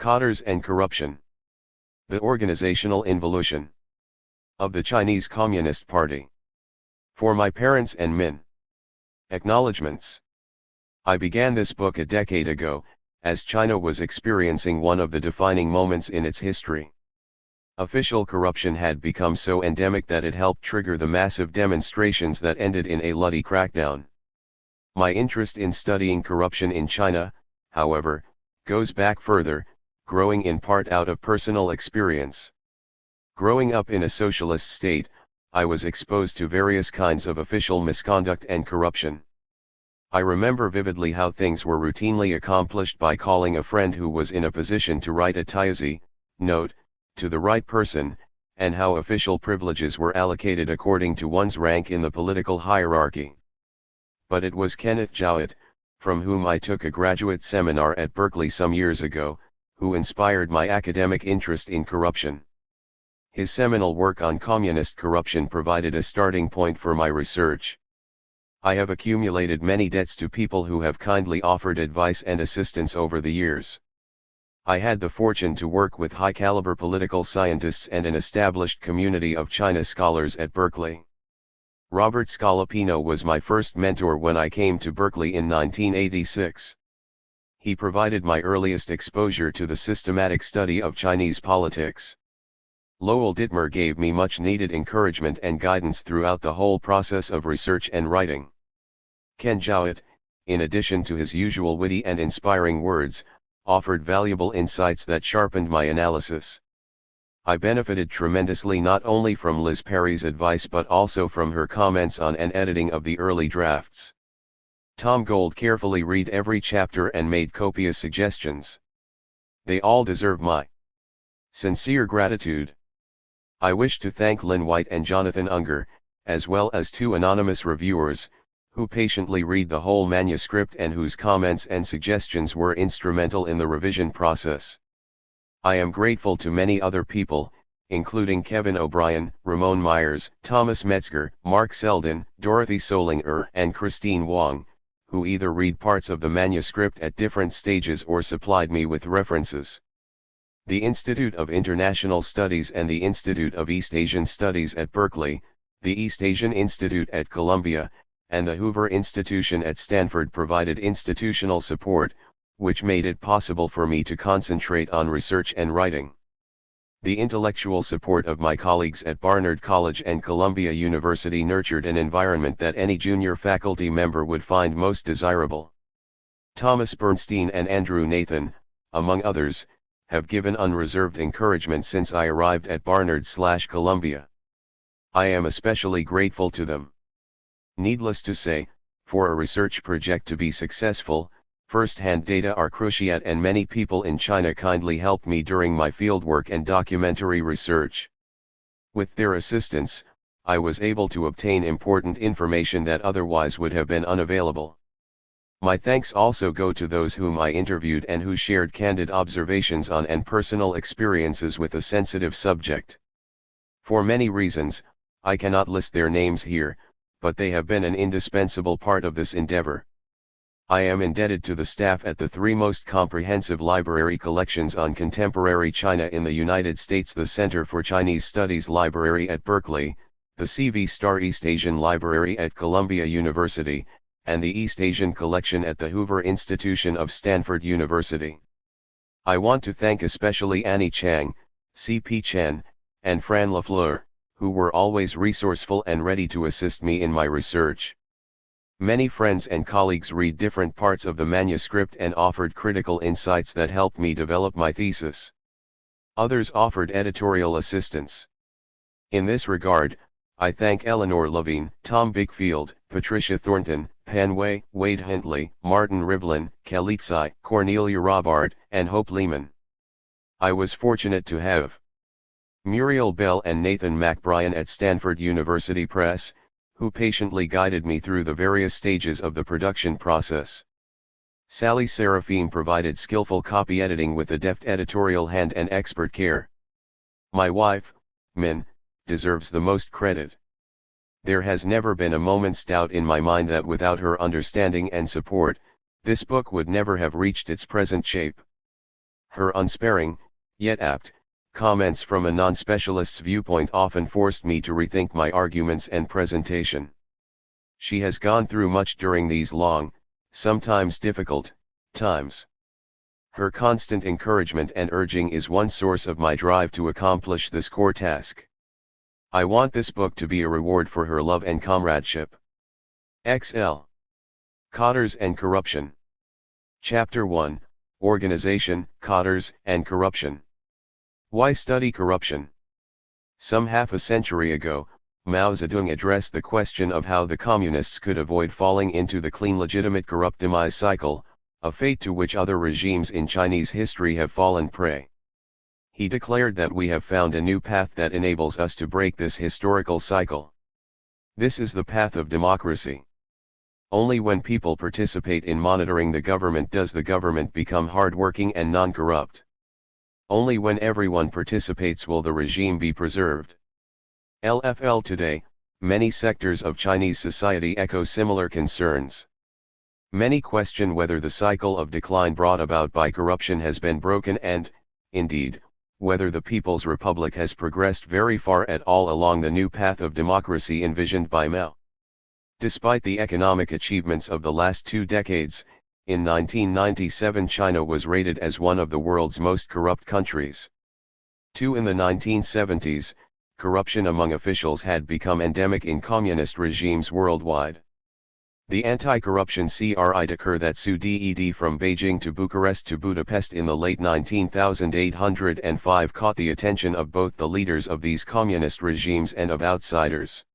Cadres and corruption. The organizational involution of the Chinese Communist Party. For my parents and Min. Acknowledgements. I began this book a decade ago, as China was experiencing one of the defining moments in its history. Official corruption had become so endemic that it helped trigger the massive demonstrations that ended in a bloody crackdown. My interest in studying corruption in China, however, goes back further, growing in part out of personal experience. Growing up in a socialist state, I was exposed to various kinds of official misconduct and corruption. I remember vividly how things were routinely accomplished by calling a friend who was in a position to write a THIRD note to the right person, and how official privileges were allocated according to one's rank in the political hierarchy. But it was Kenneth Jowett, from whom I took a graduate seminar at Berkeley some years ago, who inspired my academic interest in corruption. His seminal work on communist corruption provided a starting point for my research. I have accumulated many debts to people who have kindly offered advice and assistance over the years. I had the fortune to work with high-caliber political scientists and an established community of China scholars at Berkeley. Robert Scalapino was my first mentor when I came to Berkeley in 1986. He provided my earliest exposure to the systematic study of Chinese politics. Lowell Dittmer gave me much needed encouragement and guidance throughout the whole process of research and writing. Ken Jowett, in addition to his usual witty and inspiring words, offered valuable insights that sharpened my analysis. I benefited tremendously not only from Liz Perry's advice but also from her comments on and editing of the early drafts. Tom Gold carefully read every chapter and made copious suggestions. They all deserve my sincere gratitude. I wish to thank Lynn White and Jonathan Unger, as well as two anonymous reviewers, who patiently read the whole manuscript and whose comments and suggestions were instrumental in the revision process. I am grateful to many other people, including Kevin O'Brien, Ramon Myers, Thomas Metzger, Mark Selden, Dorothy Solinger and Christine Wong, who either read parts of the manuscript at different stages or supplied me with references. The Institute of International Studies and the Institute of East Asian Studies at Berkeley, the East Asian Institute at Columbia, and the Hoover Institution at Stanford provided institutional support, which made it possible for me to concentrate on research and writing. The intellectual support of my colleagues at Barnard College and Columbia University nurtured an environment that any junior faculty member would find most desirable. Thomas Bernstein and Andrew Nathan, among others, have given unreserved encouragement since I arrived at Barnard/Columbia. I am especially grateful to them. Needless to say, for a research project to be successful, first-hand data are crucial and many people in China kindly helped me during my fieldwork and documentary research. With their assistance, I was able to obtain important information that otherwise would have been unavailable. My thanks also go to those whom I interviewed and who shared candid observations on and personal experiences with a sensitive subject. For many reasons, I cannot list their names here, but they have been an indispensable part of this endeavor. I am indebted to the staff at the three most comprehensive library collections on contemporary China in the United States: the Center for Chinese Studies Library at Berkeley, the C.V. Starr East Asian Library at Columbia University, and the East Asian Collection at the Hoover Institution of Stanford University. I want to thank especially Annie Chang, C.P. Chen, and Fran Lafleur, who were always resourceful and ready to assist me in my research. Many friends and colleagues read different parts of the manuscript and offered critical insights that helped me develop my thesis. Others offered editorial assistance. In this regard, I thank Eleanor Levine, Tom Bigfield, Patricia Thornton, Pan Wei, Wade Huntley, Martin Rivlin, Khalitsai, Cornelia Robart, and Hope Lehman. I was fortunate to have Muriel Bell and Nathan McBrien at Stanford University Press, who patiently guided me through the various stages of the production process. Sally Seraphine provided skillful copy editing with a deft editorial hand and expert care. My wife, Min, deserves the most credit. There has never been a moment's doubt in my mind that without her understanding and support, this book would never have reached its present shape. Her unsparing, yet apt, comments from a non-specialist's viewpoint often forced me to rethink my arguments and presentation. She has gone through much during these long, sometimes difficult, times. Her constant encouragement and urging is one source of my drive to accomplish this core task. I want this book to be a reward for her love and comradeship. XL. Cadres and Corruption. Chapter 1, Organization, Cadres, and Corruption. Why study corruption? Some half a century ago, Mao Zedong addressed the question of how the communists could avoid falling into the clean legitimate corrupt demise cycle, a fate to which other regimes in Chinese history have fallen prey. He declared that we have found a new path that enables us to break this historical cycle. This is the path of democracy. Only when people participate in monitoring the government does the government become hardworking and non-corrupt. Only when everyone participates will the regime be preserved. LFL today, many sectors of Chinese society echo similar concerns. Many question whether the cycle of decline brought about by corruption has been broken and, indeed, whether the People's Republic has progressed very far at all along the new path of democracy envisioned by Mao. Despite the economic achievements of the last 2 decades, in 1997 China was rated as one of the world's most corrupt countries. In the 1970s, corruption among officials had become endemic in communist regimes worldwide. The anti-corruption CRI decree that SUDED from Beijing to Bucharest to Budapest in the late 19,805 caught the attention of both the leaders of these communist regimes and of outsiders.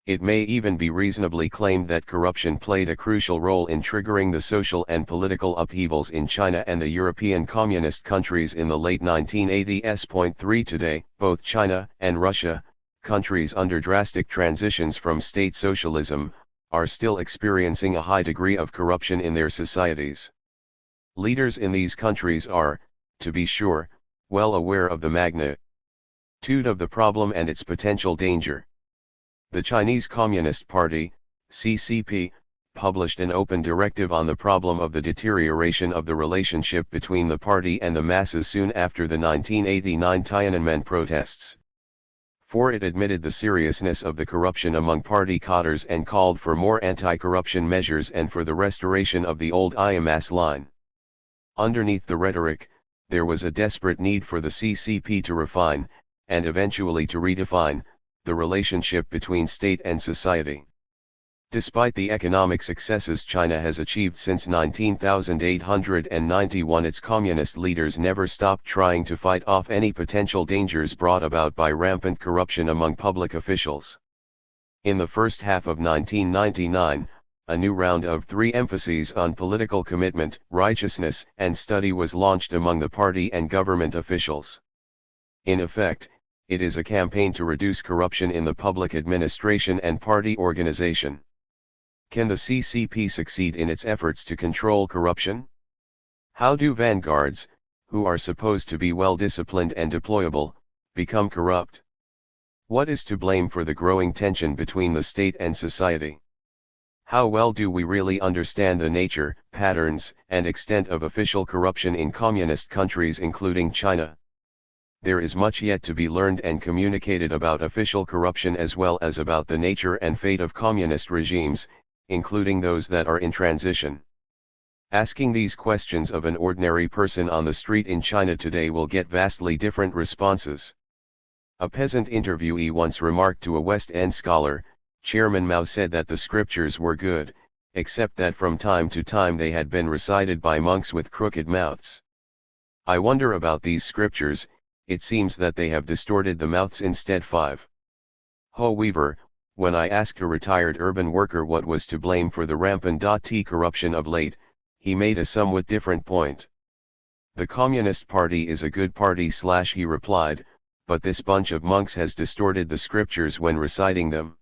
It may even be reasonably claimed that corruption played a crucial role in triggering the social and political upheavals in China and the European communist countries in the late 1980s. Today, both China and Russia, countries under drastic transitions from state socialism, are still experiencing a high degree of corruption in their societies. Leaders in these countries are, to be sure, well aware of the magnitude of the problem and its potential danger. The Chinese Communist Party, CCP, published an open directive on the problem of the deterioration of the relationship between the party and the masses soon after the 1989 Tiananmen protests. For it admitted the seriousness of the corruption among party cadres and called for more anti-corruption measures and for the restoration of the old IMAS line. Underneath the rhetoric, there was a desperate need for the CCP to refine, and eventually to redefine, the relationship between state and society. Despite the economic successes China has achieved since 19,891, its communist leaders never stopped trying to fight off any potential dangers brought about by rampant corruption among public officials. In the first half of 1999, a new round of 3 emphases on political commitment, righteousness, and study was launched among the party and government officials. In effect, it is a campaign to reduce corruption in the public administration and party organization. Can the CCP succeed in its efforts to control corruption? How do vanguards, who are supposed to be well disciplined and deployable, become corrupt? What is to blame for the growing tension between the state and society? How well do we really understand the nature, patterns, and extent of official corruption in communist countries including China? There is much yet to be learned and communicated about official corruption as well as about the nature and fate of communist regimes, including those that are in transition. Asking these questions of an ordinary person on the street in China today will get vastly different responses. A peasant interviewee once remarked to a West End scholar, Chairman Mao said that the scriptures were good, except that from time to time they had been recited by monks with crooked mouths. I wonder about these scriptures. It seems that they have distorted the mouths instead. 5. Ho Weaver, when I asked a retired urban worker what was to blame for the rampant corruption of late, he made a somewhat different point. The Communist Party is a good party, he replied, but this bunch of monks has distorted the scriptures when reciting them.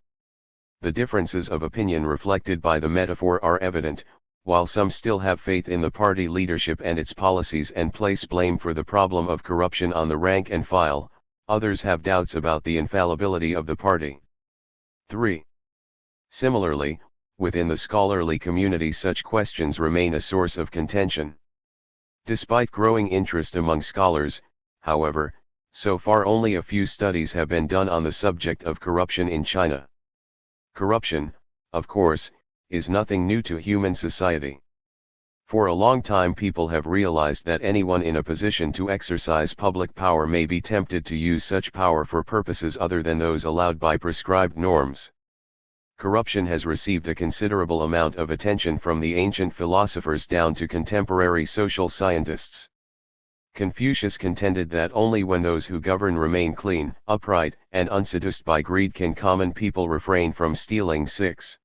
The differences of opinion reflected by the metaphor are evident. While some still have faith in the party leadership and its policies and place blame for the problem of corruption on the rank and file, others have doubts about the infallibility of the party. 3. Similarly, within the scholarly community such questions remain a source of contention. Despite growing interest among scholars, however, so far only a few studies have been done on the subject of corruption in China. Corruption, of course, is nothing new to human society. For a long time people have realized that anyone in a position to exercise public power may be tempted to use such power for purposes other than those allowed by prescribed norms. Corruption has received a considerable amount of attention from the ancient philosophers down to contemporary social scientists. Confucius contended that only when those who govern remain clean, upright, and unseduced by greed can common people refrain from stealing. 6.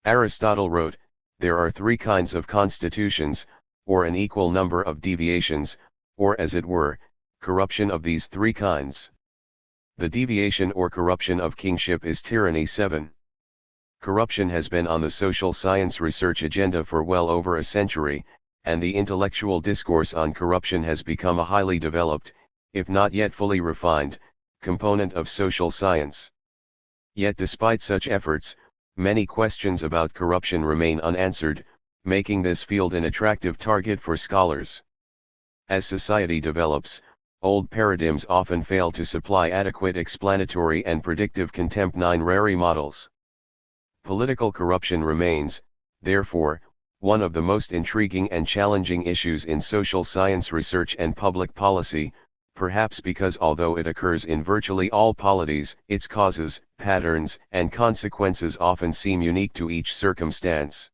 Aristotle wrote, "There are three kinds of constitutions, or an equal number of deviations, or as it were, corruption of these three kinds. The deviation or corruption of kingship is tyranny." 7. Corruption has been on the social science research agenda for well over a century, and the intellectual discourse on corruption has become a highly developed, if not yet fully refined, component of social science. Yet despite such efforts, many questions about corruption remain unanswered, making this field an attractive target for scholars. As society develops, old paradigms often fail to supply adequate explanatory and predictive contemporary models. Political corruption remains, therefore, one of the most intriguing and challenging issues in social science research and public policy, perhaps because although it occurs in virtually all polities, its causes, patterns, and consequences often seem unique to each circumstance.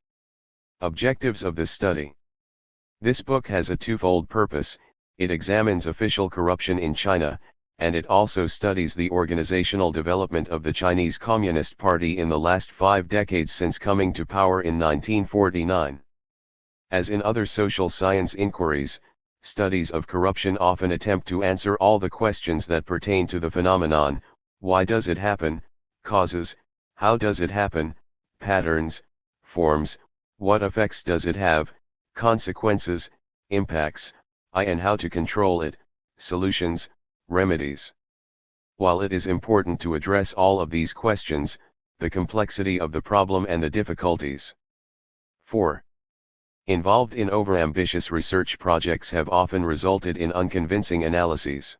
Objectives of this study. This book has a twofold purpose: it examines official corruption in China, and it also studies the organizational development of the Chinese Communist Party in the last 5 decades since coming to power in 1949. As in other social science inquiries, studies of corruption often attempt to answer all the questions that pertain to the phenomenon: why does it happen, causes, how does it happen, patterns, forms, what effects does it have, consequences, impacts, and how to control it, solutions, remedies. While it is important to address all of these questions, the complexity of the problem and the difficulties 4. Involved in overambitious research projects have often resulted in unconvincing analyses.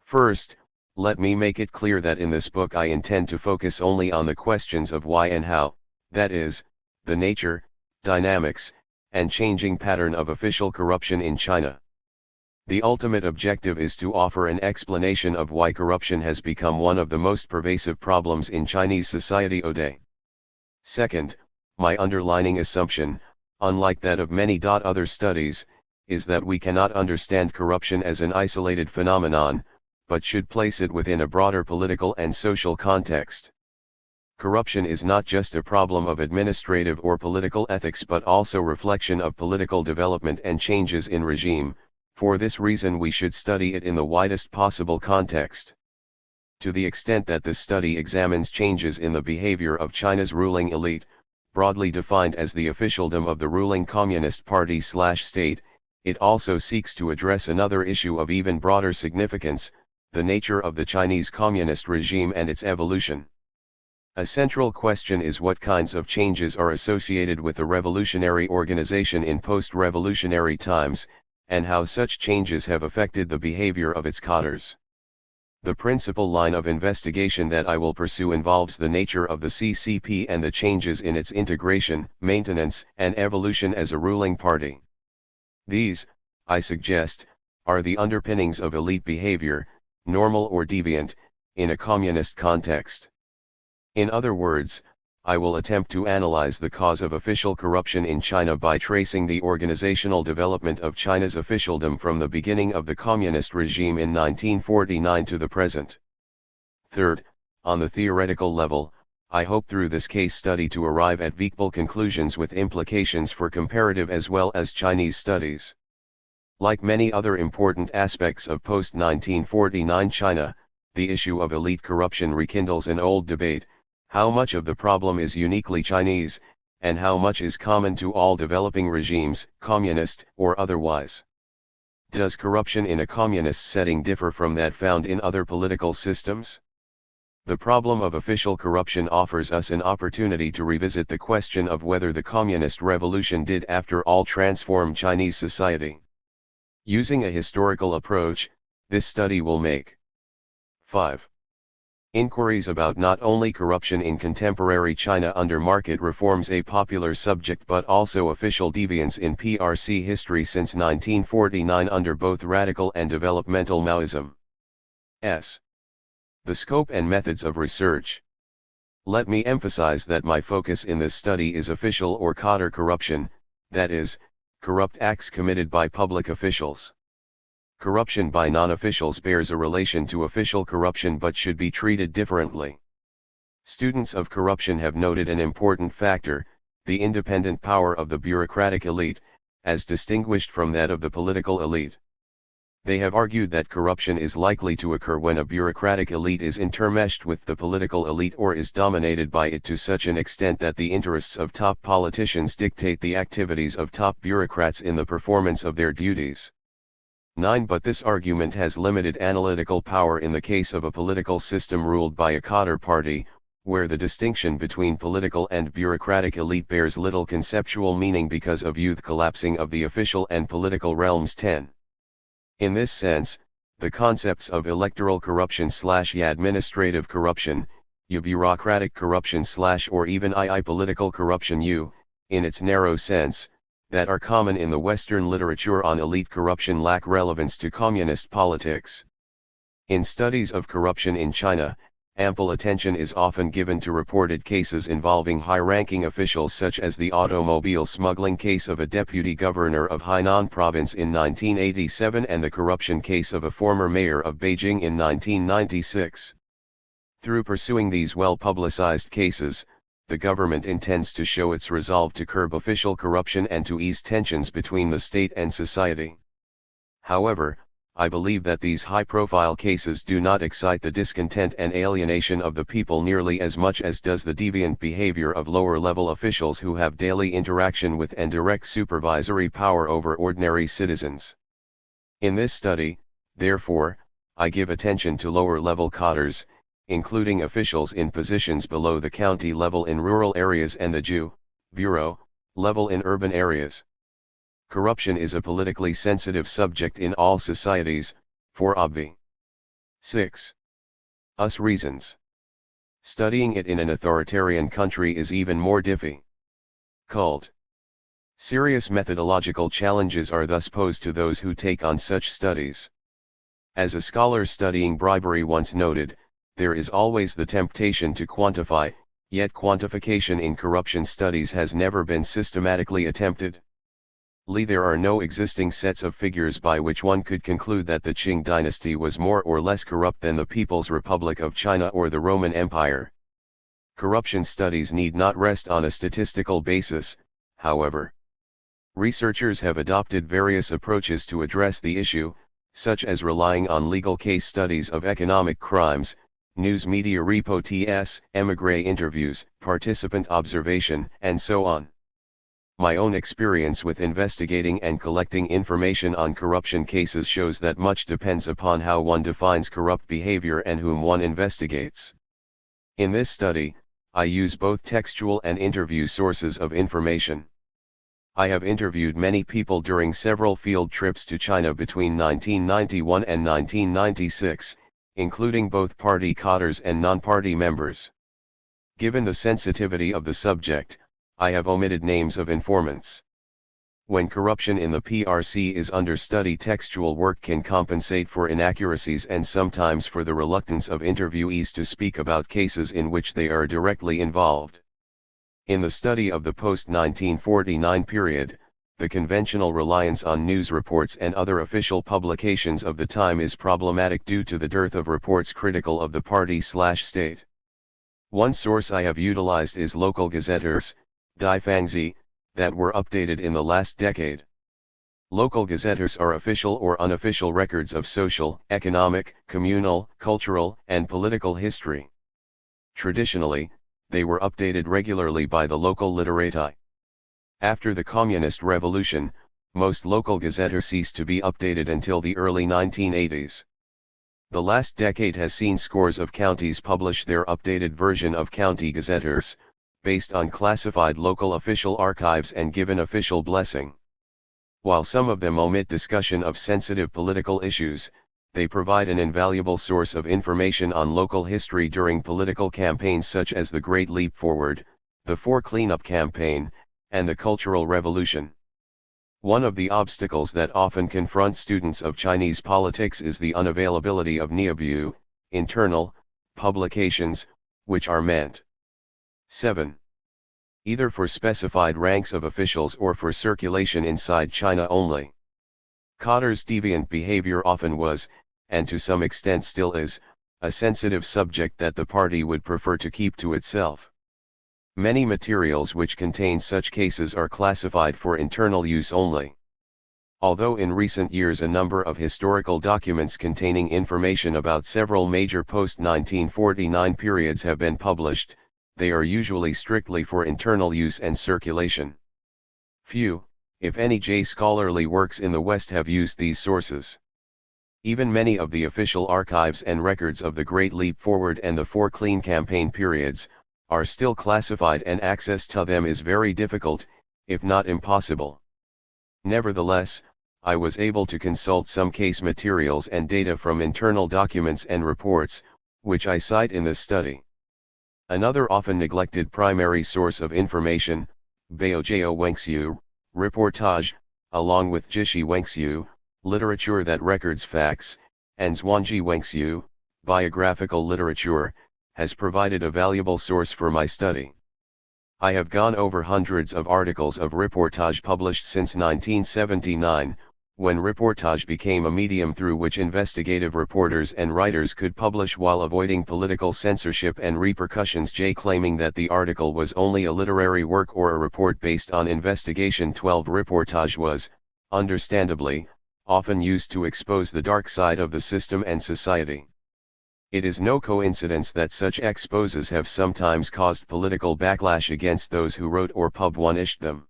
First, let me make it clear that in this book I intend to focus only on the questions of why and how, that is, the nature, dynamics, and changing pattern of official corruption in China. The ultimate objective is to offer an explanation of why corruption has become one of the most pervasive problems in Chinese society today. Second, my underlying assumption, unlike that of many other studies, is that we cannot understand corruption as an isolated phenomenon, but should place it within a broader political and social context. Corruption is not just a problem of administrative or political ethics but also reflection of political development and changes in regime. For this reason we should study it in the widest possible context. To the extent that this study examines changes in the behavior of China's ruling elite, broadly defined as the officialdom of the ruling Communist Party/state, it also seeks to address another issue of even broader significance: the nature of the Chinese communist regime and its evolution. A central question is what kinds of changes are associated with a revolutionary organization in post-revolutionary times, and how such changes have affected the behavior of its cadres. The principal line of investigation that I will pursue involves the nature of the CCP and the changes in its integration, maintenance, and evolution as a ruling party. These, I suggest, are the underpinnings of elite behavior, normal or deviant, in a communist context. In other words, I will attempt to analyze the cause of official corruption in China by tracing the organizational development of China's officialdom from the beginning of the communist regime in 1949 to the present. Third, on the theoretical level, I hope through this case study to arrive at viable conclusions with implications for comparative as well as Chinese studies. Like many other important aspects of post-1949 China, the issue of elite corruption rekindles an old debate: how much of the problem is uniquely Chinese, and how much is common to all developing regimes, communist or otherwise? Does corruption in a communist setting differ from that found in other political systems? The problem of official corruption offers us an opportunity to revisit the question of whether the communist revolution did after all transform Chinese society. Using a historical approach, this study will make 5. Inquiries about not only corruption in contemporary China under market reforms, a popular subject, but also official deviance in PRC history since 1949 under both radical and developmental Maoism. The scope and methods of research. Let me emphasize that my focus in this study is official or cadre corruption, that is, corrupt acts committed by public officials. Corruption by non-officials bears a relation to official corruption but should be treated differently. Students of corruption have noted an important factor, the independent power of the bureaucratic elite, as distinguished from that of the political elite. They have argued that corruption is likely to occur when a bureaucratic elite is intermeshed with the political elite or is dominated by it to such an extent that the interests of top politicians dictate the activities of top bureaucrats in the performance of their duties. 9. But this argument has limited analytical power in the case of a political system ruled by a cadre party, where the distinction between political and bureaucratic elite bears little conceptual meaning because of youth collapsing of the official and political realms. 10. In this sense, the concepts of electoral corruption / administrative corruption, bureaucratic corruption / or even political corruption in its narrow sense, that are common in the Western literature on elite corruption lack relevance to communist politics. In studies of corruption in China, ample attention is often given to reported cases involving high-ranking officials, such as the automobile smuggling case of a deputy governor of Hainan province in 1987 and the corruption case of a former mayor of Beijing in 1996. Through pursuing these well-publicized cases, the government intends to show its resolve to curb official corruption and to ease tensions between the state and society. However, I believe that these high-profile cases do not excite the discontent and alienation of the people nearly as much as does the deviant behavior of lower-level officials who have daily interaction with and direct supervisory power over ordinary citizens. In this study, therefore, I give attention to lower-level cadres, including officials in positions below the county level in rural areas and the bureau level in urban areas. Corruption is a politically sensitive subject in all societies, for obvious 6. Reasons. Studying it in an authoritarian country is even more difficult. Serious methodological challenges are thus posed to those who take on such studies. As a scholar studying bribery once noted, there is always the temptation to quantify, yet quantification in corruption studies has never been systematically attempted. There are no existing sets of figures by which one could conclude that the Qing dynasty was more or less corrupt than the People's Republic of China or the Roman Empire. Corruption studies need not rest on a statistical basis, however. Researchers have adopted various approaches to address the issue, such as relying on legal case studies of economic crimes, news media reports, émigré interviews, participant observation, and so on. My own experience with investigating and collecting information on corruption cases shows that much depends upon how one defines corrupt behavior and whom one investigates. In this study, I use both textual and interview sources of information. I have interviewed many people during several field trips to China between 1991 and 1996, including both party cadres and non-party members. Given the sensitivity of the subject, I have omitted names of informants. When corruption in the PRC is under study, textual work can compensate for inaccuracies and sometimes for the reluctance of interviewees to speak about cases in which they are directly involved. In the study of the post-1949 period, the conventional reliance on news reports and other official publications of the time is problematic due to the dearth of reports critical of the party/state. One source I have utilized is local gazetters, Difangzi, that were updated in the last decade. Local gazetters are official or unofficial records of social, economic, communal, cultural, and political history. Traditionally, they were updated regularly by the local literati. After the Communist Revolution, most local gazetters ceased to be updated until the early 1980s. The last decade has seen scores of counties publish their updated version of county gazetters, based on classified local official archives and given official blessing. While some of them omit discussion of sensitive political issues, they provide an invaluable source of information on local history during political campaigns such as the Great Leap Forward, the Four Cleanup Campaign, and the Cultural Revolution. One of the obstacles that often confront students of Chinese politics is the unavailability of Xiaobo, internal, publications, which are meant 7. Either for specified ranks of officials or for circulation inside China only. Cadres' deviant behavior often was, and to some extent still is, a sensitive subject that the party would prefer to keep to itself. Many materials which contain such cases are classified for internal use only. Although in recent years a number of historical documents containing information about several major post-1949 periods have been published, they are usually strictly for internal use and circulation. Few, if any, scholarly works in the West have used these sources. Even many of the official archives and records of the Great Leap Forward and the Four Clean Campaign periods are still classified, and access to them is very difficult, if not impossible. Nevertheless, I was able to consult some case materials and data from internal documents and reports, which I cite in this study. Another often neglected primary source of information, Baojiao Wengxiu, reportage, along with Jishi Wengxiu, literature that records facts, and Zhuangji Wengxiu, biographical literature, has provided a valuable source for my study. I have gone over hundreds of articles of reportage published since 1979, when reportage became a medium through which investigative reporters and writers could publish while avoiding political censorship and repercussions. Claiming that the article was only a literary work or a report based on investigation. 12. Reportage was, understandably, often used to expose the dark side of the system and society. It is no coincidence that such exposes have sometimes caused political backlash against those who wrote or published them.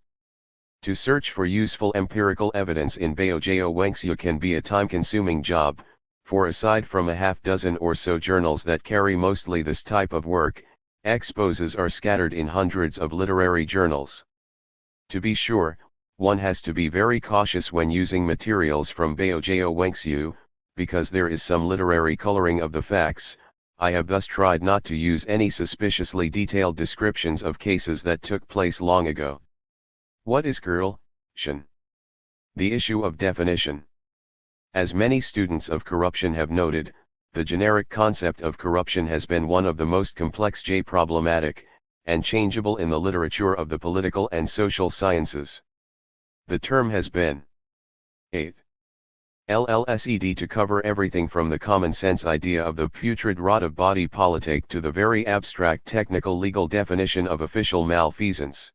To search for useful empirical evidence in Baojiao Wengxiu can be a time-consuming job, for aside from a half-dozen or so journals that carry mostly this type of work, exposes are scattered in hundreds of literary journals. To be sure, one has to be very cautious when using materials from Baojiao Wengxiu, because there is some literary coloring of the facts. I have thus tried not to use any suspiciously detailed descriptions of cases that took place long ago. What is corruption? The issue of definition. As many students of corruption have noted, the generic concept of corruption has been one of the most complex, problematic, and changeable in the literature of the political and social sciences. The term has been 8. LLSED to cover everything from the common sense idea of the putrid rot of body politic to the very abstract technical legal definition of official malfeasance.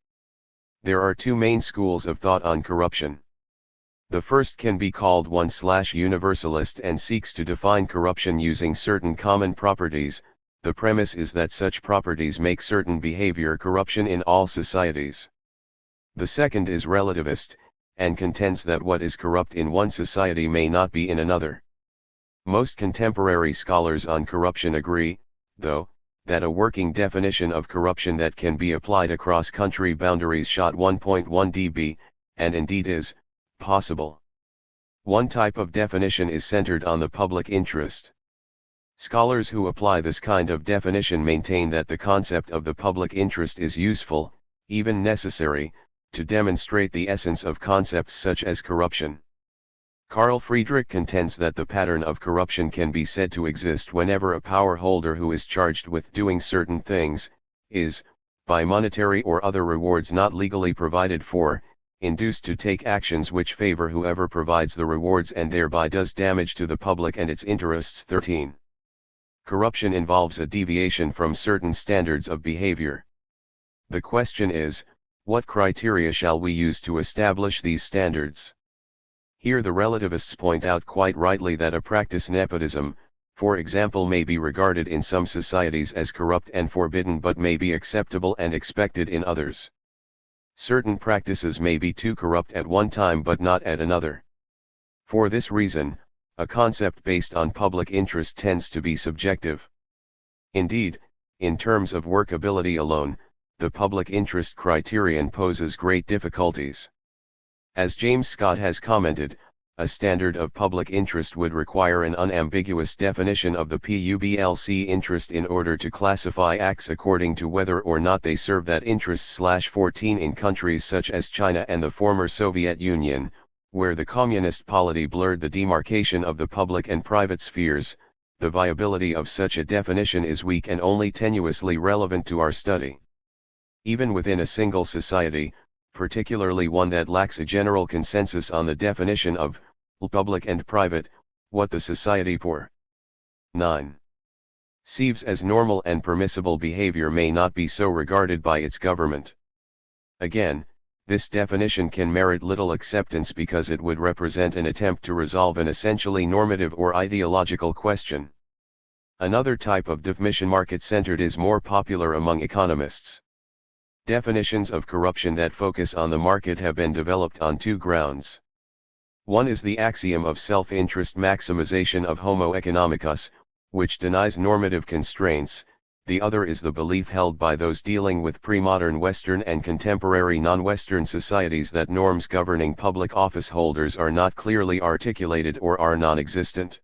There are two main schools of thought on corruption. The first can be called one/universalist and seeks to define corruption using certain common properties. The premise is that such properties make certain behavior corruption in all societies. The second is relativist, and contends that what is corrupt in one society may not be in another. Most contemporary scholars on corruption agree, though, that a working definition of corruption that can be applied across country boundaries 1.1 dB, and indeed is, possible. One type of definition is centered on the public interest. Scholars who apply this kind of definition maintain that the concept of the public interest is useful, even necessary, to demonstrate the essence of concepts such as corruption. Carl Friedrich contends that the pattern of corruption can be said to exist whenever a power holder who is charged with doing certain things, is, by monetary or other rewards not legally provided for, induced to take actions which favor whoever provides the rewards and thereby does damage to the public and its interests. 13. Corruption involves a deviation from certain standards of behavior. The question is, what criteria shall we use to establish these standards? Here the relativists point out quite rightly that a practice, nepotism, for example, may be regarded in some societies as corrupt and forbidden but may be acceptable and expected in others. Certain practices may be too corrupt at one time but not at another. For this reason, a concept based on public interest tends to be subjective. Indeed, in terms of workability alone, the public interest criterion poses great difficulties. As James Scott has commented, a standard of public interest would require an unambiguous definition of the public interest in order to classify acts according to whether or not they serve that interest. 14 In countries such as China and the former Soviet Union, where the communist polity blurred the demarcation of the public and private spheres, the viability of such a definition is weak and only tenuously relevant to our study. Even within a single society, particularly one that lacks a general consensus on the definition of public and private, what the society for 9. Sees as normal and permissible behavior may not be so regarded by its government. Again, this definition can merit little acceptance because it would represent an attempt to resolve an essentially normative or ideological question. Another type of definition, market-centered, is more popular among economists. Definitions of corruption that focus on the market have been developed on two grounds. One is the axiom of self-interest maximization of Homo economicus, which denies normative constraints. The other is the belief held by those dealing with pre-modern Western and contemporary non-Western societies that norms governing public office holders are not clearly articulated or are non-existent.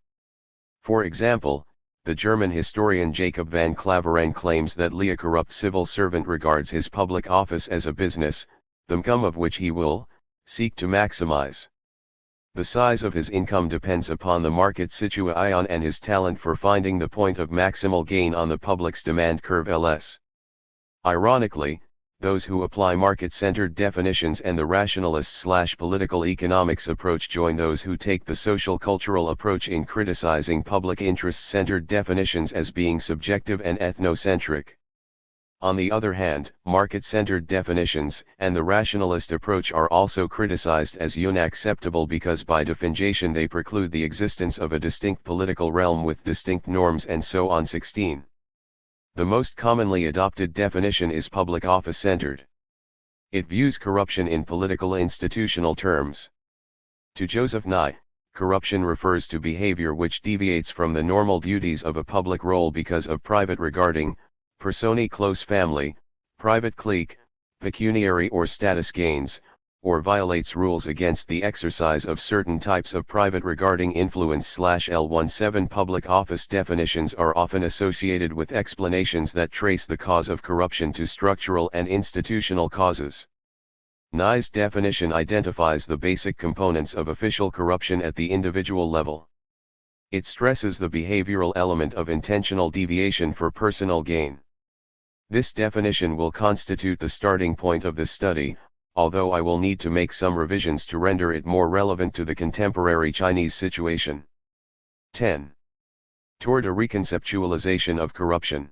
For example, the German historian Jacob van Claveren claims that a corrupt civil servant regards his public office as a business, the income of which he will seek to maximize. The size of his income depends upon the market situation and his talent for finding the point of maximal gain on the public's demand curve. Ironically, those who apply market-centered definitions and the rationalist/political economics approach join those who take the social-cultural approach in criticizing public interest-centered definitions as being subjective and ethnocentric. On the other hand, market-centered definitions and the rationalist approach are also criticized as unacceptable because by definition they preclude the existence of a distinct political realm with distinct norms and so on. 16. The most commonly adopted definition is public office-centered. It views corruption in political institutional terms. To Joseph Nye, corruption refers to behavior which deviates from the normal duties of a public role because of private regarding, personae close family, private clique, pecuniary or status gains, or violates rules against the exercise of certain types of private regarding influence. L17 Public office definitions are often associated with explanations that trace the cause of corruption to structural and institutional causes. Nye's definition identifies the basic components of official corruption at the individual level. It stresses the behavioral element of intentional deviation for personal gain. This definition will constitute the starting point of this study, although I will need to make some revisions to render it more relevant to the contemporary Chinese situation. 10. Toward a reconceptualization of corruption.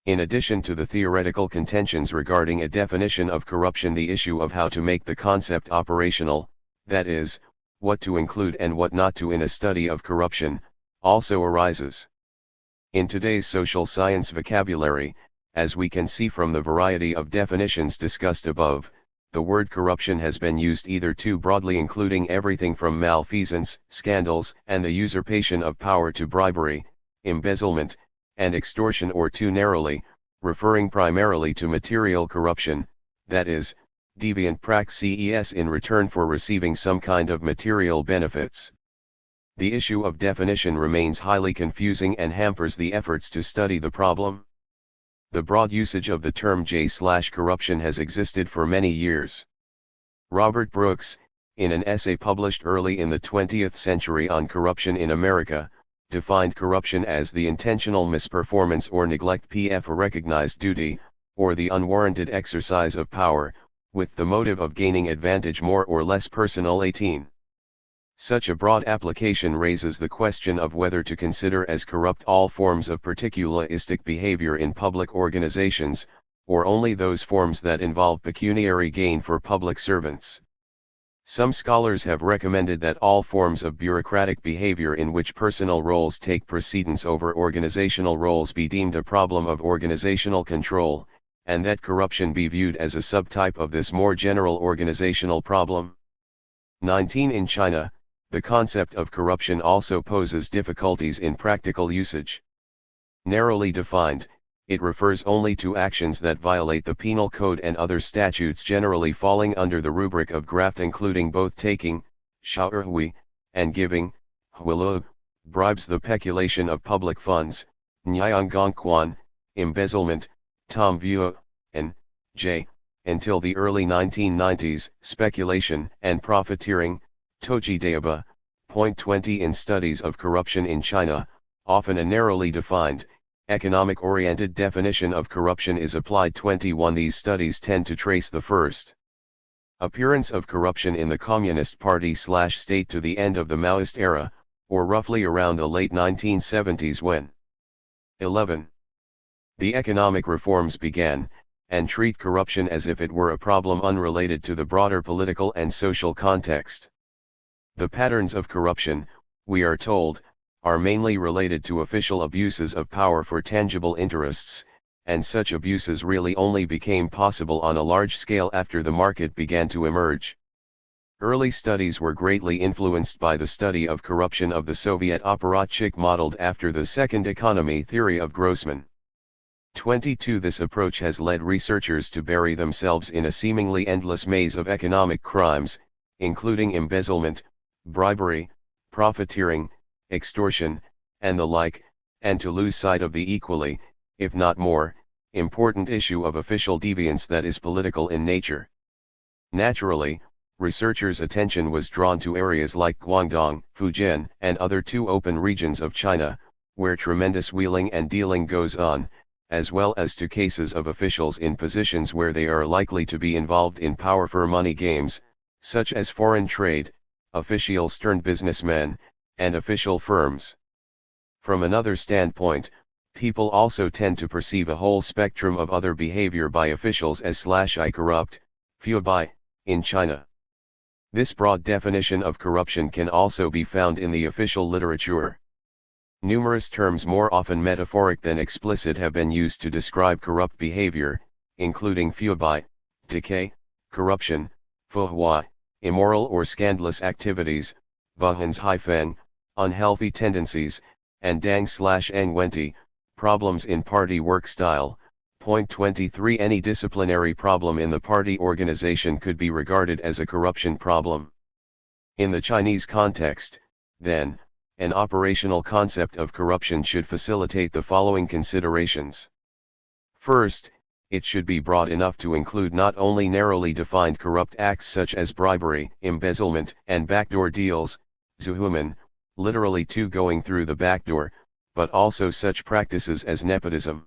In addition to the theoretical contentions regarding a definition of corruption, the issue of how to make the concept operational, that is, what to include and what not to in a study of corruption, also arises. In today's social science vocabulary, as we can see from the variety of definitions discussed above, the word corruption has been used either too broadly, including everything from malfeasance, scandals, and the usurpation of power to bribery, embezzlement, and extortion, or too narrowly, referring primarily to material corruption, that is, deviant praxis in return for receiving some kind of material benefits. The issue of definition remains highly confusing and hampers the efforts to study the problem. The broad usage of the term corruption has existed for many years. Robert Brooks, in an essay published early in the 20th century on corruption in America, defined corruption as the intentional misperformance or neglect of a recognized duty, or the unwarranted exercise of power, with the motive of gaining advantage more or less personal. 18. Such a broad application raises the question of whether to consider as corrupt all forms of particularistic behavior in public organizations, or only those forms that involve pecuniary gain for public servants. Some scholars have recommended that all forms of bureaucratic behavior in which personal roles take precedence over organizational roles be deemed a problem of organizational control, and that corruption be viewed as a subtype of this more general organizational problem. 19. In China, the concept of corruption also poses difficulties in practical usage. Narrowly defined, it refers only to actions that violate the penal code and other statutes generally falling under the rubric of graft, including both taking, hui, and giving, huilu, bribes, the peculation of public funds, nyangongquan, embezzlement, tomvuo, and until the early 1990s, speculation and profiteering, tojidaeba. Point 20. In studies of corruption in China, often a narrowly defined, economic-oriented definition of corruption is applied. 21. These studies tend to trace the first appearance of corruption in the Communist Party/state to the end of the Maoist era, or roughly around the late 1970s when 11. The economic reforms began, and treat corruption as if it were a problem unrelated to the broader political and social context. The patterns of corruption, we are told, are mainly related to official abuses of power for tangible interests, and such abuses really only became possible on a large scale after the market began to emerge. Early studies were greatly influenced by the study of corruption of the Soviet apparatchik modeled after the second economy theory of Grossman. 22. This approach has led researchers to bury themselves in a seemingly endless maze of economic crimes, including embezzlement, bribery, profiteering, extortion, and the like, and to lose sight of the equally, if not more, important issue of official deviance that is political in nature. Naturally, researchers' attention was drawn to areas like Guangdong, Fujian, and other two open regions of China, where tremendous wheeling and dealing goes on, as well as to cases of officials in positions where they are likely to be involved in power for money games, such as foreign trade, officials turned businessmen, and official firms. From another standpoint, people also tend to perceive a whole spectrum of other behavior by officials as /I corrupt, by, in China. This broad definition of corruption can also be found in the official literature. Numerous terms more often metaphoric than explicit have been used to describe corrupt behavior, including by, decay, corruption, hua, immoral or scandalous activities, haifeng, unhealthy tendencies, and dang/angwenti, problems in party work style. Point 23. Any disciplinary problem in the party organization could be regarded as a corruption problem. In the Chinese context, then, an operational concept of corruption should facilitate the following considerations. First, it should be broad enough to include not only narrowly defined corrupt acts such as bribery, embezzlement, and backdoor deals, zuhuman, literally to going through the back door, but also such practices as nepotism,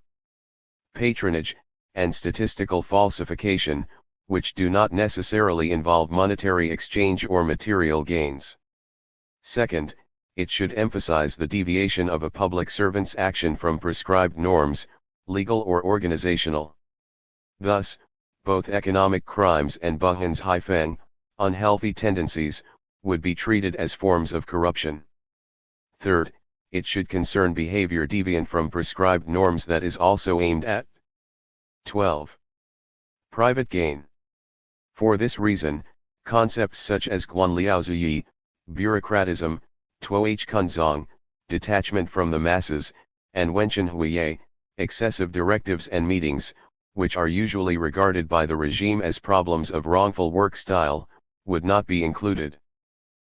patronage, and statistical falsification, which do not necessarily involve monetary exchange or material gains. Second, it should emphasize the deviation of a public servant's action from prescribed norms, legal or organizational. Thus, both economic crimes and haifeng, unhealthy tendencies, would be treated as forms of corruption. Third, it should concern behavior deviant from prescribed norms that is also aimed at 12. Private gain. For this reason, concepts such as guanliaozuyi, bureaucratism, tuohkunzong, detachment from the masses, and wenchen excessive directives and meetings, which are usually regarded by the regime as problems of wrongful work style, would not be included.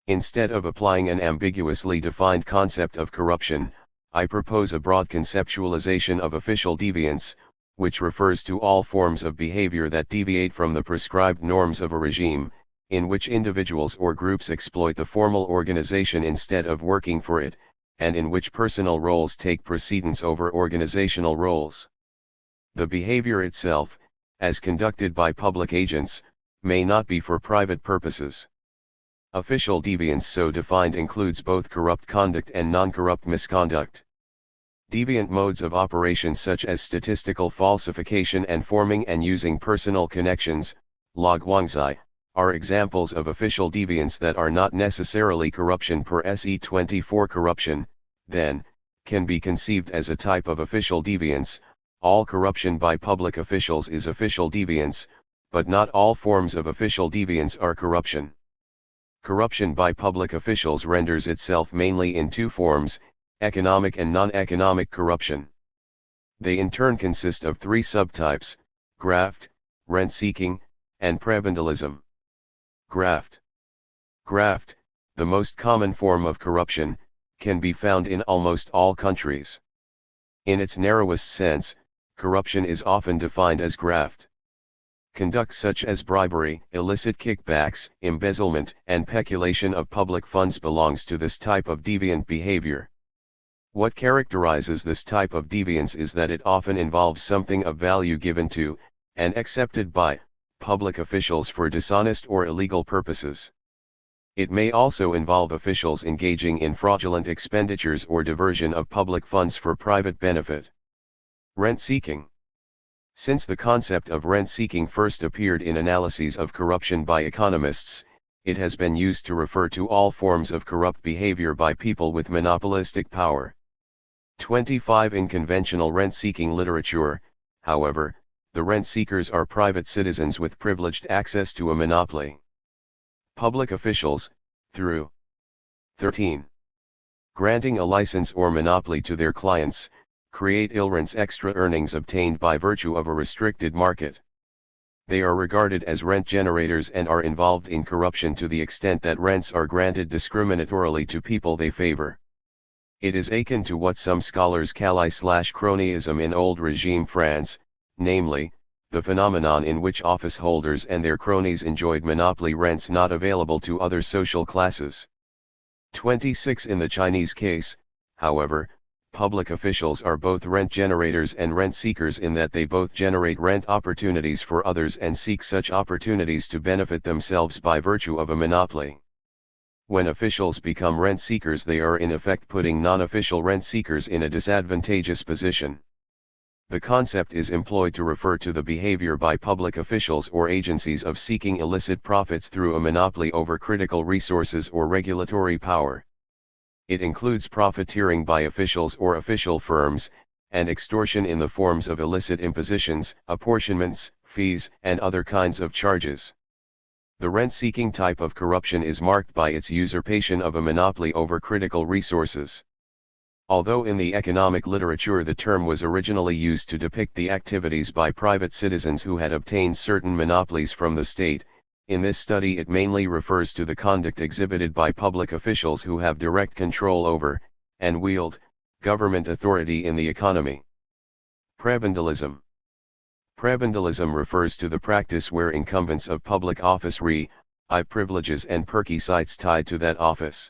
Instead of applying an ambiguously defined concept of corruption, I propose a broad conceptualization of official deviance, which refers to all forms of behavior that deviate from the prescribed norms of a regime, in which individuals or groups exploit the formal organization instead of working for it, and in which personal roles take precedence over organizational roles. The behavior itself, as conducted by public agents, may not be for private purposes. Official deviance so defined includes both corrupt conduct and non-corrupt misconduct. Deviant modes of operation such as statistical falsification and forming and using personal connections, guangzai, are examples of official deviance that are not necessarily corruption per se. 24. Corruption, then, can be conceived as a type of official deviance. All corruption by public officials is official deviance, but not all forms of official deviance are corruption. Corruption by public officials renders itself mainly in two forms, economic and non-economic corruption. They in turn consist of three subtypes: graft, rent-seeking, and prebendalism. Graft. Graft, the most common form of corruption, can be found in almost all countries. In its narrowest sense, corruption is often defined as graft. Conduct such as bribery, illicit kickbacks, embezzlement, and peculation of public funds belongs to this type of deviant behavior. What characterizes this type of deviance is that it often involves something of value given to, and accepted by, public officials for dishonest or illegal purposes. It may also involve officials engaging in fraudulent expenditures or diversion of public funds for private benefit. Rent-seeking. Since the concept of rent-seeking first appeared in analyses of corruption by economists, it has been used to refer to all forms of corrupt behavior by people with monopolistic power. 25. In conventional rent-seeking literature, however, the rent-seekers are private citizens with privileged access to a monopoly. Public officials, through 13. Granting a license or monopoly to their clients, create ill-rents extra earnings obtained by virtue of a restricted market. They are regarded as rent generators and are involved in corruption to the extent that rents are granted discriminatorily to people they favor. It is akin to what some scholars call cronyism in old regime France, namely, the phenomenon in which office holders and their cronies enjoyed monopoly rents not available to other social classes. 26. In the Chinese case, however, public officials are both rent generators and rent seekers in that they both generate rent opportunities for others and seek such opportunities to benefit themselves by virtue of a monopoly. When officials become rent seekers, they are in effect putting non-official rent seekers in a disadvantageous position. The concept is employed to refer to the behavior by public officials or agencies of seeking illicit profits through a monopoly over critical resources or regulatory power. It includes profiteering by officials or official firms, and extortion in the forms of illicit impositions, apportionments, fees, and other kinds of charges. The rent-seeking type of corruption is marked by its usurpation of a monopoly over critical resources. Although in the economic literature the term was originally used to depict the activities by private citizens who had obtained certain monopolies from the state, in this study it mainly refers to the conduct exhibited by public officials who have direct control over, and wield, government authority in the economy. Prebendalism. Prebendalism refers to the practice where incumbents of public office I privileges and perquisites tied to that office.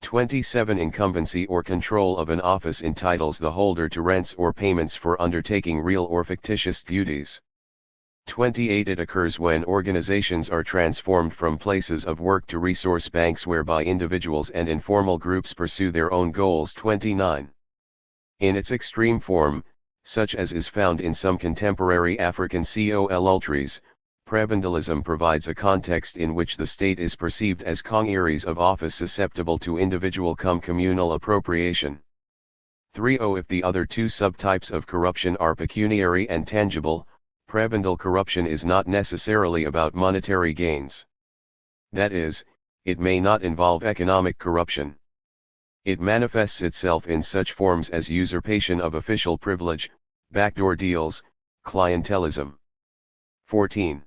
27. Incumbency or control of an office entitles the holder to rents or payments for undertaking real or fictitious duties. 28. It occurs when organizations are transformed from places of work to resource banks whereby individuals and informal groups pursue their own goals. 29. In its extreme form, such as is found in some contemporary African cultures, prebendalism provides a context in which the state is perceived as congeries of office susceptible to individual communal appropriation. 30. If the other two subtypes of corruption are pecuniary and tangible, prebendal corruption is not necessarily about monetary gains. That is, it may not involve economic corruption. It manifests itself in such forms as usurpation of official privilege, backdoor deals, clientelism. 14.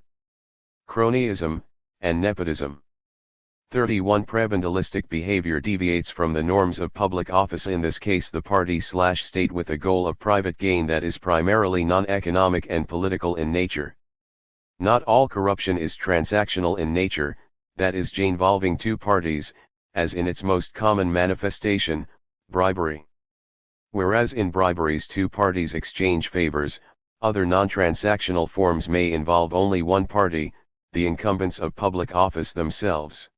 Cronyism, and nepotism. 31. Prebendalistic behavior deviates from the norms of public office, in this case the party/state, with a goal of private gain that is primarily non-economic and political in nature. Not all corruption is transactional in nature, that is, involving two parties, as in its most common manifestation, bribery. Whereas in briberies two parties exchange favors, other non-transactional forms may involve only one party, the incumbents of public office themselves.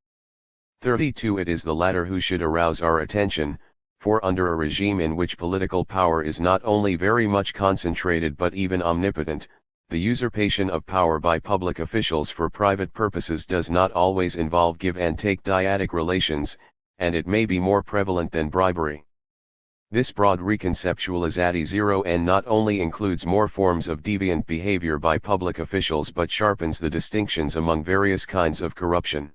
32. It is the latter who should arouse our attention, for under a regime in which political power is not only very much concentrated but even omnipotent, the usurpation of power by public officials for private purposes does not always involve give and take dyadic relations, and it may be more prevalent than bribery. This broad reconceptualization not only includes more forms of deviant behavior by public officials but sharpens the distinctions among various kinds of corruption.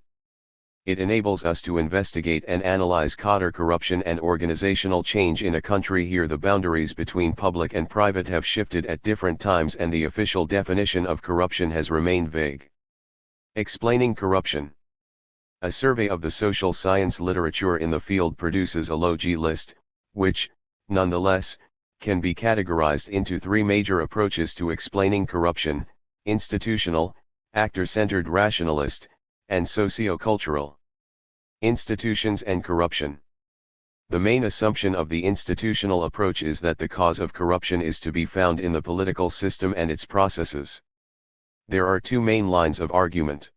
It enables us to investigate and analyze cadre corruption and organizational change in a country. Here the boundaries between public and private have shifted at different times and the official definition of corruption has remained vague. Explaining corruption. A survey of the social science literature in the field produces a low-G list, which, nonetheless, can be categorized into three major approaches to explaining corruption: institutional, actor-centered rationalist, and socio-cultural. Institutions and corruption. The main assumption of the institutional approach is that the cause of corruption is to be found in the political system and its processes. There are two main lines of argument.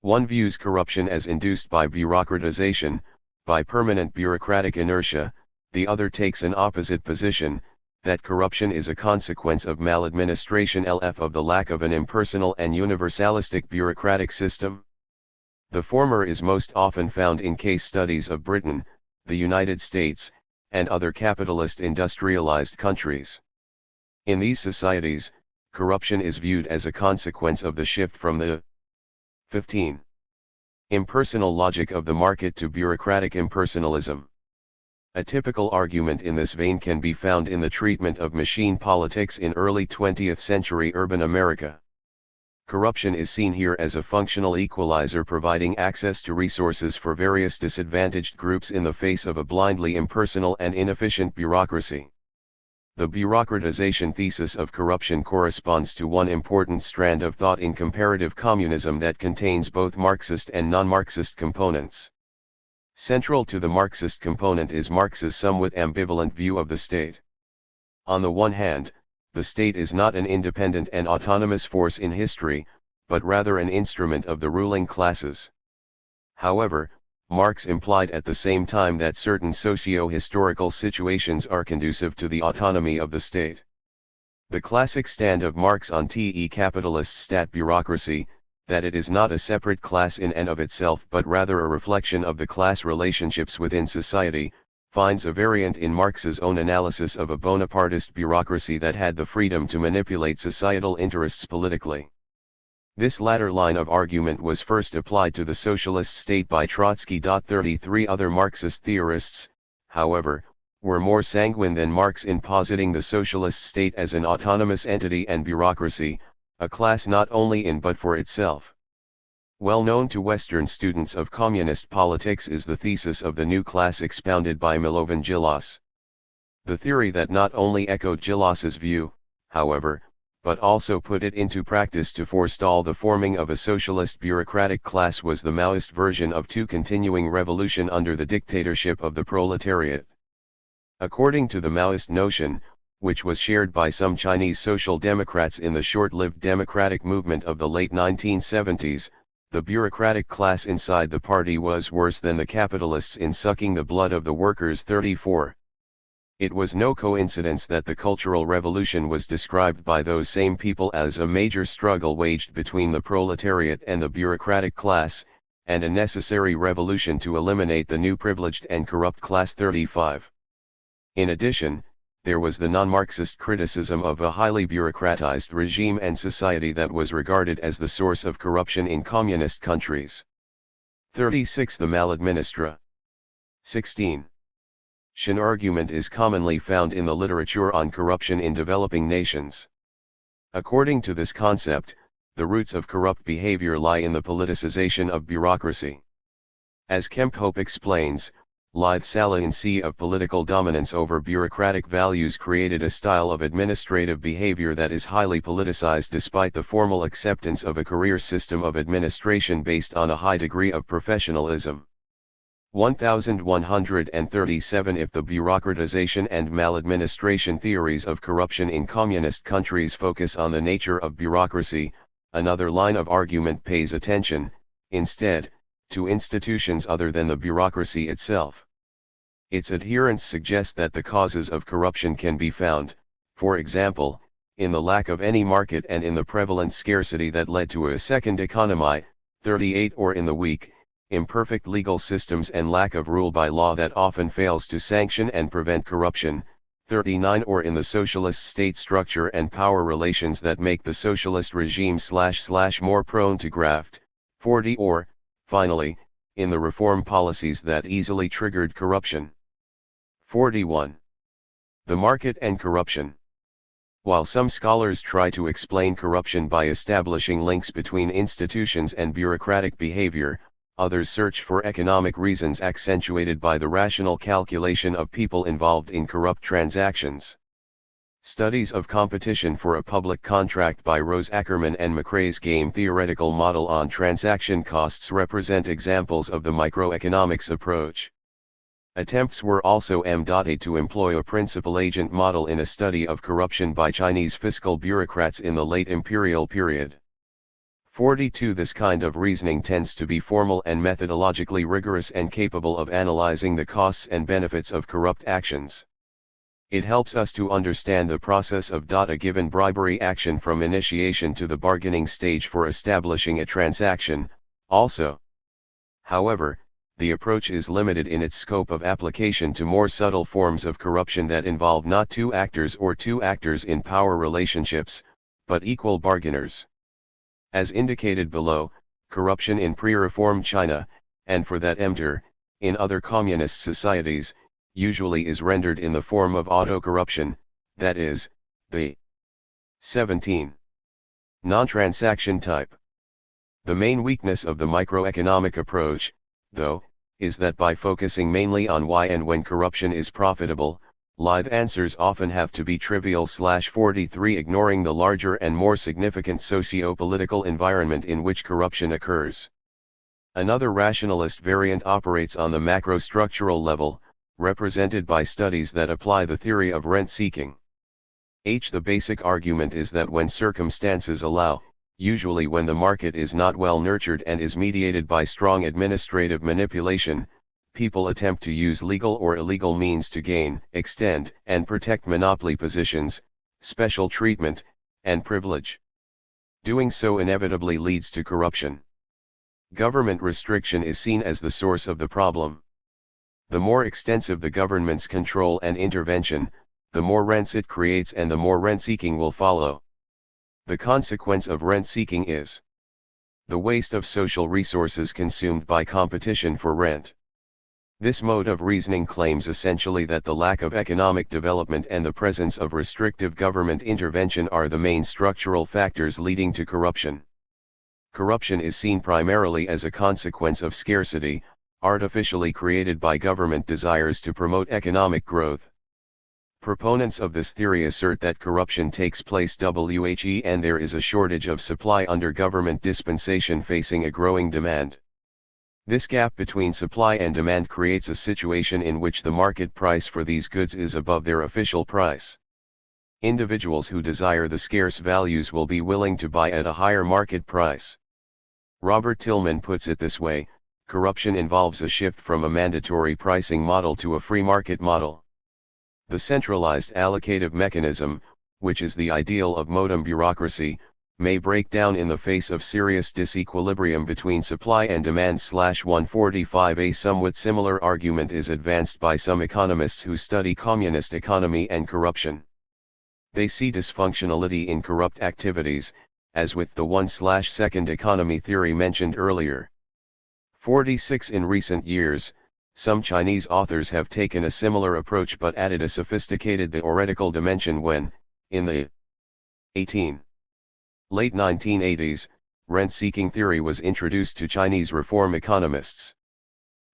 One views corruption as induced by bureaucratization, by permanent bureaucratic inertia. The other takes an opposite position, that corruption is a consequence of maladministration LF of the lack of an impersonal and universalistic bureaucratic system. The former is most often found in case studies of Britain, the United States, and other capitalist industrialized countries. In these societies, corruption is viewed as a consequence of the shift from the 15. Impersonal logic of the market to bureaucratic impersonalism. A typical argument in this vein can be found in the treatment of machine politics in early 20th century urban America. Corruption is seen here as a functional equalizer providing access to resources for various disadvantaged groups in the face of a blindly impersonal and inefficient bureaucracy. The bureaucratization thesis of corruption corresponds to one important strand of thought in comparative communism that contains both Marxist and non-Marxist components. Central to the Marxist component is Marx's somewhat ambivalent view of the state. On the one hand, the state is not an independent and autonomous force in history, but rather an instrument of the ruling classes. However, Marx implied at the same time that certain socio-historical situations are conducive to the autonomy of the state. The classic stand of Marx on capitalist stat bureaucracy, that it is not a separate class in and of itself but rather a reflection of the class relationships within society, finds a variant in Marx's own analysis of a Bonapartist bureaucracy that had the freedom to manipulate societal interests politically. This latter line of argument was first applied to the socialist state by Trotsky. 33 other Marxist theorists, however, were more sanguine than Marx in positing the socialist state as an autonomous entity and bureaucracy, a class not only in but for itself. Well known to Western students of communist politics is the thesis of the new class expounded by Milovan Djilas. The theory that not only echoed Djilas's view, however, but also put it into practice to forestall the forming of a socialist bureaucratic class was the Maoist version of two continuing revolution under the dictatorship of the proletariat. According to the Maoist notion, which was shared by some Chinese social democrats in the short-lived democratic movement of the late 1970s, the bureaucratic class inside the party was worse than the capitalists in sucking the blood of the workers. 34. It was no coincidence that the Cultural Revolution was described by those same people as a major struggle waged between the proletariat and the bureaucratic class, and a necessary revolution to eliminate the new privileged and corrupt class. 35. In addition, there was the non-Marxist criticism of a highly bureaucratized regime and society that was regarded as the source of corruption in communist countries. 36. The maladministra. 16. Shin argument is commonly found in the literature on corruption in developing nations. According to this concept, the roots of corrupt behavior lie in the politicization of bureaucracy. As Kemphope explains, lithe saliency of political dominance over bureaucratic values created a style of administrative behavior that is highly politicized despite the formal acceptance of a career system of administration based on a high degree of professionalism. 1137. If the bureaucratization and maladministration theories of corruption in communist countries focus on the nature of bureaucracy, another line of argument pays attention, instead, to institutions other than the bureaucracy itself. Its adherents suggest that the causes of corruption can be found, for example, in the lack of any market and in the prevalent scarcity that led to a second economy. 38. Or in the weak, imperfect legal systems and lack of rule by law that often fails to sanction and prevent corruption. 39. Or in the socialist state structure and power relations that make the socialist regime / more prone to graft. 40. Or, finally, in the reform policies that easily triggered corruption. 41. The market and corruption. While some scholars try to explain corruption by establishing links between institutions and bureaucratic behavior, others search for economic reasons accentuated by the rational calculation of people involved in corrupt transactions. Studies of competition for a public contract by Rose Ackerman and McRae's game theoretical model on transaction costs represent examples of the microeconomics approach. Attempts were also made to employ a principal-agent model in a study of corruption by Chinese fiscal bureaucrats in the late imperial period. 42. This kind of reasoning tends to be formal and methodologically rigorous and capable of analyzing the costs and benefits of corrupt actions. It helps us to understand the process of a given bribery action from initiation to the bargaining stage for establishing a transaction, also. However, the approach is limited in its scope of application to more subtle forms of corruption that involve not two actors or two actors in power relationships, but equal bargainers. As indicated below, corruption in pre-reform China, and for that matter, in other communist societies, usually is rendered in the form of auto-corruption, that is, the 17. Non-transaction type. The main weakness of the microeconomic approach, though, is that by focusing mainly on why and when corruption is profitable, live answers often have to be trivial/43, ignoring the larger and more significant socio-political environment in which corruption occurs. Another rationalist variant operates on the macrostructural level, represented by studies that apply the theory of rent-seeking. The basic argument is that when circumstances allow, usually when the market is not well nurtured and is mediated by strong administrative manipulation, people attempt to use legal or illegal means to gain, extend, and protect monopoly positions, special treatment, and privilege. Doing so inevitably leads to corruption. Government restriction is seen as the source of the problem. The more extensive the government's control and intervention, the more rents it creates and the more rent-seeking will follow. The consequence of rent-seeking is the waste of social resources consumed by competition for rent. This mode of reasoning claims essentially that the lack of economic development and the presence of restrictive government intervention are the main structural factors leading to corruption. Corruption is seen primarily as a consequence of scarcity, artificially created by government desires to promote economic growth. Proponents of this theory assert that corruption takes place and there is a shortage of supply under government dispensation facing a growing demand. This gap between supply and demand creates a situation in which the market price for these goods is above their official price. Individuals who desire the scarce values will be willing to buy at a higher market price. Robert Tillman puts it this way: corruption involves a shift from a mandatory pricing model to a free market model. The centralized allocative mechanism, which is the ideal of modern bureaucracy, may break down in the face of serious disequilibrium between supply and demand. 145. A somewhat similar argument is advanced by some economists who study communist economy and corruption. They see dysfunctionality in corrupt activities, as with the 1/2 economy theory mentioned earlier. 46. In recent years, some Chinese authors have taken a similar approach but added a sophisticated theoretical dimension when, in the late 1980s, rent-seeking theory was introduced to Chinese reform economists.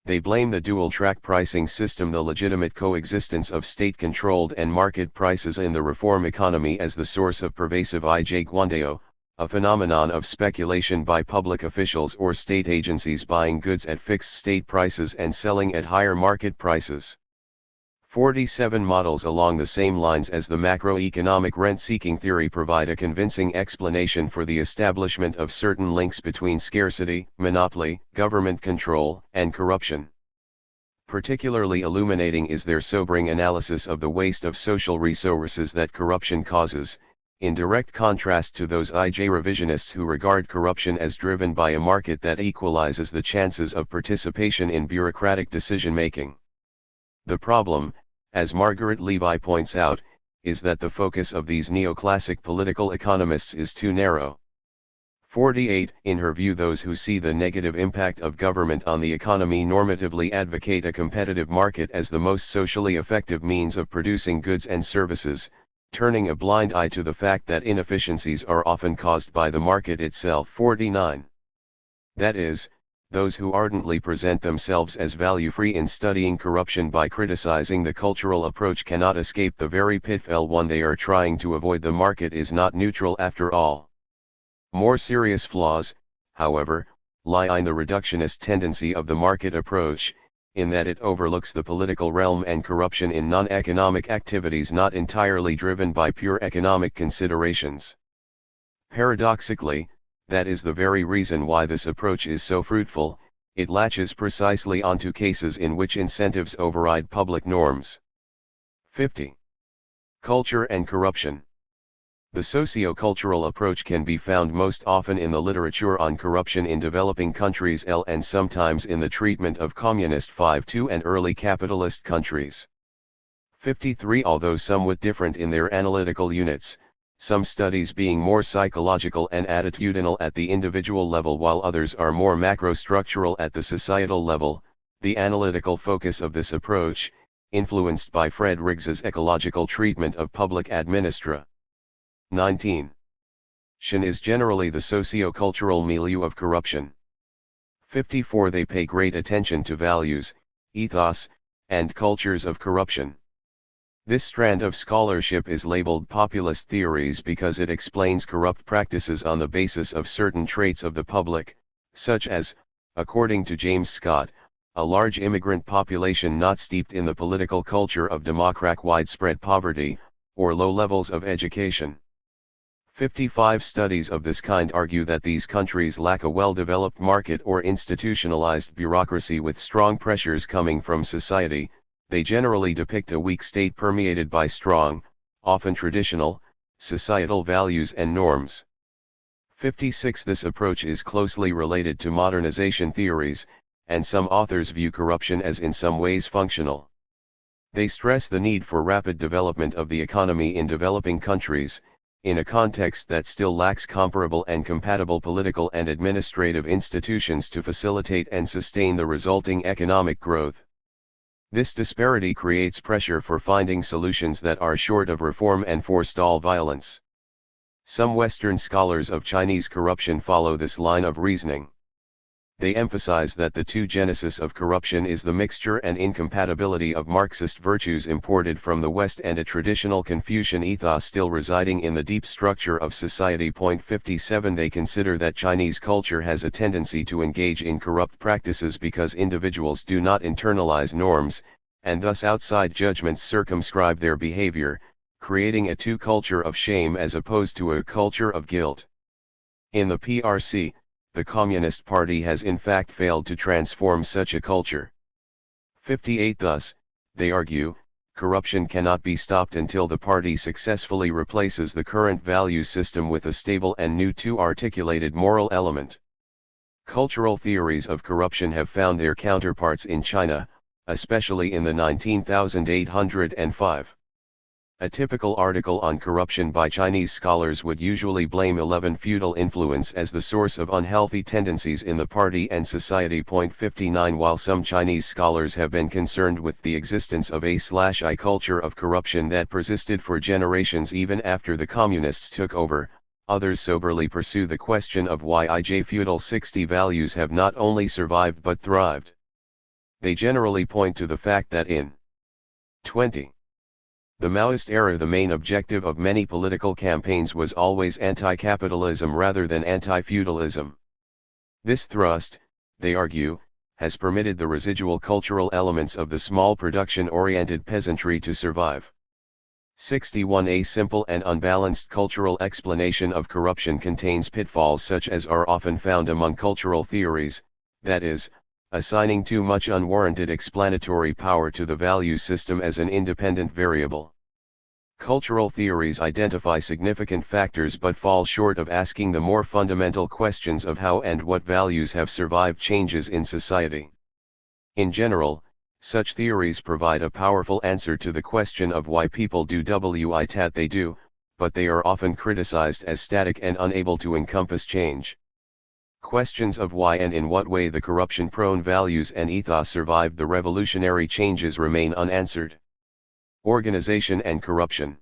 They blame the dual-track pricing system, the legitimate coexistence of state-controlled and market prices in the reform economy, as the source of pervasive guandao, a phenomenon of speculation by public officials or state agencies buying goods at fixed state prices and selling at higher market prices. 47. Models along the same lines as the macroeconomic rent-seeking theory provide a convincing explanation for the establishment of certain links between scarcity, monopoly, government control, and corruption. Particularly illuminating is their sobering analysis of the waste of social resources that corruption causes, in direct contrast to those revisionists who regard corruption as driven by a market that equalizes the chances of participation in bureaucratic decision-making. The problem, as Margaret Levy points out, is that the focus of these neoclassic political economists is too narrow. 48. In her view, those who see the negative impact of government on the economy normatively advocate a competitive market as the most socially effective means of producing goods and services, turning a blind eye to the fact that inefficiencies are often caused by the market itself. 49. That is, those who ardently present themselves as value-free in studying corruption by criticizing the cultural approach cannot escape the very pitfall one they are trying to avoid. The market is not neutral after all. More serious flaws, however, lie in the reductionist tendency of the market approach, in that it overlooks the political realm and corruption in non-economic activities not entirely driven by pure economic considerations. Paradoxically, that is the very reason why this approach is so fruitful. It latches precisely onto cases in which incentives override public norms. 50. Culture and corruption. The socio-cultural approach can be found most often in the literature on corruption in developing countries and sometimes in the treatment of communist 5-2 and early capitalist countries. 53. Although somewhat different in their analytical units, some studies being more psychological and attitudinal at the individual level while others are more macrostructural at the societal level, the analytical focus of this approach, influenced by Fred Riggs's ecological treatment of public administration. 19. Shin is generally the socio-cultural milieu of corruption. 54. They pay great attention to values, ethos, and cultures of corruption. This strand of scholarship is labeled populist theories because it explains corrupt practices on the basis of certain traits of the public, such as, according to James Scott, a large immigrant population not steeped in the political culture of democratic widespread poverty, or low levels of education. 55 studies of this kind argue that these countries lack a well-developed market or institutionalized bureaucracy with strong pressures coming from society. They generally depict a weak state permeated by strong, often traditional, societal values and norms. 56 This approach is closely related to modernization theories, and some authors view corruption as in some ways functional. They stress the need for rapid development of the economy in developing countries, in a context that still lacks comparable and compatible political and administrative institutions to facilitate and sustain the resulting economic growth. This disparity creates pressure for finding solutions that are short of reform and forestall violence. Some Western scholars of Chinese corruption follow this line of reasoning. They emphasize that the true genesis of corruption is the mixture and incompatibility of Marxist virtues imported from the West and a traditional Confucian ethos still residing in the deep structure of society. 57 They consider that Chinese culture has a tendency to engage in corrupt practices because individuals do not internalize norms, and thus outside judgments circumscribe their behavior, creating a true culture of shame as opposed to a culture of guilt. In the PRC, the Communist Party has in fact failed to transform such a culture. 58 Thus, they argue, corruption cannot be stopped until the party successfully replaces the current value system with a stable and new articulated moral element. Cultural theories of corruption have found their counterparts in China, especially in the 1905. A typical article on corruption by Chinese scholars would usually blame 11 feudal influence as the source of unhealthy tendencies in the party and society. 59 While some Chinese scholars have been concerned with the existence of a/I culture of corruption that persisted for generations even after the communists took over, others soberly pursue the question of why feudal 60 values have not only survived but thrived. They generally point to the fact that in 20. The Maoist era the main objective of many political campaigns was always anti-capitalism rather than anti-feudalism. This thrust, they argue, has permitted the residual cultural elements of the small production-oriented peasantry to survive. 61 A simple and unbalanced cultural explanation of corruption contains pitfalls such as are often found among cultural theories, that is, assigning too much unwarranted explanatory power to the value system as an independent variable. Cultural theories identify significant factors but fall short of asking the more fundamental questions of how and what values have survived changes in society. In general, such theories provide a powerful answer to the question of why people do what they do, but they are often criticized as static and unable to encompass change. Questions of why and in what way the corruption-prone values and ethos survived the revolutionary changes remain unanswered. Organization and corruption.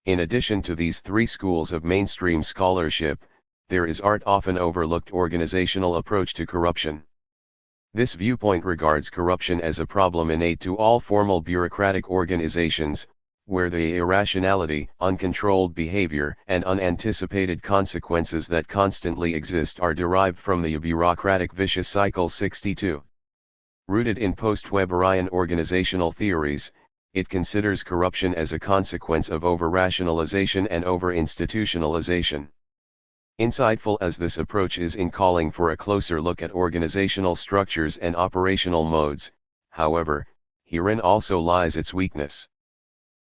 In addition to these three schools of mainstream scholarship, there is often overlooked organizational approach to corruption. This viewpoint regards corruption as a problem innate to all formal bureaucratic organizations, where the irrationality, uncontrolled behavior, and unanticipated consequences that constantly exist are derived from the bureaucratic vicious cycle. 62. Rooted in post-Weberian organizational theories, it considers corruption as a consequence of over-rationalization and over-institutionalization. Insightful as this approach is in calling for a closer look at organizational structures and operational modes, however, herein also lies its weakness.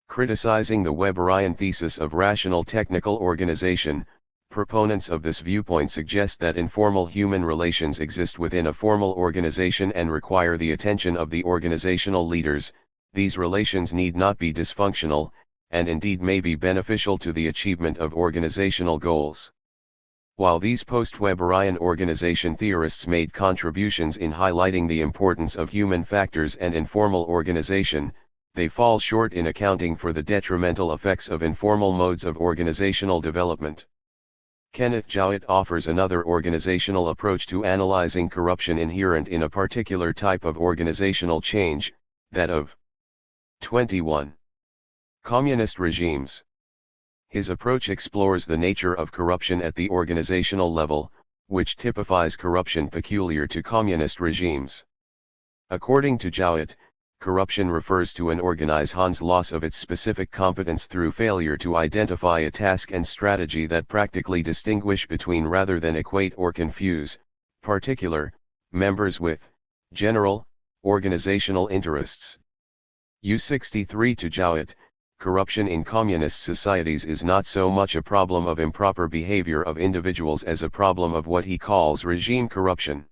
Criticizing the Weberian thesis of rational technical organization, proponents of this viewpoint suggest that informal human relations exist within a formal organization and require the attention of the organizational leaders. These relations need not be dysfunctional, and indeed may be beneficial to the achievement of organizational goals. While these post-Weberian organization theorists made contributions in highlighting the importance of human factors and informal organization, they fall short in accounting for the detrimental effects of informal modes of organizational development. Kenneth Jowett offers another organizational approach to analyzing corruption inherent in a particular type of organizational change, that of 21. Communist regimes. His approach explores the nature of corruption at the organizational level, which typifies corruption peculiar to communist regimes. According to Jowett, corruption refers to an organization's loss of its specific competence through failure to identify a task and strategy that practically distinguish between rather than equate or confuse, particular, members with, general, organizational interests. U63 to Jowett, corruption in communist societies is not so much a problem of improper behavior of individuals as a problem of what he calls regime corruption.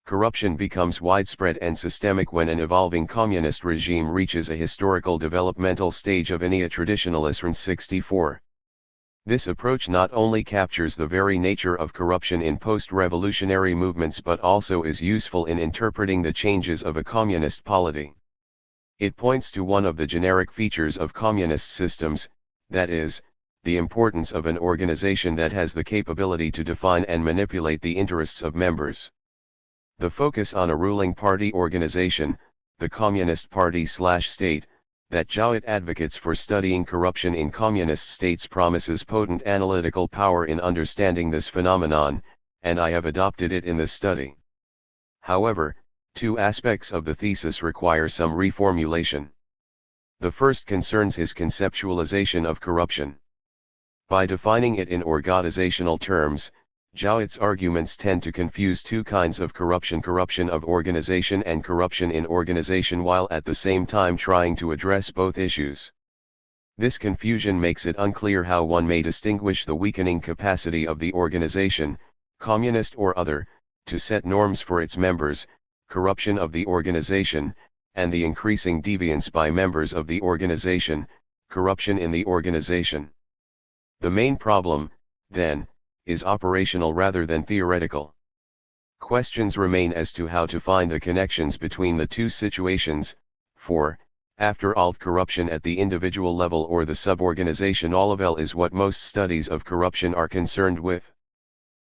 Corruption becomes widespread and systemic when an evolving communist regime reaches a historical developmental stage of neo-traditionalism. 64. This approach not only captures the very nature of corruption in post-revolutionary movements but also is useful in interpreting the changes of a communist polity. It points to one of the generic features of communist systems, that is, the importance of an organization that has the capability to define and manipulate the interests of members. The focus on a ruling party organization, the Communist Party/state, that Jowett advocates for studying corruption in communist states promises potent analytical power in understanding this phenomenon, and I have adopted it in this study. However, two aspects of the thesis require some reformulation. The first concerns his conceptualization of corruption. By defining it in organizational terms, Jowett's arguments tend to confuse two kinds of corruption of organization and corruption in organization while at the same time trying to address both issues. This confusion makes it unclear how one may distinguish the weakening capacity of the organization, communist or other, to set norms for its members, corruption of the organization, and the increasing deviance by members of the organization, corruption in the organization. The main problem, then, is operational rather than theoretical. Questions remain as to how to find the connections between the two situations, for, after all, corruption at the individual level or the suborganizational level is what most studies of corruption are concerned with.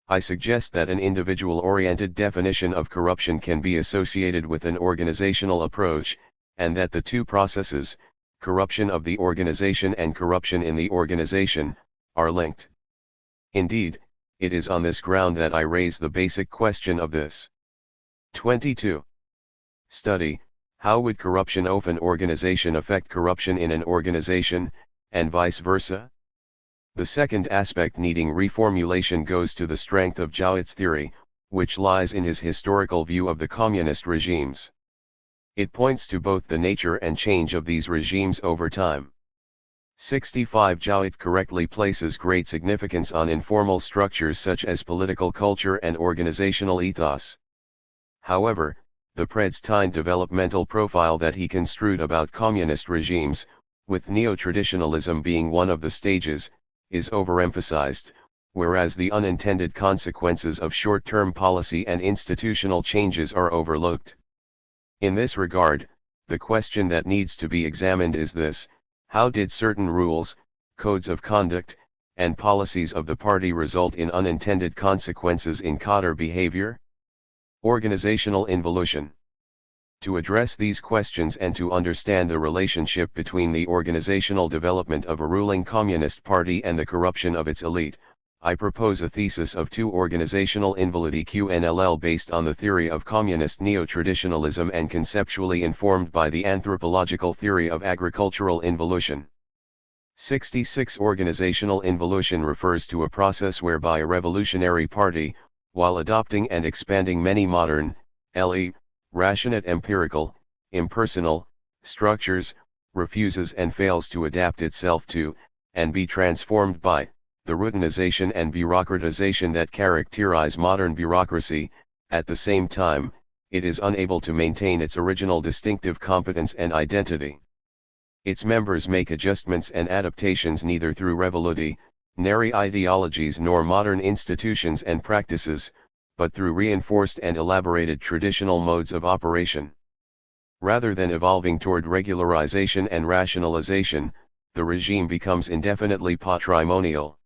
I suggest that an individual-oriented definition of corruption can be associated with an organizational approach, and that the two processes, corruption of the organization and corruption in the organization, are linked. Indeed, it is on this ground that I raise the basic question of this 22. Study, how would corruption of an organization affect corruption in an organization, and vice versa? The second aspect needing reformulation goes to the strength of Jowett's theory, which lies in his historical view of the communist regimes. It points to both the nature and change of these regimes over time. 65. Jowett correctly places great significance on informal structures such as political culture and organizational ethos. However, the predestined developmental profile that he construed about communist regimes, with neo-traditionalism being one of the stages, is overemphasized, whereas the unintended consequences of short-term policy and institutional changes are overlooked. In this regard, the question that needs to be examined is this: how did certain rules, codes of conduct, and policies of the party result in unintended consequences in cadre behavior? Organizational involution. To address these questions and to understand the relationship between the organizational development of a ruling communist party and the corruption of its elite, I propose a thesis of two organizational invalidity based on the theory of communist neo-traditionalism and conceptually informed by the anthropological theory of agricultural involution. 66. Organizational involution refers to a process whereby a revolutionary party, while adopting and expanding many modern, rationate empirical, impersonal, structures, refuses and fails to adapt itself to, and be transformed by, the routinization and bureaucratization that characterize modern bureaucracy. At the same time, it is unable to maintain its original distinctive competence and identity. Its members make adjustments and adaptations neither through revolutionary ideologies nor modern institutions and practices, but through reinforced and elaborated traditional modes of operation. Rather than evolving toward regularization and rationalization, the regime becomes indefinitely patrimonial.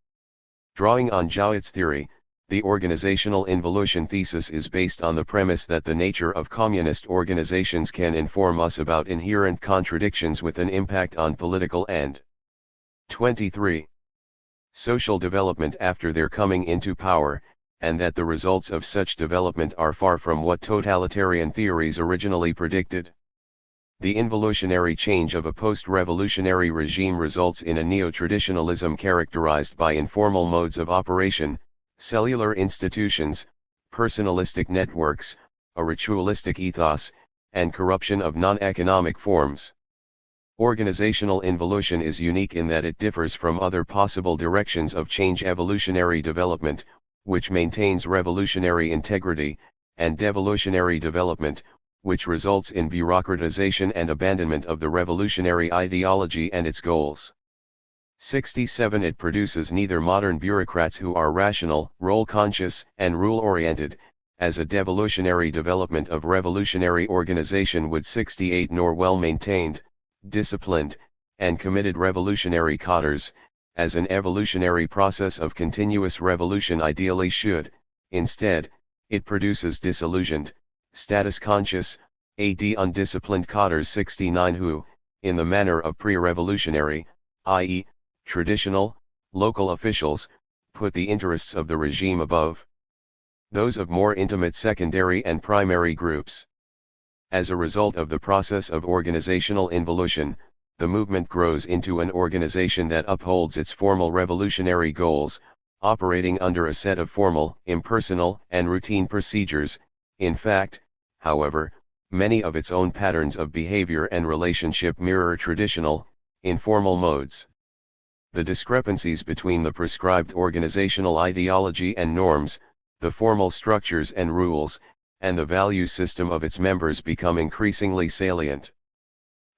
Drawing on Jowett's theory, the organizational involution thesis is based on the premise that the nature of communist organizations can inform us about inherent contradictions with an impact on political and 23. Social development after their coming into power, and that the results of such development are far from what totalitarian theories originally predicted. The involutionary change of a post-revolutionary regime results in a neo-traditionalism characterized by informal modes of operation, cellular institutions, personalistic networks, a ritualistic ethos, and corruption of non-economic forms. Organizational involution is unique in that it differs from other possible directions of change: evolutionary development, which maintains revolutionary integrity, and devolutionary development, which results in bureaucratization and abandonment of the revolutionary ideology and its goals. 67. It produces neither modern bureaucrats who are rational, role-conscious, and rule-oriented, as a devolutionary development of revolutionary organization would. 68. Nor well-maintained, disciplined, and committed revolutionary cadres, as an evolutionary process of continuous revolution ideally should. Instead, it produces disillusioned, status-conscious, undisciplined cadres. 69. Who, in the manner of pre-revolutionary, i.e., traditional, local officials, put the interests of the regime above those of more intimate secondary and primary groups. As a result of the process of organizational involution, the movement grows into an organization that upholds its formal revolutionary goals, operating under a set of formal, impersonal, and routine procedures. In fact, however, many of its own patterns of behavior and relationship mirror traditional, informal modes. The discrepancies between the prescribed organizational ideology and norms, the formal structures and rules, and the value system of its members become increasingly salient.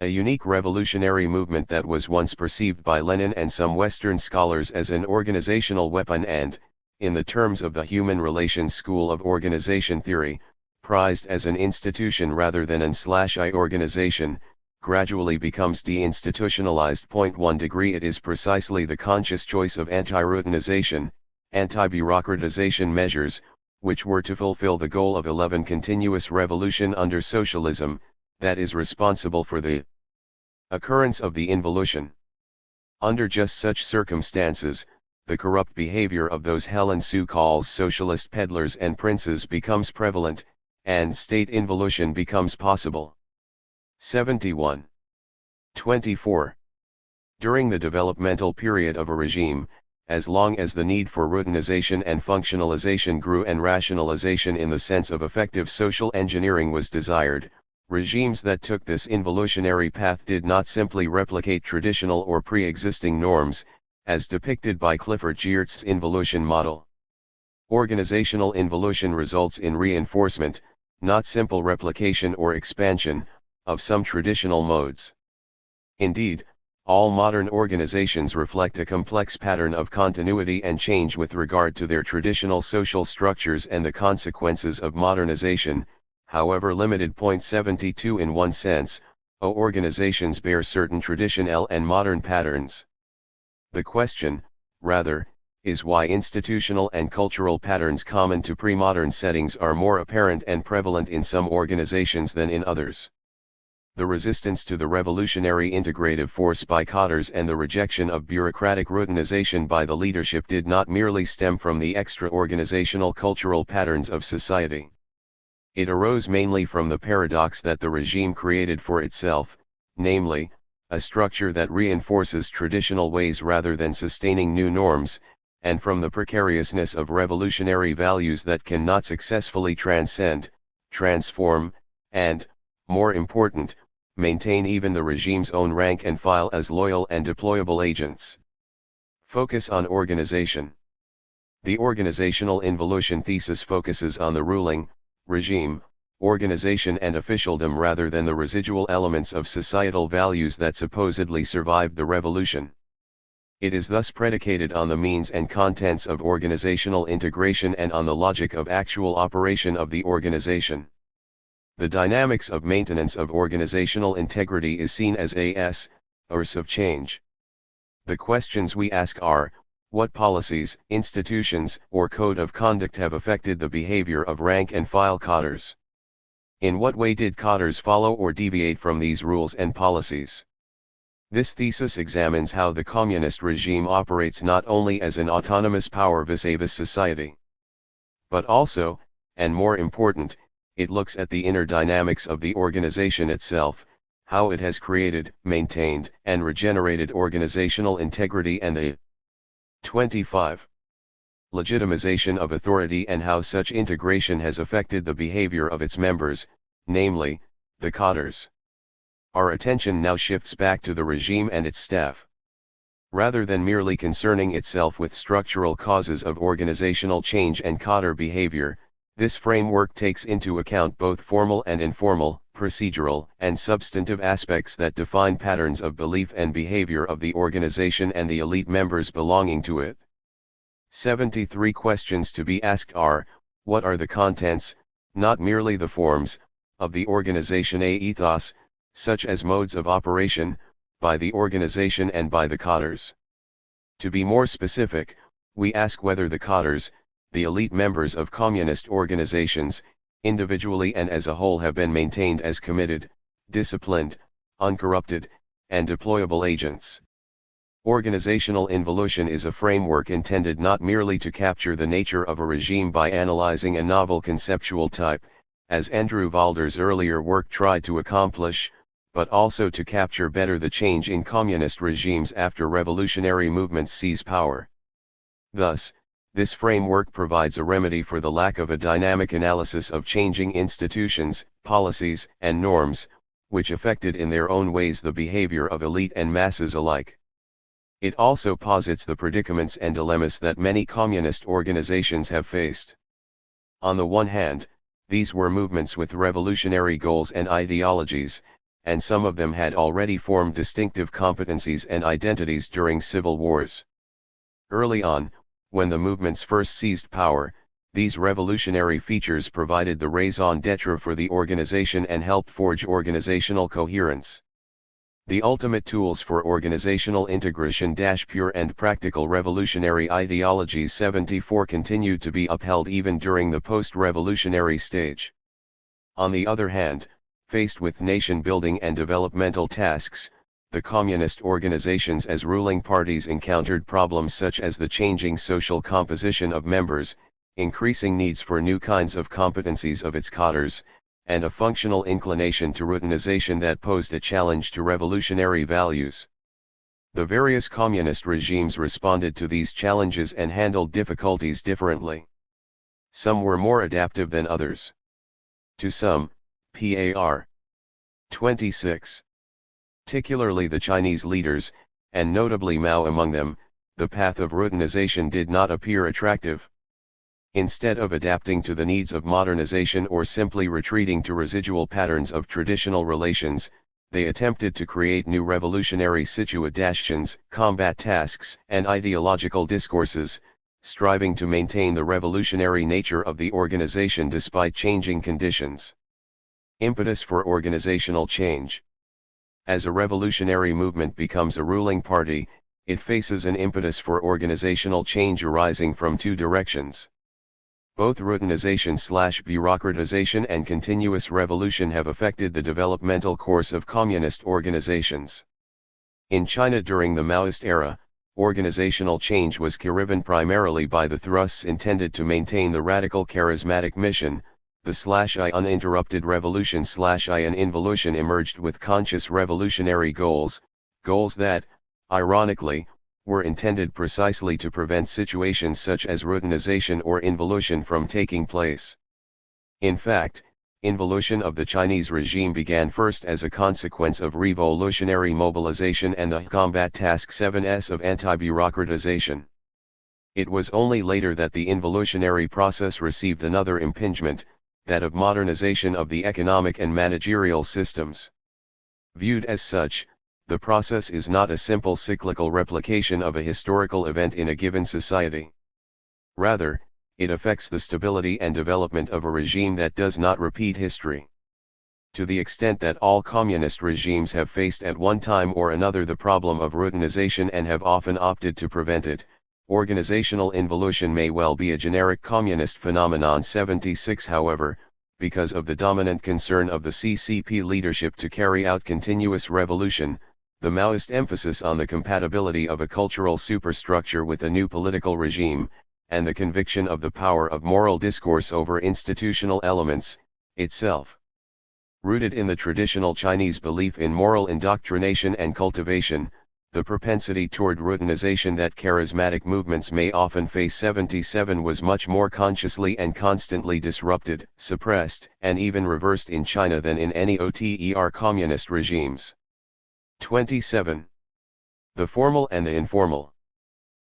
A unique revolutionary movement that was once perceived by Lenin and some Western scholars as an organizational weapon and, in the terms of the human relations school of organization theory, prized as an institution rather than an/I organization, gradually becomes deinstitutionalized. 1 degree. It is precisely the conscious choice of anti-routinization, anti-bureaucratization measures, which were to fulfill the goal of 11 continuous revolution under socialism, that is responsible for the occurrence of the involution. Under just such circumstances, the corrupt behavior of those Helen Sue calls socialist peddlers and princes becomes prevalent, and state involution becomes possible. 71. 24. During the developmental period of a regime, as long as the need for routinization and functionalization grew and rationalization in the sense of effective social engineering was desired, regimes that took this involutionary path did not simply replicate traditional or pre-existing norms, as depicted by Clifford Geertz's involution model. Organizational involution results in reinforcement, not simple replication or expansion, of some traditional modes. Indeed, All modern organizations reflect a complex pattern of continuity and change with regard to their traditional social structures and the consequences of modernization, however limited. 72 In one sense, organizations bear certain traditional and modern patterns. The question, rather, is why institutional and cultural patterns common to pre-modern settings are more apparent and prevalent in some organizations than in others. The resistance to the revolutionary integrative force by cadres and the rejection of bureaucratic routinization by the leadership did not merely stem from the extra-organizational cultural patterns of society. It arose mainly from the paradox that the regime created for itself, namely, a structure that reinforces traditional ways rather than sustaining new norms, and from the precariousness of revolutionary values that cannot successfully transcend, transform, and, more important, maintain even the regime's own rank and file as loyal and deployable agents. Focus on organization. The organizational involution thesis focuses on the ruling regime, organization and officialdom rather than the residual elements of societal values that supposedly survived the revolution. It is thus predicated on the means and contents of organizational integration and on the logic of actual operation of the organization. The dynamics of maintenance of organizational integrity is seen as a source of change. The questions we ask are, what policies, institutions, or code of conduct have affected the behavior of rank and file cadres? In what way did cadres follow or deviate from these rules and policies? This thesis examines how the communist regime operates not only as an autonomous power vis-a-vis society, but also, and more important, it looks at the inner dynamics of the organization itself, how it has created, maintained, and regenerated organizational integrity and the 25. Legitimization of authority and how such integration has affected the behavior of its members, namely, the cadres. Our attention now shifts back to the regime and its staff. Rather than merely concerning itself with structural causes of organizational change and cadre behavior, this framework takes into account both formal and informal, procedural and substantive aspects that define patterns of belief and behavior of the organization and the elite members belonging to it. 73 questions to be asked are, what are the contents, not merely the forms, of the organization ethos, such as modes of operation, by the organization and by the cadres? To be more specific, we ask whether the cadres, the elite members of communist organizations, individually and as a whole have been maintained as committed, disciplined, uncorrupted, and deployable agents. Organizational involution is a framework intended not merely to capture the nature of a regime by analyzing a novel conceptual type, as Andrew Valder's earlier work tried to accomplish, but also to capture better the change in communist regimes after revolutionary movements seize power. Thus, this framework provides a remedy for the lack of a dynamic analysis of changing institutions, policies, and norms, which affected in their own ways the behavior of elite and masses alike. It also posits the predicaments and dilemmas that many communist organizations have faced. On the one hand, these were movements with revolutionary goals and ideologies, and some of them had already formed distinctive competencies and identities during civil wars. Early on, when the movements first seized power, these revolutionary features provided the raison d'etre for the organization and helped forge organizational coherence. The ultimate tools for organizational integration - pure and practical revolutionary ideologies 74 continued to be upheld even during the post-revolutionary stage. On the other hand, faced with nation-building and developmental tasks, the communist organizations as ruling parties encountered problems such as the changing social composition of members, increasing needs for new kinds of competencies of its cadres, and a functional inclination to routinization that posed a challenge to revolutionary values. The various communist regimes responded to these challenges and handled difficulties differently. Some were more adaptive than others. To some, par. 26. Particularly the Chinese leaders, and notably Mao among them, the path of routinization did not appear attractive. Instead of adapting to the needs of modernization or simply retreating to residual patterns of traditional relations, they attempted to create new revolutionary situations, combat tasks, and ideological discourses, striving to maintain the revolutionary nature of the organization despite changing conditions. Impetus for organizational change. As a revolutionary movement becomes a ruling party, it faces an impetus for organizational change arising from two directions. Both routinization/bureaucratization and continuous revolution have affected the developmental course of communist organizations. In China during the Maoist era, organizational change was driven primarily by the thrusts intended to maintain the radical charismatic mission. The uninterrupted revolution and involution emerged with conscious revolutionary goals that, ironically, were intended precisely to prevent situations such as routinization or involution from taking place. In fact, involution of the Chinese regime began first as a consequence of revolutionary mobilization and the combat task 7s of anti-bureaucratization. It was only later that the involutionary process received another impingement, that of modernization of the economic and managerial systems. Viewed as such, the process is not a simple cyclical replication of a historical event in a given society. Rather, it affects the stability and development of a regime that does not repeat history. To the extent that all communist regimes have faced at one time or another the problem of routinization and have often opted to prevent it, organizational involution may well be a generic communist phenomenon. 76 However, because of the dominant concern of the CCP leadership to carry out continuous revolution, the Maoist emphasis on the compatibility of a cultural superstructure with a new political regime, and the conviction of the power of moral discourse over institutional elements, itself rooted in the traditional Chinese belief in moral indoctrination and cultivation, the propensity toward routinization that charismatic movements may often face. 77 was much more consciously and constantly disrupted, suppressed, and even reversed in China than in any OTER communist regimes. 27. The formal and the informal.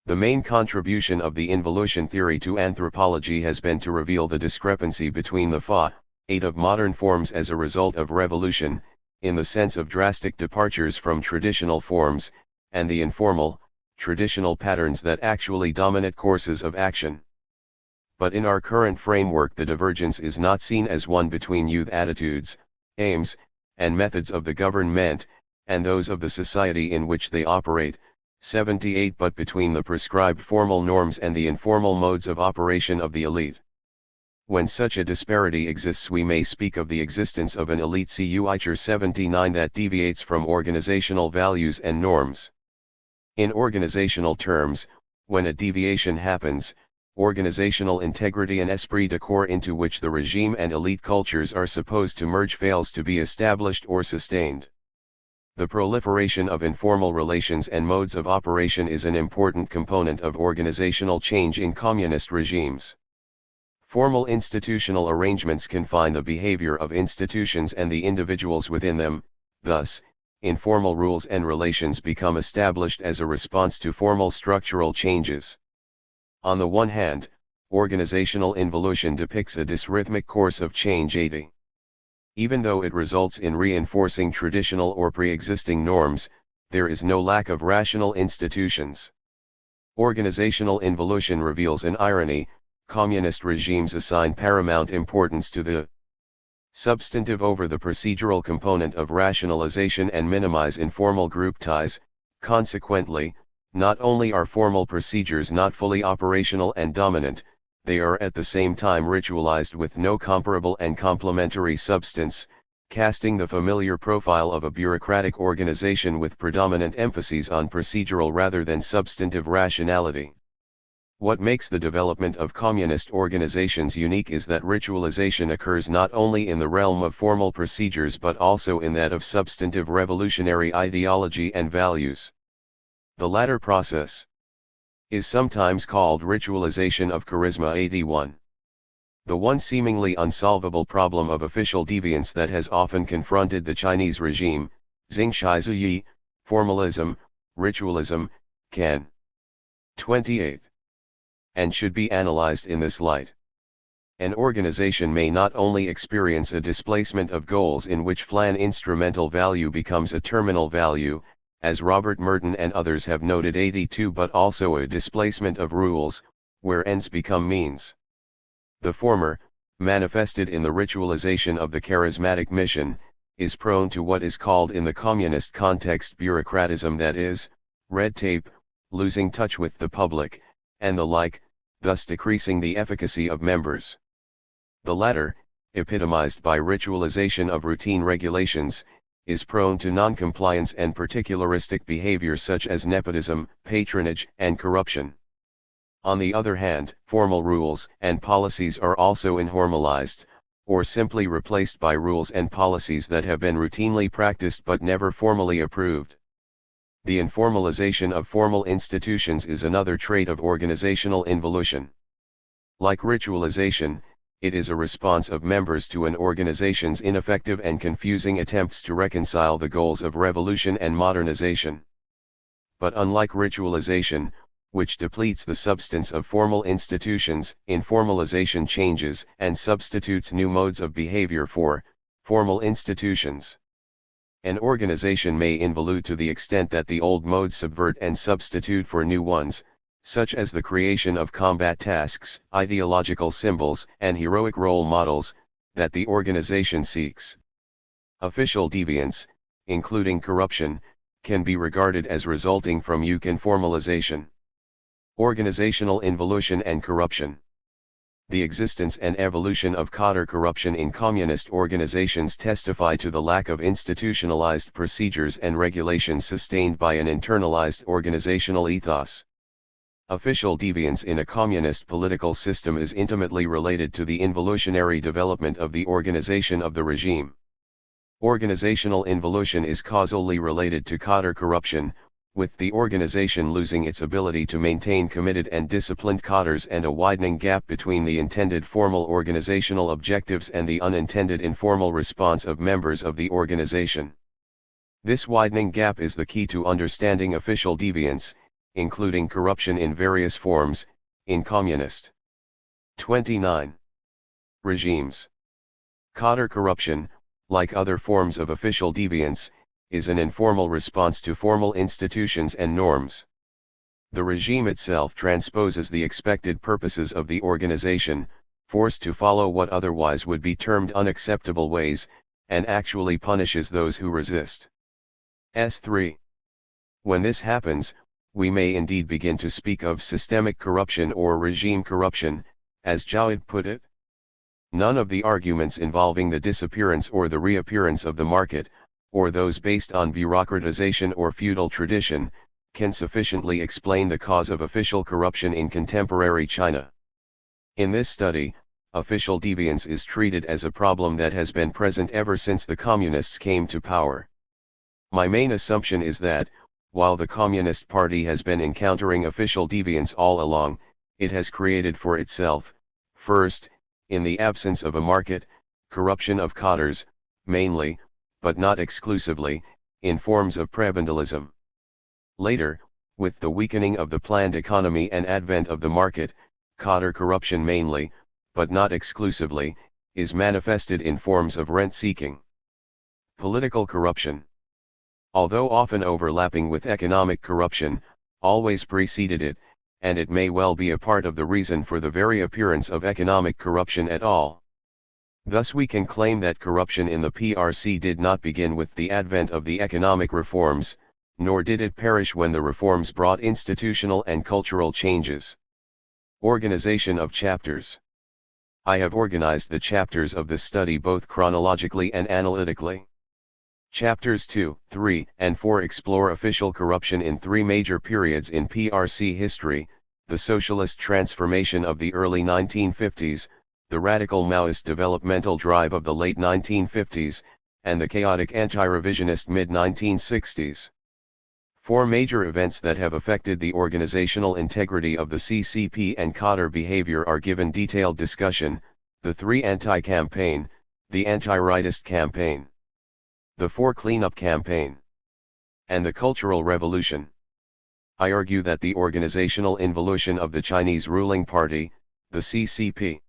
The main contribution of the involution theory to anthropology has been to reveal the discrepancy between the fa8 of modern forms as a result of revolution, in the sense of drastic departures from traditional forms, and the informal, traditional patterns that actually dominate courses of action. But in our current framework the divergence is not seen as one between youth attitudes, aims, and methods of the government, and those of the society in which they operate, 78 but between the prescribed formal norms and the informal modes of operation of the elite. When such a disparity exists we may speak of the existence of an elite culture. 79 that deviates from organizational values and norms. In organizational terms, when a deviation happens, organizational integrity and esprit de corps into which the regime and elite cultures are supposed to merge fails to be established or sustained. The proliferation of informal relations and modes of operation is an important component of organizational change in communist regimes. Formal institutional arrangements confine the behavior of institutions and the individuals within them, thus, informal rules and relations become established as a response to formal structural changes. On the one hand, organizational involution depicts a dysrhythmic course of change. 80. Even though it results in reinforcing traditional or pre-existing norms, there is no lack of rational institutions. Organizational involution reveals an irony: communist regimes assign paramount importance to the substantive over the procedural component of rationalization and minimize informal group ties. Consequently, not only are formal procedures not fully operational and dominant, they are at the same time ritualized with no comparable and complementary substance, casting the familiar profile of a bureaucratic organization with predominant emphasis on procedural rather than substantive rationality. What makes the development of communist organizations unique is that ritualization occurs not only in the realm of formal procedures but also in that of substantive revolutionary ideology and values. The latter process is sometimes called ritualization of charisma. 81. The one seemingly unsolvable problem of official deviance that has often confronted the Chinese regime, Xingshaizuyi, formalism, ritualism, can 28. And should be analyzed in this light. An organization may not only experience a displacement of goals in which flan instrumental value becomes a terminal value, as Robert Merton and others have noted 82, but also a displacement of rules, where ends become means. The former, manifested in the ritualization of the charismatic mission, is prone to what is called in the communist context bureaucratism, that is, red tape, losing touch with the public, and the like, thus decreasing the efficacy of members. The latter, epitomized by ritualization of routine regulations, is prone to non-compliance and particularistic behavior such as nepotism, patronage, and corruption. On the other hand, formal rules and policies are also informalized, or simply replaced by rules and policies that have been routinely practiced but never formally approved. The informalization of formal institutions is another trait of organizational involution. Like ritualization, it is a response of members to an organization's ineffective and confusing attempts to reconcile the goals of revolution and modernization. But unlike ritualization, which depletes the substance of formal institutions, informalization changes and substitutes new modes of behavior for formal institutions. An organization may involute to the extent that the old modes subvert and substitute for new ones, such as the creation of combat tasks, ideological symbols, and heroic role models, that the organization seeks. Official deviance, including corruption, can be regarded as resulting from informalization. Organizational involution and corruption. The existence and evolution of cadre corruption in communist organizations testify to the lack of institutionalized procedures and regulations sustained by an internalized organizational ethos. Official deviance in a communist political system is intimately related to the involutionary development of the organization of the regime. Organizational involution is causally related to cadre corruption, with the organization losing its ability to maintain committed and disciplined cadres and a widening gap between the intended formal organizational objectives and the unintended informal response of members of the organization. This widening gap is the key to understanding official deviance, including corruption in various forms, in communist 29 regimes. Cadre corruption, like other forms of official deviance, is an informal response to formal institutions and norms. The regime itself transposes the expected purposes of the organization, forced to follow what otherwise would be termed unacceptable ways, and actually punishes those who resist. S3. When this happens, we may indeed begin to speak of systemic corruption or regime corruption, as Xiaobo put it. None of the arguments involving the disappearance or the reappearance of the market, or those based on bureaucratization or feudal tradition, can sufficiently explain the cause of official corruption in contemporary China. In this study, official deviance is treated as a problem that has been present ever since the communists came to power. My main assumption is that, while the Communist Party has been encountering official deviance all along, it has created for itself, first, in the absence of a market, corruption of cadres, mainly, but not exclusively, in forms of prebendalism. Later, with the weakening of the planned economy and advent of the market, cadre corruption mainly, but not exclusively, is manifested in forms of rent-seeking. Political corruption, although often overlapping with economic corruption, always preceded it, and it may well be a part of the reason for the very appearance of economic corruption at all. Thus we can claim that corruption in the PRC did not begin with the advent of the economic reforms, nor did it perish when the reforms brought institutional and cultural changes. Organization of chapters. I have organized the chapters of this study both chronologically and analytically. Chapters 2, 3, and 4 explore official corruption in three major periods in PRC history: the socialist transformation of the early 1950s, the radical Maoist developmental drive of the late 1950s, and the chaotic anti-revisionist mid-1960s. Four major events that have affected the organizational integrity of the CCP and cadre behavior are given detailed discussion: the 3 anti-campaign, the anti-rightist campaign, the 4 cleanup campaign, and the Cultural Revolution. I argue that the organizational involution of the Chinese ruling party, the CCP,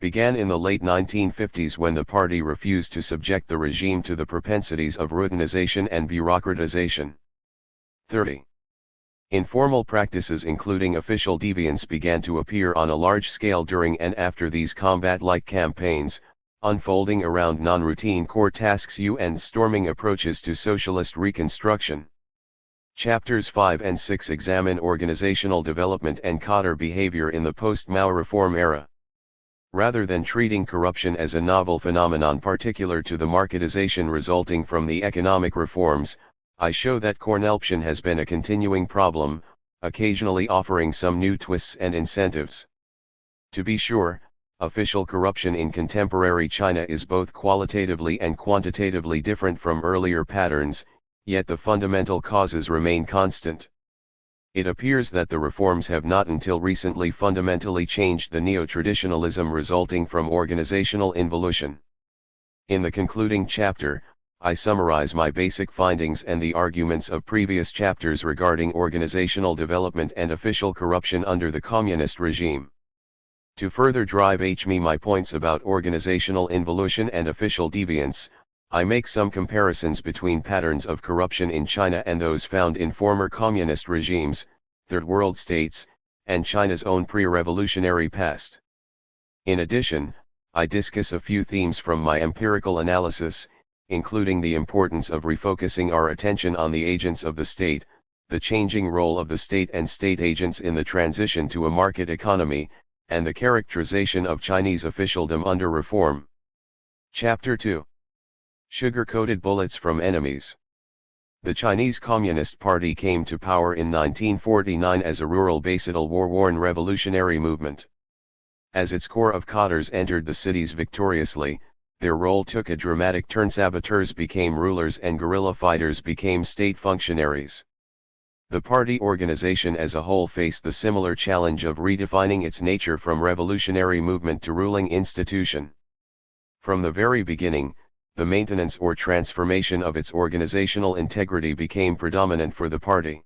began in the late 1950s when the party refused to subject the regime to the propensities of routinization and bureaucratization. 30. Informal practices including official deviance began to appear on a large scale during and after these combat-like campaigns, unfolding around non-routine core tasks and storming approaches to socialist reconstruction. Chapters 5 and 6 examine organizational development and cadre behavior in the post-Mao reform era. Rather than treating corruption as a novel phenomenon particular to the marketization resulting from the economic reforms, I show that corruption has been a continuing problem, occasionally offering some new twists and incentives. To be sure, official corruption in contemporary China is both qualitatively and quantitatively different from earlier patterns, yet the fundamental causes remain constant. It appears that the reforms have not until recently fundamentally changed the neo-traditionalism resulting from organizational involution. In the concluding chapter, I summarize my basic findings and the arguments of previous chapters regarding organizational development and official corruption under the communist regime. To further drive home my points about organizational involution and official deviance, I make some comparisons between patterns of corruption in China and those found in former communist regimes, Third World states, and China's own pre-revolutionary past. In addition, I discuss a few themes from my empirical analysis, including the importance of refocusing our attention on the agents of the state, the changing role of the state and state agents in the transition to a market economy, and the characterization of Chinese officialdom under reform. Chapter 2. Sugar-coated bullets from enemies. The Chinese Communist Party came to power in 1949 as a rural-based war-worn revolutionary movement. As its core of cadres entered the cities victoriously, their role took a dramatic turn. Saboteurs became rulers and guerrilla fighters became state functionaries. The party organization as a whole faced the similar challenge of redefining its nature from revolutionary movement to ruling institution. From the very beginning, the maintenance or transformation of its organizational integrity became predominant for the party.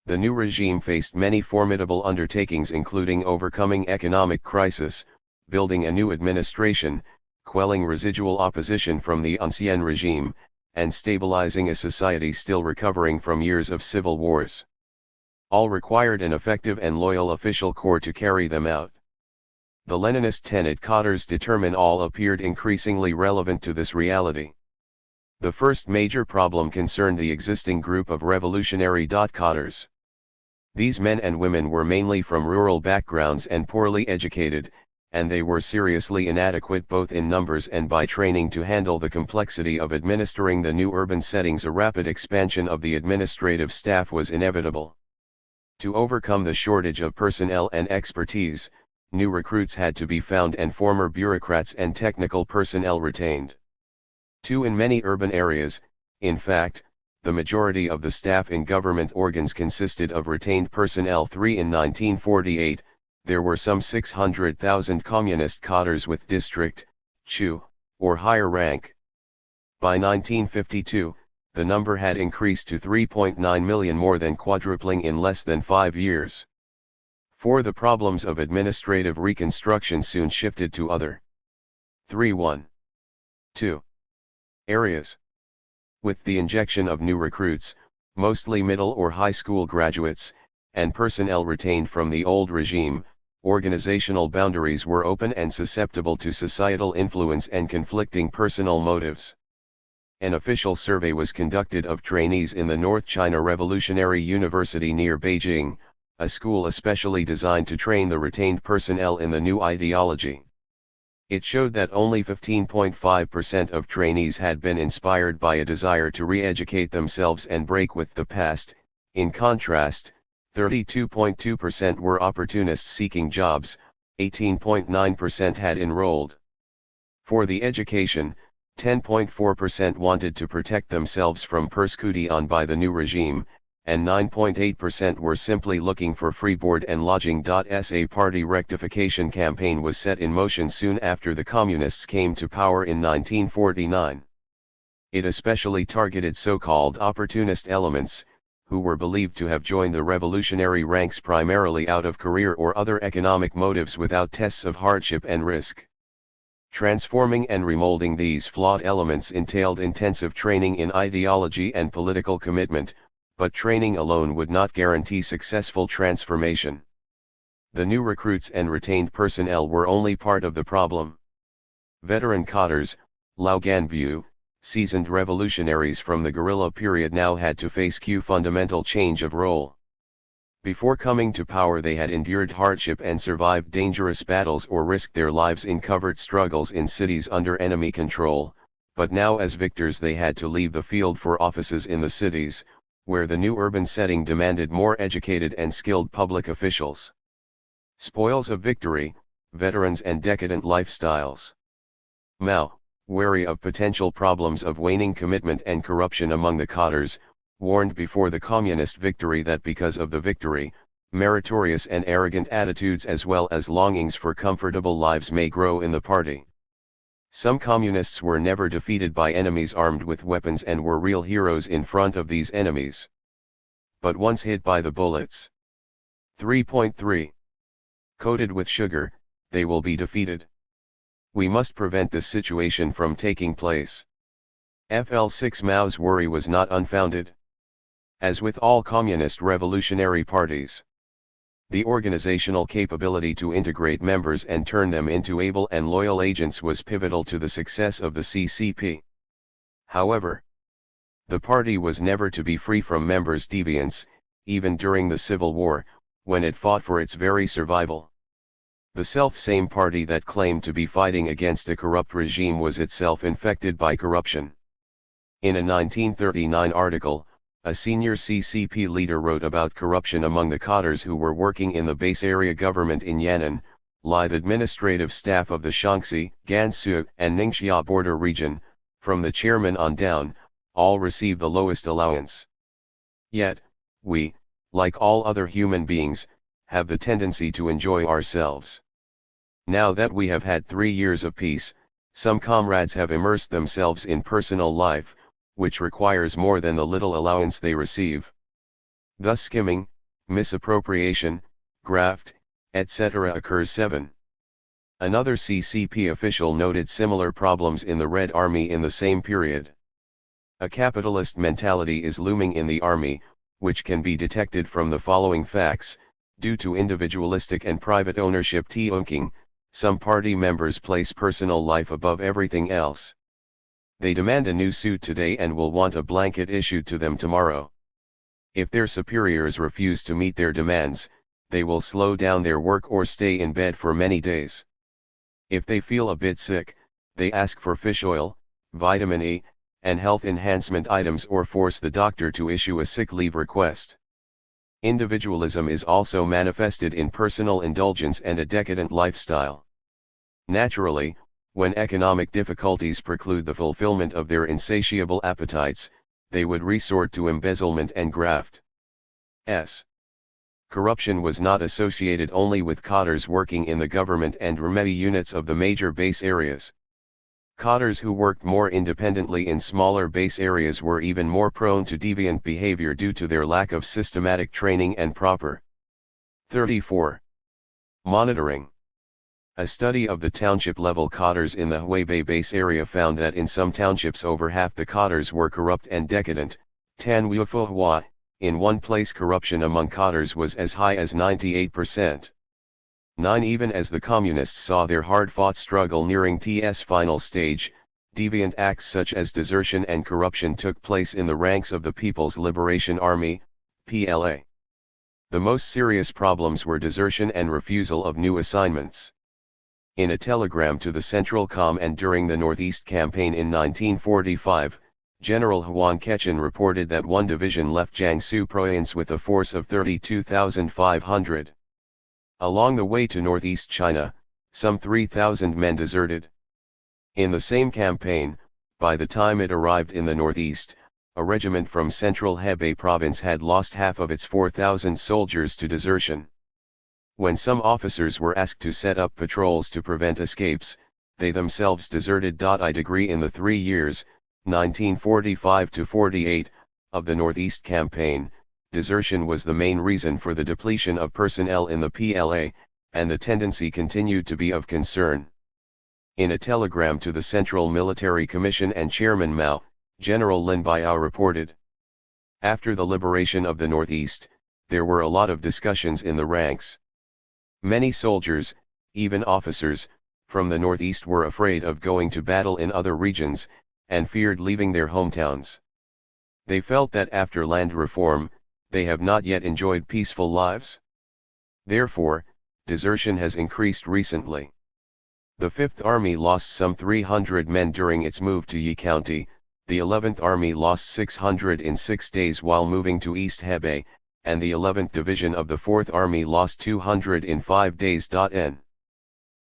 The new regime faced many formidable undertakings including overcoming economic crisis, building a new administration, quelling residual opposition from the ancien regime, and stabilizing a society still recovering from years of civil wars. All required an effective and loyal official corps to carry them out. The Leninist tenet cadres determine all appeared increasingly relevant to this reality. The first major problem concerned the existing group of revolutionary cadres. These men and women were mainly from rural backgrounds and poorly educated, and they were seriously inadequate both in numbers and by training to handle the complexity of administering the new urban settings. A rapid expansion of the administrative staff was inevitable. To overcome the shortage of personnel and expertise, new recruits had to be found and former bureaucrats and technical personnel retained. 2. In many urban areas, in fact, the majority of the staff in government organs consisted of retained personnel. 3. In 1948, there were some 600,000 communist cadres with district, chu, or higher rank. By 1952, the number had increased to 3.9 million, more than quadrupling in less than 5 years. 4. The problems of administrative reconstruction soon shifted to other 3.1. 2. areas. With the injection of new recruits, mostly middle or high school graduates, and personnel retained from the old regime, organizational boundaries were open and susceptible to societal influence and conflicting personal motives. An official survey was conducted of trainees in the North China Revolutionary University near Beijing, a school especially designed to train the retained personnel in the new ideology. It showed that only 15.5% of trainees had been inspired by a desire to re-educate themselves and break with the past. In contrast, 32.2% were opportunists seeking jobs, 18.9% had enrolled. For the education, 10.4% wanted to protect themselves from persecution by the new regime, and 9.8% were simply looking for free board and lodging. A party rectification campaign was set in motion soon after the Communists came to power in 1949. It especially targeted so-called opportunist elements, who were believed to have joined the revolutionary ranks primarily out of career or other economic motives without tests of hardship and risk. Transforming and remolding these flawed elements entailed intensive training in ideology and political commitment, but training alone would not guarantee successful transformation. The new recruits and retained personnel were only part of the problem. Veteran cadres, Lao Ganbu, seasoned revolutionaries from the guerrilla period now had to face fundamental change of role. Before coming to power they had endured hardship and survived dangerous battles or risked their lives in covert struggles in cities under enemy control, but now as victors they had to leave the field for offices in the cities, where the new urban setting demanded more educated and skilled public officials. Spoils of victory, veterans and decadent lifestyles. Mao, wary of potential problems of waning commitment and corruption among the cadres, warned before the communist victory that because of the victory, meritorious and arrogant attitudes as well as longings for comfortable lives may grow in the party. Some communists were never defeated by enemies armed with weapons and were real heroes in front of these enemies. But once hit by the bullets. 3.3. Coated with sugar, they will be defeated. We must prevent this situation from taking place. FL6 Mao's worry was not unfounded. As with all communist revolutionary parties, the organizational capability to integrate members and turn them into able and loyal agents was pivotal to the success of the CCP. However, the party was never to be free from members' deviance, even during the Civil War, when it fought for its very survival. The self-same party that claimed to be fighting against a corrupt regime was itself infected by corruption. In a 1939 article, a senior CCP leader wrote about corruption among the cadres who were working in the base area government in Yan'an, Li. The administrative staff of the Shaanxi, Gansu, and Ningxia border region, from the chairman on down, all receive the lowest allowance. Yet, we, like all other human beings, have the tendency to enjoy ourselves. Now that we have had 3 years of peace, some comrades have immersed themselves in personal life, which requires more than the little allowance they receive. Thus skimming, misappropriation, graft, etc. occurs. 7. Another CCP official noted similar problems in the Red Army in the same period. A capitalist mentality is looming in the army, which can be detected from the following facts. Due to individualistic and private ownership thinking, some party members place personal life above everything else. They demand a new suit today and will want a blanket issued to them tomorrow. If their superiors refuse to meet their demands, they will slow down their work or stay in bed for many days. If they feel a bit sick, they ask for fish oil, vitamin E, and health enhancement items or force the doctor to issue a sick leave request. Individualism is also manifested in personal indulgence and a decadent lifestyle. Naturally, when economic difficulties preclude the fulfillment of their insatiable appetites, they would resort to embezzlement and graft. Corruption was not associated only with cadres working in the government and remedy units of the major base areas. Cadres who worked more independently in smaller base areas were even more prone to deviant behavior due to their lack of systematic training and proper 34. Monitoring. A study of the township-level cadres in the Huaibei base area found that in some townships over half the cadres were corrupt and decadent. Tanhuihua, in one place corruption among cadres was as high as 98%. 9. Even as the communists saw their hard-fought struggle nearing its final stage, deviant acts such as desertion and corruption took place in the ranks of the People's Liberation Army, PLA. The most serious problems were desertion and refusal of new assignments. In a telegram to the Central Command during the Northeast Campaign in 1945, General Huan Keqian reported that one division left Jiangsu province with a force of 32,500. Along the way to northeast China, some 3,000 men deserted. In the same campaign, by the time it arrived in the northeast, a regiment from central Hebei province had lost half of its 4,000 soldiers to desertion. When some officers were asked to set up patrols to prevent escapes, they themselves deserted. In the 3 years, 1945 to 48, of the Northeast Campaign, desertion was the main reason for the depletion of personnel in the PLA, and the tendency continued to be of concern. In a telegram to the Central Military Commission and Chairman Mao, General Lin Biao reported, "After the liberation of the Northeast, there were a lot of discussions in the ranks. Many soldiers, even officers, from the Northeast were afraid of going to battle in other regions, and feared leaving their hometowns. They felt that after land reform, they have not yet enjoyed peaceful lives. Therefore, desertion has increased recently. The 5th Army lost some 300 men during its move to Yi County, the 11th Army lost 600 in 6 days while moving to East Hebei, and the 11th Division of the 4th Army lost 200 in 5 days.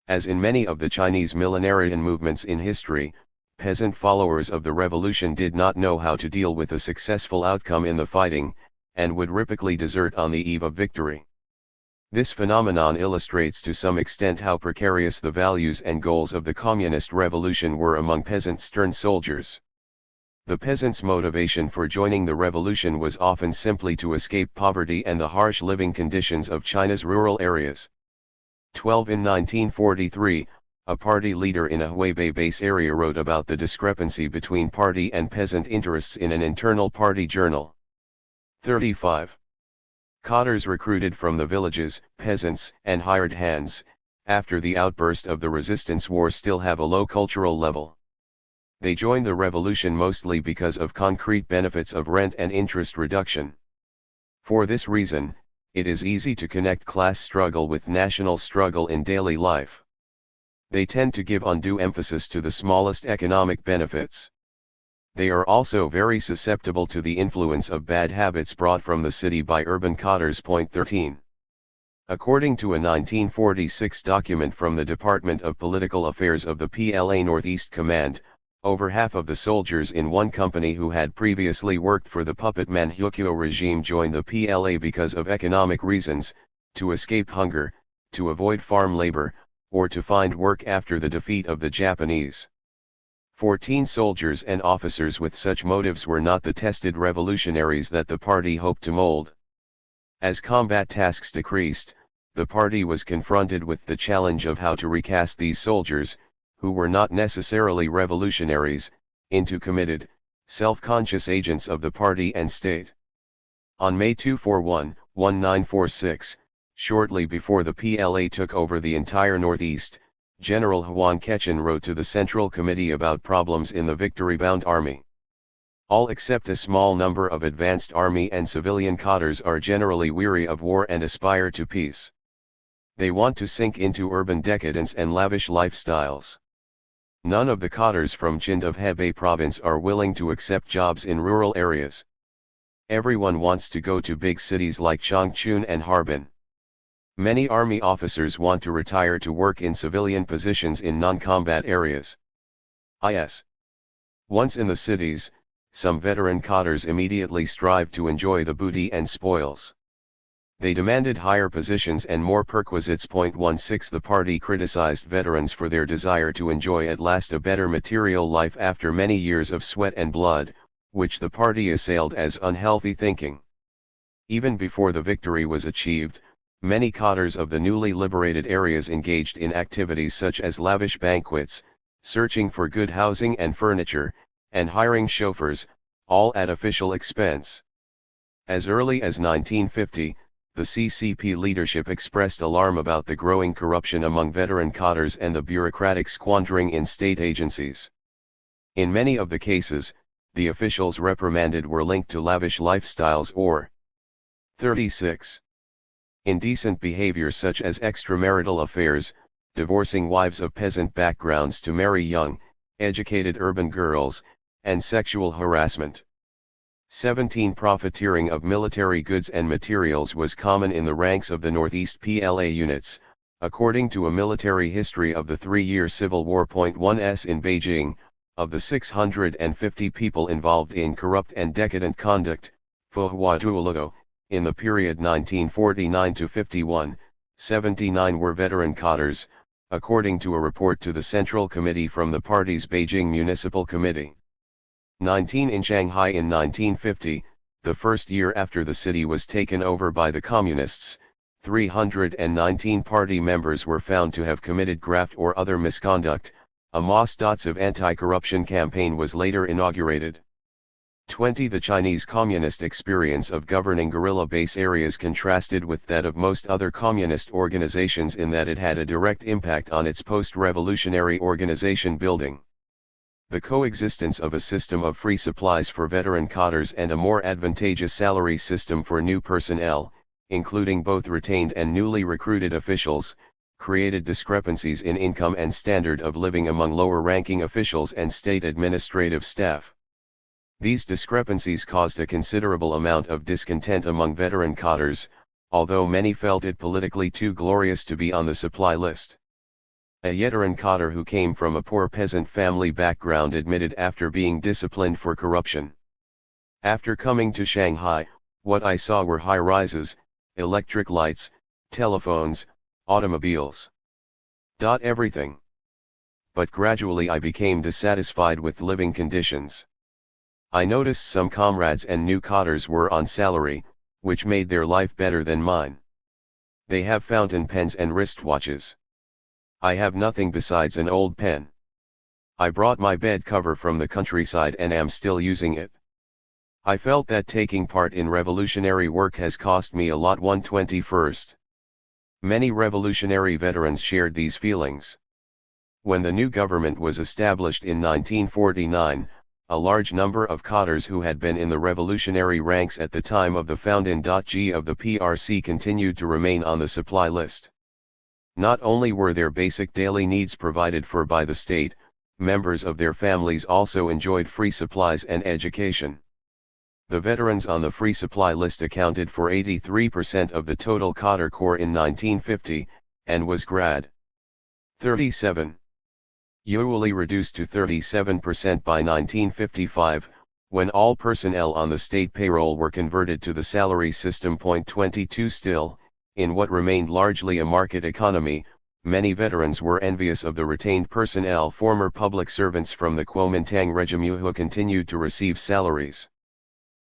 As in many of the Chinese millenarian movements in history, peasant followers of the revolution did not know how to deal with a successful outcome in the fighting, and would ripically desert on the eve of victory. This phenomenon illustrates to some extent how precarious the values and goals of the communist revolution were among peasant stern soldiers. The peasants' motivation for joining the revolution was often simply to escape poverty and the harsh living conditions of China's rural areas. 12 In 1943, a party leader in a Huaibei base area wrote about the discrepancy between party and peasant interests in an internal party journal. 35. Cadres recruited from the villages, peasants, and hired hands, after the outburst of the resistance war still have a low cultural level. They joined the revolution mostly because of concrete benefits of rent and interest reduction. For this reason, it is easy to connect class struggle with national struggle in daily life. They tend to give undue emphasis to the smallest economic benefits. They are also very susceptible to the influence of bad habits brought from the city by urban cadres. 13. According to a 1946 document from the Department of Political Affairs of the PLA Northeast Command, over half of the soldiers in one company who had previously worked for the puppet Manchukuo regime joined the PLA because of economic reasons, to escape hunger, to avoid farm labor, or to find work after the defeat of the Japanese. 14 soldiers and officers with such motives were not the tested revolutionaries that the party hoped to mold. As combat tasks decreased, the party was confronted with the challenge of how to recast these soldiers, who were not necessarily revolutionaries, into committed, self-conscious agents of the party and state. On May 241, 1946, shortly before the PLA took over the entire Northeast, General Huang Keqian wrote to the Central Committee about problems in the victory-bound army. All except a small number of advanced army and civilian cadres are generally weary of war and aspire to peace. They want to sink into urban decadence and lavish lifestyles. None of the cadres from Jind of Hebei province are willing to accept jobs in rural areas. Everyone wants to go to big cities like Changchun and Harbin. Many army officers want to retire to work in civilian positions in non-combat areas. Once in the cities, some veteran cadres immediately strive to enjoy the booty and spoils. They demanded higher positions and more perquisites. 16 The party criticized veterans for their desire to enjoy at last a better material life after many years of sweat and blood, which the party assailed as unhealthy thinking. Even before the victory was achieved, many cadres of the newly liberated areas engaged in activities such as lavish banquets, searching for good housing and furniture, and hiring chauffeurs, all at official expense. As early as 1950, the CCP leadership expressed alarm about the growing corruption among veteran cadres and the bureaucratic squandering in state agencies. In many of the cases, the officials reprimanded were linked to lavish lifestyles or 36. Indecent behavior such as extramarital affairs, divorcing wives of peasant backgrounds to marry young, educated urban girls, and sexual harassment. 17 Profiteering of military goods and materials was common in the ranks of the Northeast PLA units, according to a military history of the 3-year Civil War. 1s In Beijing, of the 650 people involved in corrupt and decadent conduct, in the period 1949 to 51, 79 were veteran cadres, according to a report to the Central Committee from the party's Beijing Municipal Committee. 19 In Shanghai in 1950, the first year after the city was taken over by the Communists, 319 party members were found to have committed graft or other misconduct. A massive anti-corruption campaign was later inaugurated. 20. The Chinese Communist experience of governing guerrilla base areas contrasted with that of most other communist organizations in that it had a direct impact on its post-revolutionary organization building. The coexistence of a system of free supplies for veteran cadres and a more advantageous salary system for new personnel, including both retained and newly recruited officials, created discrepancies in income and standard of living among lower-ranking officials and state administrative staff. These discrepancies caused a considerable amount of discontent among veteran cadres, although many felt it politically too glorious to be on the supply list. A veteran cadre who came from a poor peasant family background admitted after being disciplined for corruption. After coming to Shanghai, what I saw were high-rises, electric lights, telephones, automobiles. Everything. But gradually I became dissatisfied with living conditions. I noticed some comrades and new cadres were on salary, which made their life better than mine. They have fountain pens and wristwatches. I have nothing besides an old pen. I brought my bed cover from the countryside and am still using it. I felt that taking part in revolutionary work has cost me a lot. 121st. Many revolutionary veterans shared these feelings. When the new government was established in 1949, a large number of cadres who had been in the revolutionary ranks at the time of the founding of the PRC continued to remain on the supply list. Not only were their basic daily needs provided for by the state, members of their families also enjoyed free supplies and education. The veterans on the free supply list accounted for 83% of the total cadre corps in 1950, and was grad. 37. Usually reduced to 37% by 1955, when all personnel on the state payroll were converted to the salary system. 22 Still, in what remained largely a market economy, many veterans were envious of the retained personnel, former public servants from the Kuomintang regime who continued to receive salaries.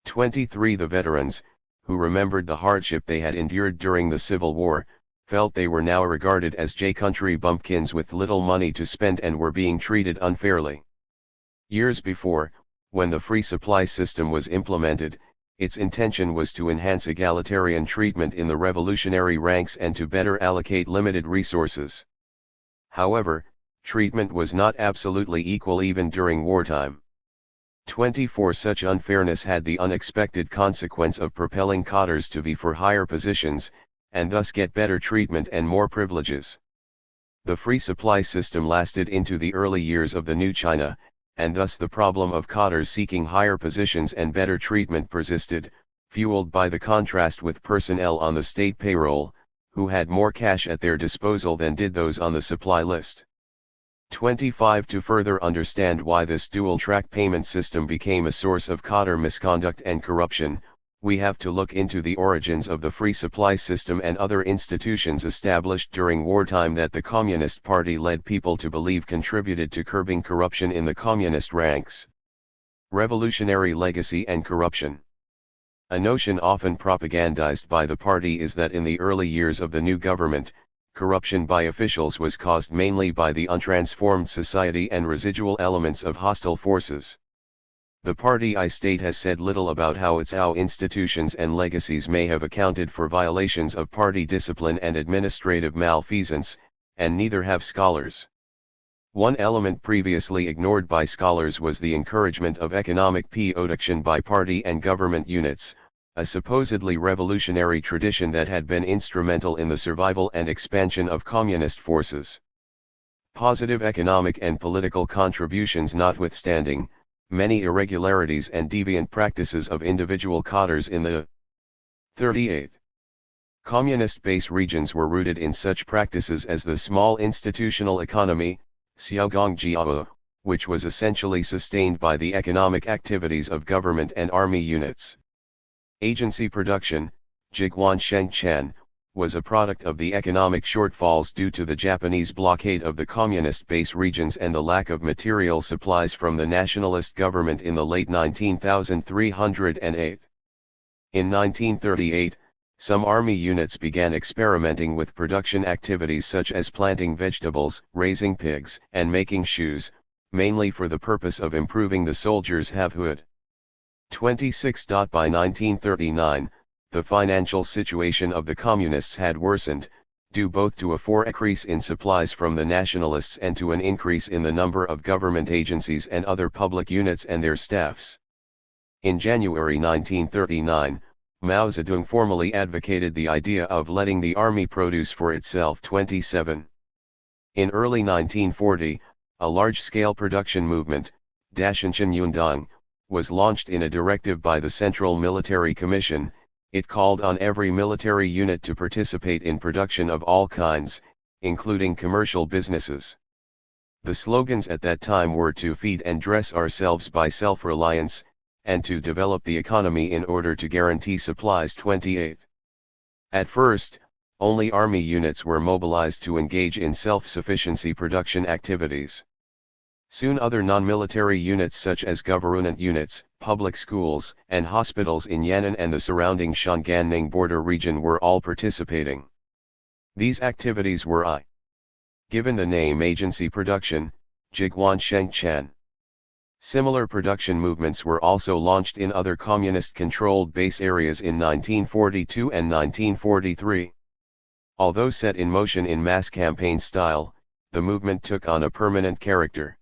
23 The veterans, who remembered the hardship they had endured during the Civil War, felt they were now regarded as country bumpkins with little money to spend and were being treated unfairly. Years before, when the free supply system was implemented, its intention was to enhance egalitarian treatment in the revolutionary ranks and to better allocate limited resources. However, treatment was not absolutely equal even during wartime. 24 Such unfairness had the unexpected consequence of propelling cadres to vie for higher positions, and thus get better treatment and more privileges. The free supply system lasted into the early years of the New China, and thus the problem of cadres seeking higher positions and better treatment persisted, fueled by the contrast with personnel on the state payroll, who had more cash at their disposal than did those on the supply list. 25 To further understand why this dual-track payment system became a source of cadre misconduct and corruption, we have to look into the origins of the free supply system and other institutions established during wartime that the Communist Party led people to believe contributed to curbing corruption in the communist ranks. Revolutionary legacy and corruption. A notion often propagandized by the party is that in the early years of the new government, corruption by officials was caused mainly by the untransformed society and residual elements of hostile forces. The party state has said little about how its institutions and legacies may have accounted for violations of party discipline and administrative malfeasance, and neither have scholars. One element previously ignored by scholars was the encouragement of economic production by party and government units, a supposedly revolutionary tradition that had been instrumental in the survival and expansion of communist forces. Positive economic and political contributions notwithstanding, many irregularities and deviant practices of individual cadres in the 38 communist base regions were rooted in such practices as the small institutional economy, Xiaobo, which was essentially sustained by the economic activities of government and army units. Agency production, Jiguan Shengchan, was a product of the economic shortfalls due to the Japanese blockade of the communist base regions and the lack of material supplies from the nationalist government in the late 19,308. In 1938, some army units began experimenting with production activities such as planting vegetables, raising pigs, and making shoes, mainly for the purpose of improving the soldiers' livelihood. 26. By 1939, the financial situation of the communists had worsened, due both to a decrease in supplies from the nationalists and to an increase in the number of government agencies and other public units and their staffs. In January 1939, Mao Zedong formally advocated the idea of letting the army produce for itself. 27. In early 1940, a large-scale production movement, Dashenchen Yundong, was launched in a directive by the Central Military Commission. It called on every military unit to participate in production of all kinds, including commercial businesses. The slogans at that time were to feed and dress ourselves by self-reliance, and to develop the economy in order to guarantee supplies. 28. At first, only army units were mobilized to engage in self-sufficiency production activities. Soon other non-military units such as government units, public schools, and hospitals in Yan'an and the surrounding Shanganning border region were all participating. These activities were given the name agency production, Jiguan Shengchan. Similar production movements were also launched in other communist-controlled base areas in 1942 and 1943. Although set in motion in mass campaign style, the movement took on a permanent character.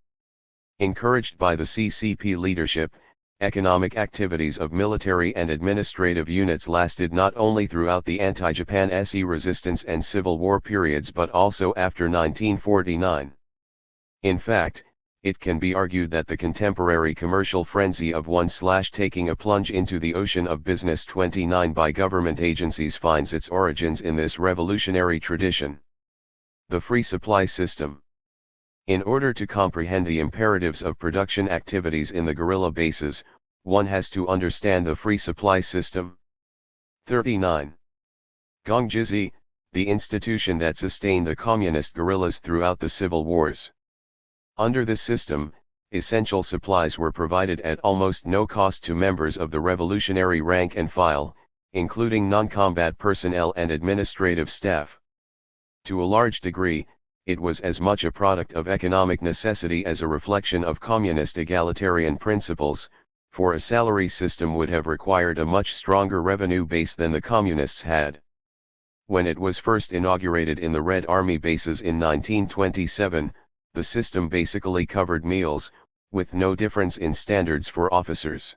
Encouraged by the CCP leadership, economic activities of military and administrative units lasted not only throughout the anti-Japan SE resistance and Civil War periods but also after 1949. In fact, it can be argued that the contemporary commercial frenzy of taking a plunge into the ocean of business 29 by government agencies finds its origins in this revolutionary tradition. The free supply system. In order to comprehend the imperatives of production activities in the guerrilla bases, one has to understand the free supply system. 39. Gongjizi, the institution that sustained the communist guerrillas throughout the civil wars. Under this system, essential supplies were provided at almost no cost to members of the revolutionary rank and file, including non-combat personnel and administrative staff. To a large degree, it was as much a product of economic necessity as a reflection of communist egalitarian principles, for a salary system would have required a much stronger revenue base than the communists had. When it was first inaugurated in the Red Army bases in 1927, the system basically covered meals, with no difference in standards for officers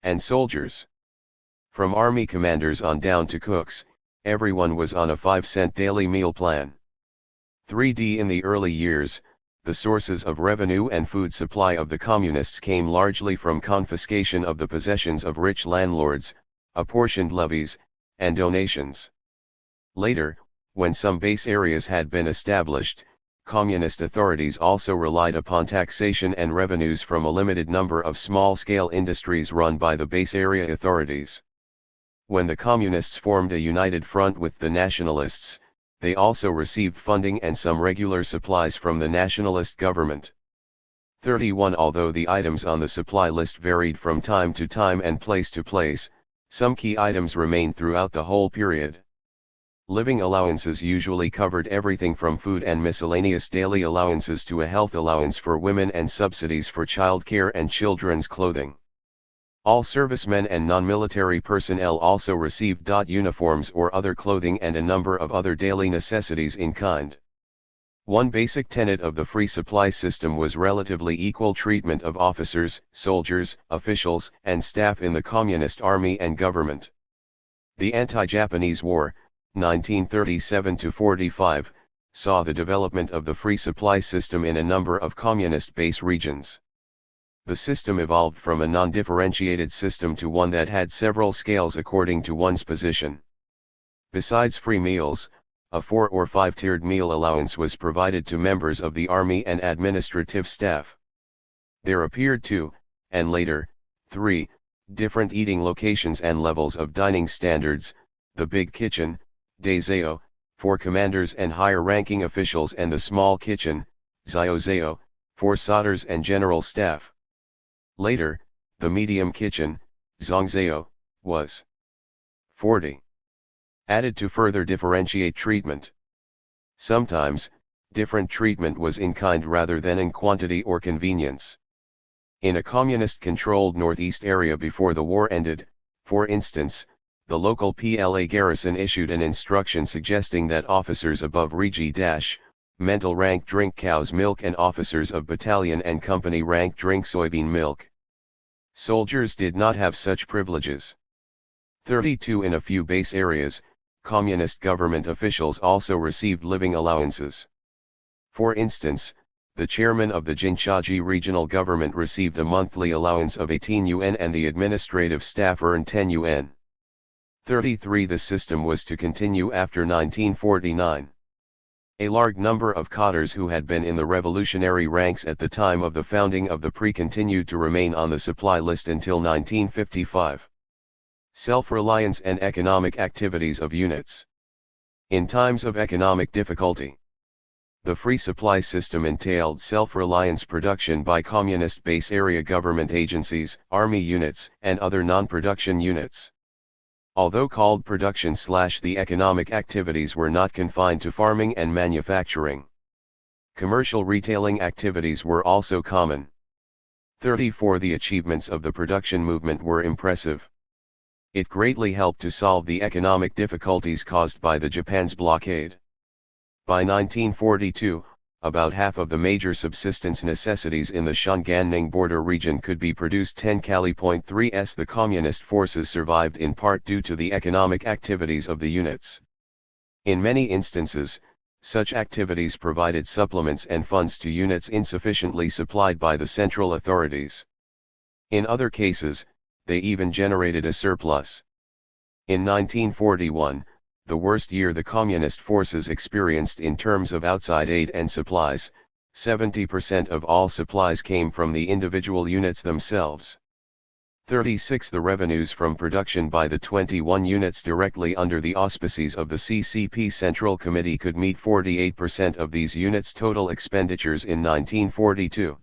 and soldiers. From army commanders on down to cooks, everyone was on a 5-cent daily meal plan. 3D. In the early years, the sources of revenue and food supply of the communists came largely from confiscation of the possessions of rich landlords, apportioned levies, and donations. Later, when some base areas had been established, communist authorities also relied upon taxation and revenues from a limited number of small-scale industries run by the base area authorities. When the communists formed a united front with the nationalists, they also received funding and some regular supplies from the nationalist government. 31. Although the items on the supply list varied from time to time and place to place, some key items remained throughout the whole period. Living allowances usually covered everything from food and miscellaneous daily allowances to a health allowance for women and subsidies for child care and children's clothing. All servicemen and non-military personnel also received uniforms or other clothing and a number of other daily necessities in kind. One basic tenet of the free supply system was relatively equal treatment of officers, soldiers, officials, and staff in the Communist Army and government. The anti-Japanese War, 1937–45, saw the development of the free supply system in a number of communist base regions. The system evolved from a non-differentiated system to one that had several scales according to one's position. Besides free meals, a 4 or 5-tiered meal allowance was provided to members of the army and administrative staff. There appeared 2, and later, 3, different eating locations and levels of dining standards: the big kitchen, Daizeo, for commanders and higher-ranking officials, and the small kitchen, Xiaozeo, for solders and general staff. Later, the medium kitchen, Zongzeo, was 40. Added to further differentiate treatment. Sometimes, different treatment was in kind rather than in quantity or convenience. In a communist-controlled northeast area before the war ended, for instance, the local PLA garrison issued an instruction suggesting that officers above Regi-mental rank drink cow's milk and officers of battalion and company rank drink soybean milk. Soldiers did not have such privileges. 32. In a few base areas, communist government officials also received living allowances. For instance, the chairman of the Jinchaji regional government received a monthly allowance of 18 yuan and the administrative staff earned 10 yuan. 33. The system was to continue after 1949. A large number of cadres who had been in the revolutionary ranks at the time of the founding of the PRI continued to remain on the supply list until 1955. Self-reliance and economic activities of units. In times of economic difficulty, the free supply system entailed self-reliance production by communist base area government agencies, army units, and other non-production units. Although called production / the economic activities were not confined to farming and manufacturing. Commercial retailing activities were also common. 34. The achievements of the production movement were impressive. It greatly helped to solve the economic difficulties caused by the Japan's blockade. By 1942, about half of the major subsistence necessities in the Shanganning border region could be produced 10 Cali.3s. The communist forces survived in part due to the economic activities of the units. In many instances, such activities provided supplements and funds to units insufficiently supplied by the central authorities. In other cases, they even generated a surplus. In 1941, the worst year the communist forces experienced in terms of outside aid and supplies, 70% of all supplies came from the individual units themselves. 36. The revenues from production by the 21 units directly under the auspices of the CCP Central Committee could meet 48% of these units' total expenditures in 1942.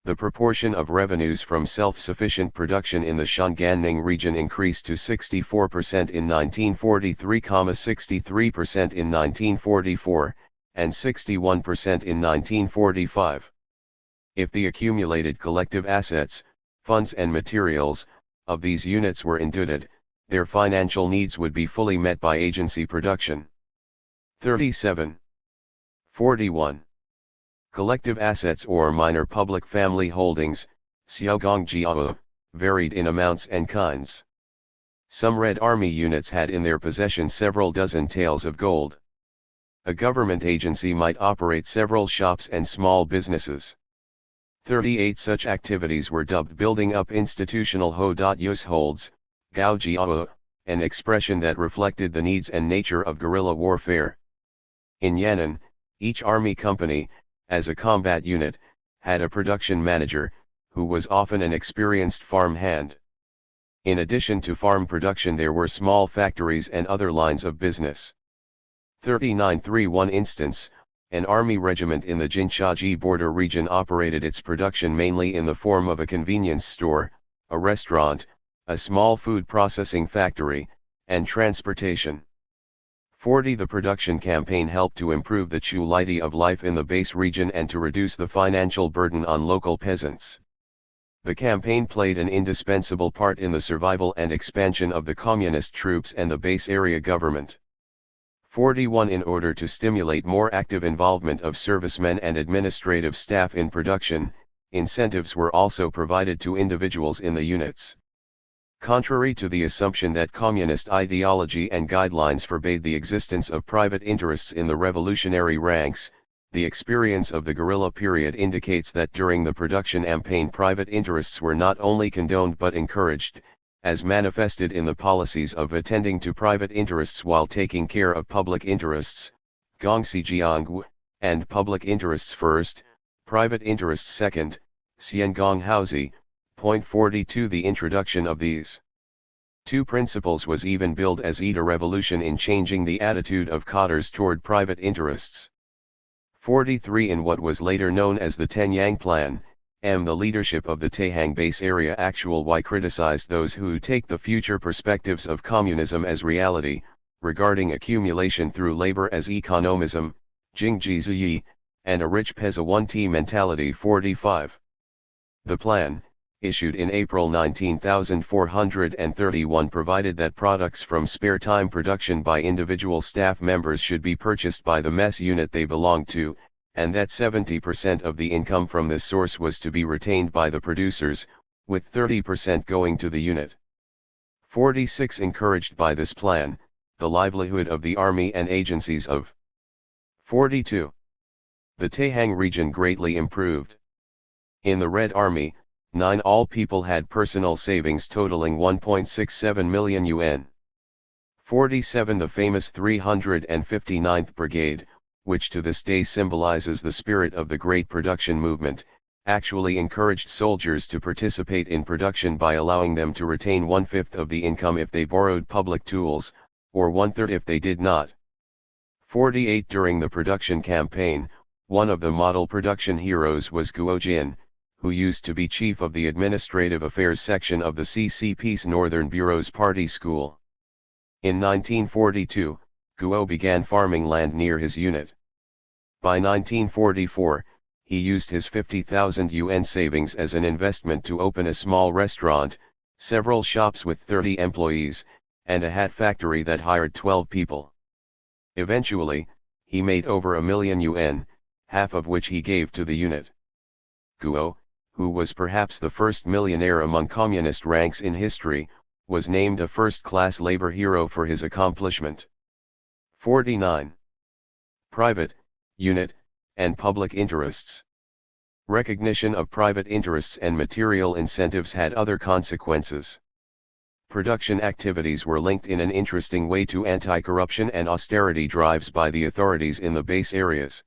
The proportion of revenues from self-sufficient production in the Shanganning region increased to 64% in 1943, 63% in 1944, and 61% in 1945. If the accumulated collective assets, funds and materials, of these units were indebted, their financial needs would be fully met by agency production. 37. 41. Collective assets or minor public family holdings, Xiaobo, varied in amounts and kinds. Some Red Army units had in their possession several dozen taels of gold. A government agency might operate several shops and small businesses. 38. Such activities were dubbed building up institutional households, Gaojiao, an expression that reflected the needs and nature of guerrilla warfare. In Yan'an, each army company, as a combat unit, had a production manager, who was often an experienced farm hand. In addition to farm production there were small factories and other lines of business. 39. 1 instance, an army regiment in the Jinchaji border region operated its production mainly in the form of a convenience store, a restaurant, a small food processing factory, and transportation. 40. The production campaign helped to improve the quality of life in the base region and to reduce the financial burden on local peasants. The campaign played an indispensable part in the survival and expansion of the communist troops and the base area government. 41. In order to stimulate more active involvement of servicemen and administrative staff in production, incentives were also provided to individuals in the units. Contrary to the assumption that communist ideology and guidelines forbade the existence of private interests in the revolutionary ranks, the experience of the guerrilla period indicates that during the production campaign private interests were not only condoned but encouraged, as manifested in the policies of attending to private interests while taking care of public interests, Gongxijiangwu, and public interests first, private interests second, Xiangonghaozi. Point 42. The introduction of these two principles was even billed as a revolution in changing the attitude of cadres toward private interests. 43. In what was later known as the Tenyang Plan, The leadership of the Taihang base area actual Y criticized those who take the future perspectives of communism as reality, regarding accumulation through labor as economism, Jingji Zuyi, and a rich peasant mentality. 45. The plan, issued in April 19431, provided that products from spare time production by individual staff members should be purchased by the mess unit they belonged to, and that 70% of the income from this source was to be retained by the producers, with 30% going to the unit. 46. Encouraged by this plan, the livelihood of the army and agencies of 42. The Taihang region greatly improved. In the Red Army, 9 all people had personal savings totaling 1.67 million yuan. 47. The famous 359th Brigade, which to this day symbolizes the spirit of the Great Production Movement, actually encouraged soldiers to participate in production by allowing them to retain 1/5 of the income if they borrowed public tools, or 1/3 if they did not. 48. During the production campaign, one of the model production heroes was Guo Jin, who used to be chief of the Administrative Affairs section of the CCP's Northern Bureau's Party School. In 1942, Guo began farming land near his unit. By 1944, he used his 50,000 yuan savings as an investment to open a small restaurant, several shops with 30 employees, and a hat factory that hired 12 people. Eventually, he made over 1 million yuan, half of which he gave to the unit. Guo, who was perhaps the first millionaire among communist ranks in history, was named a first-class labor hero for his accomplishment. 49. Private, unit, and public interests. Recognition of private interests and material incentives had other consequences. Production activities were linked in an interesting way to anti-corruption and austerity drives by the authorities in the base areas.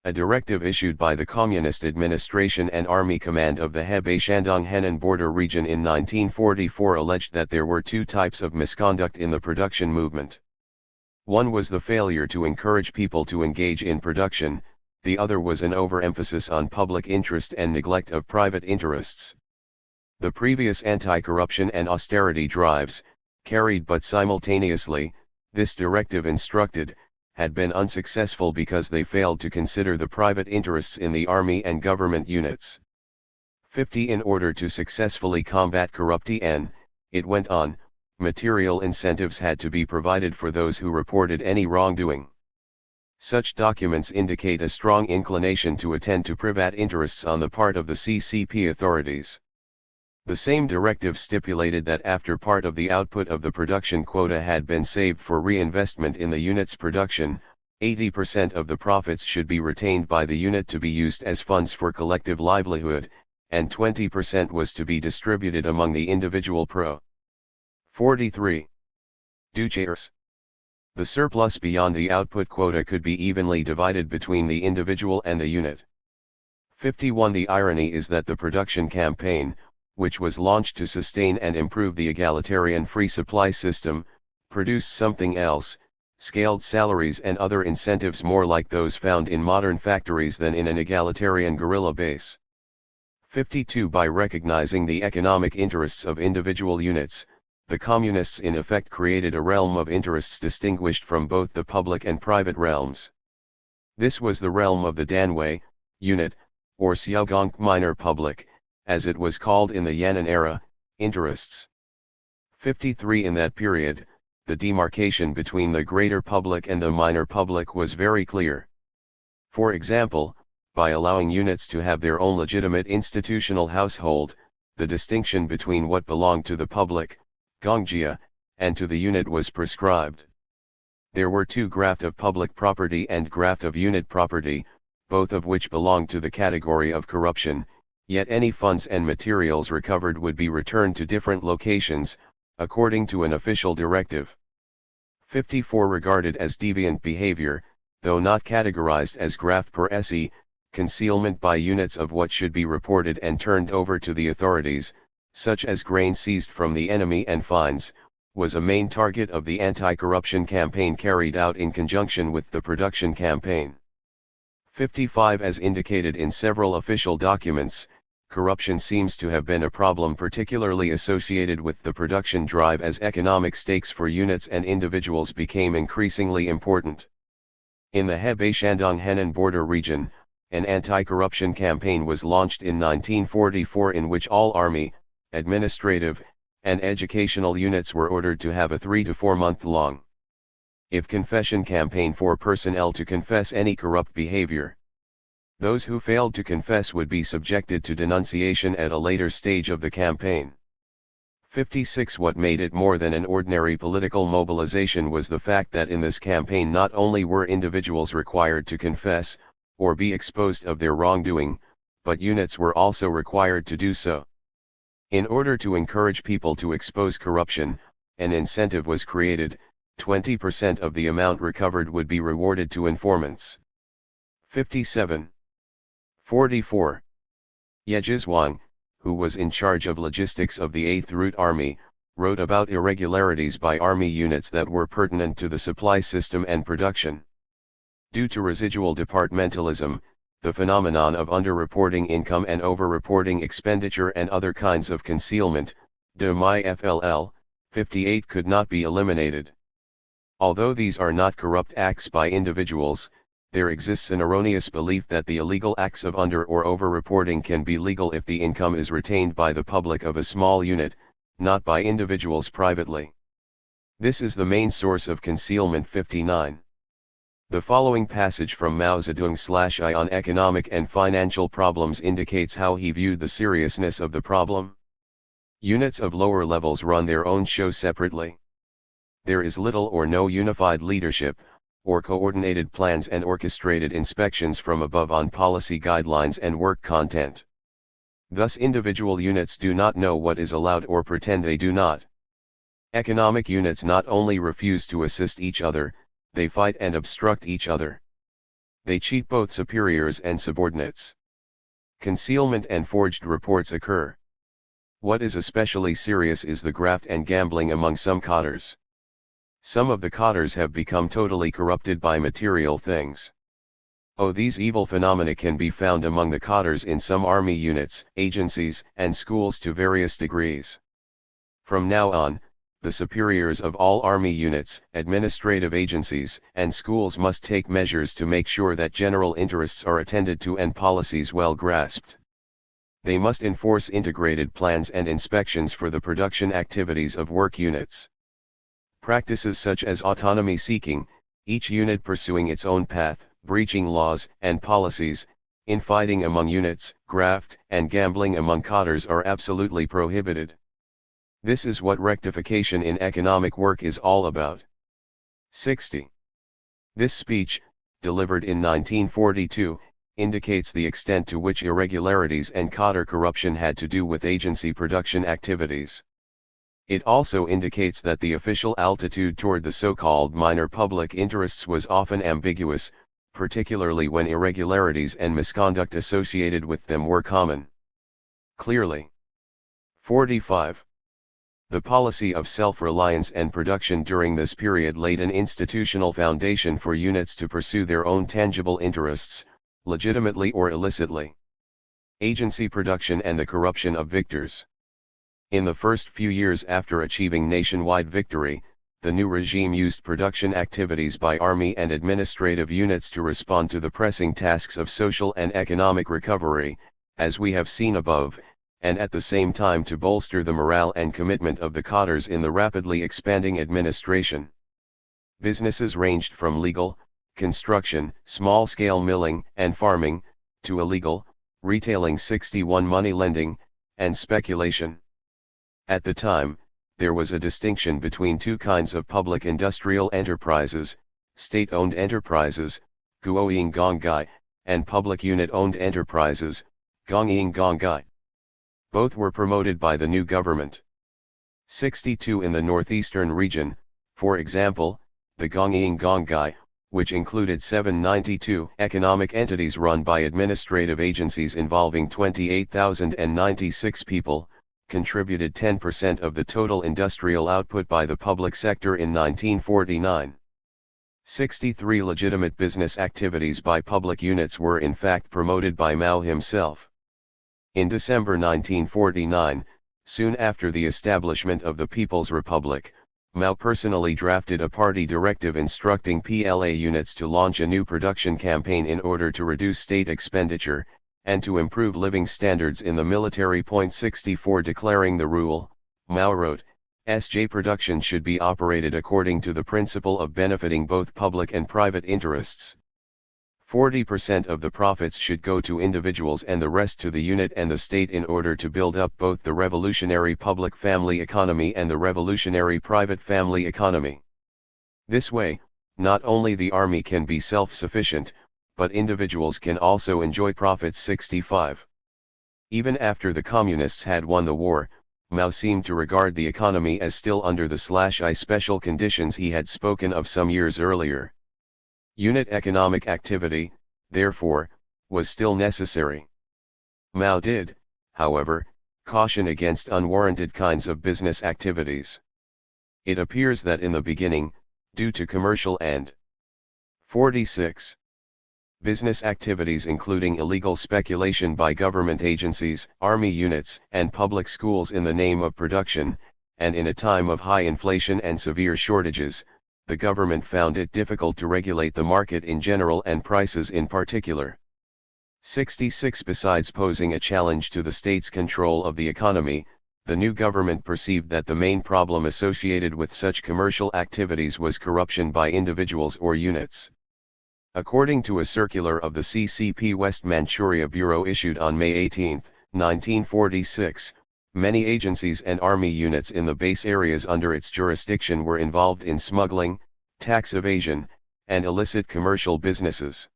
A directive issued by the Communist Administration and Army Command of the Hebei-Shandong-Henan border region in 1944 alleged that there were 2 types of misconduct in the production movement. One was the failure to encourage people to engage in production, the other was an overemphasis on public interest and neglect of private interests. The previous anti-corruption and austerity drives, carried but simultaneously, this directive instructed, had been unsuccessful because they failed to consider the private interests in the army and government units. 50. In order to successfully combat corruption, it went on, material incentives had to be provided for those who reported any wrongdoing. Such documents indicate a strong inclination to attend to private interests on the part of the CCP authorities. The same directive stipulated that after part of the output of the production quota had been saved for reinvestment in the unit's production, 80% of the profits should be retained by the unit to be used as funds for collective livelihood, and 20% was to be distributed among the individual pro. 43. Duchairs. The surplus beyond the output quota could be evenly divided between the individual and the unit. 51. The irony is that the production campaign, which was launched to sustain and improve the egalitarian free supply system, produced something else, scaled salaries and other incentives more like those found in modern factories than in an egalitarian guerrilla base. 52. By recognizing the economic interests of individual units, the communists in effect created a realm of interests distinguished from both the public and private realms. This was the realm of the Danwei unit, or Xiaogong minor public, as it was called in the Yan'an era, interests. 53. In that period, the demarcation between the greater public and the minor public was very clear. For example, by allowing units to have their own legitimate institutional household, the distinction between what belonged to the public, Gongjia, and to the unit was prescribed. There were 2 graft of public property and graft of unit property, both of which belonged to the category of corruption, yet any funds and materials recovered would be returned to different locations, according to an official directive. 54. Regarded as deviant behavior, though not categorized as graft per se, concealment by units of what should be reported and turned over to the authorities, such as grain seized from the enemy and fines, was a main target of the anti-corruption campaign carried out in conjunction with the production campaign. 55. As indicated in several official documents, corruption seems to have been a problem particularly associated with the production drive as economic stakes for units and individuals became increasingly important. In the Hebei-Shandong-Henan border region, an anti-corruption campaign was launched in 1944 in which all army, administrative, and educational units were ordered to have a 3 to 4 month long confession campaign for personnel to confess any corrupt behavior. Those who failed to confess would be subjected to denunciation at a later stage of the campaign. 56. What made it more than an ordinary political mobilization was the fact that in this campaign not only were individuals required to confess, or be exposed of their wrongdoing, but units were also required to do so. In order to encourage people to expose corruption, an incentive was created. 20% of the amount recovered would be rewarded to informants. 57. 44. Ye Jizhuang, who was in charge of logistics of the 8th Route Army, wrote about irregularities by army units that were pertinent to the supply system and production. Due to residual departmentalism, the phenomenon of underreporting income and overreporting expenditure and other kinds of concealment, de my FLL, 58 could not be eliminated. Although these are not corrupt acts by individuals, there exists an erroneous belief that the illegal acts of under or over-reporting can be legal if the income is retained by the public of a small unit, not by individuals privately. This is the main source of concealment. 59. The following passage from Mao Zedong/I on economic and financial problems indicates how he viewed the seriousness of the problem. Units of lower levels run their own show separately. There is little or no unified leadership, or coordinated plans and orchestrated inspections from above on policy guidelines and work content. Thus individual units do not know what is allowed or pretend they do not. Economic units not only refuse to assist each other, they fight and obstruct each other. They cheat both superiors and subordinates. Concealment and forged reports occur. What is especially serious is the graft and gambling among some cadres. Some of the cadres have become totally corrupted by material things. Oh, these evil phenomena can be found among the cadres in some army units, agencies, and schools to various degrees. From now on, the superiors of all army units, administrative agencies, and schools must take measures to make sure that general interests are attended to and policies well grasped. They must enforce integrated plans and inspections for the production activities of work units. Practices such as autonomy seeking, each unit pursuing its own path, breaching laws and policies, infighting among units, graft and gambling among cadres are absolutely prohibited. This is what rectification in economic work is all about. 60. This speech, delivered in 1942, indicates the extent to which irregularities and cadre corruption had to do with agency production activities. It also indicates that the official attitude toward the so-called minor public interests was often ambiguous, particularly when irregularities and misconduct associated with them were common. Clearly. 45. The policy of self-reliance and production during this period laid an institutional foundation for units to pursue their own tangible interests, legitimately or illicitly. Agency production and the corruption of victors. In the first few years after achieving nationwide victory, the new regime used production activities by army and administrative units to respond to the pressing tasks of social and economic recovery, as we have seen above, and at the same time to bolster the morale and commitment of the cadres in the rapidly expanding administration. Businesses ranged from legal, construction, small-scale milling and farming, to illegal, retailing, 61 money lending, and speculation. At the time, there was a distinction between two kinds of public industrial enterprises, state-owned enterprises, Guoying Gonggai, and public unit-owned enterprises, Gongying Gonggai. Both were promoted by the new government. 62 in the northeastern region, for example, the Gongying Gonggai, which included 792 economic entities run by administrative agencies involving 28,096 people, contributed 10% of the total industrial output by the public sector in 1949. 63 legitimate business activities by public units were in fact promoted by Mao himself. In December 1949, soon after the establishment of the People's Republic, Mao personally drafted a party directive instructing PLA units to launch a new production campaign in order to reduce state expenditure, and to improve living standards in the military. 64 Declaring the rule, Mao wrote, SJ production should be operated according to the principle of benefiting both public and private interests. 40% of the profits should go to individuals and the rest to the unit and the state in order to build up both the revolutionary public family economy and the revolutionary private family economy. This way, not only the army can be self-sufficient, but individuals can also enjoy profits. 65. Even after the communists had won the war, Mao seemed to regard the economy as still under the I special conditions he had spoken of some years earlier. Unit economic activity, therefore, was still necessary. Mao did, however, caution against unwarranted kinds of business activities. It appears that in the beginning, due to commercial and 46. Business activities including illegal speculation by government agencies, army units, and public schools in the name of production, and in a time of high inflation and severe shortages, the government found it difficult to regulate the market in general and prices in particular. 66 Besides posing a challenge to the state's control of the economy, the new government perceived that the main problem associated with such commercial activities was corruption by individuals or units. According to a circular of the CCP West Manchuria Bureau issued on May 18, 1946, many agencies and army units in the base areas under its jurisdiction were involved in smuggling, tax evasion, and illicit commercial businesses.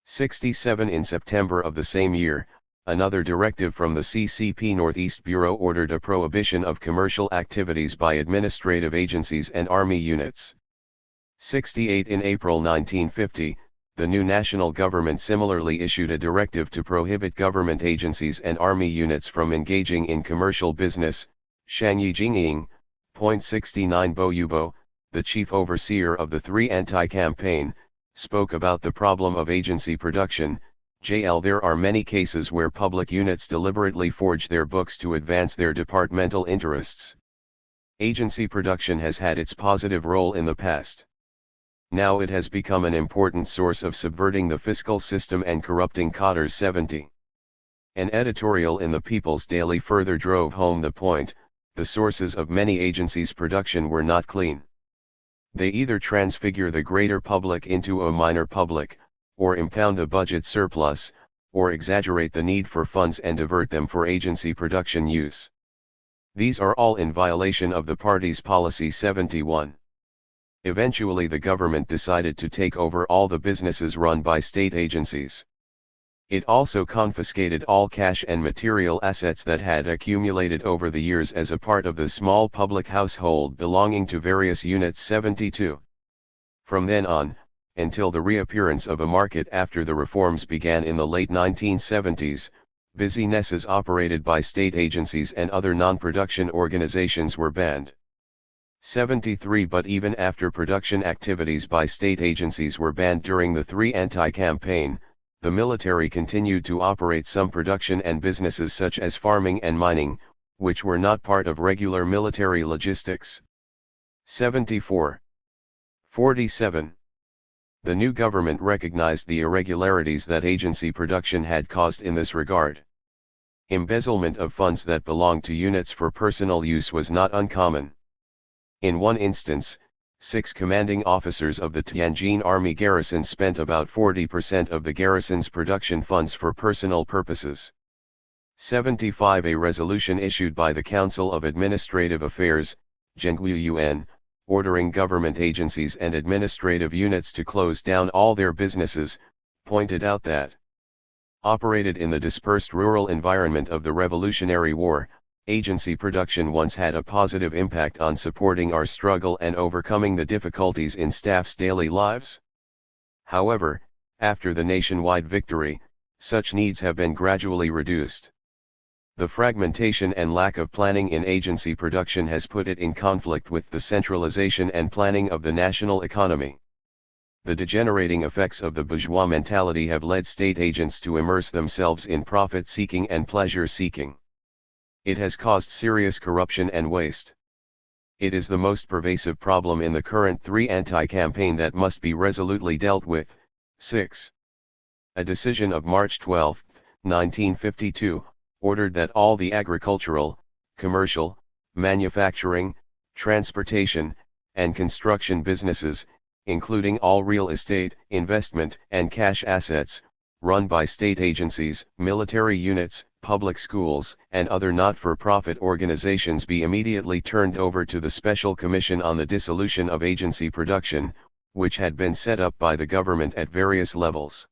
67 In September of the same year, another directive from the CCP Northeast Bureau ordered a prohibition of commercial activities by administrative agencies and army units. 68 In April 1950, the new national government similarly issued a directive to prohibit government agencies and army units from engaging in commercial business. Shangyi Jingying, .69 Bo Yubo, the chief overseer of the 3 anti-campaign, spoke about the problem of agency production. JL There are many cases where public units deliberately forge their books to advance their departmental interests. Agency production has had its positive role in the past. Now it has become an important source of subverting the fiscal system and corrupting Cadres. 70. An editorial in the People's Daily further drove home the point: the sources of many agencies' production were not clean. They either transfigure the greater public into a minor public, or impound the budget surplus, or exaggerate the need for funds and divert them for agency production use. These are all in violation of the party's policy. 71. Eventually the government decided to take over all the businesses run by state agencies. It also confiscated all cash and material assets that had accumulated over the years as a part of the small public household belonging to various units. 72. From then on, until the reappearance of a market after the reforms began in the late 1970s, businesses operated by state agencies and other non-production organizations were banned. 73 But even after production activities by state agencies were banned during the 3 anti-campaign, the military continued to operate some production and businesses such as farming and mining, which were not part of regular military logistics. 74. 47. The new government recognized the irregularities that agency production had caused in this regard. Embezzlement of funds that belonged to units for personal use was not uncommon. In one instance, 6 commanding officers of the Tianjin Army garrison spent about 40% of the garrison's production funds for personal purposes. 75 A resolution issued by the Council of Administrative Affairs, Zhengyuyuan, ordering government agencies and administrative units to close down all their businesses, pointed out that, operated in the dispersed rural environment of the Revolutionary War, agency production once had a positive impact on supporting our struggle and overcoming the difficulties in staff's daily lives. However, after the nationwide victory, such needs have been gradually reduced. The fragmentation and lack of planning in agency production has put it in conflict with the centralization and planning of the national economy. The degenerating effects of the bourgeois mentality have led state agents to immerse themselves in profit-seeking and pleasure-seeking. It has caused serious corruption and waste. It is the most pervasive problem in the current 3 anti-campaign that must be resolutely dealt with. 6. A decision of March 12, 1952, ordered that all the agricultural, commercial, manufacturing, transportation, and construction businesses, including all real estate, investment, and cash assets, run by state agencies, military units, public schools, and other not-for-profit organizations be immediately turned over to the Special Commission on the Dissolution of Agency Production, which had been set up by the government at various levels.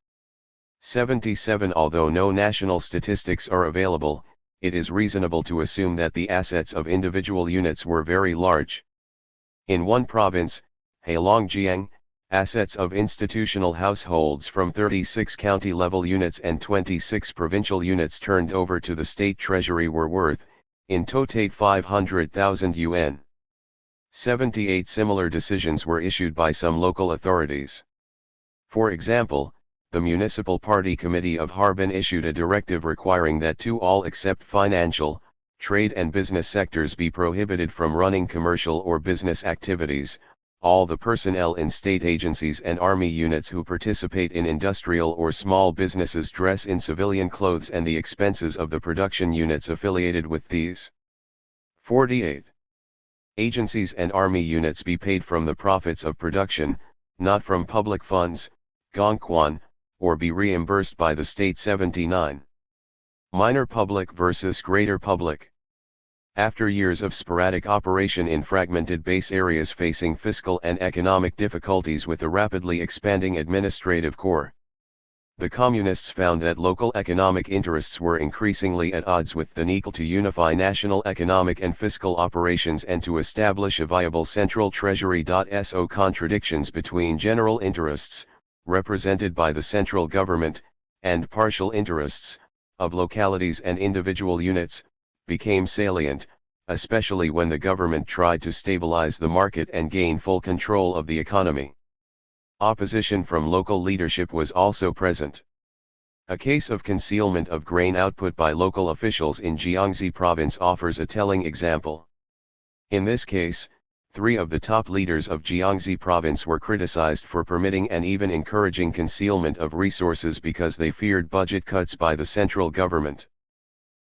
77. Although no national statistics are available, it is reasonable to assume that the assets of individual units were very large. In one province, Heilongjiang, assets of institutional households from 36 county-level units and 26 provincial units turned over to the state treasury were worth, in total 500,000 yuan. 78. Similar decisions were issued by some local authorities. For example, the Municipal Party Committee of Harbin issued a directive requiring that to all except financial, trade and business sectors be prohibited from running commercial or business activities. All the personnel in state agencies and army units who participate in industrial or small businesses dress in civilian clothes and the expenses of the production units affiliated with these. 48. Agencies and army units be paid from the profits of production, not from public funds, gongquan, or be reimbursed by the state. 79. Minor public versus greater public. After years of sporadic operation in fragmented base areas facing fiscal and economic difficulties with a rapidly expanding administrative core, the Communists found that local economic interests were increasingly at odds with the need to unify national economic and fiscal operations and to establish a viable central treasury. So contradictions between general interests, represented by the central government, and partial interests, of localities and individual units, became salient, especially when the government tried to stabilize the market and gain full control of the economy. Opposition from local leadership was also present. A case of concealment of grain output by local officials in Jiangxi province offers a telling example. In this case, 3 of the top leaders of Jiangxi province were criticized for permitting and even encouraging concealment of resources because they feared budget cuts by the central government.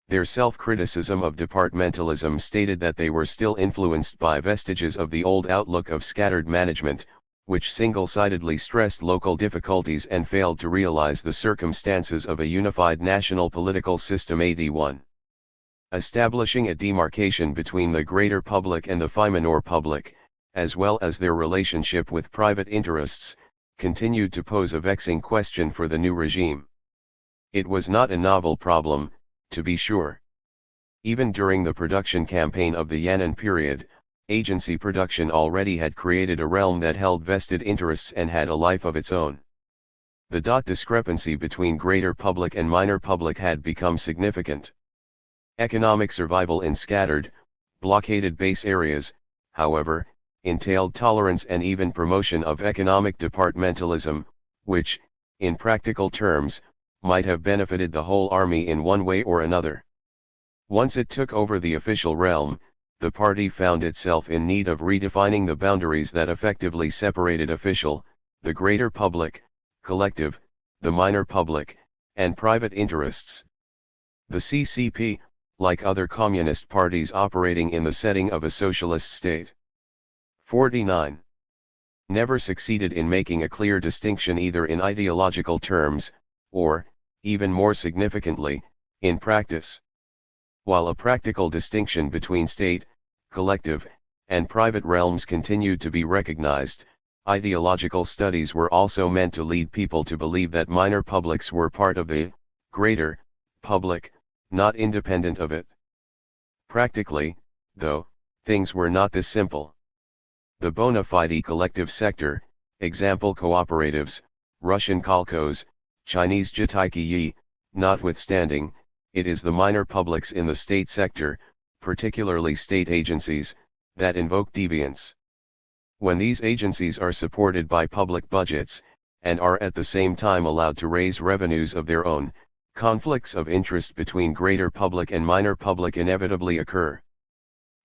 Their self-criticism of departmentalism stated that they were still influenced by vestiges of the old outlook of scattered management, which single-sidedly stressed local difficulties and failed to realize the circumstances of a unified national political system. 81. Establishing a demarcation between the greater public and the minor public, as well as their relationship with private interests, continued to pose a vexing question for the new regime. It was not a novel problem, to be sure. Even during the production campaign of the Yan'an period, agency production already had created a realm that held vested interests and had a life of its own. The discrepancy between greater public and minor public had become significant. Economic survival in scattered, blockaded base areas, however, entailed tolerance and even promotion of economic departmentalism, which, in practical terms, might have benefited the whole army in one way or another. Once it took over the official realm, the party found itself in need of redefining the boundaries that effectively separated official, the greater public, collective, the minor public, and private interests. The CCP, like other communist parties operating in the setting of a socialist state, 49. Never succeeded in making a clear distinction either in ideological terms, or, even more significantly, in practice. While a practical distinction between state, collective, and private realms continued to be recognized, ideological studies were also meant to lead people to believe that minor publics were part of the greater public, not independent of it. Practically, though, things were not this simple. The bona fide collective sector, example cooperatives, Russian kolkhozs, Chinese jitaikiyi, notwithstanding, it is the minor publics in the state sector, particularly state agencies, that invoke deviance. When these agencies are supported by public budgets, and are at the same time allowed to raise revenues of their own, conflicts of interest between greater public and minor public inevitably occur.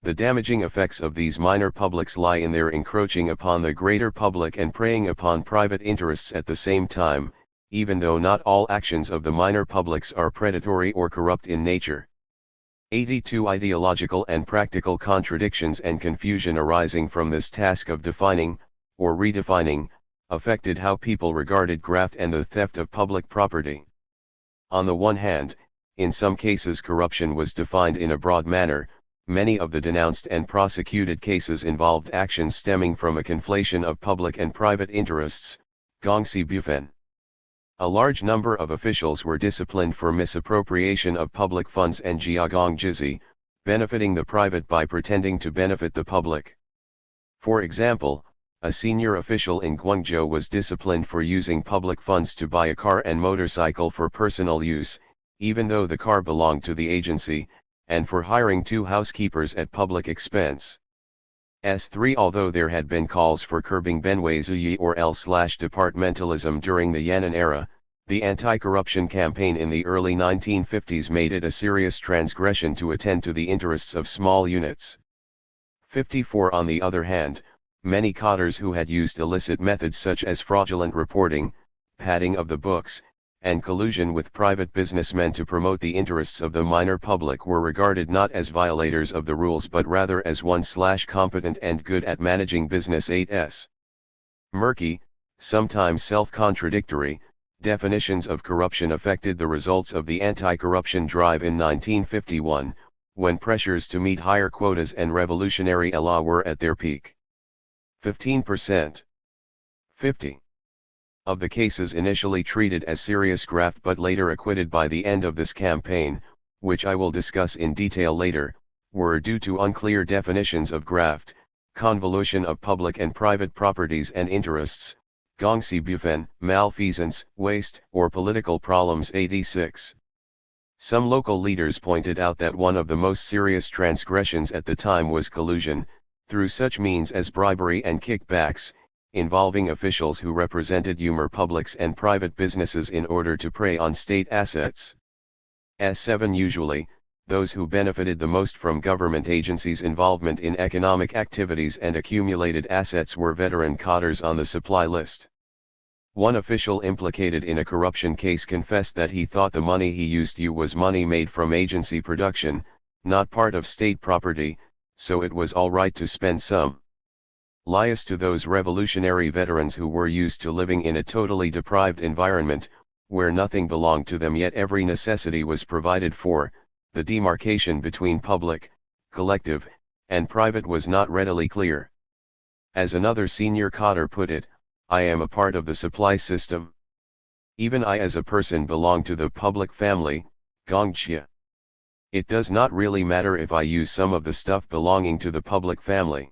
The damaging effects of these minor publics lie in their encroaching upon the greater public and preying upon private interests at the same time, even though not all actions of the minor publics are predatory or corrupt in nature. 82 Ideological and practical contradictions and confusion arising from this task of defining, or redefining, affected how people regarded graft and the theft of public property. On the one hand, in some cases corruption was defined in a broad manner. Many of the denounced and prosecuted cases involved actions stemming from a conflation of public and private interests, gongxi bufen. A large number of officials were disciplined for misappropriation of public funds and jiagong jizi, benefiting the private by pretending to benefit the public. For example, a senior official in Guangzhou was disciplined for using public funds to buy a car and motorcycle for personal use, even though the car belonged to the agency, and for hiring 2 housekeepers at public expense. S3 Although there had been calls for curbing benweizuyi or L/departmentalism during the Yan'an era, the anti-corruption campaign in the early 1950s made it a serious transgression to attend to the interests of small units. 54 On the other hand, many cadres who had used illicit methods such as fraudulent reporting, padding of the books, and collusion with private businessmen to promote the interests of the minor public were regarded not as violators of the rules but rather as competent and good at managing business. 8s. Murky, sometimes self-contradictory, definitions of corruption affected the results of the anti-corruption drive in 1951, when pressures to meet higher quotas and revolutionary élan were at their peak. 15%. 50. Of the cases initially treated as serious graft but later acquitted by the end of this campaign, which I will discuss in detail later, were due to unclear definitions of graft, convolution of public and private properties and interests, gongxi bufen, malfeasance, waste, or political problems. 86. Some local leaders pointed out that one of the most serious transgressions at the time was collusion, through such means as bribery and kickbacks, involving officials who represented minor publics and private businesses in order to prey on state assets. S7 Usually, those who benefited the most from government agencies' involvement in economic activities and accumulated assets were veteran cadres on the supply list. One official implicated in a corruption case confessed that he thought the money he used was money made from agency production, not part of state property, so it was all right to spend some. Lias to those revolutionary veterans who were used to living in a totally deprived environment, where nothing belonged to them yet every necessity was provided for. The demarcation between public, collective, and private was not readily clear. As another senior cadre put it, I am a part of the supply system. Even I as a person belong to the public family, gongxia. It does not really matter if I use some of the stuff belonging to the public family.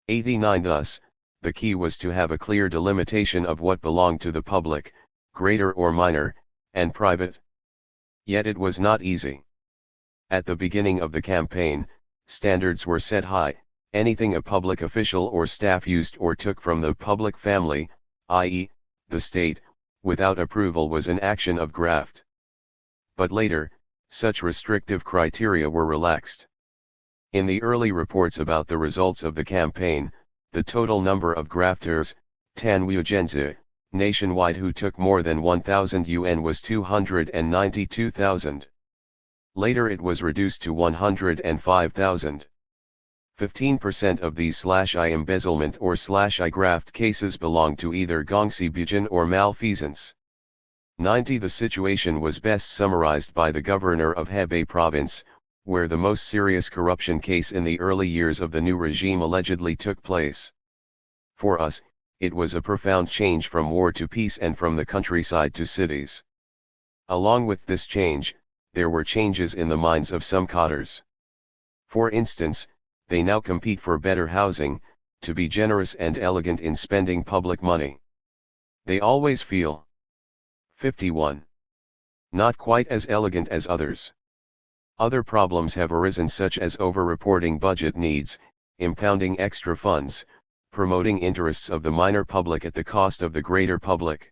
89 Thus, the key was to have a clear delimitation of what belonged to the public, greater or minor, and private. Yet it was not easy. At the beginning of the campaign, standards were set high. Anything a public official or staff used or took from the public family, i.e., the state, without approval was an action of graft. But later, such restrictive criteria were relaxed. In the early reports about the results of the campaign, the total number of grafters, Tanwugenzi, nationwide who took more than 1,000 yuan was 292,000. Later it was reduced to 105,000. 15% of these /I embezzlement or /I graft cases belong to either gongxi bujan or malfeasance. 90 The situation was best summarized by the governor of Hebei province, where the most serious corruption case in the early years of the new regime allegedly took place. For us, it was a profound change from war to peace and from the countryside to cities. Along with this change, there were changes in the minds of some cadres. For instance, they now compete for better housing, to be generous and elegant in spending public money. They always feel 51. Not quite as elegant as others. Other problems have arisen such as over-reporting budget needs, impounding extra funds, promoting interests of the minor public at the cost of the greater public.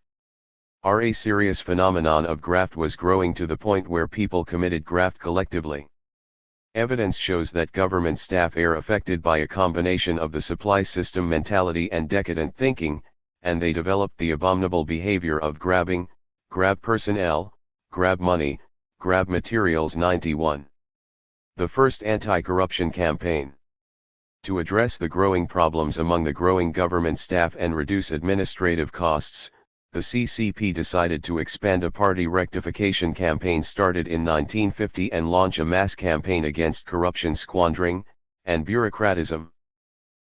A serious phenomenon of graft was growing to the point where people committed graft collectively. Evidence shows that government staff are affected by a combination of the supply system mentality and decadent thinking, and they developed the abominable behavior of grabbing, grab personnel, grab money, grab materials. 91. The first anti-corruption campaign. To address the growing problems among the growing government staff and reduce administrative costs, the CCP decided to expand a party rectification campaign started in 1950 and launch a mass campaign against corruption squandering and bureaucratism.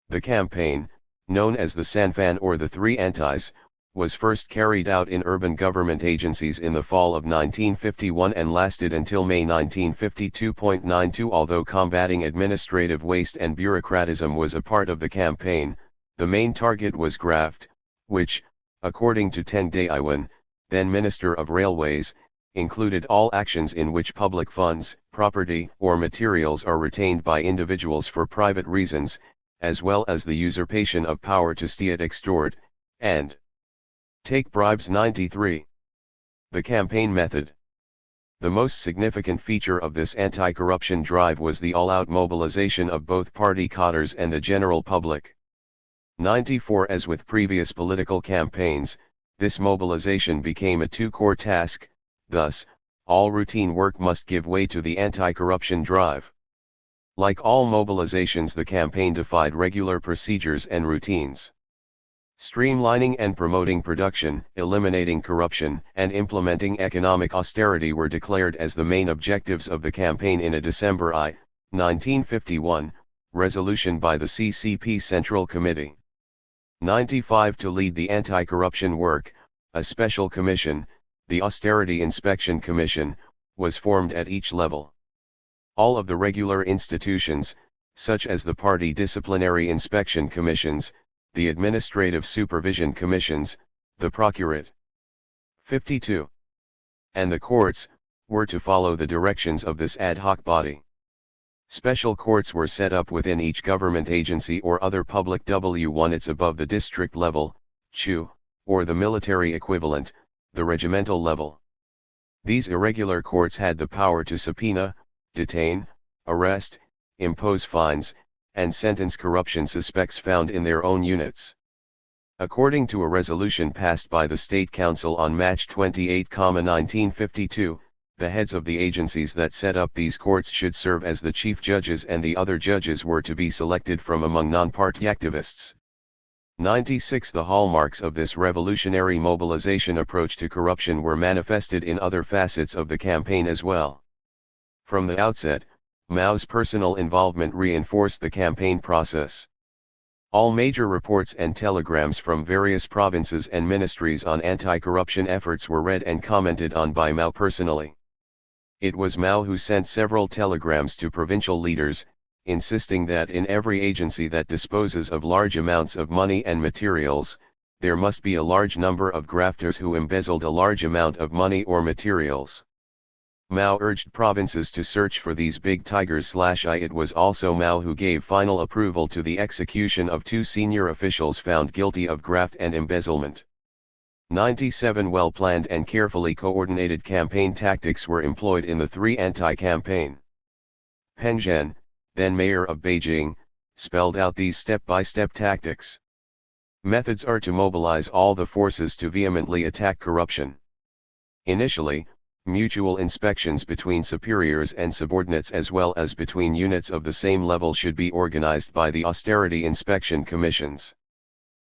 The campaign, known as the Sanfan or the Three Antis, was first carried out in urban government agencies in the fall of 1951 and lasted until May 1952.92. Although combating administrative waste and bureaucratism was a part of the campaign, the main target was graft, which, according to Teng Daiwan, then Minister of Railways, included all actions in which public funds, property, or materials are retained by individuals for private reasons, as well as the usurpation of power to steal, extort, and take bribes. 93. The campaign method. The most significant feature of this anti-corruption drive was the all-out mobilization of both party cadres and the general public. 94. As with previous political campaigns, this mobilization became a two-core task, thus, all routine work must give way to the anti-corruption drive. Like all mobilizations, the campaign defied regular procedures and routines. Streamlining and promoting production, eliminating corruption, and implementing economic austerity were declared as the main objectives of the campaign in a December 1951, resolution by the CCP Central Committee. 95. To lead the anti-corruption work, a special commission, the Austerity Inspection Commission, was formed at each level. All of the regular institutions, such as the party disciplinary inspection commissions, the administrative supervision commissions, the procurate. 52. And the courts, were to follow the directions of this ad hoc body. Special courts were set up within each government agency or other public units above the district level, CHU, or the military equivalent, the regimental level. These irregular courts had the power to subpoena, detain, arrest, impose fines, and sentence corruption suspects found in their own units. According to a resolution passed by the State Council on March 28, 1952, the heads of the agencies that set up these courts should serve as the chief judges, and the other judges were to be selected from among non-party activists. 96. The hallmarks of this revolutionary mobilization approach to corruption were manifested in other facets of the campaign as well. From the outset, Mao's personal involvement reinforced the campaign process. All major reports and telegrams from various provinces and ministries on anti-corruption efforts were read and commented on by Mao personally. It was Mao who sent several telegrams to provincial leaders, insisting that in every agency that disposes of large amounts of money and materials, there must be a large number of grafters who embezzled a large amount of money or materials. Mao urged provinces to search for these big tigers. It was also Mao who gave final approval to the execution of 2 senior officials found guilty of graft and embezzlement. 97. Well-planned and carefully coordinated campaign tactics were employed in the Three Anti-campaign. Peng Zhen, then mayor of Beijing, spelled out these step-by-step tactics. Methods are to mobilize all the forces to vehemently attack corruption. Initially, mutual inspections between superiors and subordinates as well as between units of the same level should be organized by the austerity inspection commissions.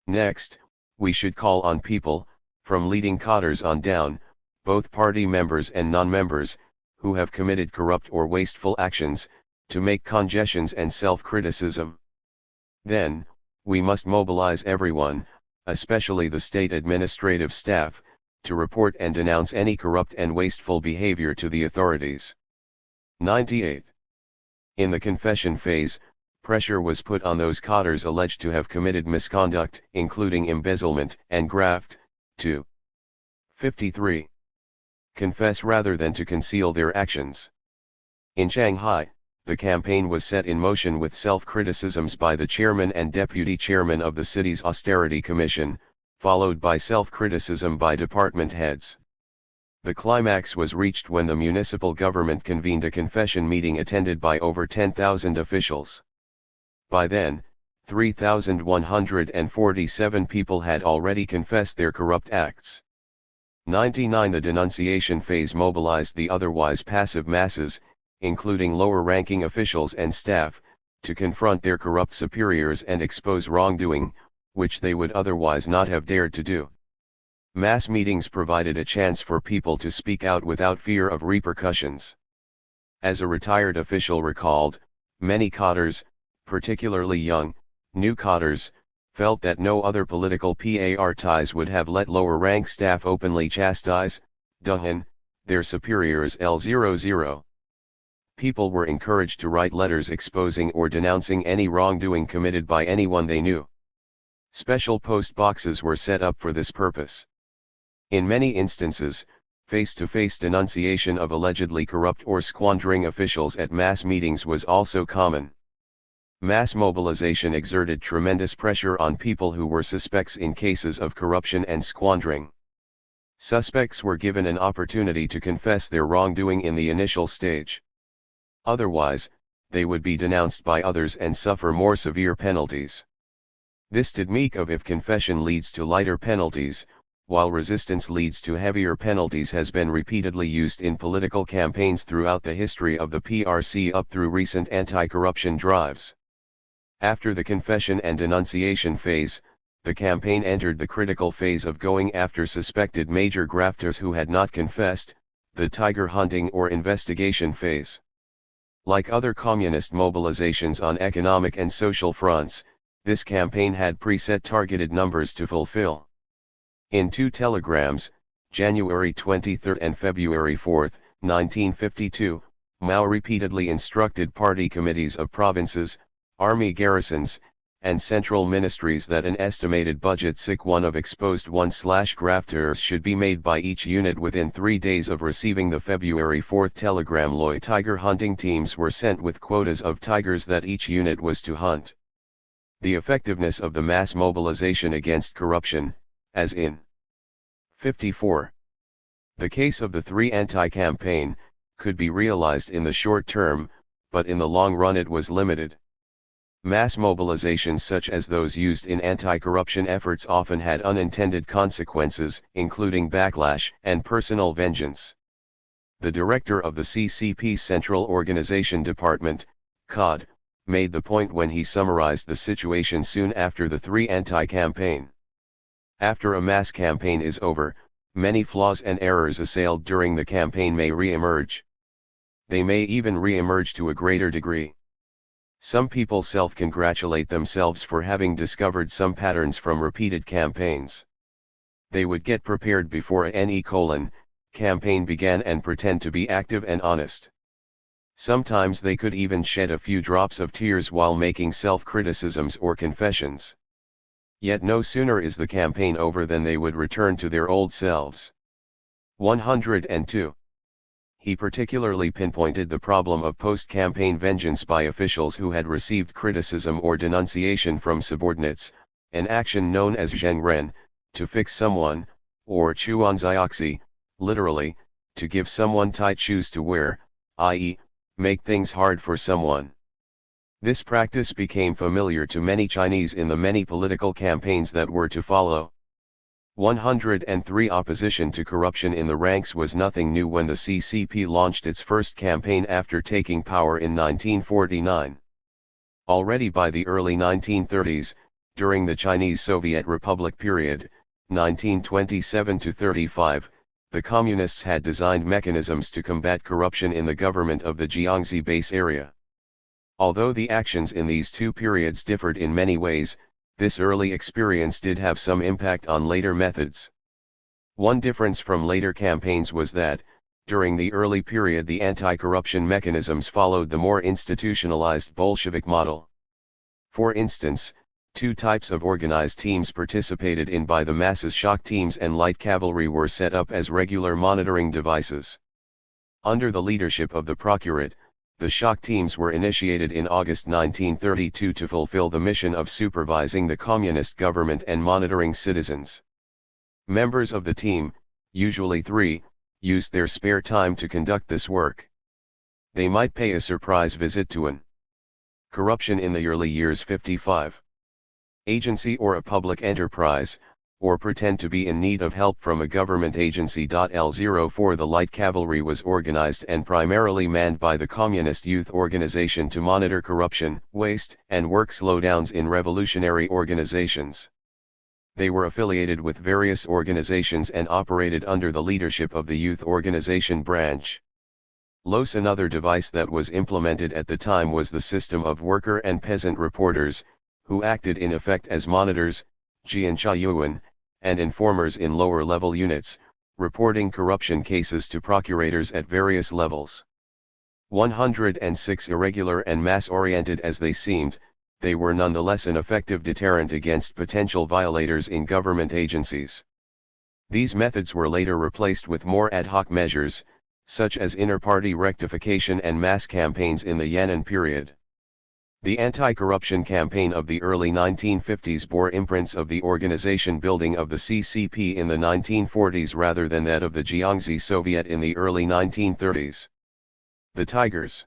Next, we should call on people, from leading cadres on down, both party members and non-members, who have committed corrupt or wasteful actions, to make congestions and self-criticism. Then, we must mobilize everyone, especially the state administrative staff, to report and denounce any corrupt and wasteful behavior to the authorities. 98. In the confession phase, pressure was put on those cadres alleged to have committed misconduct, including embezzlement and graft, to 53. Confess rather than to conceal their actions. In Shanghai, the campaign was set in motion with self-criticisms by the chairman and deputy chairman of the city's austerity commission, followed by self-criticism by department heads. The climax was reached when the municipal government convened a confession meeting attended by over 10,000 officials. By then, 3,147 people had already confessed their corrupt acts. 99 The denunciation phase mobilized the otherwise passive masses, including lower-ranking officials and staff, to confront their corrupt superiors and expose wrongdoing, which they would otherwise not have dared to do. Mass meetings provided a chance for people to speak out without fear of repercussions. As a retired official recalled, many cadres, particularly young, new cadres, felt that no other political parties would have let lower-rank staff openly chastise, their superiors L00. People were encouraged to write letters exposing or denouncing any wrongdoing committed by anyone they knew. Special post boxes were set up for this purpose. In many instances, face-to-face denunciation of allegedly corrupt or squandering officials at mass meetings was also common. Mass mobilization exerted tremendous pressure on people who were suspects in cases of corruption and squandering. Suspects were given an opportunity to confess their wrongdoing in the initial stage. Otherwise, they would be denounced by others and suffer more severe penalties. This technique of if confession leads to lighter penalties, while resistance leads to heavier penalties has been repeatedly used in political campaigns throughout the history of the PRC up through recent anti-corruption drives. After the confession and denunciation phase, the campaign entered the critical phase of going after suspected major grafters who had not confessed, the tiger hunting or investigation phase. Like other communist mobilizations on economic and social fronts, this campaign had preset targeted numbers to fulfill. In two telegrams, January 23 and February 4, 1952, Mao repeatedly instructed party committees of provinces, army garrisons, and central ministries that an estimated budget (1) of exposed 1/grafters should be made by each unit within 3 days of receiving the February 4 telegram. Tiger hunting teams were sent with quotas of tigers that each unit was to hunt. The effectiveness of the mass mobilization against corruption, as in 54. The case of the 3 anti-campaign, could be realized in the short term, but in the long run it was limited. Mass mobilizations such as those used in anti-corruption efforts often had unintended consequences, including backlash and personal vengeance. The director of the CCP's Central Organization Department, COD, made the point when he summarized the situation soon after the 3 anti-campaign. After a mass campaign is over, many flaws and errors assailed during the campaign may re-emerge. They may even re-emerge to a greater degree. Some people self-congratulate themselves for having discovered some patterns from repeated campaigns. They would get prepared before a campaign began and pretend to be active and honest. Sometimes they could even shed a few drops of tears while making self-criticisms or confessions. Yet no sooner is the campaign over than they would return to their old selves. 102. He particularly pinpointed the problem of post-campaign vengeance by officials who had received criticism or denunciation from subordinates, an action known as zhengren, to fix someone, or chuanzioxi, literally, to give someone tight shoes to wear, i.e., make things hard for someone. This practice became familiar to many Chinese in the many political campaigns that were to follow. 103. Opposition to corruption in the ranks was nothing new when the CCP launched its first campaign after taking power in 1949. Already by the early 1930s, during the Chinese Soviet Republic period, 1927–35, the Communists had designed mechanisms to combat corruption in the government of the Jiangxi base area. Although the actions in these two periods differed in many ways, this early experience did have some impact on later methods. One difference from later campaigns was that, during the early period, the anti-corruption mechanisms followed the more institutionalized Bolshevik model. For instance, 2 types of organized teams participated in by the masses. Shock teams and light cavalry were set up as regular monitoring devices. Under the leadership of the Procurate, The shock teams were initiated in August 1932 to fulfill the mission of supervising the communist government and monitoring citizens. Members of the team, usually 3, used their spare time to conduct this work. They might pay a surprise visit to an corruption in the early years 55 agency or a public enterprise, or pretend to be in need of help from a government agency. L04 The Light Cavalry was organized and primarily manned by the Communist Youth Organization to monitor corruption, waste, and work slowdowns in revolutionary organizations. They were affiliated with various organizations and operated under the leadership of the Youth Organization branch. LOS. Another device that was implemented at the time was the system of worker and peasant reporters, who acted in effect as monitors, Jianxiyuan, and informers in lower-level units, reporting corruption cases to procurators at various levels. 106 Irregular and mass-oriented as they seemed, they were nonetheless an effective deterrent against potential violators in government agencies. These methods were later replaced with more ad hoc measures, such as inter-party rectification and mass campaigns in the Yan'an period. The anti-corruption campaign of the early 1950s bore imprints of the organization building of the CCP in the 1940s rather than that of the Jiangxi Soviet in the early 1930s. The Tigers.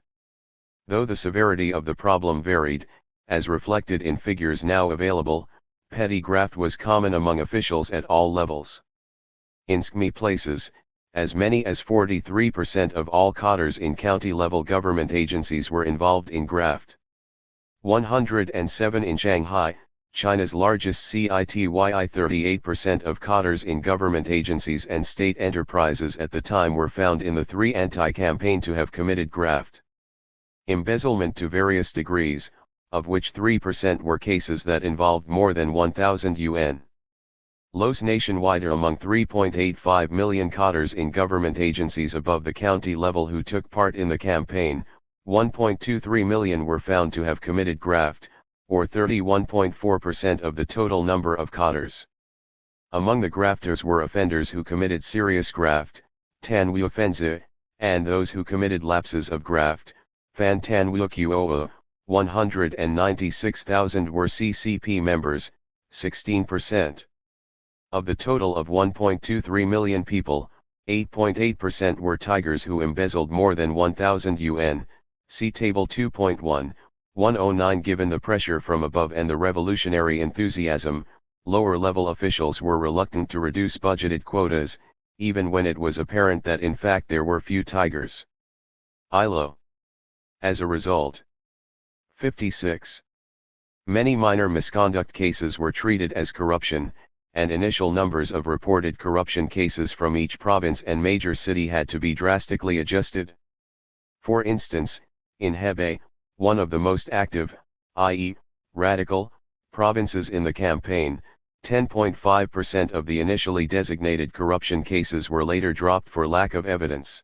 Though the severity of the problem varied, as reflected in figures now available, petty graft was common among officials at all levels. In SCME places, as many as 43% of all cadres in county-level government agencies were involved in graft. 107 In Shanghai, China's largest city, 38% of cadres in government agencies and state enterprises at the time were found in the 3 anti-campaign to have committed graft. Embezzlement to various degrees, of which 3% were cases that involved more than 1,000 yuan. LOS nationwide are among 3.85 million cadres in government agencies above the county level who took part in the campaign. 1.23 million were found to have committed graft, or 31.4% of the total number of cadres. Among the grafters were offenders who committed serious graft, tanwuofenzi, and those who committed lapses of graft, fan tanwuokuo. 196,000 were CCP members, 16%. Of the total of 1.23 million people, 8.8% were tigers who embezzled more than 1,000 yuan. See Table 2.1, 109. Given the pressure from above and the revolutionary enthusiasm, lower-level officials were reluctant to reduce budgeted quotas, even when it was apparent that in fact there were few tigers. ILO. As a result, 56. Many minor misconduct cases were treated as corruption, and initial numbers of reported corruption cases from each province and major city had to be drastically adjusted. For instance, in Hebei, one of the most active, i.e., radical, provinces in the campaign, 10.5% of the initially designated corruption cases were later dropped for lack of evidence.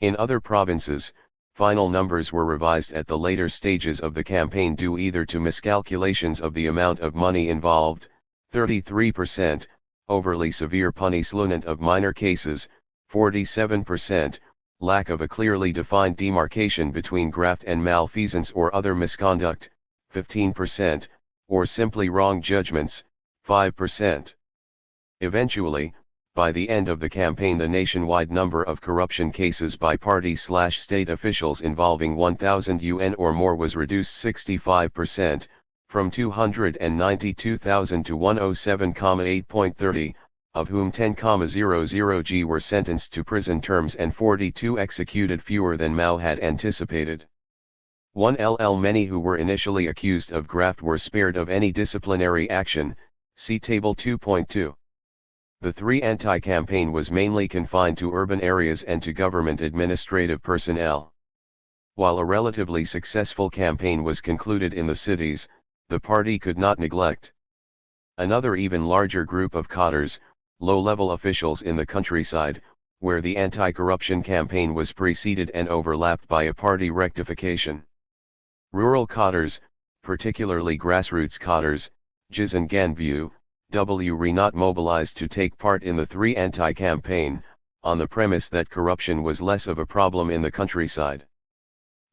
In other provinces, final numbers were revised at the later stages of the campaign due either to miscalculations of the amount of money involved, 33%, overly severe punishment of minor cases, 47%, lack of a clearly defined demarcation between graft and malfeasance or other misconduct, 15%, or simply wrong judgments, 5%. Eventually, by the end of the campaign, the nationwide number of corruption cases by party/state officials involving 1,000 yuan or more was reduced 65%, from 292,000 to 107,830, of whom 10,00 G were sentenced to prison terms and 42 executed, fewer than Mao had anticipated. 1 Many who were initially accused of graft were spared of any disciplinary action, see Table 2.2. The 3 anti-campaign was mainly confined to urban areas and to government administrative personnel. While a relatively successful campaign was concluded in the cities, the party could not neglect another even larger group of cadres, low-level officials in the countryside, where the anti-corruption campaign was preceded and overlapped by a party rectification. Rural cadres, particularly grassroots cadres, Jizan Ganbu, were not mobilized to take part in the 3 anti-campaign, on the premise that corruption was less of a problem in the countryside.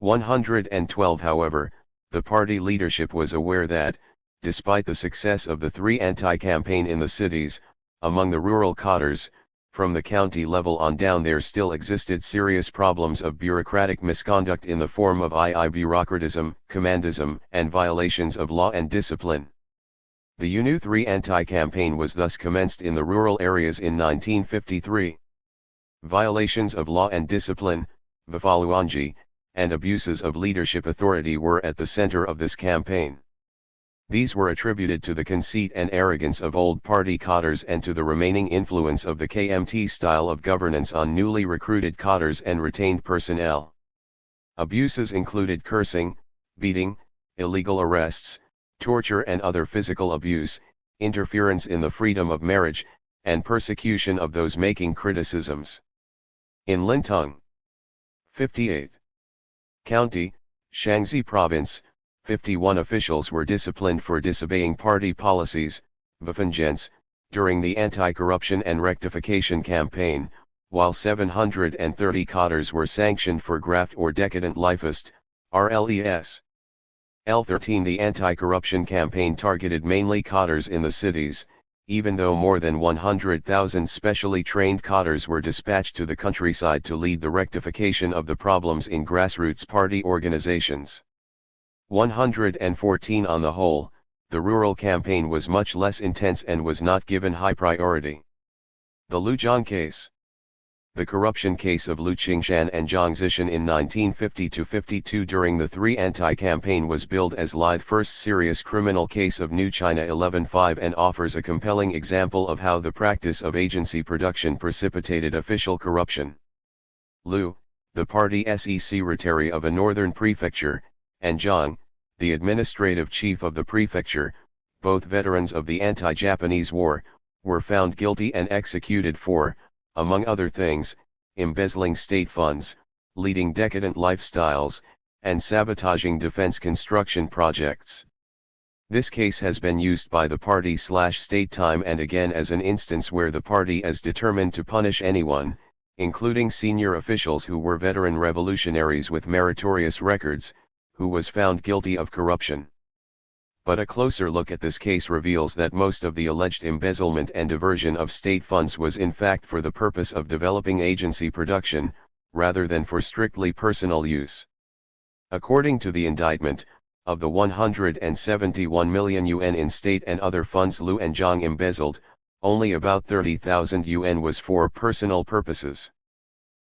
112. However, the party leadership was aware that, despite the success of the three anti-campaign in the cities, among the rural cadres, from the county level on down there still existed serious problems of bureaucratic misconduct in the form of bureaucratism, commandism, and violations of law and discipline. The UNU 3 anti-campaign was thus commenced in the rural areas in 1953. Violations of law and discipline, Vifaluanji, and abuses of leadership authority were at the center of this campaign. These were attributed to the conceit and arrogance of old party cadres and to the remaining influence of the KMT style of governance on newly recruited cadres and retained personnel. Abuses included cursing, beating, illegal arrests, torture and other physical abuse, interference in the freedom of marriage, and persecution of those making criticisms. In Lintung, 58. County, Shaanxi Province, 51 officials were disciplined for disobeying party policies, Vifangens, during the anti-corruption and rectification campaign, while 730 cadres were sanctioned for graft or decadent lifest, RLES. L13. The anti-corruption campaign targeted mainly cadres in the cities, even though more than 100,000 specially trained cadres were dispatched to the countryside to lead the rectification of the problems in grassroots party organizations. 114. On the whole, the rural campaign was much less intense and was not given high priority. The Lu Zhang case. The corruption case of Lu Qingshan and Zhang Zishan in 1950-52 during the three anti-campaign was billed as Li's first serious criminal case of New China 11-5 and offers a compelling example of how the practice of agency production precipitated official corruption. Lu, the party secretary of a northern prefecture, and Zhang, the administrative chief of the prefecture, both veterans of the anti-Japanese war, were found guilty and executed for, among other things, embezzling state funds, leading decadent lifestyles, and sabotaging defense construction projects. This case has been used by the party/state time and again as an instance where the party is determined to punish anyone, including senior officials who were veteran revolutionaries with meritorious records, who was found guilty of corruption. But a closer look at this case reveals that most of the alleged embezzlement and diversion of state funds was in fact for the purpose of developing agency production, rather than for strictly personal use. According to the indictment, of the 171 million yuan in state and other funds Lu and Zhang embezzled, only about 30,000 yuan was for personal purposes.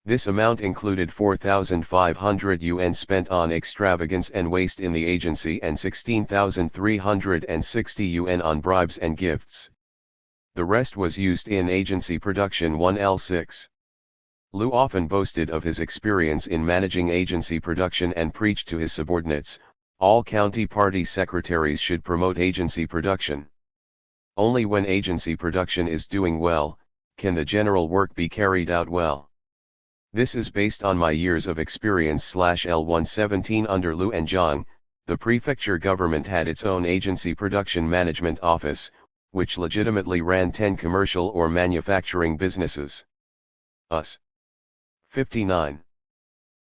This amount included 4,500 yuan spent on extravagance and waste in the agency and 16,360 yuan on bribes and gifts. The rest was used in agency production 1L6. Lu often boasted of his experience in managing agency production and preached to his subordinates, all county party secretaries should promote agency production. Only when agency production is doing well, can the general work be carried out well. This is based on my years of experience. L117 under Lu and Zhang, the prefecture government had its own agency production management office, which legitimately ran 10 commercial or manufacturing businesses. Us. 59.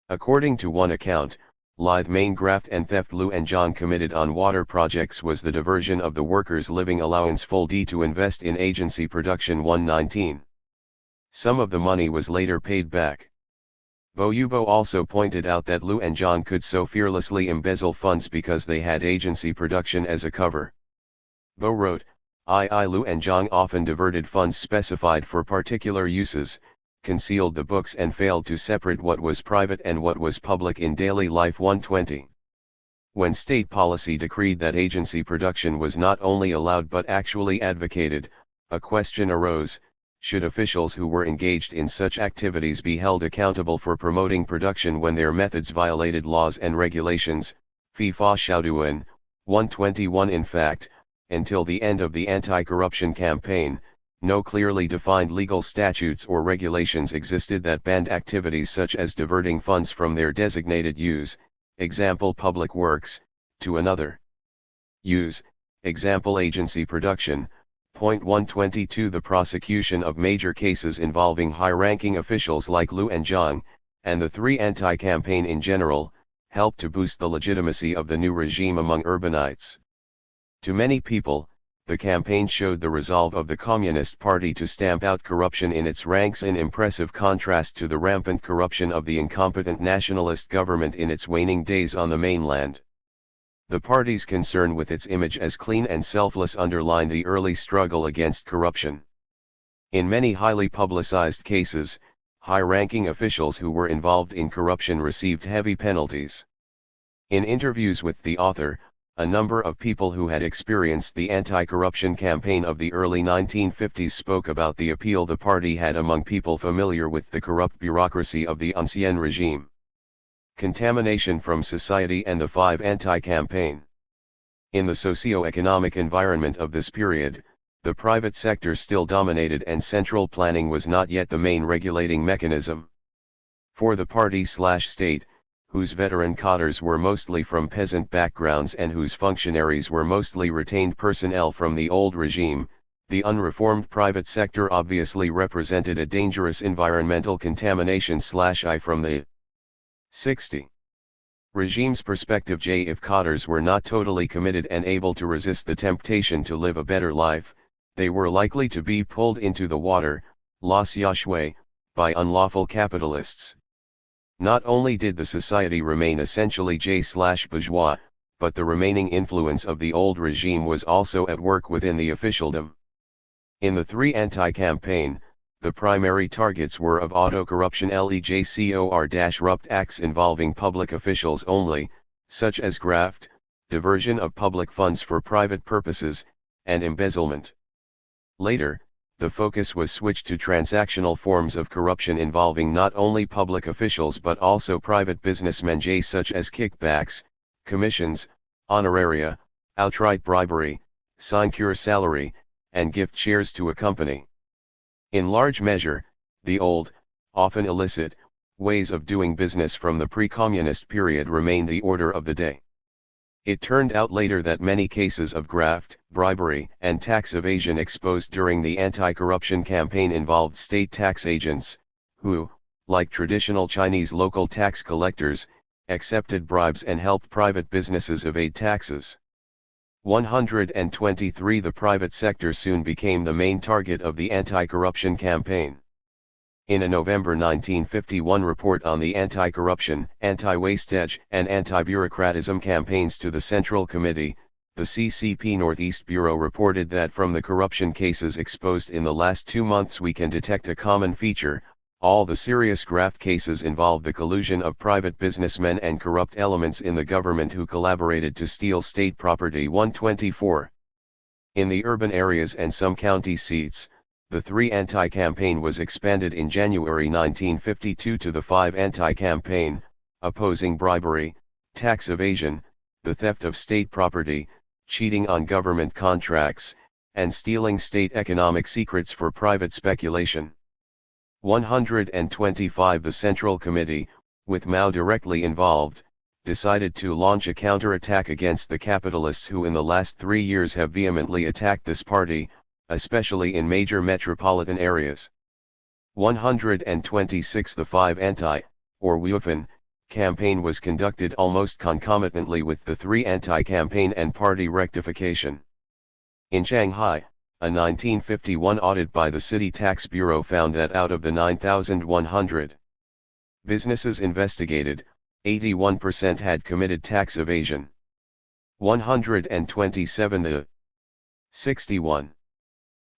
According to one account, Li's main graft and theft Lu and Zhang committed on water projects was the diversion of the workers' living allowance full D to invest in agency production 119. Some of the money was later paid back. Bo Yubo also pointed out that Lu and Zhang could so fearlessly embezzle funds because they had agency production as a cover. Bo wrote, Lu and Zhang often diverted funds specified for particular uses, concealed the books and failed to separate what was private and what was public in daily life 120. When state policy decreed that agency production was not only allowed but actually advocated, a question arose: should officials who were engaged in such activities be held accountable for promoting production when their methods violated laws and regulations? FIFA Xiaoduan, 121. In fact, until the end of the anti-corruption campaign, no clearly defined legal statutes or regulations existed that banned activities such as diverting funds from their designated use, example public works, to another use, example agency production. Point 122. The prosecution of major cases involving high-ranking officials like Lu and Zhang, and the three anti-campaign in general, helped to boost the legitimacy of the new regime among urbanites. To many people, the campaign showed the resolve of the Communist Party to stamp out corruption in its ranks, in impressive contrast to the rampant corruption of the incompetent nationalist government in its waning days on the mainland. The party's concern with its image as clean and selfless underlined the early struggle against corruption. In many highly publicized cases, high-ranking officials who were involved in corruption received heavy penalties. In interviews with the author, a number of people who had experienced the anti-corruption campaign of the early 1950s spoke about the appeal the party had among people familiar with the corrupt bureaucracy of the ancien regime. Contamination from society and the Five Anti-campaign. In the socio-economic environment of this period, the private sector still dominated and central planning was not yet the main regulating mechanism. For the party/state, whose veteran cadres were mostly from peasant backgrounds and whose functionaries were mostly retained personnel from the old regime, the unreformed private sector obviously represented a dangerous environmental contamination/I from the 60 regime's perspective. If cadres were not totally committed and able to resist the temptation to live a better life, they were likely to be pulled into the water, la shui, by unlawful capitalists. Not only did the society remain essentially bourgeois, but the remaining influence of the old regime was also at work within the officialdom. In the Three Anti-campaign, the primary targets were of auto-corruption legcor-rupt acts involving public officials only, such as graft, diversion of public funds for private purposes, and embezzlement. Later, the focus was switched to transactional forms of corruption involving not only public officials but also private businessmen, such as kickbacks, commissions, honoraria, outright bribery, sinecure salary, and gift shares to a company. In large measure, the old, often illicit, ways of doing business from the pre-communist period remained the order of the day. It turned out later that many cases of graft, bribery, and tax evasion exposed during the anti-corruption campaign involved state tax agents, who, like traditional Chinese local tax collectors, accepted bribes and helped private businesses evade taxes. 123 The private sector soon became the main target of the anti-corruption campaign. In a November 1951 report on the anti-corruption, anti-wastage, and anti-bureaucratism campaigns to the Central Committee, the CCP Northeast Bureau reported that from the corruption cases exposed in the last 2 months we can detect a common feature: all the serious graft cases involved the collusion of private businessmen and corrupt elements in the government who collaborated to steal state property. 124. In the urban areas and some county seats, the Three Anti-campaign was expanded in January 1952 to the Five Anti-campaign, opposing bribery, tax evasion, the theft of state property, cheating on government contracts, and stealing state economic secrets for private speculation. 125 The Central Committee, with Mao directly involved, decided to launch a counter-attack against the capitalists who in the last 3 years have vehemently attacked this party, especially in major metropolitan areas. 126 The Five Anti, or Wufen, campaign was conducted almost concomitantly with the Three Anti-campaign and party rectification. In Shanghai, a 1951 audit by the City Tax Bureau found that out of the 9,100 businesses investigated, 81% had committed tax evasion. 127 The 61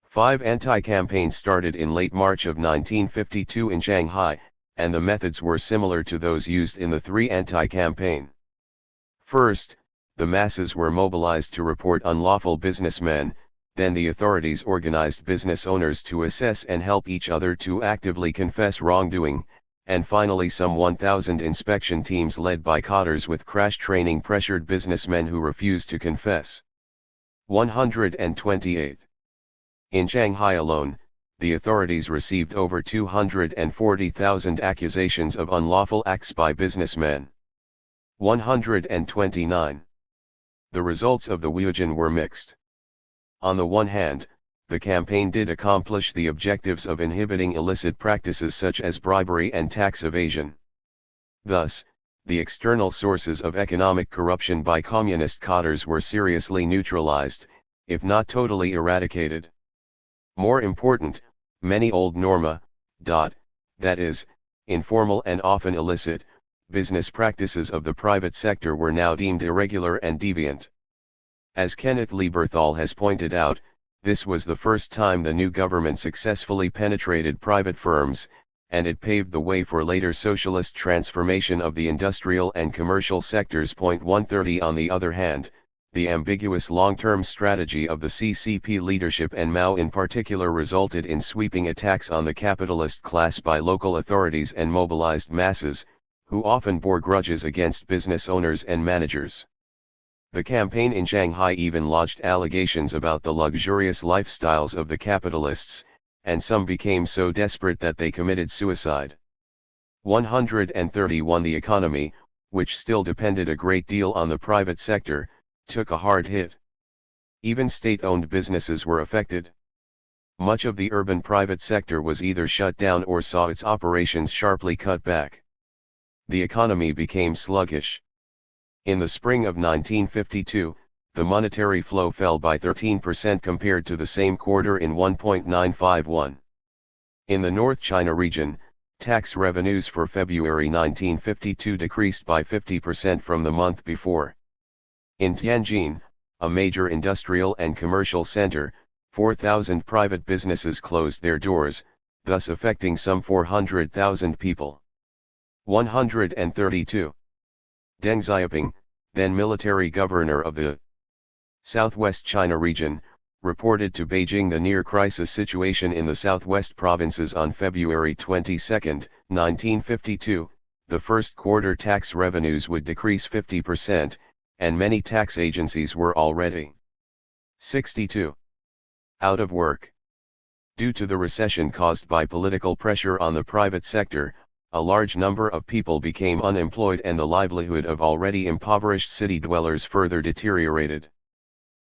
Five Anti-campaign started in late March of 1952 in Shanghai, and the methods were similar to those used in the Three Anti-campaign. First, the masses were mobilized to report unlawful businessmen, then the authorities organized business owners to assess and help each other to actively confess wrongdoing, and finally some 1,000 inspection teams led by cadres with crash training pressured businessmen who refused to confess. 128. In Shanghai alone, the authorities received over 240,000 accusations of unlawful acts by businessmen. 129. The results of the Wufen were mixed. On the one hand, the campaign did accomplish the objectives of inhibiting illicit practices such as bribery and tax evasion. Thus, the external sources of economic corruption by communist cadres were seriously neutralized, if not totally eradicated. More important, many old norma, that is, informal and often illicit, business practices of the private sector were now deemed irregular and deviant. As Kenneth Lieberthal has pointed out, this was the first time the new government successfully penetrated private firms, and it paved the way for later socialist transformation of the industrial and commercial sectors. 130 On the other hand, the ambiguous long-term strategy of the CCP leadership and Mao in particular resulted in sweeping attacks on the capitalist class by local authorities and mobilized masses, who often bore grudges against business owners and managers. The campaign in Shanghai even lodged allegations about the luxurious lifestyles of the capitalists, and some became so desperate that they committed suicide. 131 The economy, which still depended a great deal on the private sector, took a hard hit. Even state-owned businesses were affected. Much of the urban private sector was either shut down or saw its operations sharply cut back. The economy became sluggish. In the spring of 1952, the monetary flow fell by 13% compared to the same quarter in 1951. In the North China region, tax revenues for February 1952 decreased by 50% from the month before. In Tianjin, a major industrial and commercial center, 4,000 private businesses closed their doors, thus affecting some 400,000 people. 132. Deng Xiaoping, then military governor of the Southwest China region, reported to Beijing the near-crisis situation in the southwest provinces on February 22, 1952. The first quarter tax revenues would decrease 50%, and many tax agencies were already 62 out of work. Due to the recession caused by political pressure on the private sector, a large number of people became unemployed and the livelihood of already impoverished city dwellers further deteriorated.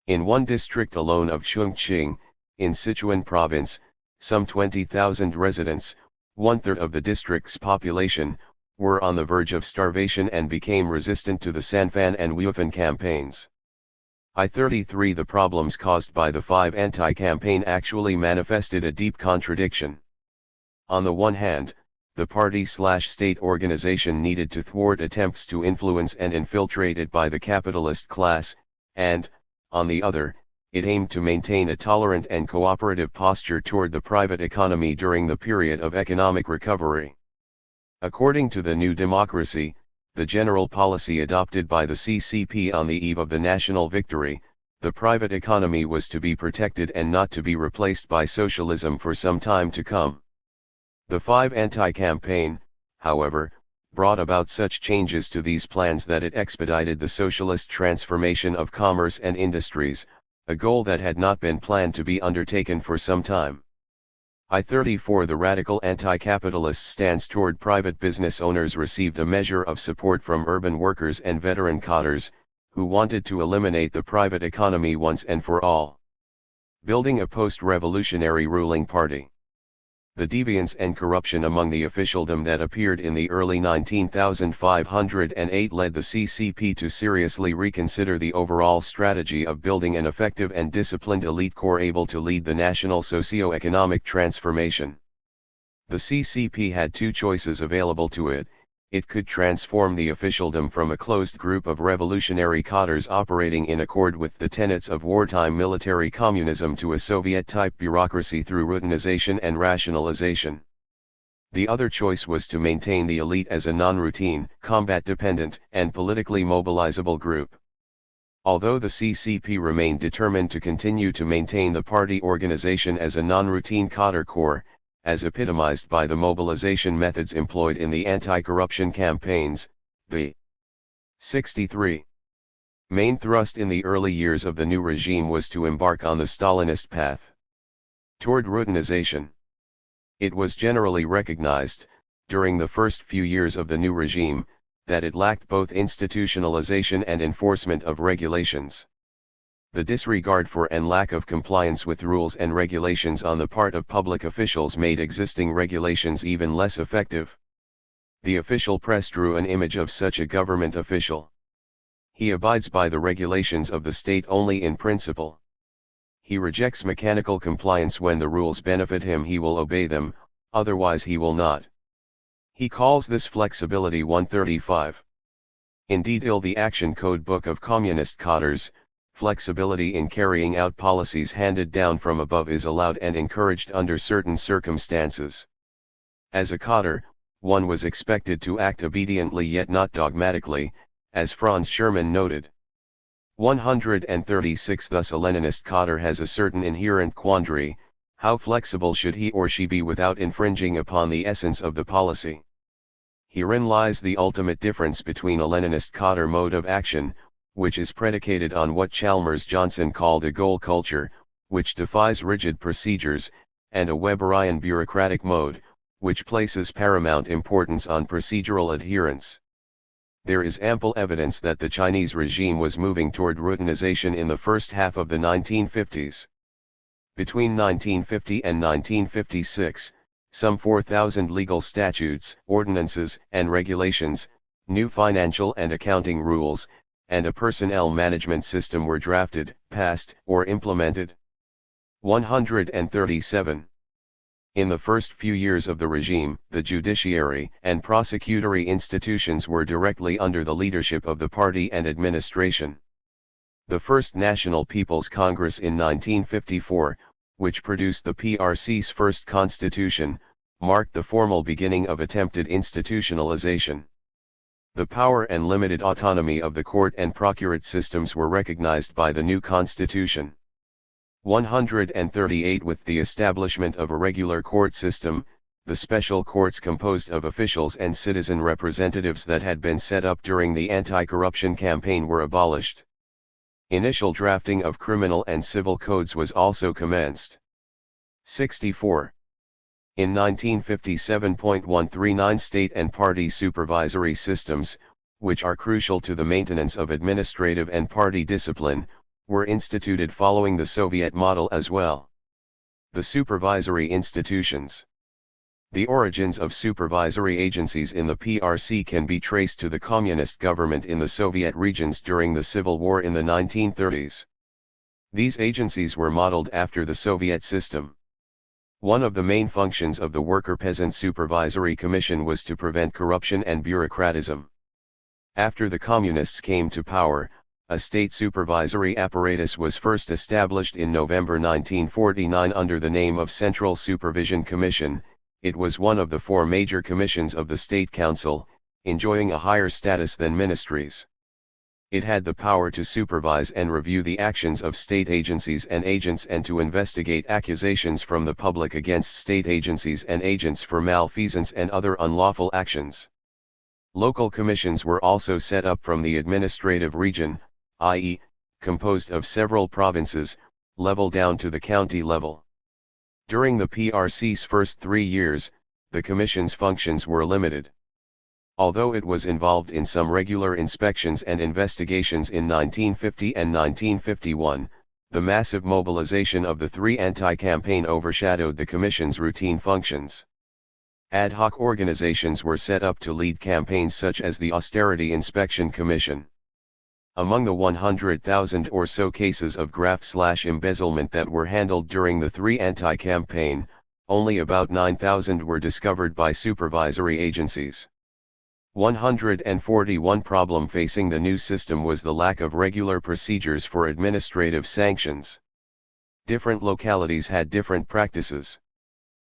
In one district alone of Chongqing, in Sichuan province, some 20,000 residents, one-third of the district's population, were on the verge of starvation and became resistant to the Sanfan and Wuhan campaigns. I-33 The problems caused by the Five anti-campaign actually manifested a deep contradiction. On the one hand, the party/state organization needed to thwart attempts to influence and infiltrate it by the capitalist class, and, on the other, it aimed to maintain a tolerant and cooperative posture toward the private economy during the period of economic recovery. According to the New Democracy, the general policy adopted by the CCP on the eve of the national victory, the private economy was to be protected and not to be replaced by socialism for some time to come. The Five anti-campaign, however, brought about such changes to these plans that it expedited the socialist transformation of commerce and industries, a goal that had not been planned to be undertaken for some time. I-34 The radical anti-capitalist stance toward private business owners received a measure of support from urban workers and veteran cadres, who wanted to eliminate the private economy once and for all. Building a post-revolutionary ruling party. The deviance and corruption among the officialdom that appeared in the early 19,508 led the CCP to seriously reconsider the overall strategy of building an effective and disciplined elite corps able to lead the national socio-economic transformation. The CCP had two choices available to it. It could transform the officialdom from a closed group of revolutionary cadres operating in accord with the tenets of wartime military communism to a Soviet-type bureaucracy through routinization and rationalization. The other choice was to maintain the elite as a non-routine, combat-dependent, and politically mobilizable group. Although the CCP remained determined to continue to maintain the party organization as a non-routine cadre corps, as epitomized by the mobilization methods employed in the anti-corruption campaigns, the 63 main thrust in the early years of the new regime was to embark on the Stalinist path toward routinization. It was generally recognized, during the first few years of the new regime, that it lacked both institutionalization and enforcement of regulations. The disregard for and lack of compliance with rules and regulations on the part of public officials made existing regulations even less effective. The official press drew an image of such a government official. He abides by the regulations of the state only in principle. He rejects mechanical compliance. When the rules benefit him, he will obey them, otherwise he will not. He calls this flexibility 135. Indeed, the Action Code Book of Communist Cadres, flexibility in carrying out policies handed down from above is allowed and encouraged under certain circumstances. As a cadre, one was expected to act obediently yet not dogmatically, as Franz Sherman noted. 136. Thus a Leninist cadre has a certain inherent quandary: how flexible should he or she be without infringing upon the essence of the policy? Herein lies the ultimate difference between a Leninist cadre mode of action, which is predicated on what Chalmers-Johnson called a goal culture, which defies rigid procedures, and a Weberian bureaucratic mode, which places paramount importance on procedural adherence. There is ample evidence that the Chinese regime was moving toward routinization in the first half of the 1950s. Between 1950 and 1956, some 4,000 legal statutes, ordinances, and regulations, new financial and accounting rules, and a personnel management system were drafted, passed, or implemented. 137. In the first few years of the regime, the judiciary and prosecutory institutions were directly under the leadership of the party and administration. The First National People's Congress in 1954, which produced the PRC's first constitution, marked the formal beginning of attempted institutionalization. The power and limited autonomy of the court and procurate systems were recognized by the new constitution. 138. With the establishment of a regular court system, the special courts composed of officials and citizen representatives that had been set up during the anti-corruption campaign were abolished. Initial drafting of criminal and civil codes was also commenced. 64. In 1957.139, state and party supervisory systems, which are crucial to the maintenance of administrative and party discipline, were instituted following the Soviet model as well. The supervisory institutions. The origins of supervisory agencies in the PRC can be traced to the communist government in the Soviet regions during the Civil War in the 1930s. These agencies were modeled after the Soviet system. One of the main functions of the Worker-Peasant Supervisory Commission was to prevent corruption and bureaucratism. After the communists came to power, a state supervisory apparatus was first established in November 1949 under the name of Central Supervision Commission. It was one of the four major commissions of the State Council, enjoying a higher status than ministries. It had the power to supervise and review the actions of state agencies and agents and to investigate accusations from the public against state agencies and agents for malfeasance and other unlawful actions. Local commissions were also set up from the administrative region, i.e., composed of several provinces, level down to the county level. During the PRC's first 3 years, the Commission's functions were limited. Although it was involved in some regular inspections and investigations in 1950 and 1951, the massive mobilization of the 3 anti-campaign overshadowed the Commission's routine functions. Ad hoc organizations were set up to lead campaigns such as the Austerity Inspection Commission. Among the 100,000 or so cases of graft/embezzlement that were handled during the 3 anti-campaign, only about 9,000 were discovered by supervisory agencies. 141 problem facing the new system was the lack of regular procedures for administrative sanctions. Different localities had different practices.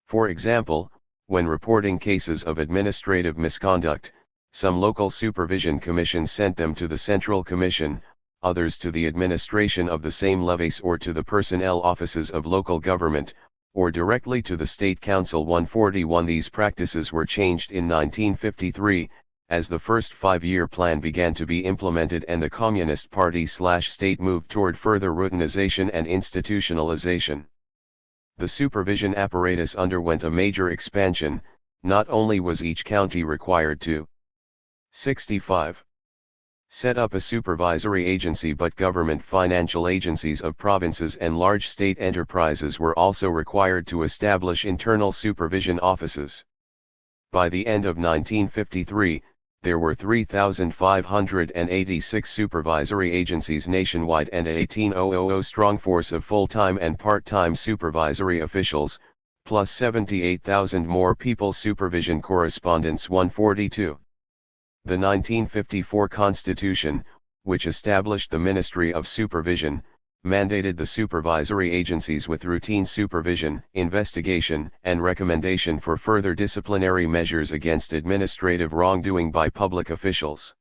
For example, when reporting cases of administrative misconduct, some local supervision commissions sent them to the Central Commission, others to the administration of the same levies or to the personnel offices of local government, or directly to the State Council. 141 These practices were changed in 1953, as the first 5-year plan began to be implemented and the Communist Party/state moved toward further routinization and institutionalization. The supervision apparatus underwent a major expansion. Not only was each county required to 65. Set up a supervisory agency, but government financial agencies of provinces and large state enterprises were also required to establish internal supervision offices. By the end of 1953, there were 3,586 supervisory agencies nationwide and a 18,000 force of full-time and part-time supervisory officials, plus 78,000 more people supervision correspondents 142. The 1954 Constitution, which established the Ministry of Supervision, mandated the supervisory agencies with routine supervision, investigation, and recommendation for further disciplinary measures against administrative wrongdoing by public officials.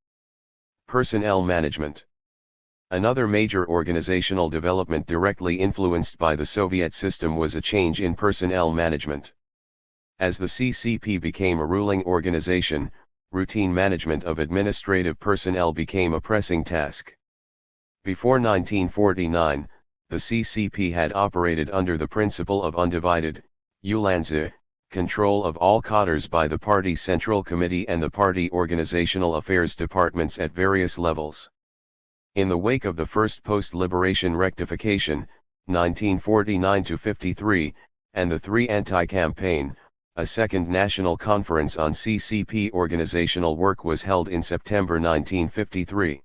Personnel management. Another major organizational development directly influenced by the Soviet system was a change in personnel management. As the CCP became a ruling organization, routine management of administrative personnel became a pressing task. Before 1949, the CCP had operated under the principle of undivided control of all cadres by the party Central Committee and the party organizational affairs departments at various levels. In the wake of the first post-liberation rectification, 1949-53, and the Three Anti-Campaign, a second national conference on CCP organizational work was held in September 1953.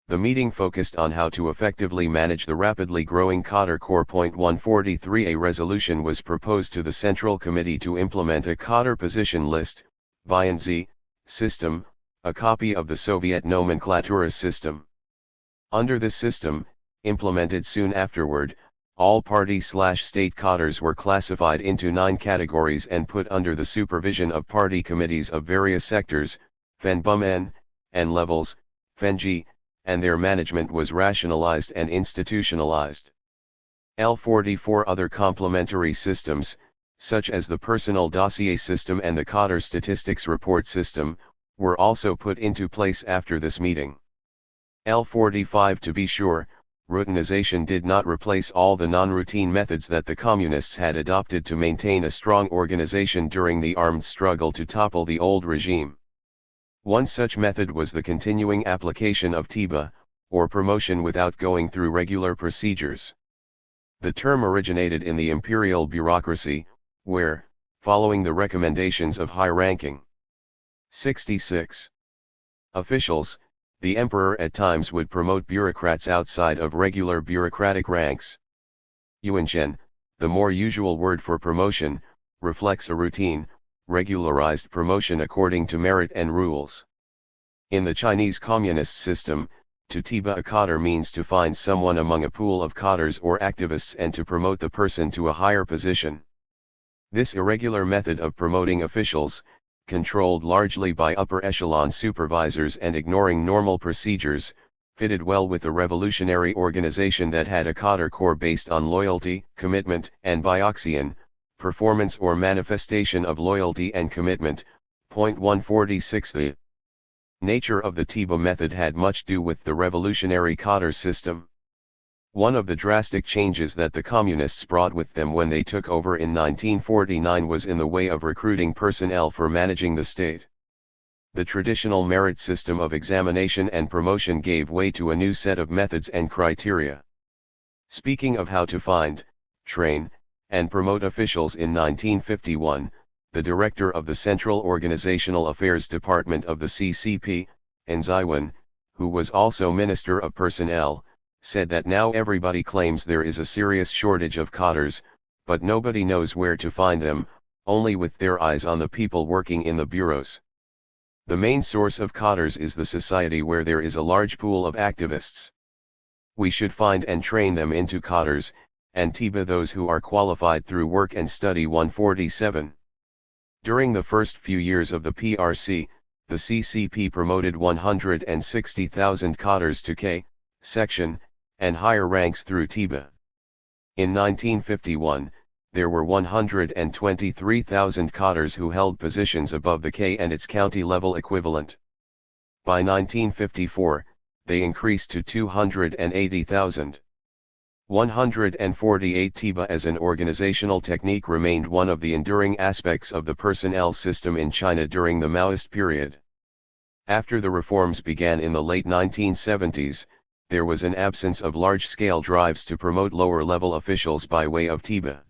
The meeting focused on how to effectively manage the rapidly growing Cadre Corps. 143. A resolution was proposed to the Central Committee to implement a cadre position list, (BNZ) system, a copy of the Soviet nomenclatura system. Under this system, implemented soon afterward, all party/state cadres were classified into 9 categories and put under the supervision of party committees of various sectors, FENBUM-N, and levels, FENG, and their management was rationalized and institutionalized. L44 other complementary systems, such as the personal dossier system and the cadre statistics report system, were also put into place after this meeting. L45 to be sure, routinization did not replace all the non-routine methods that the communists had adopted to maintain a strong organization during the armed struggle to topple the old regime. One such method was the continuing application of THIRD, or promotion without going through regular procedures. The term originated in the imperial bureaucracy, where, following the recommendations of high-ranking 66 officials, the emperor at times would promote bureaucrats outside of regular bureaucratic ranks. Yuanshen, the more usual word for promotion, reflects a routine, regularized promotion according to merit and rules. In the Chinese communist system, to tiba a cadre means to find someone among a pool of cadres or activists and to promote the person to a higher position. This irregular method of promoting officials, controlled largely by upper echelon supervisors and ignoring normal procedures, fitted well with the revolutionary organization that had a cadre corps based on loyalty, commitment, and bioxian, performance or manifestation of loyalty and commitment. 146. The nature of the THIRD method had much to do with the revolutionary cadre system. One of the drastic changes that the communists brought with them when they took over in 1949 was in the way of recruiting personnel for managing the state. The traditional merit system of examination and promotion gave way to a new set of methods and criteria. Speaking of how to find, train, and promote officials in 1951, the director of the Central Organizational Affairs Department of the CCP, Enziwan, who was also Minister of Personnel, said that now everybody claims there is a serious shortage of cadres, but nobody knows where to find them, only with their eyes on the people working in the bureaus. The main source of cadres is the society where there is a large pool of activists. We should find and train them into cadres, and tiba those who are qualified through work and study. 147. During the first few years of the PRC, the CCP promoted 160,000 cadres to K, section, and higher ranks through tiba. In 1951, there were 123,000 cadres who held positions above the K and its county level equivalent. By 1954, they increased to 280,000. 148 THIRD as an organizational technique remained one of the enduring aspects of the personnel system in China during the Maoist period. After the reforms began in the late 1970s, there was an absence of large-scale drives to promote lower-level officials by way of THIRD.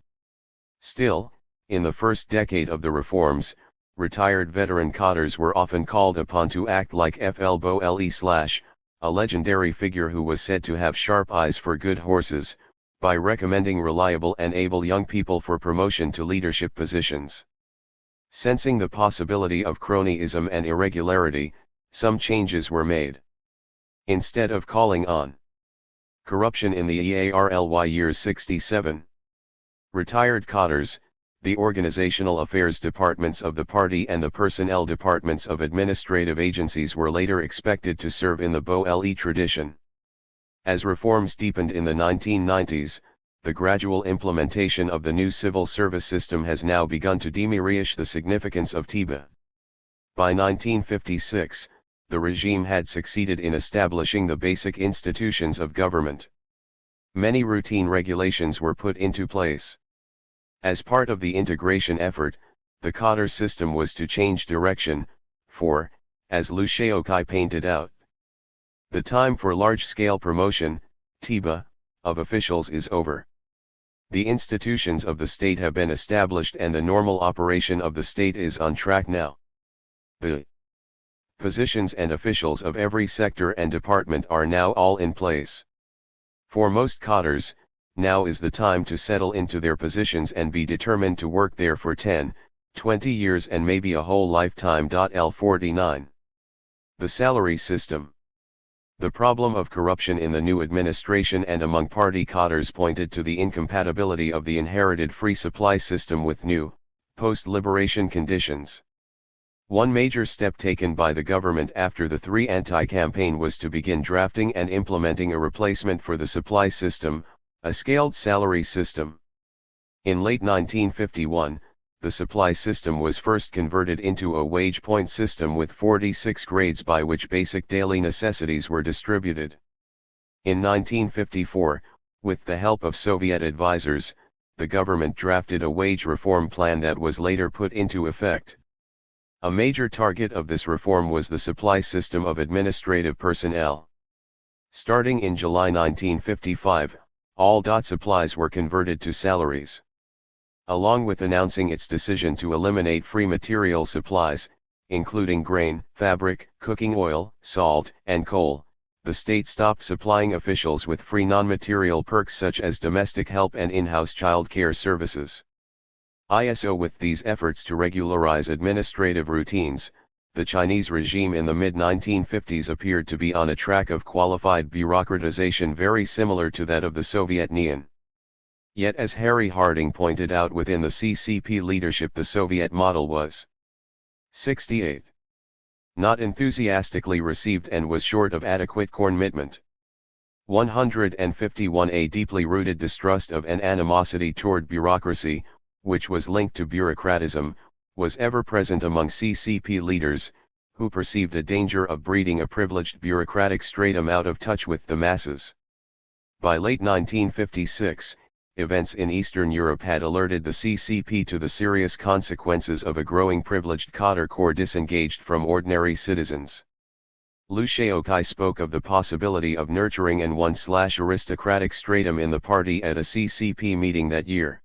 Still, in the first decade of the reforms, retired veteran cadres were often called upon to act like Xiaobo, a legendary figure who was said to have sharp eyes for good horses, by recommending reliable and able young people for promotion to leadership positions. Sensing the possibility of cronyism and irregularity, some changes were made. Instead of calling on corruption in the EARLY years 67. Retired cadres, the organizational affairs departments of the party and the personnel departments of administrative agencies were later expected to serve in the BOLE tradition. As reforms deepened in the 1990s, the gradual implementation of the new civil service system has now begun to diminish the significance of THIRD. By 1956, the regime had succeeded in establishing the basic institutions of government. Many routine regulations were put into place. As part of the integration effort, the cadre system was to change direction, for, as Liu Xiaobo painted out, the time for large-scale promotion, THIRD, of officials is over. The institutions of the state have been established and the normal operation of the state is on track now. The positions and officials of every sector and department are now all in place. For most cadres, now is the time to settle into their positions and be determined to work there for 10, 20 years and maybe a whole lifetime. L49. The salary system. The problem of corruption in the new administration and among party cadres pointed to the incompatibility of the inherited free supply system with new, post-liberation conditions. One major step taken by the government after the 3 anti-campaign was to begin drafting and implementing a replacement for the supply system, a scaled salary system. In late 1951, the supply system was first converted into a wage point system with 46 grades by which basic daily necessities were distributed. In 1954, with the help of Soviet advisors, the government drafted a wage reform plan that was later put into effect. A major target of this reform was the supply system of administrative personnel. Starting in July 1955, all supplies were converted to salaries. Along with announcing its decision to eliminate free material supplies, including grain, fabric, cooking oil, salt, and coal, the state stopped supplying officials with free non-material perks such as domestic help and in-house child care services. With these efforts to regularize administrative routines, the Chinese regime in the mid-1950s appeared to be on a track of qualified bureaucratization very similar to that of the Soviet Union. Yet as Harry Harding pointed out within the CCP leadership, the Soviet model was 68. Not enthusiastically received and was short of adequate commitment. 151. A deeply rooted distrust of and animosity toward bureaucracy, which was linked to bureaucratism, was ever present among CCP leaders, who perceived a danger of breeding a privileged bureaucratic stratum out of touch with the masses. By late 1956, events in Eastern Europe had alerted the CCP to the serious consequences of a growing privileged cadre corps disengaged from ordinary citizens. Liu Xiaobo spoke of the possibility of nurturing an aristocratic stratum in the party at a CCP meeting that year.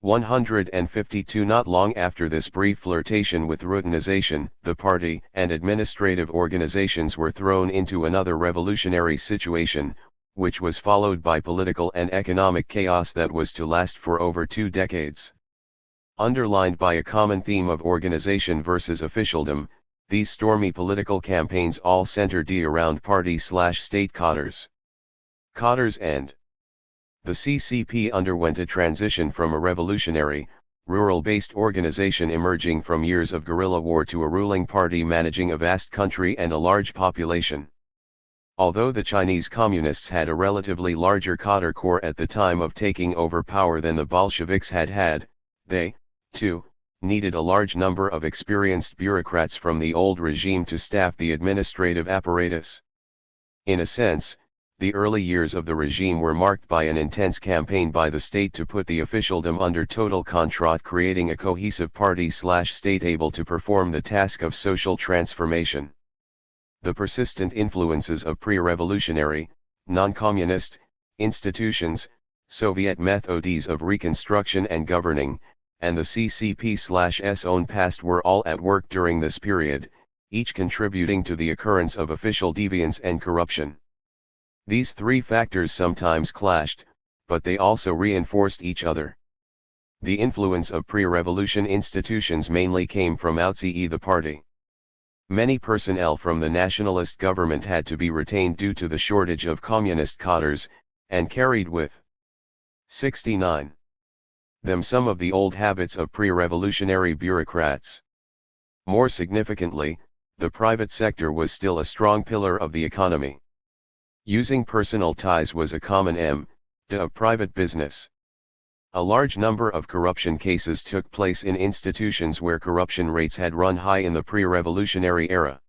152. Not long after this brief flirtation with routinization, the party and administrative organizations were thrown into another revolutionary situation, which was followed by political and economic chaos that was to last for over 2 decades. Underlined by a common theme of organization versus officialdom, these stormy political campaigns all centered around party/state cadres. Cadres and the CCP underwent a transition from a revolutionary, rural-based organization emerging from years of guerrilla war to a ruling party managing a vast country and a large population. Although the Chinese Communists had a relatively larger cadre corps at the time of taking over power than the Bolsheviks had, they, too, needed a large number of experienced bureaucrats from the old regime to staff the administrative apparatus. In a sense, the early years of the regime were marked by an intense campaign by the state to put the officialdom under total control, creating a cohesive party/state able to perform the task of social transformation. The persistent influences of pre-revolutionary, non-communist, institutions, Soviet methods of reconstruction and governing, and the CCP/S own past were all at work during this period, each contributing to the occurrence of official deviance and corruption. These three factors sometimes clashed, but they also reinforced each other. The influence of pre-revolution institutions mainly came from outside the party. Many personnel from the nationalist government had to be retained due to the shortage of communist cadres, and carried with 69. them some of the old habits of pre-revolutionary bureaucrats. More significantly, the private sector was still a strong pillar of the economy. Using personal ties was a common mode of private business. A large number of corruption cases took place in institutions where corruption rates had run high in the pre-revolutionary era.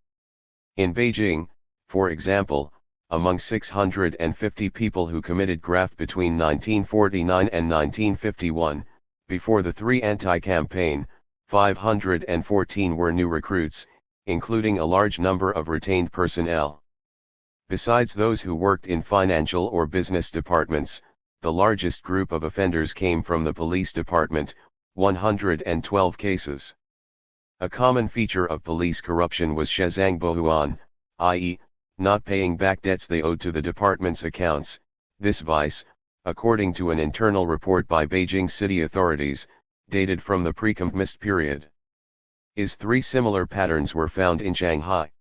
In Beijing, for example, among 650 people who committed graft between 1949 and 1951, before the Three Anti-campaign, 514 were new recruits, including a large number of retained personnel. Besides those who worked in financial or business departments, the largest group of offenders came from the police department, 112 cases. A common feature of police corruption was shezangbohuan, i.e., not paying back debts they owed to the department's accounts. This vice, according to an internal report by Beijing city authorities, dated from the pre-communist period. Three similar patterns were found in Shanghai.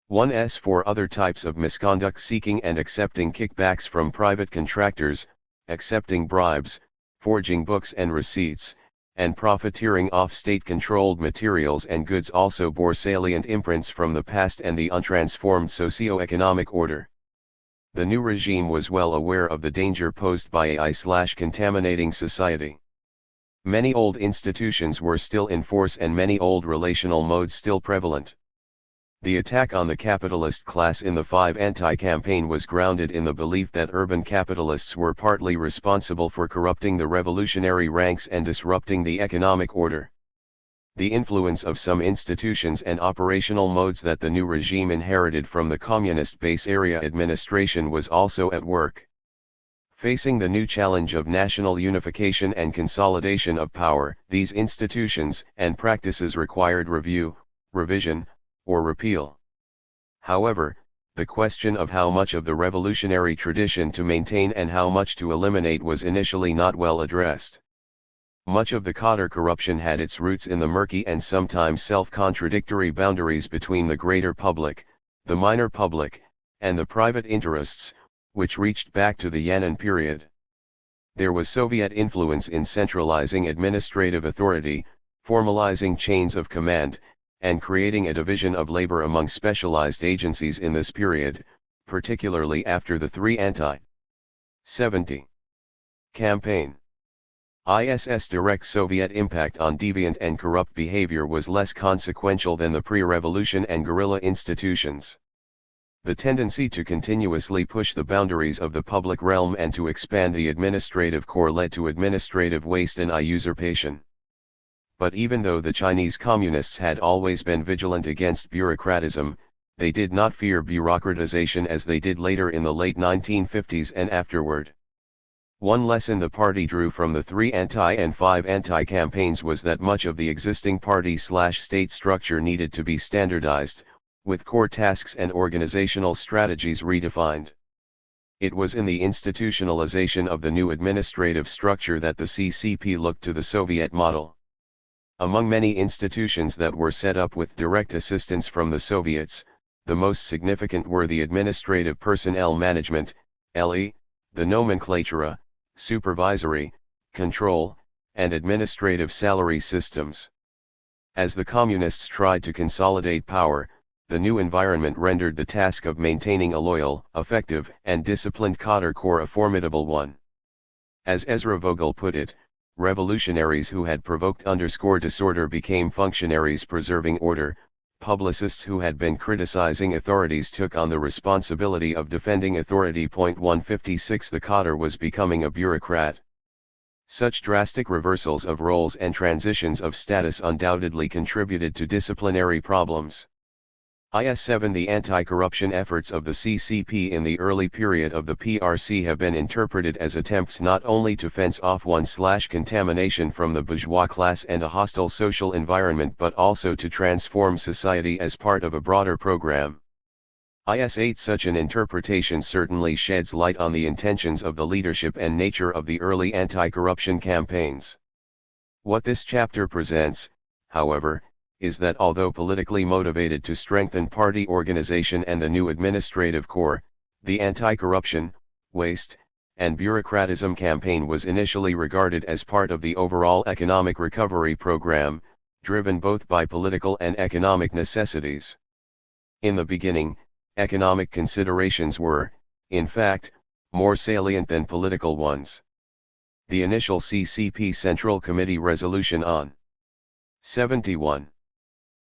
1. For other types of misconduct: seeking and accepting kickbacks from private contractors, accepting bribes, forging books and receipts, and profiteering off state-controlled materials and goods also bore salient imprints from the past and the untransformed socio-economic order. The new regime was well aware of the danger posed by AI/contaminating society. Many old institutions were still in force and many old relational modes still prevalent. The attack on the capitalist class in the Five Anti-campaign was grounded in the belief that urban capitalists were partly responsible for corrupting the revolutionary ranks and disrupting the economic order. The influence of some institutions and operational modes that the new regime inherited from the communist base area administration was also at work. Facing the new challenge of national unification and consolidation of power, these institutions and practices required review, revision, or repeal. However, the question of how much of the revolutionary tradition to maintain and how much to eliminate was initially not well addressed. Much of the cadre corruption had its roots in the murky and sometimes self-contradictory boundaries between the greater public, the minor public, and the private interests, which reached back to the Yan'an period. There was Soviet influence in centralizing administrative authority, formalizing chains of command, and creating a division of labor among specialized agencies in this period, particularly after the Three Anti-70 campaign. ISS direct Soviet impact on deviant and corrupt behavior was less consequential than the pre-revolution and guerrilla institutions. The tendency to continuously push the boundaries of the public realm and to expand the administrative core led to administrative waste and usurpation. But even though the Chinese communists had always been vigilant against bureaucratism, they did not fear bureaucratization as they did later in the late 1950s and afterward. One lesson the party drew from the Three Anti and Five Anti campaigns was that much of the existing party/state structure needed to be standardized, with core tasks and organizational strategies redefined. It was in the institutionalization of the new administrative structure that the CCP looked to the Soviet model. Among many institutions that were set up with direct assistance from the Soviets, the most significant were the Administrative Personnel Management, LE, the Nomenklatura, Supervisory, Control, and Administrative Salary Systems. As the Communists tried to consolidate power, the new environment rendered the task of maintaining a loyal, effective, and disciplined cadre corps a formidable one. As Ezra Vogel put it, revolutionaries who had provoked disorder became functionaries preserving order, publicists who had been criticizing authorities took on the responsibility of defending authority. 156 The cadre was becoming a bureaucrat. Such drastic reversals of roles and transitions of status undoubtedly contributed to disciplinary problems. IS-7 The anti-corruption efforts of the CCP in the early period of the PRC have been interpreted as attempts not only to fence off contamination from the bourgeois class and a hostile social environment but also to transform society as part of a broader program. IS-8 Such an interpretation certainly sheds light on the intentions of the leadership and nature of the early anti-corruption campaigns. What this chapter presents, however, is that although politically motivated to strengthen party organization and the new administrative corps, the anti-corruption, waste, and bureaucratism campaign was initially regarded as part of the overall economic recovery program, driven both by political and economic necessities. In the beginning, economic considerations were, in fact, more salient than political ones. The initial CCP Central Committee resolution on 71.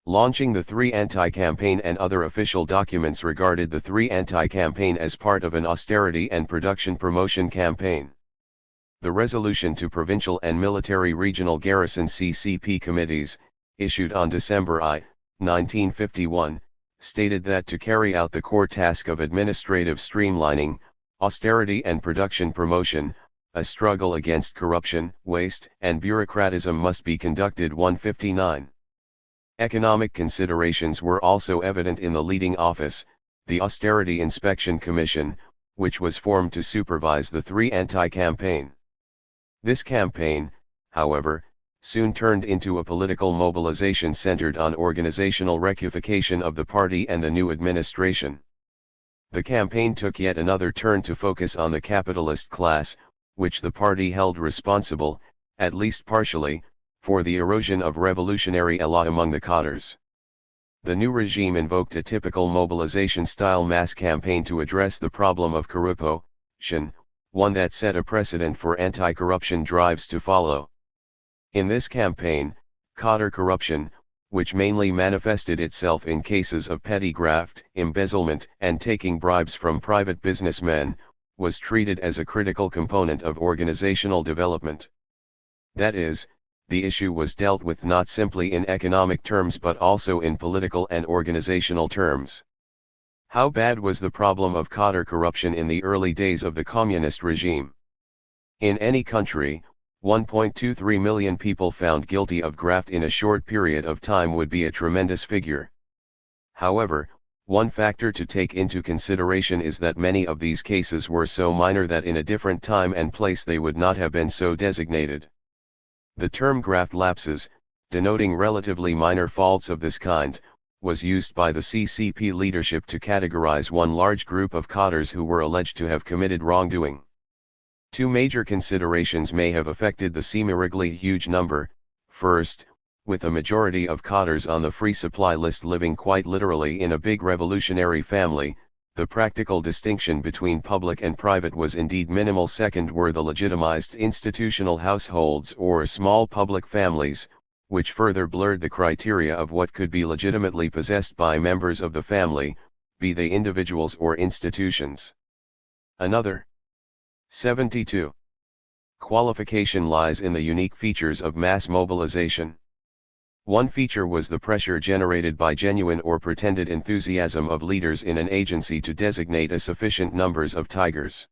Launching the 3 anti-campaign and other official documents regarded the 3 anti-campaign as part of an austerity and production promotion campaign. The resolution to provincial and military regional garrison CCP committees, issued on December 1951, stated that to carry out the core task of administrative streamlining, austerity and production promotion, a struggle against corruption, waste, and bureaucratism must be conducted. 159. Economic considerations were also evident in the leading office, the Austerity Inspection Commission, which was formed to supervise the 3 anti-campaign. This campaign, however, soon turned into a political mobilization centered on organizational rectification of the party and the new administration. The campaign took yet another turn to focus on the capitalist class, which the party held responsible, at least partially, for the erosion of revolutionary élan among the cadres. The new regime invoked a typical mobilization-style mass campaign to address the problem of corruption, one that set a precedent for anti-corruption drives to follow. In this campaign, cadre corruption, which mainly manifested itself in cases of petty graft, embezzlement, and taking bribes from private businessmen, was treated as a critical component of organizational development. That is, the issue was dealt with not simply in economic terms but also in political and organizational terms. How bad was the problem of cadre corruption in the early days of the communist regime? In any country, 1.23 million people found guilty of graft in a short period of time would be a tremendous figure. However, one factor to take into consideration is that many of these cases were so minor that in a different time and place they would not have been so designated. The term graft lapses, denoting relatively minor faults of this kind, was used by the CCP leadership to categorize one large group of cadres who were alleged to have committed wrongdoing. 2 major considerations may have affected the seemingly huge number. First, with a majority of cadres on the free supply list living quite literally in a big revolutionary family, the practical distinction between public and private was indeed minimal. Second were the legitimized institutional households or small public families, which further blurred the criteria of what could be legitimately possessed by members of the family, be they individuals or institutions. Another 72. Qualification lies in the unique features of mass mobilization. One feature was the pressure generated by genuine or pretended enthusiasm of leaders in an agency to designate a sufficient numbers of tigers.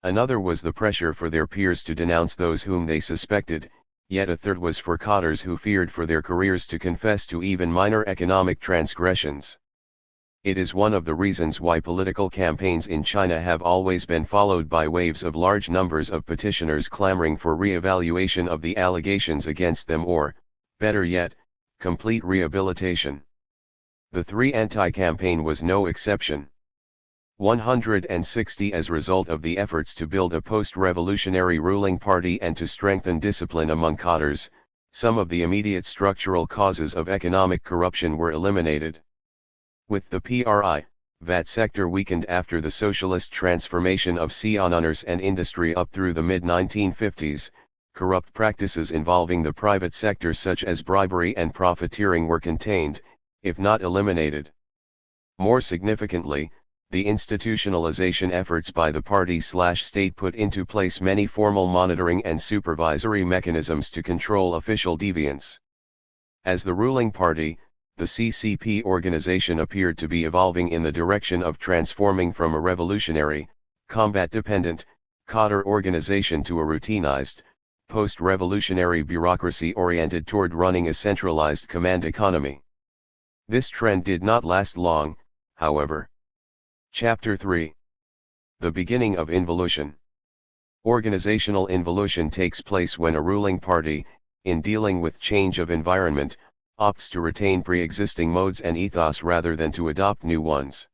Another was the pressure for their peers to denounce those whom they suspected, yet a third was for cadres who feared for their careers to confess to even minor economic transgressions. It is one of the reasons why political campaigns in China have always been followed by waves of large numbers of petitioners clamoring for re-evaluation of the allegations against them or, better yet, complete rehabilitation. The 3 anti-campaign was no exception. 160 As a result of the efforts to build a post-revolutionary ruling party and to strengthen discipline among cadres, some of the immediate structural causes of economic corruption were eliminated. With the VAT sector weakened after the socialist transformation of commerce and industry up through the mid-1950s, corrupt practices involving the private sector such as bribery and profiteering were contained, if not eliminated. More significantly, the institutionalization efforts by the party/state put into place many formal monitoring and supervisory mechanisms to control official deviance. As the ruling party, the CCP organization appeared to be evolving in the direction of transforming from a revolutionary, combat-dependent, cadre organization to a routinized, post-revolutionary bureaucracy oriented toward running a centralized command economy. This trend did not last long, however. Chapter 3. The beginning of involution. Organizational involution takes place when a ruling party, in dealing with change of environment, opts to retain pre-existing modes and ethos rather than to adopt new ones.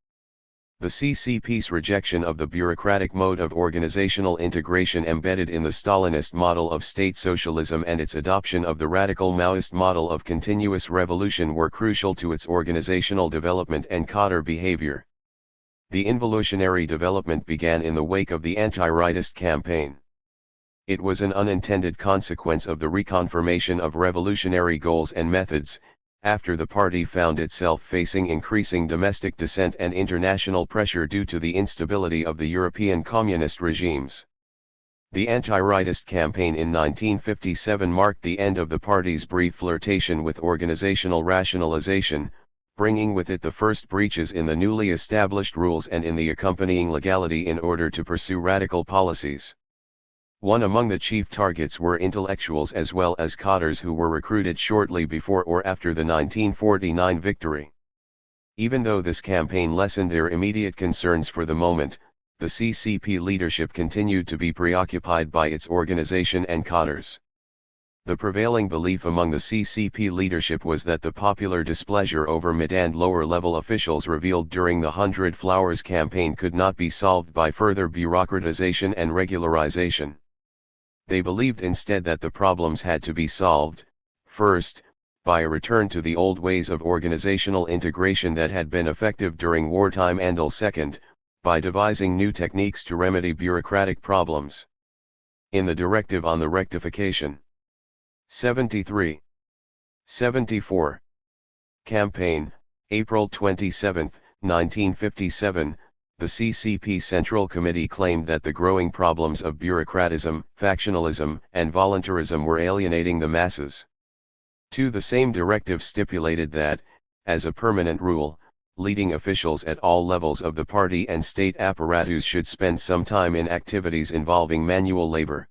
The CCP's rejection of the bureaucratic mode of organizational integration embedded in the Stalinist model of state socialism and its adoption of the radical Maoist model of continuous revolution were crucial to its organizational development and cadre behavior. The involutionary development began in the wake of the anti-rightist campaign. It was an unintended consequence of the reconfirmation of revolutionary goals and methods, after the party found itself facing increasing domestic dissent and international pressure due to the instability of the European communist regimes. The anti-rightist campaign in 1957 marked the end of the party's brief flirtation with organizational rationalization, bringing with it the first breaches in the newly established rules and in the accompanying legality in order to pursue radical policies. One among the chief targets were intellectuals as well as cadres who were recruited shortly before or after the 1949 victory. Even though this campaign lessened their immediate concerns for the moment, the CCP leadership continued to be preoccupied by its organization and cadres. The prevailing belief among the CCP leadership was that the popular displeasure over mid and lower-level officials revealed during the 100 Flowers campaign could not be solved by further bureaucratization and regularization. They believed instead that the problems had to be solved, first, by a return to the old ways of organizational integration that had been effective during wartime, and second, by devising new techniques to remedy bureaucratic problems. In the Directive on the Rectification 73. 74. Campaign, April 27, 1957, the CCP Central Committee claimed that the growing problems of bureaucratism, factionalism, and voluntarism were alienating the masses. The same directive stipulated that, as a permanent rule, leading officials at all levels of the party and state apparatus should spend some time in activities involving manual labor.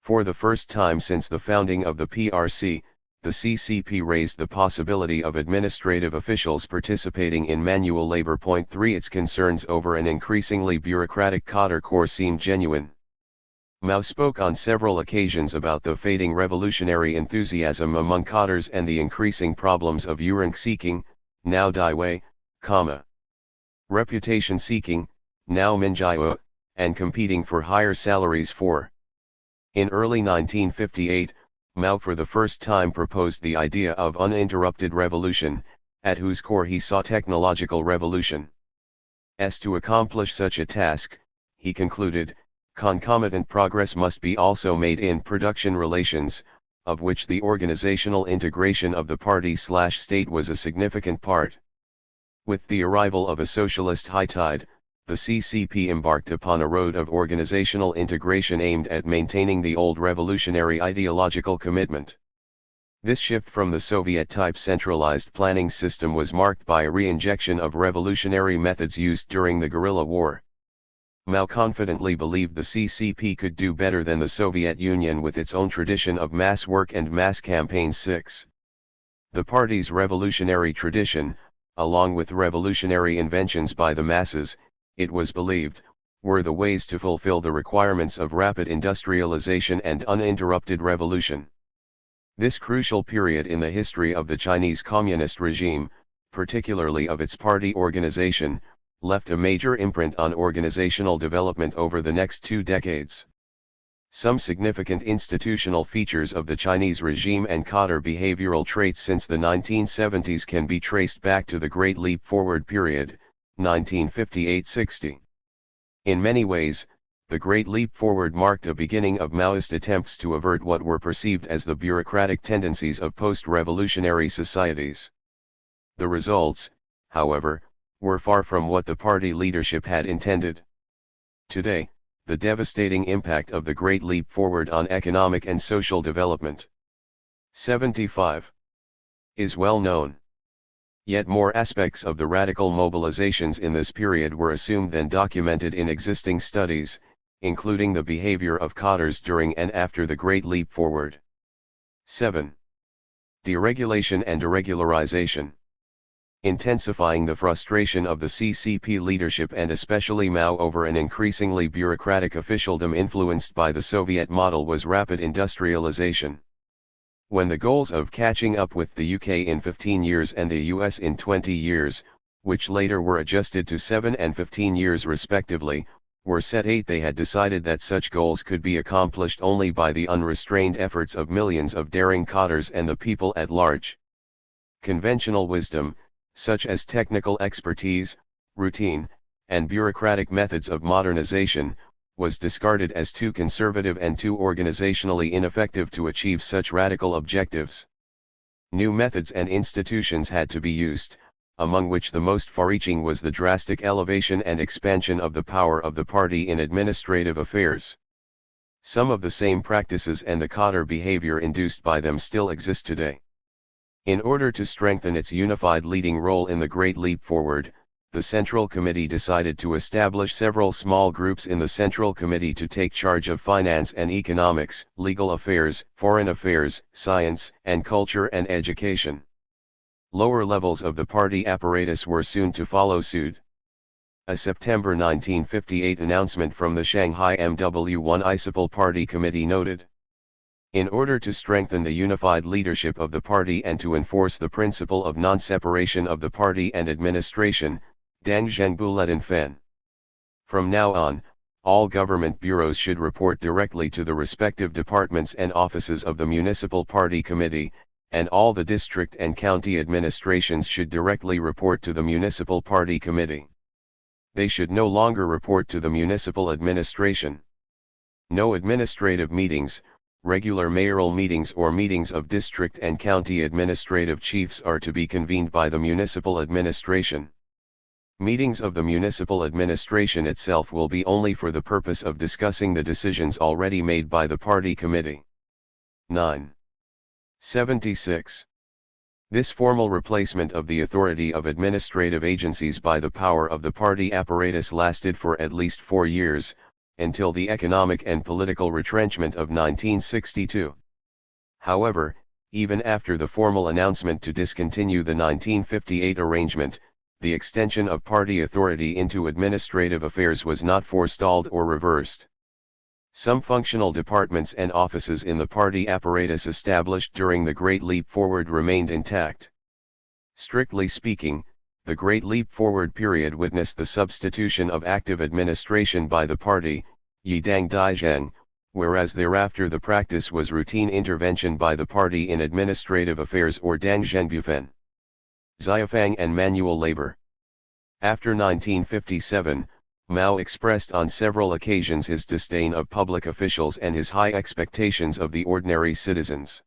For the first time since the founding of the PRC, the CCP raised the possibility of administrative officials participating in manual labor. 3 Its concerns over an increasingly bureaucratic cadre corps seemed genuine. Mao spoke on several occasions about the fading revolutionary enthusiasm among cadres and the increasing problems of yuan seeking, now daiwei, reputation seeking, now minjiao, and competing for higher salaries for. In early 1958, Mao for the first time proposed the idea of uninterrupted revolution, at whose core he saw technological revolution. To accomplish such a task, he concluded, concomitant progress must be also made in production relations, of which the organizational integration of the party/state was a significant part. With the arrival of a socialist high tide, the CCP embarked upon a road of organizational integration aimed at maintaining the old revolutionary ideological commitment. This shift from the Soviet-type centralized planning system was marked by a re-injection of revolutionary methods used during the guerrilla war. Mao confidently believed the CCP could do better than the Soviet Union with its own tradition of mass work and mass campaigns. 6. The party's revolutionary tradition, along with revolutionary inventions by the masses, it was believed, were the ways to fulfill the requirements of rapid industrialization and uninterrupted revolution. This crucial period in the history of the Chinese Communist regime, particularly of its party organization, left a major imprint on organizational development over the next 2 decades. Some significant institutional features of the Chinese regime and cadre behavioral traits since the 1970s can be traced back to the Great Leap Forward period, 1958-60. In many ways, the Great Leap Forward marked a beginning of Maoist attempts to avert what were perceived as the bureaucratic tendencies of post-revolutionary societies. The results, however, were far from what the party leadership had intended. Today, the devastating impact of the Great Leap Forward on economic and social development 75 is well known. Yet more aspects of the radical mobilizations in this period were assumed than documented in existing studies, including the behavior of cadres during and after the Great Leap Forward. 7. Deregulation and deregularization. Intensifying the frustration of the CCP leadership and especially Mao over an increasingly bureaucratic officialdom influenced by the Soviet model was rapid industrialization. When the goals of catching up with the UK in 15 years and the US in 20 years, which later were adjusted to 7 and 15 years respectively, were set, they had decided that such goals could be accomplished only by the unrestrained efforts of millions of daring cadres and the people at large. Conventional wisdom, such as technical expertise, routine, and bureaucratic methods of modernization, was discarded as too conservative and too organizationally ineffective to achieve such radical objectives. New methods and institutions had to be used, among which the most far-reaching was the drastic elevation and expansion of the power of the party in administrative affairs. Some of the same practices and the cadre behavior induced by them still exist today. In order to strengthen its unified leading role in the Great Leap Forward, the Central Committee decided to establish several small groups in the Central Committee to take charge of finance and economics, legal affairs, foreign affairs, science and culture and education. Lower levels of the party apparatus were soon to follow suit. A September 1958 announcement from the Shanghai MW1 Municipal Party Committee noted, "In order to strengthen the unified leadership of the party and to enforce the principle of non-separation of the party and administration, Dang Zhengbu Ledan Fen. From now on, all government bureaus should report directly to the respective departments and offices of the Municipal Party Committee, and all the district and county administrations should directly report to the Municipal Party Committee. They should no longer report to the municipal administration. No administrative meetings, regular mayoral meetings or meetings of district and county administrative chiefs are to be convened by the municipal administration. Meetings of the municipal administration itself will be only for the purpose of discussing the decisions already made by the party committee." 976. This formal replacement of the authority of administrative agencies by the power of the party apparatus lasted for at least 4 years, until the economic and political retrenchment of 1962. However, even after the formal announcement to discontinue the 1958 arrangement, the extension of party authority into administrative affairs was not forestalled or reversed. Some functional departments and offices in the party apparatus established during the Great Leap Forward remained intact. Strictly speaking, the Great Leap Forward period witnessed the substitution of active administration by the party, Yidang Daizheng, whereas thereafter the practice was routine intervention by the party in administrative affairs or Dangzhengbufen. Xiaofang and manual labor. After 1957, Mao expressed on several occasions his disdain of public officials and his high expectations of the ordinary citizens.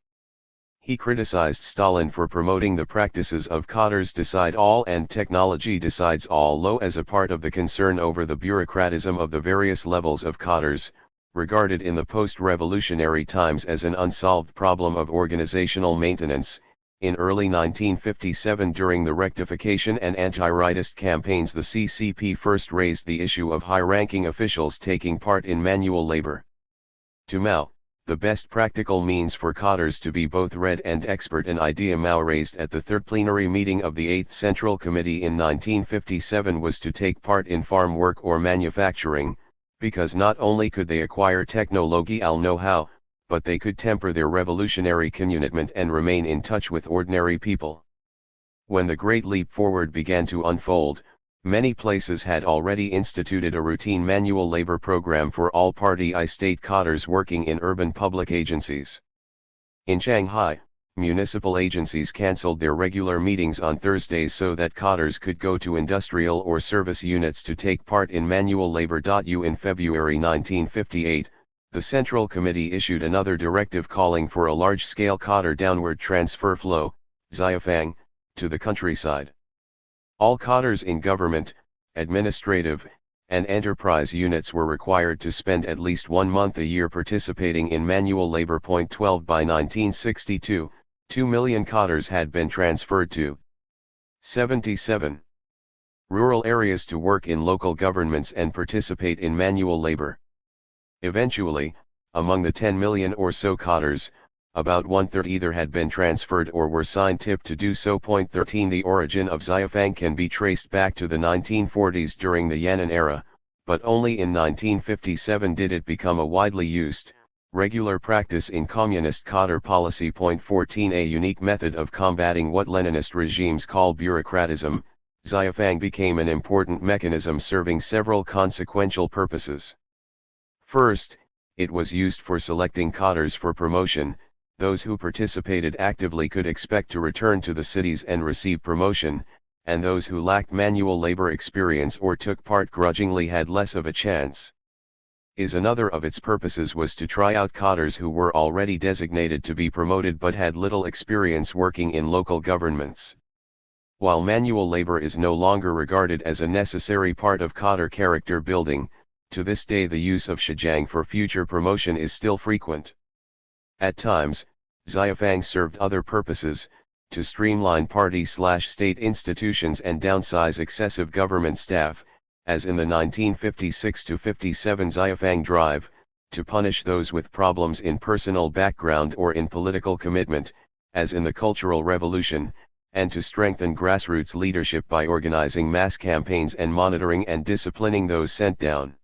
He criticized Stalin for promoting the practices of cadres decide all and technology decides all low as a part of the concern over the bureaucratism of the various levels of cadres, regarded in the post-revolutionary times as an unsolved problem of organizational maintenance. In early 1957, during the rectification and anti-rightist campaigns, the CCP first raised the issue of high-ranking officials taking part in manual labor. To Mao, the best practical means for cadres to be both read and expert, an idea Mao raised at the third plenary meeting of the 8th Central Committee in 1957, was to take part in farm work or manufacturing, because not only could they acquire technological know-how, but they could temper their revolutionary commitment and remain in touch with ordinary people. When the Great Leap Forward began to unfold, many places had already instituted a routine manual labor program for all party state cadres working in urban public agencies. In Shanghai, municipal agencies cancelled their regular meetings on Thursdays so that cadres could go to industrial or service units to take part in manual labor. In February 1958, the Central Committee issued another directive calling for a large-scale cadre downward transfer flow, Xiaofang, to the countryside. All cadres in government, administrative, and enterprise units were required to spend at least 1 month a year participating in manual labor. 12 By 1962, 2 million cadres had been transferred to 77. Rural areas to work in local governments and participate in manual labor. Eventually, among the 10 million or so Cadres, about one-third either had been transferred or were signed tip to do so. 13 The origin of Xiaofang can be traced back to the 1940s during the Yan'an era, but only in 1957 did it become a widely used, regular practice in communist cadre policy. 14 A unique method of combating what Leninist regimes call bureaucratism, Xiaofang became an important mechanism serving several consequential purposes. First, it was used for selecting cadres for promotion. Those who participated actively could expect to return to the cities and receive promotion, and those who lacked manual labor experience or took part grudgingly had less of a chance. Another of its purposes was to try out cadres who were already designated to be promoted but had little experience working in local governments. While manual labor is no longer regarded as a necessary part of cadre character building, to this day the use of Shijang for future promotion is still frequent. At times, Xiaofang served other purposes, to streamline party/state institutions and downsize excessive government staff, as in the 1956-57 Xiaofang drive, to punish those with problems in personal background or in political commitment, as in the Cultural Revolution, and to strengthen grassroots leadership by organizing mass campaigns and monitoring and disciplining those sent down.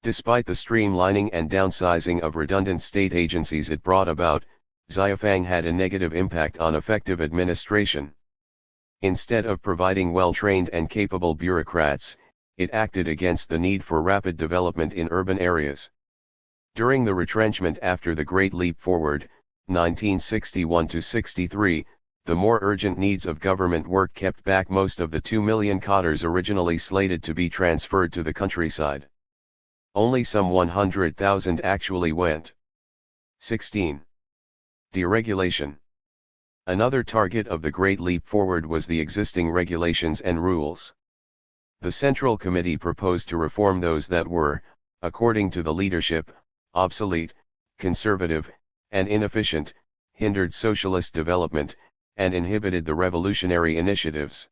Despite the streamlining and downsizing of redundant state agencies it brought about, Xiaofang had a negative impact on effective administration. Instead of providing well-trained and capable bureaucrats, it acted against the need for rapid development in urban areas. During the retrenchment after the Great Leap Forward, 1961-63, the more urgent needs of government work kept back most of the 2 million cadres originally slated to be transferred to the countryside. Only some 100,000 actually went. 16. Deregulation. Another target of the Great Leap Forward was the existing regulations and rules. The Central Committee proposed to reform those that were, according to the leadership, obsolete, conservative, and inefficient, hindered socialist development, and inhibited the revolutionary initiatives.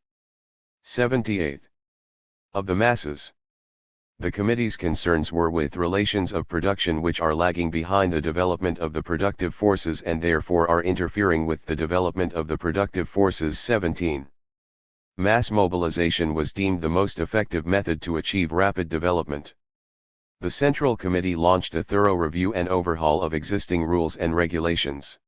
78. Of the masses. The committee's concerns were with relations of production which are lagging behind the development of the productive forces and therefore are interfering with the development of the productive forces. 17. Mass mobilization was deemed the most effective method to achieve rapid development. The Central Committee launched a thorough review and overhaul of existing rules and regulations.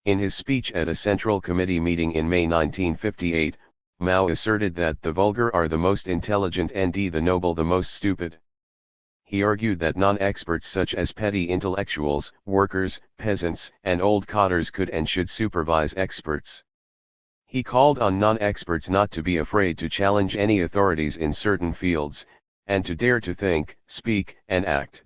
In his speech at a Central Committee meeting in May 1958, Mao asserted that the vulgar are the most intelligent and the noble the most stupid. He argued that non-experts such as petty intellectuals, workers, peasants, and old cadres could and should supervise experts. He called on non-experts not to be afraid to challenge any authorities in certain fields, and to dare to think, speak, and act.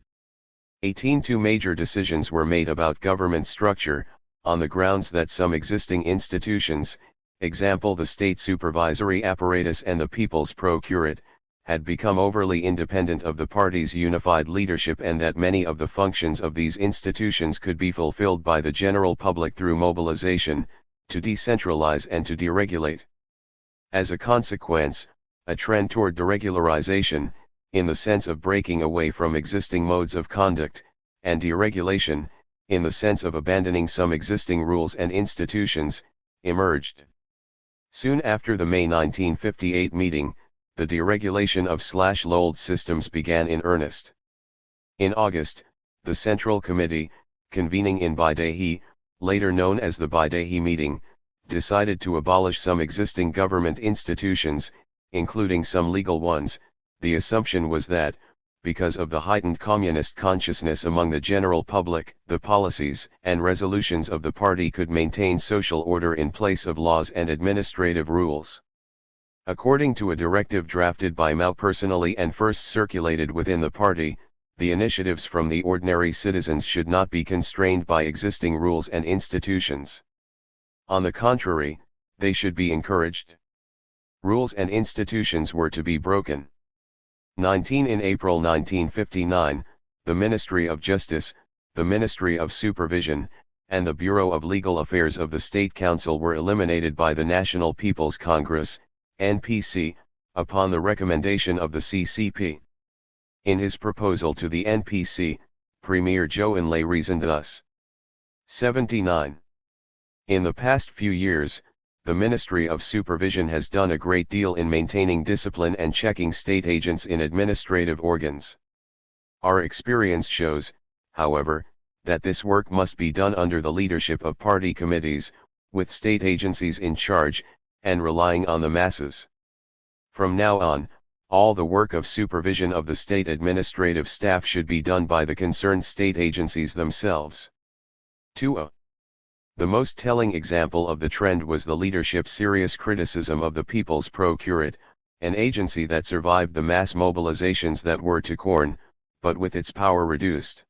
18 Two major decisions were made about government structure, on the grounds that some existing institutions, example the state supervisory apparatus and the people's procurate, had become overly independent of the party's unified leadership and that many of the functions of these institutions could be fulfilled by the general public through mobilization, to decentralize and to deregulate. As a consequence, a trend toward deregularization, in the sense of breaking away from existing modes of conduct, and deregulation, in the sense of abandoning some existing rules and institutions, emerged. Soon after the May 1958 meeting, the deregulation of /old systems began in earnest. In August, the Central Committee, convening in Baidahe, later known as the Baidahe meeting, decided to abolish some existing government institutions, including some legal ones. The assumption was that, because of the heightened communist consciousness among the general public, the policies and resolutions of the party could maintain social order in place of laws and administrative rules. According to a directive drafted by Mao personally and first circulated within the party, the initiatives from the ordinary citizens should not be constrained by existing rules and institutions. On the contrary, they should be encouraged. Rules and institutions were to be broken. 19 In April 1959, the Ministry of Justice, the Ministry of Supervision, and the Bureau of Legal Affairs of the State Council were eliminated by the National People's Congress, NPC, upon the recommendation of the CCP. In his proposal to the NPC, Premier Zhou Enlai reasoned thus. 79. In the past few years, the Ministry of Supervision has done a great deal in maintaining discipline and checking state agents in administrative organs. Our experience shows, however, that this work must be done under the leadership of party committees, with state agencies in charge, and relying on the masses. From now on, all the work of supervision of the state administrative staff should be done by the concerned state agencies themselves. 2. The most telling example of the trend was the leadership's serious criticism of the People's Procurate, an agency that survived the mass mobilizations that were to corn, but with its power reduced.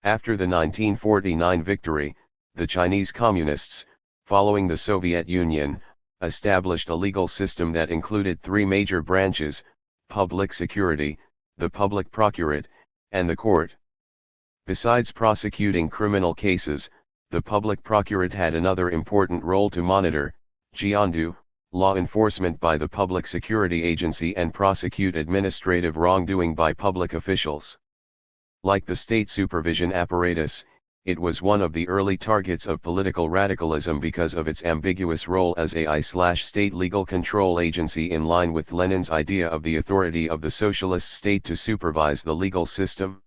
After the 1949 victory, the Chinese Communists, following the Soviet Union, established a legal system that included three major branches: public security, the public procurate, and the court. Besides prosecuting criminal cases, the public procurate had another important role to monitor, jiandu, law enforcement by the public security agency and prosecute administrative wrongdoing by public officials. Like the state supervision apparatus, it was one of the early targets of political radicalism because of its ambiguous role as a state legal control agency, in line with Lenin's idea of the authority of the socialist state to supervise the legal system.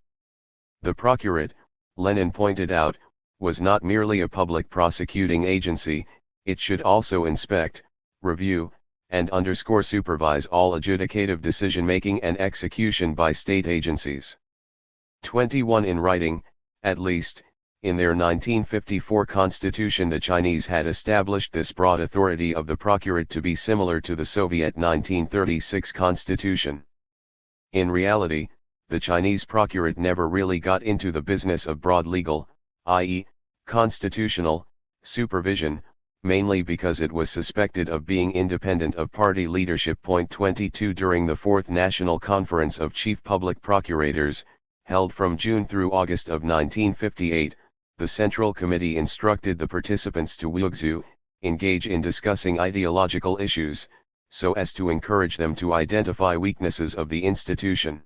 The procurate, Lenin pointed out, was not merely a public prosecuting agency, it should also inspect, review, and supervise all adjudicative decision-making and execution by state agencies. 21. In writing, at least, in their 1954 constitution, the Chinese had established this broad authority of the procurate to be similar to the Soviet 1936 constitution. In reality, the Chinese procurate never really got into the business of broad legal, i.e., constitutional, supervision, mainly because it was suspected of being independent of party leadership. 22. During the Fourth National Conference of Chief Public Procurators, held from June through August of 1958, the Central Committee instructed the participants to engage in discussing ideological issues, so as to encourage them to identify weaknesses of the institution.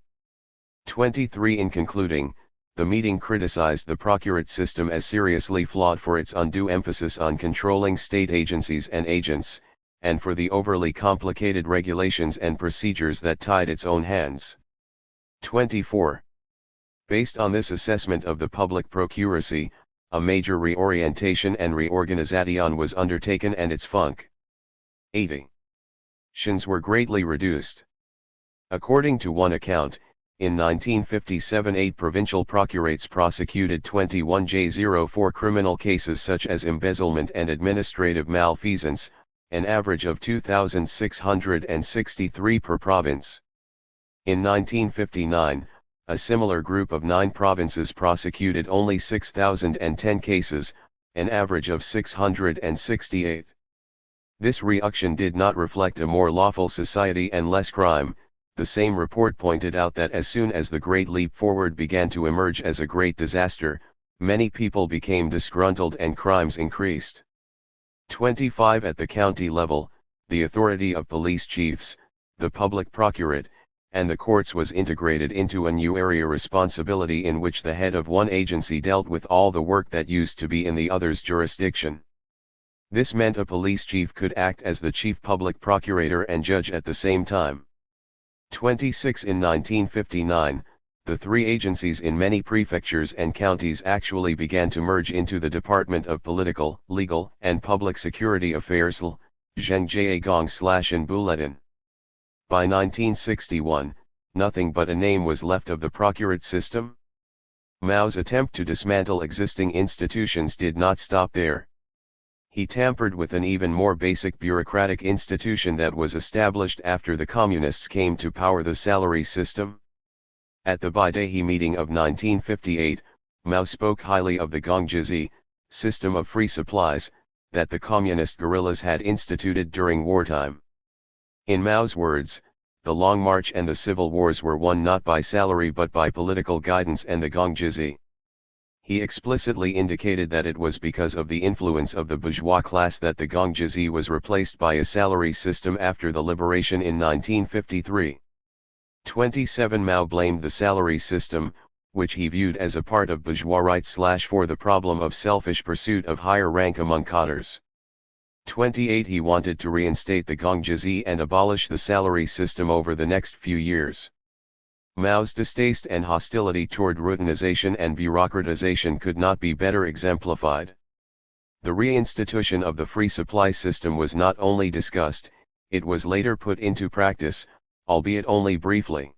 23. In concluding, the meeting criticized the procurate system as seriously flawed for its undue emphasis on controlling state agencies and agents, and for the overly complicated regulations and procedures that tied its own hands. 24. Based on this assessment of the public procuracy, a major reorientation and reorganization was undertaken and its functions were greatly reduced. According to one account, in 1957 8 provincial procurates prosecuted 21,004 criminal cases such as embezzlement and administrative malfeasance, an average of 2,663 per province. In 1959, a similar group of 9 provinces prosecuted only 6,010 cases, an average of 668. This reduction did not reflect a more lawful society and less crime. The same report pointed out that as soon as the Great Leap Forward began to emerge as a great disaster, many people became disgruntled and crimes increased. 25. At the county level, the authority of police chiefs, the public procurate, and the courts was integrated into a new area responsibility in which the head of one agency dealt with all the work that used to be in the other's jurisdiction. This meant a police chief could act as the chief public procurator and judge at the same time. 26. In 1959, the three agencies in many prefectures and counties actually began to merge into the Department of Political, Legal, and Public Security Affairs (Zhengjiagong/Inbulletin). By 1961, nothing but a name was left of the procurate system. Mao's attempt to dismantle existing institutions did not stop there. He tampered with an even more basic bureaucratic institution that was established after the Communists came to power, the salary system. At the Baidahe meeting of 1958, Mao spoke highly of the Gongjizi system of free supplies that the Communist guerrillas had instituted during wartime. In Mao's words, the Long March and the civil wars were won not by salary but by political guidance and the Gongjizi. he explicitly indicated that it was because of the influence of the bourgeois class that the gongjizi was replaced by a salary system after the liberation in 1953. 27 Mao blamed the salary system, which he viewed as a part of bourgeois rights for the problem of selfish pursuit of higher rank among cadres. 28 He wanted to reinstate the gongjizi and abolish the salary system over the next few years. Mao's distaste and hostility toward routinization and bureaucratization could not be better exemplified. The reinstitution of the free supply system was not only discussed, it was later put into practice, albeit only briefly.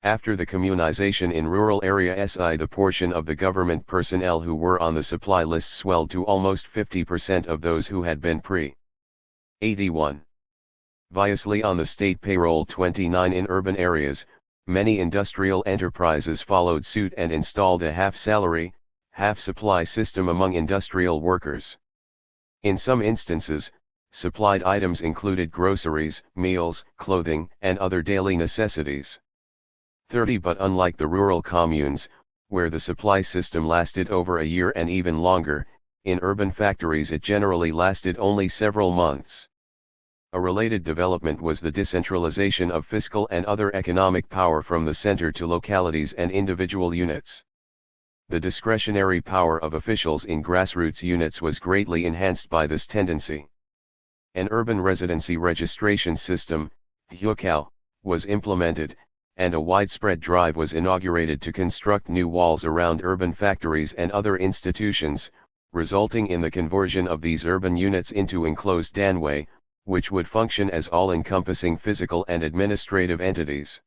After the communization in rural areas, the portion of the government personnel who were on the supply list swelled to almost 50% of those who had been pre-81. Viously on the state payroll. 29 In urban areas, many industrial enterprises followed suit and installed a half-salary, half-supply system among industrial workers. In some instances, supplied items included groceries, meals, clothing, and other daily necessities. 30 But unlike the rural communes, where the supply system lasted over a year and even longer, in urban factories it generally lasted only several months. A related development was the decentralization of fiscal and other economic power from the center to localities and individual units. The discretionary power of officials in grassroots units was greatly enhanced by this tendency. An urban residency registration system, Hyukao, was implemented, and a widespread drive was inaugurated to construct new walls around urban factories and other institutions, resulting in the conversion of these urban units into enclosed danwei, which would function as all-encompassing physical and administrative entities.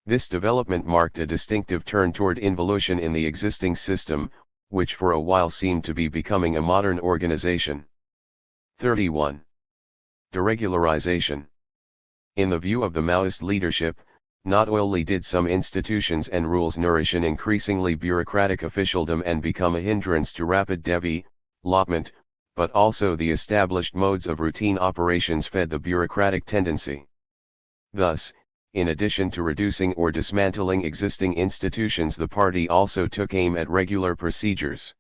This development marked a distinctive turn toward involution in the existing system, which for a while seemed to be becoming a modern organization. 31. Deregularization. In the view of the Maoist leadership, not only did some institutions and rules nourish an increasingly bureaucratic officialdom and become a hindrance to rapid development, but also the established modes of routine operations fed the bureaucratic tendency. Thus, in addition to reducing or dismantling existing institutions, the party also took aim at regular procedures.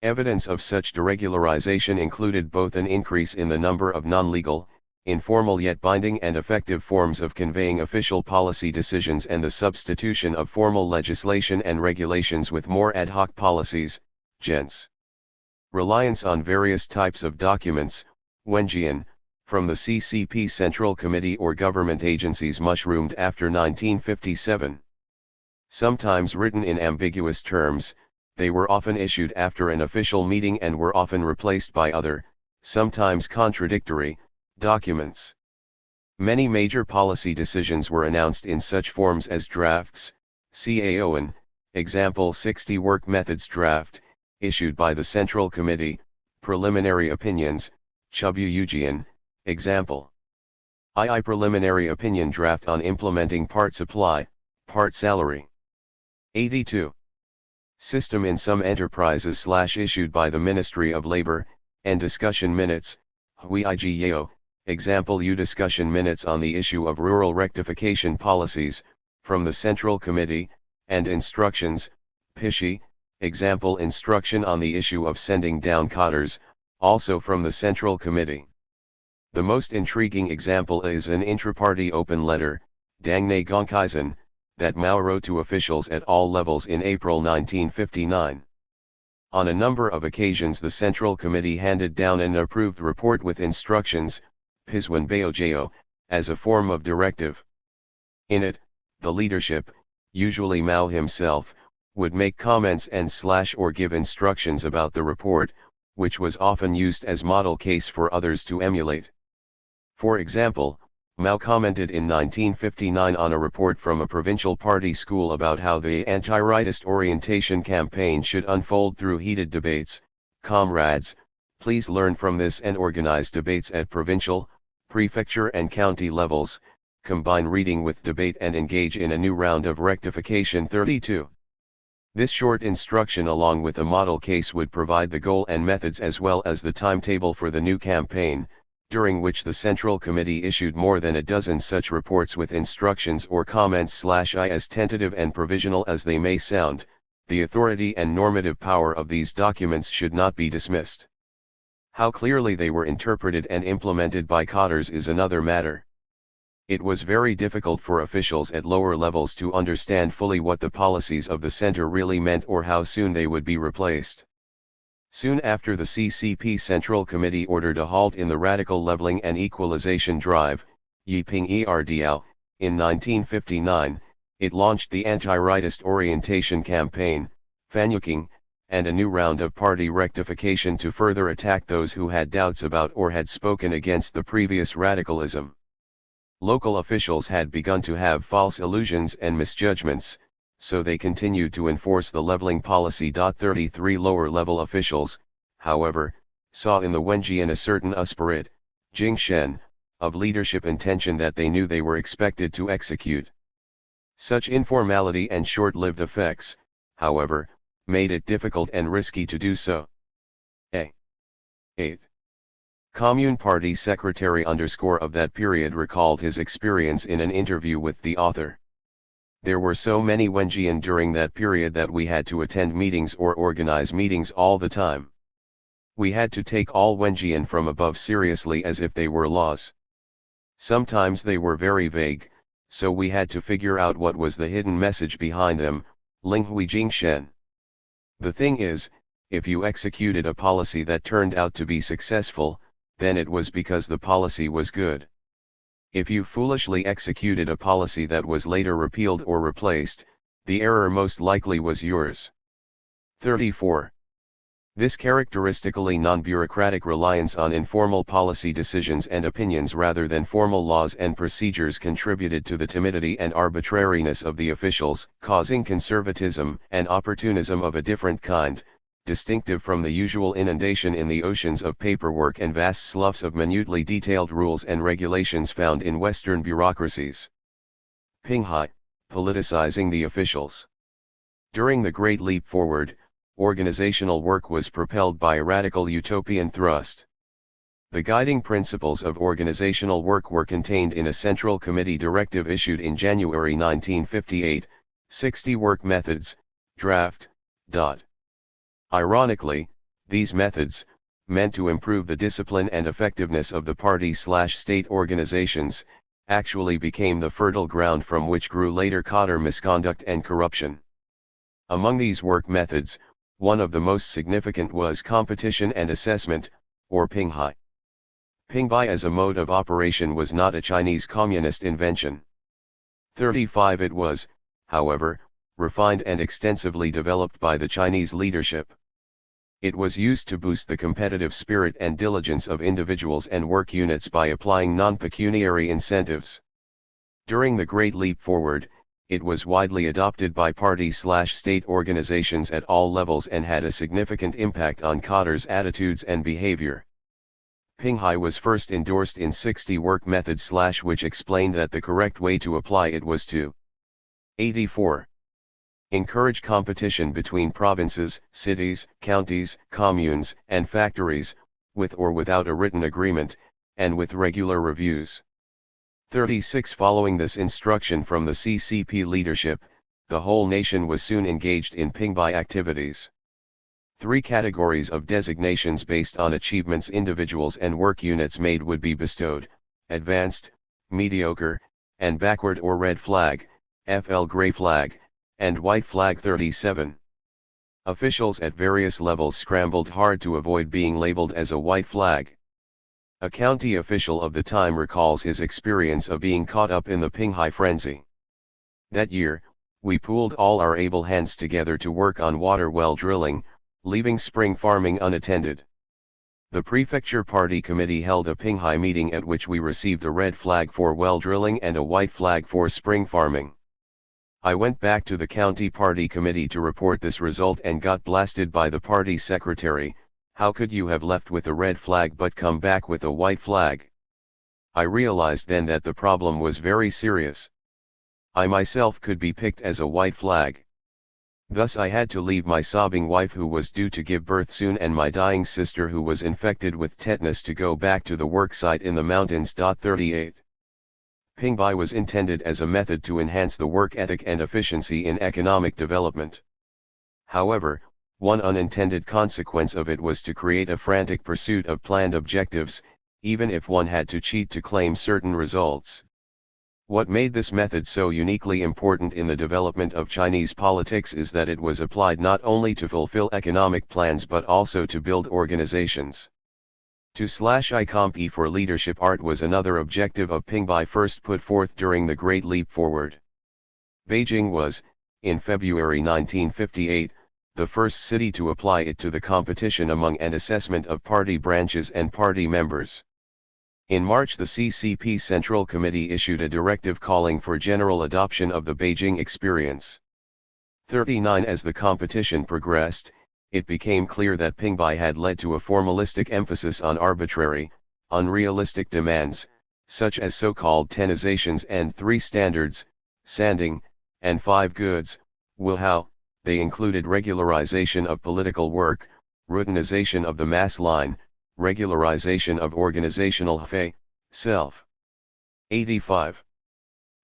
Evidence of such deregularization included both an increase in the number of non-legal, informal yet binding and effective forms of conveying official policy decisions and the substitution of formal legislation and regulations with more ad hoc policies, gents. Reliance on various types of documents, Wenjian, from the CCP Central Committee or government agencies mushroomed after 1957. Sometimes written in ambiguous terms, they were often issued after an official meeting and were often replaced by other, sometimes contradictory, documents. Many major policy decisions were announced in such forms as drafts, CAON, example 60 Work Methods Draft, issued by the Central Committee, preliminary opinions, Chubuyujian, example. II Preliminary Opinion Draft on Implementing Part Supply, Part Salary. 82. System in some enterprises issued by the Ministry of Labor, and Discussion Minutes, Huigao, example U Discussion Minutes on the issue of rural rectification policies, from the Central Committee, and Instructions, Pishi, example Instruction on the issue of sending down cadres, also from the Central Committee. The most intriguing example is an intra-party open letter, Dangne Gongkaisen, that Mao wrote to officials at all levels in April 1959. On a number of occasions the Central Committee handed down an approved report with instructions, Piswan Baojao, as a form of directive. In it, the leadership, usually Mao himself, would make comments and or give instructions about the report, which was often used as model case for others to emulate. For example, Mao commented in 1959 on a report from a provincial party school about how the anti-rightist orientation campaign should unfold through heated debates. Comrades, please learn from this and organize debates at provincial, prefecture and county levels, combine reading with debate and engage in a new round of rectification. 32. This short instruction along with a model case would provide the goal and methods as well as the timetable for the new campaign, during which the Central Committee issued more than a dozen such reports with instructions or comments as tentative and provisional as they may sound. the authority and normative power of these documents should not be dismissed. How clearly they were interpreted and implemented by cadres is another matter. It was very difficult for officials at lower levels to understand fully what the policies of the center really meant or how soon they would be replaced. Soon after the CCP Central Committee ordered a halt in the radical leveling and equalization drive, Yiping Erdao, in 1959, it launched the anti-rightist orientation campaign, Fanyuking, and a new round of party rectification to further attack those who had doubts about or had spoken against the previous radicalism. Local officials had begun to have false illusions and misjudgments, so they continued to enforce the leveling policy. 33 lower-level officials, however, saw in the Wenjian a certain spirit, Jingshen, of leadership intention that they knew they were expected to execute. Such informality and short-lived effects, however, made it difficult and risky to do so. 8. Commune Party Secretary of that period recalled his experience in an interview with the author. There were so many Wenjian during that period that we had to attend meetings or organize meetings all the time. We had to take all Wenjian from above seriously as if they were laws. Sometimes they were very vague, so we had to figure out what was the hidden message behind them, Linghui Jingshen. The thing is, if you executed a policy that turned out to be successful, then it was because the policy was good. If you foolishly executed a policy that was later repealed or replaced, the error most likely was yours. 34. This characteristically non-bureaucratic reliance on informal policy decisions and opinions rather than formal laws and procedures contributed to the timidity and arbitrariness of the officials, causing conservatism and opportunism of a different kind, distinctive from the usual inundation in the oceans of paperwork and vast sloughs of minutely detailed rules and regulations found in Western bureaucracies. Pinghai, politicizing the officials. During the Great Leap Forward, organizational work was propelled by a radical utopian thrust. The guiding principles of organizational work were contained in a Central Committee directive issued in January 1958, 60 Work Methods, Draft. Ironically, these methods, meant to improve the discipline and effectiveness of the party/state organizations, actually became the fertile ground from which grew later cadre misconduct and corruption. Among these work methods, one of the most significant was competition and assessment, or Pinghai. Pinghai as a mode of operation was not a Chinese communist invention. 35 It was, however, refined and extensively developed by the Chinese leadership. It was used to boost the competitive spirit and diligence of individuals and work units by applying non-pecuniary incentives. During the Great Leap Forward, it was widely adopted by party/state organizations at all levels and had a significant impact on cadres' attitudes and behavior. Pinghai was first endorsed in 60 Work Methods/ which explained that the correct way to apply it was to 84. Encourage competition between provinces, cities, counties, communes, and factories, with or without a written agreement, and with regular reviews. 36 Following this instruction from the CCP leadership, the whole nation was soon engaged in Pinghai activities. 3 categories of designations based on achievements individuals and work units made would be bestowed: advanced, mediocre, and backward or red flag, FL gray flag, and white flag. 37. Officials at various levels scrambled hard to avoid being labeled as a white flag. A county official of the time recalls his experience of being caught up in the Pinghai frenzy. That year, we pooled all our able hands together to work on water well drilling, leaving spring farming unattended. The prefecture party committee held a Pinghai meeting at which we received a red flag for well drilling and a white flag for spring farming. I went back to the county party committee to report this result and got blasted by the party secretary. How could you have left with a red flag but come back with a white flag? I realized then that the problem was very serious. I myself could be picked as a white flag. Thus I had to leave my sobbing wife who was due to give birth soon and my dying sister who was infected with tetanus to go back to the worksite in the mountains. 38. Pinghai was intended as a method to enhance the work ethic and efficiency in economic development. However, one unintended consequence of it was to create a frantic pursuit of planned objectives, even if one had to cheat to claim certain results. What made this method so uniquely important in the development of Chinese politics is that it was applied not only to fulfill economic plans but also to build organizations. To compete for leadership art was another objective of Pingbai first put forth during the Great Leap Forward. Beijing was, in February 1958, the first city to apply it to the competition among and assessment of party branches and party members. In March, the CCP Central Committee issued a directive calling for general adoption of the Beijing experience. 39 As the competition progressed, it became clear that Pingbai had led to a formalistic emphasis on arbitrary, unrealistic demands, such as so-called tenizations and 3 standards, sanding, and 5 goods. How they included regularization of political work, routinization of the mass line, regularization of organizational self. 85.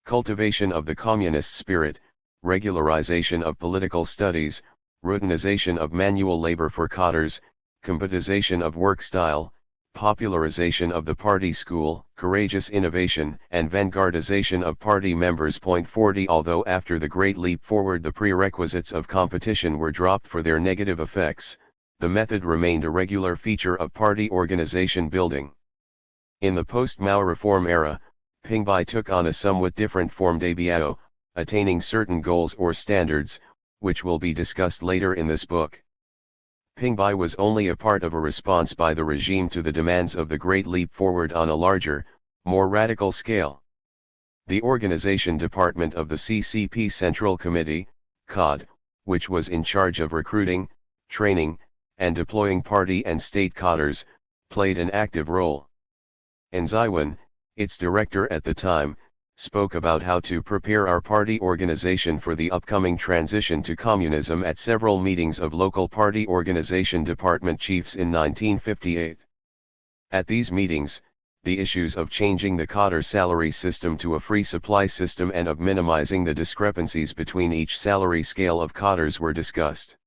Cultivation of the communist spirit, regularization of political studies, routinization of manual labor for cadres, commoditization of work style, popularization of the party school, courageous innovation and vanguardization of party members. 40 Although after the Great Leap Forward the prerequisites of competition were dropped for their negative effects, the method remained a regular feature of party organization building. In the post-Mao reform era, Pingbai took on a somewhat different form d'abord, attaining certain goals or standards, which will be discussed later in this book. Pingbai was only a part of a response by the regime to the demands of the Great Leap Forward on a larger, more radical scale. The organization department of the CCP Central Committee, COD, which was in charge of recruiting, training, and deploying party and state cadres, played an active role. Ziwen, its director at the time, spoke about how to prepare our party organization for the upcoming transition to communism at several meetings of local party organization department chiefs in 1958. At these meetings, the issues of changing the cadre salary system to a free supply system and of minimizing the discrepancies between each salary scale of cadres were discussed.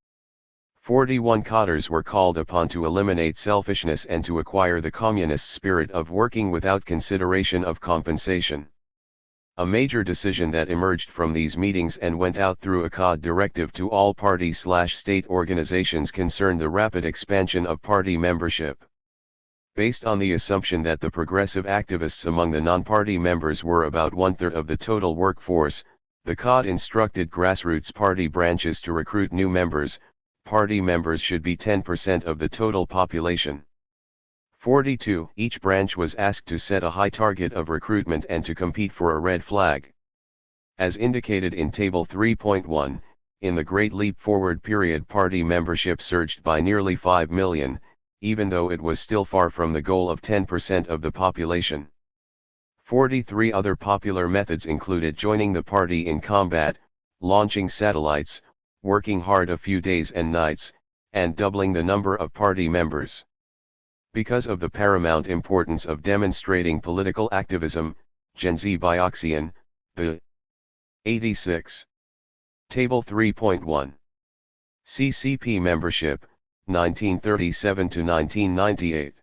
41 cadres were called upon to eliminate selfishness and to acquire the communist spirit of working without consideration of compensation. A major decision that emerged from these meetings and went out through a COD directive to all party/state organizations concerned the rapid expansion of party membership. Based on the assumption that the progressive activists among the non-party members were about 1/3 of the total workforce, the COD instructed grassroots party branches to recruit new members. Party members should be 10% of the total population. 42. Each branch was asked to set a high target of recruitment and to compete for a red flag. As indicated in Table 3.1, in the Great Leap Forward period party membership surged by nearly 5 million, even though it was still far from the goal of 10% of the population. 43 Other popular methods included joining the party in combat, launching satellites, working hard a few days and nights, and doubling the number of party members. Because of the paramount importance of demonstrating political activism, Gen Z Bioxian, the 86. Table 3.1. CCP membership, 1937 to 1998.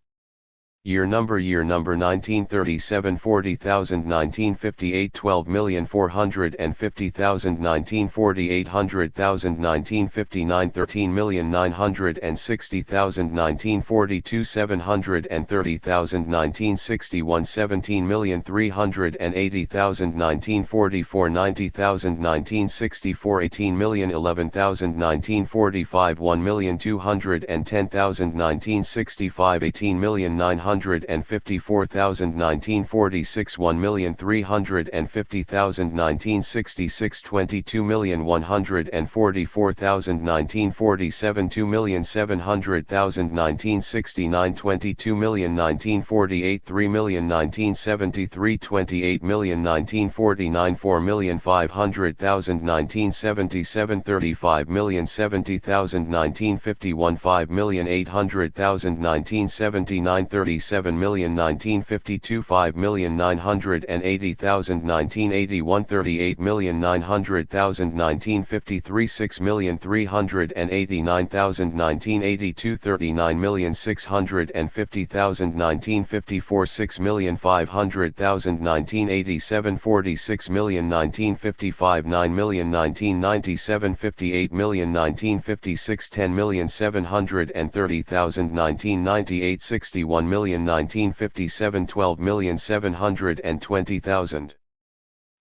Year number 1937 40,000 1958 12,450,000 1948 100,000 1959 13,960,000 1942 730,000 1961 17,380,000 1944 90,000 1964 18,011,000 1945 1,210,000 1965 18,954,000 1946 1,350,000 1966 22,144,000 1947 2,700,000 1969 22,000,000 1948 3,000,000 1973 28,000,000 1949 4,500,000 1977 35,070,000 1951 5,800,000 1979 36 7,000,000 1952 5,980,000 1981 38,900,000 1953 6,389,000 1982 39,650,000 1954 6,500,000 1987 46,000,000 1955 9,000,000 1997 58,000,000 1956 10,730,000 1998 61,000,000 1957 12,720,000.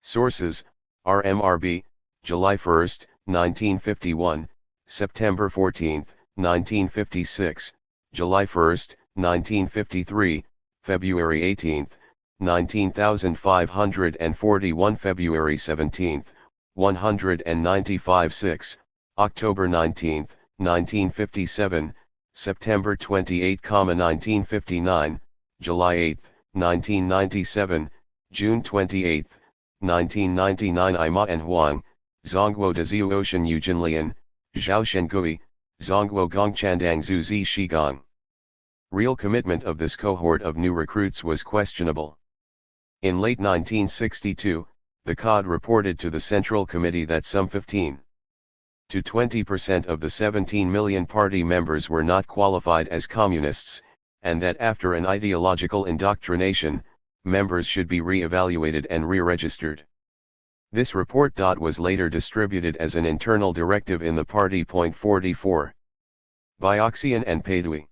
Sources: RMRB, July 1, 1951, September 14, 1956, July 1, 1953, February 18, 19,541 February 17, 195 6, October 19, 1957, September 28, 1959, July 8, 1997, June 28, 1999 Ima and Huang, Zhongguo de Zhuocean Yujinlian, Zhao Shengui, Zhongguo Gongchandang Zhu Zi Shigong. Real commitment of this cohort of new recruits was questionable. In late 1962, the COD reported to the Central Committee that some 15 to 20% of the 17 million party members were not qualified as communists, and that after an ideological indoctrination, members should be re-evaluated and re-registered. This report was later distributed as an internal directive in the party. 44. Bioxian and Peidui.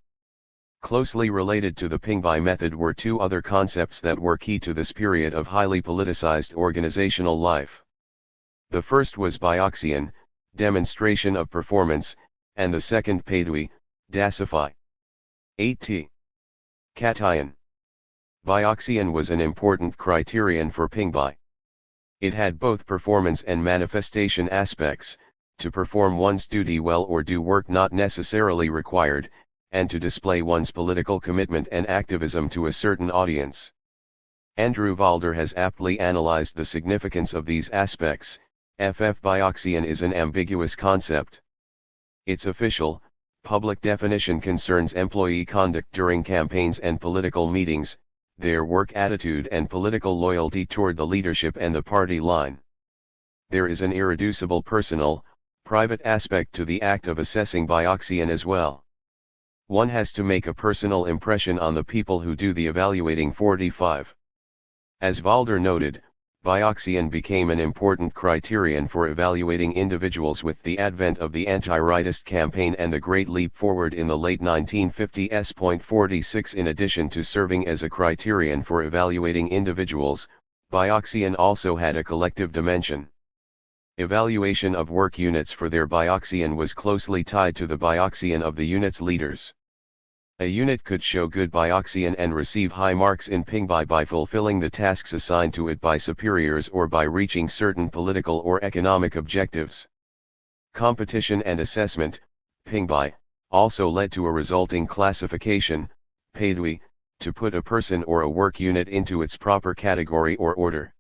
Closely related to the Pingbai method were two other concepts that were key to this period of highly politicized organizational life. The first was Bioxian, demonstration of performance, and the second Peidui, dacify. 8t. Cation. Bioxian was an important criterion for Pingbai. It had both performance and manifestation aspects, to perform one's duty well or do work not necessarily required, and to display one's political commitment and activism to a certain audience. Andrew Valder has aptly analyzed the significance of these aspects. Bioxian is an ambiguous concept. Its official, public definition concerns employee conduct during campaigns and political meetings, their work attitude and political loyalty toward the leadership and the party line. There is an irreducible personal, private aspect to the act of assessing Bioxian as well. One has to make a personal impression on the people who do the evaluating. 45. As Valder noted, Bioxian became an important criterion for evaluating individuals with the advent of the anti-rightist campaign and the Great Leap Forward in the late 1950s. 46. In addition to serving as a criterion for evaluating individuals, Bioxian also had a collective dimension. Evaluation of work units for their Bioxian was closely tied to the Bioxian of the unit's leaders. A unit could show good Bioxian and receive high marks in Pingbai by fulfilling the tasks assigned to it by superiors or by reaching certain political or economic objectives. Competition and assessment, Pingbai, also led to a resulting classification, Peidui, to put a person or a work unit into its proper category or order.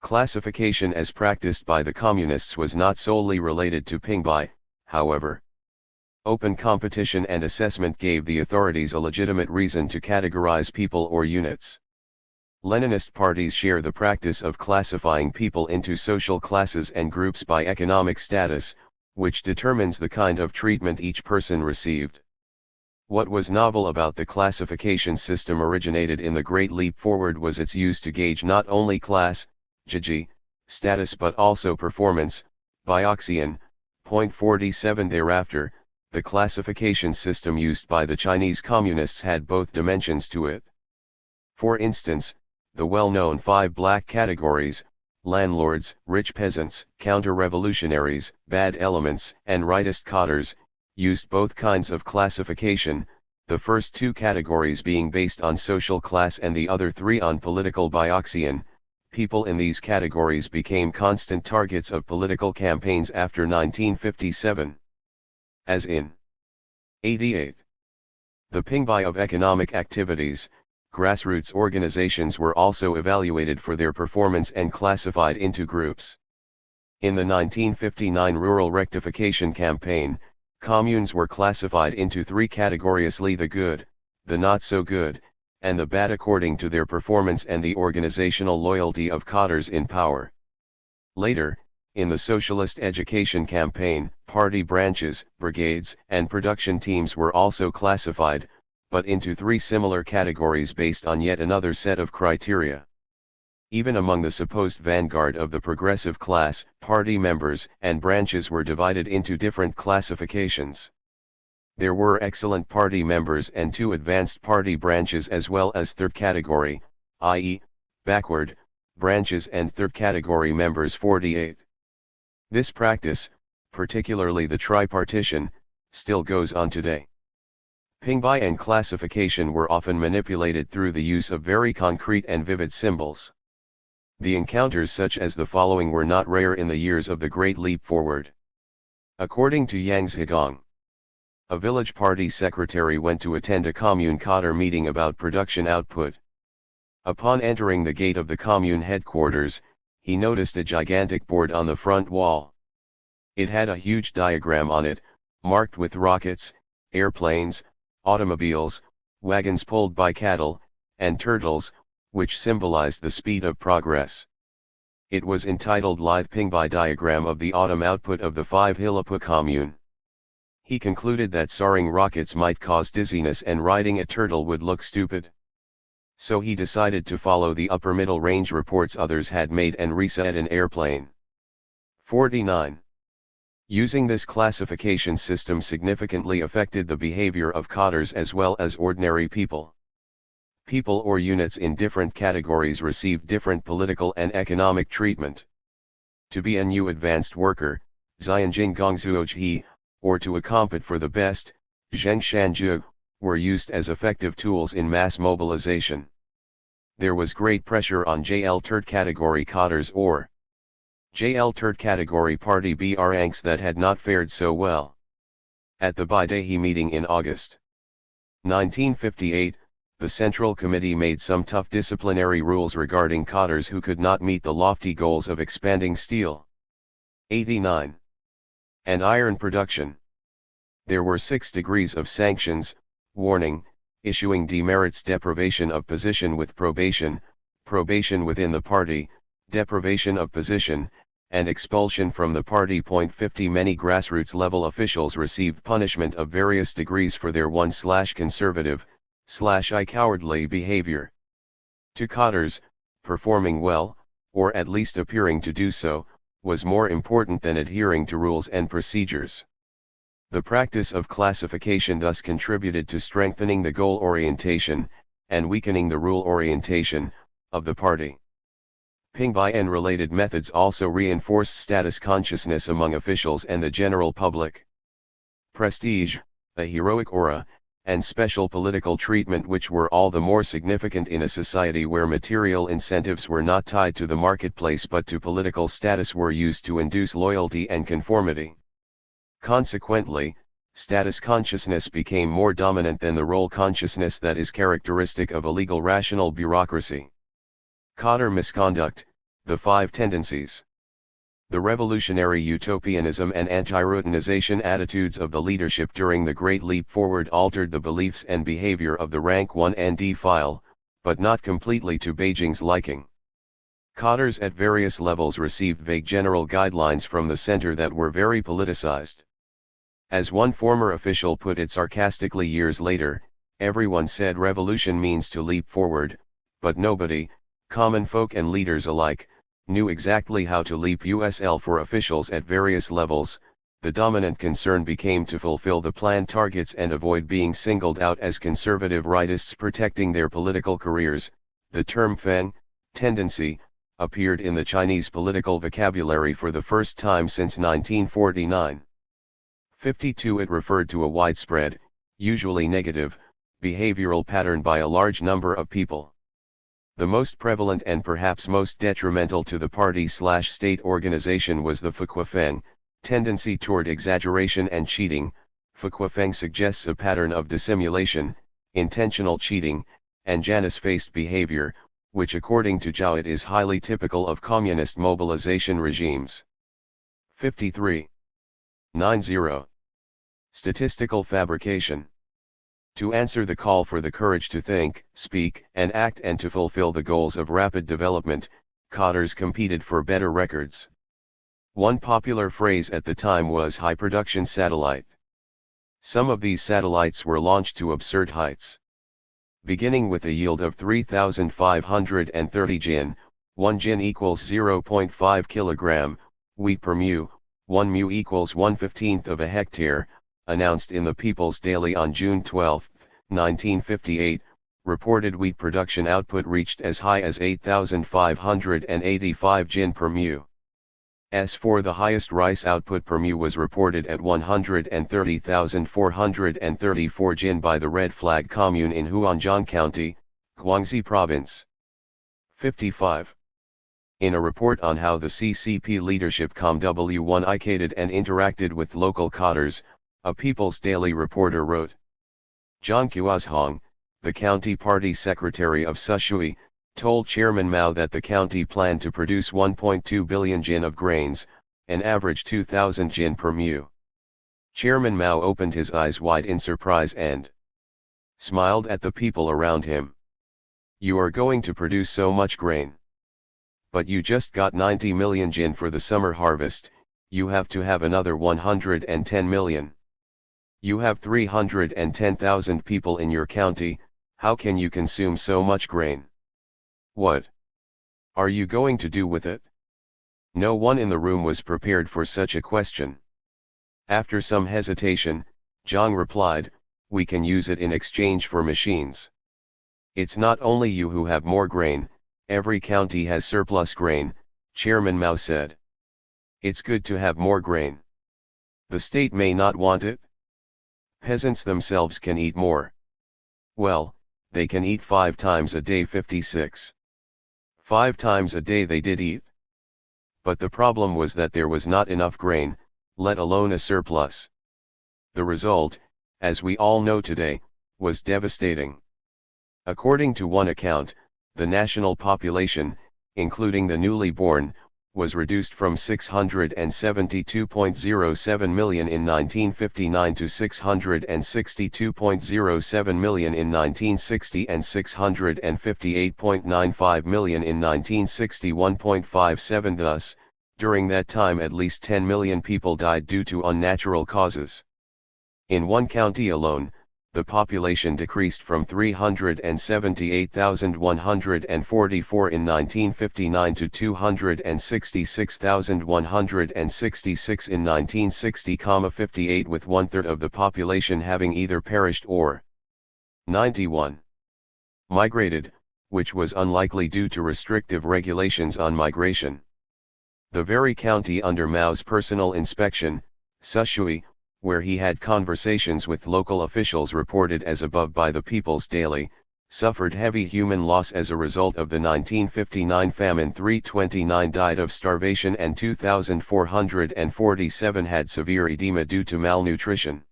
Classification as practiced by the communists was not solely related to Pingbai, however. Open competition and assessment gave the authorities a legitimate reason to categorize people or units. Leninist parties share the practice of classifying people into social classes and groups by economic status, which determines the kind of treatment each person received. What was novel about the classification system originated in the Great Leap Forward was its use to gauge not only class, status but also performance, Bioxian. 47. Thereafter, the classification system used by the Chinese Communists had both dimensions to it. For instance, the well-known 5 black categories, landlords, rich peasants, counter-revolutionaries, bad elements, and rightist cadres, used both kinds of classification, the first 2 categories being based on social class and the other 3 on political Bioxian. People in these categories became constant targets of political campaigns after 1957. As in 88. The Pingbai of economic activities, grassroots organizations were also evaluated for their performance and classified into groups. In the 1959 Rural Rectification Campaign, communes were classified into 3 categories: the good, the not so good, and the bad according to their performance and the organizational loyalty of cadres in power. Later, in the socialist education campaign, party branches, brigades, and production teams were also classified, but into three similar categories based on yet another set of criteria. Even among the supposed vanguard of the progressive class, party members and branches were divided into different classifications. There were excellent party members and two advanced party branches as well as third category, i.e., backward, branches and third category members 48. This practice, particularly the tripartition, still goes on today. Pingbai and classification were often manipulated through the use of very concrete and vivid symbols. The encounters such as the following were not rare in the years of the Great Leap Forward. According to Yang Zhigong, a village party secretary went to attend a commune cadre meeting about production output. Upon entering the gate of the commune headquarters, he noticed a gigantic board on the front wall. It had a huge diagram on it, marked with rockets, airplanes, automobiles, wagons pulled by cattle, and turtles, which symbolized the speed of progress. It was entitled Lithe Pingbai Diagram of the Autumn Output of the 5 Hilapu Commune. He concluded that soaring rockets might cause dizziness and riding a turtle would look stupid. So he decided to follow the upper middle range reports others had made and reset an airplane. 49. Using this classification system significantly affected the behavior of cadres as well as ordinary people. People or units in different categories received different political and economic treatment. To be a new advanced worker, Xianjing Gongzuoji, or to compete for the best, Zheng Shanju, were used as effective tools in mass mobilization. There was great pressure on JL third category cadres or JL third category party BRanks that had not fared so well. At the Baidahe meeting in August 1958, the Central Committee made some tough disciplinary rules regarding cadres who could not meet the lofty goals of expanding steel. 89. And iron production. There were 6 degrees of sanctions, warning, issuing demerits, deprivation of position with probation, probation within the party, deprivation of position, and expulsion from the party. 50 Many grassroots level officials received punishment of various degrees for their 1/conservative, /I cowardly behavior. To cadres, performing well, or at least appearing to do so, was more important than adhering to rules and procedures. The practice of classification thus contributed to strengthening the goal orientation, and weakening the rule orientation, of the party. Pingbai and related methods also reinforced status consciousness among officials and the general public. Prestige, a heroic aura, and special political treatment which were all the more significant in a society where material incentives were not tied to the marketplace but to political status were used to induce loyalty and conformity. Consequently, status consciousness became more dominant than the role consciousness that is characteristic of a legal rational bureaucracy. Cadre misconduct, the 5 tendencies. The revolutionary utopianism and anti-routinization attitudes of the leadership during the Great Leap Forward altered the beliefs and behavior of the rank 1 and D file, but not completely to Beijing's liking. Cadres at various levels received vague general guidelines from the center that were very politicized. As one former official put it sarcastically years later, everyone said revolution means to leap forward, but nobody, common folk and leaders alike, knew exactly how to leap USL. For officials at various levels, the dominant concern became to fulfill the planned targets and avoid being singled out as conservative rightists protecting their political careers. The term feng, tendency, appeared in the Chinese political vocabulary for the first time since 1949. 52 It referred to a widespread, usually negative, behavioral pattern by a large number of people. The most prevalent and perhaps most detrimental to the party/state organization was the Fuquafeng, tendency toward exaggeration and cheating. Fuquafeng suggests a pattern of dissimulation, intentional cheating, and Janus-faced behavior, which according to Zhao it is highly typical of communist mobilization regimes. 53. 90. Statistical fabrication. To answer the call for the courage to think, speak, and act and to fulfill the goals of rapid development, Cadres competed for better records. One popular phrase at the time was high-production satellite. Some of these satellites were launched to absurd heights. Beginning with a yield of 3,530 jin, 1 jin equals 0.5 kg, wheat per mu, 1 mu equals 1/15 of a hectare, announced in the People's Daily on June 12, 1958, reported wheat production output reached as high as 8,585 jin per mu. As for the highest rice output per mu was reported at 130,434 jin by the Red Flag Commune in Huanjiang County, Guangxi Province. 55. In a report on how the CCP leadership communicated and interacted with local cadres, a People's Daily reporter wrote, Zhang Qiuzhong, the county party secretary of Sushui, told Chairman Mao that the county planned to produce 1.2 billion jin of grains, an average 2,000 jin per mu. Chairman Mao opened his eyes wide in surprise and smiled at the people around him. You are going to produce so much grain. But you just got 90 million jin for the summer harvest, you have to have another 110 million. You have 310,000 people in your county, how can you consume so much grain? What are you going to do with it? No one in the room was prepared for such a question. After some hesitation, Zhang replied, we can use it in exchange for machines. It's not only you who have more grain, every county has surplus grain, Chairman Mao said. It's good to have more grain. The state may not want it. Peasants themselves can eat more. Well, they can eat 5 times a day 56. 5 times a day they did eat. But the problem was that there was not enough grain, let alone a surplus. The result, as we all know today, was devastating. According to one account, the national population, including the newly born, was reduced from 672.07 million in 1959 to 662.07 million in 1960 and 658.95 million in 1961.57. Thus, during that time at least 10 million people died due to unnatural causes. In one county alone, the population decreased from 378,144 in 1959 to 266,166 in 1960, 58, with 1/3 of the population having either perished or 91 migrated, which was unlikely due to restrictive regulations on migration. The very county under Mao's personal inspection, Sushui, where he had conversations with local officials reported as above by the People's Daily, suffered heavy human loss as a result of the 1959 famine. 329 died of starvation and 2,447 had severe edema due to malnutrition.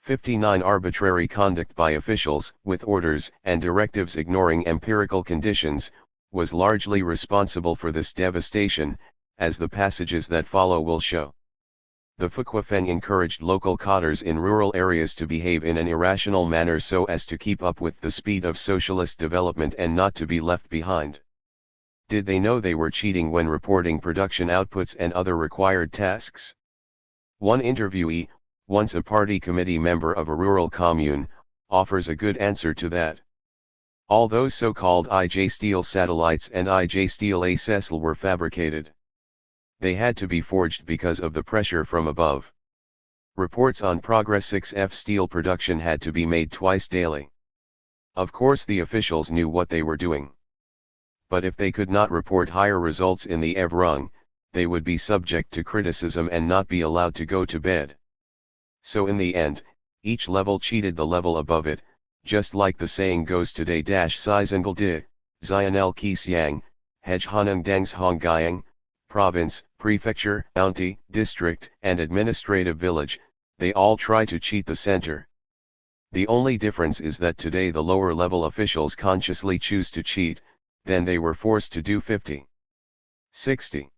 59 Arbitrary conduct by officials, with orders and directives ignoring empirical conditions, was largely responsible for this devastation, as the passages that follow will show. The Fuquafeng encouraged local cadres in rural areas to behave in an irrational manner so as to keep up with the speed of socialist development and not to be left behind. Did they know they were cheating when reporting production outputs and other required tasks? One interviewee, once a party committee member of a rural commune, offers a good answer to that. All those so-called IJ steel satellites and IJ steel ASESL were fabricated. They had to be forged because of the pressure from above. Reports on Progress 6F steel production had to be made twice daily. Of course the officials knew what they were doing. But if they could not report higher results in the EV rung, they would be subject to criticism and not be allowed to go to bed. So in the end, each level cheated the level above it, just like the saying goes today. Sizangal de, Zionel Qixiang, Hej Haneng Dangs Hongyang, province, prefecture, county, district, and administrative village, they all try to cheat the center. The only difference is that today the lower level officials consciously choose to cheat, then they were forced to do 50. 60.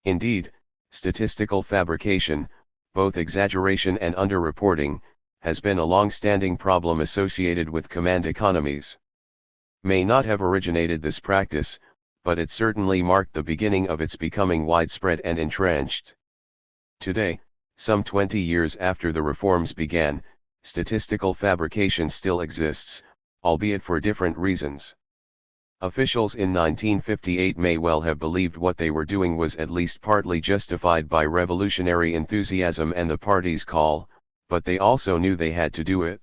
Indeed, statistical fabrication, both exaggeration and underreporting, has been a long-standing problem associated with command economies. May not have originated this practice, but it certainly marked the beginning of its becoming widespread and entrenched. Today, some 20 years after the reforms began, statistical fabrication still exists, albeit for different reasons. Officials in 1958 may well have believed what they were doing was at least partly justified by revolutionary enthusiasm and the party's call, but they also knew they had to do it.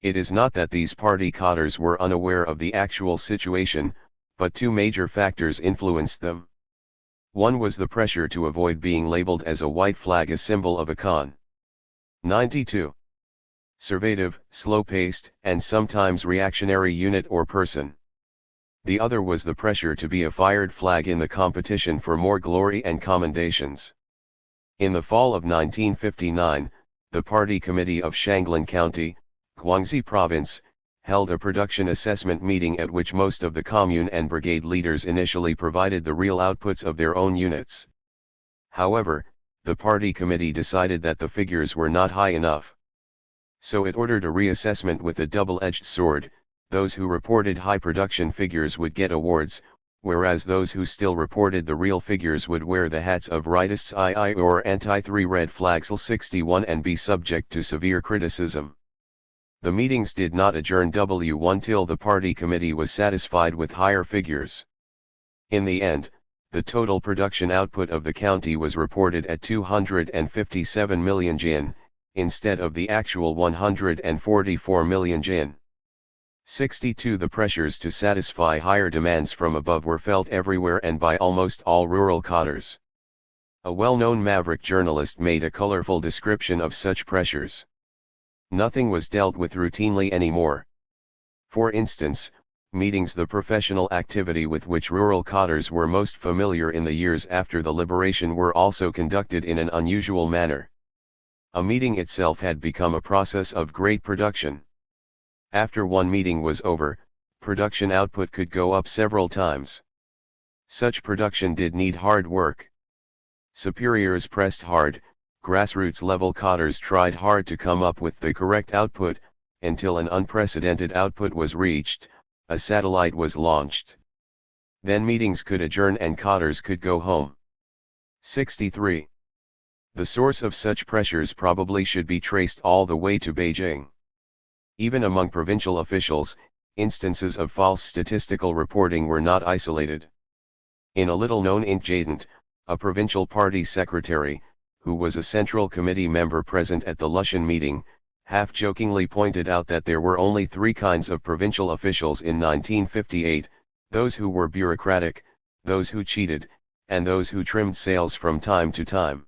It is not that these party cadres were unaware of the actual situation, but two major factors influenced them. One was the pressure to avoid being labeled as a white flag, a symbol of a con. 92. Conservative, slow-paced, and sometimes reactionary unit or person. The other was the pressure to be a fired flag in the competition for more glory and commendations. In the fall of 1959, the Party Committee of Shanglin County, Guangxi Province, held a production assessment meeting at which most of the commune and brigade leaders initially provided the real outputs of their own units. However, the party committee decided that the figures were not high enough. So it ordered a reassessment with a double-edged sword. Those who reported high production figures would get awards, whereas those who still reported the real figures would wear the hats of rightists II or anti-3 red flags L61 and be subject to severe criticism. The meetings did not adjourn W1 till the party committee was satisfied with higher figures. In the end, the total production output of the county was reported at 257 million jin, instead of the actual 144 million jin. 62. The pressures to satisfy higher demands from above were felt everywhere and by almost all rural cadres. A well-known maverick journalist made a colorful description of such pressures. Nothing was dealt with routinely anymore. For instance, meetings, the professional activity with which rural cadres were most familiar in the years after the liberation, were also conducted in an unusual manner. A meeting itself had become a process of great production. After one meeting was over, production output could go up several times. Such production did need hard work. Superiors pressed hard, grassroots level cadres tried hard to come up with the correct output, until an unprecedented output was reached, a satellite was launched. Then meetings could adjourn and cadres could go home. 63. The source of such pressures probably should be traced all the way to Beijing. Even among provincial officials, instances of false statistical reporting were not isolated. In a little-known incident, a provincial party secretary, who was a Central Committee member present at the Lushan meeting, half-jokingly pointed out that there were only three kinds of provincial officials in 1958, those who were bureaucratic, those who cheated, and those who trimmed sails from time to time.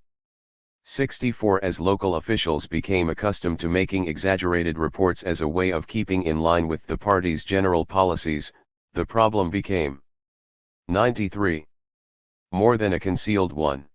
64. As local officials became accustomed to making exaggerated reports as a way of keeping in line with the party's general policies, the problem became 93. More than a concealed one.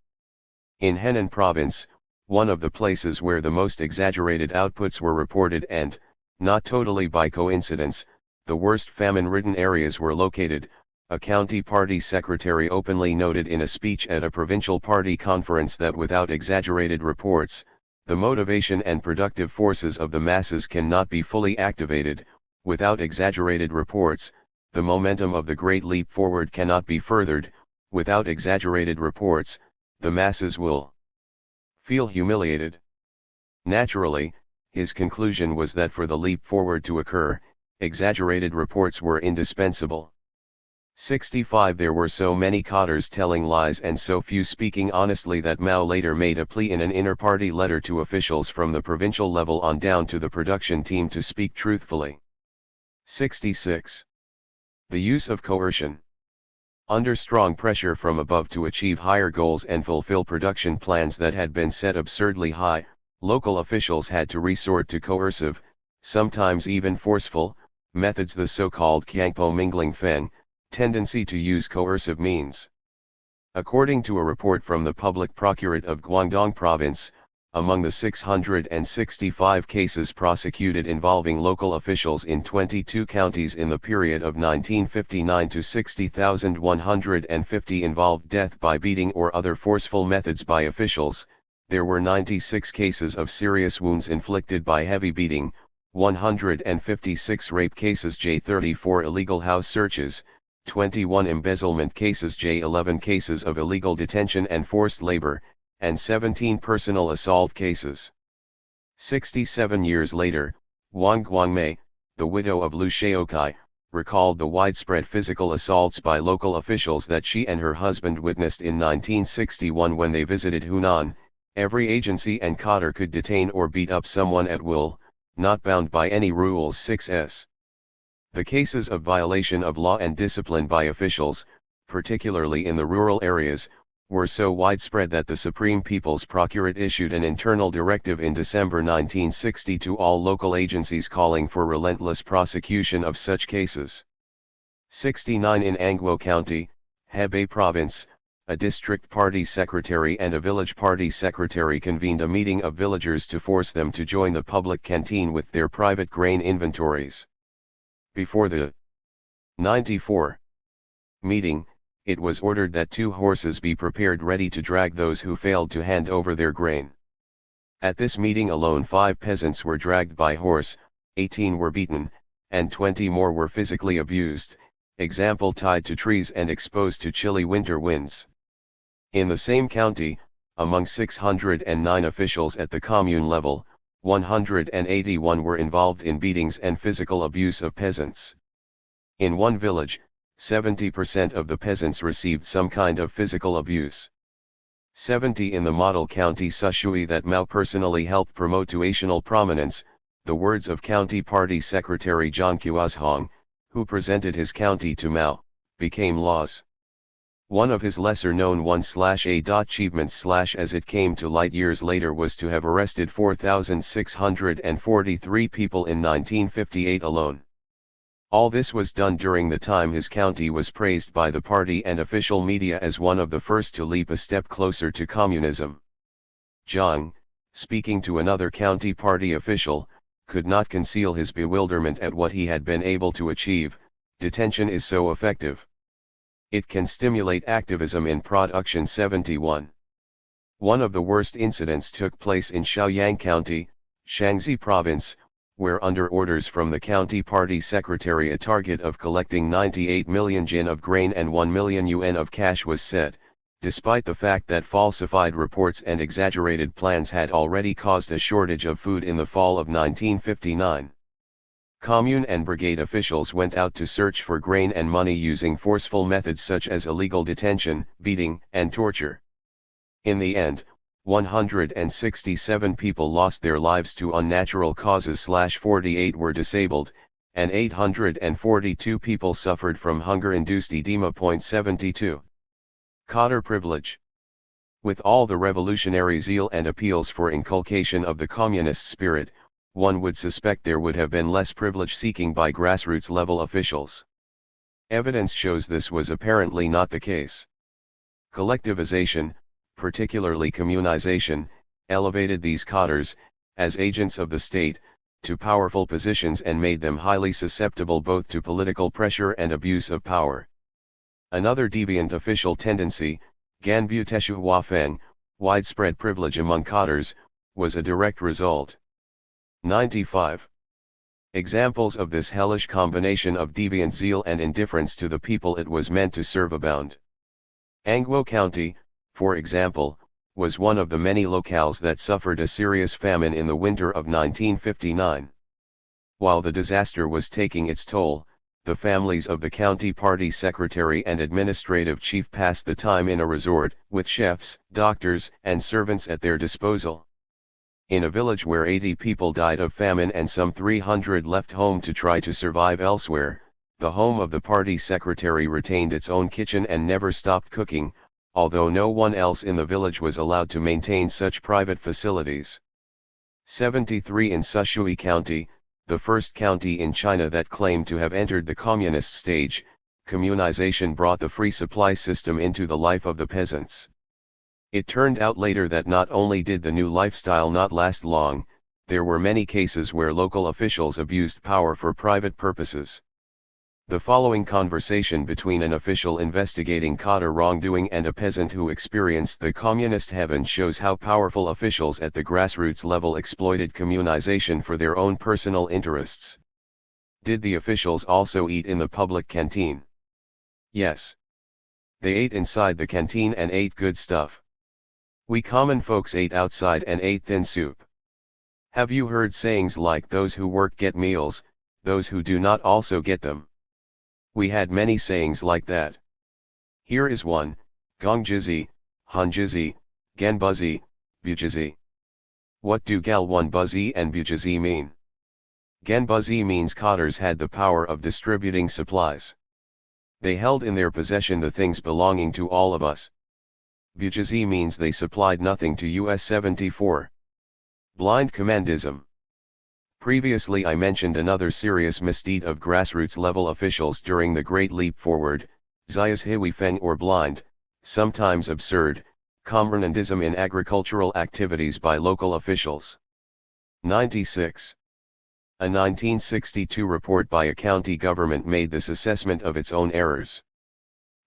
In Henan Province, one of the places where the most exaggerated outputs were reported and, not totally by coincidence, the worst famine-ridden areas were located, a county party secretary openly noted in a speech at a provincial party conference that without exaggerated reports, the motivation and productive forces of the masses cannot be fully activated. Without exaggerated reports, the momentum of the Great Leap Forward cannot be furthered. Without exaggerated reports, the masses will feel humiliated. Naturally, his conclusion was that for the leap forward to occur, exaggerated reports were indispensable. 65. There were so many cadres telling lies and so few speaking honestly that Mao later made a plea in an inter-party letter to officials from the provincial level on down to the production team to speak truthfully. 66. The use of coercion. Under strong pressure from above to achieve higher goals and fulfill production plans that had been set absurdly high, local officials had to resort to coercive, sometimes even forceful, methods, the so-called Qiangpo Mingling Feng, tendency to use coercive means. According to a report from the Public Procurate of Guangdong Province, among the 665 cases prosecuted involving local officials in 22 counties in the period of 1959 to 60,150 involved death by beating or other forceful methods by officials, there were 96 cases of serious wounds inflicted by heavy beating, 156 rape cases J34 illegal house searches, 21 embezzlement cases J11 cases of illegal detention and forced labor, and 17 personal assault cases. 67 years later, Wang Guangmei, the widow of Liu Shaokai, recalled the widespread physical assaults by local officials that she and her husband witnessed in 1961 when they visited Hunan. Every agency and cadre could detain or beat up someone at will, not bound by any rules. 6s. The cases of violation of law and discipline by officials, particularly in the rural areas, were so widespread that the Supreme People's Procurate issued an internal directive in December 1960 to all local agencies calling for relentless prosecution of such cases. 69 In Angwo County, Hebei Province, a district party secretary and a village party secretary convened a meeting of villagers to force them to join the public canteen with their private grain inventories. Before the 94 meeting, it was ordered that 2 horses be prepared ready to drag those who failed to hand over their grain. At this meeting alone 5 peasants were dragged by horse, 18 were beaten, and 20 more were physically abused, example tied to trees and exposed to chilly winter winds. In the same county, among 609 officials at the commune level, 181 were involved in beatings and physical abuse of peasants. In one village, 70% of the peasants received some kind of physical abuse. 70 in the model county Sushui that Mao personally helped promote to national prominence, the words of County Party Secretary Zhang Qiuzhong, who presented his county to Mao, became laws. One of his lesser-known 1/A achievements as it came to light years later was to have arrested 4,643 people in 1958 alone. All this was done during the time his county was praised by the party and official media as one of the first to leap a step closer to communism. Zhang, speaking to another county party official, could not conceal his bewilderment at what he had been able to achieve. Detention is so effective. It can stimulate activism in production. 71. One of the worst incidents took place in Shaoyang County, Shaanxi Province, where under orders from the county party secretary a target of collecting 98 million jin of grain and 1 million yuan of cash was set, despite the fact that falsified reports and exaggerated plans had already caused a shortage of food in the fall of 1959. Commune and brigade officials went out to search for grain and money using forceful methods such as illegal detention, beating, and torture. In the end, 167 people lost their lives to unnatural causes. 48 were disabled, and 842 people suffered from hunger-induced edema. 72. Cadre privilege. With all the revolutionary zeal and appeals for inculcation of the communist spirit, one would suspect there would have been less privilege seeking by grassroots level officials. Evidence shows this was apparently not the case. Collectivization, particularly communization, elevated these cadres, as agents of the state, to powerful positions and made them highly susceptible both to political pressure and abuse of power. Another deviant official tendency, Ganbu Teshu Huafeng, widespread privilege among cadres, was a direct result. 95. Examples of this hellish combination of deviant zeal and indifference to the people it was meant to serve abound. Angwo County, for example, was one of the many locales that suffered a serious famine in the winter of 1959. While the disaster was taking its toll, the families of the county party secretary and administrative chief passed the time in a resort, with chefs, doctors, and servants at their disposal. In a village where 80 people died of famine and some 300 left home to try to survive elsewhere, the home of the party secretary retained its own kitchen and never stopped cooking, although no one else in the village was allowed to maintain such private facilities. 73 In Sushui County, the first county in China that claimed to have entered the communist stage, communization brought the free supply system into the life of the peasants. It turned out later that not only did the new lifestyle not last long, there were many cases where local officials abused power for private purposes. The following conversation between an official investigating cadre wrongdoing and a peasant who experienced the communist heaven shows how powerful officials at the grassroots level exploited communization for their own personal interests. Did the officials also eat in the public canteen? Yes. They ate inside the canteen and ate good stuff. We common folks ate outside and ate thin soup. Have you heard sayings like those who work get meals, those who do not also get them? We had many sayings like that. Here is one: Gongjizi, Hanjizi, Genbuzzi, Bujizi. What do Galwan Buzzi and Bujizi mean? Genbuzzi means cadres had the power of distributing supplies. They held in their possession the things belonging to all of us. Bujizi means they supplied nothing to US 74. Blind commandism. Previously I mentioned another serious misdeed of grassroots level officials during the Great Leap Forward, Zayas Hiwi Feng, or blind, sometimes absurd, commandism in agricultural activities by local officials. 96. A 1962 report by a county government made this assessment of its own errors.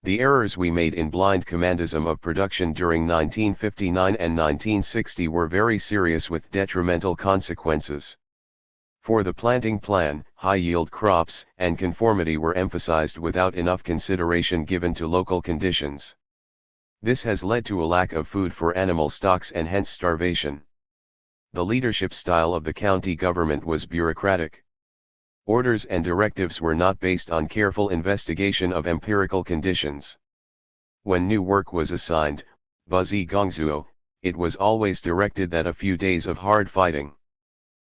The errors we made in blind commandism of production during 1959 and 1960 were very serious with detrimental consequences. For the planting plan, high-yield crops and conformity were emphasized without enough consideration given to local conditions. This has led to a lack of food for animal stocks and hence starvation. The leadership style of the county government was bureaucratic. Orders and directives were not based on careful investigation of empirical conditions. When new work was assigned, Buzzi Gongzuo, it was always directed that a few days of hard fighting,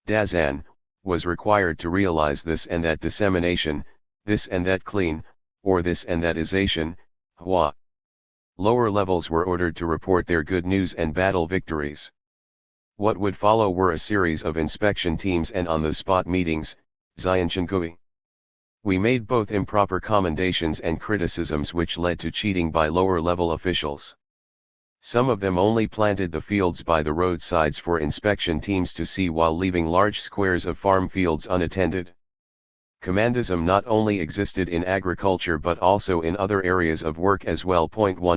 Dazan, was required to realize this and that dissemination, this and that clean, or this and that ization, Hua. Lower levels were ordered to report their good news and battle victories. What would follow were a series of inspection teams and on-the-spot meetings, Xianchengui. We made both improper commendations and criticisms which led to cheating by lower-level officials. Some of them only planted the fields by the roadsides for inspection teams to see while leaving large squares of farm fields unattended. Commandism not only existed in agriculture but also in other areas of work as well. 15.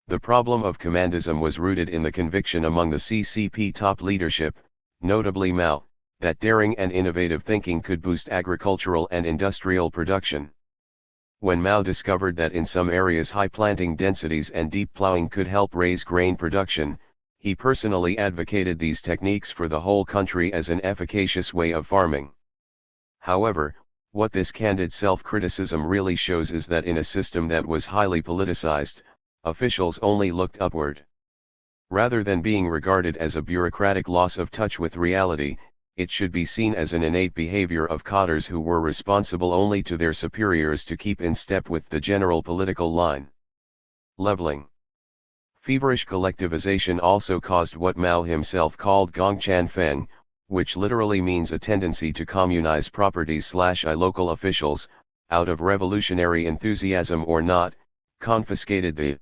The problem of commandism was rooted in the conviction among the CCP top leadership, notably Mao, that daring and innovative thinking could boost agricultural and industrial production. When Mao discovered that in some areas high planting densities and deep plowing could help raise grain production, he personally advocated these techniques for the whole country as an efficacious way of farming. However, what this candid self-criticism really shows is that in a system that was highly politicized, officials only looked upward. Rather than being regarded as a bureaucratic loss of touch with reality, it should be seen as an innate behavior of cadres who were responsible only to their superiors to keep in step with the general political line. Leveling. Feverish collectivization also caused what Mao himself called Gongchan Feng, which literally means a tendency to communize properties/I local officials, out of revolutionary enthusiasm or not, confiscated the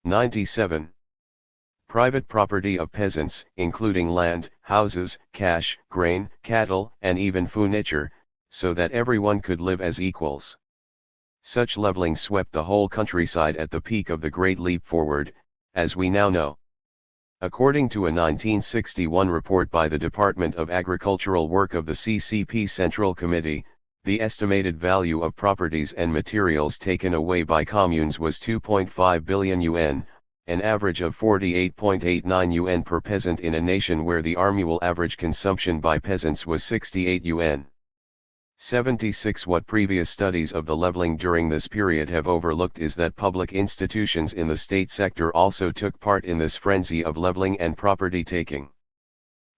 97. Private property of peasants, including land, houses, cash, grain, cattle, and even furniture, so that everyone could live as equals. Such leveling swept the whole countryside at the peak of the Great Leap Forward, as we now know. According to a 1961 report by the Department of Agricultural Work of the CCP Central Committee, the estimated value of properties and materials taken away by communes was 2.5 billion yuan, an average of 48.89 yuan per peasant in a nation where the annual average consumption by peasants was 68 yuan. 76. What previous studies of the leveling during this period have overlooked is that public institutions in the state sector also took part in this frenzy of leveling and property taking.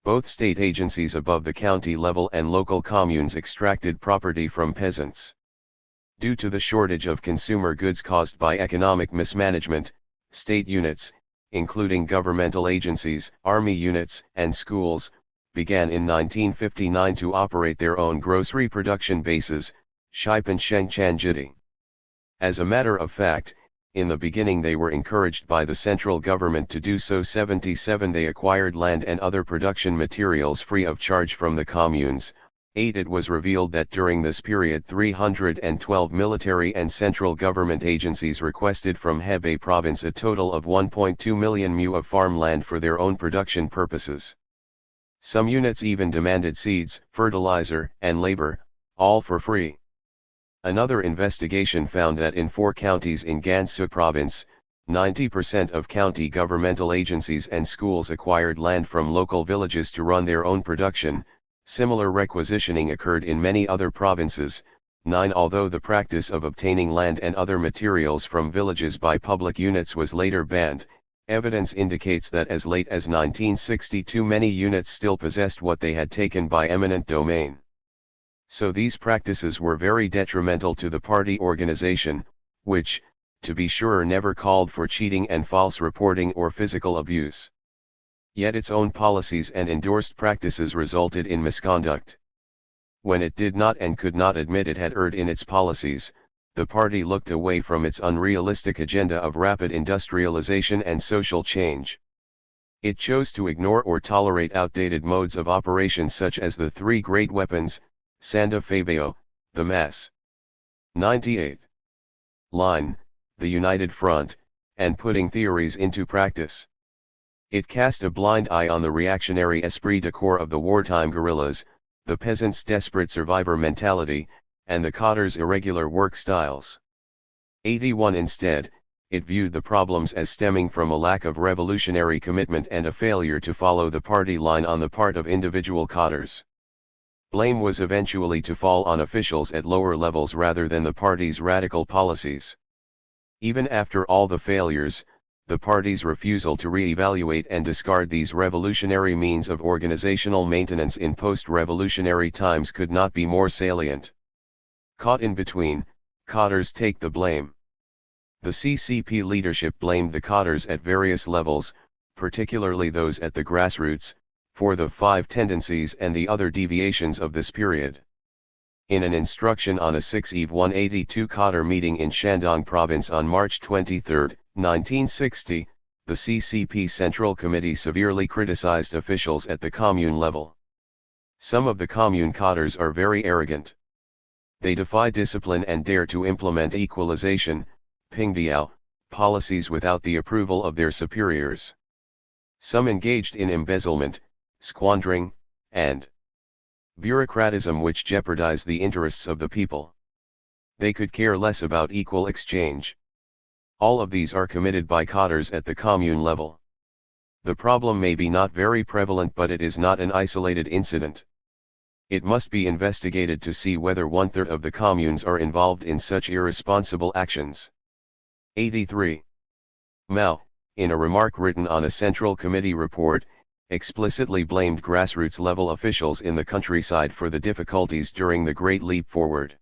Both state agencies above the county level and local communes extracted property from peasants. Due to the shortage of consumer goods caused by economic mismanagement, state units, including governmental agencies, army units, and schools, began in 1959 to operate their own grocery production bases, Shaipan Shengchanjiti. As a matter of fact, in the beginning they were encouraged by the central government to do so. 77. They acquired land and other production materials free of charge from the communes, 8. It was revealed that during this period 312 military and central government agencies requested from Hebei province a total of 1.2 million mu of farmland for their own production purposes. Some units even demanded seeds, fertilizer, and labor, all for free. Another investigation found that in 4 counties in Gansu province, 90% of county governmental agencies and schools acquired land from local villages to run their own production. Similar requisitioning occurred in many other provinces. 9. Although the practice of obtaining land and other materials from villages by public units was later banned, evidence indicates that as late as 1962 many units still possessed what they had taken by eminent domain. So these practices were very detrimental to the party organization, which, to be sure, never called for cheating and false reporting or physical abuse. Yet its own policies and endorsed practices resulted in misconduct. When it did not and could not admit it had erred in its policies, the party looked away from its unrealistic agenda of rapid industrialization and social change. It chose to ignore or tolerate outdated modes of operation such as the 3 great weapons, Santa Fabio, the Mass. 98. Line, the United Front, and putting theories into practice. It cast a blind eye on the reactionary esprit de corps of the wartime guerrillas, the peasants' desperate survivor mentality, and the cadres' irregular work styles. 81. Instead, it viewed the problems as stemming from a lack of revolutionary commitment and a failure to follow the party line on the part of individual cadres. Blame was eventually to fall on officials at lower levels rather than the party's radical policies. Even after all the failures, the party's refusal to re-evaluate and discard these revolutionary means of organizational maintenance in post-revolutionary times could not be more salient. Caught in between, cadres take the blame. The CCP leadership blamed the cadres at various levels, particularly those at the grassroots, for the 5 tendencies and the other deviations of this period. In an instruction on a 6 Eve 182 cadre meeting in Shandong province on March 23, 1960, the CCP Central Committee severely criticized officials at the commune level. Some of the commune cadres are very arrogant. They defy discipline and dare to implement equalization, Pingdiao, policies without the approval of their superiors. Some engaged in embezzlement, squandering, and bureaucratism which jeopardize the interests of the people. They could care less about equal exchange. All of these are committed by cadres at the commune level. The problem may be not very prevalent, but it is not an isolated incident. It must be investigated to see whether 1/3 of the communes are involved in such irresponsible actions. 83. Mao, in a remark written on a Central Committee report, explicitly blamed grassroots level officials in the countryside for the difficulties during the Great Leap Forward.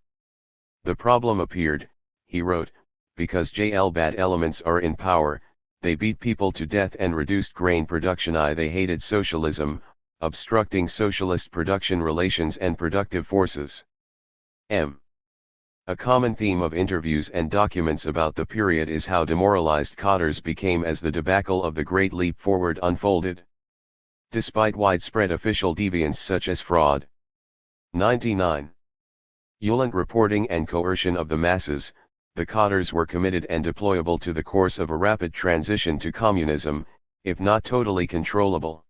The problem appeared, he wrote, because bad elements are in power, they beat people to death and reduced grain production. They hated socialism, obstructing socialist production relations and productive forces. A common theme of interviews and documents about the period is how demoralized cadres became as the debacle of the Great Leap Forward unfolded. Despite widespread official deviance such as fraud, 99. Violent reporting and coercion of the masses, the cadres were committed and deployable to the course of a rapid transition to communism, if not totally controllable.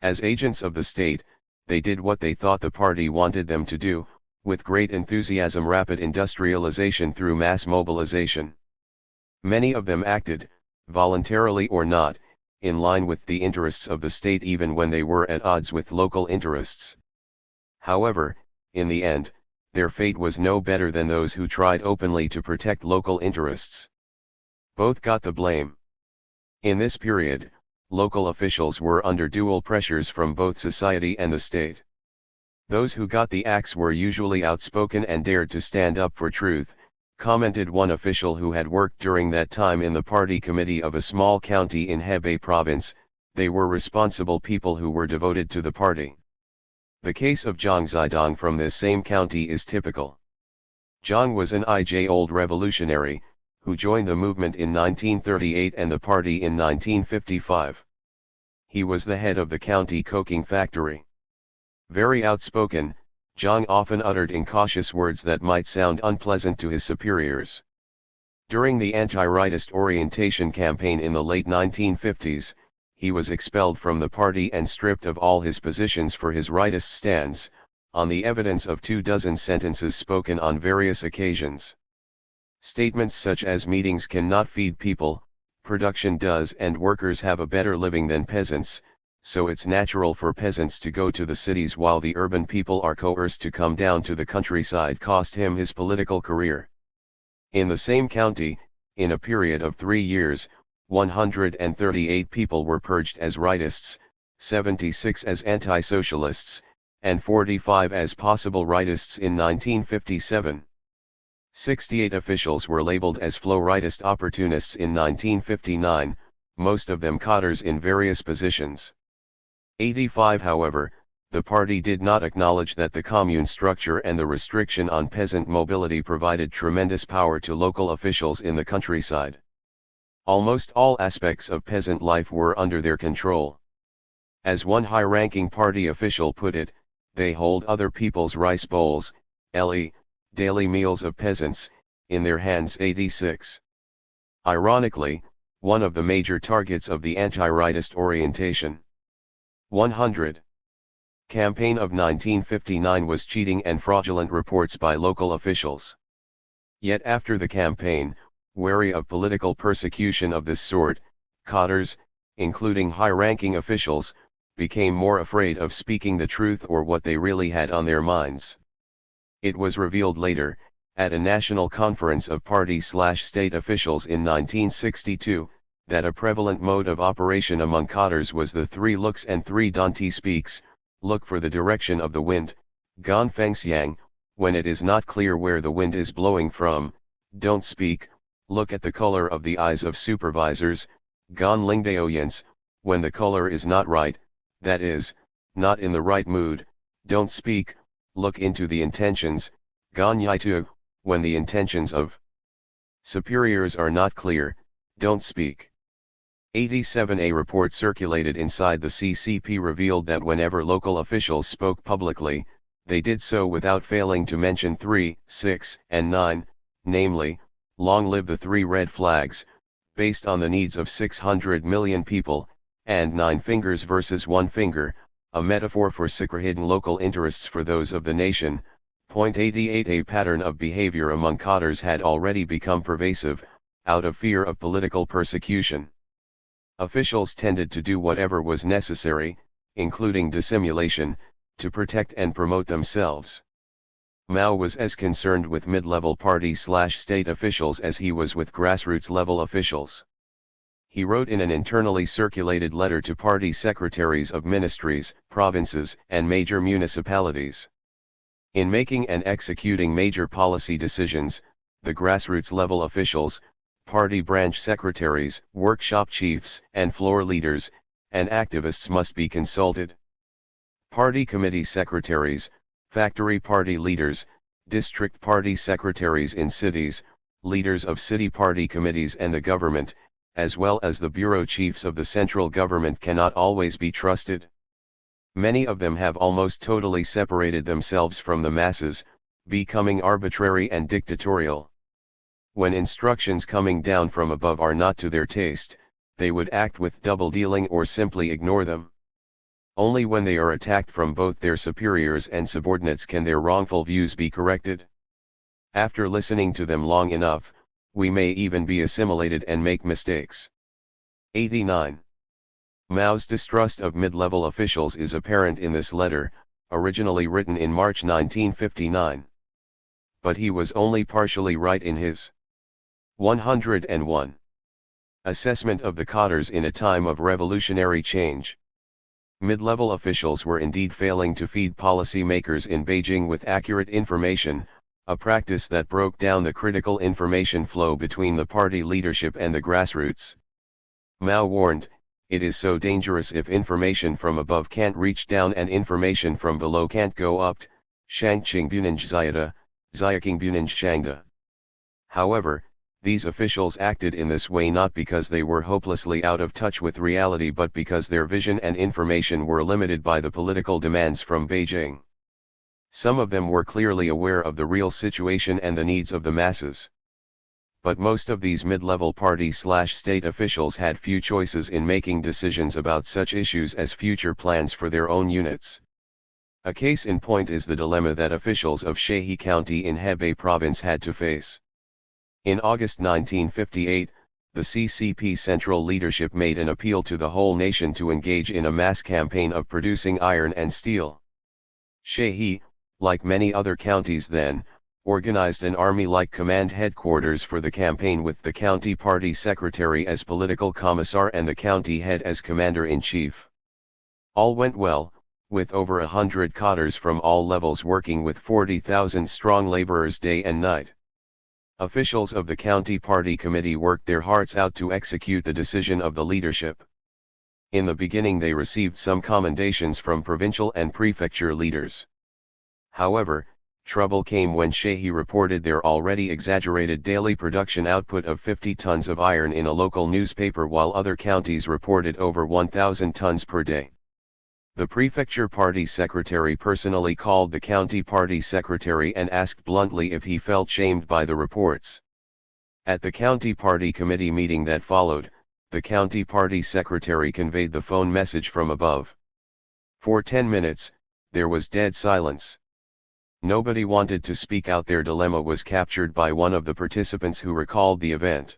As agents of the state, they did what they thought the party wanted them to do, with great enthusiasm: rapid industrialization through mass mobilization. Many of them acted, voluntarily or not, in line with the interests of the state even when they were at odds with local interests. However, in the end, their fate was no better than those who tried openly to protect local interests. Both got the blame. In this period, local officials were under dual pressures from both society and the state. Those who got the axe were usually outspoken and dared to stand up for truth, commented one official who had worked during that time in the party committee of a small county in Hebei province. They were responsible people who were devoted to the party. The case of Zhang Zidong from this same county is typical. Zhang was an old revolutionary, who joined the movement in 1938 and the party in 1955. He was the head of the county coking factory. Very outspoken, Zhang often uttered incautious words that might sound unpleasant to his superiors. During the anti-rightist orientation campaign in the late 1950s, he was expelled from the party and stripped of all his positions for his rightist stance, on the evidence of 24 sentences spoken on various occasions. Statements such as meetings cannot feed people, production does, and workers have a better living than peasants, so it's natural for peasants to go to the cities while the urban people are coerced to come down to the countryside cost him his political career. In the same county, in a period of 3 years, 138 people were purged as rightists, 76 as anti-socialists, and 45 as possible rightists in 1957. 68 officials were labeled as flow-rightist opportunists in 1959, most of them cadres in various positions. 85 However, the party did not acknowledge that the commune structure and the restriction on peasant mobility provided tremendous power to local officials in the countryside. Almost all aspects of peasant life were under their control. As one high-ranking party official put it, they hold other people's rice bowls, daily meals of peasants, in their hands. 86. Ironically, one of the major targets of the anti-rightist orientation 100. Campaign of 1959 was cheating and fraudulent reports by local officials. Yet after the campaign, wary of political persecution of this sort, cadres, including high-ranking officials, became more afraid of speaking the truth or what they really had on their minds. It was revealed later, at a national conference of party/state officials in 1962, that a prevalent mode of operation among cadres was the 3 looks and 3 Dante speaks. Look for the direction of the wind, Gan Fengxiang, when it is not clear where the wind is blowing from, don't speak. Look at the color of the eyes of supervisors, Gan Lingdaoyans, when the color is not right, that is, not in the right mood, don't speak. Look into the intentions, Gan Yitu, when the intentions of superiors are not clear, don't speak. 87 A report circulated inside the CCP revealed that whenever local officials spoke publicly, they did so without failing to mention 3, 6, and 9, namely, long live the 3 red flags, based on the needs of 600 million people, and 9 fingers versus 1 finger, a metaphor for secret hidden local interests for those of the nation. 88 A pattern of behavior among cadres had already become pervasive, out of fear of political persecution. Officials tended to do whatever was necessary, including dissimulation, to protect and promote themselves. Mao was as concerned with mid-level party/state officials as he was with grassroots-level officials. He wrote in an internally circulated letter to party secretaries of ministries, provinces, and major municipalities. In making and executing major policy decisions, the grassroots-level officials, party branch secretaries, workshop chiefs, and floor leaders, and activists must be consulted. Party committee secretaries, factory party leaders, district party secretaries in cities, leaders of city party committees and the government, as well as the bureau chiefs of the central government cannot always be trusted. Many of them have almost totally separated themselves from the masses, becoming arbitrary and dictatorial. When instructions coming down from above are not to their taste, they would act with double dealing or simply ignore them. Only when they are attacked from both their superiors and subordinates can their wrongful views be corrected. After listening to them long enough, we may even be assimilated and make mistakes. 89. Mao's distrust of mid-level officials is apparent in this letter, originally written in March 1959. But he was only partially right in his 101. Assessment of the cadres in a time of revolutionary change. Mid-level officials were indeed failing to feed policymakers in Beijing with accurate information, a practice that broke down the critical information flow between the party leadership and the grassroots. Mao warned, it is so dangerous if information from above can't reach down and information from below can't go up. Shangqing Bunanj Zayada, Zayaking Bunanj Shangda. However, these officials acted in this way not because they were hopelessly out of touch with reality but because their vision and information were limited by the political demands from Beijing. Some of them were clearly aware of the real situation and the needs of the masses. But most of these mid-level party/state officials had few choices in making decisions about such issues as future plans for their own units. A case in point is the dilemma that officials of Shahi County in Hebei province had to face. In August 1958, the CCP central leadership made an appeal to the whole nation to engage in a mass campaign of producing iron and steel. Shahi, like many other counties then, organized an army-like command headquarters for the campaign with the county party secretary as political commissar and the county head as commander-in-chief. All went well, with over 100 cadres from all levels working with 40,000 strong laborers day and night. Officials of the county party committee worked their hearts out to execute the decision of the leadership. In the beginning they received some commendations from provincial and prefecture leaders. However, trouble came when Shahi reported their already exaggerated daily production output of 50 tons of iron in a local newspaper while other counties reported over 1,000 tons per day. The prefecture party secretary personally called the county party secretary and asked bluntly if he felt shamed by the reports. At the county party committee meeting that followed, the county party secretary conveyed the phone message from above. For 10 minutes, there was dead silence. Nobody wanted to speak out. Their dilemma was captured by one of the participants who recalled the event.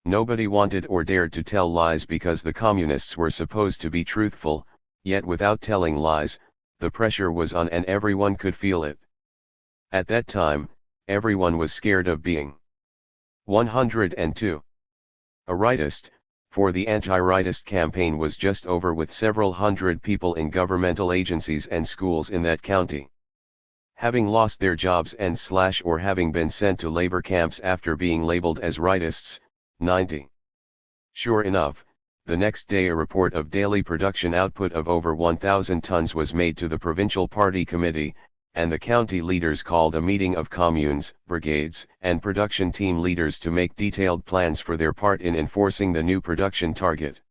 Nobody wanted or dared to tell lies because the communists were supposed to be truthful, yet without telling lies, the pressure was on and everyone could feel it. At that time, everyone was scared of being 102. A rightist, for the anti-rightist campaign was just over with several hundred people in governmental agencies and schools in that county. Having lost their jobs or having been sent to labor camps after being labeled as rightists, 90. Sure enough, the next day a report of daily production output of over 1,000 tons was made to the provincial party committee, and the county leaders called a meeting of communes, brigades, and production team leaders to make detailed plans for their part in enforcing the new production target.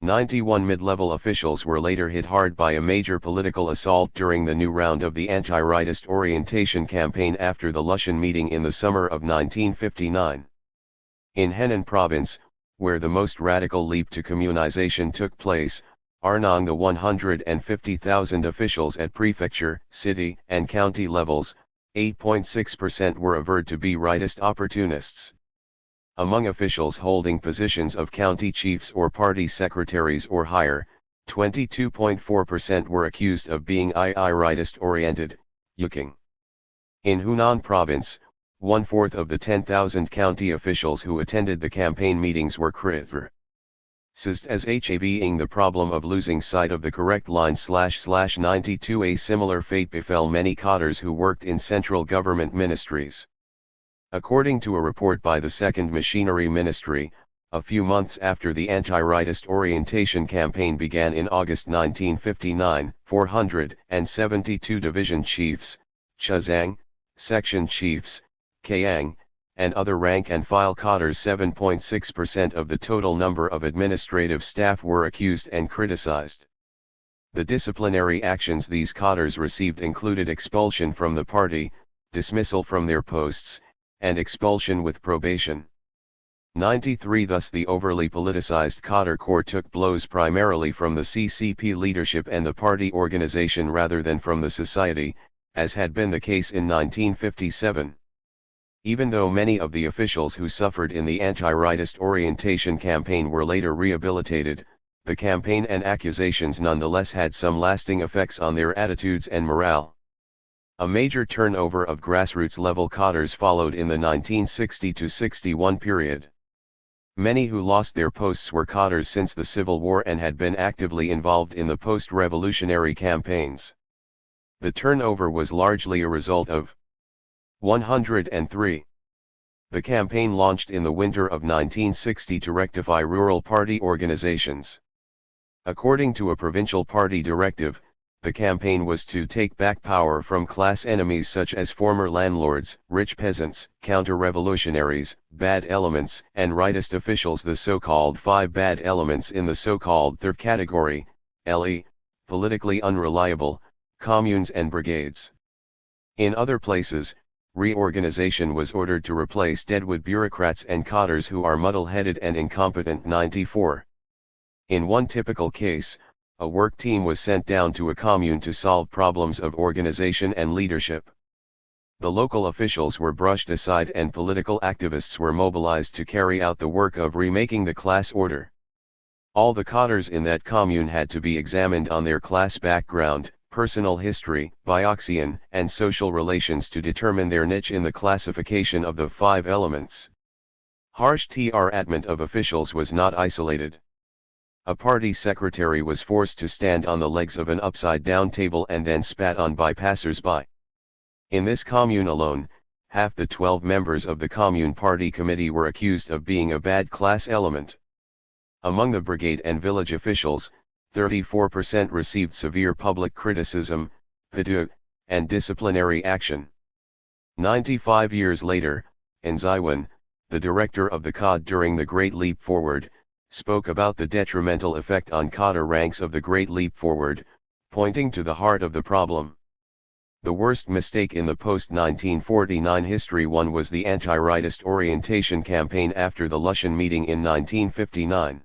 91 mid-level officials were later hit hard by a major political assault during the new round of the anti-rightist orientation campaign after the Lushan meeting in the summer of 1959. In Henan province, where the most radical leap to communization took place, among the 150,000 officials at prefecture, city, and county levels, 8.6% were averred to be rightist opportunists. Among officials holding positions of county chiefs or party secretaries or higher, 22.4% were accused of being rightist-oriented, yuking. In Hunan province, 1/4 of the 10,000 county officials who attended the campaign meetings were criticized as having the problem of losing sight of the correct line /92. A similar fate befell many cadres who worked in central government ministries. According to a report by the Second Machinery Ministry, a few months after the anti-rightist orientation campaign began in August 1959, 472 division chiefs, chazang, section chiefs, kayang, and other rank-and-file cadres, 7.6% of the total number of administrative staff, were accused and criticized. The disciplinary actions these cadres received included expulsion from the party, dismissal from their posts, and expulsion with probation. 93. Thus the overly politicized cadre corps took blows primarily from the CCP leadership and the party organization rather than from the society, as had been the case in 1957. Even though many of the officials who suffered in the anti-rightist orientation campaign were later rehabilitated, the campaign and accusations nonetheless had some lasting effects on their attitudes and morale. A major turnover of grassroots-level cadres followed in the 1960-61 period. Many who lost their posts were cadres since the Civil War and had been actively involved in the post-revolutionary campaigns. The turnover was largely a result of 103. The campaign launched in the winter of 1960 to rectify rural party organizations. According to a provincial party directive, the campaign was to take back power from class enemies such as former landlords, rich peasants, counter-revolutionaries, bad elements, and rightist officials. The so-called 5 bad elements in the so-called third category, politically unreliable, communes and brigades. In other places, reorganization was ordered to replace deadwood bureaucrats and cadres who are muddle-headed and incompetent. 94. In one typical case, a work team was sent down to a commune to solve problems of organization and leadership. The local officials were brushed aside and political activists were mobilized to carry out the work of remaking the class order. All the cadres in that commune had to be examined on their class background, personal history, bioxian, and social relations to determine their niche in the classification of the 5 elements. Harsh treatment of officials was not isolated. A party secretary was forced to stand on the legs of an upside-down table and then spat on by passers-by. In this commune alone, half the 12 members of the commune party committee were accused of being a bad class element. Among the brigade and village officials, 34% received severe public criticism, and disciplinary action. 95 years later, Nziwen, the director of the COD during the Great Leap Forward, spoke about the detrimental effect on cadre ranks of the Great Leap Forward, pointing to the heart of the problem. The worst mistake in the post-1949 history one was the anti-rightist orientation campaign after the Lushan meeting in 1959.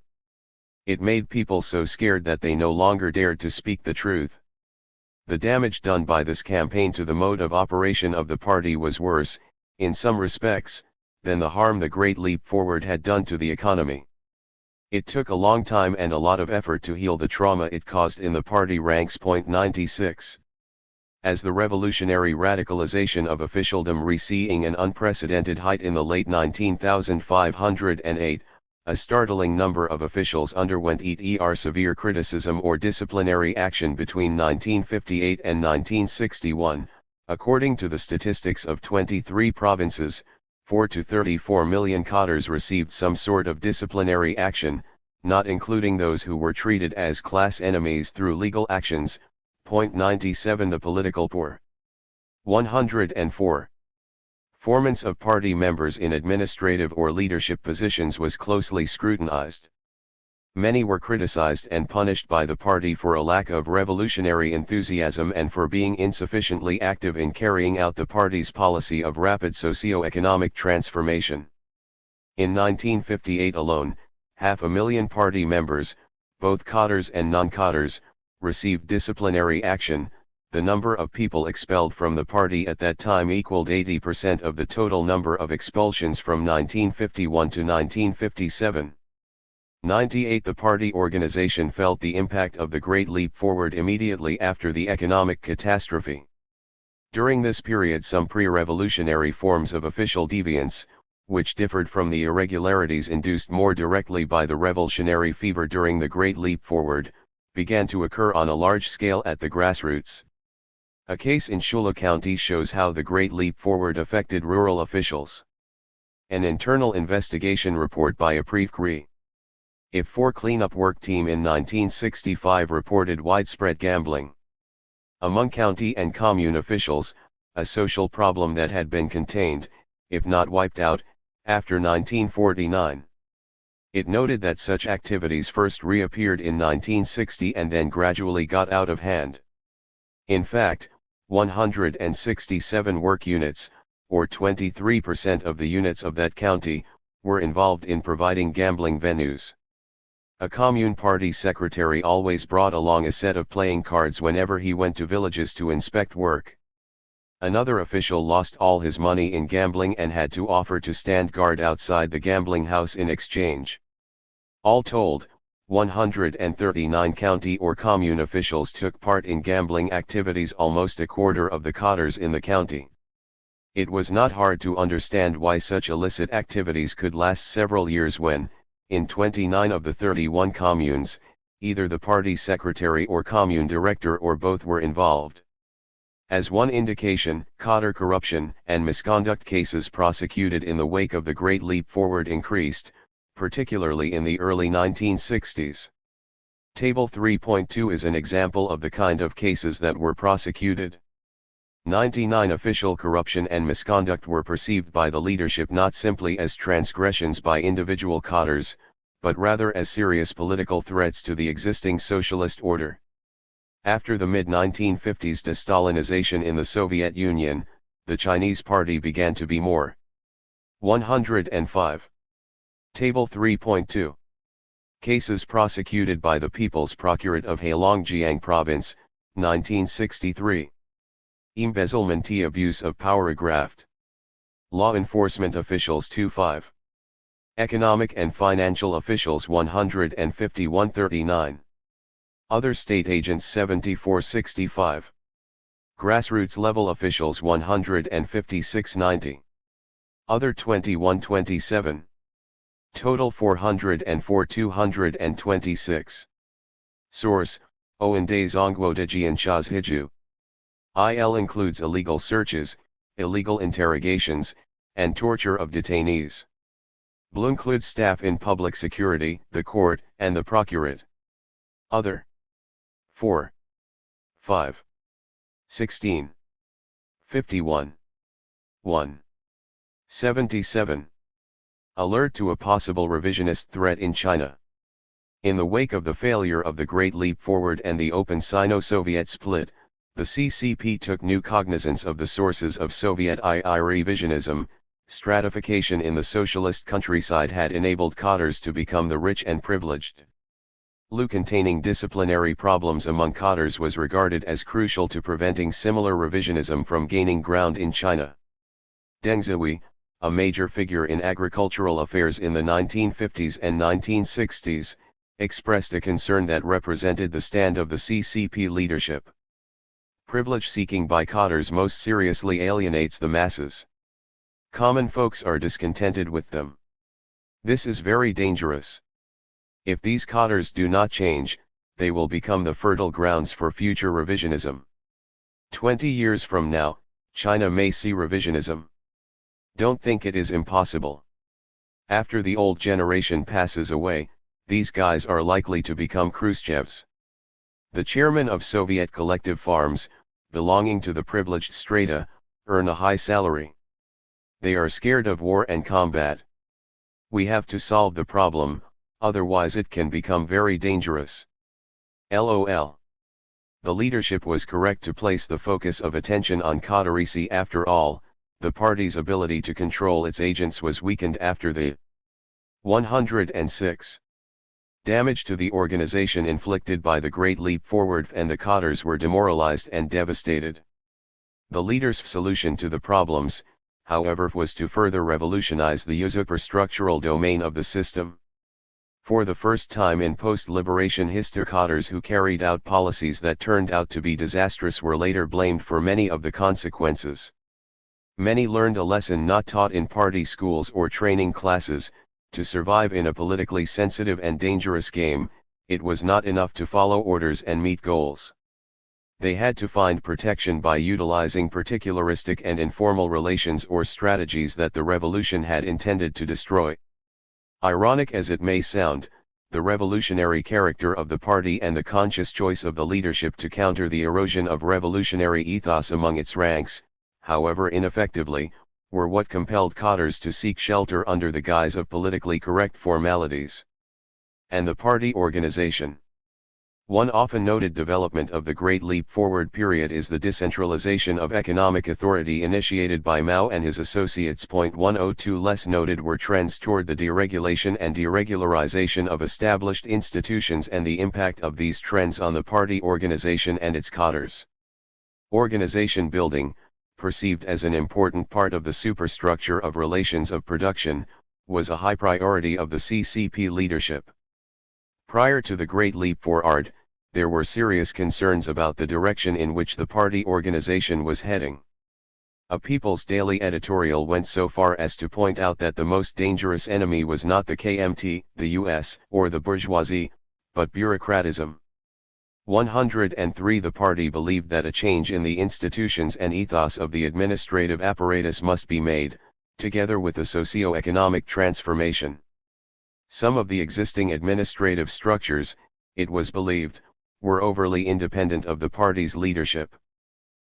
It made people so scared that they no longer dared to speak the truth. The damage done by this campaign to the mode of operation of the party was worse, in some respects, than the harm the Great Leap Forward had done to the economy. It took a long time and a lot of effort to heal the trauma it caused in the party ranks. 96. As the revolutionary radicalization of officialdom reaching an unprecedented height in the late 19,508, a startling number of officials underwent either severe criticism or disciplinary action between 1958 and 1961, according to the statistics of 23 provinces. 4 to 34 million cadres received some sort of disciplinary action, not including those who were treated as class enemies through legal actions. 97 The political poor. 104. Performance of party members in administrative or leadership positions was closely scrutinized. Many were criticized and punished by the party for a lack of revolutionary enthusiasm and for being insufficiently active in carrying out the party's policy of rapid socio-economic transformation. In 1958 alone, 500,000 party members, both cadres and non-cadres, received disciplinary action. The number of people expelled from the party at that time equaled 80% of the total number of expulsions from 1951 to 1957. 98 The party organization felt the impact of the Great Leap Forward immediately after the economic catastrophe. During this period some pre-revolutionary forms of official deviance, which differed from the irregularities induced more directly by the revolutionary fever during the Great Leap Forward, began to occur on a large scale at the grassroots. A case in Shula County shows how the Great Leap Forward affected rural officials. An internal investigation report by a Prefecture IF4 cleanup work team in 1965 reported widespread gambling among county and commune officials, a social problem that had been contained, if not wiped out, after 1949. It noted that such activities first reappeared in 1960 and then gradually got out of hand. In fact, 167 work units, or 23% of the units of that county, were involved in providing gambling venues. A commune party secretary always brought along a set of playing cards whenever he went to villages to inspect work. Another official lost all his money in gambling and had to offer to stand guard outside the gambling house in exchange. All told, 139 county or commune officials took part in gambling activities, almost a quarter of the cadres in the county. It was not hard to understand why such illicit activities could last several years when, in 29 of the 31 communes, either the party secretary or commune director or both were involved. As one indication, cadre corruption and misconduct cases prosecuted in the wake of the Great Leap Forward increased, particularly in the early 1960s. Table 3.2 is an example of the kind of cases that were prosecuted. 99 Official corruption and misconduct were perceived by the leadership not simply as transgressions by individual cadres, but rather as serious political threats to the existing socialist order. After the mid-1950s de-Stalinization in the Soviet Union, the Chinese Party began to be more 105. Table 3.2. Cases prosecuted by the People's Procurate of Heilongjiang Province, 1963. Embezzlement, abuse of power, graft. Law enforcement officials 25. Economic and financial officials 151-39. Other state agents 74-65. Grassroots level officials 156-90. Other 21-27. Total 404-226. Source: Owendae Zongguo de Jianchaz Hiju. IL includes illegal searches, illegal interrogations, and torture of detainees. BL includes staff in public security, the court, and the procurate. Other 4, 5, 16, 51, 1, 77. Alert to a possible revisionist threat in China. In the wake of the failure of the Great Leap Forward and the open Sino-Soviet split, the CCP took new cognizance of the sources of Soviet II revisionism. Stratification in the socialist countryside had enabled cadres to become the rich and privileged. Containing disciplinary problems among cadres was regarded as crucial to preventing similar revisionism from gaining ground in China. Deng Zhihui, a major figure in agricultural affairs in the 1950s and 1960s, expressed a concern that represented the stand of the CCP leadership. Privilege seeking by cadres most seriously alienates the masses. Common folks are discontented with them. This is very dangerous. If these cadres do not change, they will become the fertile grounds for future revisionism. 20 years from now, China may see revisionism. Don't think it is impossible. After the old generation passes away, these guys are likely to become Khrushchevs. The chairman of Soviet collective farms, belonging to the privileged strata, earn a high salary. They are scared of war and combat. We have to solve the problem, otherwise it can become very dangerous. LOL. The leadership was correct to place the focus of attention on cadresy. After all, the party's ability to control its agents was weakened after the 106. Damage to the organization inflicted by the Great Leap Forward, and the cadres were demoralized and devastated. The leaders' solution to the problems, however, was to further revolutionize the superstructural domain of the system. For the first time in post-liberation history, cadres who carried out policies that turned out to be disastrous were later blamed for many of the consequences. Many learned a lesson not taught in party schools or training classes: to survive in a politically sensitive and dangerous game, it was not enough to follow orders and meet goals. They had to find protection by utilizing particularistic and informal relations or strategies that the revolution had intended to destroy. Ironic as it may sound, the revolutionary character of the party and the conscious choice of the leadership to counter the erosion of revolutionary ethos among its ranks, however ineffectively, were what compelled cadres to seek shelter under the guise of politically correct formalities. And the party organization. One often noted development of the Great Leap Forward period is the decentralization of economic authority initiated by Mao and his associates. 102 less noted were trends toward the deregulation and deregularization of established institutions and the impact of these trends on the party organization and its cadres. Organization building, perceived as an important part of the superstructure of relations of production, was a high priority of the CCP leadership. Prior to the Great Leap Forward, there were serious concerns about the direction in which the party organization was heading. A People's Daily editorial went so far as to point out that the most dangerous enemy was not the KMT, the US, or the bourgeoisie, but bureaucratism. 103 The party believed that a change in the institutions and ethos of the administrative apparatus must be made, together with a socio-economic transformation. Some of the existing administrative structures, it was believed, were overly independent of the party's leadership.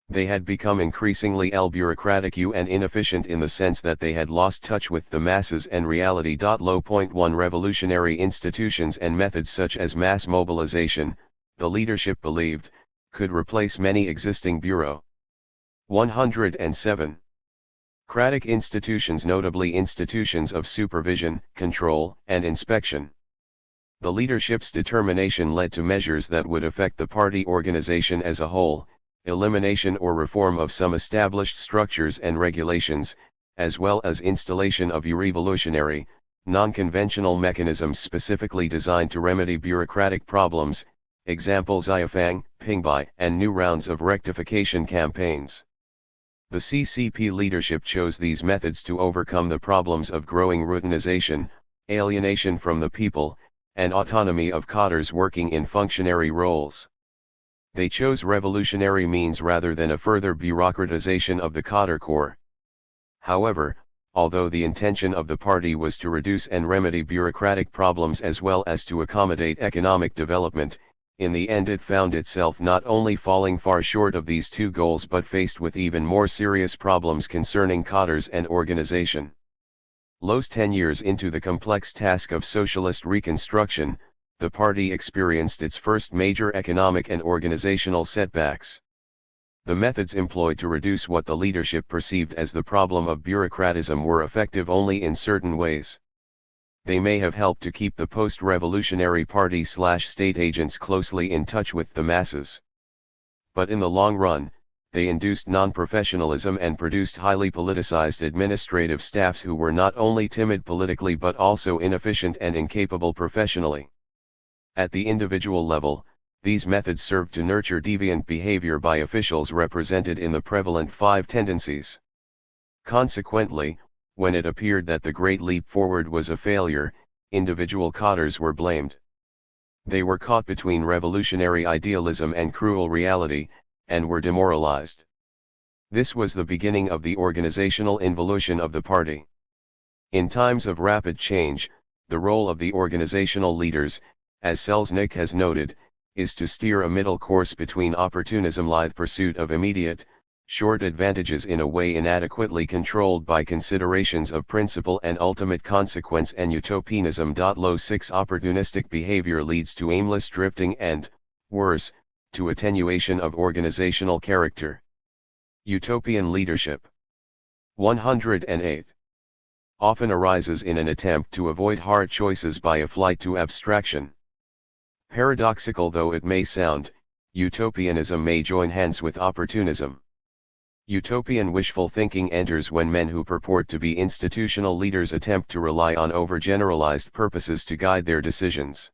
They had become increasingly bureaucratic and inefficient in the sense that they had lost touch with the masses and reality. Low. 1 Revolutionary institutions and methods such as mass mobilization, the leadership believed, could replace many existing bureau. 107. Cratic institutions, notably institutions of supervision, control, and inspection. The leadership's determination led to measures that would affect the party organization as a whole, elimination or reform of some established structures and regulations, as well as installation of revolutionary, non-conventional mechanisms specifically designed to remedy bureaucratic problems, examples Iafang, Pingbai, and new rounds of rectification campaigns. The CCP leadership chose these methods to overcome the problems of growing routinization, alienation from the people, and autonomy of cadres working in functionary roles. They chose revolutionary means rather than a further bureaucratization of the cadre corps. However, although the intention of the party was to reduce and remedy bureaucratic problems as well as to accommodate economic development, in the end it found itself not only falling far short of these two goals but faced with even more serious problems concerning cadres and organization. Lo's 10 years into the complex task of socialist reconstruction, the party experienced its first major economic and organizational setbacks. The methods employed to reduce what the leadership perceived as the problem of bureaucratism were effective only in certain ways. They may have helped to keep the post-revolutionary party/state agents closely in touch with the masses. But in the long run, they induced non-professionalism and produced highly politicized administrative staffs who were not only timid politically but also inefficient and incapable professionally. At the individual level, these methods served to nurture deviant behavior by officials represented in the prevalent 5 tendencies. Consequently, when it appeared that the Great Leap Forward was a failure, individual cadres were blamed. They were caught between revolutionary idealism and cruel reality, and were demoralized. This was the beginning of the organizational involution of the party. In times of rapid change, the role of the organizational leaders, as Selznick has noted, is to steer a middle course between opportunism-lithe pursuit of immediate, short advantages in a way inadequately controlled by considerations of principle and ultimate consequence, and utopianism. Low 6 Opportunistic behavior leads to aimless drifting and, worse, to attenuation of organizational character. Utopian leadership. 108. Often arises in an attempt to avoid hard choices by a flight to abstraction. Paradoxical though it may sound, utopianism may join hands with opportunism. Utopian wishful thinking enters when men who purport to be institutional leaders attempt to rely on overgeneralized purposes to guide their decisions.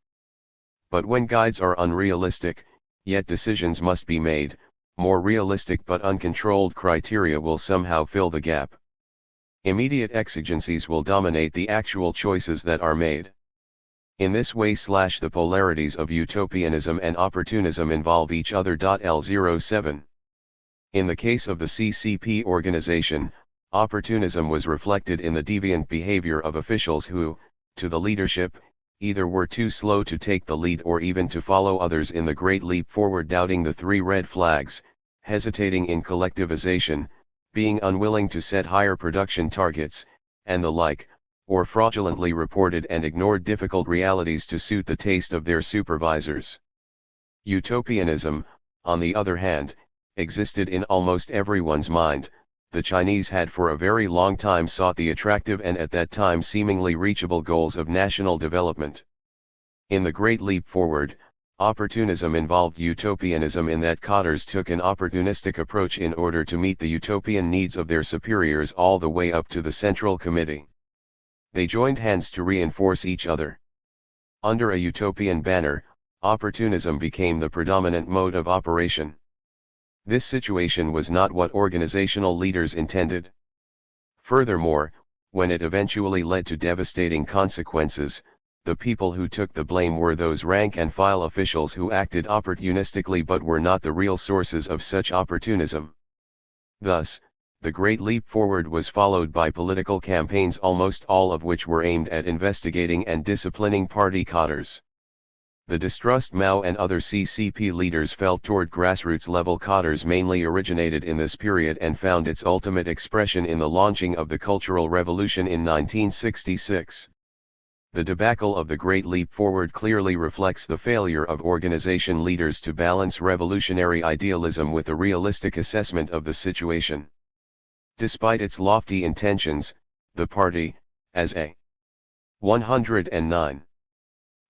But when guides are unrealistic, yet decisions must be made, more realistic but uncontrolled criteria will somehow fill the gap. Immediate exigencies will dominate the actual choices that are made. In this way the polarities of utopianism and opportunism involve each other. L07. In the case of the CCP organization, opportunism was reflected in the deviant behavior of officials who, to the leadership, either were too slow to take the lead or even to follow others in the Great Leap Forward, doubting the 3 red flags, hesitating in collectivization, being unwilling to set higher production targets, and the like, or fraudulently reported and ignored difficult realities to suit the taste of their supervisors. Utopianism, on the other hand, existed in almost everyone's mind. The Chinese had for a very long time sought the attractive and at that time seemingly reachable goals of national development. In the Great Leap Forward, opportunism involved utopianism in that cadres took an opportunistic approach in order to meet the utopian needs of their superiors all the way up to the Central Committee. They joined hands to reinforce each other. Under a utopian banner, opportunism became the predominant mode of operation. This situation was not what organizational leaders intended. Furthermore, when it eventually led to devastating consequences, the people who took the blame were those rank-and-file officials who acted opportunistically but were not the real sources of such opportunism. Thus, the Great Leap Forward was followed by political campaigns, almost all of which were aimed at investigating and disciplining party cadres. The distrust Mao and other CCP leaders felt toward grassroots-level cadres mainly originated in this period and found its ultimate expression in the launching of the Cultural Revolution in 1966. The debacle of the Great Leap Forward clearly reflects the failure of organization leaders to balance revolutionary idealism with a realistic assessment of the situation. Despite its lofty intentions, the party, as a 109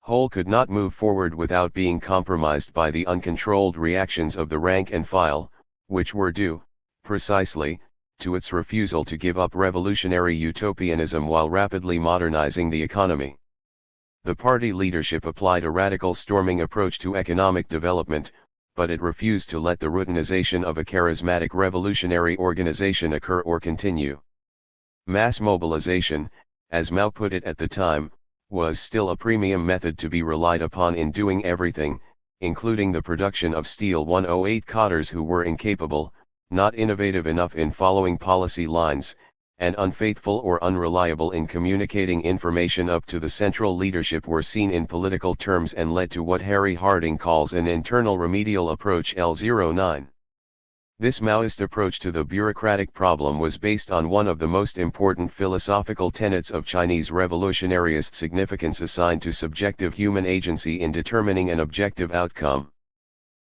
whole, could not move forward without being compromised by the uncontrolled reactions of the rank and file, which were due, precisely, to its refusal to give up revolutionary utopianism while rapidly modernizing the economy. The party leadership applied a radical storming approach to economic development, but it refused to let the routinization of a charismatic revolutionary organization occur or continue. Mass mobilization, as Mao put it at the time, was still a premium method to be relied upon in doing everything, including the production of Steel 108 cadres who were incapable, not innovative enough in following policy lines, and unfaithful or unreliable in communicating information up to the central leadership were seen in political terms and led to what Harry Harding calls an internal remedial approach L09. This Maoist approach to the bureaucratic problem was based on one of the most important philosophical tenets of Chinese revolutionarist significance assigned to subjective human agency in determining an objective outcome.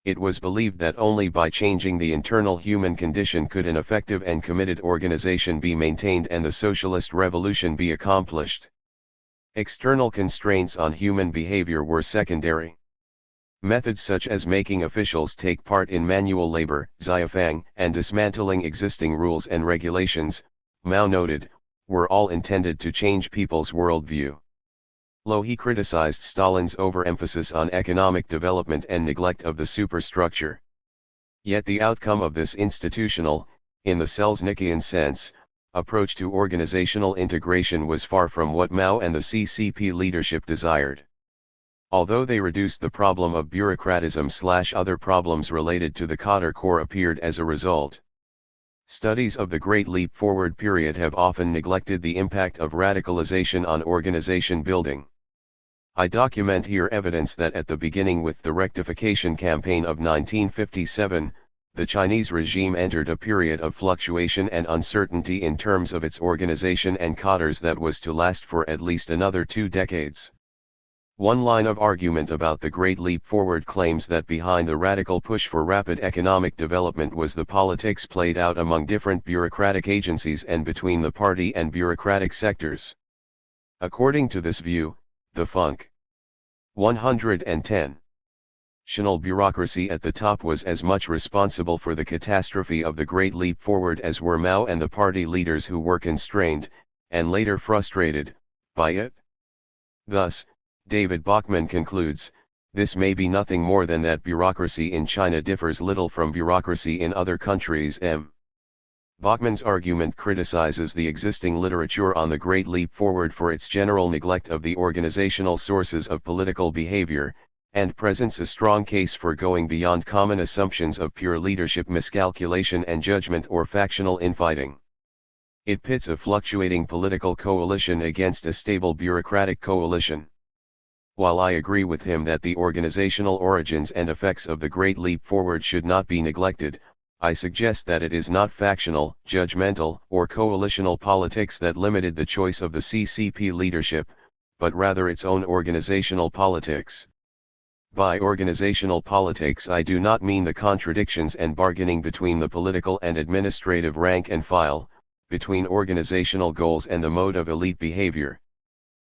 It was believed that only by changing the internal human condition could an effective and committed organization be maintained and the socialist revolution be accomplished. External constraints on human behavior were secondary. Methods such as making officials take part in manual labor, Xiaofang, and dismantling existing rules and regulations, Mao noted, were all intended to change people's worldview. He criticized Stalin's overemphasis on economic development and neglect of the superstructure. Yet the outcome of this institutional, in the Selznickian sense, approach to organizational integration was far from what Mao and the CCP leadership desired. Although they reduced the problem of bureaucratism/other problems related to the cadre corps appeared as a result. Studies of the Great Leap Forward period have often neglected the impact of radicalization on organization building. I document here evidence that at the beginning with the rectification campaign of 1957, the Chinese regime entered a period of fluctuation and uncertainty in terms of its organization and cadres that was to last for at least another 2 decades. One line of argument about the Great Leap Forward claims that behind the radical push for rapid economic development was the politics played out among different bureaucratic agencies and between the party and bureaucratic sectors. According to this view, the Funk 110 tional bureaucracy at the top was as much responsible for the catastrophe of the Great Leap Forward as were Mao and the party leaders who were constrained, and later frustrated, by it. Thus, David Bachman concludes, this may be nothing more than that bureaucracy in China differs little from bureaucracy in other countries. Bachman's argument criticizes the existing literature on the Great Leap Forward for its general neglect of the organizational sources of political behavior, and presents a strong case for going beyond common assumptions of pure leadership miscalculation and judgment or factional infighting. It pits a fluctuating political coalition against a stable bureaucratic coalition. While I agree with him that the organizational origins and effects of the Great Leap Forward should not be neglected, I suggest that it is not factional, judgmental, or coalitional politics that limited the choice of the CCP leadership, but rather its own organizational politics. By organizational politics I do not mean the contradictions and bargaining between the political and administrative rank and file, between organizational goals and the mode of elite behavior.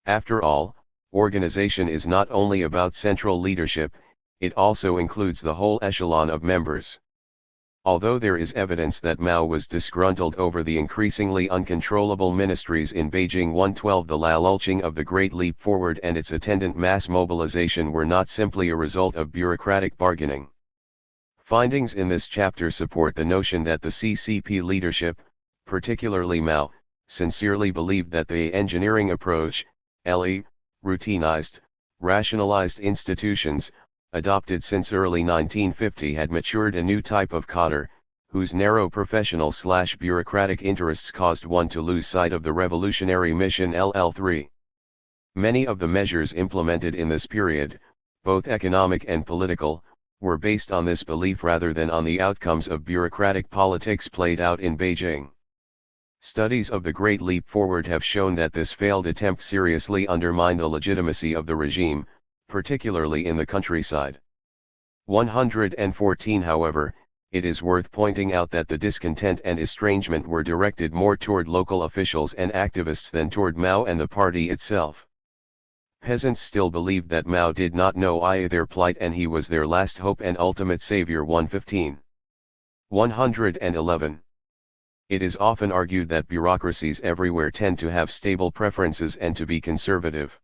After all, organization is not only about central leadership, it also includes the whole echelon of members. Although there is evidence that Mao was disgruntled over the increasingly uncontrollable ministries in Beijing 112, the lulching of the Great Leap Forward and its attendant mass mobilization were not simply a result of bureaucratic bargaining. Findings in this chapter support the notion that the CCP leadership, particularly Mao, sincerely believed that the engineering approach, routinized, rationalized institutions, adopted since early 1950 had matured a new type of cadre, whose narrow professional/bureaucratic interests caused one to lose sight of the revolutionary mission LL3. Many of the measures implemented in this period, both economic and political, were based on this belief rather than on the outcomes of bureaucratic politics played out in Beijing. Studies of the Great Leap Forward have shown that this failed attempt seriously undermined the legitimacy of the regime, particularly in the countryside. 114 However, it is worth pointing out that the discontent and estrangement were directed more toward local officials and activists than toward Mao and the party itself. Peasants still believed that Mao did not know their plight and he was their last hope and ultimate savior. 111. It is often argued that bureaucracies everywhere tend to have stable preferences and to be conservative.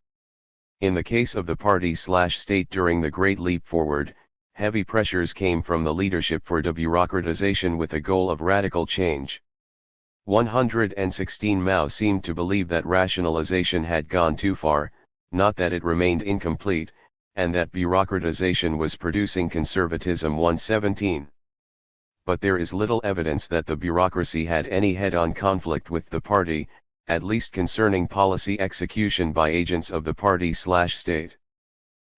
In the case of the party/state during the Great Leap Forward, heavy pressures came from the leadership for debureaucratization with the goal of radical change. 116 Mao seemed to believe that rationalization had gone too far, not that it remained incomplete, and that bureaucratization was producing conservatism. 117. But there is little evidence that the bureaucracy had any head-on conflict with the party, at least concerning policy execution by agents of the party/state.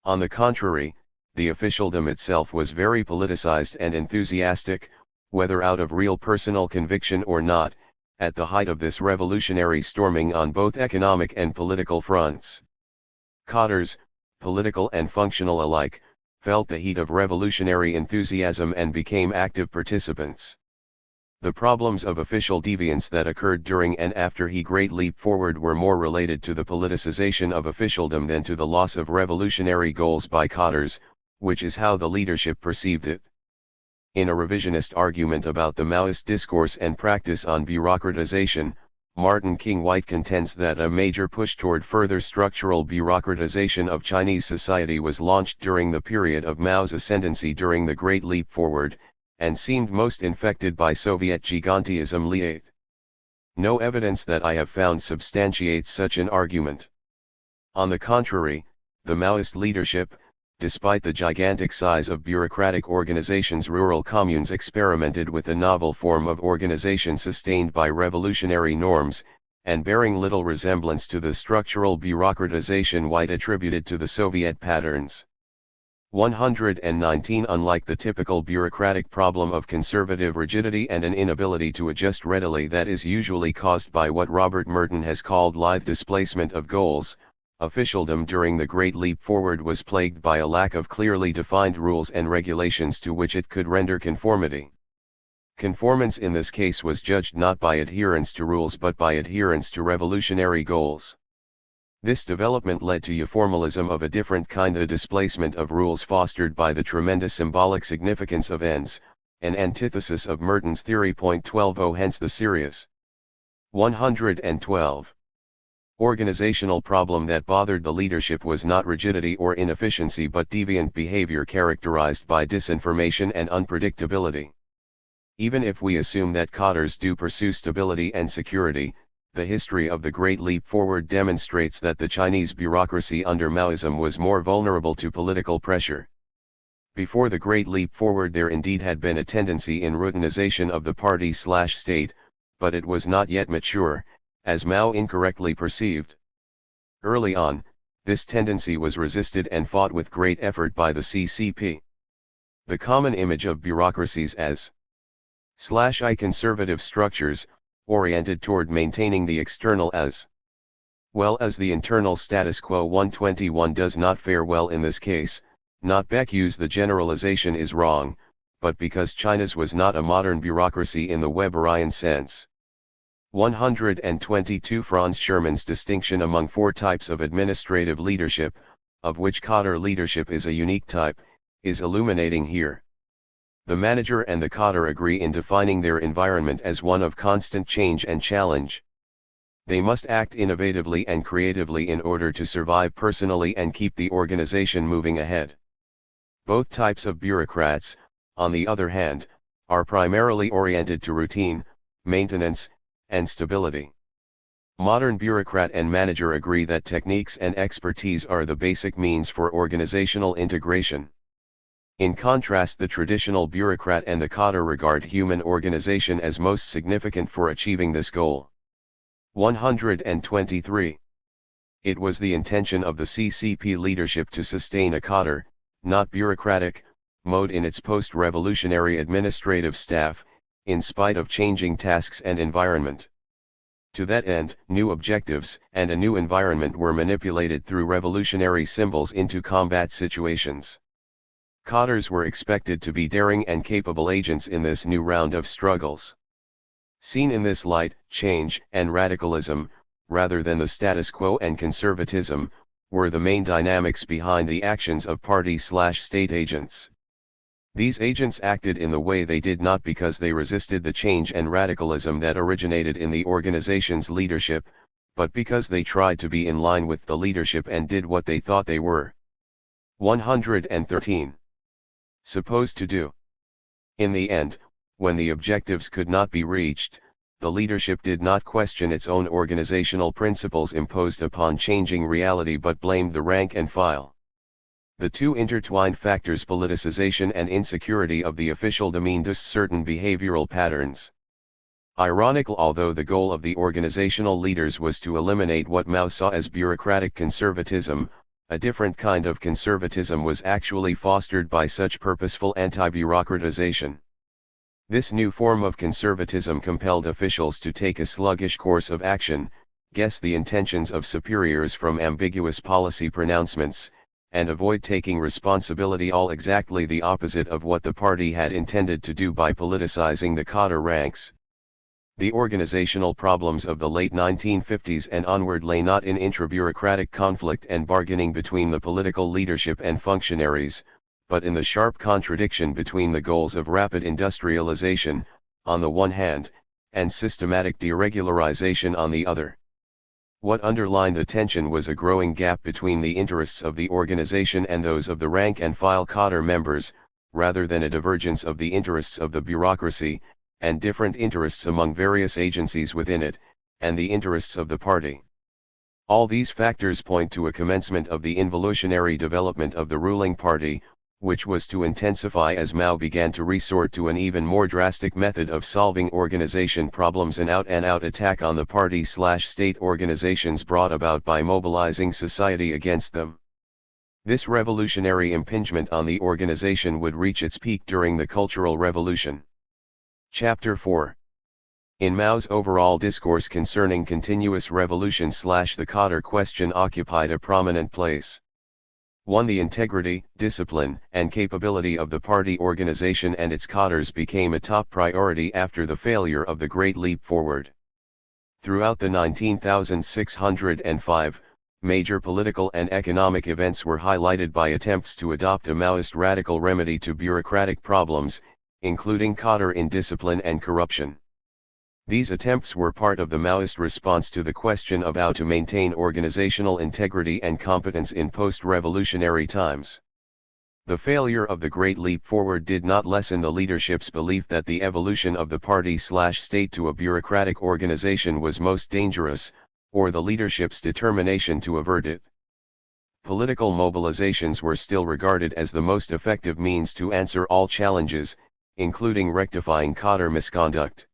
On the contrary, the officialdom itself was very politicized and enthusiastic, whether out of real personal conviction or not, at the height of this revolutionary storming on both economic and political fronts. Cadres, political and functional alike, felt the heat of revolutionary enthusiasm and became active participants. The problems of official deviance that occurred during and after the Great Leap Forward were more related to the politicization of officialdom than to the loss of revolutionary goals by cadres, which is how the leadership perceived it. In a revisionist argument about the Maoist discourse and practice on bureaucratization, Martin King White contends that a major push toward further structural bureaucratization of Chinese society was launched during the period of Mao's ascendancy during the Great Leap Forward, and seemed most infected by Soviet gigantism. Liate. No evidence that I have found substantiates such an argument. On the contrary, the Maoist leadership, despite the gigantic size of bureaucratic organizations, rural communes experimented with a novel form of organization sustained by revolutionary norms, and bearing little resemblance to the structural bureaucratization White attributed to the Soviet patterns. 119 Unlike the typical bureaucratic problem of conservative rigidity and an inability to adjust readily that is usually caused by what Robert Merton has called lithe displacement of goals, officialdom during the Great Leap Forward was plagued by a lack of clearly defined rules and regulations to which it could render conformity. Conformance in this case was judged not by adherence to rules but by adherence to revolutionary goals. This development led to a formalism of a different kind, the displacement of rules fostered by the tremendous symbolic significance of ends, an antithesis of Merton's theory. 12 Hence the serious 112. Organizational problem that bothered the leadership was not rigidity or inefficiency but deviant behavior characterized by disinformation and unpredictability. Even if we assume that cadres do pursue stability and security, the history of the Great Leap Forward demonstrates that the Chinese bureaucracy under Maoism was more vulnerable to political pressure. Before the Great Leap Forward there indeed had been a tendency in routinization of the party/state, but it was not yet mature, as Mao incorrectly perceived. Early on, this tendency was resisted and fought with great effort by the CCP. The common image of bureaucracies as conservative structures, oriented toward maintaining the external as well as the internal status quo. 121 does not fare well in this case, not because the generalization is wrong, but because China's was not a modern bureaucracy in the Weberian sense. 122 Franz Schermann's distinction among four types of administrative leadership, of which cadre leadership is a unique type, is illuminating here. The manager and the cadre agree in defining their environment as one of constant change and challenge. They must act innovatively and creatively in order to survive personally and keep the organization moving ahead. Both types of bureaucrats, on the other hand, are primarily oriented to routine, maintenance, and stability. Modern bureaucrat and manager agree that techniques and expertise are the basic means for organizational integration. In contrast, the traditional bureaucrat and the cadre regard human organization as most significant for achieving this goal. 123. It was the intention of the CCP leadership to sustain a cadre, not bureaucratic, mode in its post-revolutionary administrative staff, in spite of changing tasks and environment. To that end, new objectives and a new environment were manipulated through revolutionary symbols into combat situations. Cadres were expected to be daring and capable agents in this new round of struggles. Seen in this light, change and radicalism, rather than the status quo and conservatism, were the main dynamics behind the actions of party/state agents. These agents acted in the way they did not because they resisted the change and radicalism that originated in the organization's leadership, but because they tried to be in line with the leadership and did what they thought they were 113 supposed to do. In the end, when the objectives could not be reached, the leadership did not question its own organizational principles imposed upon changing reality but blamed the rank and file. The two intertwined factors, politicization and insecurity of the official, demeaned certain behavioral patterns. Ironical, although the goal of the organizational leaders was to eliminate what Mao saw as bureaucratic conservatism, a different kind of conservatism was actually fostered by such purposeful anti-bureaucratization. This new form of conservatism compelled officials to take a sluggish course of action, guess the intentions of superiors from ambiguous policy pronouncements, and avoid taking responsibility, all exactly the opposite of what the party had intended to do by politicizing the cadre ranks. The organizational problems of the late 1950s and onward lay not in intra-bureaucratic conflict and bargaining between the political leadership and functionaries, but in the sharp contradiction between the goals of rapid industrialization, on the one hand, and systematic deregularization on the other. What underlined the tension was a growing gap between the interests of the organization and those of the rank-and-file cadre members, rather than a divergence of the interests of the bureaucracy, and different interests among various agencies within it, and the interests of the party. All these factors point to a commencement of the involutionary development of the ruling party, which was to intensify as Mao began to resort to an even more drastic method of solving organization problems, an out-and-out attack on the party/state organizations brought about by mobilizing society against them. This revolutionary impingement on the organization would reach its peak during the Cultural Revolution. Chapter 4. In Mao's overall discourse concerning continuous revolution, the cadre question occupied a prominent place. 1. The integrity, discipline, and capability of the party organization and its cadres became a top priority after the failure of the Great Leap Forward. Throughout the 19,605, major political and economic events were highlighted by attempts to adopt a Maoist radical remedy to bureaucratic problems, including cadre indiscipline and corruption. These attempts were part of the Maoist response to the question of how to maintain organizational integrity and competence in post-revolutionary times. The failure of the Great Leap Forward did not lessen the leadership's belief that the evolution of the party/state to a bureaucratic organization was most dangerous, or the leadership's determination to avert it. Political mobilizations were still regarded as the most effective means to answer all challenges, including rectifying cadre misconduct.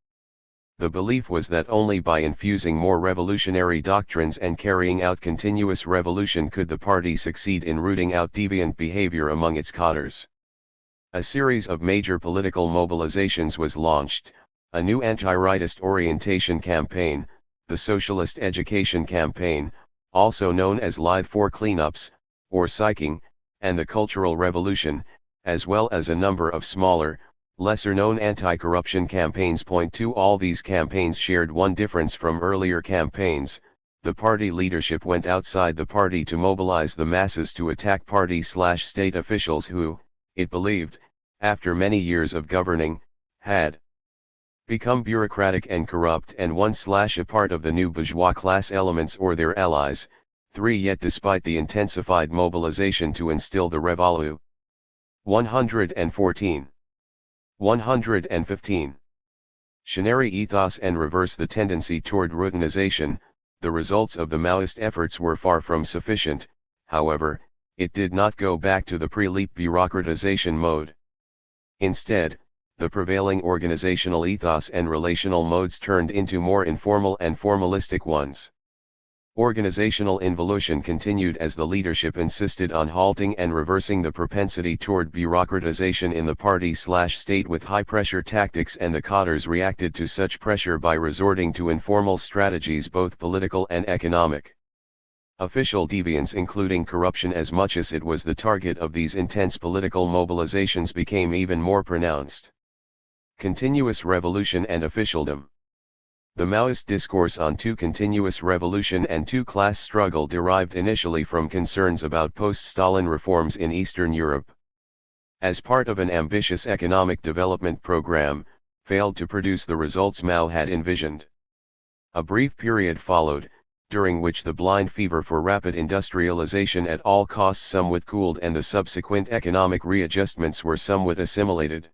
The belief was that only by infusing more revolutionary doctrines and carrying out continuous revolution could the party succeed in rooting out deviant behavior among its cadres. A series of major political mobilizations was launched: a new anti-rightist orientation campaign, the Socialist Education Campaign, also known as Lithe for Cleanups, or Psyching, and the Cultural Revolution, as well as a number of smaller, lesser-known anti-corruption campaigns. All these campaigns shared one difference from earlier campaigns: the party leadership went outside the party to mobilize the masses to attack party/state officials who, it believed, after many years of governing, had become bureaucratic and corrupt and a part of the new bourgeois class elements or their allies. 3. Yet despite the intensified mobilization to instill the Revolu 114. 115. Xianary ethos and reverse the tendency toward routinization, the results of the Maoist efforts were far from sufficient. However, it did not go back to the pre-leap bureaucratization mode. Instead, the prevailing organizational ethos and relational modes turned into more informal and formalistic ones. Organizational involution continued as the leadership insisted on halting and reversing the propensity toward bureaucratization in the party/state with high-pressure tactics, and the cadres reacted to such pressure by resorting to informal strategies, both political and economic. Official deviance, including corruption, as much as it was the target of these intense political mobilizations, became even more pronounced. Continuous revolution and officialdom. The Maoist discourse on continuous revolution and class struggle derived initially from concerns about post-Stalin reforms in Eastern Europe. As part of an ambitious economic development program, failed to produce the results Mao had envisioned. A brief period followed, during which the blind fever for rapid industrialization at all costs somewhat cooled, and the subsequent economic readjustments were somewhat assimilated.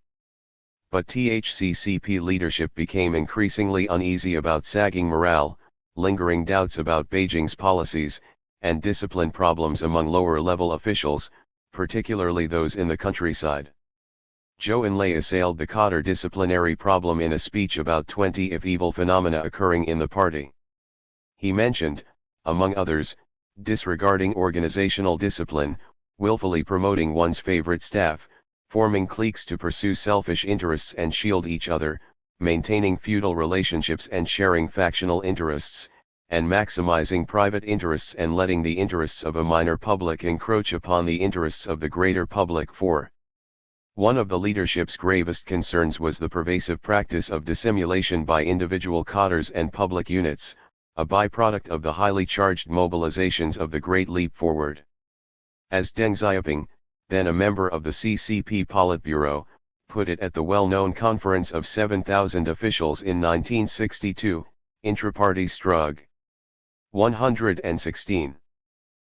But THCCP leadership became increasingly uneasy about sagging morale, lingering doubts about Beijing's policies, and discipline problems among lower-level officials, particularly those in the countryside. Zhou Enlai assailed the cadre disciplinary problem in a speech about 20 if evil phenomena occurring in the party. He mentioned, among others, disregarding organizational discipline, willfully promoting one's favorite staff, forming cliques to pursue selfish interests and shield each other, maintaining feudal relationships and sharing factional interests, and maximizing private interests and letting the interests of a minor public encroach upon the interests of the greater public. 4. One of the leadership's gravest concerns was the pervasive practice of dissimulation by individual cadres and public units, a byproduct of the highly charged mobilizations of the Great Leap Forward. As Deng Xiaoping, then a member of the CCP Politburo, put it at the well-known conference of 7,000 officials in 1962, Intra-Party Strug. 116.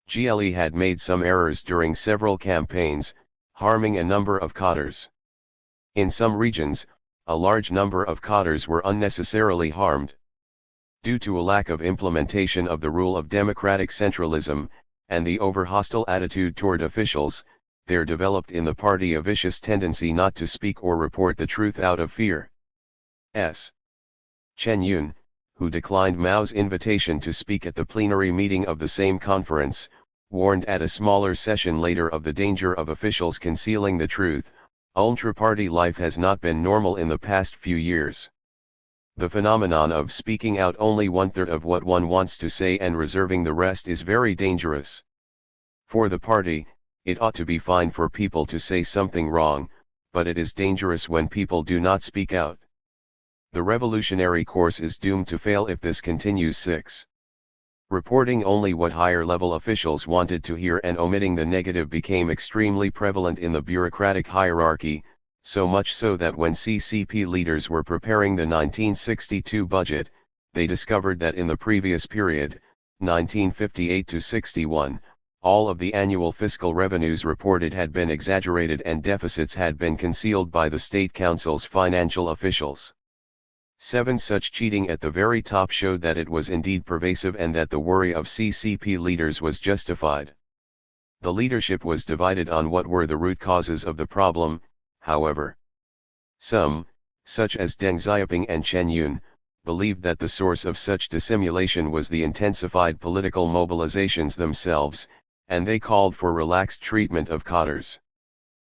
GLE had made some errors during several campaigns, harming a number of cadres. In some regions, a large number of cadres were unnecessarily harmed. Due to a lack of implementation of the rule of democratic centralism, and the over-hostile attitude toward officials, there developed in the party a vicious tendency not to speak or report the truth out of fear. Chen Yun, who declined Mao's invitation to speak at the plenary meeting of the same conference, warned at a smaller session later of the danger of officials concealing the truth. Ultra-party life has not been normal in the past few years. The phenomenon of speaking out only one-third of what one wants to say and reserving the rest is very dangerous. For the party, it ought to be fine for people to say something wrong, but it is dangerous when people do not speak out. The revolutionary course is doomed to fail if this continues. 6. Reporting only what higher-level officials wanted to hear and omitting the negative became extremely prevalent in the bureaucratic hierarchy, so much so that when CCP leaders were preparing the 1962 budget, they discovered that in the previous period, 1958-61, all of the annual fiscal revenues reported had been exaggerated and deficits had been concealed by the State Council's financial officials. 7. Such cheating at the very top showed that it was indeed pervasive and that the worry of CCP leaders was justified. The leadership was divided on what were the root causes of the problem, however. Some, such as Deng Xiaoping and Chen Yun, believed that the source of such dissimulation was the intensified political mobilizations themselves, and they called for relaxed treatment of cadres.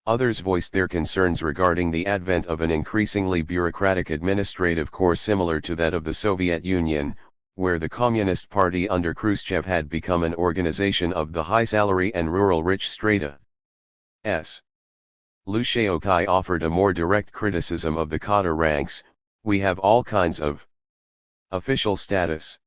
Others voiced their concerns regarding the advent of an increasingly bureaucratic administrative corps similar to that of the Soviet Union, where the Communist Party under Khrushchev had become an organization of the high-salary and rural rich strata. Liu Shaokai offered a more direct criticism of the cadre ranks. We have all kinds of official status.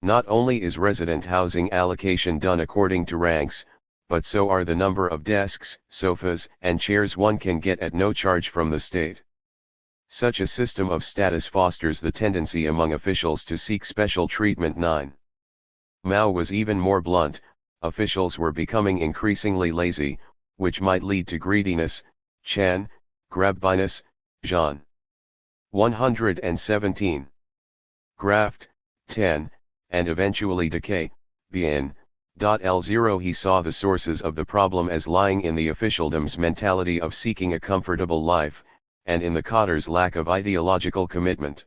Not only is resident housing allocation done according to ranks, but so are the number of desks, sofas, and chairs one can get at no charge from the state. Such a system of status fosters the tendency among officials to seek special treatment. 9. Mao was even more blunt. Officials were becoming increasingly lazy, which might lead to greediness, Chan, grabbiness, Jean. 117. Graft, 10, and eventually decay, Bien. L0 He saw the sources of the problem as lying in the officialdom's mentality of seeking a comfortable life, and in the cadre's lack of ideological commitment.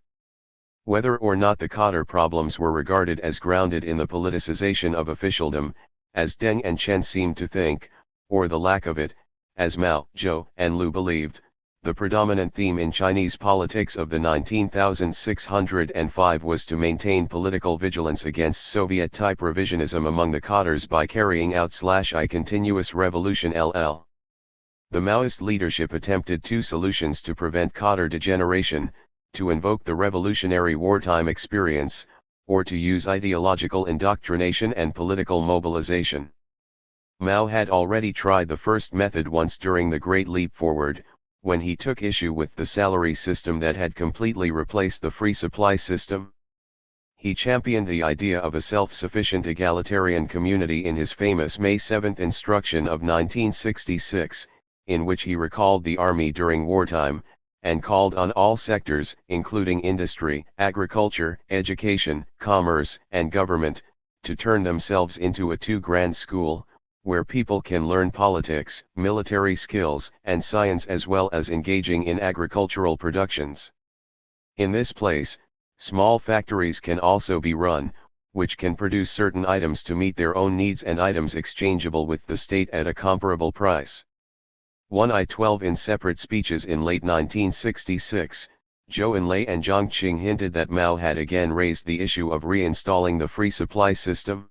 Whether or not the Cadre problems were regarded as grounded in the politicization of officialdom, as Deng and Chen seemed to think, or the lack of it, as Mao, Zhou, and Lu believed, the predominant theme in Chinese politics of the 19,605 was to maintain political vigilance against Soviet-type revisionism among the cadres by carrying out /I continuous revolution LL. The Maoist leadership attempted two solutions to prevent cadre degeneration: to invoke the revolutionary wartime experience, or to use ideological indoctrination and political mobilization. Mao had already tried the first method once during the Great Leap Forward, when he took issue with the salary system that had completely replaced the free supply system. He championed the idea of a self-sufficient egalitarian community in his famous May 7 instruction of 1966, in which he recalled the army during wartime, and called on all sectors, including industry, agriculture, education, commerce, and government, to turn themselves into a two-grand school, where people can learn politics, military skills, and science as well as engaging in agricultural productions. In this place, small factories can also be run, which can produce certain items to meet their own needs and items exchangeable with the state at a comparable price. 1I-12 In separate speeches in late 1966, Zhou Enlai and Jiang Qing hinted that Mao had again raised the issue of reinstalling the free supply system.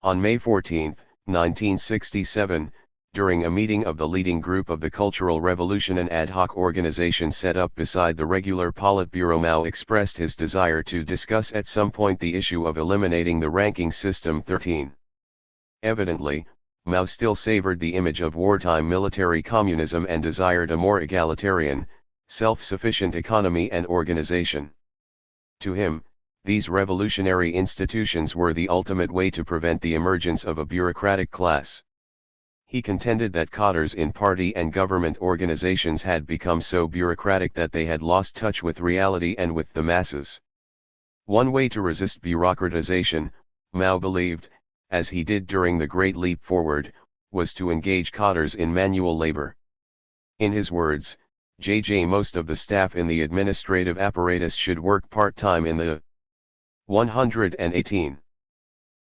On May 14, 1967, during a meeting of the leading group of the Cultural Revolution, an ad hoc organization set up beside the regular Politburo, Mao expressed his desire to discuss at some point the issue of eliminating the ranking system 13. Evidently, Mao still savored the image of wartime military communism and desired a more egalitarian, self-sufficient economy and organization. To him, these revolutionary institutions were the ultimate way to prevent the emergence of a bureaucratic class. He contended that cadres in party and government organizations had become so bureaucratic that they had lost touch with reality and with the masses. One way to resist bureaucratization, Mao believed, as he did during the Great Leap Forward, was to engage cadres in manual labor. In his words, most of the staff in the administrative apparatus should work part-time in the 118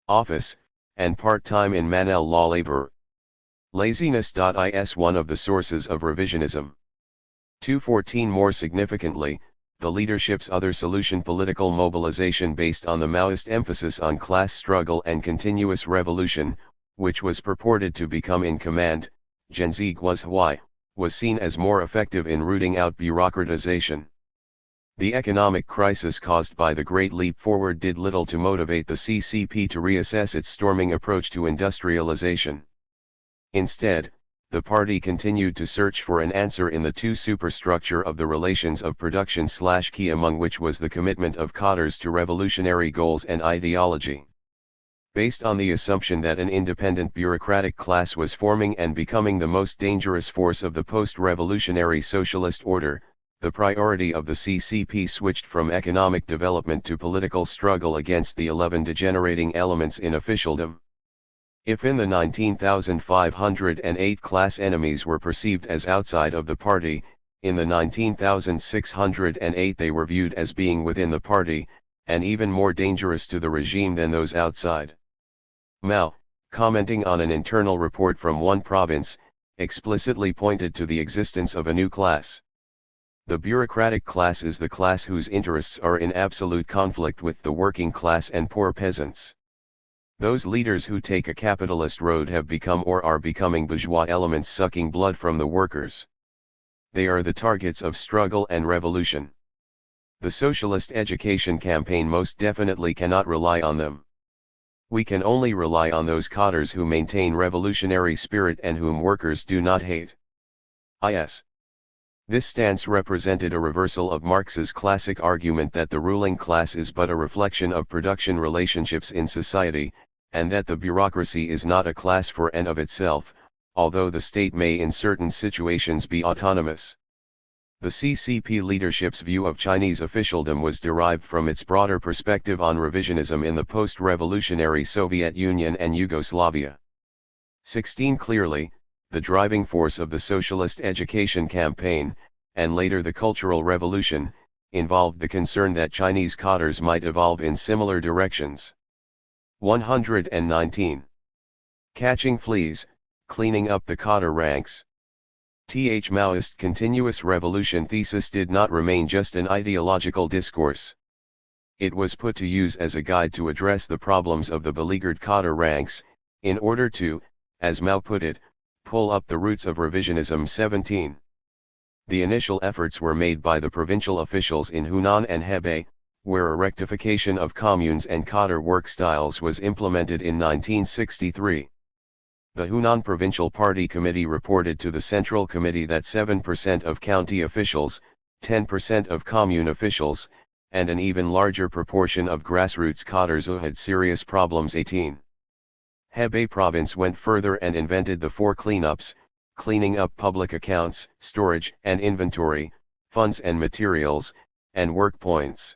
office, and part-time in manual law labor. Laziness is one of the sources of revisionism. 214 More significantly, the leadership's other solution, political mobilization based on the Maoist emphasis on class struggle and continuous revolution, which was purported to become in command, was seen as more effective in rooting out bureaucratization. The economic crisis caused by the Great Leap Forward did little to motivate the CCP to reassess its storming approach to industrialization. Instead, the party continued to search for an answer in the two superstructure of the relations of production/key, among which was the commitment of cadres to revolutionary goals and ideology. Based on the assumption that an independent bureaucratic class was forming and becoming the most dangerous force of the post-revolutionary socialist order, the priority of the CCP switched from economic development to political struggle against the 11 degenerating elements in officialdom. If in the 19,508 class enemies were perceived as outside of the party, in the 19,608 they were viewed as being within the party, and even more dangerous to the regime than those outside. Mao, commenting on an internal report from one province, explicitly pointed to the existence of a new class. The bureaucratic class is the class whose interests are in absolute conflict with the working class and poor peasants. Those leaders who take a capitalist road have become or are becoming bourgeois elements sucking blood from the workers. They are the targets of struggle and revolution. The socialist education campaign most definitely cannot rely on them. We can only rely on those cadres who maintain revolutionary spirit and whom workers do not hate. This stance represented a reversal of Marx's classic argument that the ruling class is but a reflection of production relationships in society, and that the bureaucracy is not a class for and of itself, although the state may in certain situations be autonomous. The CCP leadership's view of Chinese officialdom was derived from its broader perspective on revisionism in the post-revolutionary Soviet Union and Yugoslavia. 16 Clearly, the driving force of the socialist education campaign, and later the Cultural Revolution, involved the concern that Chinese cadres might evolve in similar directions. 119. Catching fleas, cleaning up the cadre ranks. Maoist continuous revolution thesis did not remain just an ideological discourse. It was put to use as a guide to address the problems of the beleaguered cadre ranks, in order to, as Mao put it, pull up the roots of revisionism. 17. The initial efforts were made by the provincial officials in Hunan and Hebei, where a rectification of communes and cadre work styles was implemented in 1963. The Hunan Provincial Party Committee reported to the Central Committee that 7% of county officials, 10% of commune officials, and an even larger proportion of grassroots cadres had serious problems. 18. Hebei province went further and invented the 4 cleanups, cleaning up public accounts, storage and inventory, funds and materials, and work points.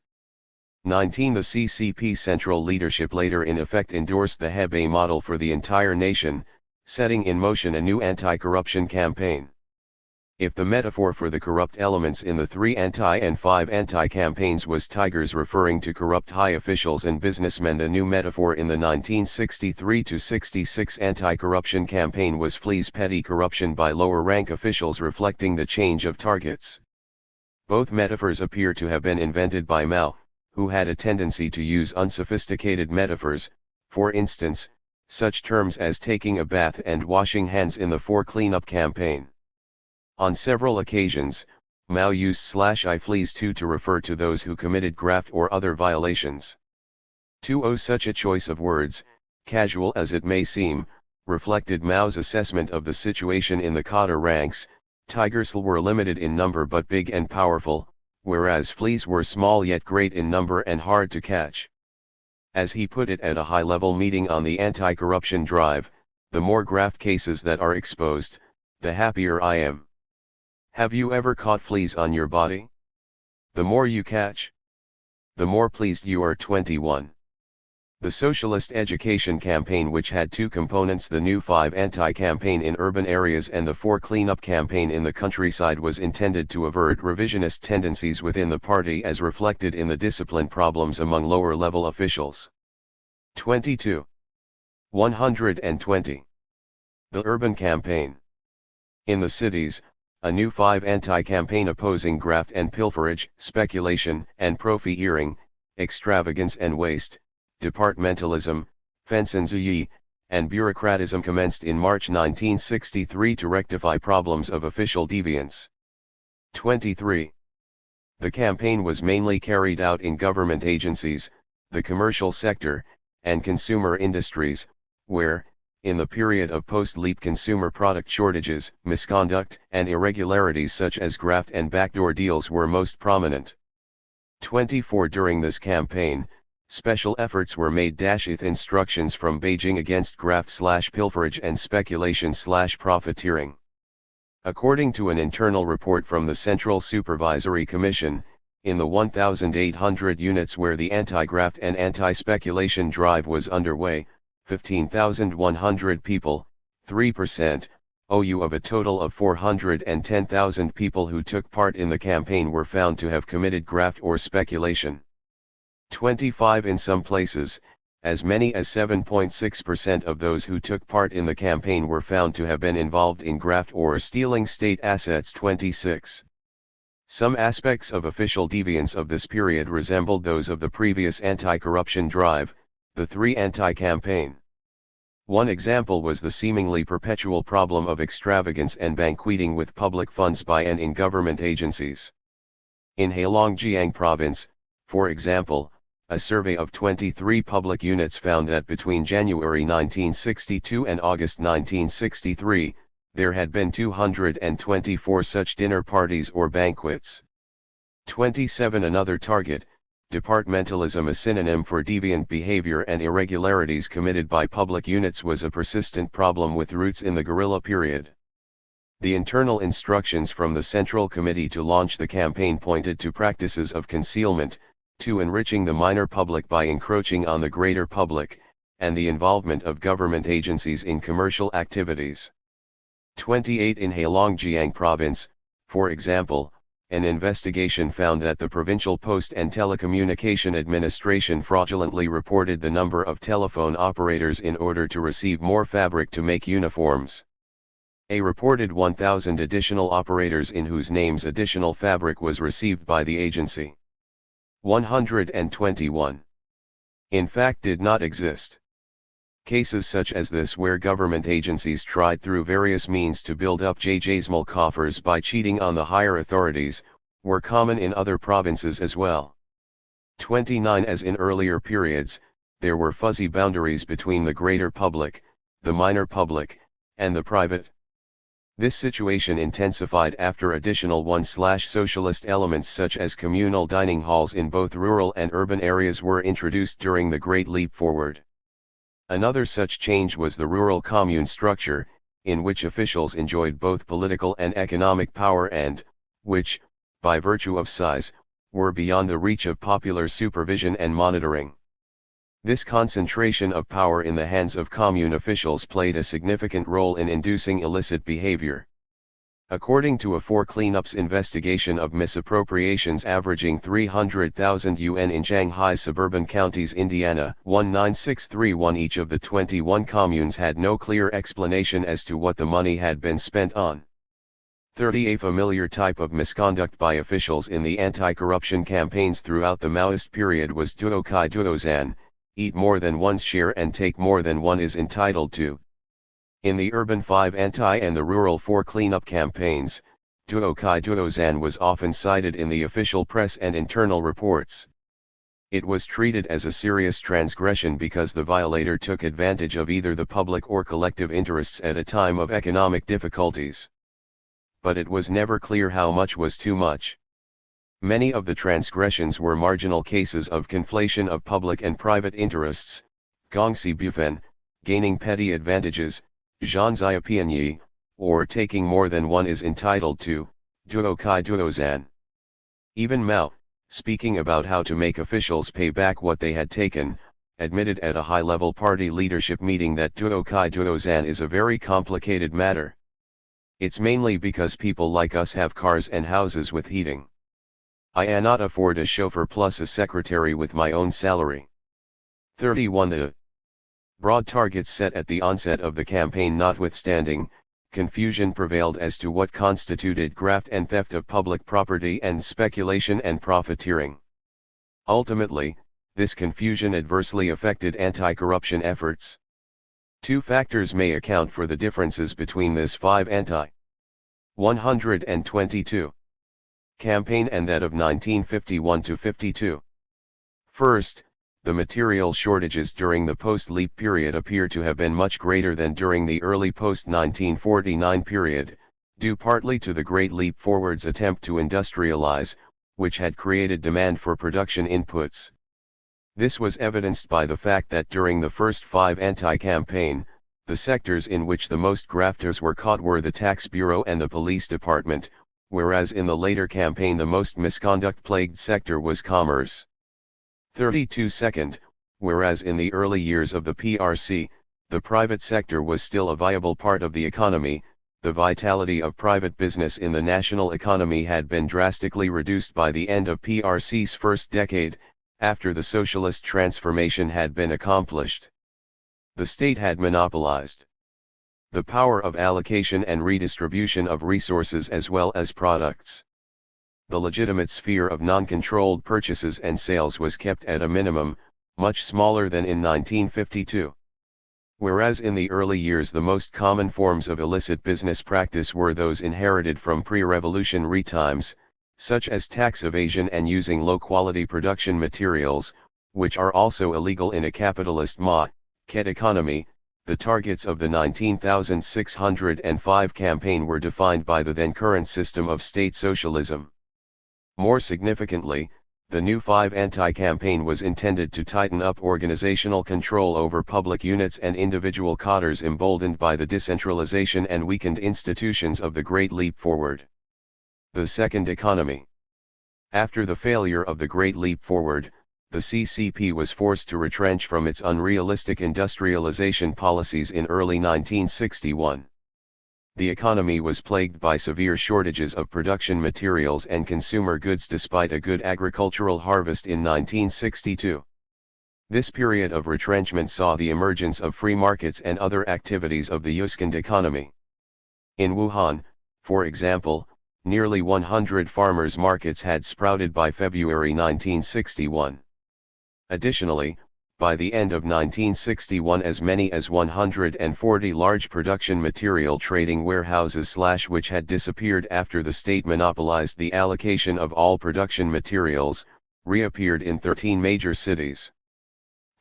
19. The CCP central leadership later in effect endorsed the Hebei model for the entire nation, setting in motion a new anti-corruption campaign. If the metaphor for the corrupt elements in the 3 anti and 5 anti-campaigns was tigers referring to corrupt high officials and businessmen, the new metaphor in the 1963-66 anti-corruption campaign was fleas, petty corruption by lower rank officials, reflecting the change of targets. Both metaphors appear to have been invented by Mao, who had a tendency to use unsophisticated metaphors, for instance, such terms as taking a bath and washing hands in the 4 cleanup campaign. On several occasions, Mao used /I fleas too to refer to those who committed graft or other violations. 20. Such a choice of words, casual as it may seem, reflected Mao's assessment of the situation in the cadre ranks. Tigers were limited in number but big and powerful, whereas fleas were small yet great in number and hard to catch. As he put it at a high-level meeting on the anti-corruption drive, the more graft cases that are exposed, the happier I am. Have you ever caught fleas on your body? The more you catch, the more pleased you are. 21. The Socialist Education Campaign, which had 2 components, the new 5 anti-campaign in urban areas and the 4 cleanup campaign in the countryside, was intended to avert revisionist tendencies within the party as reflected in the discipline problems among lower-level officials. 22. 120. The Urban Campaign. In the cities, a new 5 anti-campaign opposing graft and pilferage, speculation and profiteering, extravagance and waste, departmentalism, fencenzuyi, and bureaucratism commenced in March 1963 to rectify problems of official deviance. 23. The campaign was mainly carried out in government agencies, the commercial sector, and consumer industries, where, in the period of post-leap consumer product shortages, misconduct and irregularities such as graft and backdoor deals were most prominent. 24. During this campaign, special efforts were made with instructions from Beijing against graft/pilferage and speculation/profiteering. According to an internal report from the Central Supervisory Commission, in the 1,800 units where the anti-graft and anti-speculation drive was underway, 15,100 people, 3%, OU of a total of 410,000 people who took part in the campaign were found to have committed graft or speculation. 25. In some places, as many as 7.6% of those who took part in the campaign were found to have been involved in graft or stealing state assets. 26. Some aspects of official deviance of this period resembled those of the previous anti-corruption drive, the 3 anti-campaign. One example was the seemingly perpetual problem of extravagance and banqueting with public funds by and in government agencies. In Heilongjiang province, for example, a survey of 23 public units found that between January 1962 and August 1963, there had been 224 such dinner parties or banquets. 27. Another target, departmentalism, a synonym for deviant behavior and irregularities committed by public units, was a persistent problem with roots in the guerrilla period. The internal instructions from the Central Committee to launch the campaign pointed to practices of concealment, to enriching the minor public by encroaching on the greater public, and the involvement of government agencies in commercial activities. 28. In Heilongjiang province, for example, an investigation found that the Provincial Post and Telecommunication Administration fraudulently reported the number of telephone operators in order to receive more fabric to make uniforms. A reported 1,000 additional operators in whose names additional fabric was received by the agency. 121. In fact did not exist. Cases such as this where government agencies tried through various means to build up small coffers by cheating on the higher authorities, were common in other provinces as well. 29. As in earlier periods, there were fuzzy boundaries between the greater public, the minor public, and the private. This situation intensified after additional socialist elements such as communal dining halls in both rural and urban areas were introduced during the Great Leap Forward. Another such change was the rural commune structure, in which officials enjoyed both political and economic power and, which, by virtue of size, were beyond the reach of popular supervision and monitoring. This concentration of power in the hands of commune officials played a significant role in inducing illicit behavior. According to a 4 cleanups investigation of misappropriations averaging 300,000 yuan in Shanghai's suburban counties Indiana 19631, each of the 21 communes had no clear explanation as to what the money had been spent on. 30. A familiar type of misconduct by officials in the anti-corruption campaigns throughout the Maoist period was duokai duozan, eat more than one's share and take more than one is entitled to. In the urban 5 anti and the rural 4 cleanup campaigns, duokai duozan was often cited in the official press and internal reports. It was treated as a serious transgression because the violator took advantage of either the public or collective interests at a time of economic difficulties. But it was never clear how much was too much. Many of the transgressions were marginal cases of conflation of public and private interests, gongxi bufen, gaining petty advantages, zhanzai, or taking more than one is entitled to, duokai duozan. Even Mao, speaking about how to make officials pay back what they had taken, admitted at a high-level party leadership meeting that duokai duozan is a very complicated matter. It's mainly because people like us have cars and houses with heating. I cannot afford a chauffeur plus a secretary with my own salary. 31. The broad targets set at the onset of the campaign notwithstanding, confusion prevailed as to what constituted graft and theft of public property and speculation and profiteering. Ultimately, this confusion adversely affected anti-corruption efforts. 2 factors may account for the differences between this 5 anti-122 campaign and that of 1951-52. First, the material shortages during the post-leap period appear to have been much greater than during the early post-1949 period, due partly to the Great Leap Forward's attempt to industrialize, which had created demand for production inputs. This was evidenced by the fact that during the first 5 anti-campaign, the sectors in which the most grafters were caught were the tax bureau and the police department, whereas in the later campaign the most misconduct-plagued sector was commerce. 32. Second, whereas in the early years of the PRC, the private sector was still a viable part of the economy, the vitality of private business in the national economy had been drastically reduced by the end of PRC's first decade, after the socialist transformation had been accomplished. The state had monopolized the power of allocation and redistribution of resources as well as products. The legitimate sphere of non-controlled purchases and sales was kept at a minimum, much smaller than in 1952. Whereas in the early years the most common forms of illicit business practice were those inherited from pre-revolutionary times, such as tax evasion and using low-quality production materials, which are also illegal in a capitalist market economy, the targets of the 19,605 campaign were defined by the then current system of state socialism. More significantly, the new 5 anti-campaign was intended to tighten up organizational control over public units and individual cadres emboldened by the decentralization and weakened institutions of the Great Leap Forward. The second economy. After the failure of the Great Leap Forward, the CCP was forced to retrench from its unrealistic industrialization policies in early 1961. the economy was plagued by severe shortages of production materials and consumer goods despite a good agricultural harvest in 1962. This period of retrenchment saw the emergence of free markets and other activities of the Yuskand economy. In Wuhan, for example, nearly 100 farmers' markets had sprouted by February 1961. Additionally, by the end of 1961 as many as 140 large production material trading warehouses which had disappeared after the state monopolized the allocation of all production materials, reappeared in 13 major cities.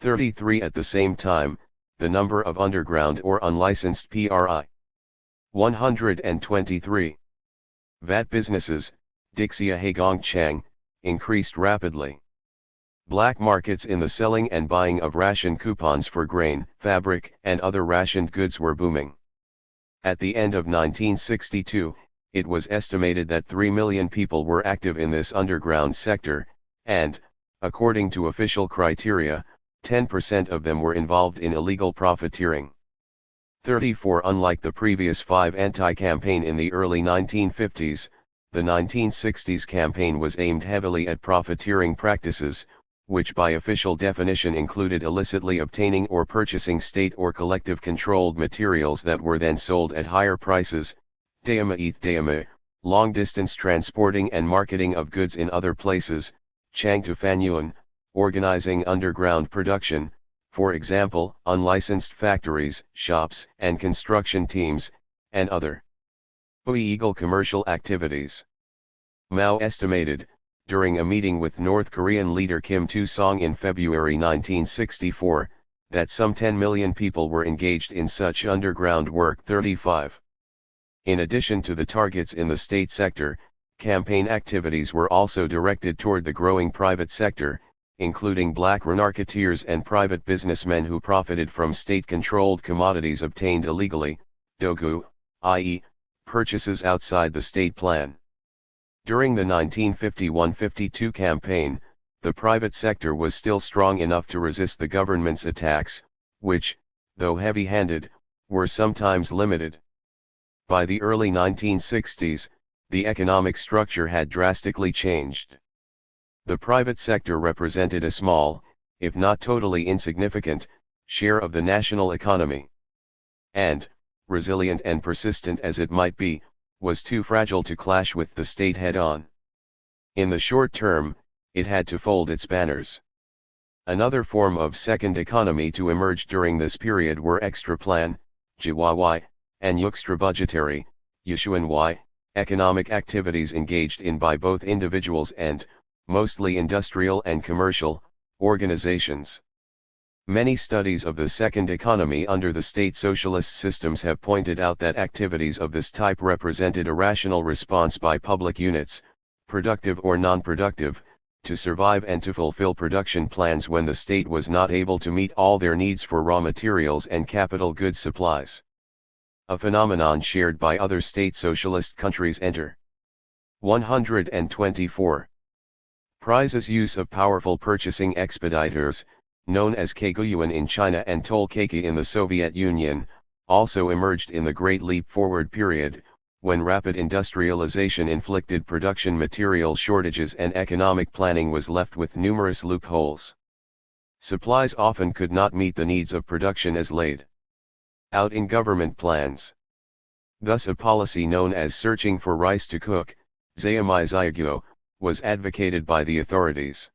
33 at the same time, the number of underground or unlicensed PRI. 123. VAT businesses, Dixia Heigongchang, increased rapidly. Black markets in the selling and buying of ration coupons for grain, fabric, and other rationed goods were booming. At the end of 1962, it was estimated that 3 million people were active in this underground sector, and, according to official criteria, 10% of them were involved in illegal profiteering. 34. Unlike the previous 5 anti-campaign in the early 1950s, the 1960s campaign was aimed heavily at profiteering practices, which by official definition included illicitly obtaining or purchasing state or collective controlled materials that were then sold at higher prices, long-distance transporting and marketing of goods in other places, Changtu Fanyuan, organizing underground production, for example, unlicensed factories, shops, and construction teams, and other illegal commercial activities. Mao estimated, during a meeting with North Korean leader Kim Il-sung in February 1964, that some 10 million people were engaged in such underground work. 35. In addition to the targets in the state sector, campaign activities were also directed toward the growing private sector, including black renarketeers and private businessmen who profited from state-controlled commodities obtained illegally, dogu, i.e., purchases outside the state plan. During the 1951-52 campaign, the private sector was still strong enough to resist the government's attacks, which, though heavy-handed, were sometimes limited. By the early 1960s, the economic structure had drastically changed. The private sector represented a small, if not totally insignificant, share of the national economy. And, resilient and persistent as it might be, was too fragile to clash with the state head-on. In the short term, it had to fold its banners. Another form of second economy to emerge during this period were extra-plan, JWY, and extra-budgetary, YUSHUANY, economic activities engaged in by both individuals and, mostly industrial and commercial, organizations. Many studies of the second economy under the state socialist systems have pointed out that activities of this type represented a rational response by public units, productive or non-productive, to survive and to fulfill production plans when the state was not able to meet all their needs for raw materials and capital goods supplies. A phenomenon shared by other state socialist countries. Enter. 124. Prizes use of powerful purchasing expediters, known as Kaiguyuan in China and Tolkeiki in the Soviet Union, also emerged in the Great Leap Forward period, when rapid industrialization inflicted production material shortages and economic planning was left with numerous loopholes. Supplies often could not meet the needs of production as laid out in government plans. Thus a policy known as searching for rice to cook, Zayamai was advocated by the authorities.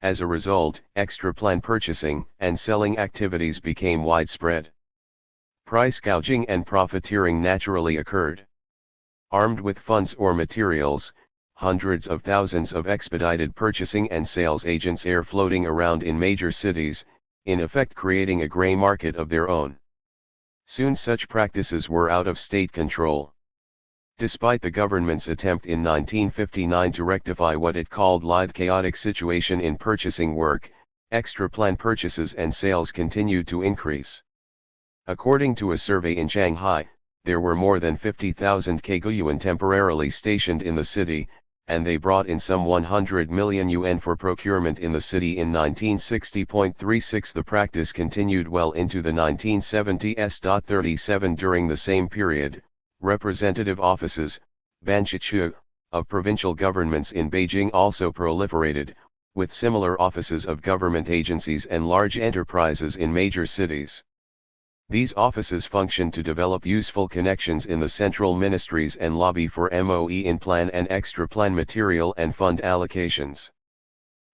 As a result, extra-plan purchasing and selling activities became widespread. Price gouging and profiteering naturally occurred. Armed with funds or materials, hundreds of thousands of expedited purchasing and sales agents are floating around in major cities, in effect creating a gray market of their own. Soon such practices were out of state control. Despite the government's attempt in 1959 to rectify what it called lithe chaotic situation in purchasing work, extra-plan purchases and sales continued to increase. According to a survey in Shanghai, there were more than 50,000 Kaiguyuan temporarily stationed in the city, and they brought in some 100 million yuan for procurement in the city in 1960.36. The practice continued well into the 1970s. 37 During the same period, Representative offices, banqichu, of provincial governments in Beijing also proliferated, with similar offices of government agencies and large enterprises in major cities. These offices function to develop useful connections in the central ministries and lobby for MOE in plan and extra-plan material and fund allocations.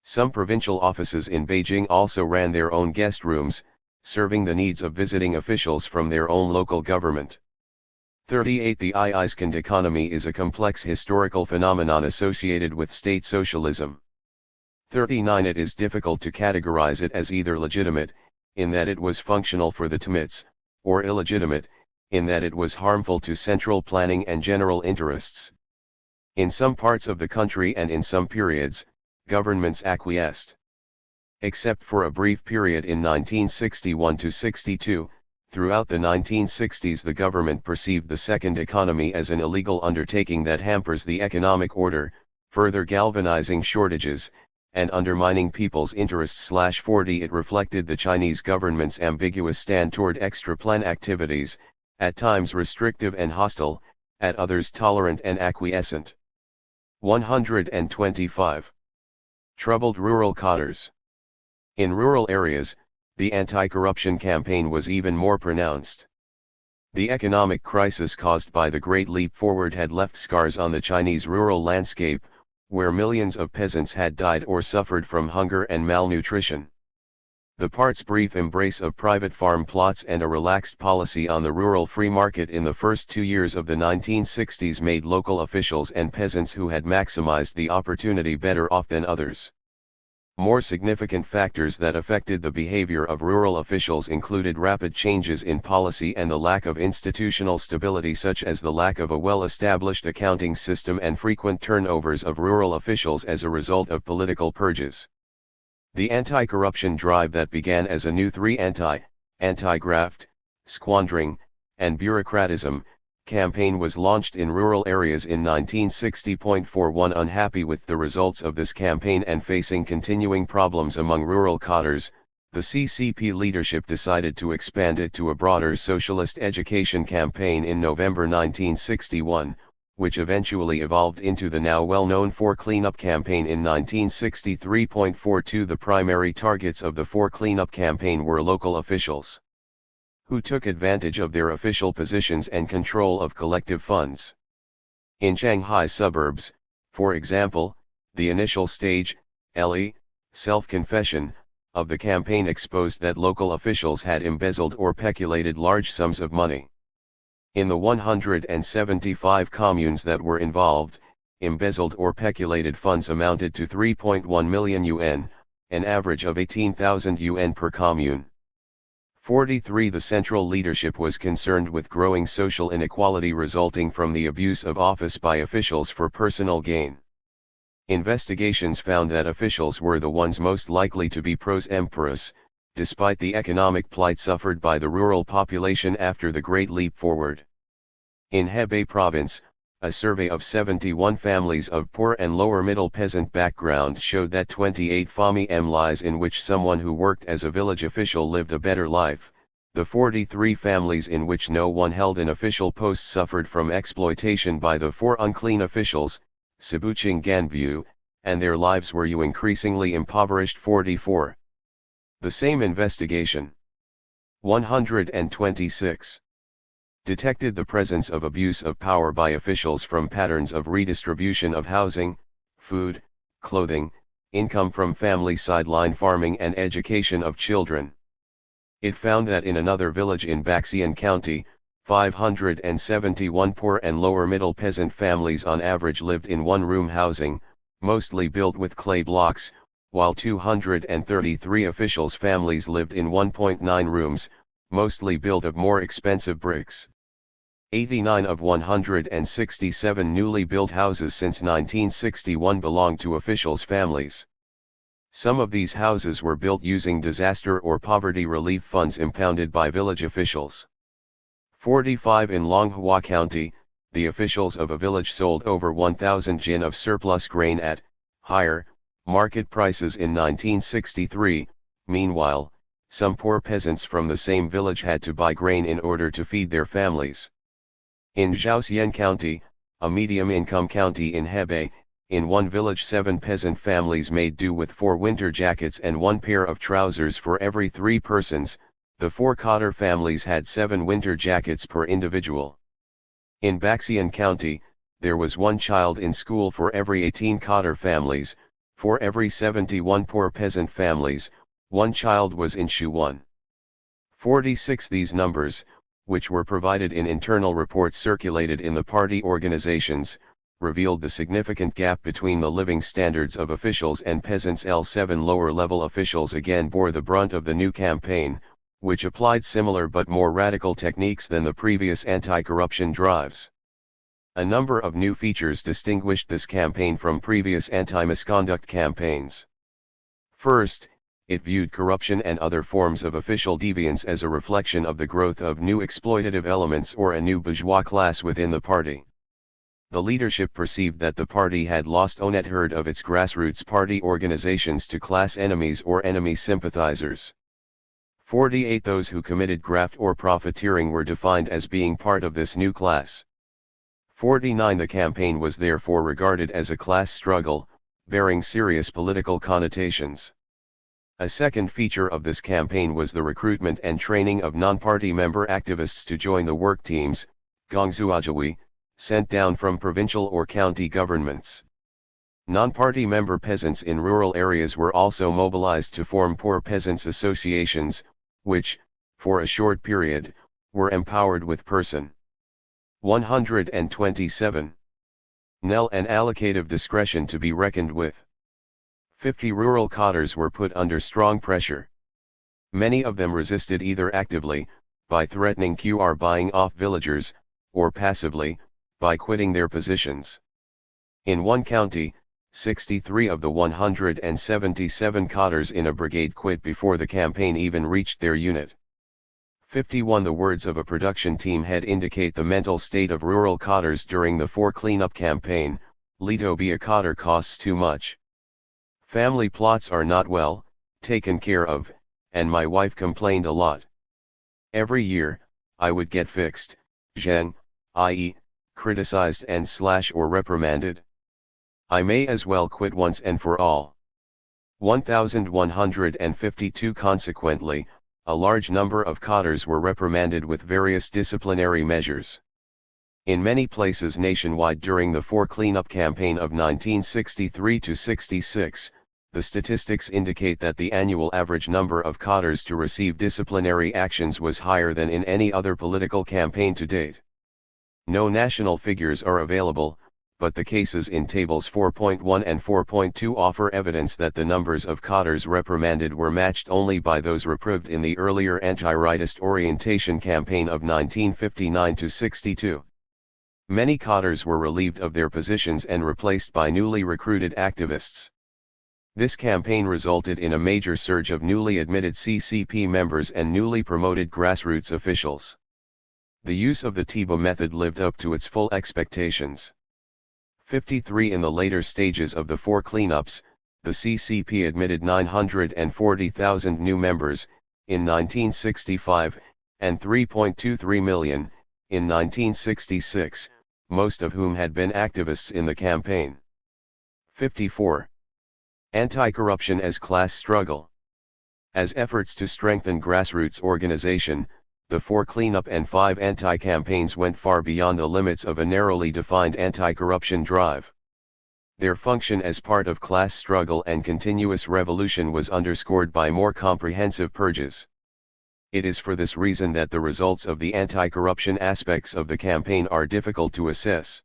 Some provincial offices in Beijing also ran their own guest rooms, serving the needs of visiting officials from their own local government. 38. The Iskand economy is a complex historical phenomenon associated with state socialism. 39. It is difficult to categorize it as either legitimate, in that it was functional for the Timets, or illegitimate, in that it was harmful to central planning and general interests. In some parts of the country and in some periods, governments acquiesced. Except for a brief period in 1961–62, throughout the 1960s the government perceived the second economy as an illegal undertaking that hampers the economic order, further galvanizing shortages, and undermining people's interests. 40. It reflected the Chinese government's ambiguous stand toward extra-plan activities, at times restrictive and hostile, at others tolerant and acquiescent. 125. Troubled rural cadres. In rural areas, the anti-corruption campaign was even more pronounced. The economic crisis caused by the Great Leap Forward had left scars on the Chinese rural landscape, where millions of peasants had died or suffered from hunger and malnutrition. The part's brief embrace of private farm plots and a relaxed policy on the rural free market in the first 2 years of the 1960s made local officials and peasants who had maximized the opportunity better off than others. More significant factors that affected the behavior of rural officials included rapid changes in policy and the lack of institutional stability, such as the lack of a well-established accounting system and frequent turnovers of rural officials as a result of political purges. The anti-corruption drive that began as a new anti-graft, squandering, and bureaucratism campaign was launched in rural areas in 1960.41. Unhappy with the results of this campaign and facing continuing problems among rural cadres, the CCP leadership decided to expand it to a broader socialist education campaign in November 1961, which eventually evolved into the now well-known Four Cleanup campaign in 1963.42. The primary targets of the Four Cleanup campaign were local officials, who took advantage of their official positions and control of collective funds. In Shanghai suburbs, for example, the initial stage, self-confession, of the campaign exposed that local officials had embezzled or peculated large sums of money. In the 175 communes that were involved, embezzled or peculated funds amounted to 3.1 million yuan, an average of 18,000 yuan per commune. 43. The central leadership was concerned with growing social inequality resulting from the abuse of office by officials for personal gain. Investigations found that officials were the ones most likely to be pros emperos, despite the economic plight suffered by the rural population after the Great Leap Forward. In Hebei province, a survey of 71 families of poor and lower-middle peasant background showed that 28 familles in which someone who worked as a village official lived a better life. The 43 families in which no one held an official post suffered from exploitation by the 4 unclean officials, Sibuqing Ganbu, and their lives were increasingly impoverished. 44. The same investigation, 126, detected the presence of abuse of power by officials from patterns of redistribution of housing, food, clothing, income from family sideline farming and education of children. It found that in another village in Baxian County, 571 poor and lower-middle peasant families on average lived in one-room housing, mostly built with clay blocks, while 233 officials' families lived in 1.9 rooms, mostly built of more expensive bricks. 89 of 167 newly built houses since 1961 belonged to officials' families. Some of these houses were built using disaster or poverty relief funds impounded by village officials. 45 in Longhua County, the officials of a village sold over 1,000 jin of surplus grain at higher market prices in 1963. Meanwhile, some poor peasants from the same village had to buy grain in order to feed their families. In Zhaoxian County, a medium-income county in Hebei, in one village 7 peasant families made do with 4 winter jackets and 1 pair of trousers for every 3 persons. The 4 Cadre families had 7 winter jackets per individual. In Baxian County, there was 1 child in school for every 18 Cadre families. For every 71 poor peasant families, 1 child was in Shu 1. 46. These numbers, which were provided in internal reports circulated in the party organizations, revealed the significant gap between the living standards of officials and peasants. L7 lower-level officials again bore the brunt of the new campaign, which applied similar but more radical techniques than the previous anti-corruption drives. A number of new features distinguished this campaign from previous anti-misconduct campaigns. First, it viewed corruption and other forms of official deviance as a reflection of the growth of new exploitative elements or a new bourgeois class within the party. The leadership perceived that the party had lost ownership of its grassroots party organizations to class enemies or enemy sympathizers. 48. Those who committed graft or profiteering were defined as being part of this new class. 49. The campaign was therefore regarded as a class struggle, bearing serious political connotations. A second feature of this campaign was the recruitment and training of non-party member activists to join the work teams, Gongzuajawi, sent down from provincial or county governments. Non-party member peasants in rural areas were also mobilized to form poor peasants associations, which, for a short period, were empowered with person. 127. Nel and allocative discretion to be reckoned with. 50. Rural cadres were put under strong pressure. Many of them resisted either actively, by threatening or buying off villagers, or passively, by quitting their positions. In one county, 63 of the 177 cadres in a brigade quit before the campaign even reached their unit. 51. The words of a production team head indicate the mental state of rural cadres during the 4 cleanup campaign. Leto be a cadre costs too much. Family plots are not well taken care of, and my wife complained a lot. Every year, I would get fixed, Zheng, i.e., criticized and or reprimanded. I may as well quit once and for all. 1152. Consequently, a large number of cadres were reprimanded with various disciplinary measures. In many places nationwide during the 4 cleanup campaign of 1963-66, the statistics indicate that the annual average number of cadres to receive disciplinary actions was higher than in any other political campaign to date. No national figures are available, but the cases in tables 4.1 and 4.2 offer evidence that the numbers of cadres reprimanded were matched only by those reproved in the earlier anti-rightist orientation campaign of 1959-62. Many cadres were relieved of their positions and replaced by newly recruited activists. This campaign resulted in a major surge of newly admitted CCP members and newly promoted grassroots officials. The use of the THIRD method lived up to its full expectations. 53. In the later stages of the 4 cleanups, the CCP admitted 940,000 new members, in 1965, and 3.23 million, in 1966, most of whom had been activists in the campaign. 54. Anti-corruption as class struggle. As efforts to strengthen grassroots organization, the 4 cleanup and 5 anti-campaigns went far beyond the limits of a narrowly defined anti-corruption drive. Their function as part of class struggle and continuous revolution was underscored by more comprehensive purges. It is for this reason that the results of the anti-corruption aspects of the campaign are difficult to assess.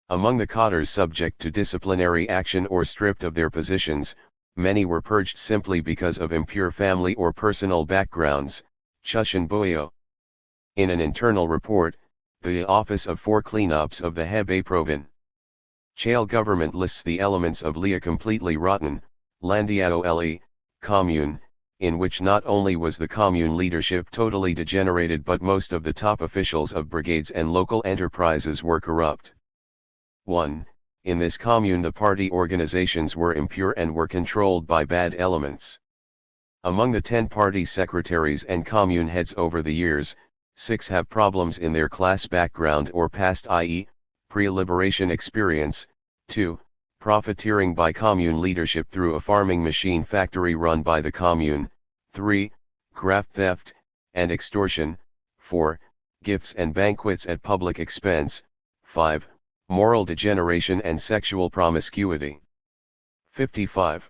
Among the cadres subject to disciplinary action or stripped of their positions, many were purged simply because of impure family or personal backgrounds. Chushan Boyo. In an internal report, the Office of 4 Cleanups of the Hebei Province Chale government lists the elements of Lia completely rotten, Landiao commune, in which not only was the commune leadership totally degenerated but most of the top officials of brigades and local enterprises were corrupt. 1. In this commune the party organizations were impure and were controlled by bad elements. Among the 10 party secretaries and commune heads over the years, 6. Have problems in their class background or past, i.e., pre-liberation experience. 2. Profiteering by commune leadership through a farming machine factory run by the commune. 3. Graft theft and extortion. 4. Gifts and banquets at public expense. 5. Moral degeneration and sexual promiscuity. 55.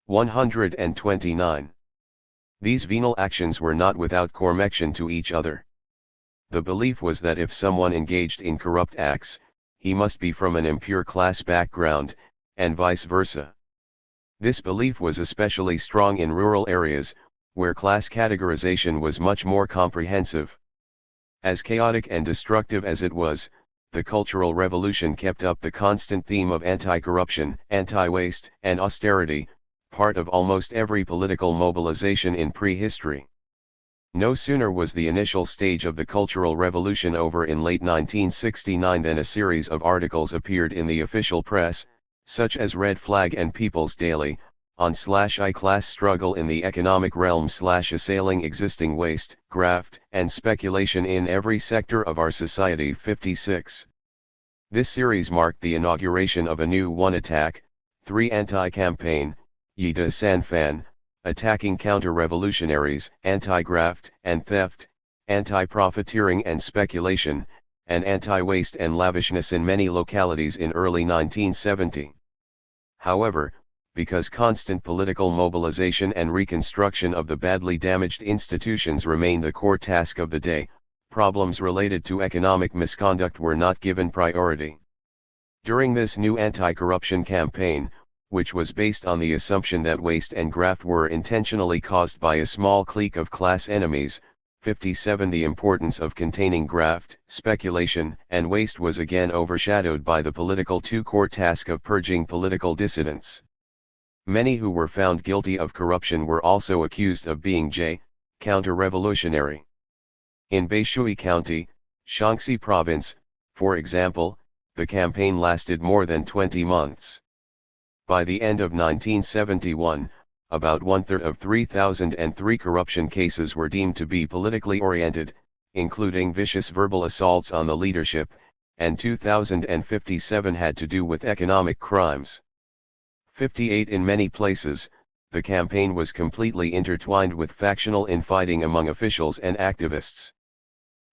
129. These venal actions were not without correlation to each other. The belief was that if someone engaged in corrupt acts, he must be from an impure class background, and vice versa. This belief was especially strong in rural areas, where class categorization was much more comprehensive. As chaotic and destructive as it was, the Cultural Revolution kept up the constant theme of anti-corruption, anti-waste, and austerity, part of almost every political mobilization in prehistory. No sooner was the initial stage of the Cultural Revolution over in late 1969 than a series of articles appeared in the official press, such as Red Flag and People's Daily, on / class struggle in the economic realm / assailing existing waste, graft, and speculation in every sector of our society. 56. This series marked the inauguration of a new one attack, 3 anti-campaign, Yi de San Fan, attacking counter-revolutionaries, anti-graft and theft, anti-profiteering and speculation, and anti-waste and lavishness in many localities in early 1970. However, because constant political mobilization and reconstruction of the badly damaged institutions remained the core task of the day, problems related to economic misconduct were not given priority. During this new anti-corruption campaign, which was based on the assumption that waste and graft were intentionally caused by a small clique of class enemies, 57. The importance of containing graft, speculation, and waste was again overshadowed by the political two-core task of purging political dissidents. Many who were found guilty of corruption were also accused of being counter-revolutionary. In Baishui County, Shaanxi Province, for example, the campaign lasted more than 20 months. By the end of 1971, about one-third of 3,003 corruption cases were deemed to be politically oriented, including vicious verbal assaults on the leadership, and 2,057 had to do with economic crimes. 58. In many places, the campaign was completely intertwined with factional infighting among officials and activists.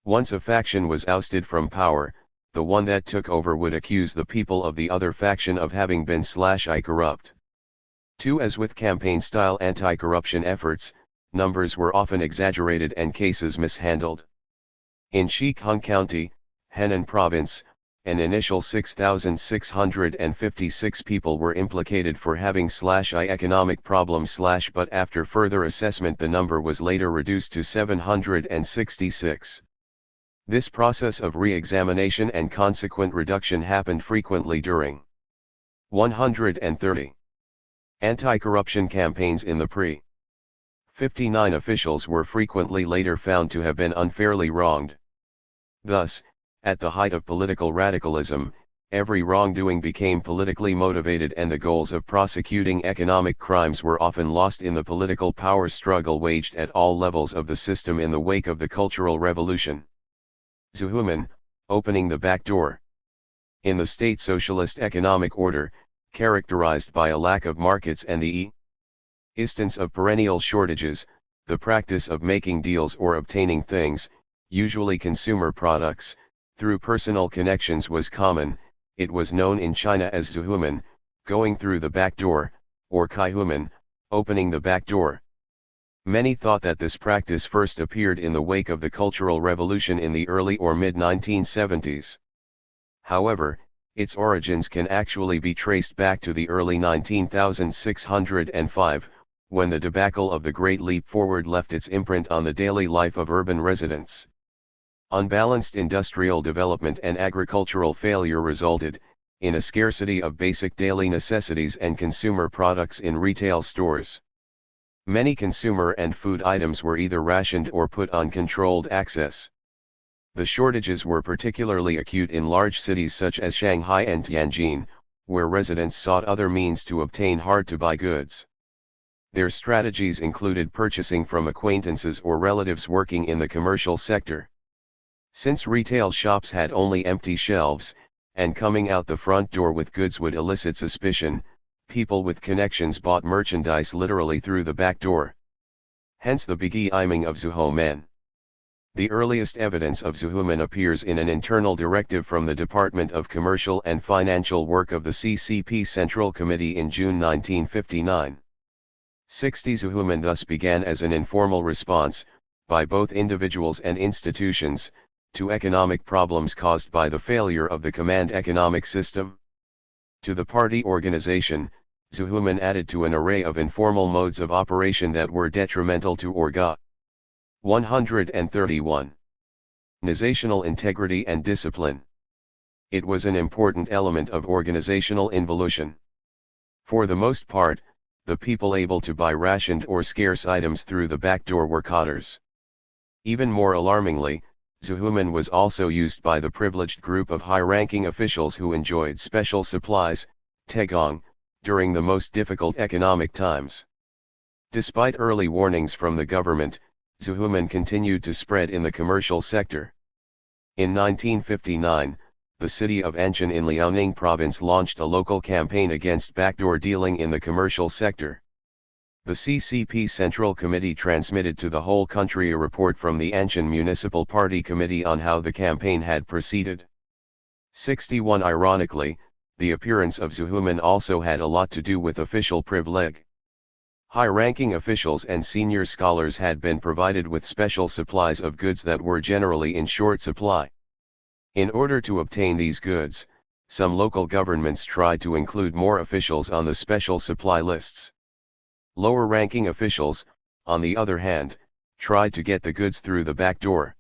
Once a faction was ousted from power, the one that took over would accuse the people of the other faction of having been / corrupt. 2. As with campaign-style anti-corruption efforts, numbers were often exaggerated and cases mishandled. In Shikang County, Henan Province, an initial 6,656 people were implicated for having / economic problems / but after further assessment the number was later reduced to 766. This process of re-examination and consequent reduction happened frequently during 130 anti-corruption campaigns in the pre. 59 officials were frequently later found to have been unfairly wronged. Thus, at the height of political radicalism, every wrongdoing became politically motivated and the goals of prosecuting economic crimes were often lost in the political power struggle waged at all levels of the system in the wake of the Cultural Revolution. Zuhuman, opening the back door. In the state socialist economic order, characterized by a lack of markets and the existence of perennial shortages, the practice of making deals or obtaining things, usually consumer products, through personal connections was common. It was known in China as Zuhuman, going through the back door, or Kaihuman, opening the back door. Many thought that this practice first appeared in the wake of the Cultural Revolution in the early or mid-1970s. However, its origins can actually be traced back to the early 19,605, when the debacle of the Great Leap Forward left its imprint on the daily life of urban residents. Unbalanced industrial development and agricultural failure resulted in a scarcity of basic daily necessities and consumer products in retail stores. Many consumer and food items were either rationed or put on controlled access. The shortages were particularly acute in large cities such as Shanghai and Tianjin, where residents sought other means to obtain hard-to-buy goods. Their strategies included purchasing from acquaintances or relatives working in the commercial sector. Since retail shops had only empty shelves, and coming out the front door with goods would elicit suspicion, people with connections bought merchandise literally through the back door. Hence the beguiling of Zuhomen. The earliest evidence of Zuhomen appears in an internal directive from the Department of Commercial and Financial Work of the CCP Central Committee in June 1959. 60 Zuhomen thus began as an informal response, by both individuals and institutions, to economic problems caused by the failure of the command economic system. To the party organization, Zuhomen added to an array of informal modes of operation that were detrimental to Orga. 131. Organizational integrity and discipline. It was an important element of organizational involution. For the most part, the people able to buy rationed or scarce items through the back door were Cadres. Even more alarmingly, Zuhomen was also used by the privileged group of high-ranking officials who enjoyed special supplies, Tegong, during the most difficult economic times. Despite early warnings from the government, Zuhomen continued to spread in the commercial sector. In 1959, the city of Anshan in Liaoning province launched a local campaign against backdoor dealing in the commercial sector. The CCP Central Committee transmitted to the whole country a report from the Anshan Municipal Party Committee on how the campaign had proceeded. 61 Ironically, the appearance of Zuhomen also had a lot to do with official privilege. High-ranking officials and senior scholars had been provided with special supplies of goods that were generally in short supply. In order to obtain these goods, some local governments tried to include more officials on the special supply lists. Lower-ranking officials, on the other hand, tried to get the goods through the back door.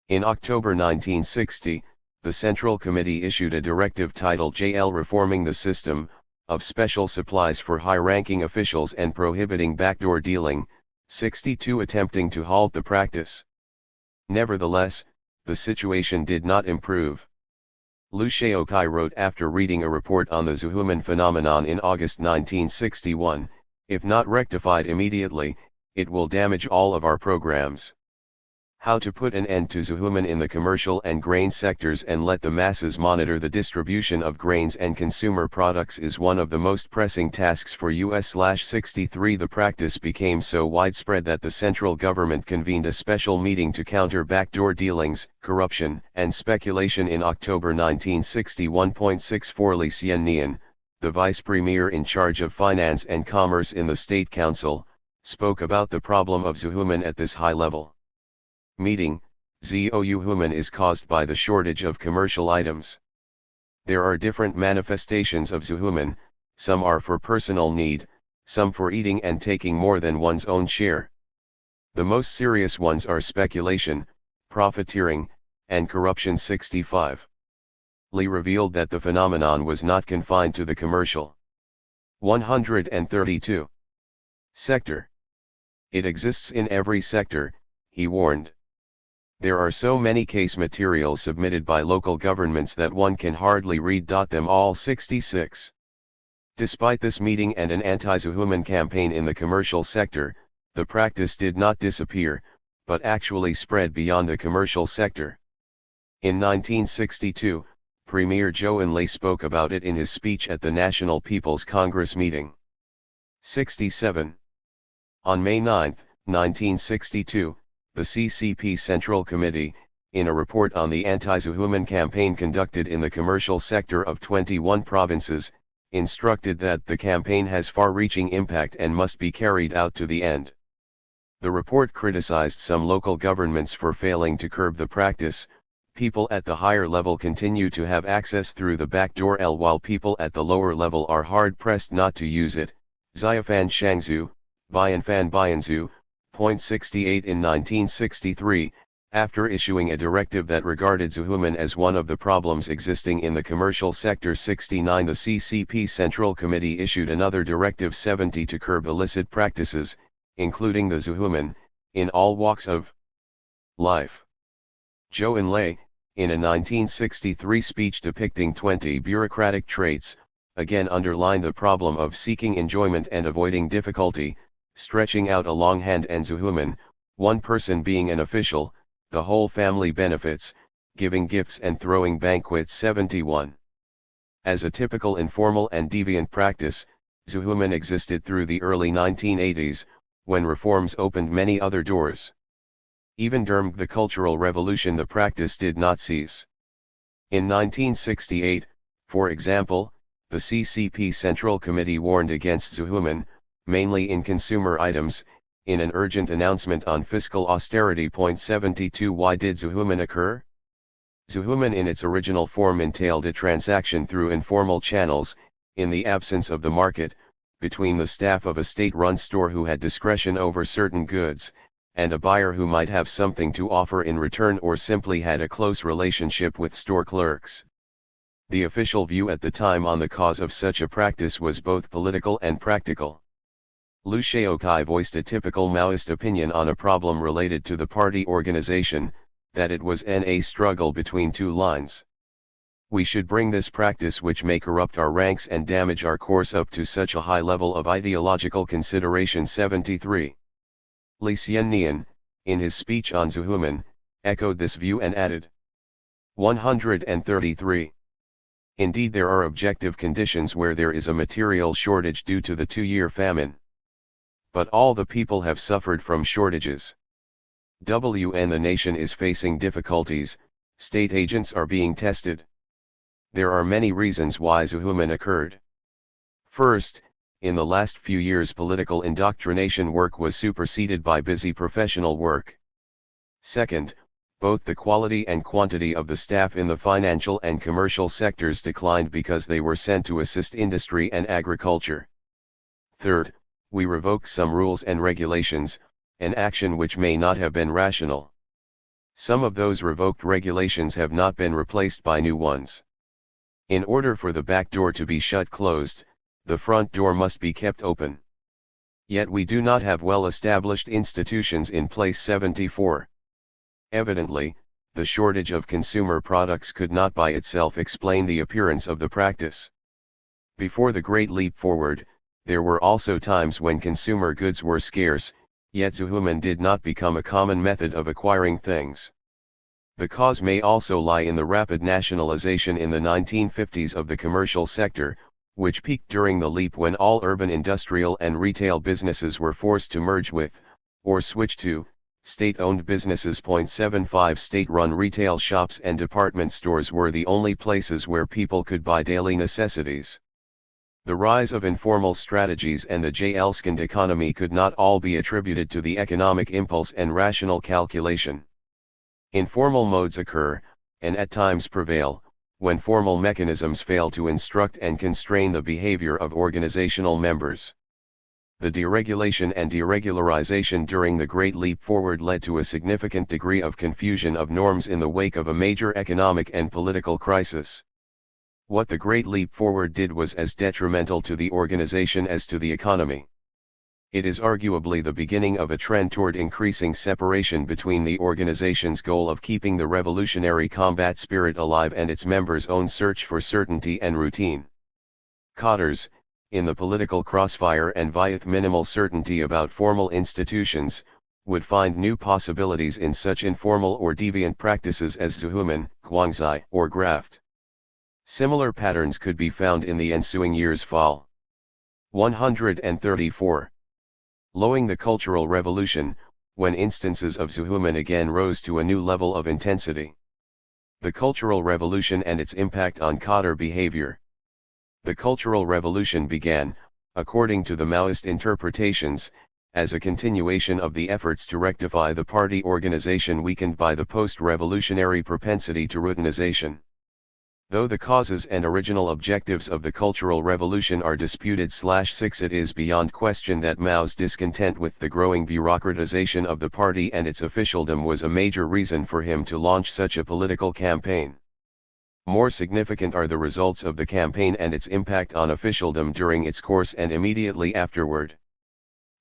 In October 1960, the Central Committee issued a directive titled JL Reforming the System of Special Supplies for High-Ranking Officials and Prohibiting Backdoor Dealing, 62 attempting to halt the practice. Nevertheless, the situation did not improve. Liu Shaokai wrote after reading a report on the Zuhomen phenomenon in August 1961, "If not rectified immediately, it will damage all of our programs." How to put an end to Zuhomen in the commercial and grain sectors and let the masses monitor the distribution of grains and consumer products is one of the most pressing tasks for US/63. The practice became so widespread that the central government convened a special meeting to counter backdoor dealings, corruption, and speculation in October 1961. 64 Li Xiannian, the vice premier in charge of finance and commerce in the State Council, spoke about the problem of Zuhomen at this high level meeting. Zuhomen is caused by the shortage of commercial items. There are different manifestations of Zuhomen, some are for personal need, some for eating and taking more than one's own share. The most serious ones are speculation, profiteering, and corruption. 65. Li revealed that the phenomenon was not confined to the commercial 132 sector. It exists in every sector, he warned. There are so many case materials submitted by local governments that one can hardly read them all. 66. Despite this meeting and an anti-Zuhomen campaign in the commercial sector, the practice did not disappear, but actually spread beyond the commercial sector. In 1962, Premier Zhou Enlai spoke about it in his speech at the National People's Congress meeting. 67. On May 9, 1962, the CCP Central Committee, in a report on the anti-Zuhomen campaign conducted in the commercial sector of 21 provinces, instructed that the campaign has far-reaching impact and must be carried out to the end. The report criticized some local governments for failing to curb the practice. People at the higher level continue to have access through the back door while people at the lower level are hard-pressed not to use it. Xiaofan Shangzhu, Bianfan Bianzhu, .68 in 1963, after issuing a directive that regarded Zuhomen as one of the problems existing in the commercial sector. 69 The CCP Central Committee issued another Directive 70 to curb illicit practices, including the Zuhomen, in all walks of life. Zhou Enlai, in a 1963 speech depicting 20 bureaucratic traits, again underlined the problem of seeking enjoyment and avoiding difficulty, stretching out a long hand, and Zuhuman, one person being an official, the whole family benefits, giving gifts and throwing banquets. 71. As a typical informal and deviant practice, Zuhuman existed through the early 1980s, when reforms opened many other doors. Even during the Cultural Revolution the practice did not cease. In 1968, for example, the CCP Central Committee warned against Zuhuman, mainly in consumer items, in an urgent announcement on fiscal austerity. 72. Why did Zuhuman occur? Zuhuman in its original form entailed a transaction through informal channels, in the absence of the market, between the staff of a state-run store who had discretion over certain goods, and a buyer who might have something to offer in return or simply had a close relationship with store clerks. The official view at the time on the cause of such a practice was both political and practical. Liu Shaoqi voiced a typical Maoist opinion on a problem related to the party organization, that it was a struggle between two lines. We should bring this practice which may corrupt our ranks and damage our course up to such a high level of ideological consideration. 73. Li Xiannian, in his speech on Zuhuman, echoed this view and added. 133. Indeed, there are objective conditions where there is a material shortage due to the 2-year famine. But all the people have suffered from shortages. The nation is facing difficulties, state agents are being tested. There are many reasons why Zuhuman occurred. First, in the last few years political indoctrination work was superseded by busy professional work. Second, both the quality and quantity of the staff in the financial and commercial sectors declined because they were sent to assist industry and agriculture. Third, we revoked some rules and regulations, an action which may not have been rational. Some of those revoked regulations have not been replaced by new ones. In order for the back door to be shut closed, the front door must be kept open. Yet we do not have well-established institutions in place. 74. Evidently, the shortage of consumer products could not by itself explain the appearance of the practice. Before the Great Leap Forward, there were also times when consumer goods were scarce, yet Zuhuman did not become a common method of acquiring things. The cause may also lie in the rapid nationalization in the 1950s of the commercial sector, which peaked during the leap when all urban industrial and retail businesses were forced to merge with, or switch to, state-owned businesses. 75 State-run retail shops and department stores were the only places where people could buy daily necessities. The rise of informal strategies and the Jalskand economy could not all be attributed to the economic impulse and rational calculation. Informal modes occur, and at times prevail, when formal mechanisms fail to instruct and constrain the behavior of organizational members. The deregulation and deregularization during the Great Leap Forward led to a significant degree of confusion of norms in the wake of a major economic and political crisis. What the Great Leap Forward did was as detrimental to the organization as to the economy. It is arguably the beginning of a trend toward increasing separation between the organization's goal of keeping the revolutionary combat spirit alive and its members' own search for certainty and routine. Cadres, in the political crossfire and with minimal certainty about formal institutions, would find new possibilities in such informal or deviant practices as Zuhuman, Guangzai, or graft. Similar patterns could be found in the ensuing year's fall. 134. Lowing the Cultural Revolution, when instances of Zuhuman again rose to a new level of intensity. The Cultural Revolution and its impact on cadre behavior. The Cultural Revolution began, according to the Maoist interpretations, as a continuation of the efforts to rectify the party organization weakened by the post-revolutionary propensity to routinization. Though the causes and original objectives of the Cultural Revolution are disputed. 6 It is beyond question that Mao's discontent with the growing bureaucratization of the party and its officialdom was a major reason for him to launch such a political campaign. More significant are the results of the campaign and its impact on officialdom during its course and immediately afterward.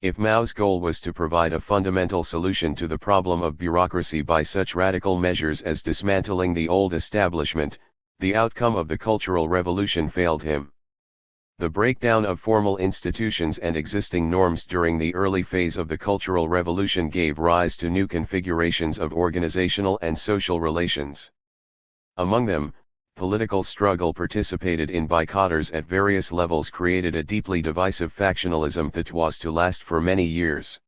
If Mao's goal was to provide a fundamental solution to the problem of bureaucracy by such radical measures as dismantling the old establishment, the outcome of the Cultural Revolution failed him. The breakdown of formal institutions and existing norms during the early phase of the Cultural Revolution gave rise to new configurations of organizational and social relations. Among them, political struggle participated in by cadres at various levels created a deeply divisive factionalism that was to last for many years.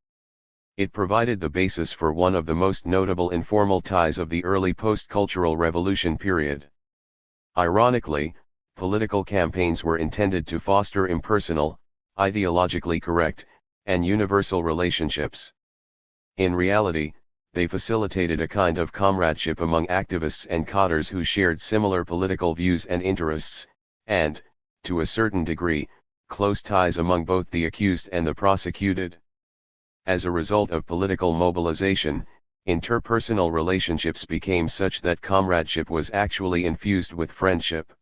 It provided the basis for one of the most notable informal ties of the early post-cultural revolution period. Ironically, political campaigns were intended to foster impersonal, ideologically correct, and universal relationships. In reality, they facilitated a kind of comradeship among activists and cadres who shared similar political views and interests, and, to a certain degree, close ties among both the accused and the prosecuted. As a result of political mobilization, interpersonal relationships became such that comradeship was actually infused with friendship.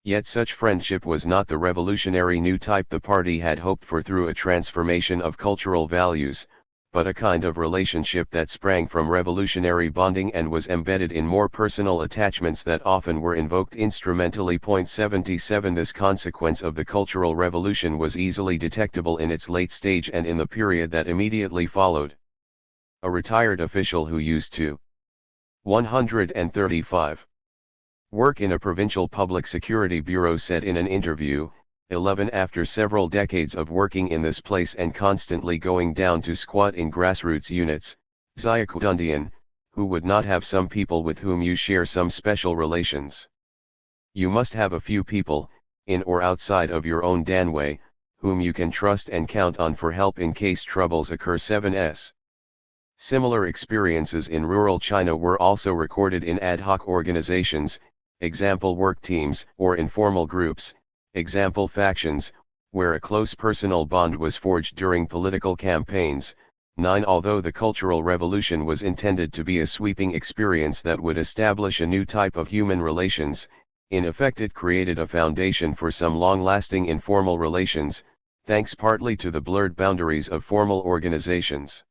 Yet such friendship was not the revolutionary new type the party had hoped for through a transformation of cultural values, but a kind of relationship that sprang from revolutionary bonding and was embedded in more personal attachments that often were invoked instrumentally. 77 This consequence of the Cultural Revolution was easily detectable in its late stage and in the period that immediately followed. A retired official who used to 135 work in a provincial public security bureau said in an interview, 11 After several decades of working in this place and constantly going down to squat in grassroots units, Xiaobo, who would not have some people with whom you share some special relations. You must have a few people, in or outside of your own danwei, whom you can trust and count on for help in case troubles occur. 7s. Similar experiences in rural China were also recorded in ad hoc organizations, example work teams, or informal groups, example factions, where a close personal bond was forged during political campaigns. 9 Although the Cultural Revolution was intended to be a sweeping experience that would establish a new type of human relations, in effect it created a foundation for some long-lasting informal relations, thanks partly to the blurred boundaries of formal organizations.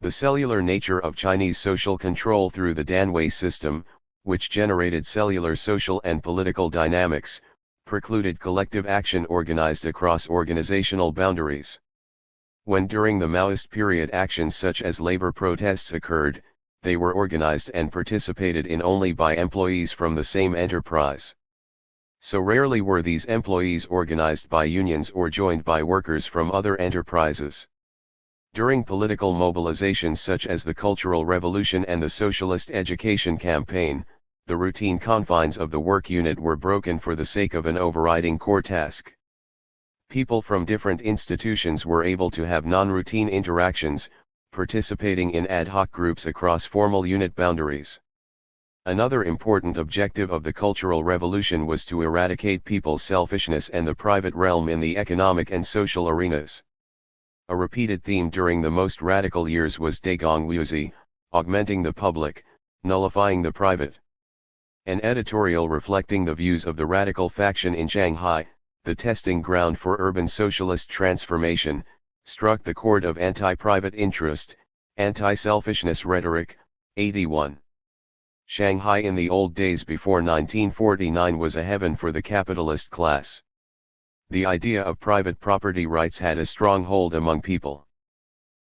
The cellular nature of Chinese social control through the danwei system, which generated cellular social and political dynamics, precluded collective action organized across organizational boundaries. When during the Maoist period actions such as labor protests occurred, they were organized and participated in only by employees from the same enterprise. So rarely were these employees organized by unions or joined by workers from other enterprises. During political mobilizations such as the Cultural Revolution and the Socialist Education Campaign, the routine confines of the work unit were broken for the sake of an overriding core task. People from different institutions were able to have non-routine interactions, participating in ad hoc groups across formal unit boundaries. Another important objective of the Cultural Revolution was to eradicate people's selfishness and the private realm in the economic and social arenas. A repeated theme during the most radical years was Degongwuzi, augmenting the public, nullifying the private. An editorial reflecting the views of the radical faction in Shanghai, the testing ground for urban socialist transformation, struck the chord of anti-private interest, anti-selfishness rhetoric. 81. Shanghai in the old days before 1949 was a heaven for the capitalist class. The idea of private property rights had a strong hold among people.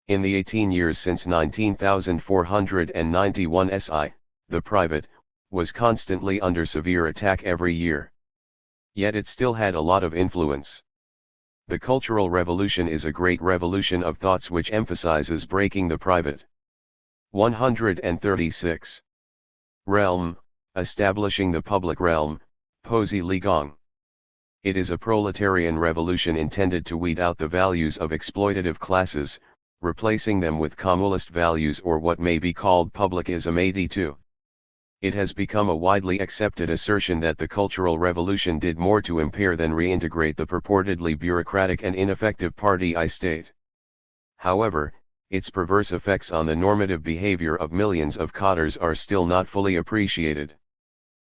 In the 18 years since 19,491 SI, the private was constantly under severe attack every year. Yet it still had a lot of influence. The Cultural Revolution is a great revolution of thoughts which emphasizes breaking the private. 136. Realm, establishing the public realm, Posi Li Gong. It is a proletarian revolution intended to weed out the values of exploitative classes, replacing them with communist values or what may be called publicism. 82. It has become a widely accepted assertion that the Cultural Revolution did more to impair than reintegrate the purportedly bureaucratic and ineffective party state. However, its perverse effects on the normative behavior of millions of cadres are still not fully appreciated.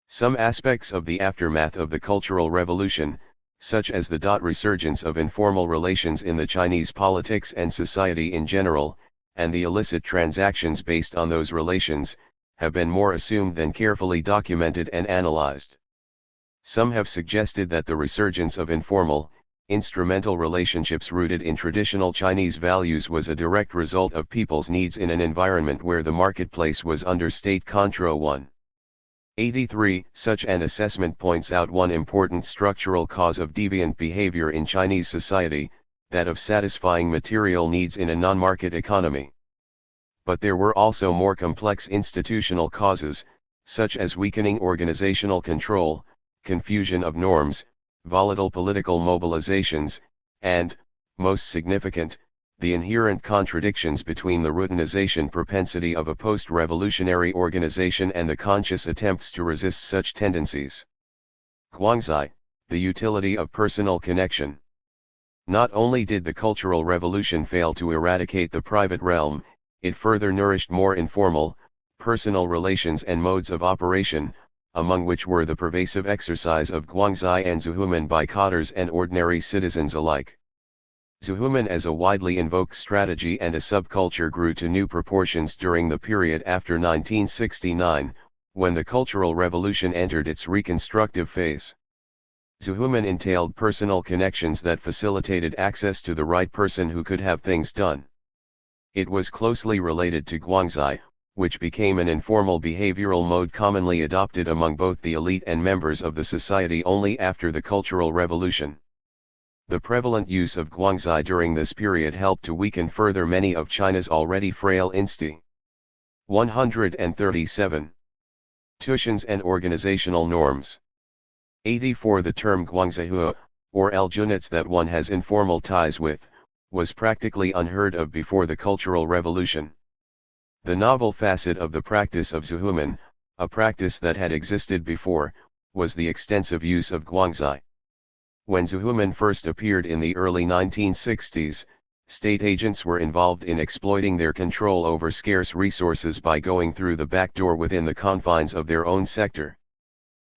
Some aspects of the aftermath of the Cultural Revolution, such as the resurgence of informal relations in the Chinese politics and society in general, and the illicit transactions based on those relations, have been more assumed than carefully documented and analyzed. Some have suggested that the resurgence of informal, instrumental relationships rooted in traditional Chinese values was a direct result of people's needs in an environment where the marketplace was under state control. 183. Such an assessment points out one important structural cause of deviant behavior in Chinese society, that of satisfying material needs in a non-market economy. But there were also more complex institutional causes, such as weakening organizational control, confusion of norms, volatile political mobilizations, and, most significant, the inherent contradictions between the routinization propensity of a post-revolutionary organization and the conscious attempts to resist such tendencies. Guangxi, the utility of personal connection. Not only did the Cultural Revolution fail to eradicate the private realm, it further nourished more informal, personal relations and modes of operation, among which were the pervasive exercise of Guangxi and Zuhuman by cadres and ordinary citizens alike. Zuhuman as a widely invoked strategy and a subculture grew to new proportions during the period after 1969, when the Cultural Revolution entered its reconstructive phase. Zuhuman entailed personal connections that facilitated access to the right person who could have things done. It was closely related to Guangxi, which became an informal behavioral mode commonly adopted among both the elite and members of the society only after the Cultural Revolution. The prevalent use of Guangxi during this period helped to weaken further many of China's already frail insti. 137. Tuitions and organizational norms. 84. The term Guangzihua, or L-units that one has informal ties with, was practically unheard of before the Cultural Revolution. The novel facet of the practice of Zuhuman, a practice that had existed before, was the extensive use of Guangxi. When Zuhuman first appeared in the early 1960s, state agents were involved in exploiting their control over scarce resources by going through the back door within the confines of their own sector.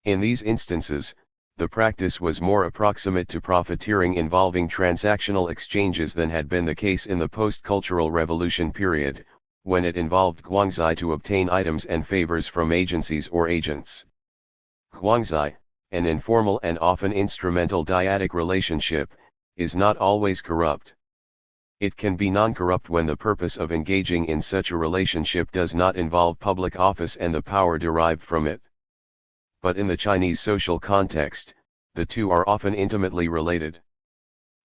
In these instances, the practice was more approximate to profiteering involving transactional exchanges than had been the case in the post-Cultural Revolution period, when it involved Guangxi to obtain items and favors from agencies or agents. Guangxi, an informal and often instrumental dyadic relationship, is not always corrupt. It can be non-corrupt when the purpose of engaging in such a relationship does not involve public office and the power derived from it. But in the Chinese social context, the two are often intimately related.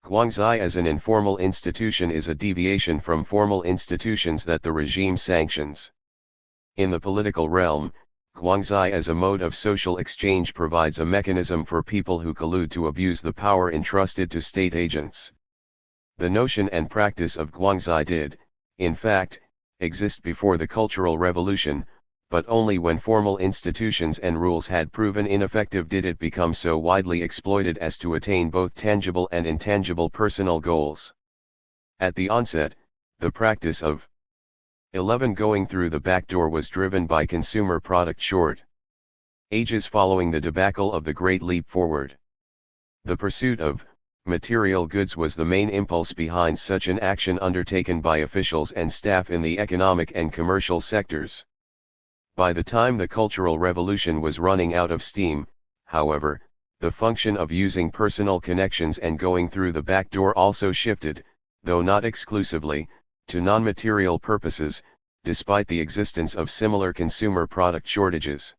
Guangxi as an informal institution is a deviation from formal institutions that the regime sanctions. In the political realm, Guangxi as a mode of social exchange provides a mechanism for people who collude to abuse the power entrusted to state agents. The notion and practice of Guangxi did, in fact, exist before the Cultural Revolution, but only when formal institutions and rules had proven ineffective did it become so widely exploited as to attain both tangible and intangible personal goals. At the onset, the practice of 11 going through the back door was driven by consumer product shortages following the debacle of the Great Leap Forward. The pursuit of material goods was the main impulse behind such an action undertaken by officials and staff in the economic and commercial sectors. By the time the Cultural Revolution was running out of steam, however, the function of using personal connections and going through the back door also shifted, though not exclusively, to non-material purposes, despite the existence of similar consumer product shortages.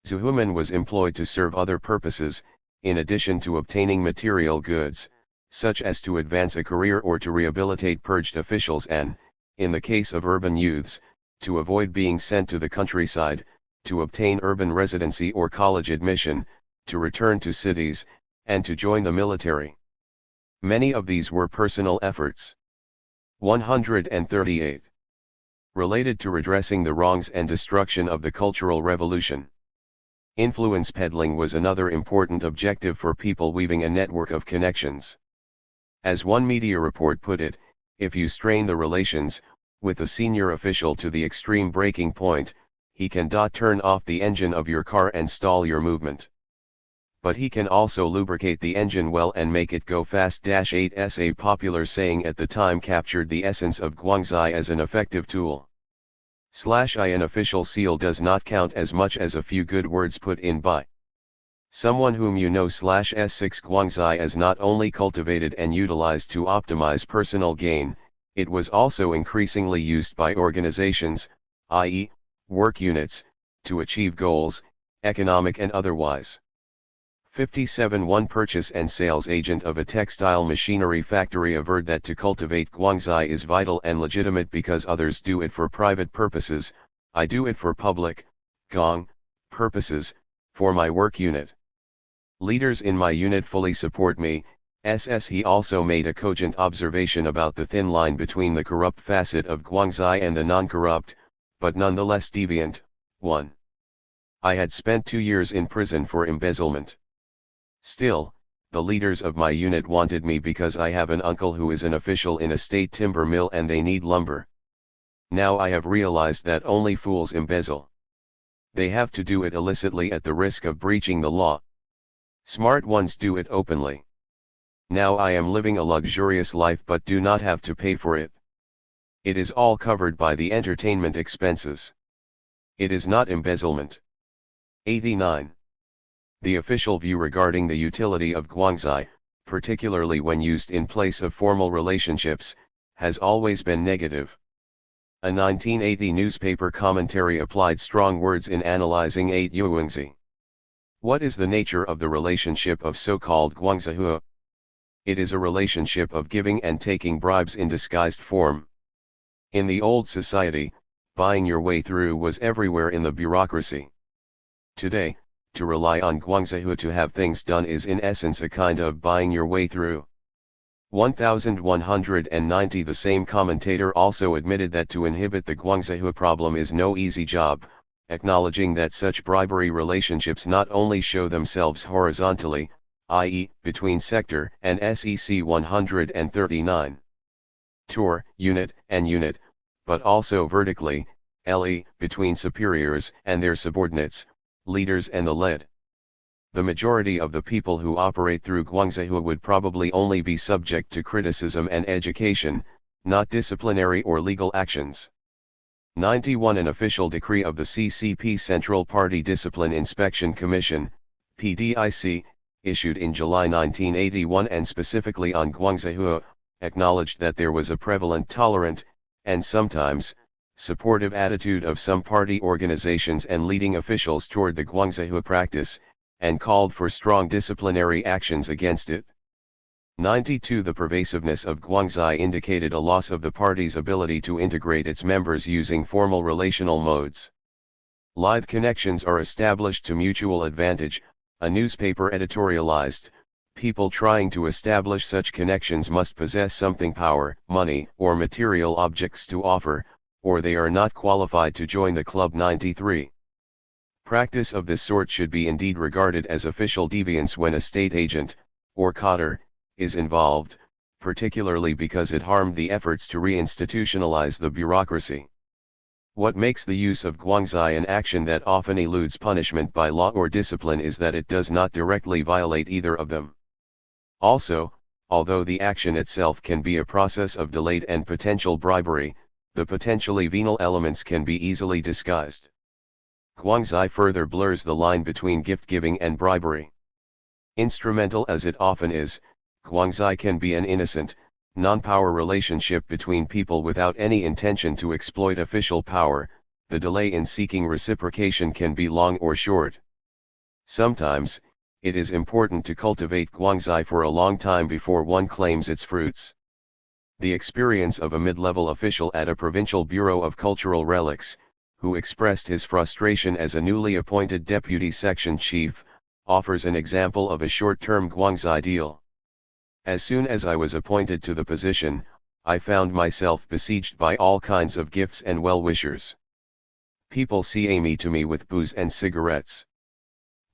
Zuhuman was employed to serve other purposes, in addition to obtaining material goods, such as to advance a career or to rehabilitate purged officials and, in the case of urban youths, to avoid being sent to the countryside, to obtain urban residency or college admission, to return to cities, and to join the military. Many of these were personal efforts. 138. Related to redressing the wrongs and destruction of the Cultural Revolution. Influence peddling was another important objective for people weaving a network of connections. As one media report put it, if you strain the relations with a senior official to the extreme breaking point, he can turn off the engine of your car and stall your movement. But he can also lubricate the engine well and make it go fast. 8s A popular saying at the time captured the essence of Guangxi as an effective tool. / An official seal does not count as much as a few good words put in by Someone whom you know /S6 Guangxi is not only cultivated and utilized to optimize personal gain, it was also increasingly used by organizations, i.e., work units, to achieve goals, economic and otherwise. 57 One purchase and sales agent of a textile machinery factory averred that to cultivate Guangxi is vital and legitimate because others do it for private purposes, I do it for public, gong, purposes, for my work unit. Leaders in my unit fully support me, He also made a cogent observation about the thin line between the corrupt facet of Guangxi and the non-corrupt, but nonetheless deviant, one. I had spent 2 years in prison for embezzlement. Still, the leaders of my unit wanted me because I have an uncle who is an official in a state timber mill and they need lumber. Now I have realized that only fools embezzle. They have to do it illicitly at the risk of breaching the law. Smart ones do it openly. Now I am living a luxurious life but do not have to pay for it. It is all covered by the entertainment expenses. It is not embezzlement. 89. The official view regarding the utility of Guangxi, particularly when used in place of formal relationships, has always been negative. A 1980 newspaper commentary applied strong words in analyzing 8 Yuangzi. What is the nature of the relationship of so-called Guangzihua? It is a relationship of giving and taking bribes in disguised form. In the old society, buying your way through was everywhere in the bureaucracy. Today, to rely on Guangzihua to have things done is in essence a kind of buying your way through. 1190 The same commentator also admitted that to inhibit the Guangzihua problem is no easy job, acknowledging that such bribery relationships not only show themselves horizontally, i.e., between sector and SEC 139. Tour, unit, and unit, but also vertically, LE, between superiors and their subordinates, leaders and the led. The majority of the people who operate through Guangzihua would probably only be subject to criticism and education, not disciplinary or legal actions. 91 An official decree of the CCP Central Party Discipline Inspection Commission, PDIC, issued in July 1981 and specifically on Guangzihua, acknowledged that there was a prevalent tolerant, and sometimes, supportive attitude of some party organizations and leading officials toward the Guangzihua practice, and called for strong disciplinary actions against it. 92 The pervasiveness of Guangxi indicated a loss of the party's ability to integrate its members using formal relational modes. Lithe connections are established to mutual advantage, a newspaper editorialized, people trying to establish such connections must possess something power, money, or material objects to offer, or they are not qualified to join the club. 93. Practice of this sort should be indeed regarded as official deviance when a state agent, or cadre, is involved, particularly because it harmed the efforts to re-institutionalize the bureaucracy. What makes the use of Guangxi an action that often eludes punishment by law or discipline is that it does not directly violate either of them. Also, although the action itself can be a process of delayed and potential bribery, the potentially venal elements can be easily disguised. Guangxi further blurs the line between gift-giving and bribery. Instrumental as it often is, Guangxi can be an innocent, non-power relationship between people without any intention to exploit official power. The delay in seeking reciprocation can be long or short. Sometimes, it is important to cultivate Guangxi for a long time before one claims its fruits. The experience of a mid-level official at a provincial bureau of cultural relics, who expressed his frustration as a newly appointed deputy section chief, offers an example of a short-term Guangxi deal. As soon as I was appointed to the position, I found myself besieged by all kinds of gifts and well-wishers. People came to me with booze and cigarettes.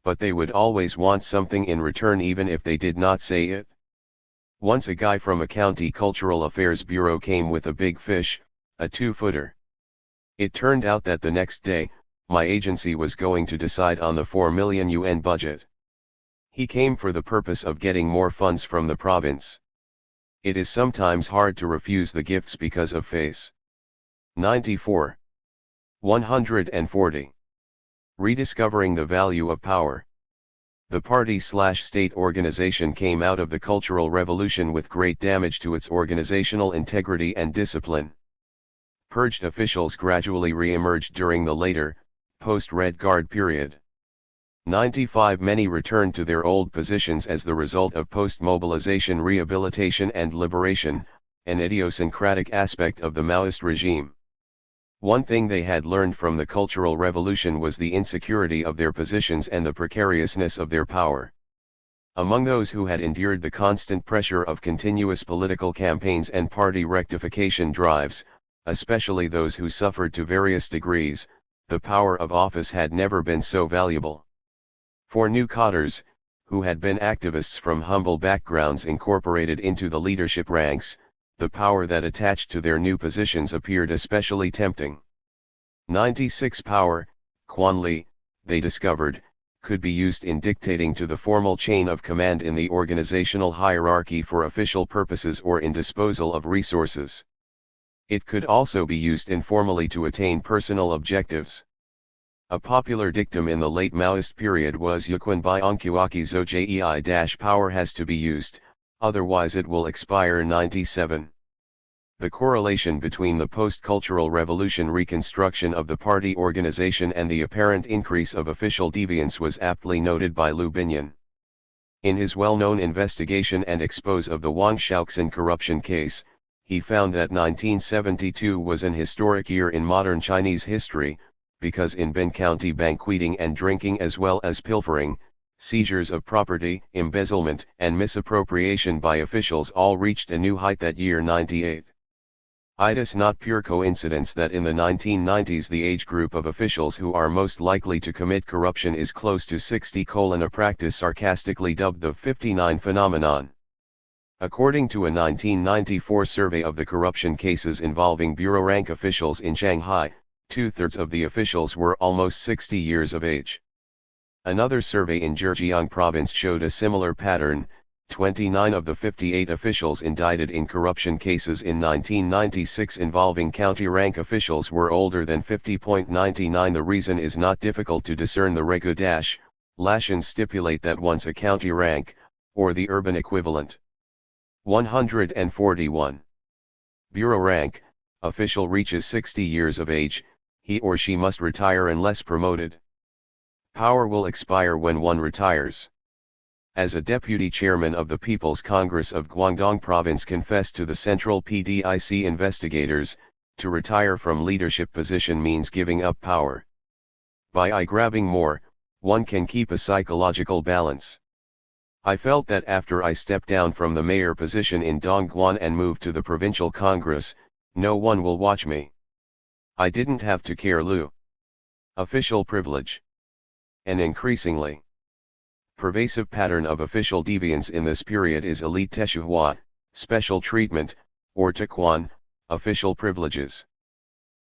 But they would always want something in return even if they did not say it. Once a guy from a county cultural affairs bureau came with a big fish, a 2-footer. It turned out that the next day, my agency was going to decide on the 4 million yuan budget. He came for the purpose of getting more funds from the province. It is sometimes hard to refuse the gifts because of face. 94. 140. Rediscovering the value of power. The party/state organization came out of the Cultural Revolution with great damage to its organizational integrity and discipline. Purged officials gradually re-emerged during the later, post-Red Guard period. 95 Many returned to their old positions as the result of post-mobilization rehabilitation and liberation, an idiosyncratic aspect of the Maoist regime. One thing they had learned from the Cultural Revolution was the insecurity of their positions and the precariousness of their power. Among those who had endured the constant pressure of continuous political campaigns and party rectification drives, especially those who suffered to various degrees, the power of office had never been so valuable. For new cadres, who had been activists from humble backgrounds incorporated into the leadership ranks, the power that attached to their new positions appeared especially tempting. 96 Power, Quanli, they discovered, could be used in dictating to the formal chain of command in the organizational hierarchy for official purposes or in disposal of resources. It could also be used informally to attain personal objectives. A popular dictum in the late Maoist period was Yuquan by Onkuaki zo jei power has to be used, otherwise it will expire. 97. The correlation between the post-cultural revolution reconstruction of the party organization and the apparent increase of official deviance was aptly noted by Lu Binyan. In his well-known investigation and expose of the Wang Xiaoxin corruption case, he found that 1972 was an historic year in modern Chinese history, because in Bin County banqueting and drinking as well as pilfering, seizures of property, embezzlement and misappropriation by officials all reached a new height that year. 98. It is not pure coincidence that in the 1990s the age group of officials who are most likely to commit corruption is close to 60, a practice sarcastically dubbed the 59 phenomenon. According to a 1994 survey of the corruption cases involving bureau rank officials in Shanghai, 2/3 of the officials were almost 60 years of age. Another survey in Zhejiang province showed a similar pattern. 29 of the 58 officials indicted in corruption cases in 1996 involving county rank officials were older than 50.99. The reason is not difficult to discern. The regulations stipulate that once a county rank, or the urban equivalent, 141 bureau rank, official reaches 60 years of age, he or she must retire unless promoted. Power will expire when one retires. As a deputy chairman of the People's Congress of Guangdong Province confessed to the Central PDIC investigators, to retire from leadership position means giving up power. By grabbing more, one can keep a psychological balance. I felt that after I stepped down from the mayor position in Dongguan and moved to the provincial congress, no one will watch me. I didn't have to care. Lu. Official privilege. An increasingly pervasive pattern of official deviance in this period is elite teshuhua, special treatment, or taquan, official privileges.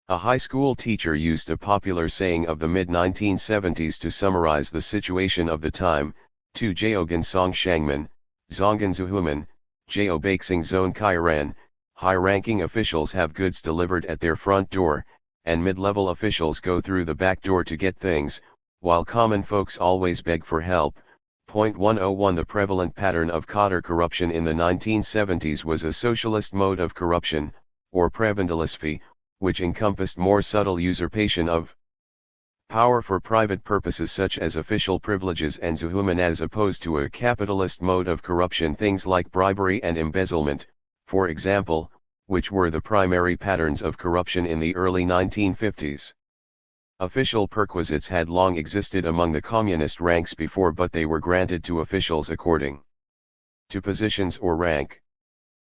A high school teacher used a popular saying of the mid-1970s to summarize the situation of the time: Tu Jogan Song Shangman, Zongan Zuhuman, Jo Baxing Zone Kairan. High-ranking officials have goods delivered at their front door, and mid-level officials go through the back door to get things, while common folks always beg for help. 101 The prevalent pattern of cadre corruption in the 1970s was a socialist mode of corruption, or prebendalisfi, which encompassed more subtle usurpation of power for private purposes such as official privileges and zuhuman, as opposed to a capitalist mode of corruption, things like bribery and embezzlement, for example, which were the primary patterns of corruption in the early 1950s. Official perquisites had long existed among the communist ranks before, but they were granted to officials according to positions or rank.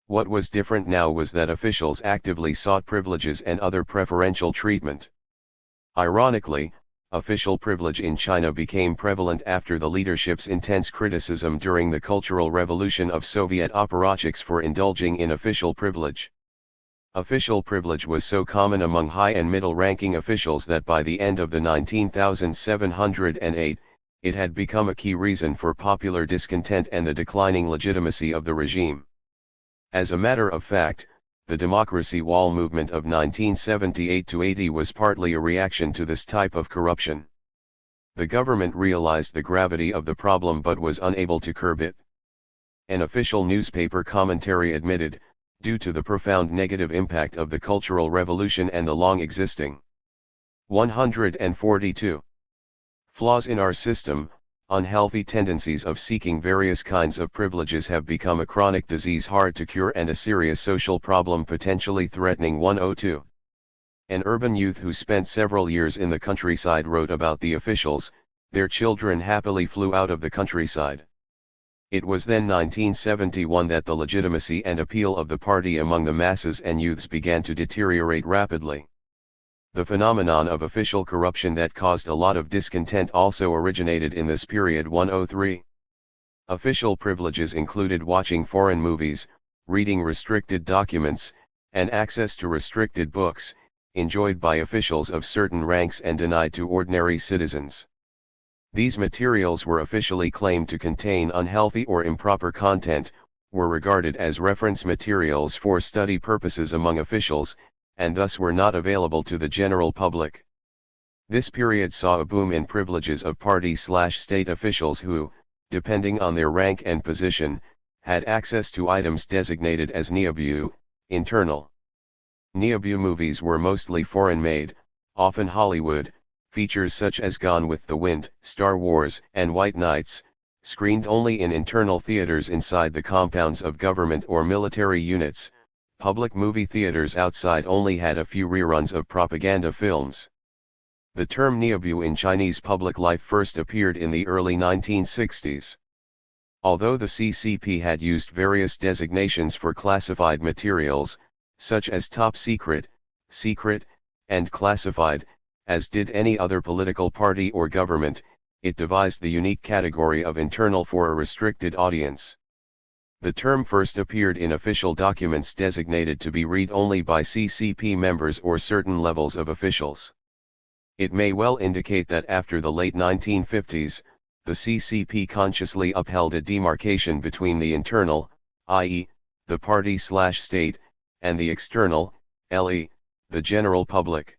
What was different now was that officials actively sought privileges and other preferential treatment. Ironically, official privilege in China became prevalent after the leadership's intense criticism during the Cultural Revolution of Soviet apparatchiks for indulging in official privilege. Official privilege was so common among high and middle-ranking officials that by the end of the 19,708, it had become a key reason for popular discontent and the declining legitimacy of the regime. As a matter of fact, the Democracy Wall movement of 1978-80 was partly a reaction to this type of corruption. The government realized the gravity of the problem but was unable to curb it. An official newspaper commentary admitted, due to the profound negative impact of the Cultural Revolution and the long-existing 142 flaws in our system, unhealthy tendencies of seeking various kinds of privileges have become a chronic disease hard to cure and a serious social problem potentially threatening 102. An urban youth who spent several years in the countryside wrote about the officials, their children happily flew out of the countryside. It was then 1971 that the legitimacy and appeal of the party among the masses and youths began to deteriorate rapidly. The phenomenon of official corruption that caused a lot of discontent also originated in this period 103. Official privileges included watching foreign movies, reading restricted documents, and access to restricted books, enjoyed by officials of certain ranks and denied to ordinary citizens. These materials were officially claimed to contain unhealthy or improper content, were regarded as reference materials for study purposes among officials, and thus were not available to the general public. This period saw a boom in privileges of party/state officials who, depending on their rank and position, had access to items designated as Xiaobo, internal. Xiaobo movies were mostly foreign-made, often Hollywood. Features such as Gone with the Wind, Star Wars, and White Knights, screened only in internal theaters inside the compounds of government or military units. Public movie theaters outside only had a few reruns of propaganda films. The term Xiaobo in Chinese public life first appeared in the early 1960s. Although the CCP had used various designations for classified materials, such as top secret, secret, and classified, as did any other political party or government, it devised the unique category of internal for a restricted audience. The term first appeared in official documents designated to be read only by CCP members or certain levels of officials. It may well indicate that after the late 1950s, the CCP consciously upheld a demarcation between the internal, i.e., the party/state, and the external, i.e., the general public.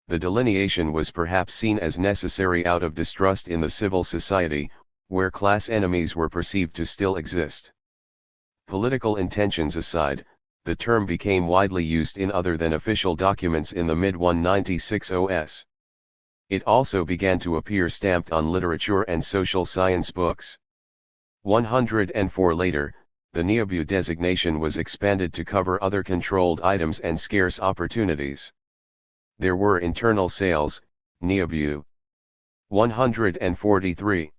The delineation was perhaps seen as necessary out of distrust in the civil society, where class enemies were perceived to still exist. Political intentions aside, the term became widely used in other than official documents in the mid-196s. It also began to appear stamped on literature and social science books. 104 later, the Xiaobo designation was expanded to cover other controlled items and scarce opportunities. There were internal sales, Xiaobo. 143.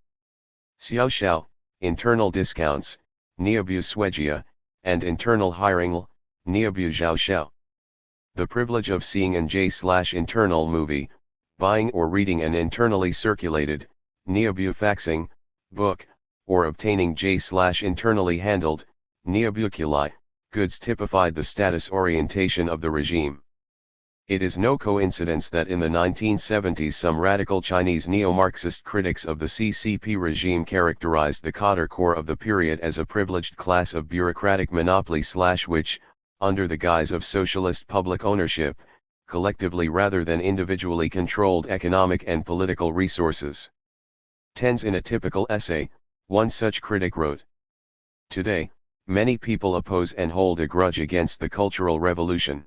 Xiaoshao, internal discounts, Xiaobo Suejia, and internal hiring, Xiaobo Zhaoshao. The privilege of seeing an J/internal movie, buying or reading an internally circulated, Xiaobo faxing, book, or obtaining J/internally handled, Xiaobo goods typified the status orientation of the regime. It is no coincidence that in the 1970s some radical Chinese neo-Marxist critics of the CCP regime characterized the cadre corps of the period as a privileged class of bureaucratic monopoly/which, under the guise of socialist public ownership, collectively rather than individually controlled economic and political resources. Tens in a typical essay, one such critic wrote. Today, many people oppose and hold a grudge against the Cultural Revolution.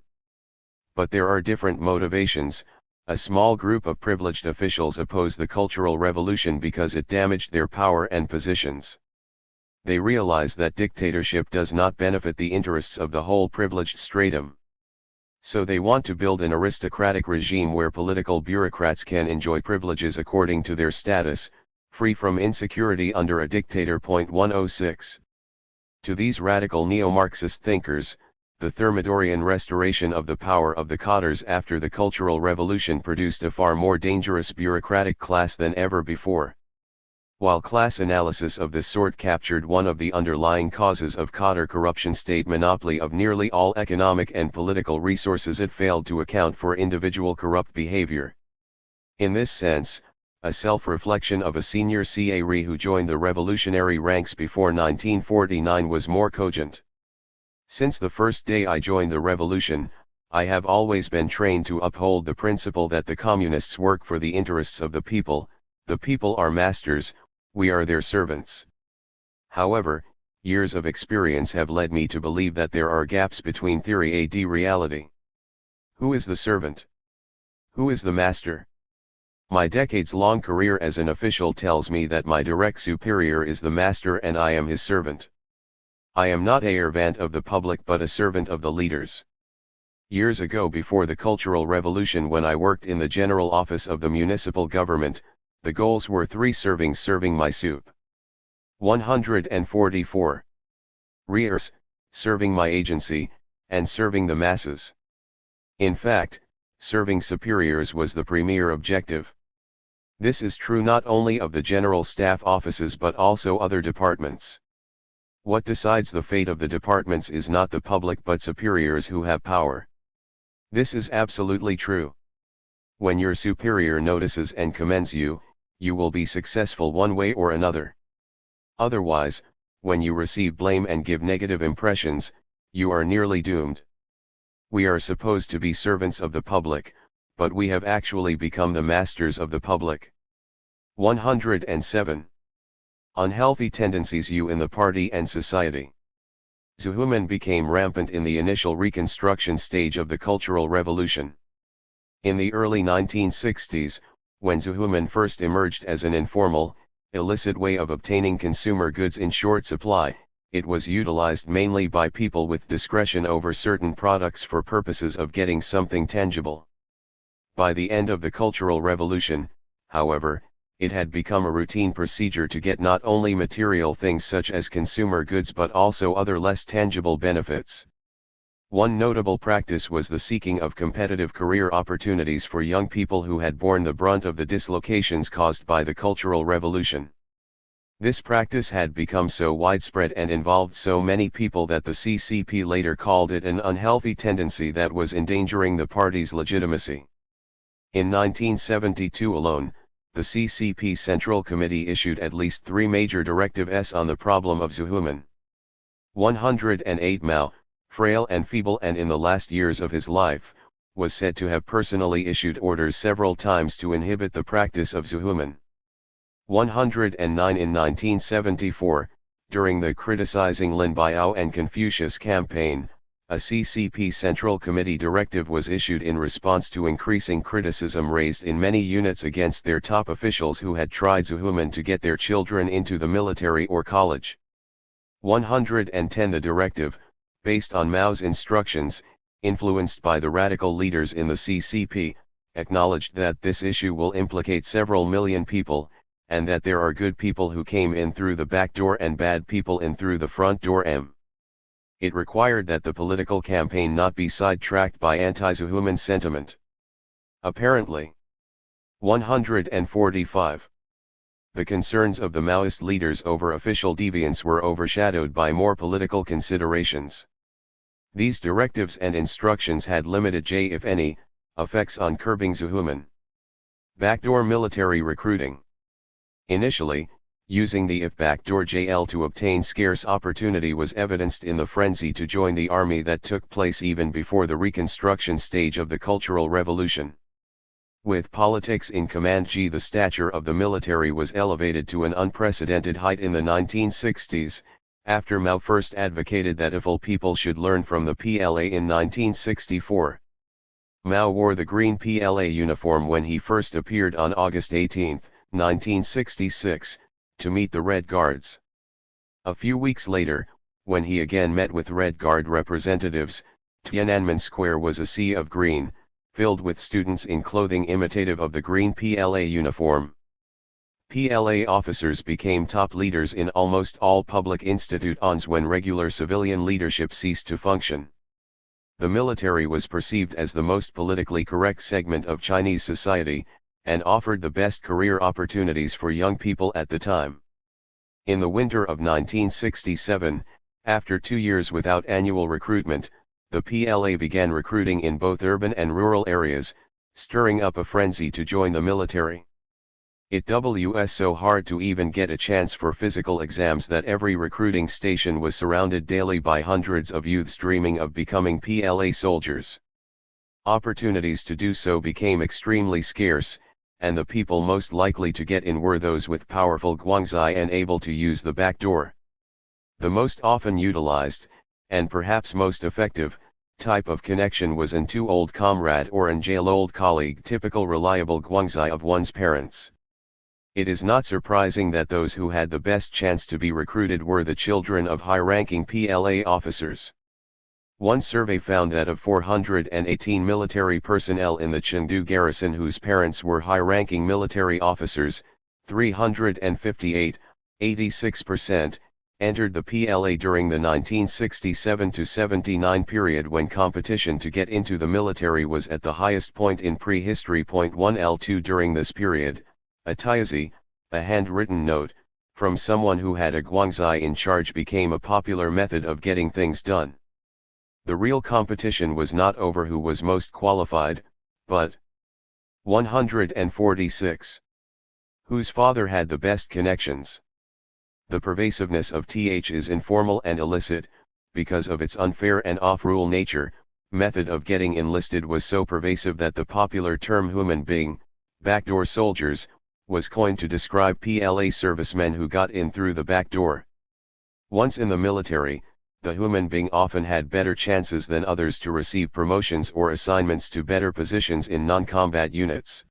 But there are different motivations. A small group of privileged officials oppose the Cultural Revolution because it damaged their power and positions. They realize that dictatorship does not benefit the interests of the whole privileged stratum. So they want to build an aristocratic regime where political bureaucrats can enjoy privileges according to their status, free from insecurity under a dictator. 106. To these radical neo-Marxist thinkers, the Thermidorian restoration of the power of the cadres after the Cultural Revolution produced a far more dangerous bureaucratic class than ever before. While class analysis of this sort captured one of the underlying causes of cadre corruption, state monopoly of nearly all economic and political resources, it failed to account for individual corrupt behavior. In this sense, a self-reflection of a senior CARE who joined the revolutionary ranks before 1949 was more cogent. Since the first day I joined the revolution, I have always been trained to uphold the principle that the communists work for the interests of the people, The people are masters, we are their servants. However, years of experience have led me to believe that there are gaps between theory and reality. Who is the servant? Who is the master? My decades-long career as an official tells me that my direct superior is the master and I am his servant. I am not a servant of the public but a servant of the leaders. Years ago, before the Cultural Revolution, when I worked in the general office of the municipal government, the goals were 3 servings serving my soup. 144. Rears, serving my agency, and serving the masses. In fact, serving superiors was the premier objective. This is true not only of the general staff offices but also other departments. What decides the fate of the departments is not the public but superiors who have power. This is absolutely true. When your superior notices and commends you, you will be successful one way or another. Otherwise, when you receive blame and give negative impressions, you are nearly doomed. We are supposed to be servants of the public, but we have actually become the masters of the public. 107. Unhealthy tendencies in the party and society. Zuhuman became rampant in the initial reconstruction stage of the Cultural Revolution. In the early 1960s, when Zuhuman first emerged as an informal, illicit way of obtaining consumer goods in short supply, it was utilized mainly by people with discretion over certain products for purposes of getting something tangible. By the end of the Cultural Revolution, however, it had become a routine procedure to get not only material things such as consumer goods but also other less tangible benefits. One notable practice was the seeking of competitive career opportunities for young people who had borne the brunt of the dislocations caused by the Cultural Revolution. This practice had become so widespread and involved so many people that the CCP later called it an unhealthy tendency that was endangering the party's legitimacy. In 1972 alone, the CCP Central Committee issued at least 3 major directives on the problem of Zuhuman. 108 Mao, frail and feeble and in the last years of his life, was said to have personally issued orders several times to inhibit the practice of Zuhuman. 109 In 1974, during the Criticizing Lin Biao and Confucius campaign, a CCP Central Committee directive was issued in response to increasing criticism raised in many units against their top officials who had tried Zuhuman to get their children into the military or college. 110 The directive, based on Mao's instructions, influenced by the radical leaders in the CCP, acknowledged that this issue will implicate several million people, and that there are good people who came in through the back door and bad people in through the front door. It required that the political campaign not be sidetracked by anti-Zuhuman sentiment. Apparently. 145. The concerns of the Maoist leaders over official deviance were overshadowed by more political considerations. These directives and instructions had limited, if any, effects on curbing Zuhuman. Backdoor military recruiting. Initially, using the backdoor to obtain scarce opportunity was evidenced in the frenzy to join the army that took place even before the reconstruction stage of the Cultural Revolution. With politics in command, the stature of the military was elevated to an unprecedented height in the 1960s, after Mao first advocated that all people should learn from the PLA in 1964. Mao wore the green PLA uniform when he first appeared on August 18, 1966, to meet the Red Guards. A few weeks later, when he again met with Red Guard representatives, Tiananmen Square was a sea of green, filled with students in clothing imitative of the green PLA uniform. PLA officers became top leaders in almost all public institutions when regular civilian leadership ceased to function. The military was perceived as the most politically correct segment of Chinese society, and offered the best career opportunities for young people at the time. In the winter of 1967, after 2 years without annual recruitment, the PLA began recruiting in both urban and rural areas, stirring up a frenzy to join the military. It was so hard to even get a chance for physical exams that every recruiting station was surrounded daily by hundreds of youths dreaming of becoming PLA soldiers. Opportunities to do so became extremely scarce, and the people most likely to get in were those with powerful guangzai and able to use the back door. The most often utilized, and perhaps most effective, type of connection was an too old comrade or an jail old colleague, typical reliable guangzai of one's parents. It is not surprising that those who had the best chance to be recruited were the children of high-ranking PLA officers. One survey found that of 418 military personnel in the Chengdu garrison whose parents were high-ranking military officers, 358, 86%, entered the PLA during the 1967-79 period, when competition to get into the military was at the highest point in prehistory. 1L2 During this period, a taizi, a handwritten note, from someone who had a guangzai in charge became a popular method of getting things done. The real competition was not over who was most qualified, but 146. Whose father had the best connections. The pervasiveness of TH is informal and illicit, because of its unfair and off-rule nature. Method of getting enlisted was so pervasive that the popular term human being, backdoor soldiers, was coined to describe PLA servicemen who got in through the back door. Once in the military, the human being often had better chances than others to receive promotions or assignments to better positions in non-combat units.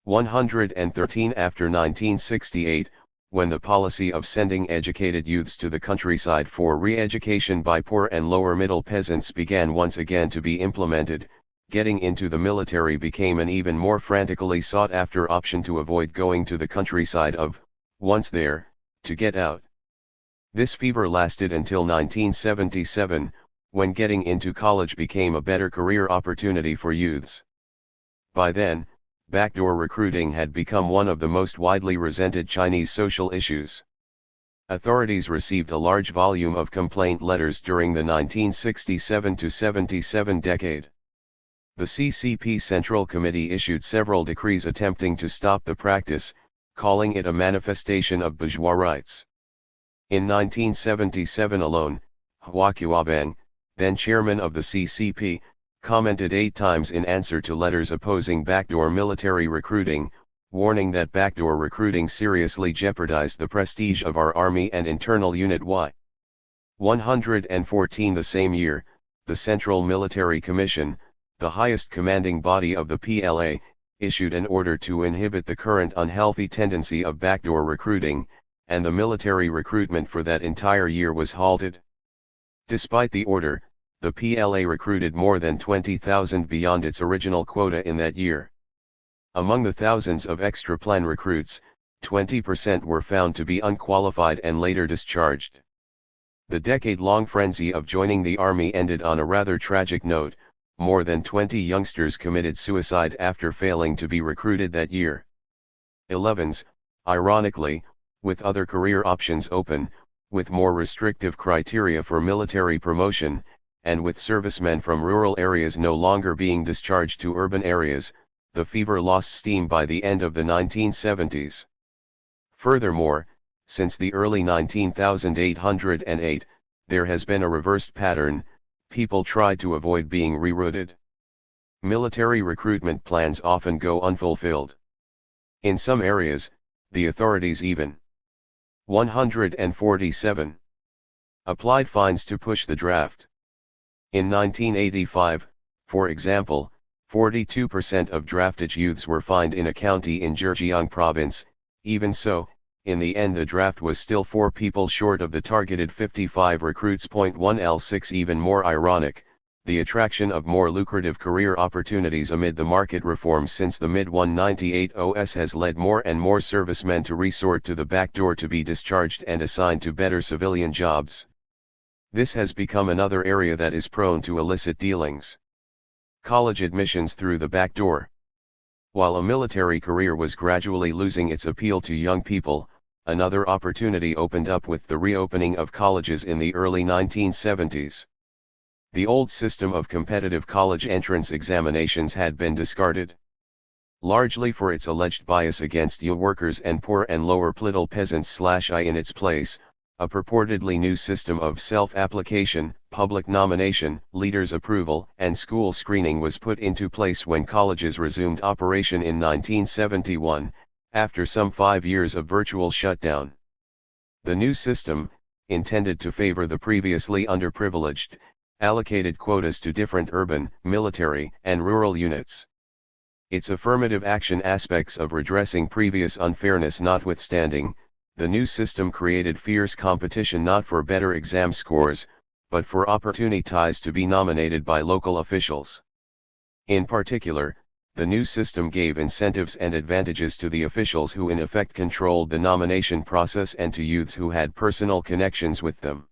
113 After 1968, when the policy of sending educated youths to the countryside for re-education by poor and lower-middle peasants began once again to be implemented, getting into the military became an even more frantically sought-after option to avoid going to the countryside of, once there, to get out. This fever lasted until 1977, when getting into college became a better career opportunity for youths. By then, backdoor recruiting had become one of the most widely resented Chinese social issues. Authorities received a large volume of complaint letters during the 1967-77 decade. The CCP Central Committee issued several decrees attempting to stop the practice, calling it a manifestation of bourgeois rights. In 1977 alone, Hua Qiubang, then chairman of the CCP, commented 8 times in answer to letters opposing backdoor military recruiting, warning that backdoor recruiting seriously jeopardized the prestige of our army and internal unit Y. 114 The same year, the Central Military Commission, the highest commanding body of the PLA, issued an order to inhibit the current unhealthy tendency of backdoor recruiting, and the military recruitment for that entire year was halted. Despite the order, the PLA recruited more than 20,000 beyond its original quota in that year. Among the thousands of extra plan recruits, 20% were found to be unqualified and later discharged. The decade-long frenzy of joining the army ended on a rather tragic note. More than 20 youngsters committed suicide after failing to be recruited that year. 11s, ironically, with other career options open, with more restrictive criteria for military promotion, and with servicemen from rural areas no longer being discharged to urban areas, the fever lost steam by the end of the 1970s. Furthermore, since the early 19,808, there has been a reversed pattern. People try to avoid being rerouted. Military recruitment plans often go unfulfilled. In some areas, the authorities even 147 applied fines to push the draft. In 1985, for example, 42% of drafted youths were fined in a county in Zhejiang province. Even so, in the end the draft was still 4 people short of the targeted 55 recruits. 1L6 Even more ironic, the attraction of more lucrative career opportunities amid the market reforms since the mid-1980s has led more and more servicemen to resort to the back door to be discharged and assigned to better civilian jobs. This has become another area that is prone to illicit dealings. College admissions through the back door. While a military career was gradually losing its appeal to young people, another opportunity opened up with the reopening of colleges in the early 1970s. The old system of competitive college entrance examinations had been discarded. Largely for its alleged bias against young workers and poor and lower-middle peasants. In its place, A purportedly new system of self-application, public nomination, leaders' approval, and school screening was put into place when colleges resumed operation in 1971, after some 5 years of virtual shutdown. The new system, intended to favor the previously underprivileged, allocated quotas to different urban, military, and rural units. Its affirmative action aspects of redressing previous unfairness notwithstanding, the new system created fierce competition not for better exam scores, but for opportunities to be nominated by local officials. In particular, the new system gave incentives and advantages to the officials who in effect controlled the nomination process and to youths who had personal connections with them.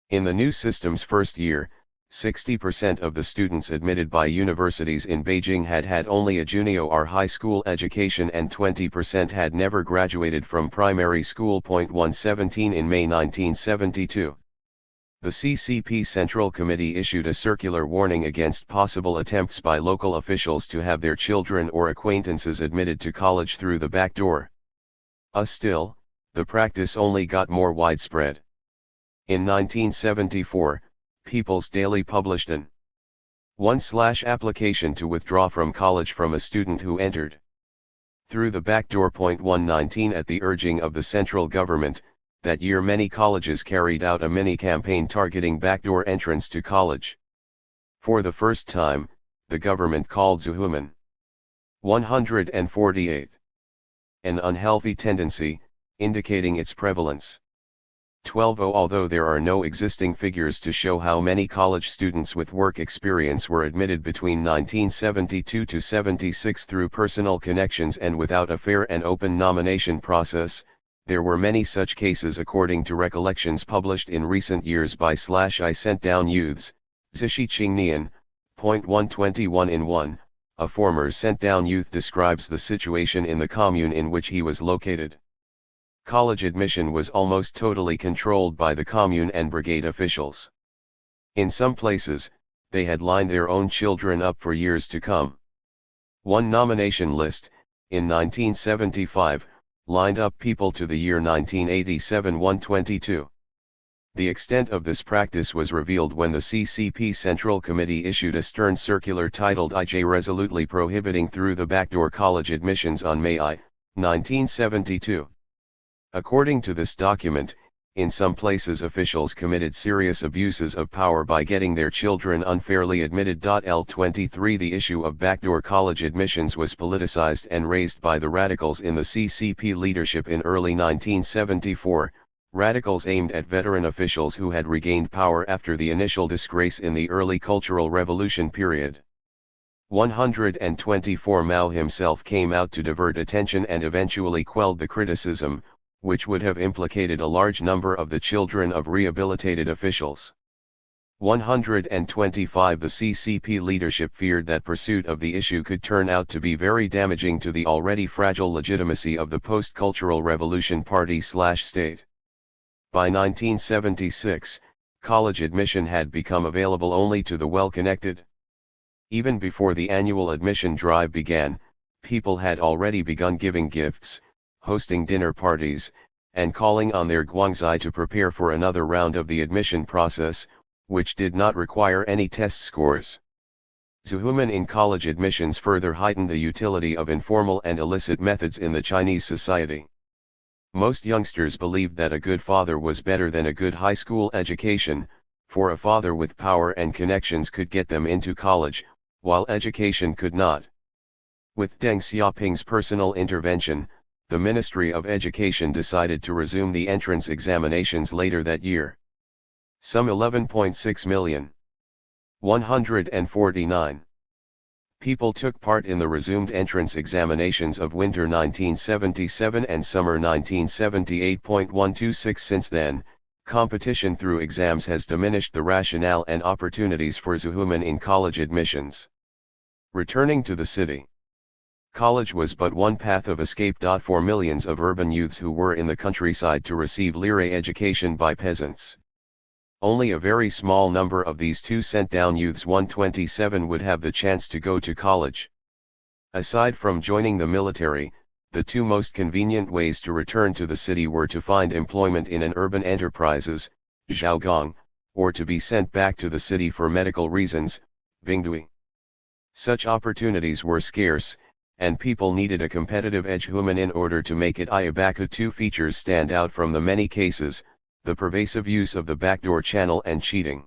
In the new system's first year, 60% of the students admitted by universities in Beijing had had only a junior or high school education and 20% had never graduated from primary school. 117 In May 1972. The CCP Central Committee issued a circular warning against possible attempts by local officials to have their children or acquaintances admitted to college through the back door. Still, the practice only got more widespread. In 1974, People's Daily published an 1/application to withdraw from college from a student who entered through the back door. 119 At the urging of the central government, that year many colleges carried out a mini-campaign targeting backdoor entrance to college. For the first time, the government called Zuhuman 148 an unhealthy tendency, indicating its prevalence. 12 Although there are no existing figures to show how many college students with work experience were admitted between 1972 to 76 through personal connections and without a fair and open nomination process, there were many such cases according to recollections published in recent years by I Sent Down Youths, Zishi Qingnian, 121 in 1, a former sent down youth describes the situation in the commune in which he was located. College admission was almost totally controlled by the commune and brigade officials. In some places, they had lined their own children up for years to come. One nomination list, in 1975, lined up people to the year 1987. 122. The extent of this practice was revealed when the CCP Central Committee issued a stern circular titled IJ resolutely prohibiting through the backdoor college admissions on May 1972. According to this document, in some places officials committed serious abuses of power by getting their children unfairly admitted. L23 The issue of backdoor college admissions was politicized and raised by the radicals in the CCP leadership in early 1974, radicals aimed at veteran officials who had regained power after the initial disgrace in the early Cultural Revolution period. 124 Mao himself came out to divert attention and eventually quelled the criticism, which would have implicated a large number of the children of rehabilitated officials. 125 The CCP leadership feared that pursuit of the issue could turn out to be very damaging to the already fragile legitimacy of the post-cultural revolution party/state. By 1976, college admission had become available only to the well-connected. Even before the annual admission drive began, people had already begun giving gifts, hosting dinner parties, and calling on their guangzai to prepare for another round of the admission process, which did not require any test scores. Zuhuman in college admissions further heightened the utility of informal and illicit methods in the Chinese society. Most youngsters believed that a good father was better than a good high school education, for a father with power and connections could get them into college, while education could not. With Deng Xiaoping's personal intervention, the Ministry of Education decided to resume the entrance examinations later that year. Some 11.6 million. 149 people took part in the resumed entrance examinations of winter 1977 and summer 1978. 126 Since then, competition through exams has diminished the rationale and opportunities for Zuhuman in college admissions. Returning to the city. College was but one path of escape. For millions of urban youths who were in the countryside to receive lire education by peasants. Only a very small number of these two sent down youths 127 would have the chance to go to college. Aside from joining the military, the two most convenient ways to return to the city were to find employment in an urban enterprises, Xiaogong, or to be sent back to the city for medical reasons, Bingdui. Such opportunities were scarce, and people needed a competitive edge human in order to make it. Iabaka. Two features stand out from the many cases: the pervasive use of the backdoor channel and cheating.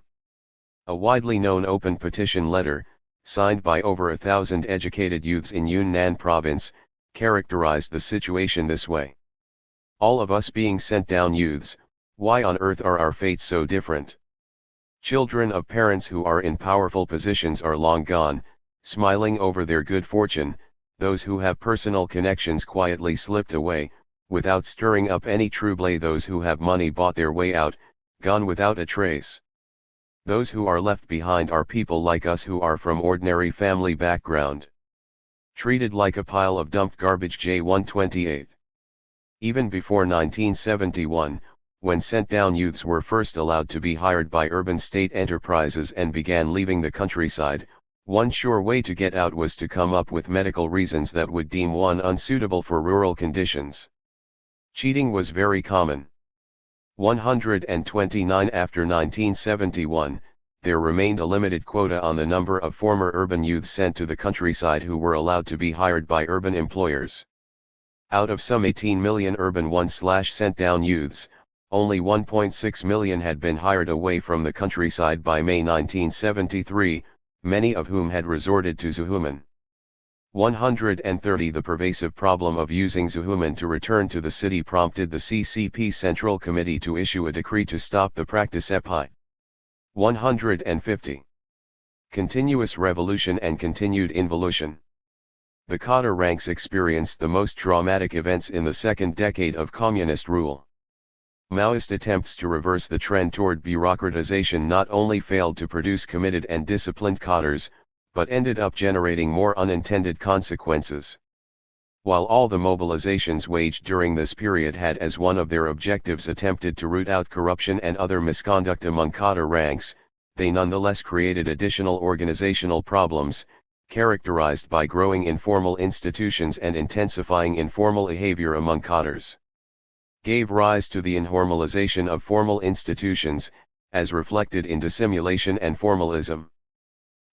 A widely known open petition letter, signed by over 1,000 educated youths in Yunnan province, characterized the situation this way: "All of us being sent down youths, why on earth are our fates so different? Children of parents who are in powerful positions are long gone, smiling over their good fortune. Those who have personal connections quietly slipped away, without stirring up any trouble. Those who have money bought their way out, gone without a trace. Those who are left behind are people like us who are from ordinary family background. Treated like a pile of dumped garbage." J128. Even before 1971, when sent-down youths were first allowed to be hired by urban state enterprises and began leaving the countryside, one sure way to get out was to come up with medical reasons that would deem one unsuitable for rural conditions. Cheating was very common. 129. After 1971, there remained a limited quota on the number of former urban youths sent to the countryside who were allowed to be hired by urban employers. Out of some 18 million urban sent-down youths, only 1.6 million had been hired away from the countryside by May 1973, many of whom had resorted to Zuhuman. 130. The pervasive problem of using Zuhuman to return to the city prompted the CCP Central Committee to issue a decree to stop the practice. EPI. 150. Continuous revolution and continued involution. The cadre ranks experienced the most dramatic events in the second decade of communist rule. Maoist attempts to reverse the trend toward bureaucratization not only failed to produce committed and disciplined cadres, but ended up generating more unintended consequences. While all the mobilizations waged during this period had as one of their objectives attempted to root out corruption and other misconduct among cadre ranks, they nonetheless created additional organizational problems, characterized by growing informal institutions and intensifying informal behavior among cadres. Gave rise to the informalization of formal institutions, as reflected in dissimulation and formalism.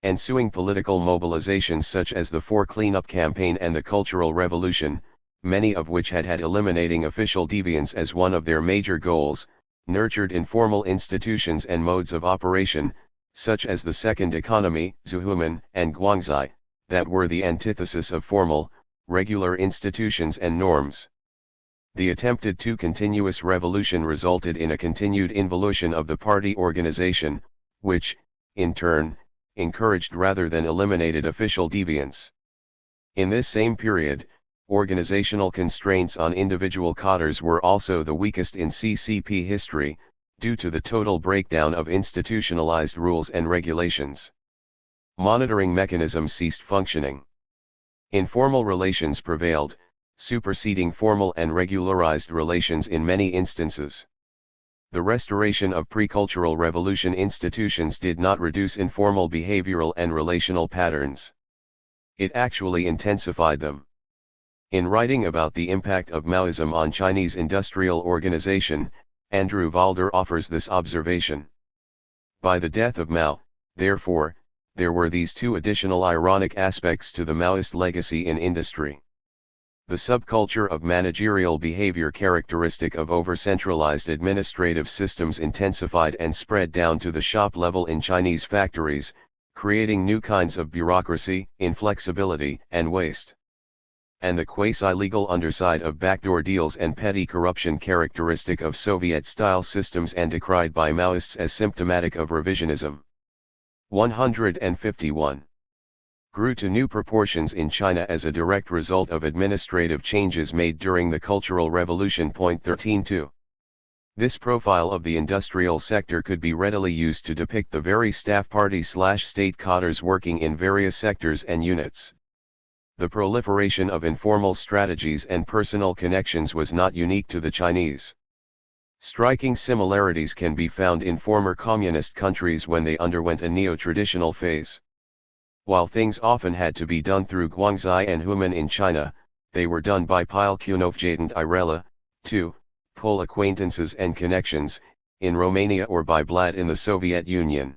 Ensuing political mobilizations such as the Four Cleanup Campaign and the Cultural Revolution, many of which had eliminating official deviance as one of their major goals, nurtured informal institutions and modes of operation, such as the Second Economy, Zuhuman, and Guangzai, that were the antithesis of formal, regular institutions and norms. The attempted continuous revolution resulted in a continued involution of the party organization, which, in turn, encouraged rather than eliminated official deviance. In this same period, organizational constraints on individual cadres were also the weakest in CCP history, due to the total breakdown of institutionalized rules and regulations. Monitoring mechanisms ceased functioning. Informal relations prevailed, superseding formal and regularized relations in many instances. The restoration of pre-cultural revolution institutions did not reduce informal behavioral and relational patterns. It actually intensified them. In writing about the impact of Maoism on Chinese industrial organization, Andrew Valder offers this observation. By the death of Mao, therefore, there were these two additional ironic aspects to the Maoist legacy in industry. The subculture of managerial behavior characteristic of over-centralized administrative systems intensified and spread down to the shop level in Chinese factories, creating new kinds of bureaucracy, inflexibility, and waste. And the quasi-legal underside of backdoor deals and petty corruption characteristic of Soviet-style systems and decried by Maoists as symptomatic of revisionism. 151. Grew to new proportions in China as a direct result of administrative changes made during the Cultural Revolution. 13.2. This profile of the industrial sector could be readily used to depict the very staff party/state cadres working in various sectors and units. The proliferation of informal strategies and personal connections was not unique to the Chinese. Striking similarities can be found in former communist countries when they underwent a neo-traditional phase. While things often had to be done through Guangzai and Human in China, they were done by Pilkunovjadent Irela, 2, Pol acquaintances and connections, in Romania or by Blad in the Soviet Union.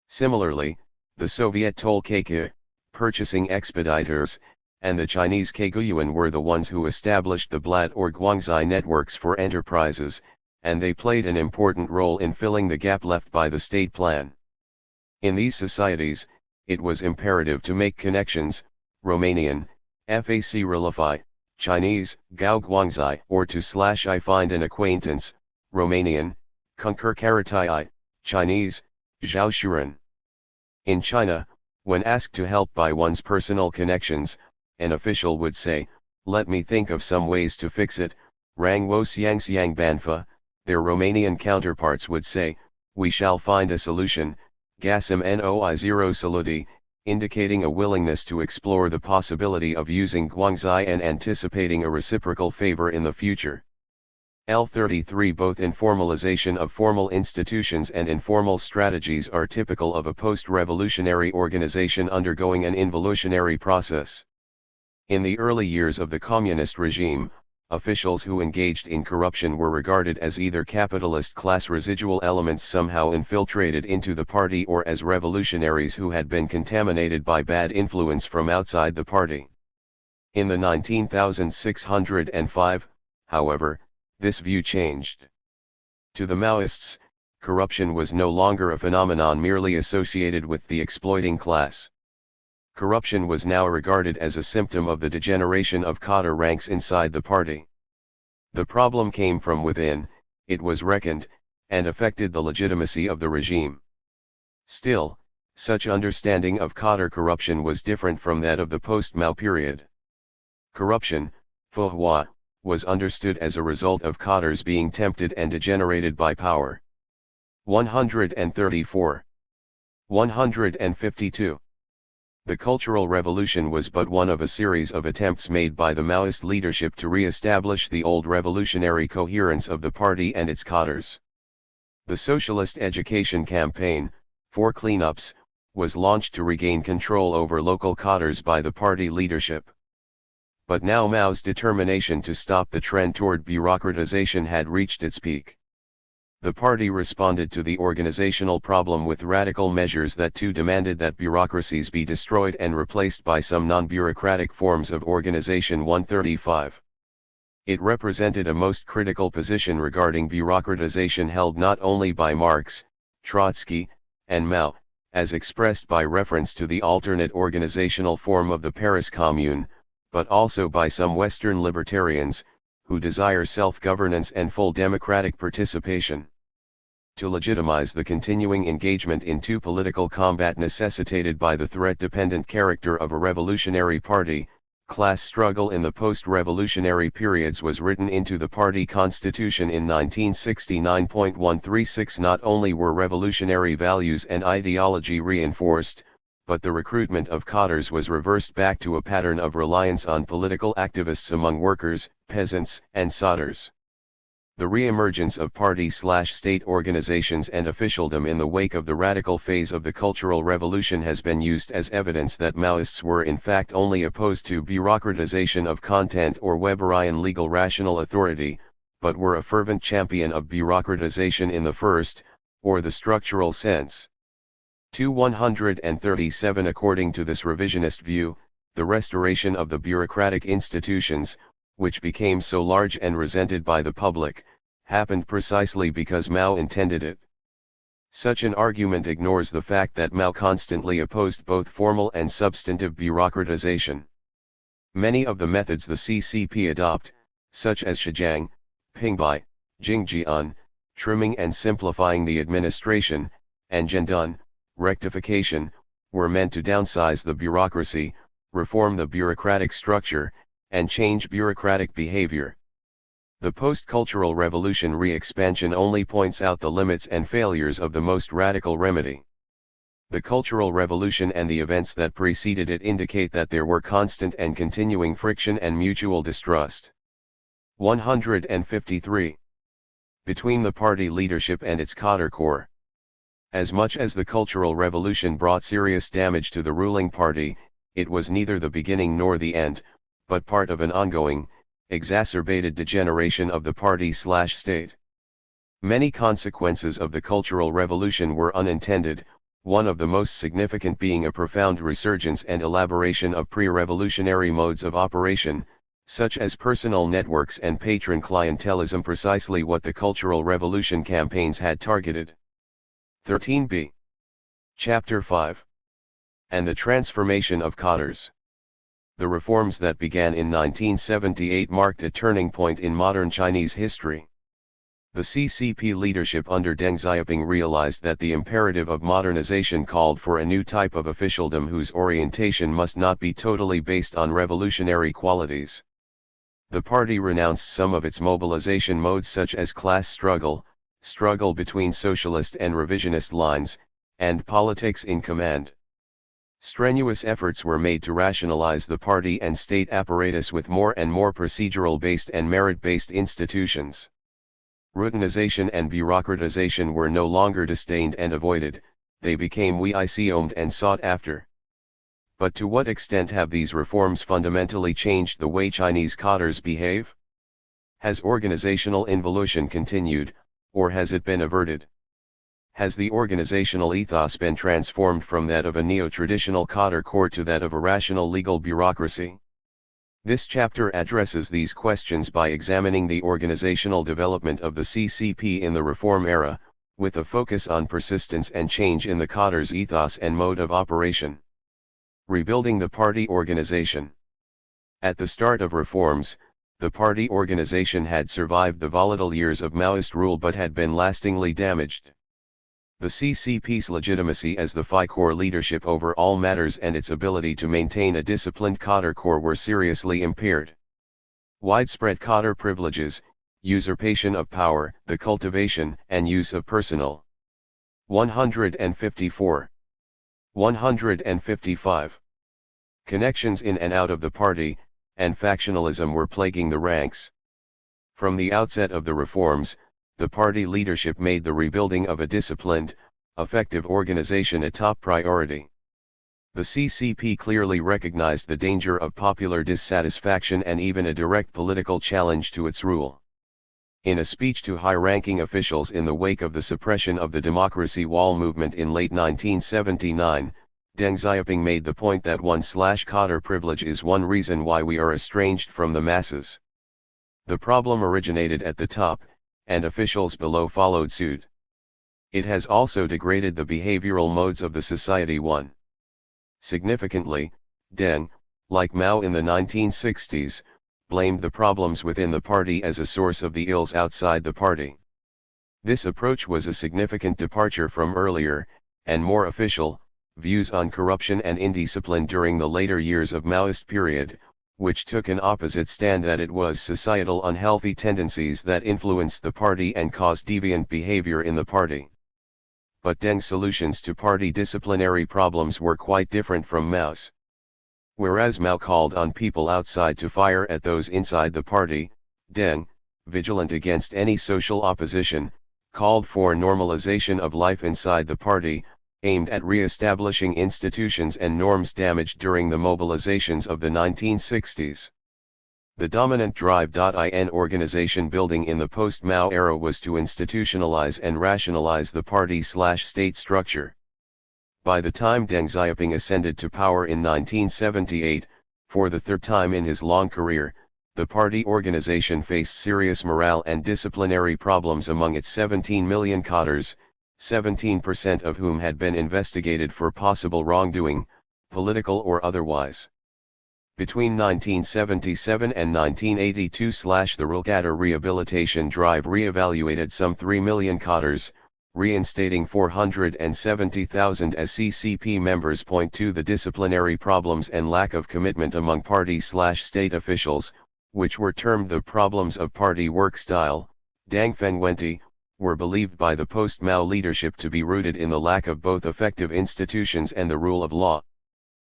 Similarly, the Soviet Tolkake, purchasing expeditors, and the Chinese Keguiyuan were the ones who established the Blad or Guangxi networks for enterprises, and they played an important role in filling the gap left by the state plan. In these societies, it was imperative to make connections, Romanian, FAC Relafai, Chinese, Gao Guangxi, or to I find an acquaintance, Romanian, Kunkur Karatai, Chinese, Zhao Shuren. In China, when asked to help by one's personal connections, an official would say, "Let me think of some ways to fix it," Rang Wo Xiang Banfa. Their Romanian counterparts would say, "We shall find a solution," Gasm Noi Zero Saludi, indicating a willingness to explore the possibility of using Guangxi and anticipating a reciprocal favor in the future. L33 Both informalization of formal institutions and informal strategies are typical of a post-revolutionary organization undergoing an involutionary process. In the early years of the communist regime, officials who engaged in corruption were regarded as either capitalist class residual elements somehow infiltrated into the party or as revolutionaries who had been contaminated by bad influence from outside the party. In the 19,605, however, this view changed. To the Maoists, corruption was no longer a phenomenon merely associated with the exploiting class. Corruption was now regarded as a symptom of the degeneration of cadre ranks inside the party. The problem came from within, it was reckoned, and affected the legitimacy of the regime. Still, such understanding of cadre corruption was different from that of the post-Mao period. Corruption, fauxhoi, was understood as a result of cadres being tempted and degenerated by power. 134. 152. The Cultural Revolution was but one of a series of attempts made by the Maoist leadership to re-establish the old revolutionary coherence of the party and its cadres. The Socialist Education Campaign, for cleanups, was launched to regain control over local cadres by the party leadership. But now Mao's determination to stop the trend toward bureaucratization had reached its peak. The party responded to the organizational problem with radical measures that too demanded that bureaucracies be destroyed and replaced by some non-bureaucratic forms of organization. 135. It represented a most critical position regarding bureaucratization held not only by Marx, Trotsky, and Mao, as expressed by reference to the alternate organizational form of the Paris Commune, but also by some Western libertarians, who desire self-governance and full democratic participation. To legitimize the continuing engagement in political combat necessitated by the threat-dependent character of a revolutionary party, class struggle in the post-revolutionary periods was written into the party constitution in 1969.136. Not only were revolutionary values and ideology reinforced, but the recruitment of cadres was reversed back to a pattern of reliance on political activists among workers, peasants, and solders. The re-emergence of party/state organizations and officialdom in the wake of the radical phase of the Cultural Revolution has been used as evidence that Maoists were in fact only opposed to bureaucratization of content or Weberian legal rational authority, but were a fervent champion of bureaucratization in the first, or the structural sense. 137. According to this revisionist view, the restoration of the bureaucratic institutions, which became so large and resented by the public, happened precisely because Mao intended it. Such an argument ignores the fact that Mao constantly opposed both formal and substantive bureaucratization. Many of the methods the CCP adopt, such as Shijang, Pingbai, Jingjian, trimming and simplifying the administration, and Zhendun, rectification, were meant to downsize the bureaucracy, reform the bureaucratic structure, and change bureaucratic behavior. The post-cultural revolution re-expansion only points out the limits and failures of the most radical remedy. The Cultural Revolution and the events that preceded it indicate that there were constant and continuing friction and mutual distrust. 153. Between the party leadership and its cadre corps. As much as the Cultural Revolution brought serious damage to the ruling party, it was neither the beginning nor the end, but part of an ongoing, exacerbated degeneration of the party/state. Many consequences of the Cultural Revolution were unintended, one of the most significant being a profound resurgence and elaboration of pre-revolutionary modes of operation, such as personal networks and patron clientelism, precisely what the Cultural Revolution campaigns had targeted. 13b. Chapter 5. And the transformation of cadres. The reforms that began in 1978 marked a turning point in modern Chinese history. The CCP leadership under Deng Xiaoping realized that the imperative of modernization called for a new type of officialdom whose orientation must not be totally based on revolutionary qualities. The party renounced some of its mobilization modes such as class struggle, struggle between socialist and revisionist lines, and politics in command. Strenuous efforts were made to rationalize the party and state apparatus with more and more procedural-based and merit-based institutions. Routinization and bureaucratization were no longer disdained and avoided, they became welcomed and sought after. But to what extent have these reforms fundamentally changed the way Chinese cadres behave? Has organizational involution continued, or has it been averted? Has the organizational ethos been transformed from that of a neo-traditional cadre corps to that of a rational legal bureaucracy? This chapter addresses these questions by examining the organizational development of the CCP in the reform era, with a focus on persistence and change in the cadre's ethos and mode of operation. Rebuilding the party organization. At the start of reforms, the party organization had survived the volatile years of Maoist rule but had been lastingly damaged. The CCP's legitimacy as the Phi Corps leadership over all matters and its ability to maintain a disciplined cadre corps were seriously impaired. Widespread cadre privileges, usurpation of power, the cultivation and use of personal. 154. 155. Connections in and out of the party, and factionalism were plaguing the ranks. From the outset of the reforms, the party leadership made the rebuilding of a disciplined, effective organization a top priority. The CCP clearly recognized the danger of popular dissatisfaction and even a direct political challenge to its rule. In a speech to high-ranking officials in the wake of the suppression of the Democracy Wall movement in late 1979, Deng Xiaoping made the point that one/cadre privilege is one reason why we are estranged from the masses. The problem originated at the top, and officials below followed suit. It has also degraded the behavioral modes of the society. 1. Significantly, Deng, like Mao in the 1960s, blamed the problems within the party as a source of the ills outside the party. This approach was a significant departure from earlier, and more official, views on corruption and indiscipline during the later years of Maoist period, which took an opposite stand that it was societal unhealthy tendencies that influenced the party and caused deviant behavior in the party. But Deng's solutions to party disciplinary problems were quite different from Mao's. Whereas Mao called on people outside to fire at those inside the party, Deng, vigilant against any social opposition, called for normalization of life inside the party, aimed at re-establishing institutions and norms damaged during the mobilizations of the 1960s. The dominant drive in organization building in the post-Mao era was to institutionalize and rationalize the party/state structure. By the time Deng Xiaoping ascended to power in 1978, for the third time in his long career, the party organization faced serious morale and disciplinary problems among its 17 million cadres, 17% of whom had been investigated for possible wrongdoing, political or otherwise. Between 1977 and 1982, the rural cadre rehabilitation drive re-evaluated some 3 million cadres, reinstating 470,000 as CCP members point to the disciplinary problems and lack of commitment among party/state officials, which were termed the problems of party work style, Dang Fengwenti, were believed by the post-Mao leadership to be rooted in the lack of both effective institutions and the rule of law.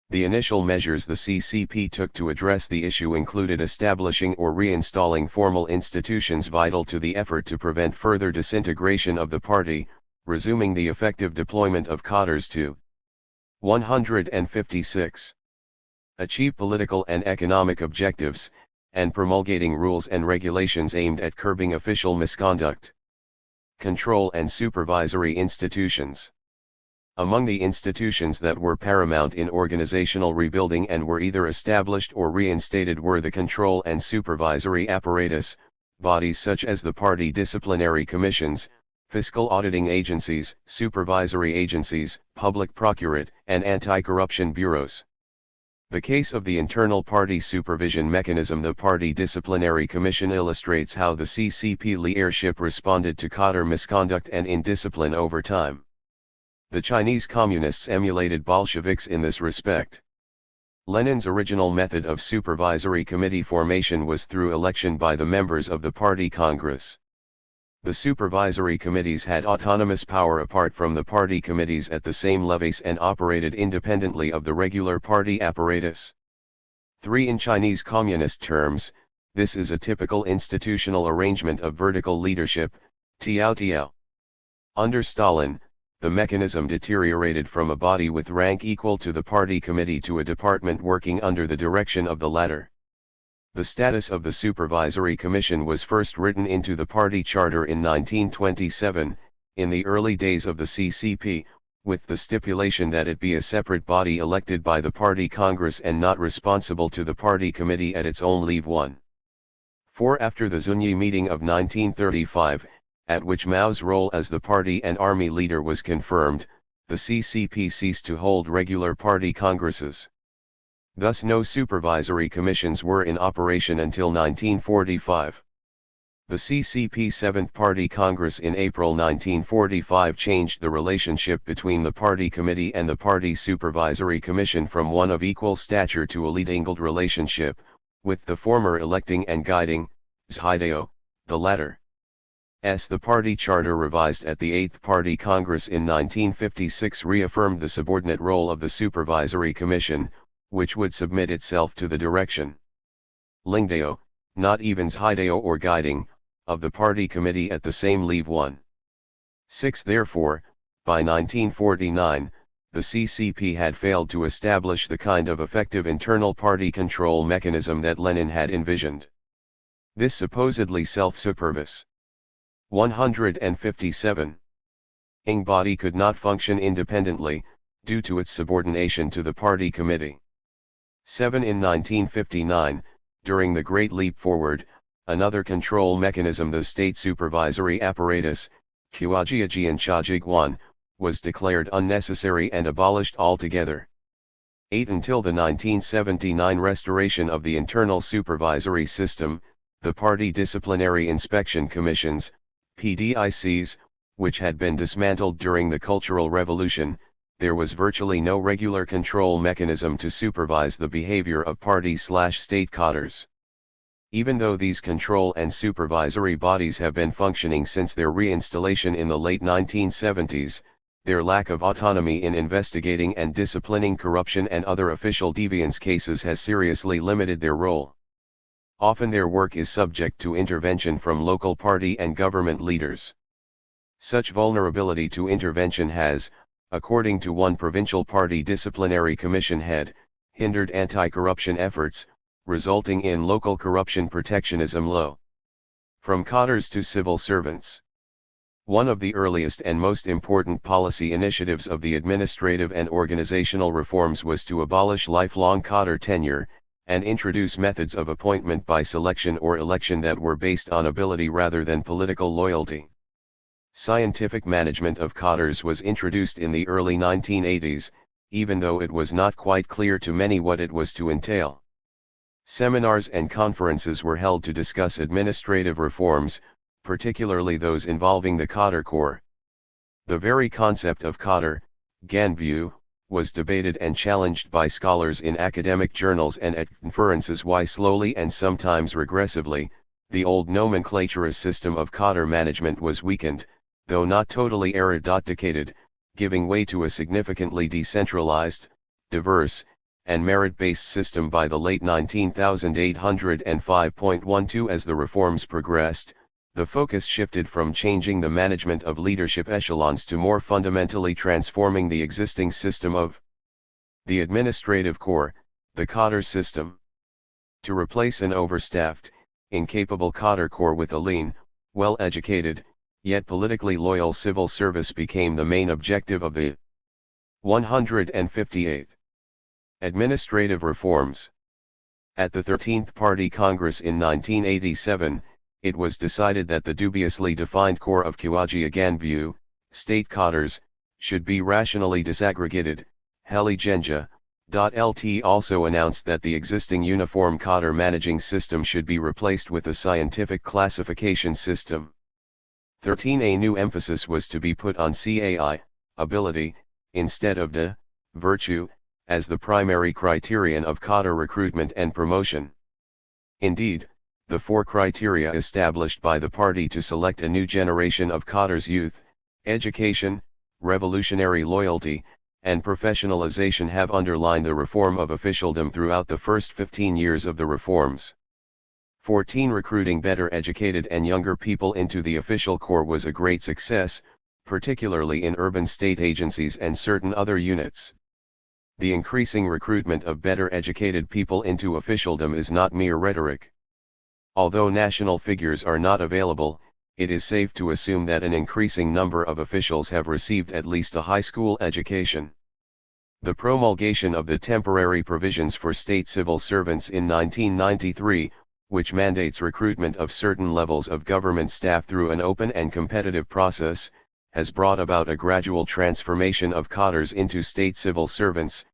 The initial measures the CCP took to address the issue included establishing or reinstalling formal institutions vital to the effort to prevent further disintegration of the party, resuming the effective deployment of cadres to 156. achieve political and economic objectives, and promulgating rules and regulations aimed at curbing official misconduct. Control and supervisory institutions. Among the institutions that were paramount in organizational rebuilding and were either established or reinstated were the control and supervisory apparatus, bodies such as the party disciplinary commissions, fiscal auditing agencies, supervisory agencies, public procurate, and anti-corruption bureaus. The case of the internal party supervision mechanism, the Party Disciplinary Commission, illustrates how the CCP leadership responded to cadre misconduct and indiscipline over time. The Chinese Communists emulated Bolsheviks in this respect. Lenin's original method of supervisory committee formation was through election by the members of the Party Congress. The supervisory committees had autonomous power apart from the party committees at the same levies and operated independently of the regular party apparatus. 3. In Chinese Communist terms, this is a typical institutional arrangement of vertical leadership, tiao. Under Stalin, the mechanism deteriorated from a body with rank equal to the party committee to a department working under the direction of the latter. The status of the Supervisory Commission was first written into the party charter in 1927, in the early days of the CCP, with the stipulation that it be a separate body elected by the Party Congress and not responsible to the Party Committee at its own leave. 1. 4. After the Zunyi meeting of 1935, at which Mao's role as the party and army leader was confirmed, the CCP ceased to hold regular party congresses. Thus no supervisory commissions were in operation until 1945. The CCP 7th Party Congress in April 1945 changed the relationship between the Party Committee and the Party Supervisory Commission from one of equal stature to a lead-angled relationship, with the former electing and guiding, Xiaobo, the latter. The party charter revised at the 8th Party Congress in 1956 reaffirmed the subordinate role of the Supervisory Commission, which would submit itself to the direction, Lingdao, not even Xiaobo or guiding, of the party committee at the same leave. 1. 6. Therefore, by 1949, the CCP had failed to establish the kind of effective internal party control mechanism that Lenin had envisioned. This supposedly self-supervise 157 ing body could not function independently, due to its subordination to the party committee. 7. In 1959, during the Great Leap Forward, another control mechanism, the state supervisory apparatus, Qiajiajian Chajiguan, was declared unnecessary and abolished altogether. 8. Until the 1979 restoration of the internal supervisory system, the Party Disciplinary Inspection Commissions, PDICs, which had been dismantled during the Cultural Revolution, there was virtually no regular control mechanism to supervise the behavior of party/state cadres. Even though these control and supervisory bodies have been functioning since their reinstallation in the late 1970s, their lack of autonomy in investigating and disciplining corruption and other official deviance cases has seriously limited their role. Often their work is subject to intervention from local party and government leaders. Such vulnerability to intervention has, according to one provincial party disciplinary commission head, hindered anti-corruption efforts, resulting in local corruption protectionism low. From cadres to civil servants. One of the earliest and most important policy initiatives of the administrative and organizational reforms was to abolish lifelong cadre tenure, and introduce methods of appointment by selection or election that were based on ability rather than political loyalty. Scientific management of cadres was introduced in the early 1980s, even though it was not quite clear to many what it was to entail. Seminars and conferences were held to discuss administrative reforms, particularly those involving the cadre corps. The very concept of cadre, Ganbu, was debated and challenged by scholars in academic journals and at conferences. Why slowly and sometimes regressively, the old nomenclaturist system of cadre management was weakened, though not totally eradicated, giving way to a significantly decentralized, diverse, and merit-based system by the late 19,805.12. As the reforms progressed, the focus shifted from changing the management of leadership echelons to more fundamentally transforming the existing system of the administrative corps, The Cadres system. To replace an overstaffed, incapable cadre corps with a lean, well-educated, yet politically loyal civil service became the main objective of the 158. Administrative reforms. At the 13th Party Congress in 1987, it was decided that the dubiously defined corps of Xiaobo, state cadres, should be rationally disaggregated. Heli Genja. LT also announced that the existing uniform cadre managing system should be replaced with a scientific classification system. 13. A new emphasis was to be put on CAI, ability, instead of the virtue, as the primary criterion of cadre recruitment and promotion. Indeed, the four criteria established by the party to select a new generation of cadres: youth, education, revolutionary loyalty, and professionalization have underlined the reform of officialdom throughout the first 15 years of the reforms. 14. Recruiting better educated and younger people into the official corps was a great success, particularly in urban state agencies and certain other units. The increasing recruitment of better educated people into officialdom is not mere rhetoric. Although national figures are not available, it is safe to assume that an increasing number of officials have received at least a high school education. The promulgation of the temporary provisions for state civil servants in 1993, which mandates recruitment of certain levels of government staff through an open and competitive process, has brought about a gradual transformation of cadres into state civil servants.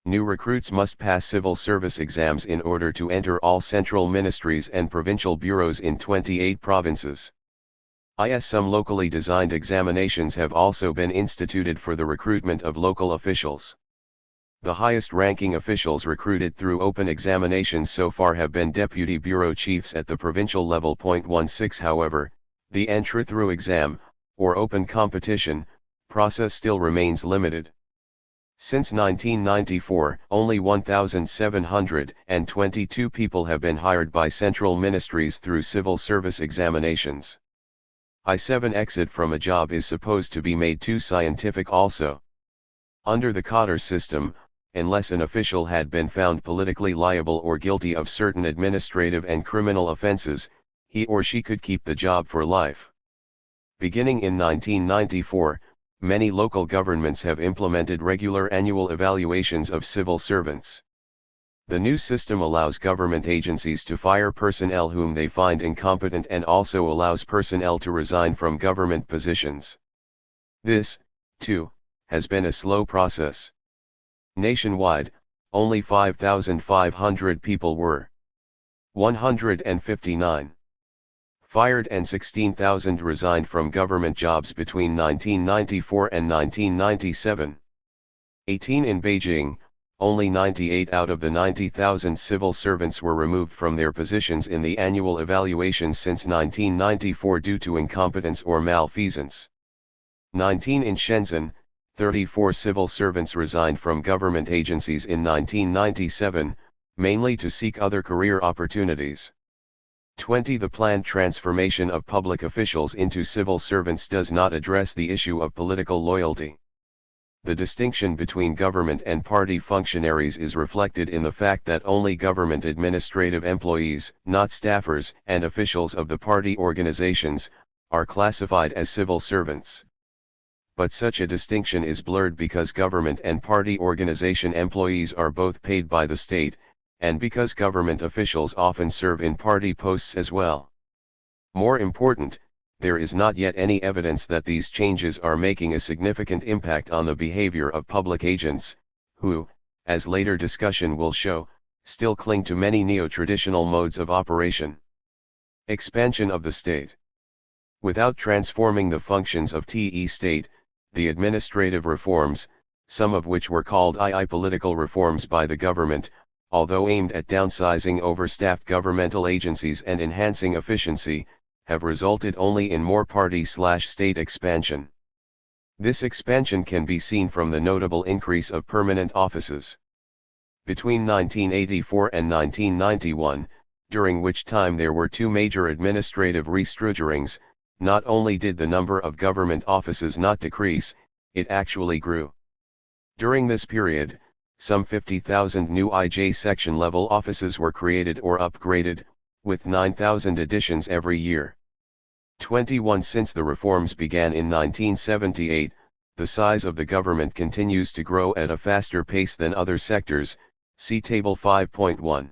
New recruits must pass civil service exams in order to enter all central ministries and provincial bureaus in 28 provinces. Some locally designed examinations have also been instituted for the recruitment of local officials. The highest-ranking officials recruited through open examinations so far have been deputy bureau chiefs at the provincial level. 16. However, the entry through exam, or open competition, process still remains limited. Since 1994, only 1,722 people have been hired by central ministries through civil service examinations. 7. Exit from a job is supposed to be made too scientific also. Under the cadre system, unless an official had been found politically liable or guilty of certain administrative and criminal offenses, he or she could keep the job for life. Beginning in 1994, many local governments have implemented regular annual evaluations of civil servants. The new system allows government agencies to fire personnel whom they find incompetent and also allows personnel to resign from government positions. This, too, has been a slow process. Nationwide, only 5,500 people were 159 fired and 16,000 resigned from government jobs between 1994 and 1997. 18. In Beijing, only 98 out of the 90,000 civil servants were removed from their positions in the annual evaluations since 1994 due to incompetence or malfeasance. 19. In Shenzhen, 34 civil servants resigned from government agencies in 1997, mainly to seek other career opportunities. 20. The planned transformation of public officials into civil servants does not address the issue of political loyalty. The distinction between government and party functionaries is reflected in the fact that only government administrative employees, not staffers and officials of the party organizations, are classified as civil servants. But such a distinction is blurred because government and party organization employees are both paid by the state, and because government officials often serve in party posts as well. More important, there is not yet any evidence that these changes are making a significant impact on the behavior of public agents, who, as later discussion will show, still cling to many neo-traditional modes of operation. Expansion of the state. Without transforming the functions of the state, the administrative reforms, some of which were called political reforms by the government, although aimed at downsizing overstaffed governmental agencies and enhancing efficiency, have resulted only in more party/state expansion. This expansion can be seen from the notable increase of permanent offices. Between 1984 and 1991, during which time there were two major administrative restructurings, not only did the number of government offices not decrease, it actually grew. During this period, some 50,000 new IJ section level offices were created or upgraded, with 9,000 additions every year. 21 Since the reforms began in 1978, the size of the government continues to grow at a faster pace than other sectors, see Table 5.1.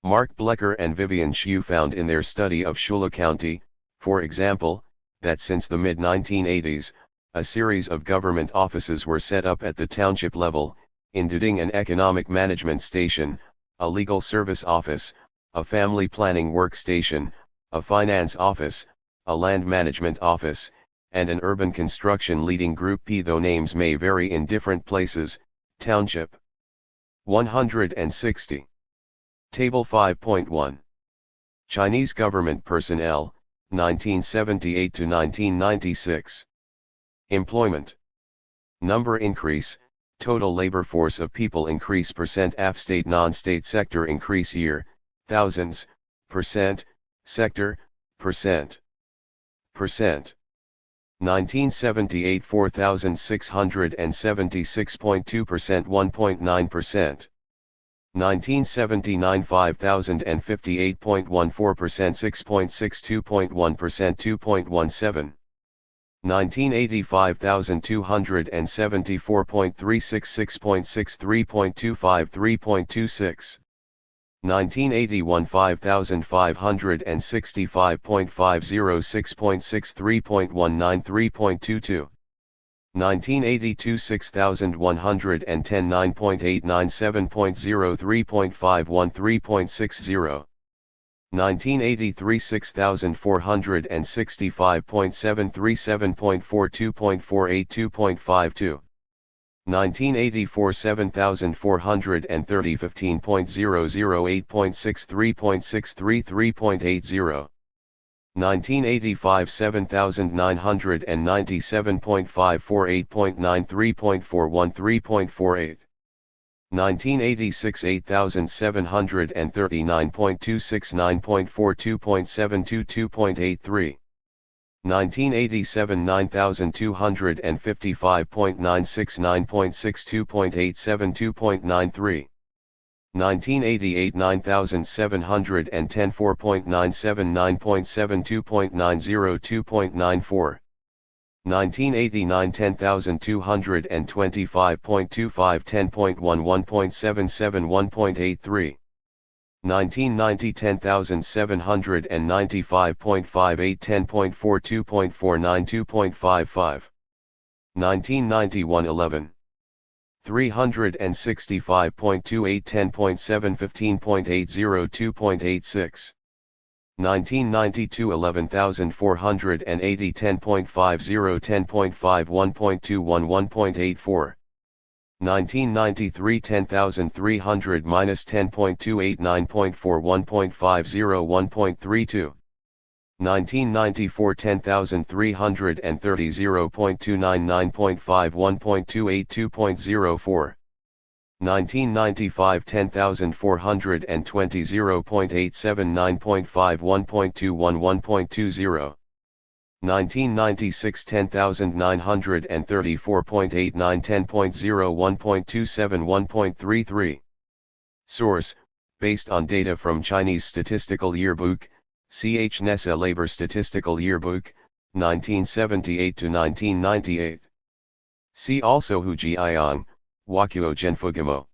Mark Blecker and Vivian Xu found in their study of Shula County, for example, that since the mid-1980s, a series of government offices were set up at the township level, including an economic management station, a legal service office, a family planning workstation, a finance office, a land management office, and an urban construction leading group P. Though names may vary in different places, township. 160. Table 5.1. Chinese government personnel, 1978 to 1996. Employment. Number increase, total labor force of people increase % af state non-state sector increase year, thousands, %, sector, %. 1978 4,676.2% 1.9%. 1979 5,058.14% 6.62.1% 2.17. 1980 5,274.36 6.63.25 3.26. 1981 5,565.506 6.63.19 3.22. 1982 6,110 9.89 7.03.51 3.60. 1983 6,465.737.42.48 2.52. 1984 7,430 15.008.63.63 3.80. 1985 7,997.548.9 3.41 3.48. 1986 8,739.269.42.72 2.83. 1987 9,255.969.62.87 2.93. 1988 9,710 4.979.72.90 2.94. 1989 10,225.25 10.11.77 1.83. 1990 10,795.58 10.42.49 2.55. 1991 11. 365.28 10.7 15.80 2.86. 1992 11,480 10.50 10.5 1.21 1.84. 1993 10,300 minus 10.28 9.4 1.50 1.32. 1994 10,330 0.29 9.5 1.28 2.04. 1995 10,420 0.87 9.5 1.21 1.20. 1996 10,934.89 10.0 1.27 1.33. Source, based on data from Chinese Statistical Yearbook, Ch. Nessa Labor Statistical Yearbook, 1978 to 1998. See also Hu Jiayang, Wakuo Genfugamo.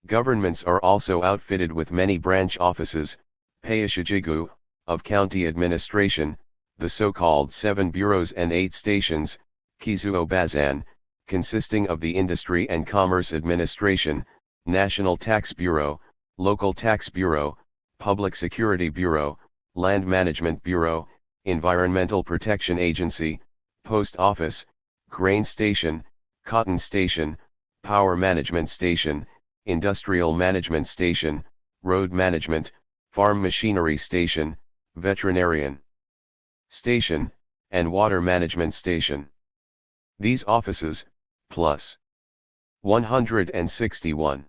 Governments are also outfitted with many branch offices, Peishijigu, of county administration, the so-called 7 bureaus and 8 stations, Kizuo Bazan, consisting of the Industry and Commerce Administration, National Tax Bureau, Local Tax Bureau, Public Security Bureau, Land Management Bureau, Environmental Protection Agency, Post Office, Grain Station, Cotton Station, Power Management Station, Industrial Management Station, Road Management, Farm Machinery Station, Veterinarian Station, and Water Management Station. These offices, plus 161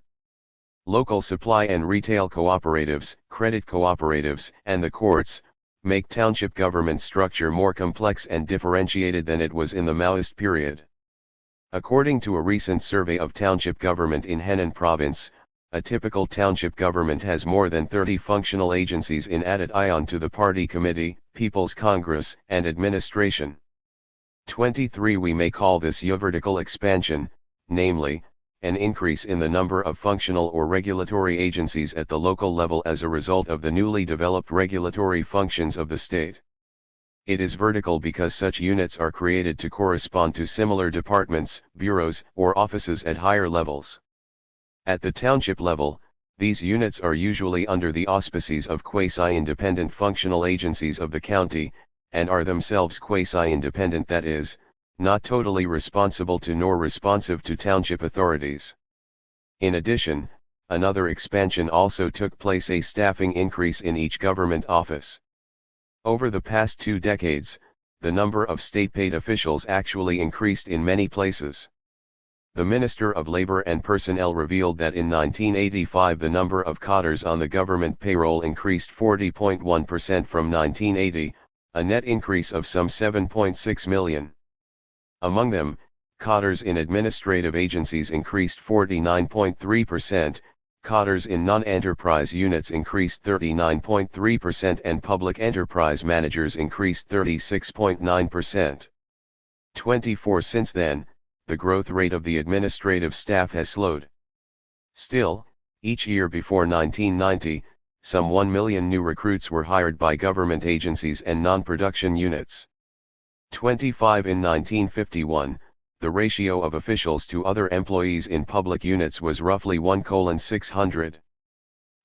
local supply and retail cooperatives, credit cooperatives, and the courts, make township government structure more complex and differentiated than it was in the Maoist period. According to a recent survey of township government in Henan province, a typical township government has more than 30 functional agencies in added ion to the party committee, People's Congress, and administration. 23. We may call this vertical expansion, namely, an increase in the number of functional or regulatory agencies at the local level as a result of the newly developed regulatory functions of the state. It is vertical because such units are created to correspond to similar departments, bureaus, or offices at higher levels. At the township level, these units are usually under the auspices of quasi-independent functional agencies of the county, and are themselves quasi-independent, that is, not totally responsible to nor responsive to township authorities. In addition, another expansion also took place, a staffing increase in each government office. Over the past 2 decades, the number of state-paid officials actually increased in many places. The Minister of Labor and Personnel revealed that in 1985 the number of cadres on the government payroll increased 40.1% from 1980, a net increase of some 7.6 million. Among them, cadres in administrative agencies increased 49.3%, cadres in non-enterprise units increased 39.3%, and public enterprise managers increased 36.9%. 24. Since then, the growth rate of the administrative staff has slowed. Still, each year before 1990, some 1 million new recruits were hired by government agencies and non-production units. 25. In 1951, the ratio of officials to other employees in public units was roughly 1:600.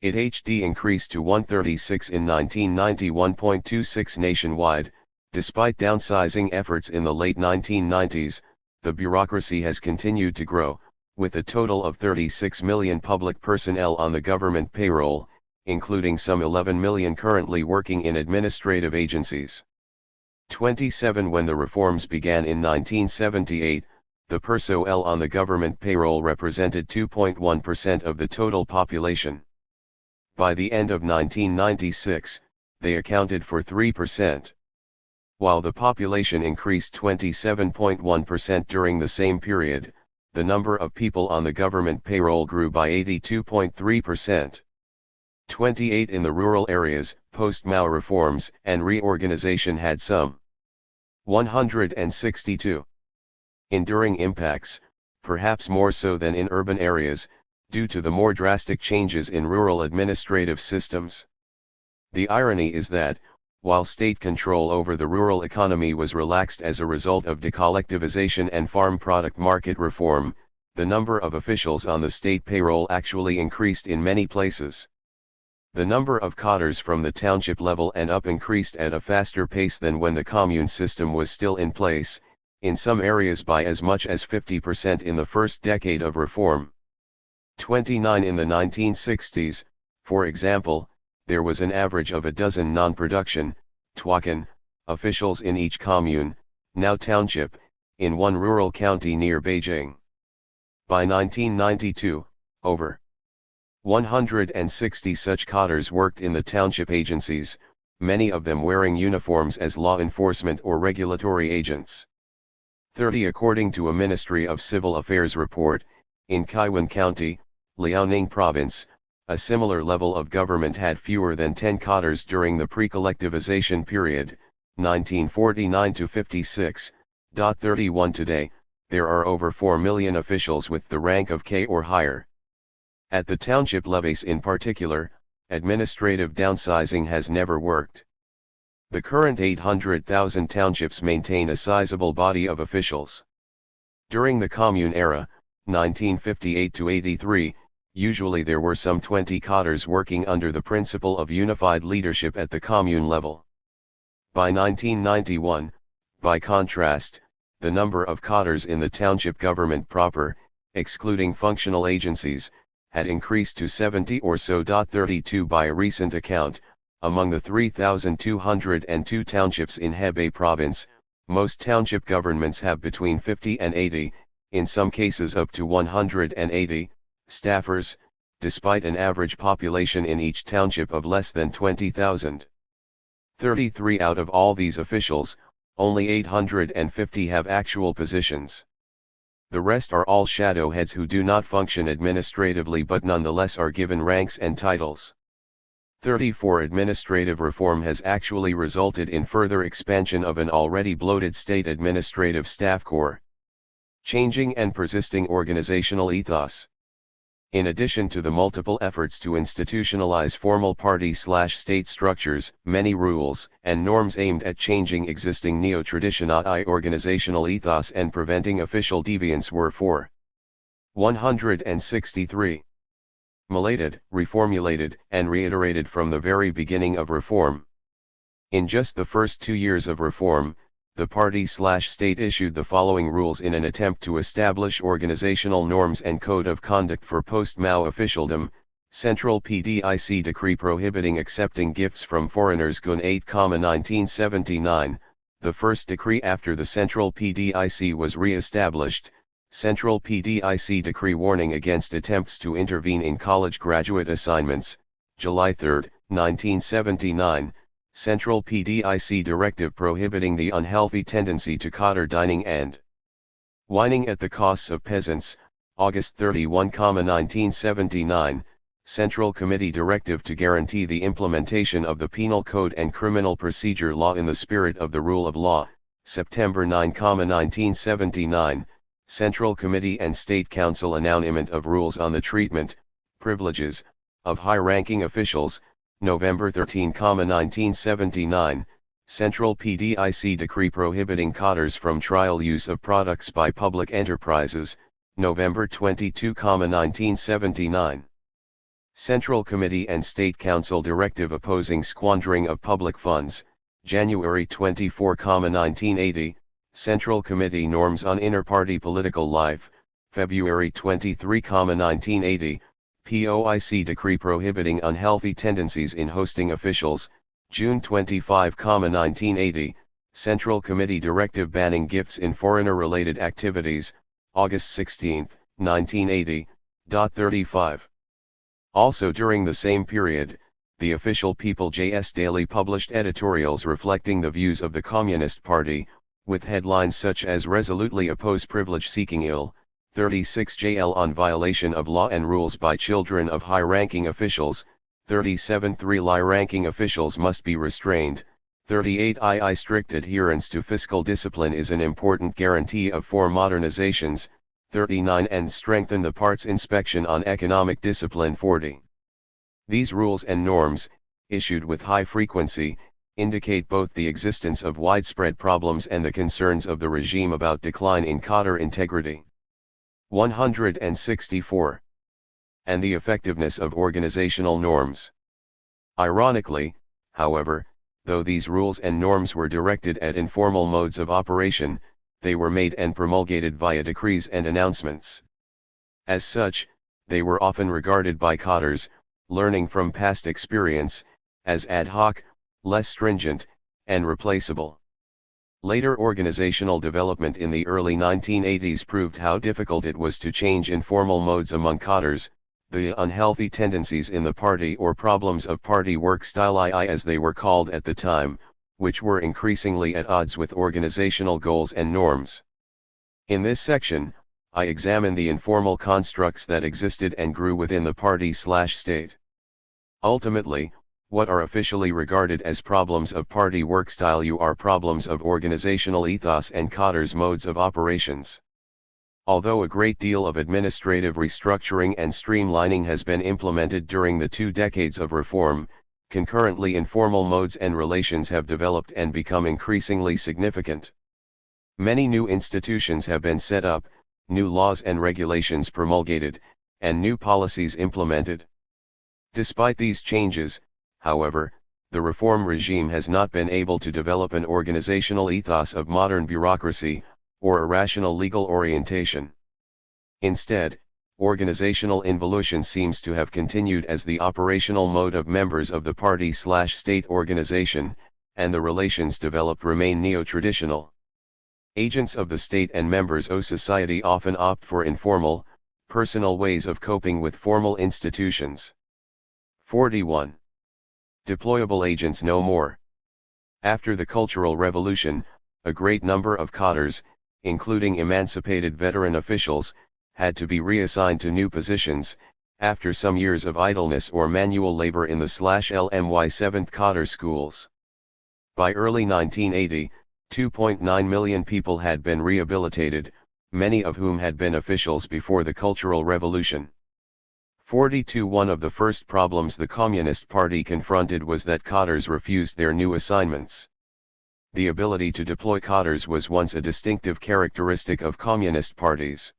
It increased to 136 in 1990, 1.26 nationwide. Despite downsizing efforts in the late 1990s, the bureaucracy has continued to grow, with a total of 36 million public personnel on the government payroll, including some 11 million currently working in administrative agencies. 27. When the reforms began in 1978, the personnel on the government payroll represented 2.1% of the total population. By the end of 1996, they accounted for 3%. While the population increased 27.1% during the same period, the number of people on the government payroll grew by 82.3%. 28. In the rural areas, post-Mao reforms and reorganization had some 162 enduring impacts, perhaps more so than in urban areas, due to the more drastic changes in rural administrative systems. The irony is that, while state control over the rural economy was relaxed as a result of decollectivization and farm product market reform, the number of officials on the state payroll actually increased in many places. The number of cadres from the township level and up increased at a faster pace than when the commune system was still in place, in some areas by as much as 50% in the first decade of reform. 29. In the 1960s, for example, there was an average of a dozen non-production, tuacan, officials in each commune, now township, in one rural county near Beijing. By 1992, over 160 such cadres worked in the township agencies, many of them wearing uniforms as law enforcement or regulatory agents. 30. According to a Ministry of Civil Affairs report, in Kaiwan County, Liaoning Province, a similar level of government had fewer than 10 cadres during the pre-collectivization period, 1949 to 56. 31. Today, there are over 4 million officials with the rank of K or higher. At the township levies in particular, administrative downsizing has never worked. The current 800,000 townships maintain a sizable body of officials. During the commune era, 1958 to 83, usually there were some 20 cadres working under the principle of unified leadership at the commune level. By 1991, by contrast, the number of cadres in the township government proper, excluding functional agencies, had increased to 70 or so. 32. By a recent account, among the 3,202 townships in Hebei province, most township governments have between 50 and 80, in some cases up to 180, staffers, despite an average population in each township of less than 20,000. 33. Out of all these officials, only 850 have actual positions. The rest are all shadow heads who do not function administratively but nonetheless are given ranks and titles. 34 Administrative reform has actually resulted in further expansion of an already bloated state administrative staff corps. Changing and persisting organizational ethos. In addition to the multiple efforts to institutionalize formal party/state structures, many rules and norms aimed at changing existing neo-traditional organizational ethos and preventing official deviance were 163. Malated, reformulated, and reiterated from the very beginning of reform. In just the first 2 years of reform, the party/state issued the following rules in an attempt to establish organizational norms and code of conduct for post-Mao officialdom: Central PDIC Decree prohibiting accepting gifts from foreigners Gun 8, 1979, the first decree after the Central PDIC was re-established. Central PDIC Decree warning against attempts to intervene in college graduate assignments, July 3, 1979. Central PDIC Directive prohibiting the unhealthy tendency to cadre dining and whining at the costs of peasants, August 31, 1979. Central Committee Directive to guarantee the implementation of the Penal Code and Criminal Procedure Law in the spirit of the rule of law, September 9, 1979. Central Committee and State Council announcement of rules on the treatment, privileges, of high-ranking officials, November 13, 1979, Central PDIC Decree prohibiting cadres from trial use of products by public enterprises, November 22, 1979. Central Committee and State Council Directive opposing squandering of public funds, January 24, 1980, Central Committee Norms on Inter-Party Political Life, February 23, 1980, POIC Decree prohibiting unhealthy tendencies in hosting officials, June 25, 1980, Central Committee Directive banning gifts in foreigner-related activities, August 16, 1980. 35. Also during the same period, the official People JS Daily published editorials reflecting the views of the Communist Party, with headlines such as "Resolutely oppose privilege-seeking ill", 36 JL on violation of law and rules by children of high-ranking officials, 37 3 High-ranking officials must be restrained, 38 II strict adherence to fiscal discipline is an important guarantee of for modernizations, 39 and strengthen the parts inspection on economic discipline 40. These rules and norms, issued with high frequency, indicate both the existence of widespread problems and the concerns of the regime about decline in cadre integrity. 164. And the effectiveness of organizational norms. Ironically, however, though these rules and norms were directed at informal modes of operation, they were made and promulgated via decrees and announcements. As such, they were often regarded by cadres, learning from past experience, as ad hoc, less stringent, and replaceable. Later organizational development in the early 1980s proved how difficult it was to change informal modes among cadres, the unhealthy tendencies in the party or problems of party work style as they were called at the time, which were increasingly at odds with organizational goals and norms. In this section, I examine the informal constructs that existed and grew within the party/state. Ultimately, what are officially regarded as problems of party work style are problems of organizational ethos and cadres' modes of operations. Although a great deal of administrative restructuring and streamlining has been implemented during the 2 decades of reform, concurrently informal modes and relations have developed and become increasingly significant. Many new institutions have been set up, new laws and regulations promulgated, and new policies implemented. Despite these changes, however, the reform regime has not been able to develop an organizational ethos of modern bureaucracy, or a rational legal orientation. Instead, organizational involution seems to have continued as the operational mode of members of the party/state organization, and the relations developed remain neo-traditional. Agents of the state and members of society often opt for informal, personal ways of coping with formal institutions. 41. Deployable agents no more. After the Cultural Revolution, a great number of cadres, including emancipated veteran officials, had to be reassigned to new positions, after some years of idleness or manual labor in the /LMY 7th Cadre schools. By early 1980, 2.9 million people had been rehabilitated, many of whom had been officials before the Cultural Revolution. 42 One of the first problems the Communist Party confronted was that cadres refused their new assignments. The ability to deploy cadres was once a distinctive characteristic of communist parties.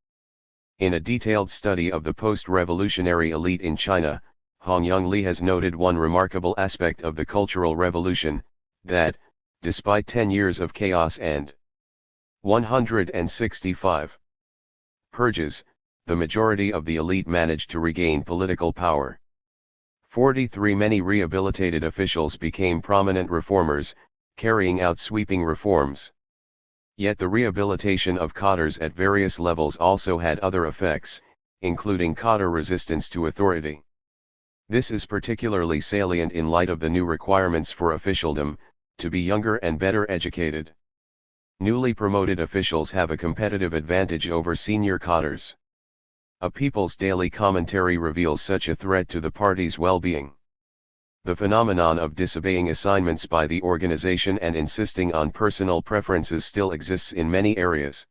In a detailed study of the post-revolutionary elite in China, Hongyang Li has noted one remarkable aspect of the Cultural Revolution, that, despite 10 years of chaos and 165 purges, the majority of the elite managed to regain political power. 43 Many rehabilitated officials became prominent reformers, carrying out sweeping reforms. Yet the rehabilitation of cadres at various levels also had other effects, including cadre resistance to authority. This is particularly salient in light of the new requirements for officialdom, to be younger and better educated. Newly promoted officials have a competitive advantage over senior cadres. A People's Daily Commentary reveals such a threat to the party's well-being. The phenomenon of disobeying assignments by the organization and insisting on personal preferences still exists in many areas.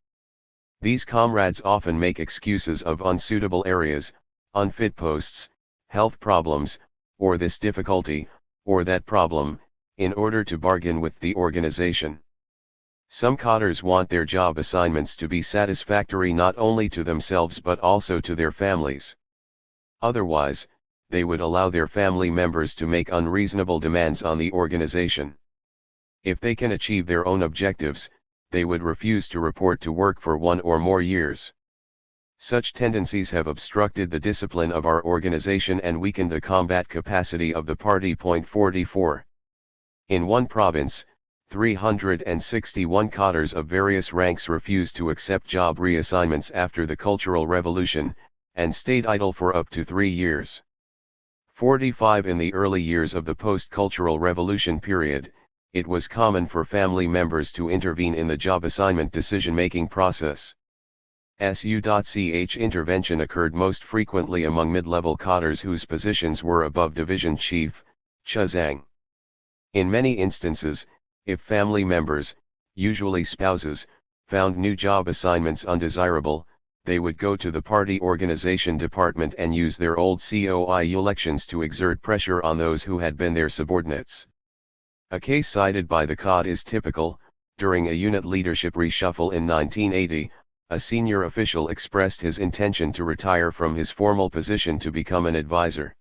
These comrades often make excuses of unsuitable areas, unfit posts, health problems, or this difficulty, or that problem, in order to bargain with the organization. Some cadres want their job assignments to be satisfactory not only to themselves but also to their families. Otherwise, they would allow their family members to make unreasonable demands on the organization. If they can achieve their own objectives, they would refuse to report to work for 1 or more years. Such tendencies have obstructed the discipline of our organization and weakened the combat capacity of the party. 44. In one province, 361 cadres of various ranks refused to accept job reassignments after the Cultural Revolution, and stayed idle for up to 3 years. 45 In the early years of the post-Cultural Revolution period, it was common for family members to intervene in the job assignment decision-making process. Su.ch intervention occurred most frequently among mid-level cadres whose positions were above division chief, chuzang. In many instances, if family members, usually spouses, found new job assignments undesirable, they would go to the party organization department and use their old COI elections to exert pressure on those who had been their subordinates. A case cited by the COD is typical. During a unit leadership reshuffle in 1980, a senior official expressed his intention to retire from his formal position to become an advisor.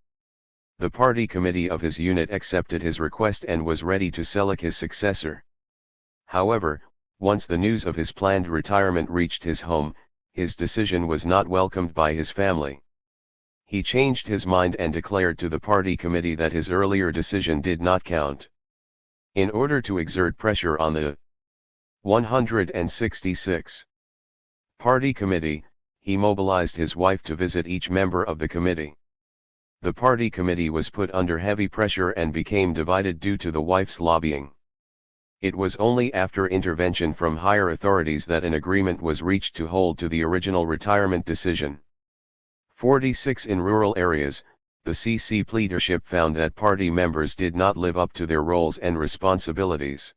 The party committee of his unit accepted his request and was ready to select his successor. However, once the news of his planned retirement reached his home, his decision was not welcomed by his family. He changed his mind and declared to the party committee that his earlier decision did not count. In order to exert pressure on the 166 party committee, he mobilized his wife to visit each member of the committee. The party committee was put under heavy pressure and became divided due to the wife's lobbying. It was only after intervention from higher authorities that an agreement was reached to hold to the original retirement decision. 46 In rural areas, the CC leadership found that party members did not live up to their roles and responsibilities.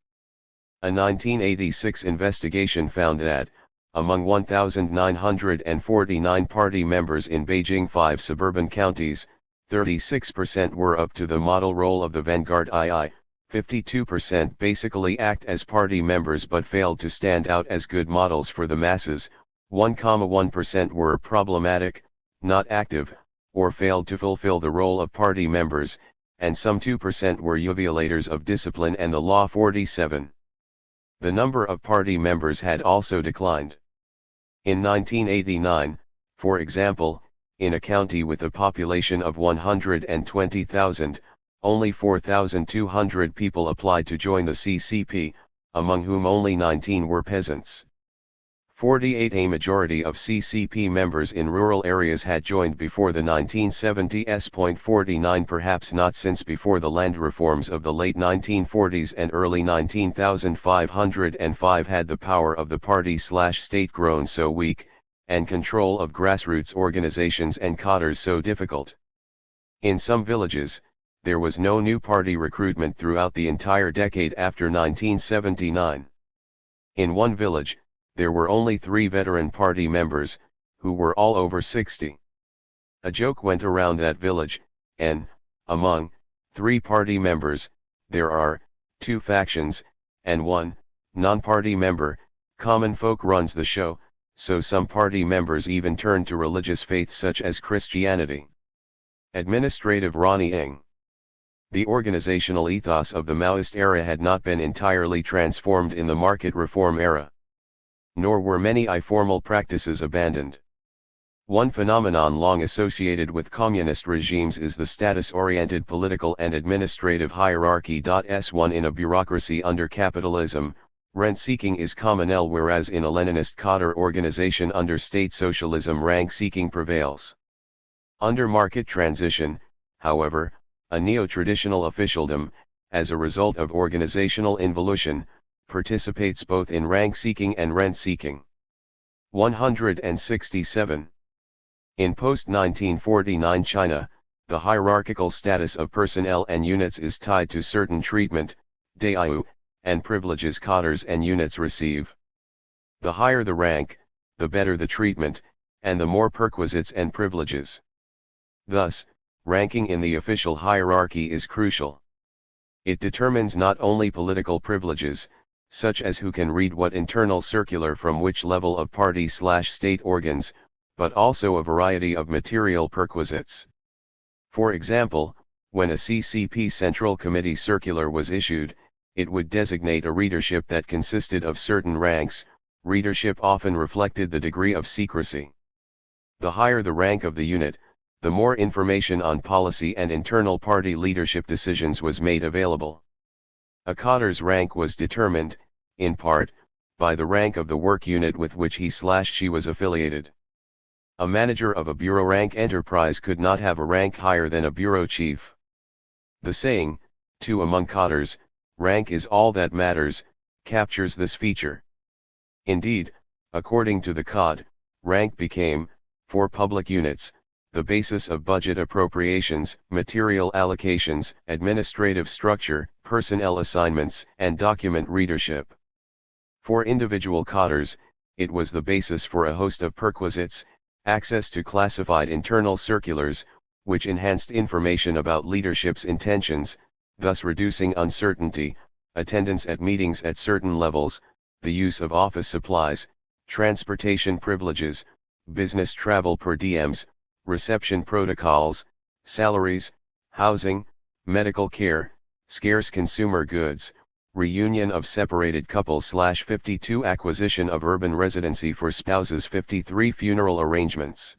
A 1986 investigation found that, among 1,949 party members in Beijing 5 suburban counties, 36% were up to the model role of the vanguard II, 52% basically act as party members but failed to stand out as good models for the masses, 1,1% were problematic, not active, or failed to fulfill the role of party members, and some 2% were violators of discipline and the law. 47. The number of party members had also declined. In 1989, for example, in a county with a population of 120,000, only 4,200 people applied to join the CCP, among whom only 19 were peasants. A majority of CCP members in rural areas had joined before the 1970s. 49 Perhaps not since before the land reforms of the late 1940s and early 19,505 had the power of the party/state grown so weak, and control of grassroots organizations and cadres so difficult. In some villages, there was no new party recruitment throughout the entire decade after 1979. In one village, there were only 3 veteran party members, who were all over 60. A joke went around that village, and, among 3 party members, there are 2 factions, and 1 non-party member. Common folk runs the show, so some party members even turned to religious faiths such as Christianity. Administrative Ronnie-ing. The organizational ethos of the Maoist era had not been entirely transformed in the market reform era. Nor were many informal practices abandoned. One phenomenon long associated with communist regimes is the status-oriented political and administrative hierarchy. S1 In a bureaucracy under capitalism, rent-seeking is commonel, whereas in a Leninist cadre organization under state socialism rank-seeking prevails. Under market transition, however, a neo-traditional officialdom, as a result of organizational involution, participates both in rank-seeking and rent-seeking. 167. In post-1949 China, the hierarchical status of personnel and units is tied to certain treatment, and privileges cadres and units receive. The higher the rank, the better the treatment, and the more perquisites and privileges. Thus, ranking in the official hierarchy is crucial. It determines not only political privileges, such as who can read what internal circular from which level of party/state organs, but also a variety of material perquisites. For example, when a CCP Central Committee circular was issued, it would designate a readership that consisted of certain ranks. Readership often reflected the degree of secrecy. The higher the rank of the unit, the more information on policy and internal party leadership decisions was made available. A cadre's rank was determined, in part, by the rank of the work unit with which he/she was affiliated. A manager of a bureau rank enterprise could not have a rank higher than a bureau chief. The saying, "Two among cadres, rank is all that matters," captures this feature. Indeed, according to the COD, rank became, for public units, the basis of budget appropriations, material allocations, administrative structure, personnel assignments, and document readership. For individual cadres, it was the basis for a host of perquisites, access to classified internal circulars, which enhanced information about leadership's intentions, thus reducing uncertainty, attendance at meetings at certain levels, the use of office supplies, transportation privileges, business travel per diems, reception protocols, salaries, housing, medical care, scarce consumer goods, reunion of separated couples/52 acquisition of urban residency for spouses 53 funeral arrangements,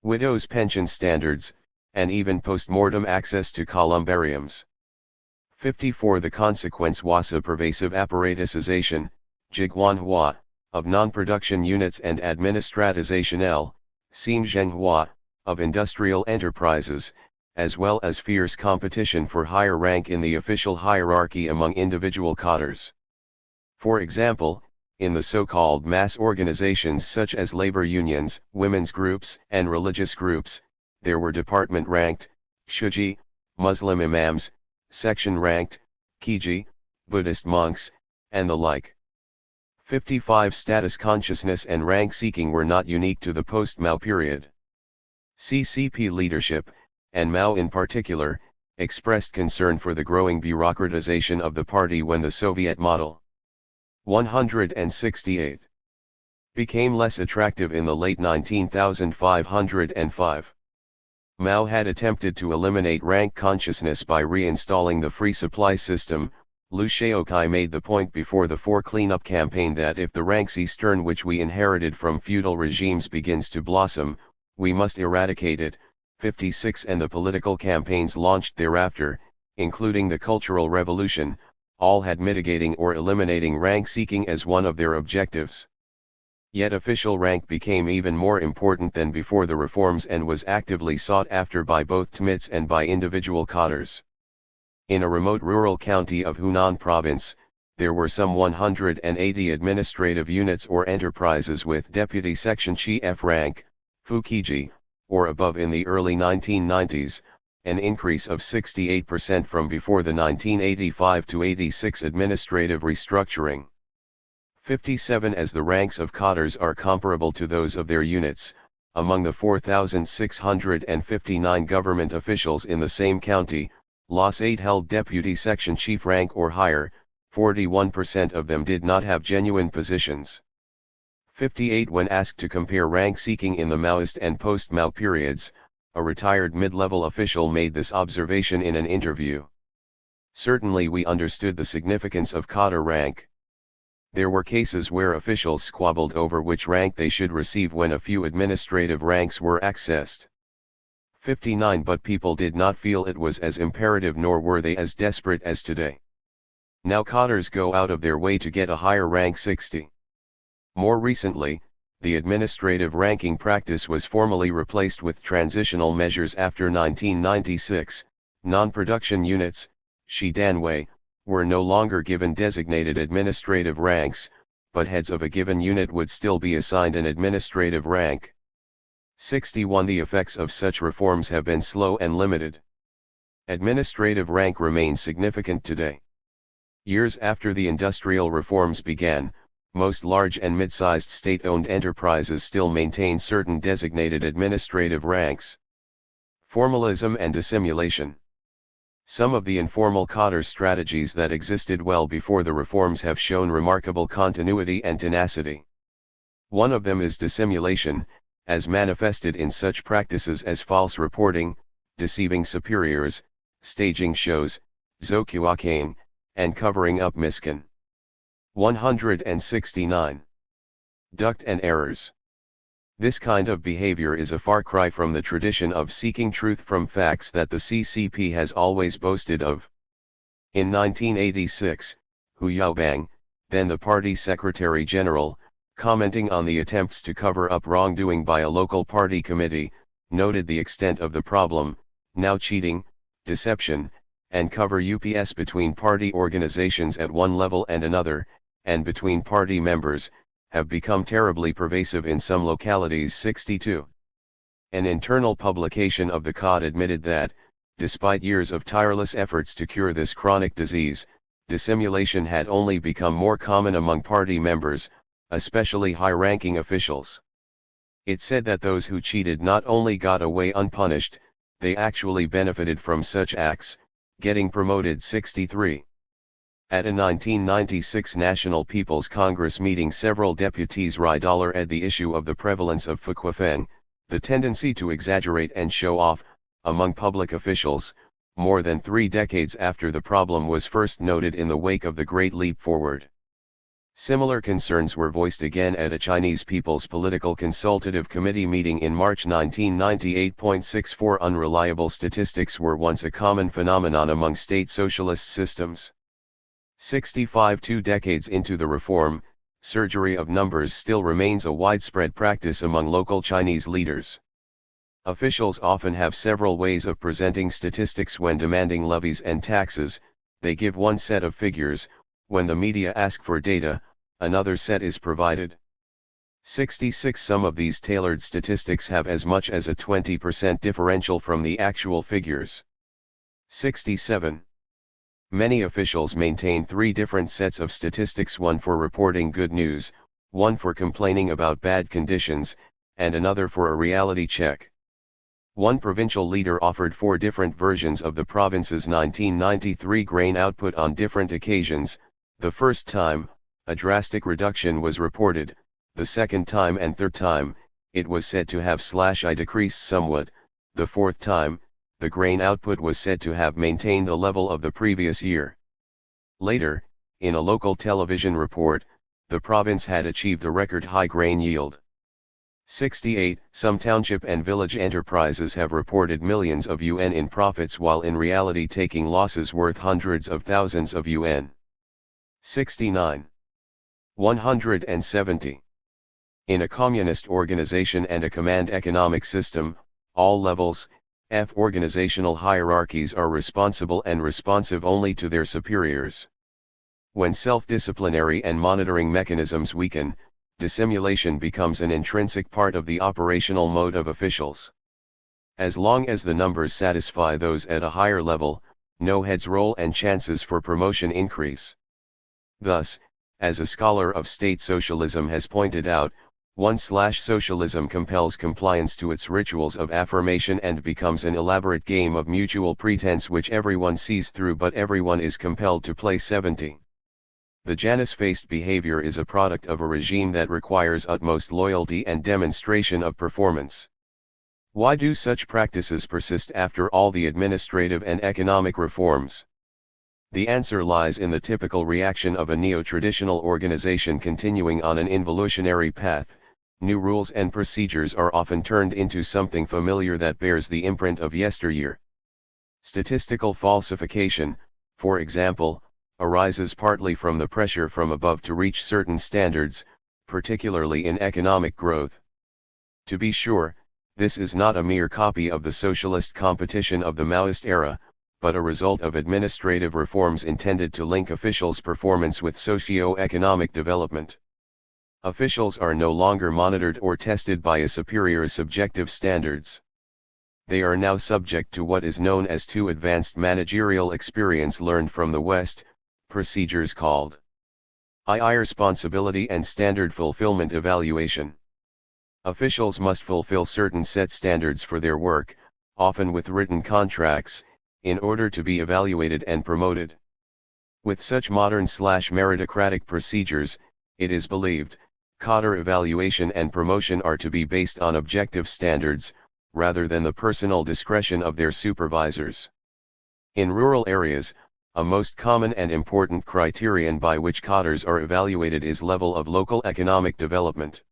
widows' pension standards, and even post-mortem access to columbariums. 54 The consequence was a pervasive apparatusization, jiguanhua, of non-production units and administratization xinzhenghua, of industrial enterprises, as well as fierce competition for higher rank in the official hierarchy among individual cadres. For example, in the so-called mass organizations such as labor unions, women's groups, and religious groups, there were department-ranked, shuji, Muslim imams, section-ranked, kiji, Buddhist monks, and the like. 55 Status consciousness and rank seeking were not unique to the post-Mao period. CCP leadership, and Mao in particular, expressed concern for the growing bureaucratization of the party when the Soviet model 168 became less attractive in the late 19,505. Mao had attempted to eliminate rank consciousness by reinstalling the free supply system. Liu Shaoqi made the point before the Four Cleanup campaign that if the rank system which we inherited from feudal regimes begins to blossom, we must eradicate it. 56 And the political campaigns launched thereafter, including the Cultural Revolution, all had mitigating or eliminating rank seeking as one of their objectives. Yet official rank became even more important than before the reforms and was actively sought after by both TMITs and by individual cadres. In a remote rural county of Hunan province, there were some 180 administrative units or enterprises with deputy section chief rank, Fukiji, or above in the early 1990s, an increase of 68% from before the 1985-86 administrative restructuring. 57 as the ranks of cadres are comparable to those of their units. Among the 4,659 government officials in the same county, Los 8 held deputy section chief rank or higher. 41% of them did not have genuine positions. 58 when asked to compare rank seeking in the Maoist and post-Mao periods, a retired mid-level official made this observation in an interview. Certainly we understood the significance of cadre rank. There were cases where officials squabbled over which rank they should receive when a few administrative ranks were accessed. 59 but people did not feel it was as imperative nor were they as desperate as today. Now cadres go out of their way to get a higher rank 60. More recently, the administrative ranking practice was formally replaced with transitional measures after 1996. Non-production units, Shidanwei, were no longer given designated administrative ranks, but heads of a given unit would still be assigned an administrative rank. 61 The effects of such reforms have been slow and limited. Administrative rank remains significant today. Years after the industrial reforms began, most large and mid-sized state-owned enterprises still maintain certain designated administrative ranks. Formalism and dissimulation. Some of the informal cadre strategies that existed well before the reforms have shown remarkable continuity and tenacity. One of them is dissimulation, as manifested in such practices as false reporting, deceiving superiors, staging shows, zokuakane, and covering up miscon. 169. Duct and errors. This kind of behavior is a far cry from the tradition of seeking truth from facts that the CCP has always boasted of. In 1986, Hu Yaobang, then the party secretary general, commenting on the attempts to cover up wrongdoing by a local party committee, noted the extent of the problem. Now cheating, deception, and cover ups between party organizations at one level and another, and between party members, have become terribly pervasive in some localities. 62. An internal publication of the COD admitted that, despite years of tireless efforts to cure this chronic disease, dissimulation had only become more common among party members, especially high-ranking officials. It said that those who cheated not only got away unpunished, they actually benefited from such acts, getting promoted. 63. At a 1996 National People's Congress meeting, several deputies raised the issue of the prevalence of fuquafeng, the tendency to exaggerate and show off, among public officials, more than 3 decades after the problem was first noted in the wake of the Great Leap Forward. Similar concerns were voiced again at a Chinese People's Political Consultative Committee meeting in March 1998. 64 Unreliable statistics were once a common phenomenon among state socialist systems. 65 2 decades into the reform, surgery of numbers still remains a widespread practice among local Chinese leaders. Officials often have several ways of presenting statistics when demanding levies and taxes. They give one set of figures. When the media ask for data, another set is provided. 66 Some of these tailored statistics have as much as a 20% differential from the actual figures. 67. Many officials maintain 3 different sets of statistics, one for reporting good news, one for complaining about bad conditions, and another for a reality check. One provincial leader offered 4 different versions of the province's 1993 grain output on different occasions. The first time, a drastic reduction was reported. The second time and third time, it was said to have decreased somewhat. The fourth time, the grain output was said to have maintained the level of the previous year. Later, in a local television report, the province had achieved a record high grain yield. 68 Some township and village enterprises have reported millions of yuan in profits while in reality taking losses worth hundreds of thousands of yuan. 69. 170. In a communist organization and a command economic system, all levels, organizational hierarchies are responsible and responsive only to their superiors. When self-disciplinary and monitoring mechanisms weaken, dissimulation becomes an intrinsic part of the operational mode of officials. As long as the numbers satisfy those at a higher level, no heads roll and chances for promotion increase. Thus, as a scholar of state socialism has pointed out, socialism compels compliance to its rituals of affirmation and becomes an elaborate game of mutual pretense which everyone sees through but everyone is compelled to play 70. The Janus-faced behavior is a product of a regime that requires utmost loyalty and demonstration of performance. Why do such practices persist after all the administrative and economic reforms? The answer lies in the typical reaction of a neo-traditional organization continuing on an involutionary path. New rules and procedures are often turned into something familiar that bears the imprint of yesteryear. Statistical falsification, for example, arises partly from the pressure from above to reach certain standards, particularly in economic growth. To be sure, this is not a mere copy of the socialist competition of the Maoist era, but a result of administrative reforms intended to link officials' performance with socio-economic development. Officials are no longer monitored or tested by a superior's subjective standards. They are now subject to what is known as too advanced managerial experience learned from the West, procedures called II responsibility and standard fulfillment evaluation. Officials must fulfill certain set standards for their work, often with written contracts, in order to be evaluated and promoted. With such modern/meritocratic procedures, it is believed, cadre evaluation and promotion are to be based on objective standards, rather than the personal discretion of their supervisors. In rural areas, a most common and important criterion by which cadres are evaluated is level of local economic development.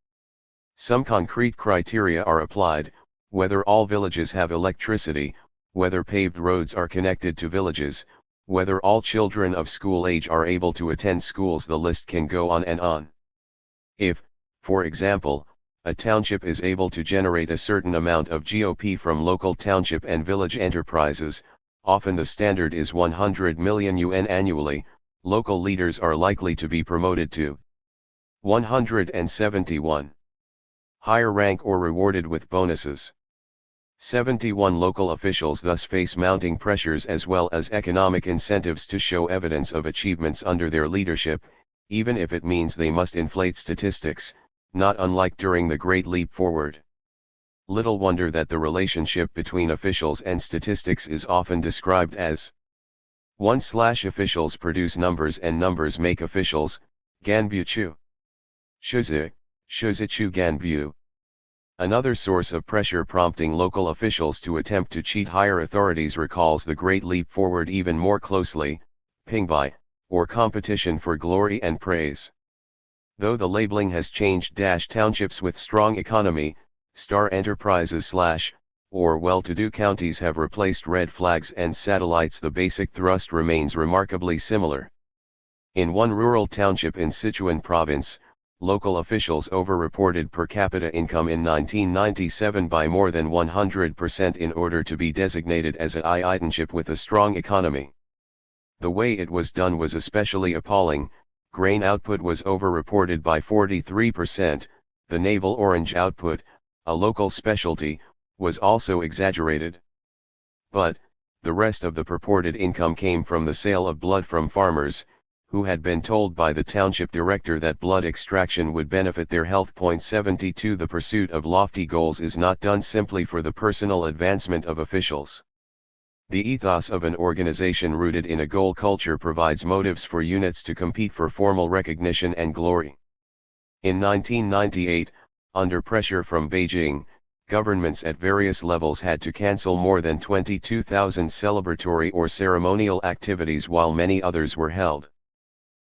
Some concrete criteria are applied: whether all villages have electricity, whether paved roads are connected to villages, whether all children of school age are able to attend schools. The list can go on and on. If, for example, a township is able to generate a certain amount of GOP from local township and village enterprises, often the standard is 100 million yuan annually, local leaders are likely to be promoted to 171. Higher rank or rewarded with bonuses. 71 local officials thus face mounting pressures as well as economic incentives to show evidence of achievements under their leadership, even if it means they must inflate statistics, not unlike during the Great Leap Forward. Little wonder that the relationship between officials and statistics is often described as 1/officials produce numbers and numbers make officials, Ganbu Chu. Shuzi Chu Ganbu. Another source of pressure prompting local officials to attempt to cheat higher authorities recalls the Great Leap Forward even more closely: Pingbai, or competition for glory and praise. Though the labeling has changed, townships with strong economy, star enterprises / or well-to-do counties have replaced red flags and satellites. The basic thrust remains remarkably similar. In one rural township in Sichuan province, local officials overreported per capita income in 1997 by more than 100% in order to be designated as a township with a strong economy. The way it was done was especially appalling. Grain output was overreported by 43%, the navel orange output, a local specialty, was also exaggerated. But, the rest of the purported income came from the sale of blood from farmers, who had been told by the township director that blood extraction would benefit their health. 72 The pursuit of lofty goals is not done simply for the personal advancement of officials. The ethos of an organization rooted in a goal culture provides motives for units to compete for formal recognition and glory. In 1998, under pressure from Beijing, governments at various levels had to cancel more than 22,000 celebratory or ceremonial activities while many others were held.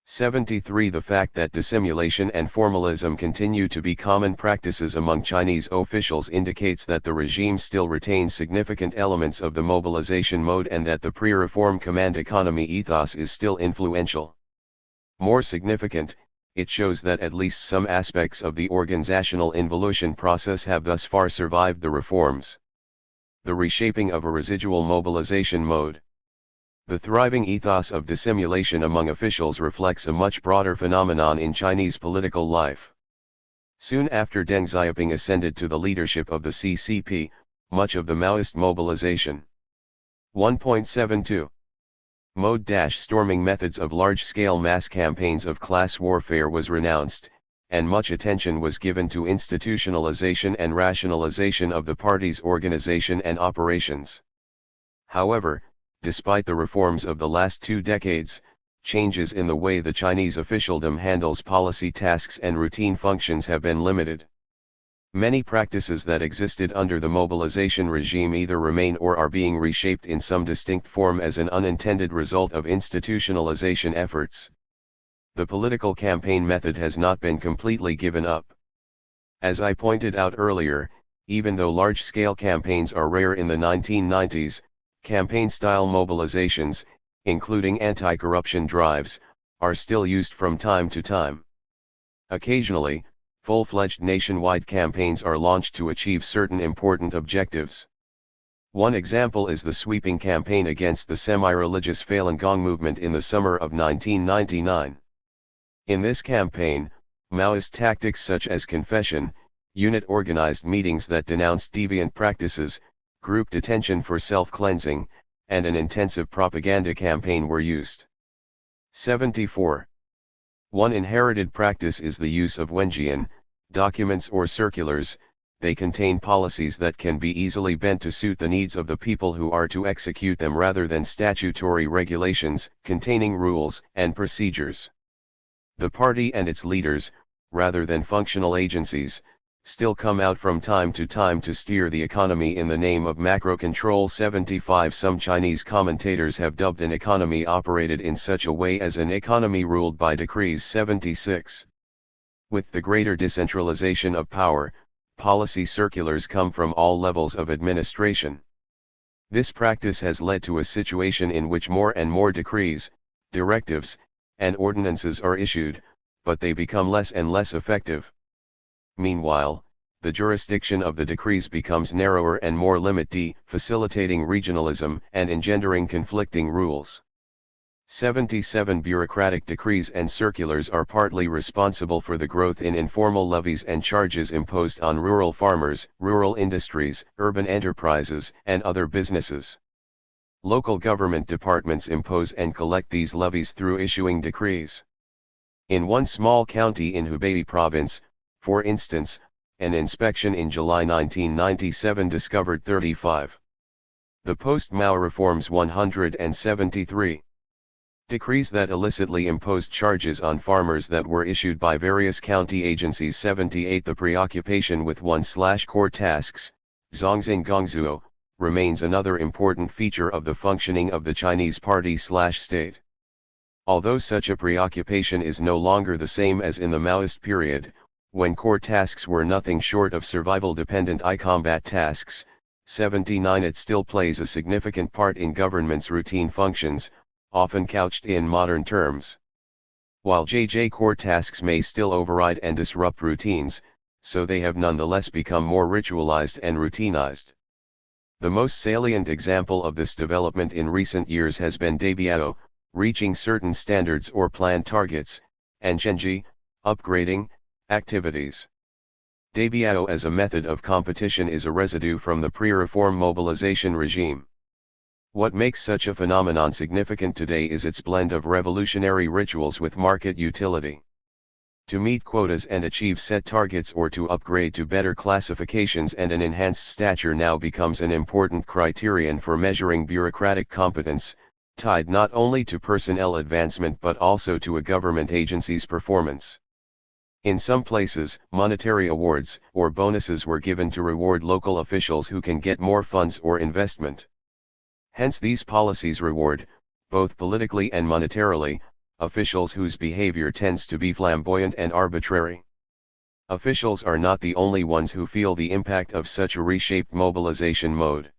73 The fact that dissimulation and formalism continue to be common practices among Chinese officials indicates that the regime still retains significant elements of the mobilization mode and that the pre-reform command economy ethos is still influential. More significant, it shows that at least some aspects of the organizational involution process have thus far survived the reforms. The reshaping of a residual mobilization mode. The thriving ethos of dissimulation among officials reflects a much broader phenomenon in Chinese political life. Soon after Deng Xiaoping ascended to the leadership of the CCP, much of the Maoist mobilization 1.72 mode-storming methods of large-scale mass campaigns of class warfare was renounced, and much attention was given to institutionalization and rationalization of the party's organization and operations. However, despite the reforms of the last 2 decades, changes in the way the Chinese officialdom handles policy tasks and routine functions have been limited. Many practices that existed under the mobilization regime either remain or are being reshaped in some distinct form as an unintended result of institutionalization efforts. The political campaign method has not been completely given up. As I pointed out earlier, even though large-scale campaigns are rare in the 1990s, campaign-style mobilizations, including anti-corruption drives, are still used from time to time. Occasionally, full-fledged nationwide campaigns are launched to achieve certain important objectives. One example is the sweeping campaign against the semi-religious Falun Gong movement in the summer of 1999. In this campaign, Maoist tactics such as confession, unit-organized meetings that denounced deviant practices, group detention for self-cleansing, and an intensive propaganda campaign were used. 74. One inherited practice is the use of wenjian, documents or circulars. They contain policies that can be easily bent to suit the needs of the people who are to execute them rather than statutory regulations, containing rules and procedures. The party and its leaders, rather than functional agencies, still come out from time to steer the economy in the name of macro control. 75. Some Chinese commentators have dubbed an economy operated in such a way as an economy ruled by decrees. 76. With the greater decentralization of power, policy circulars come from all levels of administration. This practice has led to a situation in which more and more decrees, directives, and ordinances are issued, but they become less and less effective. Meanwhile, the jurisdiction of the decrees becomes narrower and more limited, facilitating regionalism and engendering conflicting rules. 77. Bureaucratic decrees and circulars are partly responsible for the growth in informal levies and charges imposed on rural farmers, rural industries, urban enterprises, and other businesses. Local government departments impose and collect these levies through issuing decrees. In one small county in Hubei province, for instance, an inspection in July 1997 discovered 35. The post-Mao reforms 173. Decrees that illicitly imposed charges on farmers that were issued by various county agencies. 78. The preoccupation with one/core tasks, zhongxing gongzuo, remains another important feature of the functioning of the Chinese party/state. Although such a preoccupation is no longer the same as in the Maoist period, when core tasks were nothing short of survival-dependent combat tasks. 79. It still plays a significant part in government's routine functions, often couched in modern terms. While core tasks may still override and disrupt routines, so they have nonetheless become more ritualized and routinized. The most salient example of this development in recent years has been Dabiao, reaching certain standards or planned targets, and Chenji, upgrading activities. Dabiao as a method of competition is a residue from the pre-reform mobilization regime. What makes such a phenomenon significant today is its blend of revolutionary rituals with market utility. To meet quotas and achieve set targets or to upgrade to better classifications and an enhanced stature now becomes an important criterion for measuring bureaucratic competence, tied not only to personnel advancement but also to a government agency's performance. In some places, monetary awards or bonuses were given to reward local officials who can get more funds or investment. Hence these policies reward, both politically and monetarily, officials whose behavior tends to be flamboyant and arbitrary. Officials are not the only ones who feel the impact of such a reshaped mobilization mode.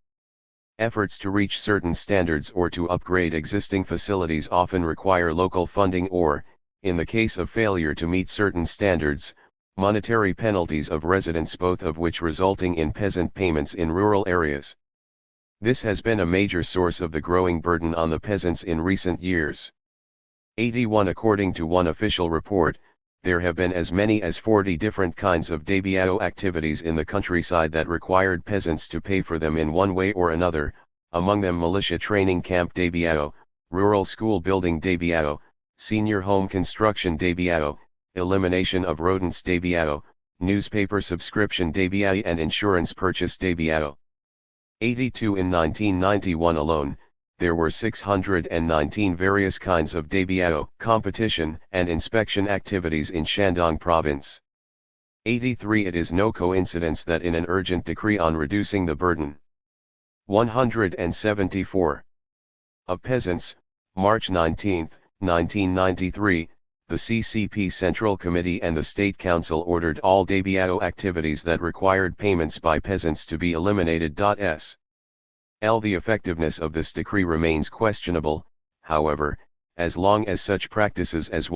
Efforts to reach certain standards or to upgrade existing facilities often require local funding or, In the case of failure to meet certain standards, monetary penalties of residence, both of which resulting in peasant payments in rural areas. This has been a major source of the growing burden on the peasants in recent years. 81 According to one official report, there have been as many as 40 different kinds of dabiao activities in the countryside that required peasants to pay for them in one way or another, among them militia training camp dabiao, rural school building dabiao, senior home construction dabiao, elimination of rodents dabiao, newspaper subscription dabiao and insurance purchase dabiao. 82 In 1991 alone, there were 619 various kinds of dabiao competition and inspection activities in Shandong province. 83 It is no coincidence that in an urgent decree on reducing the burden 174 of peasants, March 19, 1993, the CCP Central Committee and the State Council ordered all dabiao activities that required payments by peasants to be eliminated. The effectiveness of this decree remains questionable, however, as long as such practices as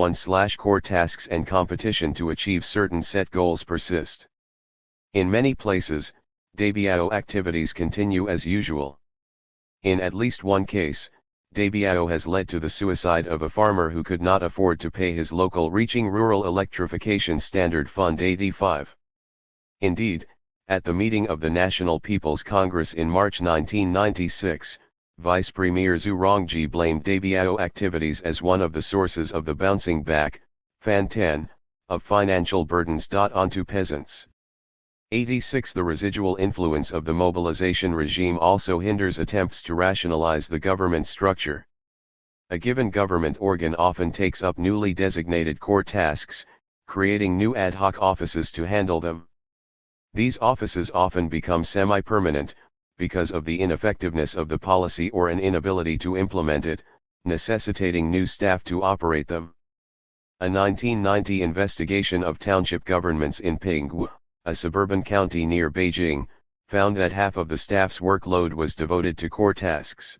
core tasks and competition to achieve certain set goals persist. In many places, dabiao activities continue as usual. In at least one case, dabiao has led to the suicide of a farmer who could not afford to pay his local Reaching Rural Electrification Standard Fund 85. Indeed, at the meeting of the National People's Congress in March 1996, Vice Premier Zhu Rongji blamed dabiao activities as one of the sources of the bouncing back, fan 10, of financial burdens onto peasants. 86 The residual influence of the mobilization regime also hinders attempts to rationalize the government structure. A given government organ often takes up newly designated core tasks, creating new ad hoc offices to handle them. These offices often become semi-permanent, because of the ineffectiveness of the policy or an inability to implement it, necessitating new staff to operate them. A 1990 investigation of township governments in Pingwu, a suburban county near Beijing, found that half of the staff's workload was devoted to core tasks.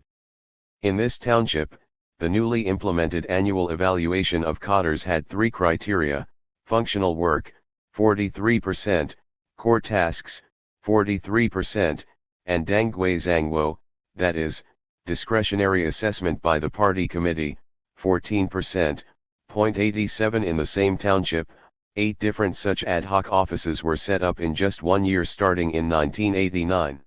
In this township, the newly implemented annual evaluation of cadres had three criteria: functional work, 43%, core tasks, 43%, and dangui zhangwo, that is, discretionary assessment by the party committee, 14%. 87 In the same township, 8 different such ad hoc offices were set up in just 1 year starting in 1989.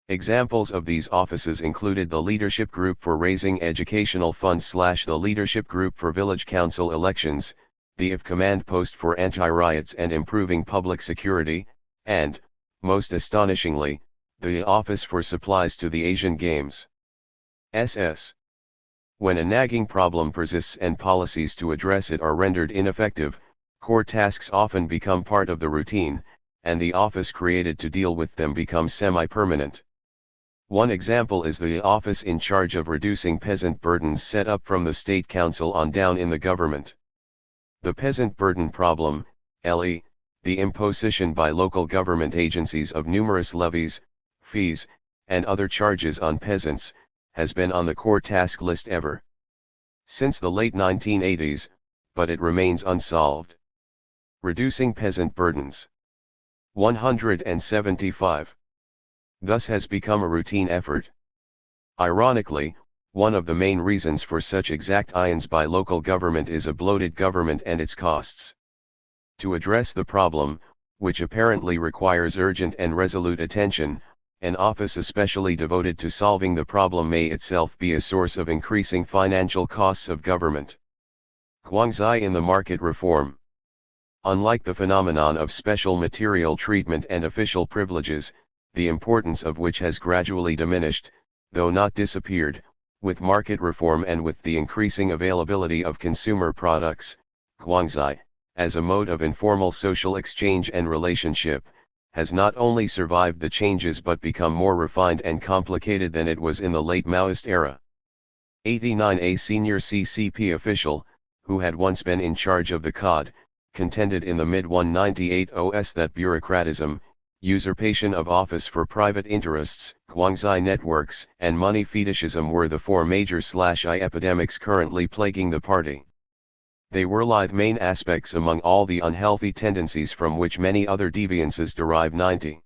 Examples of these offices included the Leadership Group for Raising Educational Funds / the Leadership Group for Village Council Elections, the IF Command Post for Anti-Riots and Improving Public Security, and, most astonishingly, the Office for Supplies to the Asian Games. SS. When a nagging problem persists and policies to address it are rendered ineffective, core tasks often become part of the routine, and the office created to deal with them becomes semi-permanent. One example is the office in charge of reducing peasant burdens set up from the State Council on down in the government. The peasant burden problem, the imposition by local government agencies of numerous levies, fees, and other charges on peasants, has been on the core task list ever since the late 1980s, but it remains unsolved. Reducing peasant burdens. 175. Thus has become a routine effort. Ironically, one of the main reasons for such exact ions by local government is a bloated government and its costs. To address the problem, which apparently requires urgent and resolute attention, an office especially devoted to solving the problem may itself be a source of increasing financial costs of government. Guangxi in the market reform. Unlike the phenomenon of special material treatment and official privileges, the importance of which has gradually diminished, though not disappeared, with market reform and with the increasing availability of consumer products, Guangxi, as a mode of informal social exchange and relationship, has not only survived the changes but become more refined and complicated than it was in the late Maoist era. 89 A senior CCP official, who had once been in charge of the COD, contended in the mid-198os that bureaucratism, usurpation of office for private interests, Guangxi networks, and money fetishism were the four major / epidemics currently plaguing the party. They were lithe main aspects among all the unhealthy tendencies from which many other deviances derive. 90.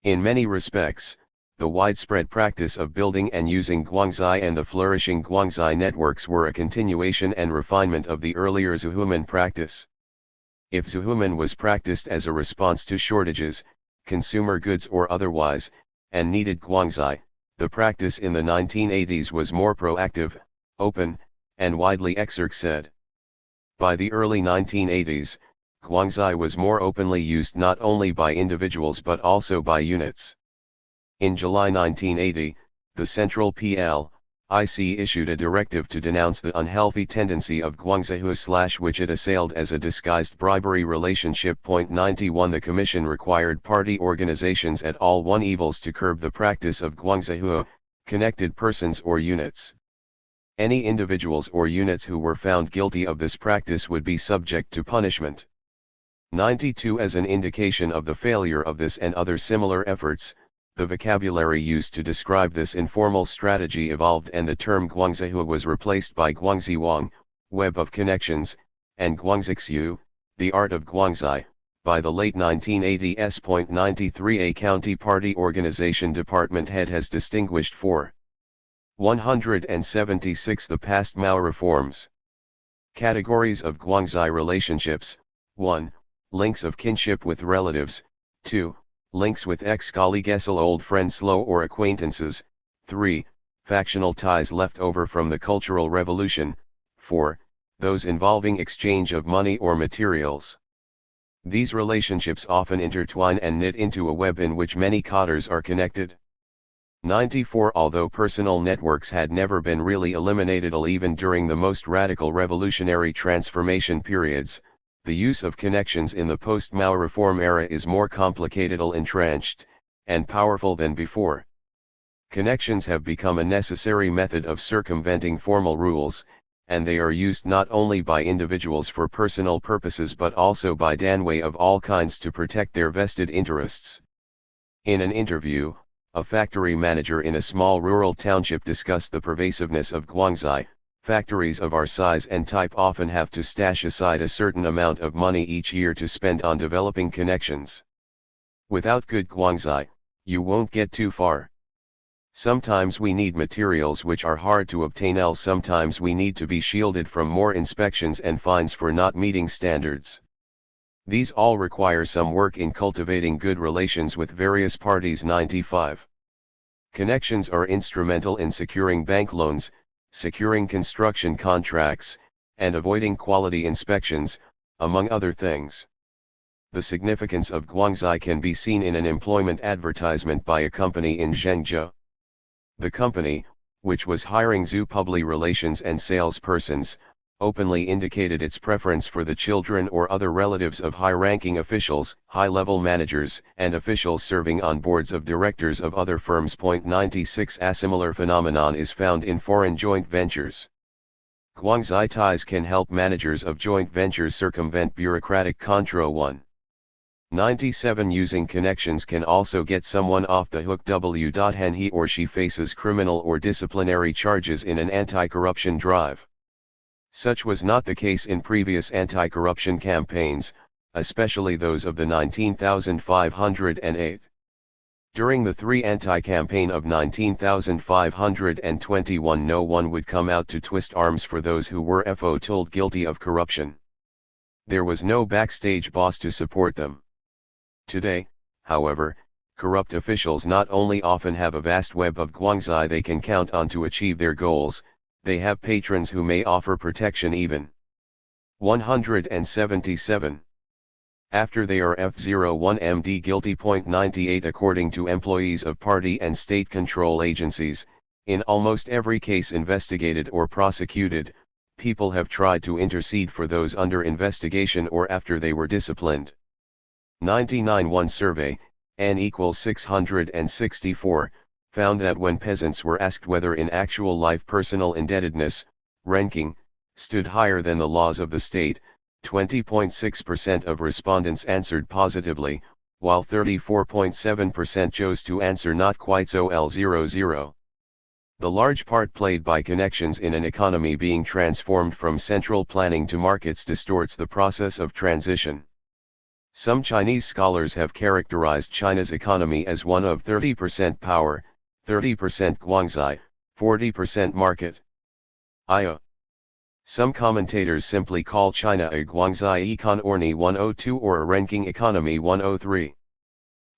In many respects, the widespread practice of building and using guangzai and the flourishing guangzai networks were a continuation and refinement of the earlier zuhuman practice. If zuhuman was practiced as a response to shortages, consumer goods or otherwise, and needed guangzai, the practice in the 1980s was more proactive, open, and widely said. By the early 1980s, guangzai was more openly used not only by individuals but also by units. In July 1980, the Central PLIC issued a directive to denounce the unhealthy tendency of guangzai which it assailed as a disguised bribery relationship. 91 The Commission required party organizations at all one evils to curb the practice of guangzai, connected persons or units. Any individuals or units who were found guilty of this practice would be subject to punishment. 92 As an indication of the failure of this and other similar efforts, the vocabulary used to describe this informal strategy evolved and the term guangzai was replaced by guangziwang, web of connections, and guangzixiu, the art of guangzai. By the late 1980s. 93 A county party organization department head has distinguished for 176 The past Mao reforms. Categories of guangzai relationships: 1. Links of kinship with relatives. 2. Links with ex-colleagues, old friends or acquaintances. 3. Factional ties left over from the Cultural Revolution. 4. Those involving exchange of money or materials. These relationships often intertwine and knit into a web in which many cadres are connected. 94 Although personal networks had never been really eliminated even during the most radical revolutionary transformation periods, the use of connections in the post-Mao reform era is more complicated, entrenched, and powerful than before. Connections have become a necessary method of circumventing formal rules, and they are used not only by individuals for personal purposes but also by danwei of all kinds to protect their vested interests. In an interview, a factory manager in a small rural township discussed the pervasiveness of guangzai. Factories of our size and type often have to stash aside a certain amount of money each year to spend on developing connections. Without good guangzai, you won't get too far. Sometimes we need materials which are hard to obtain, else sometimes we need to be shielded from more inspections and fines for not meeting standards. These all require some work in cultivating good relations with various parties. 95. Connections are instrumental in securing bank loans, securing construction contracts, and avoiding quality inspections, among other things. The significance of guangzai can be seen in an employment advertisement by a company in Zhengzhou. The company, which was hiring public relations and salespersons, openly indicated its preference for the children or other relatives of high-ranking officials, high-level managers, and officials serving on boards of directors of other firms. 96 A similar phenomenon is found in foreign joint ventures. Guangzai ties can help managers of joint ventures circumvent bureaucratic control. 97 Using connections can also get someone off the hook. When he or she faces criminal or disciplinary charges in an anti-corruption drive. Such was not the case in previous anti-corruption campaigns, especially those of the 19,508. During the three anti-campaign of 19,521 no one would come out to twist arms for those who were told guilty of corruption. There was no backstage boss to support them. Today, however, corrupt officials not only often have a vast web of guangzai they can count on to achieve their goals, they have patrons who may offer protection even. 177. After they are F01MD guilty. 98 According to employees of party and state control agencies, in almost every case investigated or prosecuted, people have tried to intercede for those under investigation or after they were disciplined. 99 One survey, N equals 664, found that when peasants were asked whether in actual life personal indebtedness, ranking, stood higher than the laws of the state, 20.6% of respondents answered positively, while 34.7% chose to answer not quite so. 00. The large part played by connections in an economy being transformed from central planning to markets distorts the process of transition. Some Chinese scholars have characterized China's economy as one of 30% power, 30% guangzai, 40% market. Some commentators simply call China a guangzai economy 102 or a ranking economy 103.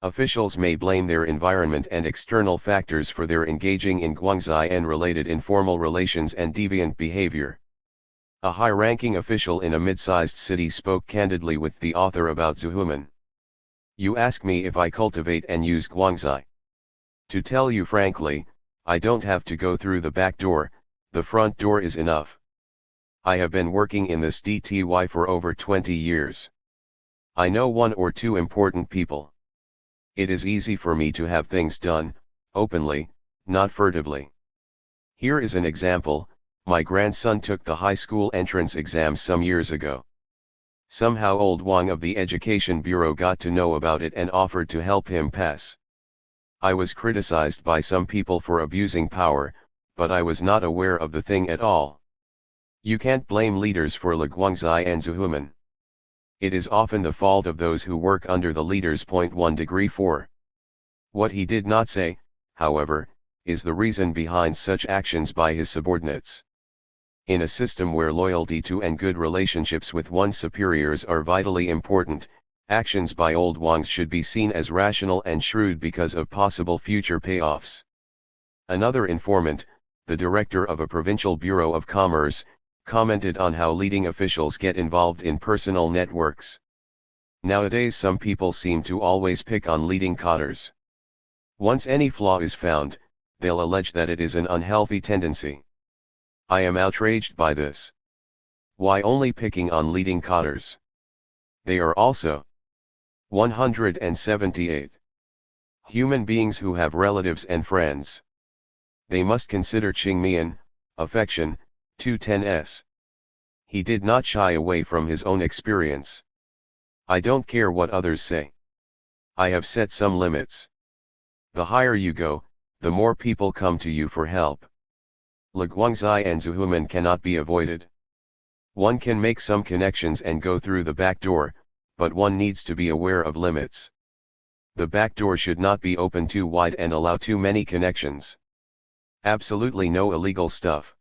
Officials may blame their environment and external factors for their engaging in guangzai and related informal relations and deviant behavior. A high-ranking official in a mid-sized city spoke candidly with the author about zuhuman. You ask me if I cultivate and use guangzai. To tell you frankly, I don't have to go through the back door, the front door is enough. I have been working in this DTY for over 20 years. I know one or two important people. It is easy for me to have things done, openly, not furtively. Here is an example. My grandson took the high school entrance exam some years ago. Somehow old Wang of the Education Bureau got to know about it and offered to help him pass. I was criticized by some people for abusing power, but I was not aware of the thing at all. You can't blame leaders for le guangzai and zuhuman. It is often the fault of those who work under the leaders. 1 degree 4. What he did not say, however, is the reason behind such actions by his subordinates. In a system where loyalty to and good relationships with one's superiors are vitally important, actions by old Wangs should be seen as rational and shrewd because of possible future payoffs. Another informant, the director of a provincial bureau of commerce, commented on how leading officials get involved in personal networks. Nowadays some people seem to always pick on leading cadres. Once any flaw is found, they'll allege that it is an unhealthy tendency. I am outraged by this. Why only picking on leading cadres? They are also 178 human beings who have relatives and friends. They must consider Qingmian, affection, 210s. He did not shy away from his own experience. I don't care what others say. I have set some limits. The higher you go, the more people come to you for help. Le guangzai and zuhuman cannot be avoided. One can make some connections and go through the back door, but one needs to be aware of limits. The back door should not be open too wide and allow too many connections. Absolutely no illegal stuff.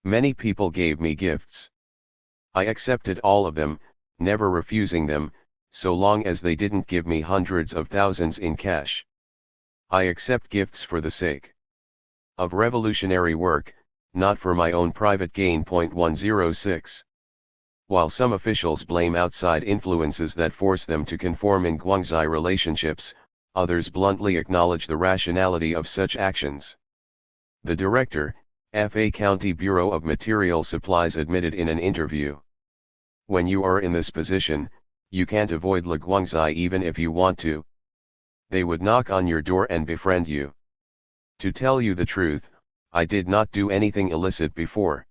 Many people gave me gifts. I accepted all of them, never refusing them, so long as they didn't give me hundreds of thousands in cash. I accept gifts for the sake of revolutionary work, not for my own private gain. 106. While some officials blame outside influences that force them to conform in guangzai relationships, others bluntly acknowledge the rationality of such actions. The director, FA County Bureau of Material Supplies, admitted in an interview. When you are in this position, you can't avoid le guangzai even if you want to. They would knock on your door and befriend you. To tell you the truth, I did not do anything illicit before.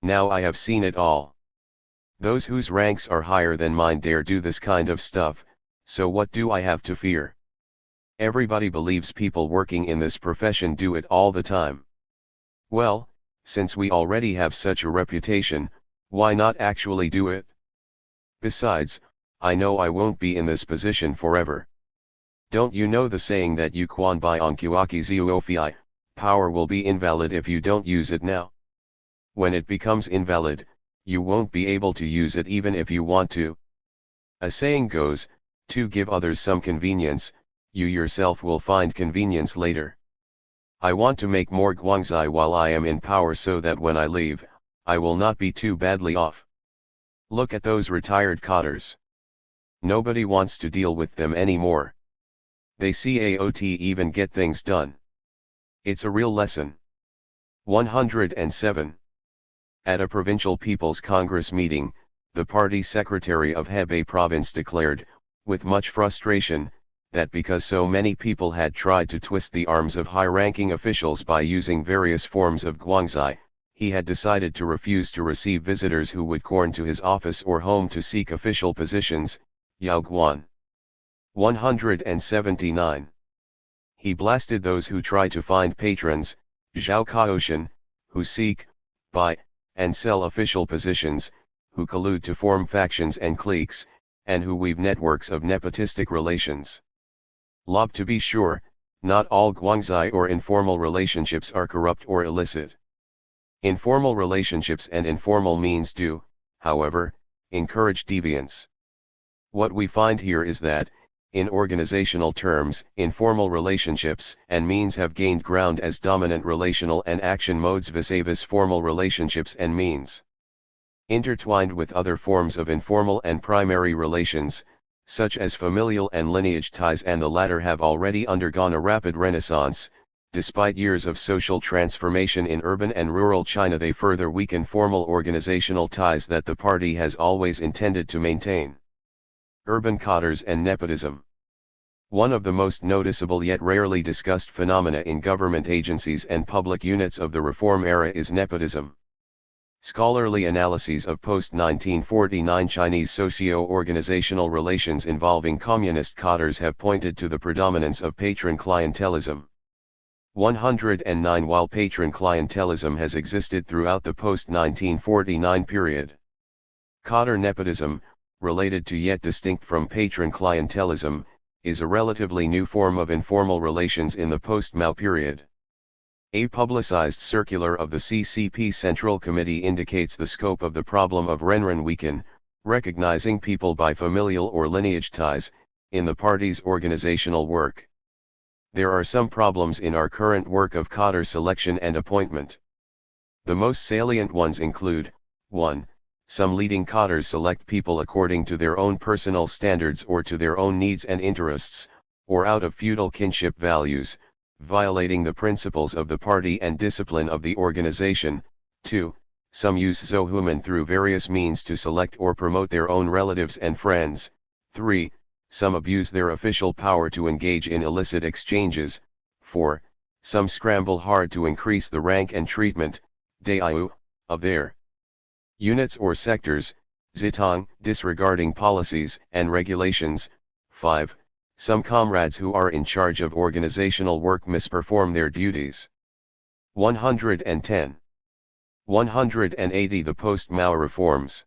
Now I have seen it all. Those whose ranks are higher than mine dare do this kind of stuff, so what do I have to fear? Everybody believes people working in this profession do it all the time. Well, since we already have such a reputation, why not actually do it? Besides, I know I won't be in this position forever. Don't you know the saying that you quan by onkuaki zuofi, power will be invalid if you don't use it now? When it becomes invalid, you won't be able to use it even if you want to. A saying goes, to give others some convenience, you yourself will find convenience later. I want to make more guangzai while I am in power so that when I leave, I will not be too badly off. Look at those retired cadres. Nobody wants to deal with them anymore. They can't even get things done. It's a real lesson. 107. At a provincial People's Congress meeting, the party secretary of Hebei province declared, with much frustration, that because so many people had tried to twist the arms of high-ranking officials by using various forms of guangzai, he had decided to refuse to receive visitors who would come to his office or home to seek official positions. Yao Guan. 179. He blasted those who try to find patrons, Xiaobo, who seek, buy, and sell official positions, who collude to form factions and cliques, and who weave networks of nepotistic relations. Lob, to be sure, not all guangzai or informal relationships are corrupt or illicit. Informal relationships and informal means do, however, encourage deviance. What we find here is that, in organizational terms, informal relationships and means have gained ground as dominant relational and action modes vis-a-vis formal relationships and means. Intertwined with other forms of informal and primary relations, such as familial and lineage ties, and the latter have already undergone a rapid renaissance. Despite years of social transformation in urban and rural China, they further weaken formal organizational ties that the party has always intended to maintain. Urban cadres and nepotism. One of the most noticeable yet rarely discussed phenomena in government agencies and public units of the reform era is nepotism. Scholarly analyses of post-1949 Chinese socio-organizational relations involving communist cadres have pointed to the predominance of patron clientelism. 109 While patron clientelism has existed throughout the post-1949 period, cadre nepotism, related to yet distinct from patron clientelism, is a relatively new form of informal relations in the post-Mao period. A publicized circular of the CCP Central Committee indicates the scope of the problem of Renren weaken, recognizing people by familial or lineage ties, in the party's organizational work. There are some problems in our current work of cadre selection and appointment. The most salient ones include, 1. Some leading cadres select people according to their own personal standards or to their own needs and interests, or out of feudal kinship values, violating the principles of the party and discipline of the organization. 2. Some use Zohuman through various means to select or promote their own relatives and friends. 3. Some abuse their official power to engage in illicit exchanges. 4. Some scramble hard to increase the rank and treatment, of their units or sectors, zitang, disregarding policies and regulations. 5. Some comrades who are in charge of organizational work misperform their duties. 110. 180 The post-Mao reforms.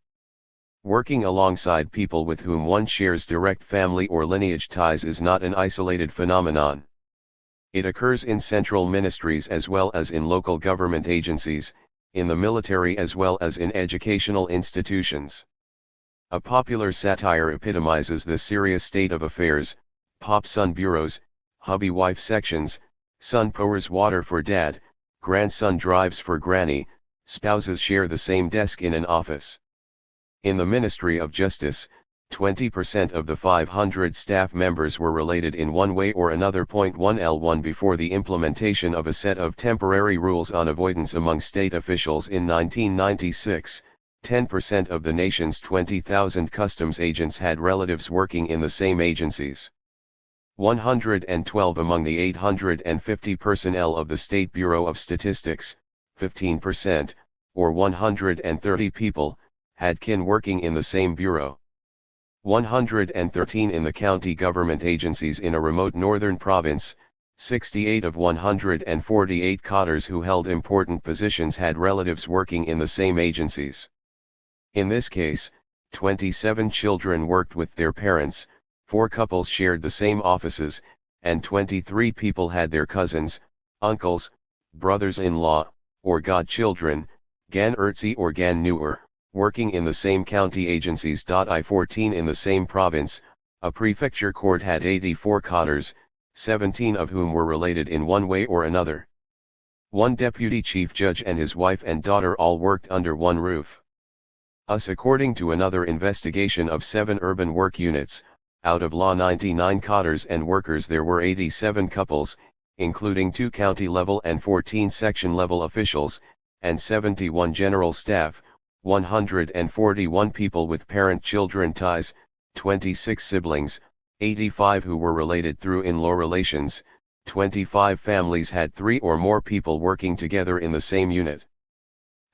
Working alongside people with whom one shares direct family or lineage ties is not an isolated phenomenon. It occurs in central ministries as well as in local government agencies, in the military as well as in educational institutions. A popular satire epitomizes this serious state of affairs: pop son bureaus, hubby wife sections, son pours water for dad, grandson drives for granny, spouses share the same desk in an office. In the Ministry of Justice, 20% of the 500 staff members were related in one way or another. 1L1 Before the implementation of a set of temporary rules on avoidance among state officials in 1996, 10% of the nation's 20,000 customs agents had relatives working in the same agencies. 112 Among the 850 personnel of the State Bureau of Statistics, 15%, or 130 people, had kin working in the same bureau. 113 In the county government agencies in a remote northern province, 68 of 148 cadres who held important positions had relatives working in the same agencies. In this case, 27 children worked with their parents, 4 couples shared the same offices, and 23 people had their cousins, uncles, brothers-in-law, or godchildren, gan-ertzi or gan-newer, working in the same county agencies. I-14 In the same province, a prefecture court had 84 cadres, 17 of whom were related in one way or another. One deputy chief judge and his wife and daughter all worked under one roof. According to another investigation of 7 urban work units, out of law 99 cadres and workers, there were 87 couples, including 2 county-level and 14 section-level officials, and 71 general staff, 141 people with parent-children ties, 26 siblings, 85 who were related through in-law relations, 25 families had 3 or more people working together in the same unit.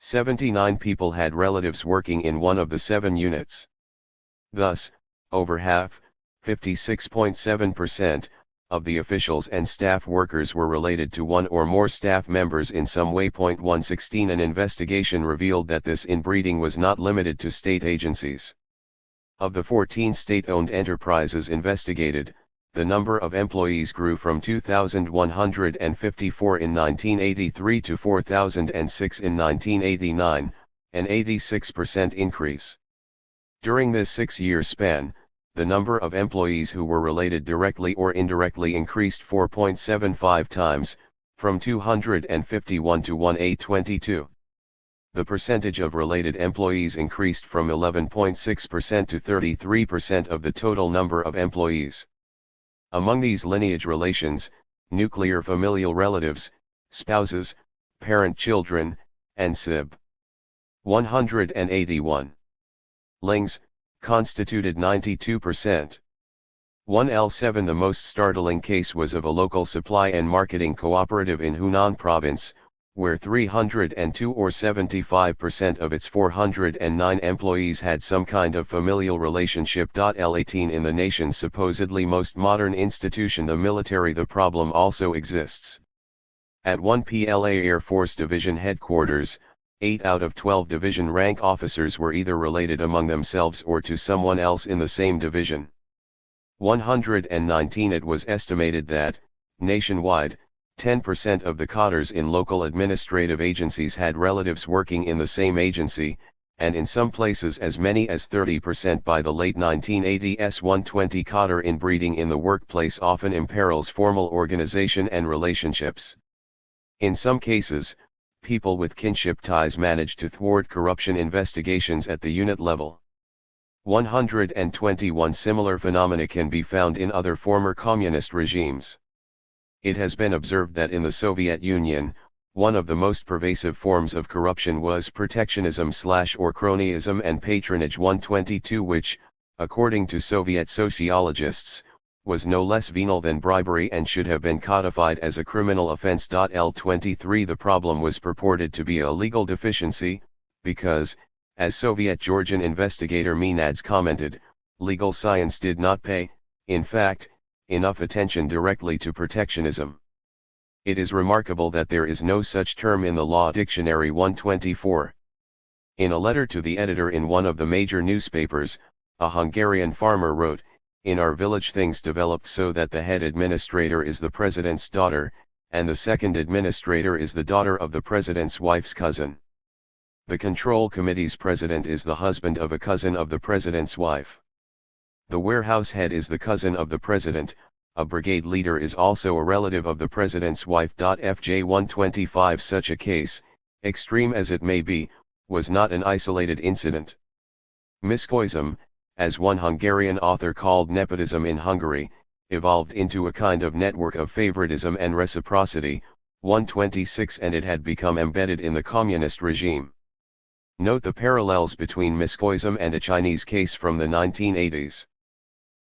79 people had relatives working in one of the 7 units. Thus, over half, 56.7%, of the officials and staff workers were related to one or more staff members in some way. 116 An investigation revealed that this inbreeding was not limited to state agencies. Of the 14 state-owned enterprises investigated, the number of employees grew from 2,154 in 1983 to 4,006 in 1989, an 86% increase. During this 6-year span, the number of employees who were related directly or indirectly increased 4.75 times, from 251 to 1,822. The percentage of related employees increased from 11.6% to 33% of the total number of employees. Among these lineage relations, nuclear familial relatives, spouses, parent-children, and SIB. 181. Lings, constituted 92%. 1L7 The most startling case was of a local supply and marketing cooperative in Hunan province, where 302 or 75% of its 409 employees had some kind of familial relationship. L18 In the nation's supposedly most modern institution, the military, the problem also exists. At 1 PLA Air Force Division headquarters, 8 out of 12 division rank officers were either related among themselves or to someone else in the same division. 119 It was estimated that, nationwide, 10% of the cadres in local administrative agencies had relatives working in the same agency, and in some places as many as 30% by the late 1980s. 120 Cadre inbreeding in the workplace often imperils formal organization and relationships. In some cases, people with kinship ties manage to thwart corruption investigations at the unit level. 121 Similar phenomena can be found in other former communist regimes. It has been observed that in the Soviet Union, one of the most pervasive forms of corruption was protectionism/or cronyism and patronage. 122 Which, according to Soviet sociologists, was no less venal than bribery and should have been codified as a criminal offense. L23 The problem was purported to be a legal deficiency, because, as Soviet Georgian investigator Menads commented, legal science did not pay, in fact, enough attention directly to protectionism. It is remarkable that there is no such term in the law dictionary. 124. In a letter to the editor in one of the major newspapers, a Hungarian farmer wrote, "In our village things developed so that the head administrator is the president's daughter, and the second administrator is the daughter of the president's wife's cousin. The control committee's president is the husband of a cousin of the president's wife. The warehouse head is the cousin of the president, a brigade leader is also a relative of the president's wife." FJ 125 Such a case, extreme as it may be, was not an isolated incident. Miscoism, as one Hungarian author called nepotism in Hungary, evolved into a kind of network of favoritism and reciprocity. 126 And it had become embedded in the communist regime. Note the parallels between miscoism and a Chinese case from the 1980s.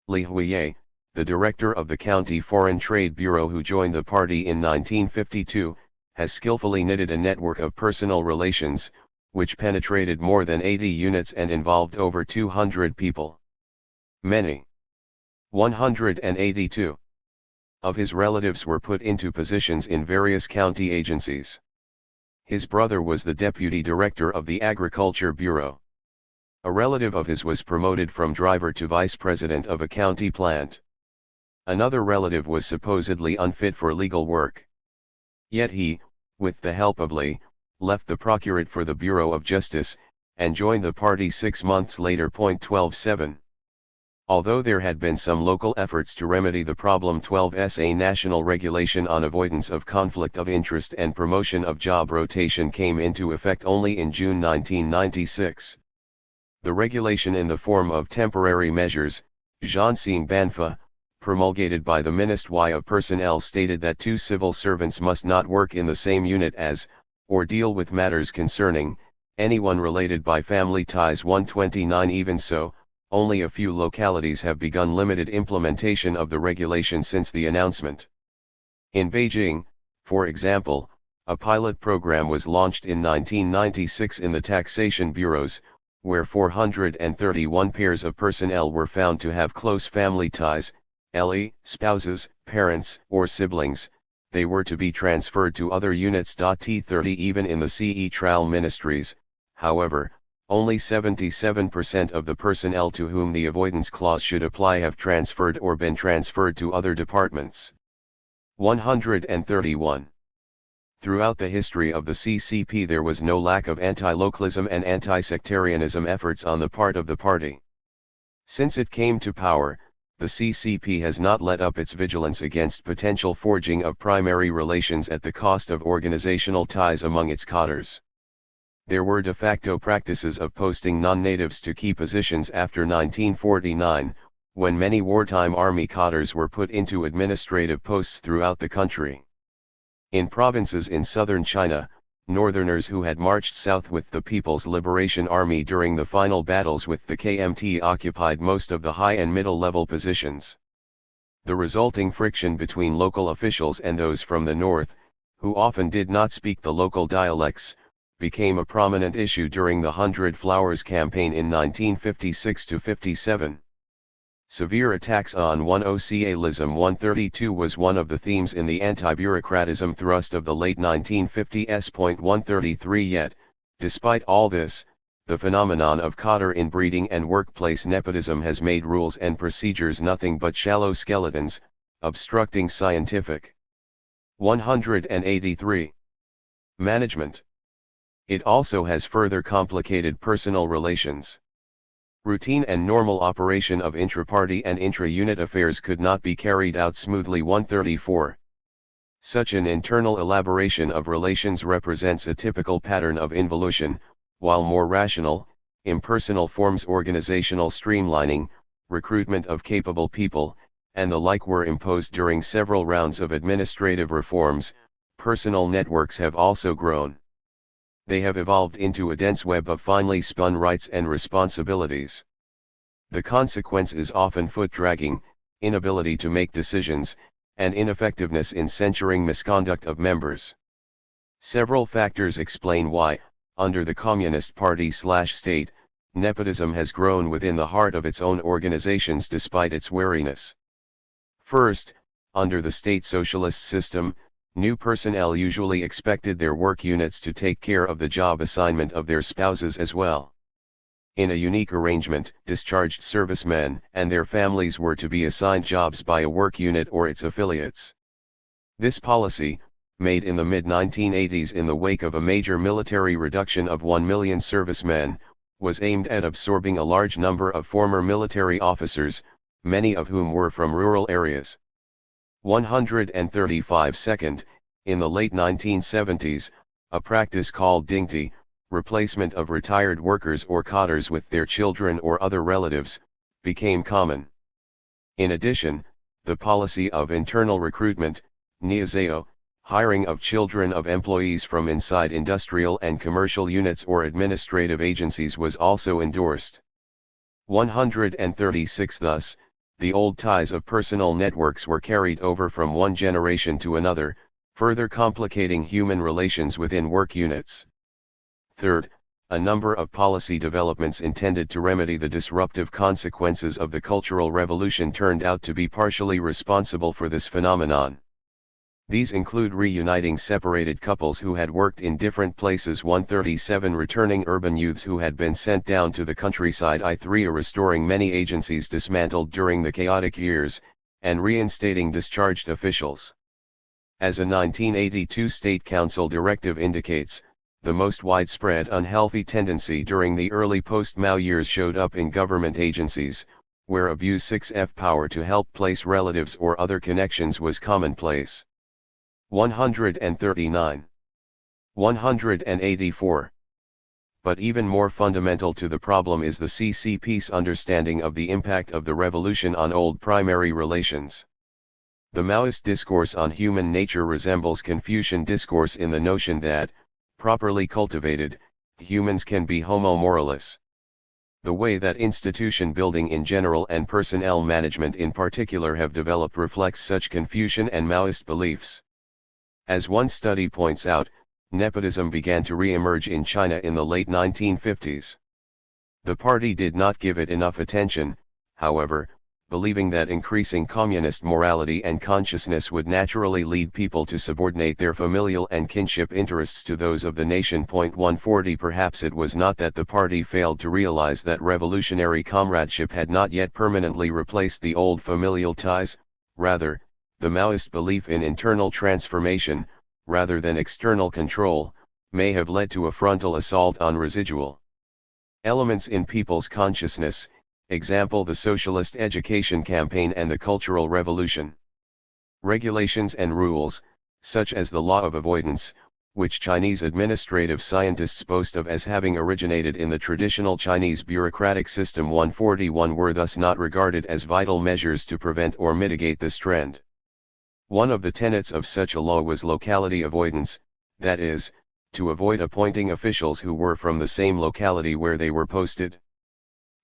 Li Huiye, the director of the County Foreign Trade Bureau who joined the party in 1952, has skillfully knitted a network of personal relations, which penetrated more than 80 units and involved over 200 people. Many. 182 of his relatives were put into positions in various county agencies. His brother was the deputy director of the Agriculture Bureau. A relative of his was promoted from driver to vice president of a county plant. Another relative was supposedly unfit for legal work. Yet he, with the help of Li, left the procurate for the Bureau of Justice, and joined the party 6 months later. 12.7. Although there had been some local efforts to remedy the problem, 12's a national regulation on avoidance of conflict of interest and promotion of job rotation came into effect only in June 1996. The regulation in the form of temporary measures, Zhansing Banfa, promulgated by the Ministry of Personnel stated that 2 civil servants must not work in the same unit as, or deal with matters concerning, anyone related by family ties. 129 Even so, only a few localities have begun limited implementation of the regulation since the announcement. In Beijing, for example, a pilot program was launched in 1996 in the taxation bureaus, where 431 pairs of personnel were found to have close family ties, spouses, parents, or siblings, they were to be transferred to other units. T30 Even in the CE trial ministries, however, only 77% of the personnel to whom the avoidance clause should apply have transferred or been transferred to other departments. 131. Throughout the history of the CCP there was no lack of anti-localism and anti-sectarianism efforts on the part of the party. Since it came to power, the CCP has not let up its vigilance against potential forging of primary relations at the cost of organizational ties among its cadres. There were de facto practices of posting non-natives to key positions after 1949, when many wartime army cadres were put into administrative posts throughout the country. In provinces in southern China, northerners who had marched south with the People's Liberation Army during the final battles with the KMT occupied most of the high and middle-level positions. The resulting friction between local officials and those from the north, who often did not speak the local dialects, became a prominent issue during the 100 Flowers campaign in 1956–57. Severe attacks on 10Calism 132 was one of the themes in the anti-bureaucratism thrust of the late 1950s. 133 Yet, despite all this, the phenomenon of cadre inbreeding and workplace nepotism has made rules and procedures nothing but shallow skeletons, obstructing scientific. 183. Management. It also has further complicated personal relations. Routine and normal operation of intra-party and intra-unit affairs could not be carried out smoothly. 134. Such an internal elaboration of relations represents a typical pattern of involution, while more rational, impersonal forms organizational streamlining, recruitment of capable people, and the like were imposed during several rounds of administrative reforms. Personal networks have also grown. They have evolved into a dense web of finely spun rights and responsibilities. The consequence is often foot-dragging, inability to make decisions, and ineffectiveness in censuring misconduct of members. Several factors explain why, under the Communist Party/state, nepotism has grown within the heart of its own organizations despite its wariness. First, under the state socialist system, new personnel usually expected their work units to take care of the job assignment of their spouses as well. In a unique arrangement, discharged servicemen and their families were to be assigned jobs by a work unit or its affiliates. This policy, made in the mid-1980s in the wake of a major military reduction of 1 million servicemen, was aimed at absorbing a large number of former military officers, many of whom were from rural areas. 135 Second, in the late 1970s, a practice called dingti, replacement of retired workers or cadres with their children or other relatives, became common. In addition, the policy of internal recruitment, niazeo, hiring of children of employees from inside industrial and commercial units or administrative agencies was also endorsed. 136 Thus, the old ties of personal networks were carried over from one generation to another, further complicating human relations within work units. Third, a number of policy developments intended to remedy the disruptive consequences of the Cultural Revolution turned out to be partially responsible for this phenomenon. These include reuniting separated couples who had worked in different places, 137 returning urban youths who had been sent down to the countryside, I3 restoring many agencies dismantled during the chaotic years, and reinstating discharged officials. As a 1982 State Council directive indicates, the most widespread unhealthy tendency during the early post-Mao years showed up in government agencies, where abuse 6F power to help place relatives or other connections was commonplace. 139. 184. But even more fundamental to the problem is the CCP's understanding of the impact of the revolution on old primary relations. The Maoist discourse on human nature resembles Confucian discourse in the notion that, properly cultivated, humans can be homo moralis. The way that institution building in general and personnel management in particular have developed reflects such Confucian and Maoist beliefs. As one study points out, nepotism began to re-emerge in China in the late 1950s. The party did not give it enough attention, however, believing that increasing communist morality and consciousness would naturally lead people to subordinate their familial and kinship interests to those of the nation. 140 Perhaps it was not that the party failed to realize that revolutionary comradeship had not yet permanently replaced the old familial ties, rather, the Maoist belief in internal transformation, rather than external control, may have led to a frontal assault on residual elements in people's consciousness, example the socialist education campaign and the Cultural Revolution. Regulations and rules, such as the law of avoidance, which Chinese administrative scientists boast of as having originated in the traditional Chinese bureaucratic system 141, were thus not regarded as vital measures to prevent or mitigate this trend. One of the tenets of such a law was locality avoidance, that is, to avoid appointing officials who were from the same locality where they were posted.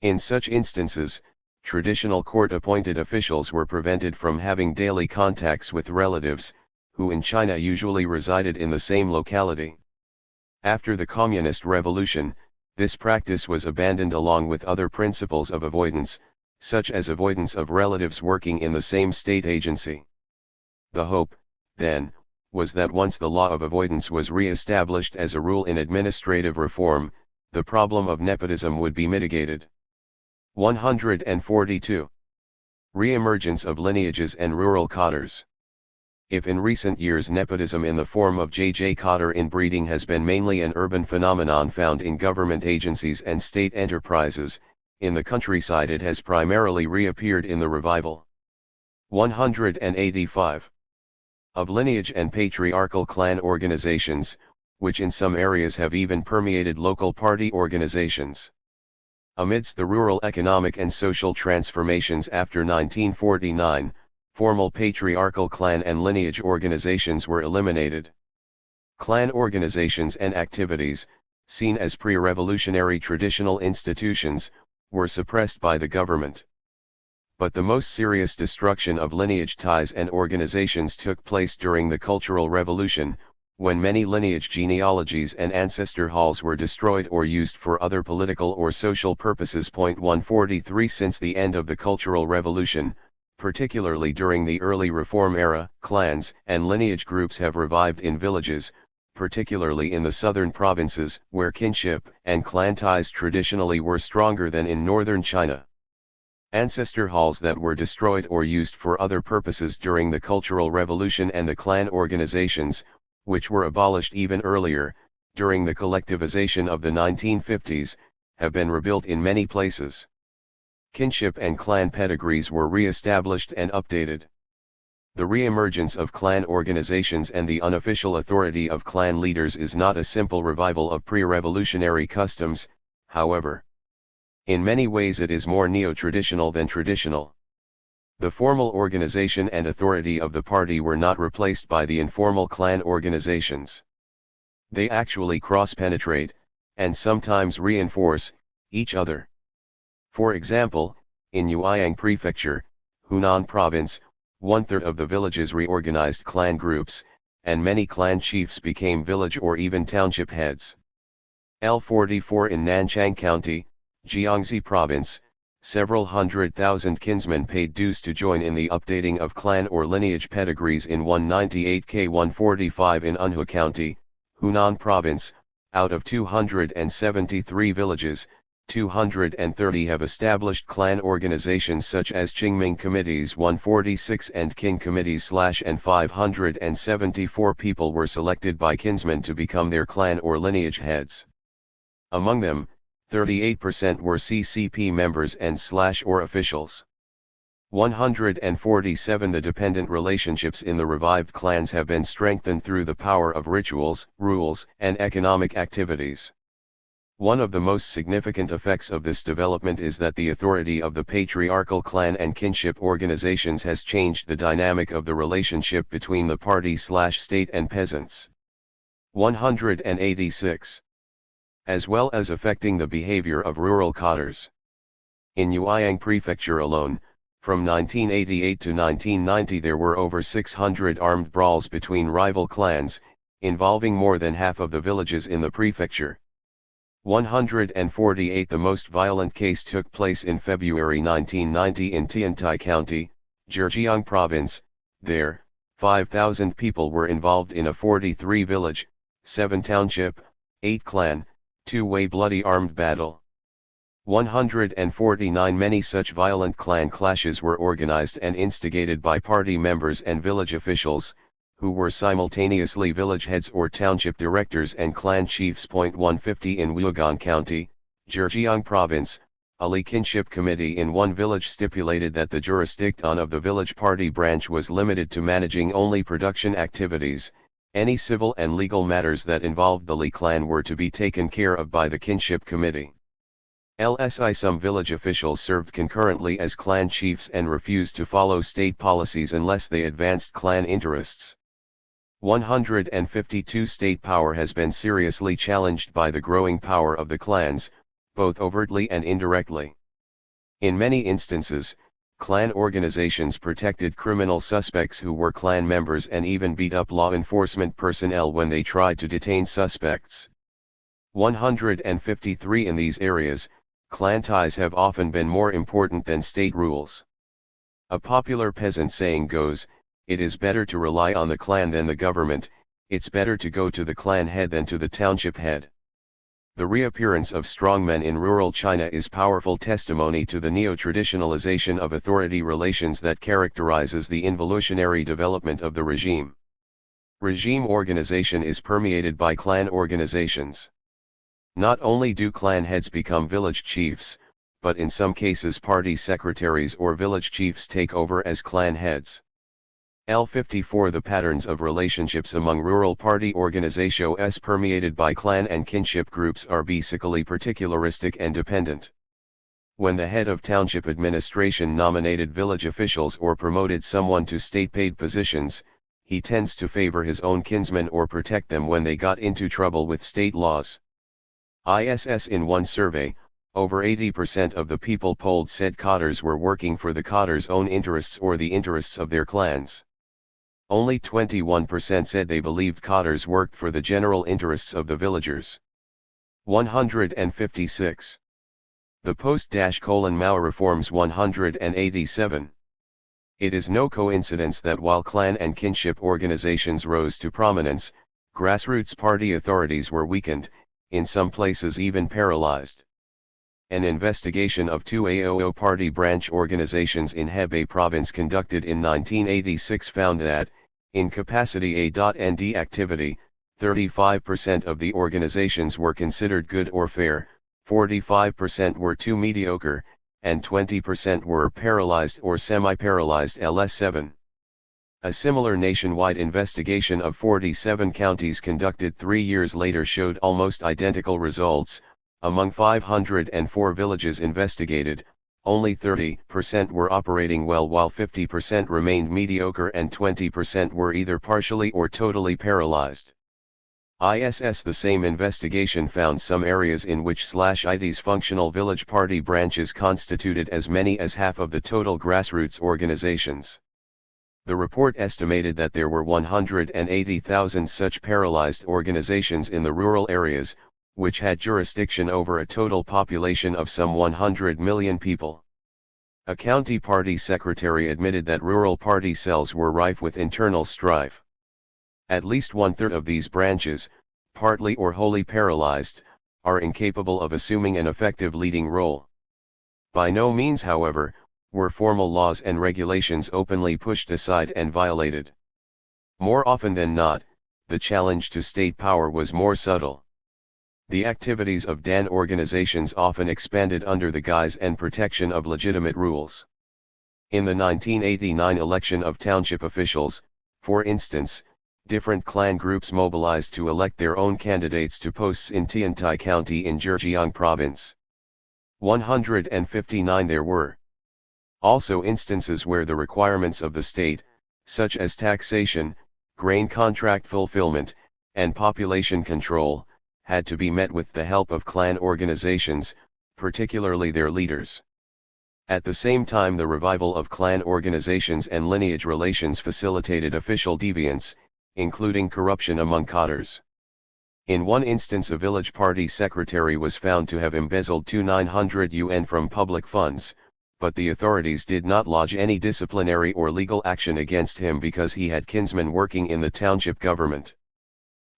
In such instances, traditional court-appointed officials were prevented from having daily contacts with relatives, who in China usually resided in the same locality. After the Communist Revolution, this practice was abandoned along with other principles of avoidance, such as avoidance of relatives working in the same state agency. The hope, then, was that once the law of avoidance was re-established as a rule in administrative reform, the problem of nepotism would be mitigated. 142. Re-emergence of lineages and rural cadres. If in recent years nepotism in the form of JJ cadre inbreeding has been mainly an urban phenomenon found in government agencies and state enterprises, in the countryside it has primarily reappeared in the revival. 185. Of lineage and patriarchal clan organizations, which in some areas have even permeated local party organizations. Amidst the rural economic and social transformations after 1949, formal patriarchal clan and lineage organizations were eliminated. Clan organizations and activities, seen as pre-revolutionary traditional institutions, were suppressed by the government. But the most serious destruction of lineage ties and organizations took place during the Cultural Revolution, when many lineage genealogies and ancestor halls were destroyed or used for other political or social purposes. 143 Since the end of the Cultural Revolution, particularly during the early Reform era, clans and lineage groups have revived in villages, particularly in the southern provinces, where kinship and clan ties traditionally were stronger than in northern China. Ancestor halls that were destroyed or used for other purposes during the Cultural Revolution and the clan organizations, which were abolished even earlier, during the collectivization of the 1950s, have been rebuilt in many places. Kinship and clan pedigrees were re-established and updated. The re-emergence of clan organizations and the unofficial authority of clan leaders is not a simple revival of pre-revolutionary customs, however. In many ways it is more neo-traditional than traditional. The formal organization and authority of the party were not replaced by the informal clan organizations. They actually cross-penetrate, and sometimes reinforce, each other. For example, in Yueyang Prefecture, Hunan Province, 1/3 of the villages reorganized clan groups, and many clan chiefs became village or even township heads. L44 in Nanchang County, Jiangxi Province, several 100,000 kinsmen paid dues to join in the updating of clan or lineage pedigrees in 198K145 in Anhui County, Hunan Province. Out of 273 villages, 230 have established clan organizations such as Qingming Committees 146 and King Committees / and 574 people were selected by kinsmen to become their clan or lineage heads. Among them, 38% were CCP members and / or officials. 147 The dependent relationships in the revived clans have been strengthened through the power of rituals, rules, and economic activities. One of the most significant effects of this development is that the authority of the patriarchal clan and kinship organizations has changed the dynamic of the relationship between the party / state and peasants. 186. As well as affecting the behavior of rural cadres. In Yueyang Prefecture alone, from 1988 to 1990 there were over 600 armed brawls between rival clans, involving more than half of the villages in the prefecture. 148 The most violent case took place in February 1990 in Tiantai County, Zhejiang Province. There, 5,000 people were involved in a 43-village, 7-township, 8-clan, 2-way bloody armed battle. 149 Many such violent clan clashes were organized and instigated by party members and village officials, who were simultaneously village heads or township directors and clan chiefs. 150 In Wugan County, Zhejiang Province, a Li kinship committee in one village stipulated that the jurisdiction of the village party branch was limited to managing only production activities. Any civil and legal matters that involved the Li clan were to be taken care of by the kinship committee. LSI Some village officials served concurrently as clan chiefs and refused to follow state policies unless they advanced clan interests. 152 State power has been seriously challenged by the growing power of the clans, both overtly and indirectly. In many instances, clan organizations protected criminal suspects who were clan members and even beat up law enforcement personnel when they tried to detain suspects. 153 In these areas, clan ties have often been more important than state rules. A popular peasant saying goes, "It is better to rely on the clan than the government, it's better to go to the clan head than to the township head." The reappearance of strongmen in rural China is powerful testimony to the neo-traditionalization of authority relations that characterizes the involutionary development of the regime. Regime organization is permeated by clan organizations. Not only do clan heads become village chiefs, but in some cases party secretaries or village chiefs take over as clan heads. L54 The patterns of relationships among rural party organizations permeated by clan and kinship groups are basically particularistic and dependent. When the head of township administration nominated village officials or promoted someone to state-paid positions, he tends to favor his own kinsmen or protect them when they got into trouble with state laws. ISS In one survey, over 80% of the people polled said Cadres were working for the Cadres' own interests or the interests of their clans. Only 21% said they believed Cadres worked for the general interests of the villagers. 156. The Post-Mao reforms. 187. It is no coincidence that while clan and kinship organizations rose to prominence, grassroots party authorities were weakened, in some places even paralyzed. An investigation of two AOO party branch organizations in Hebei province conducted in 1986 found that, in capacity A.ND activity, 35% of the organizations were considered good or fair, 45% were too mediocre, and 20% were paralyzed or semi-paralyzed. LS7. A similar nationwide investigation of 47 counties conducted 3 years later showed almost identical results. Among 504 villages investigated, only 30% were operating well while 50% remained mediocre and 20% were either partially or totally paralyzed. ISS The same investigation found some areas in which /ID's functional village party branches constituted as many as half of the total grassroots organizations. The report estimated that there were 180,000 such paralyzed organizations in the rural areas, which had jurisdiction over a total population of some 100 million people. A county party secretary admitted that rural party cells were rife with internal strife. At least one-third of these branches, partly or wholly paralyzed, are incapable of assuming an effective leading role. By no means, however, were formal laws and regulations openly pushed aside and violated. More often than not, the challenge to state power was more subtle. The activities of DAN organizations often expanded under the guise and protection of legitimate rules. In the 1989 election of township officials, for instance, different clan groups mobilized to elect their own candidates to posts in Tiantai County in Zhejiang Province. 159 There were also instances where the requirements of the state, such as taxation, grain contract fulfillment, and population control, had to be met with the help of clan organizations, particularly their leaders. At the same time, the revival of clan organizations and lineage relations facilitated official deviance, including corruption among cadres. In one instance, a village party secretary was found to have embezzled 900 yuan from public funds, but the authorities did not lodge any disciplinary or legal action against him because he had kinsmen working in the township government.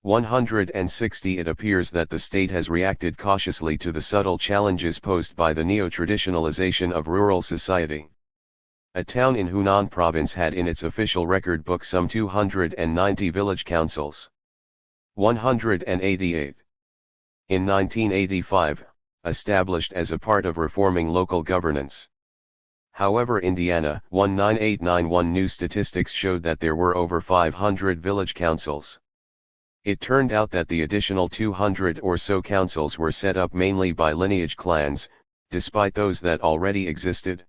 160 It appears that the state has reacted cautiously to the subtle challenges posed by the neo-traditionalization of rural society. A town in Hunan province had in its official record book some 290 village councils. 188. In 1985, established as a part of reforming local governance. However, Indiana 19891 new statistics showed that there were over 500 village councils. It turned out that the additional 200 or so councils were set up mainly by lineage clans, despite those that already existed.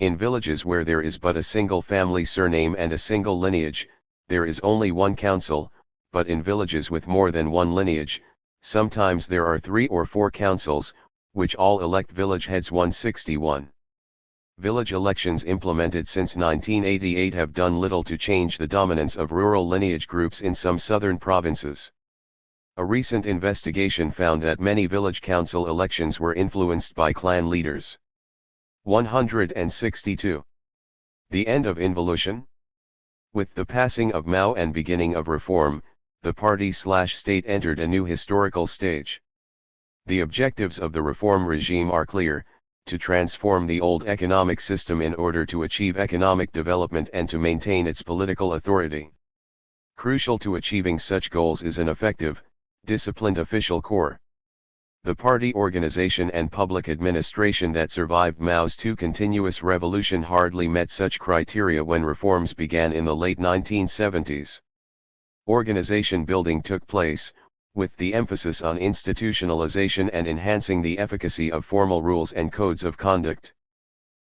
In villages where there is but a single family surname and a single lineage, there is only one council, but in villages with more than one lineage, sometimes there are 3 or 4 councils, which all elect village heads. 161. Village elections implemented since 1988 have done little to change the dominance of rural lineage groups in some southern provinces. A recent investigation found that many village council elections were influenced by clan leaders. 162. The end of involution? With the passing of Mao and beginning of reform, the party/state entered a new historical stage. The objectives of the reform regime are clear: to transform the old economic system in order to achieve economic development and to maintain its political authority. Crucial to achieving such goals is an effective, disciplined official corps. The party organization and public administration that survived Mao's 2 continuous revolution hardly met such criteria when reforms began in the late 1970s. Organization building took place, with the emphasis on institutionalization and enhancing the efficacy of formal rules and codes of conduct.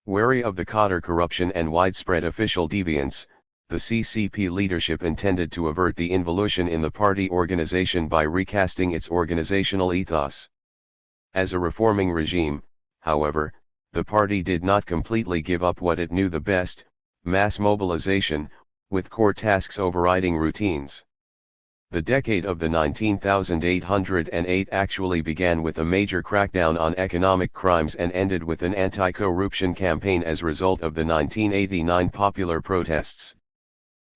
Wary of the cadre corruption and widespread official deviance, the CCP leadership intended to avert the involution in the party organization by recasting its organizational ethos. As a reforming regime, however, the party did not completely give up what it knew the best: mass mobilization, with core tasks overriding routines. The decade of the 19,808 actually began with a major crackdown on economic crimes and ended with an anti-corruption campaign as a result of the 1989 popular protests.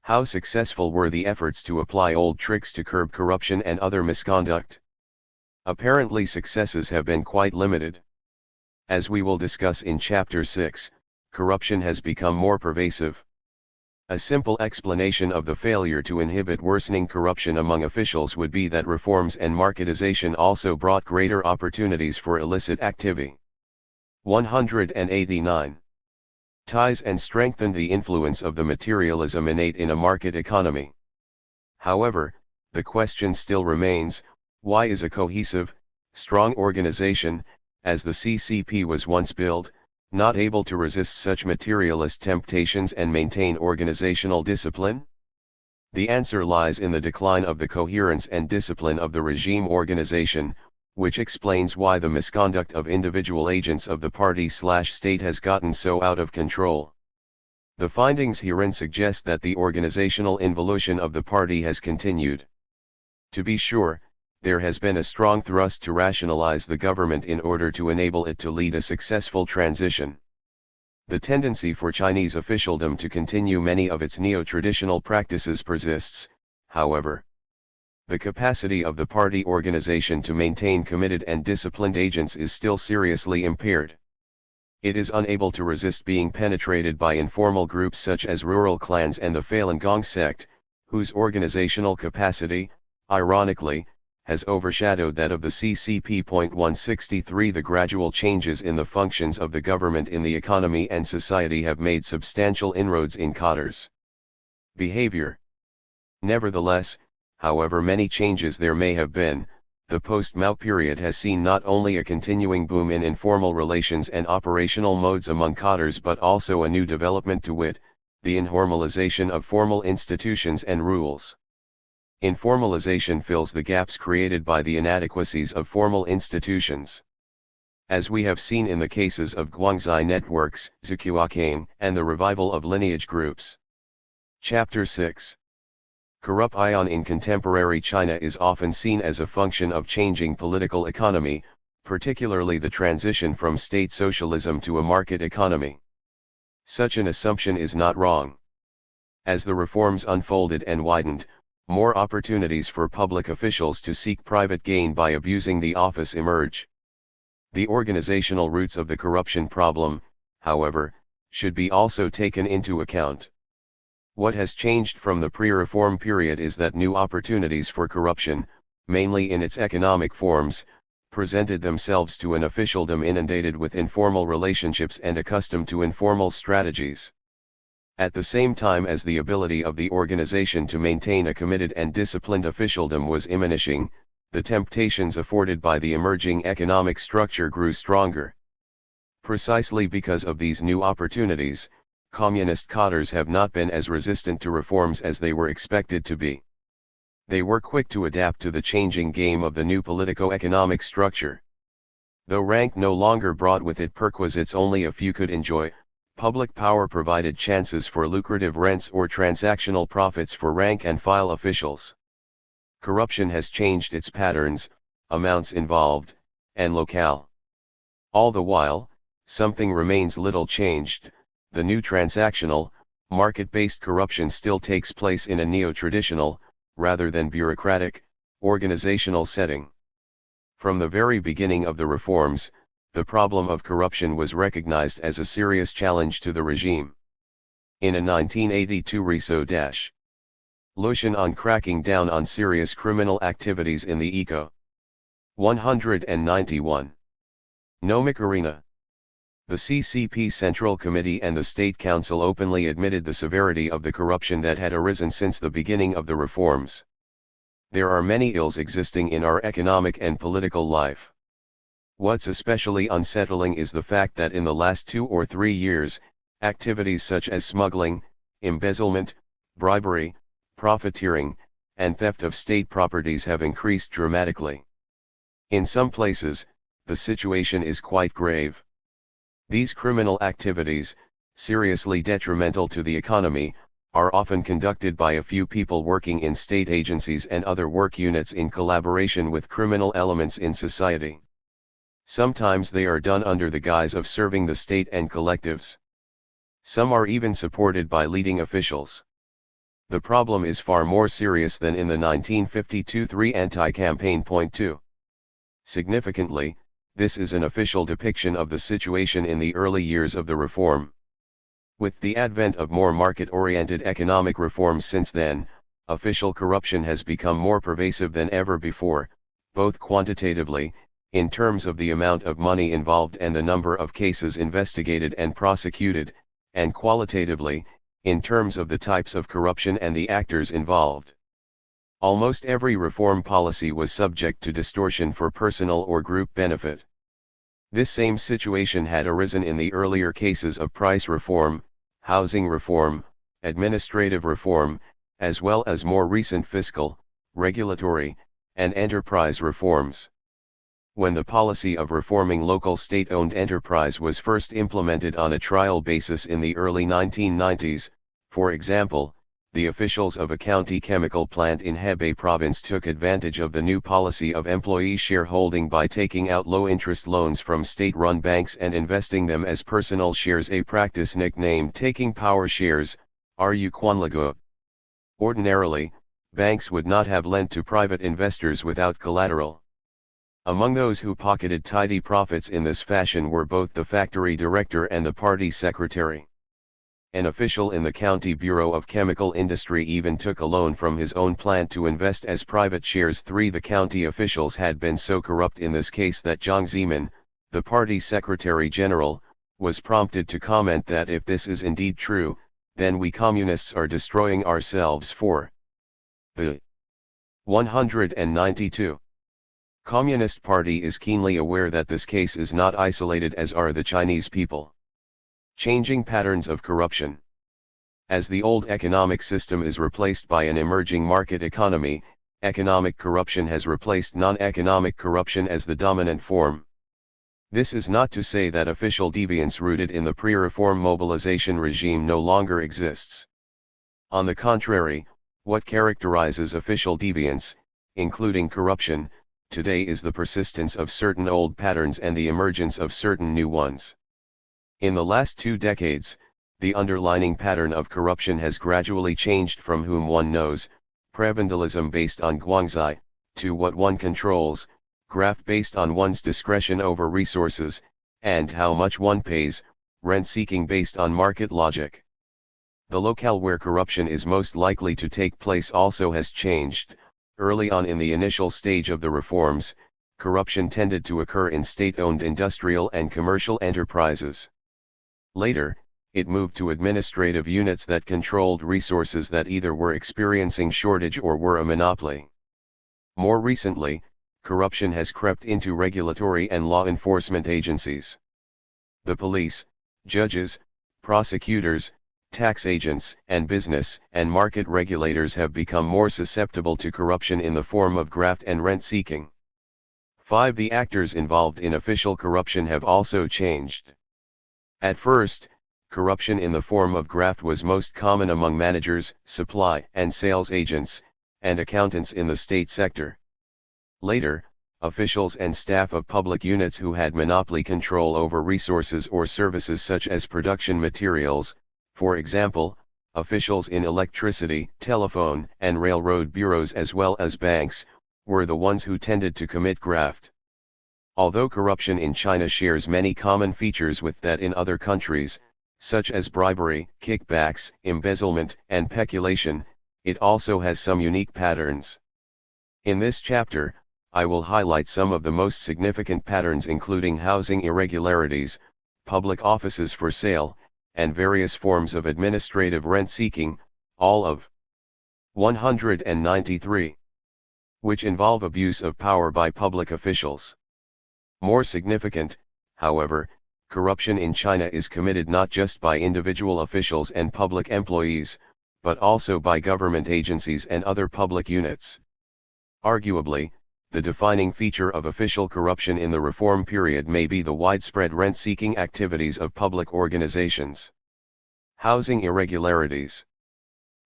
How successful were the efforts to apply old tricks to curb corruption and other misconduct? Apparently successes have been quite limited. As we will discuss in Chapter 6, corruption has become more pervasive. A simple explanation of the failure to inhibit worsening corruption among officials would be that reforms and marketization also brought greater opportunities for illicit activity. 189. Ties and strengthened the influence of the materialism innate in a market economy. However, the question still remains: why is a cohesive, strong organization, as the CCP was once built, not able to resist such materialist temptations and maintain organizational discipline? The answer lies in the decline of the coherence and discipline of the regime organization, which explains why the misconduct of individual agents of the party/state has gotten so out of control. The findings herein suggest that the organizational involution of the party has continued. To be sure, there has been a strong thrust to rationalize the government in order to enable it to lead a successful transition. The tendency for Chinese officialdom to continue many of its neo-traditional practices persists, however. The capacity of the party organization to maintain committed and disciplined agents is still seriously impaired. It is unable to resist being penetrated by informal groups such as rural clans and the Falun Gong sect, whose organizational capacity, ironically, has overshadowed that of the CCP. 163 The gradual changes in the functions of the government in the economy and society have made substantial inroads in cadres' behavior. Nevertheless, however many changes there may have been, the post-Mao period has seen not only a continuing boom in informal relations and operational modes among cadres but also a new development, to wit, the informalization of formal institutions and rules. Informalization fills the gaps created by the inadequacies of formal institutions. As we have seen in the cases of Guangxi networks, Zhuqiang, and the revival of lineage groups. Chapter 6. Corruption in contemporary China is often seen as a function of changing political economy, particularly the transition from state socialism to a market economy. Such an assumption is not wrong. As the reforms unfolded and widened, more opportunities for public officials to seek private gain by abusing the office emerge. The organizational roots of the corruption problem, however, should be also taken into account. What has changed from the pre-reform period is that new opportunities for corruption, mainly in its economic forms, presented themselves to an officialdom inundated with informal relationships and accustomed to informal strategies. At the same time as the ability of the organization to maintain a committed and disciplined officialdom was diminishing, the temptations afforded by the emerging economic structure grew stronger. Precisely because of these new opportunities, communist cadres have not been as resistant to reforms as they were expected to be. They were quick to adapt to the changing game of the new politico-economic structure. Though rank no longer brought with it perquisites only a few could enjoy, public power provided chances for lucrative rents or transactional profits for rank-and-file officials. Corruption has changed its patterns, amounts involved, and locale. All the while, something remains little changed: the new transactional, market-based corruption still takes place in a neo-traditional, rather than bureaucratic, organizational setting. From the very beginning of the reforms, the problem of corruption was recognized as a serious challenge to the regime. In a 1982 resolution on cracking down on serious criminal activities in the ECO. 191. Nomic Arena. The CCP Central Committee and the State Council openly admitted the severity of the corruption that had arisen since the beginning of the reforms. There are many ills existing in our economic and political life. What's especially unsettling is the fact that in the last 2 or 3 years, activities such as smuggling, embezzlement, bribery, profiteering, and theft of state properties have increased dramatically. In some places, the situation is quite grave. These criminal activities, seriously detrimental to the economy, are often conducted by a few people working in state agencies and other work units in collaboration with criminal elements in society. Sometimes they are done under the guise of serving the state and collectives. Some are even supported by leading officials. The problem is far more serious than in the 1952 3 Anti-Campaign Point 2. Significantly, this is an official depiction of the situation in the early years of the reform. With the advent of more market-oriented economic reforms since then, official corruption has become more pervasive than ever before, both quantitatively, in terms of the amount of money involved and the number of cases investigated and prosecuted, and qualitatively, in terms of the types of corruption and the actors involved. Almost every reform policy was subject to distortion for personal or group benefit. This same situation had arisen in the earlier cases of price reform, housing reform, administrative reform, as well as more recent fiscal, regulatory, and enterprise reforms. When the policy of reforming local state-owned enterprise was first implemented on a trial basis in the early 1990s, for example, the officials of a county chemical plant in Hebei province took advantage of the new policy of employee shareholding by taking out low-interest loans from state-run banks and investing them as personal shares, a practice nicknamed taking power shares, Ru Quanlago. Ordinarily, banks would not have lent to private investors without collateral. Among those who pocketed tidy profits in this fashion were both the factory director and the party secretary. An official in the County Bureau of Chemical Industry even took a loan from his own plant to invest as private shares. 3. The county officials had been so corrupt in this case that Jiang Zemin, the party secretary general, was prompted to comment that if this is indeed true, then we communists are destroying ourselves. For the 192. Communist Party is keenly aware that this case is not isolated, as are the Chinese people. Changing patterns of corruption. As the old economic system is replaced by an emerging market economy, economic corruption has replaced non-economic corruption as the dominant form. This is not to say that official deviance rooted in the pre-reform mobilization regime no longer exists. On the contrary, What characterizes official deviance, including corruption, today is the persistence of certain old patterns and the emergence of certain new ones. In the last 2 decades, the underlying pattern of corruption has gradually changed from whom one knows, prebendalism based on guangzai, to what one controls, graft based on one's discretion over resources, and how much one pays, rent-seeking based on market logic. The locale where corruption is most likely to take place also has changed. Early on in the initial stage of the reforms, corruption tended to occur in state-owned industrial and commercial enterprises. Later, it moved to administrative units that controlled resources that either were experiencing shortage or were a monopoly. More recently, corruption has crept into regulatory and law enforcement agencies. The police, judges, prosecutors, tax agents, and business and market regulators have become more susceptible to corruption in the form of graft and rent-seeking. 5. The actors involved in official corruption have also changed. At first, corruption in the form of graft was most common among managers, supply and sales agents, and accountants in the state sector. Later, officials and staff of public units who had monopoly control over resources or services such as production materials, for example, officials in electricity, telephone, and railroad bureaus as well as banks, were the ones who tended to commit graft. Although corruption in China shares many common features with that in other countries, such as bribery, kickbacks, embezzlement, and peculation, it also has some unique patterns. In this chapter, I will highlight some of the most significant patterns including housing irregularities, public offices for sale, and various forms of administrative rent-seeking, all of 193, which involve abuse of power by public officials. More significant, however, corruption in China is committed not just by individual officials and public employees, but also by government agencies and other public units. Arguably, the defining feature of official corruption in the reform period may be the widespread rent-seeking activities of public organizations. Housing irregularities.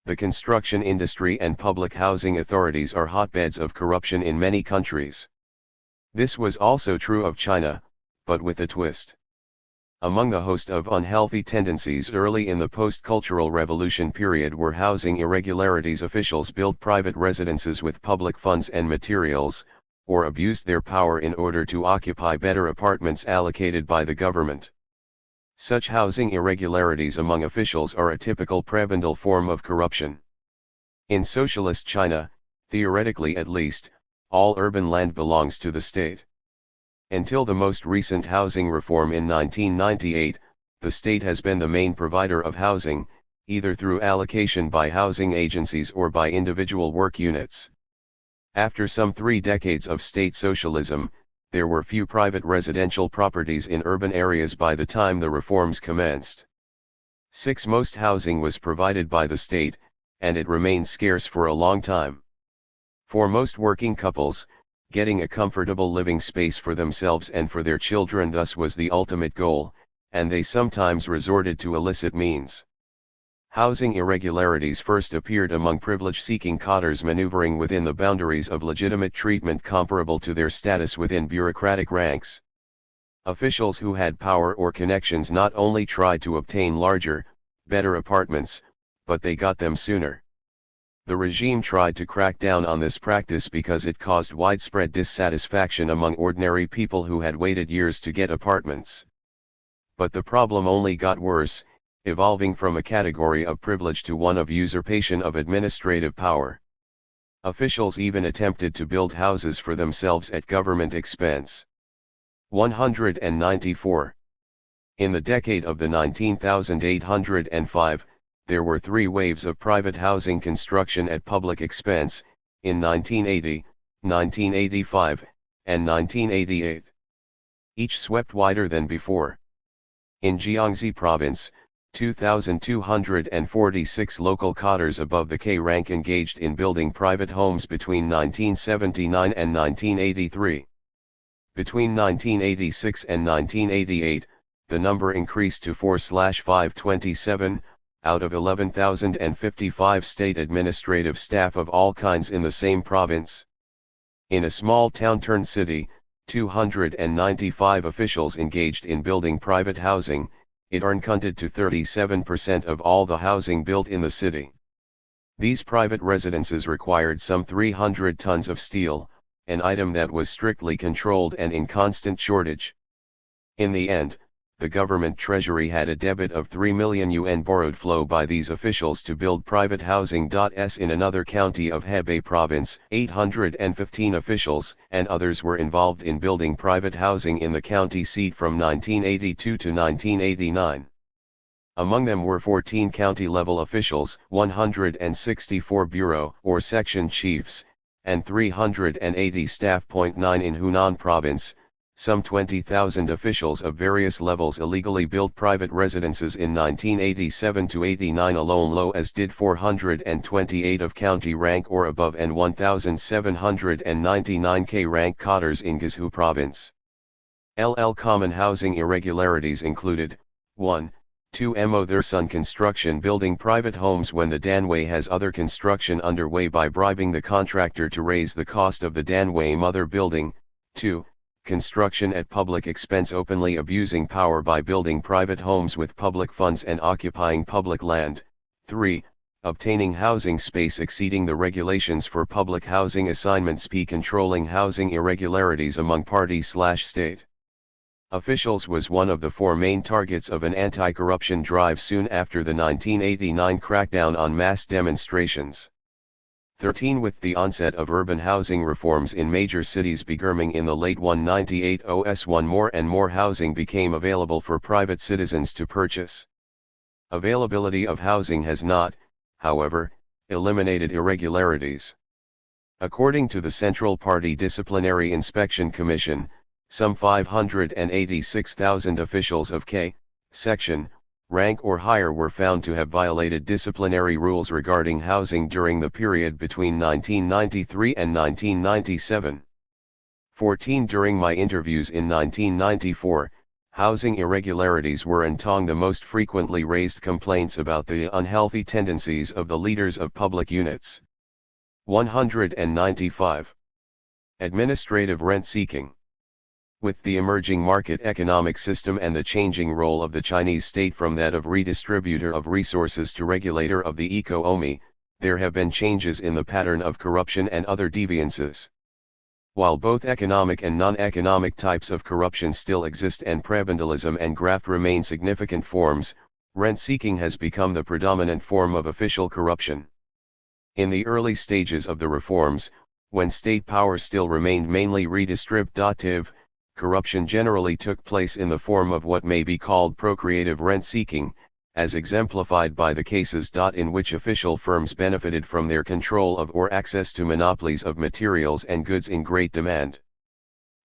The construction industry and public housing authorities are hotbeds of corruption in many countries. This was also true of China, but with a twist. Among the host of unhealthy tendencies early in the post-cultural revolution period were housing irregularities. Officials built private residences with public funds and materials, or abused their power in order to occupy better apartments allocated by the government. Such housing irregularities among officials are a typical prebendal form of corruption. In socialist China, theoretically at least, all urban land belongs to the state. Until the most recent housing reform in 1998, the state has been the main provider of housing, either through allocation by housing agencies or by individual work units. After some 3 decades of state socialism, there were few private residential properties in urban areas by the time the reforms commenced. 6. Most housing was provided by the state, and it remained scarce for a long time. For most working couples, getting a comfortable living space for themselves and for their children thus was the ultimate goal, and they sometimes resorted to illicit means. Housing irregularities first appeared among privilege-seeking cadres maneuvering within the boundaries of legitimate treatment comparable to their status within bureaucratic ranks. Officials who had power or connections not only tried to obtain larger, better apartments, but they got them sooner. The regime tried to crack down on this practice because it caused widespread dissatisfaction among ordinary people who had waited years to get apartments. But the problem only got worse, evolving from a category of privilege to one of usurpation of administrative power. Officials even attempted to build houses for themselves at government expense. 194. In the decade of the 19,805, there were 3 waves of private housing construction at public expense, in 1980, 1985, and 1988. Each swept wider than before. In Jiangxi province, 2,246 local cadres above the K rank engaged in building private homes between 1979 and 1983. Between 1986 and 1988, the number increased to 4/527, out of 11,055 state administrative staff of all kinds in the same province. In a small town-turned city, 295 officials engaged in building private housing, it amounted to 37% of all the housing built in the city. These private residences required some 300 tons of steel, an item that was strictly controlled and in constant shortage. In the end, the government treasury had a debit of 3 million yuan borrowed flow by these officials to build private housing. In another county of Hebei province, 815 officials and others were involved in building private housing in the county seat from 1982 to 1989. Among them were 14 county-level officials, 164 bureau or section chiefs, and 380 staff. 9 In Hunan province, some 20,000 officials of various levels illegally built private residences in 1987 to 89 alone, low as did 428 of county rank or above and 1,799 K rank Cadres in Guizhou province. Common housing irregularities included, 1. 2. Their son construction building private homes when the danwei has other construction underway by bribing the contractor to raise the cost of the danwei mother building. 2. Construction at public expense openly abusing power by building private homes with public funds and occupying public land. 3. Obtaining housing space exceeding the regulations for public housing assignments. P. Controlling housing irregularities among party/state officials was one of the four main targets of an anti-corruption drive soon after the 1989 crackdown on mass demonstrations. 13. With the onset of urban housing reforms in major cities beginning in the late 1980s, more and more housing became available for private citizens to purchase. Availability of housing has not, however, eliminated irregularities. According to the Central Party Disciplinary Inspection Commission, some 586,000 officials of K, section, rank or higher were found to have violated disciplinary rules regarding housing during the period between 1993 and 1997. 14. During my interviews in 1994, housing irregularities were among the most frequently raised complaints about the unhealthy tendencies of the leaders of public units. 195. Administrative rent seeking. With the emerging market economic system and the changing role of the Chinese state from that of redistributor of resources to regulator of the economy, there have been changes in the pattern of corruption and other deviances. While both economic and non-economic types of corruption still exist and prebendalism and graft remain significant forms, rent-seeking has become the predominant form of official corruption. In the early stages of the reforms, when state power still remained mainly redistributive, corruption generally took place in the form of what may be called procreative rent-seeking, as exemplified by the cases in which official firms benefited from their control of or access to monopolies of materials and goods in great demand.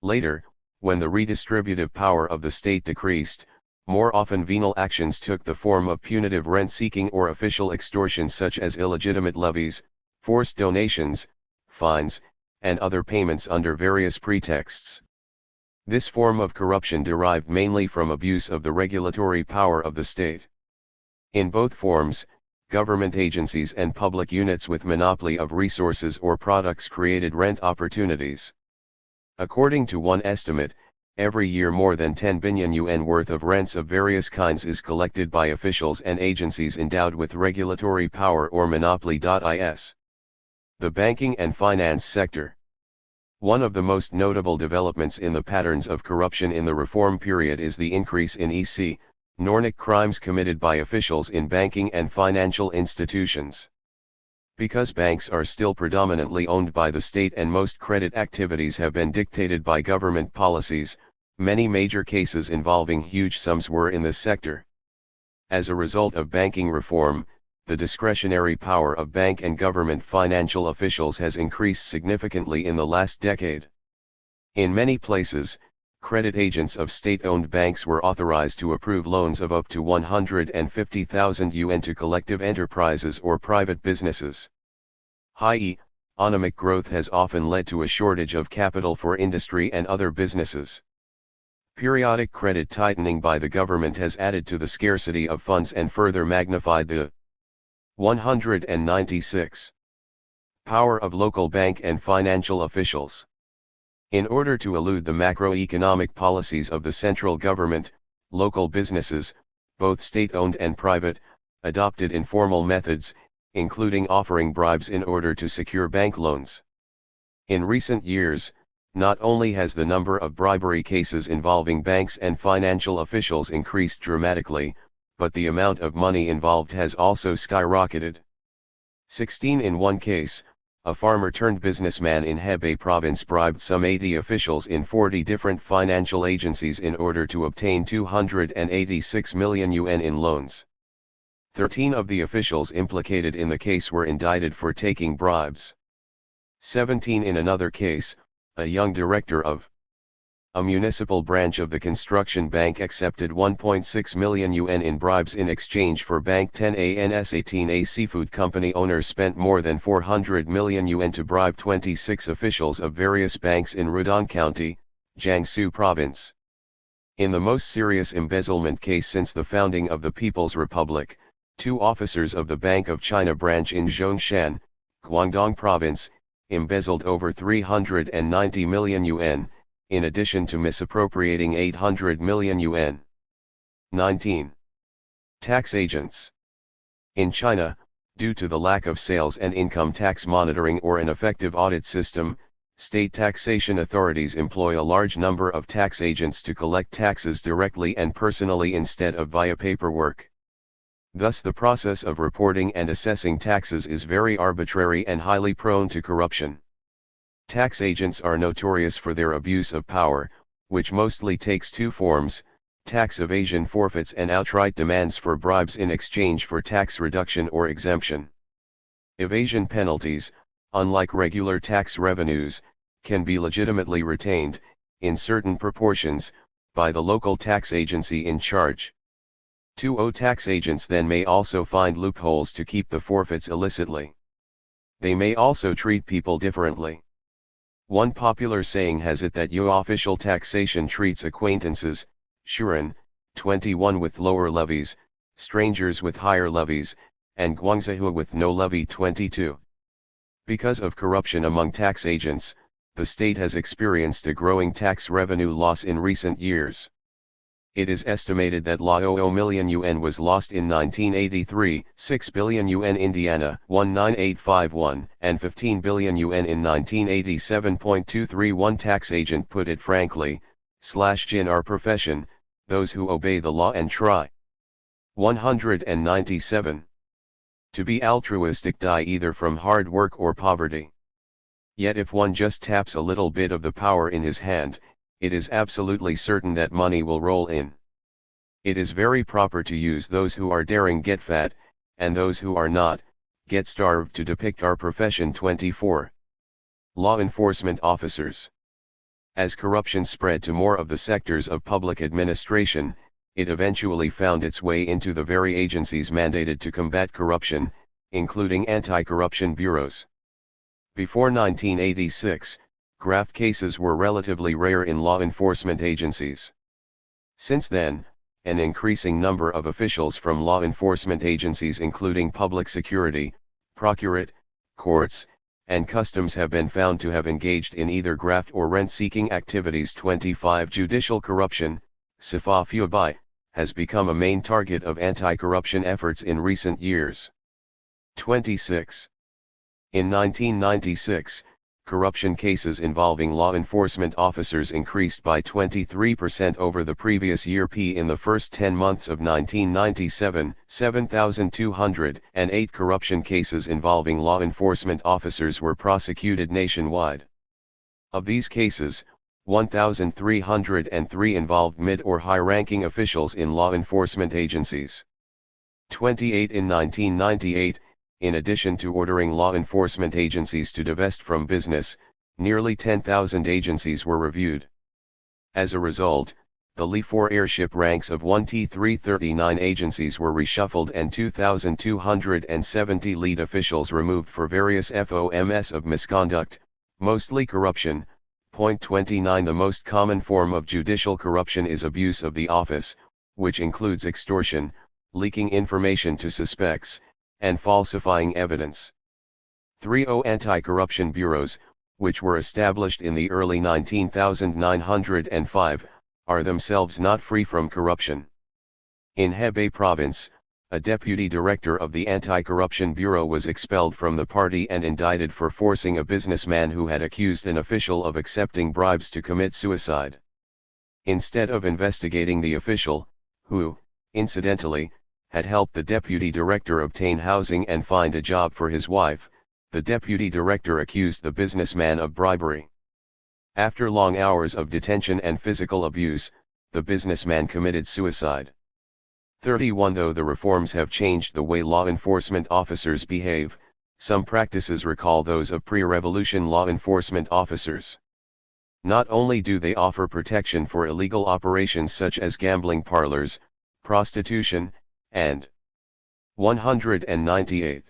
Later, when the redistributive power of the state decreased, more often venal actions took the form of punitive rent-seeking or official extortion such as illegitimate levies, forced donations, fines, and other payments under various pretexts. This form of corruption derived mainly from abuse of the regulatory power of the state. In both forms, government agencies and public units with monopoly of resources or products created rent opportunities. According to one estimate, every year more than 10 billion yuan worth of rents of various kinds is collected by officials and agencies endowed with regulatory power or monopoly. The banking and finance sector. One of the most notable developments in the patterns of corruption in the reform period is the increase in economic crimes committed by officials in banking and financial institutions. Because banks are still predominantly owned by the state and most credit activities have been dictated by government policies, many major cases involving huge sums were in this sector. As a result of banking reform, the discretionary power of bank and government financial officials has increased significantly in the last decade. In many places, credit agents of state-owned banks were authorized to approve loans of up to 150,000 yuan to collective enterprises or private businesses. High economic growth has often led to a shortage of capital for industry and other businesses. Periodic credit tightening by the government has added to the scarcity of funds and further magnified the 196. Power of local bank and financial officials. In order to elude the macroeconomic policies of the central government, local businesses, both state-owned and private, adopted informal methods, including offering bribes in order to secure bank loans. In recent years, not only has the number of bribery cases involving banks and financial officials increased dramatically, but the amount of money involved has also skyrocketed. 16 in one case, a farmer-turned-businessman in Hebei province bribed some 80 officials in 40 different financial agencies in order to obtain 286 million yuan in loans. 13 of the officials implicated in the case were indicted for taking bribes. 17 in another case, a young director of a municipal branch of the construction bank accepted 1.6 million yuan in bribes in exchange for Bank 10An's 18. A seafood company owner spent more than 400 million yuan to bribe 26 officials of various banks in Rudong County, Jiangsu Province. In the most serious embezzlement case since the founding of the People's Republic, 2 officers of the Bank of China branch in Zhongshan, Guangdong Province, embezzled over 390 million yuan, in addition to misappropriating 800 million yuan. 19. Tax agents. In China, due to the lack of sales and income tax monitoring or an effective audit system, state taxation authorities employ a large number of tax agents to collect taxes directly and personally instead of via paperwork. Thus the process of reporting and assessing taxes is very arbitrary and highly prone to corruption. Tax agents are notorious for their abuse of power, which mostly takes 2 forms: tax evasion, forfeits, and outright demands for bribes in exchange for tax reduction or exemption. Evasion penalties, unlike regular tax revenues, can be legitimately retained, in certain proportions, by the local tax agency in charge. 2O tax agents then may also find loopholes to keep the forfeits illicitly. They may also treat people differently. One popular saying has it that official taxation treats acquaintances, Shuren, 21 with lower levies, strangers with higher levies, and Guangzhou with no levy 22. Because of corruption among tax agents, the state has experienced a growing tax revenue loss in recent years. It is estimated that 00 million yuan was lost in 1983, 6 billion yuan Indiana 19851, and 15 billion yuan in 1987.231. Tax agent put it frankly, /jin our profession, those who obey the law and try. 197. To be altruistic die either from hard work or poverty. Yet if one just taps a little bit of the power in his hand, it is absolutely certain that money will roll in. It is very proper to use those who are daring get fat, and those who are not, get starved to depict our profession. 24. Law enforcement officers. As corruption spread to more of the sectors of public administration, it eventually found its way into the very agencies mandated to combat corruption, including anti-corruption bureaus. Before 1986, graft cases were relatively rare in law enforcement agencies. Since then, an increasing number of officials from law enforcement agencies including public security, procurate, courts, and customs have been found to have engaged in either graft or rent-seeking activities. 25. Judicial corruption, Sifa has become a main target of anti-corruption efforts in recent years. 26. In 1996, corruption cases involving law enforcement officers increased by 23% over the previous year. In the first 10 months of 1997, 7,208 corruption cases involving law enforcement officers were prosecuted nationwide. Of these cases, 1,303 involved mid or high-ranking officials in law enforcement agencies. 28 in 1998. In addition to ordering law enforcement agencies to divest from business, nearly 10,000 agencies were reviewed. As a result, the Li-4 airship ranks of 1T339 agencies were reshuffled and 2,270 lead officials removed for various FOMS of misconduct, mostly corruption, Point 29. The most common form of judicial corruption is abuse of the office, which includes extortion, leaking information to suspects, and falsifying evidence. 3. Anti-corruption bureaus, which were established in the early 1905, are themselves not free from corruption. In Hebei province, a deputy director of the Anti-Corruption Bureau was expelled from the party and indicted for forcing a businessman who had accused an official of accepting bribes to commit suicide. Instead of investigating the official, who, incidentally, had helped the deputy director obtain housing and find a job for his wife, the deputy director accused the businessman of bribery. After long hours of detention and physical abuse, the businessman committed suicide. 31. Though the reforms have changed the way law enforcement officers behave, some practices recall those of pre-revolution law enforcement officers. Not only do they offer protection for illegal operations such as gambling parlors, prostitution, and 198.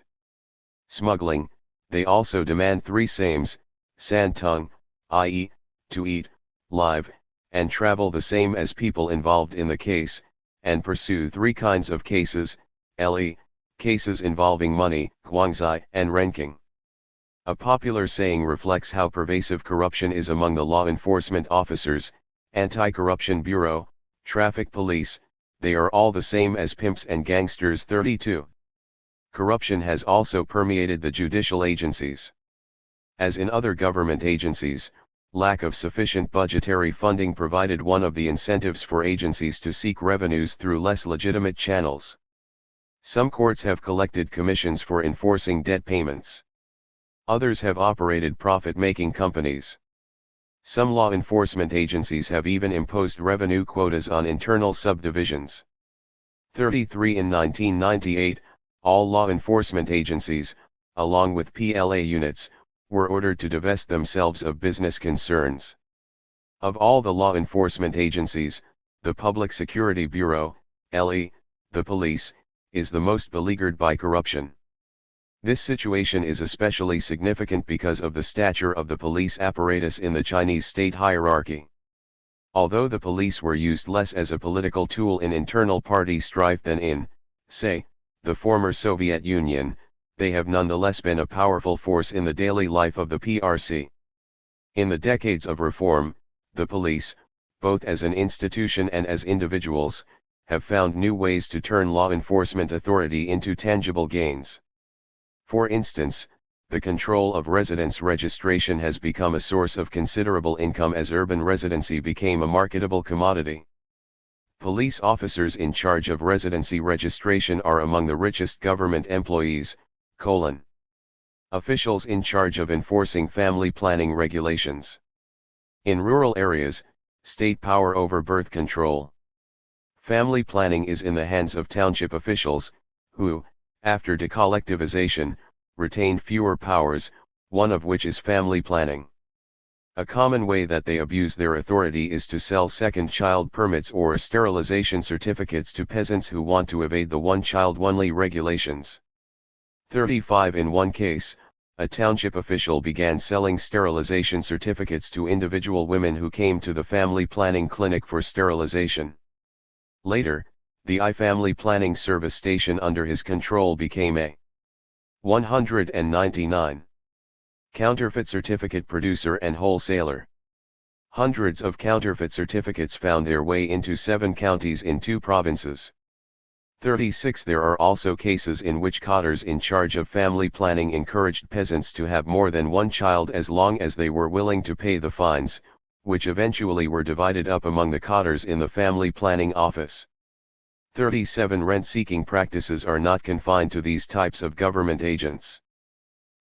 Smuggling, they also demand three sames, santung, i.e., to eat, live, and travel the same as people involved in the case, and pursue three kinds of cases, le, cases involving money, guangzai, and ranking. A popular saying reflects how pervasive corruption is among the law enforcement officers: Anti-Corruption Bureau, Traffic Police, they are all the same as pimps and gangsters. 32. Corruption has also permeated the judicial agencies. As in other government agencies, lack of sufficient budgetary funding provided one of the incentives for agencies to seek revenues through less legitimate channels. Some courts have collected commissions for enforcing debt payments. Others have operated profit-making companies. Some law enforcement agencies have even imposed revenue quotas on internal subdivisions. 33. In 1998, all law enforcement agencies, along with PLA units, were ordered to divest themselves of business concerns. Of all the law enforcement agencies, the Public Security Bureau, LE, the police, is the most beleaguered by corruption. This situation is especially significant because of the stature of the police apparatus in the Chinese state hierarchy. Although the police were used less as a political tool in internal party strife than in, say, the former Soviet Union, they have nonetheless been a powerful force in the daily life of the PRC. In the decades of reform, the police, both as an institution and as individuals, have found new ways to turn law enforcement authority into tangible gains. For instance, the control of residence registration has become a source of considerable income as urban residency became a marketable commodity. Police officers in charge of residency registration are among the richest government employees. Officials in charge of enforcing family planning regulations. In rural areas, state power over birth control. Family planning is in the hands of township officials, who, after decollectivization, retained fewer powers, one of which is family planning. A common way that they abuse their authority is to sell second child permits or sterilization certificates to peasants who want to evade the one-child-only regulations. 35. In one case, a township official began selling sterilization certificates to individual women who came to the family planning clinic for sterilization. Later, the I-Family Planning Service station under his control became a 199. Counterfeit certificate producer and wholesaler. Hundreds of counterfeit certificates found their way into 7 counties in 2 provinces. 36. There are also cases in which cadres in charge of family planning encouraged peasants to have more than one child as long as they were willing to pay the fines, which eventually were divided up among the cadres in the family planning office. 37. Rent-seeking practices are not confined to these types of government agents.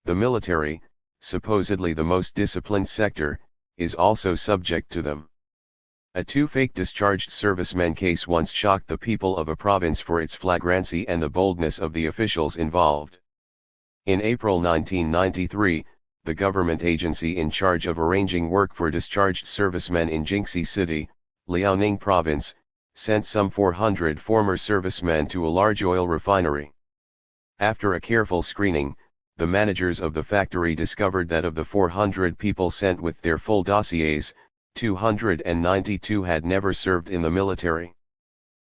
The military, supposedly the most disciplined sector, is also subject to them. A 2 fake discharged servicemen case once shocked the people of a province for its flagrancy and the boldness of the officials involved. In April 1993, the government agency in charge of arranging work for discharged servicemen in Jingxi City, Liaoning Province, sent some 400 former servicemen to a large oil refinery. After a careful screening, the managers of the factory discovered that of the 400 people sent with their full dossiers, 292 had never served in the military.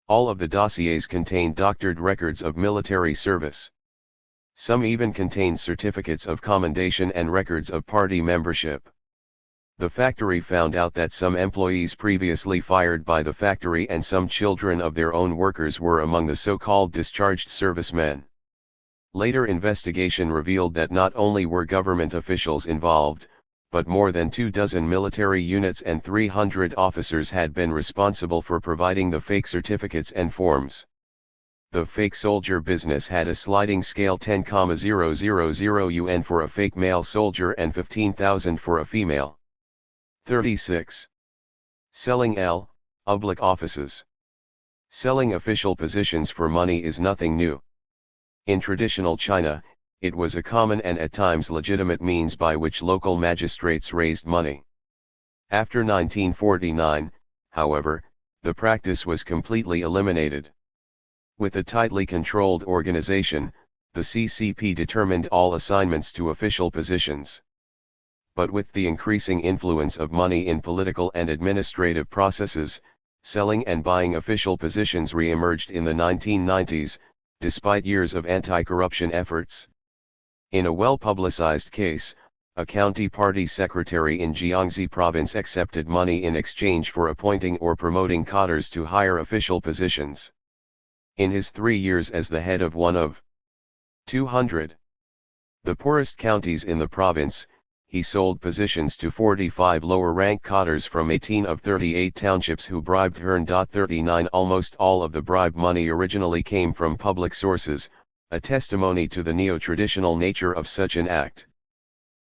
All of the dossiers contained doctored records of military service. Some even contained certificates of commendation and records of party membership. The factory found out that some employees previously fired by the factory and some children of their own workers were among the so-called discharged servicemen. Later investigation revealed that not only were government officials involved, but more than 24 military units and 300 officers had been responsible for providing the fake certificates and forms. The fake soldier business had a sliding scale 10,000 yuan for a fake male soldier and 15,000 for a female. 36. Selling public offices. Selling official positions for money is nothing new. In traditional China, it was a common and at times legitimate means by which local magistrates raised money. After 1949, however, the practice was completely eliminated. With a tightly controlled organization, the CCP determined all assignments to official positions. But with the increasing influence of money in political and administrative processes, selling and buying official positions re-emerged in the 1990s, despite years of anti-corruption efforts. In a well-publicized case, a county party secretary in Jiangxi province accepted money in exchange for appointing or promoting cadres to higher official positions. In his 3 years as the head of one of 200 the poorest counties in the province, he sold positions to 45 lower-rank cadres from 18 of 38 townships who bribed her. 39 Almost all of the bribe money originally came from public sources, a testimony to the neo-traditional nature of such an act.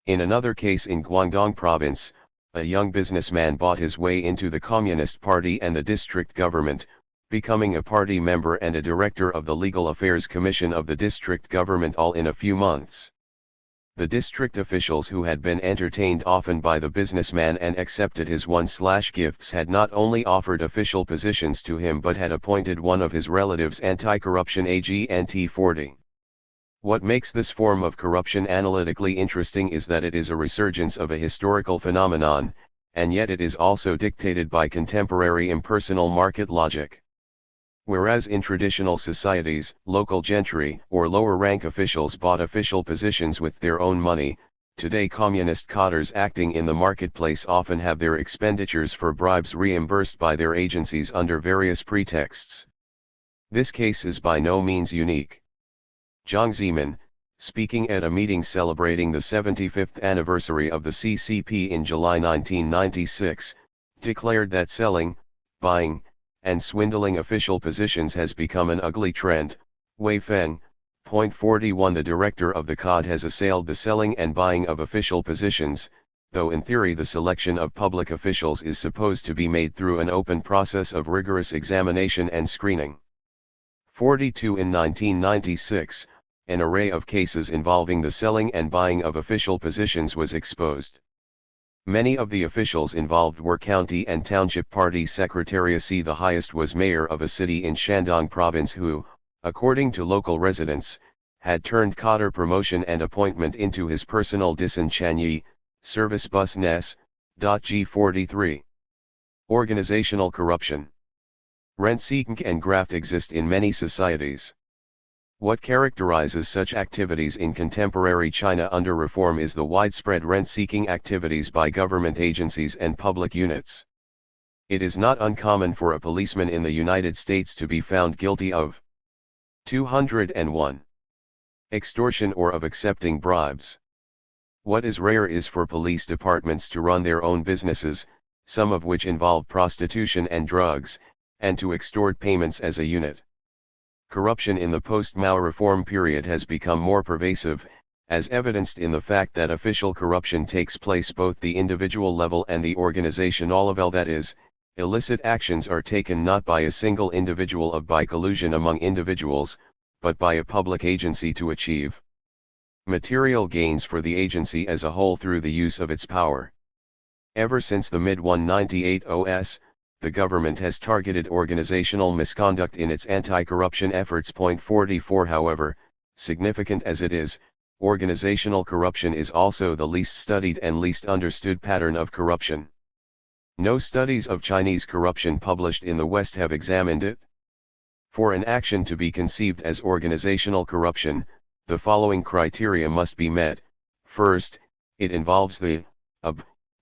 In another case in Guangdong province, a young businessman bought his way into the Communist Party and the district government, becoming a party member and a director of the Legal Affairs Commission of the district government all in a few months. The district officials who had been entertained often by the businessman and accepted his gifts had not only offered official positions to him but had appointed one of his relatives anti-corruption agent 40. What makes this form of corruption analytically interesting is that it is a resurgence of a historical phenomenon, and yet it is also dictated by contemporary impersonal market logic. Whereas in traditional societies, local gentry or lower-rank officials bought official positions with their own money, today communist cadres acting in the marketplace often have their expenditures for bribes reimbursed by their agencies under various pretexts. This case is by no means unique. Jiang Zemin, speaking at a meeting celebrating the 75th anniversary of the CCP in July 1996, declared that selling, buying, and swindling official positions has become an ugly trend. Wei Feng, point 41 The director of the COD has assailed the selling and buying of official positions, though in theory the selection of public officials is supposed to be made through an open process of rigorous examination and screening. 42 In 1996, an array of cases involving the selling and buying of official positions was exposed. Many of the officials involved were county and township party secretariats. The highest was mayor of a city in Shandong province who, according to local residents, had turned cadre promotion and appointment into his personal disenchanyi, service bus nes. G43. Organizational corruption. Rent-seeking and graft exist in many societies. What characterizes such activities in contemporary China under reform is the widespread rent-seeking activities by government agencies and public units. It is not uncommon for a policeman in the United States to be found guilty of 201. Extortion or of accepting bribes. What is rare is for police departments to run their own businesses, some of which involve prostitution and drugs, and to extort payments as a unit. Corruption in the post-Mao reform period has become more pervasive, as evidenced in the fact that official corruption takes place both the individual level and the organizational level, that is, illicit actions are taken not by a single individual or by collusion among individuals, but by a public agency to achieve material gains for the agency as a whole through the use of its power. Ever since the mid-1980s, the government has targeted organizational misconduct in its anti-corruption efforts. 44 However, significant as it is, Organizational corruption is also the least studied and least understood pattern of corruption. No studies of Chinese corruption published in the West have examined it. For an action to be conceived as organizational corruption, the following criteria must be met. First, it involves the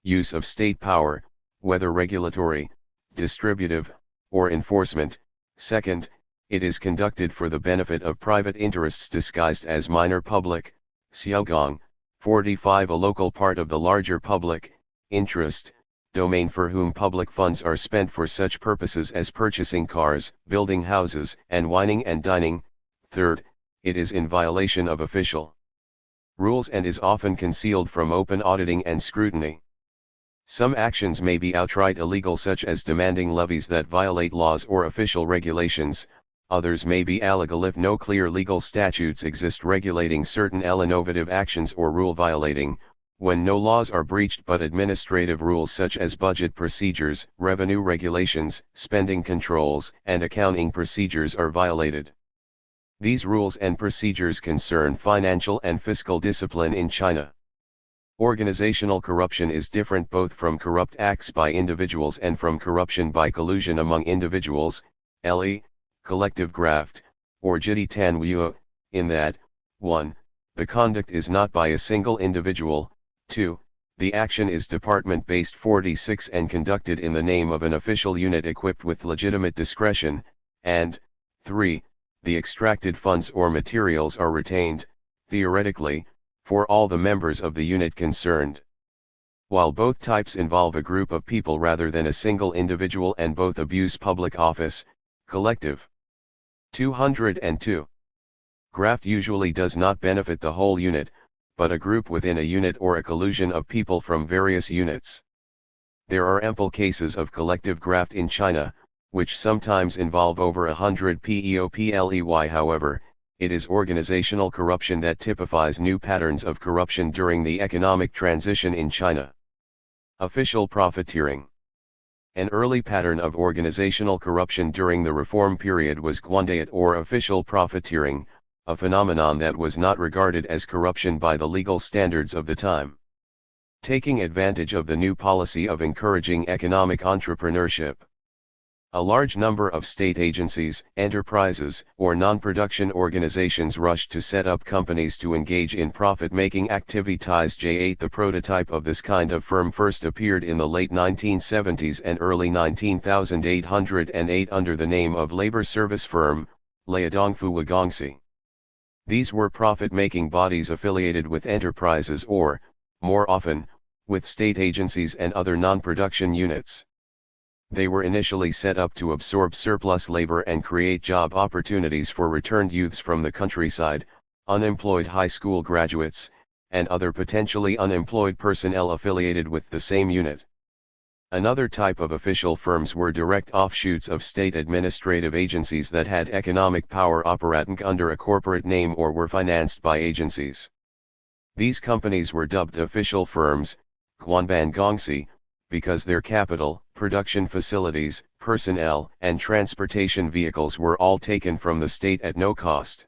use of state power, whether regulatory, distributive, or enforcement. Second, it is conducted for the benefit of private interests disguised as minor public, Xiaobo, 45, a local part of the larger public interest domain for whom public funds are spent for such purposes as purchasing cars, building houses, and wining and dining. Third, it is in violation of official rules and is often concealed from open auditing and scrutiny. Some actions may be outright illegal, such as demanding levies that violate laws or official regulations. Others may be illegal if no clear legal statutes exist regulating certain innovative actions, or rule violating, when no laws are breached but administrative rules such as budget procedures, revenue regulations, spending controls, and accounting procedures are violated. These rules and procedures concern financial and fiscal discipline in China. Organizational corruption is different both from corrupt acts by individuals and from corruption by collusion among individuals, collective graft, or jiti tanwuo, in that, 1. The conduct is not by a single individual, 2. The action is department-based 46 and conducted in the name of an official unit equipped with legitimate discretion, and 3. The extracted funds or materials are retained, theoretically, for all the members of the unit concerned. While both types involve a group of people rather than a single individual and both abuse public office, collective. 202. Graft usually does not benefit the whole unit, but a group within a unit or a collusion of people from various units. There are ample cases of collective graft in China, which sometimes involve over 100 PEOPLEY. However, it is organizational corruption that typifies new patterns of corruption during the economic transition in China. Official profiteering. An early pattern of organizational corruption during the reform period was guandayat, or official profiteering, a phenomenon that was not regarded as corruption by the legal standards of the time. Taking advantage of the new policy of encouraging economic entrepreneurship, a large number of state agencies, enterprises, or non-production organizations rushed to set up companies to engage in profit-making activities. J8 The prototype of this kind of firm first appeared in the late 1970s and early 19,808 under the name of labor service firm, Liadongfu Wagongsi. These were profit-making bodies affiliated with enterprises or, more often, with state agencies and other non-production units. They were initially set up to absorb surplus labor and create job opportunities for returned youths from the countryside, unemployed high school graduates, and other potentially unemployed personnel affiliated with the same unit. Another type of official firms were direct offshoots of state administrative agencies that had economic power operating under a corporate name or were financed by agencies. These companies were dubbed official firms, Guanban Gongsi, because their capital, production facilities, personnel, and transportation vehicles were all taken from the state at no cost.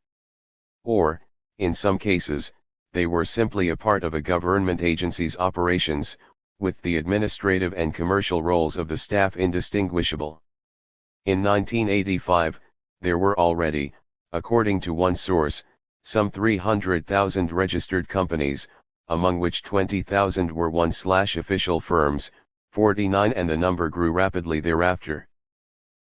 Or, in some cases, they were simply a part of a government agency's operations, with the administrative and commercial roles of the staff indistinguishable. In 1985, there were already, according to one source, some 300,000 registered companies, among which 20,000 were one/official firms, 49, and the number grew rapidly thereafter.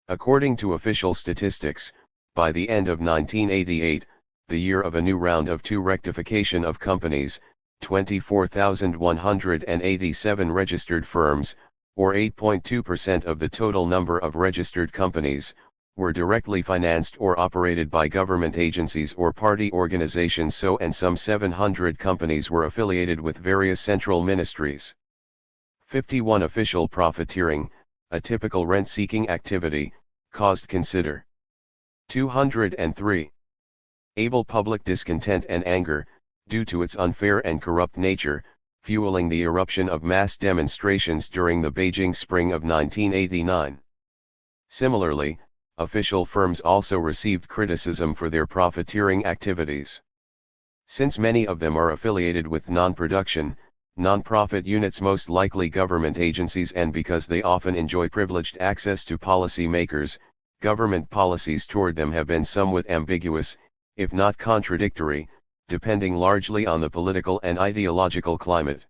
According to official statistics, by the end of 1988, the year of a new round of two rectification of companies, 24,187 registered firms, or 8.2% of the total number of registered companies, were directly financed or operated by government agencies or party organizations, and some 700 companies were affiliated with various central ministries. 51 Official profiteering, a typical rent-seeking activity, caused consider. 203. Able public discontent and anger, due to its unfair and corrupt nature, fueling the eruption of mass demonstrations during the Beijing Spring of 1989. Similarly, official firms also received criticism for their profiteering activities. Since many of them are affiliated with non-production, non-profit units, most likely government agencies, and because they often enjoy privileged access to policy makers, government policies toward them have been somewhat ambiguous, if not contradictory, depending largely on the political and ideological climate.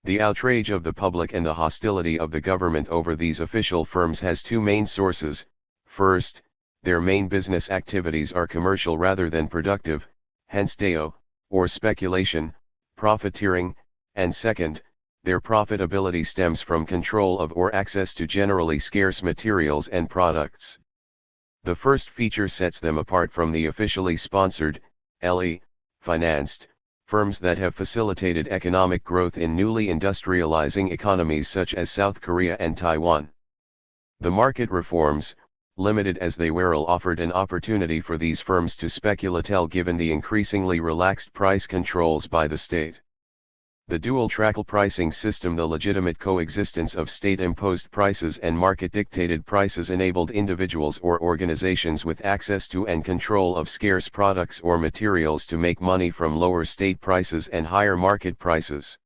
The outrage of the public and the hostility of the government over these official firms has two main sources. First, their main business activities are commercial rather than productive, hence deo, or speculation, profiteering, and second, their profitability stems from control of or access to generally scarce materials and products. The first feature sets them apart from the officially sponsored, financed, firms that have facilitated economic growth in newly industrializing economies such as South Korea and Taiwan. The market reforms, limited as they were, offered an opportunity for these firms to speculate given the increasingly relaxed price controls by the state. The dual-track pricing system, the legitimate coexistence of state-imposed prices and market-dictated prices, enabled individuals or organizations with access to and control of scarce products or materials to make money from lower state prices and higher market prices.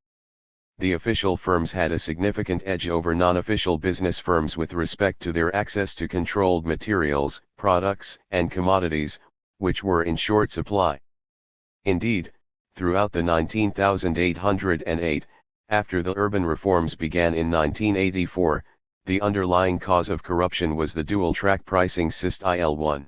The official firms had a significant edge over non-official business firms with respect to their access to controlled materials, products, and commodities, which were in short supply. Indeed, throughout the 19,808, after the urban reforms began in 1984, the underlying cause of corruption was the dual-track pricing system.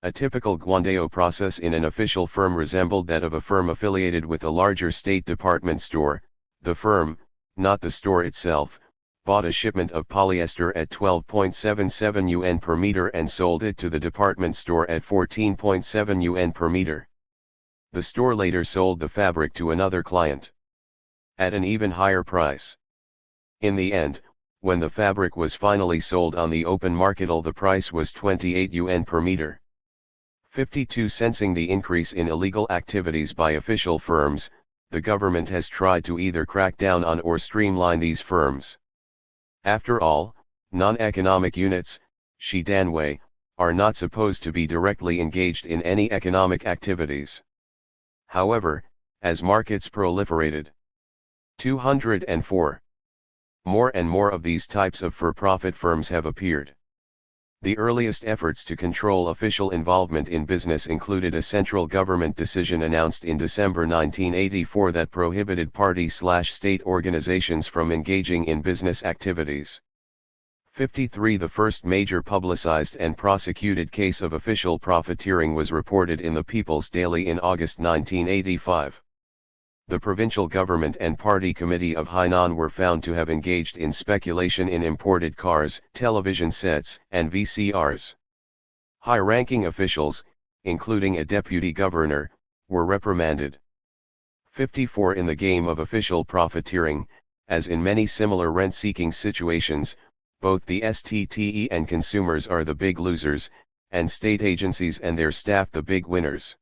A typical guandeo process in an official firm resembled that of a firm affiliated with a larger state department store. The firm, not the store itself, bought a shipment of polyester at 12.77 yuan per meter and sold it to the department store at 14.7 yuan per meter. The store later sold the fabric to another client at an even higher price. In the end, when the fabric was finally sold on the open market, the price was 28 yuan per meter. 52. Sensing the increase in illegal activities by official firms, the government has tried to either crack down on or streamline these firms. After all, non-economic units, Shidanwei, are not supposed to be directly engaged in any economic activities. However, as markets proliferated, 204. More and more of these types of for-profit firms have appeared. The earliest efforts to control official involvement in business included a central government decision announced in December 1984 that prohibited party/state organizations from engaging in business activities. 53. The first major publicized and prosecuted case of official profiteering was reported in the People's Daily in August 1985. The provincial government and party committee of Hainan were found to have engaged in speculation in imported cars, television sets, and VCRs. High-ranking officials, including a deputy governor, were reprimanded. 54. In the game of official profiteering, as in many similar rent-seeking situations, both the STTE and consumers are the big losers, and state agencies and their staff the big winners.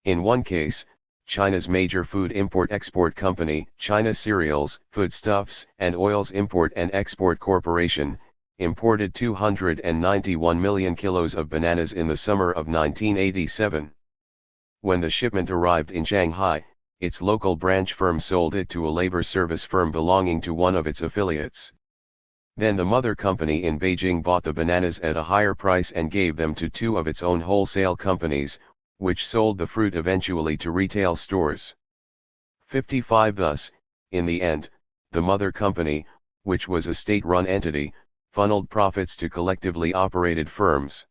In one case, China's major food import-export company, China Cereals, Foodstuffs, and Oils Import and Export Corporation, imported 291 million kilos of bananas in the summer of 1987. When the shipment arrived in Shanghai, its local branch firm sold it to a labor service firm belonging to one of its affiliates. Then the mother company in Beijing bought the bananas at a higher price and gave them to two of its own wholesale companies, which sold the fruit eventually to retail stores. 55. Thus, in the end, the mother company, which was a state-run entity, funneled profits to collectively operated firms.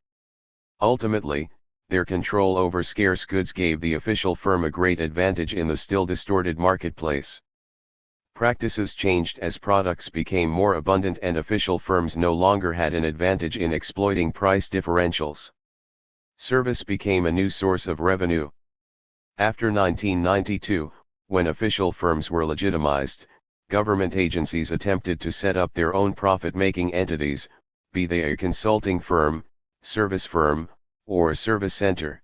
Ultimately, their control over scarce goods gave the official firm a great advantage in the still distorted marketplace. Practices changed as products became more abundant and official firms no longer had an advantage in exploiting price differentials. Service became a new source of revenue. After 1992, when official firms were legitimized, government agencies attempted to set up their own profit-making entities, be they a consulting firm, service firm, or service center.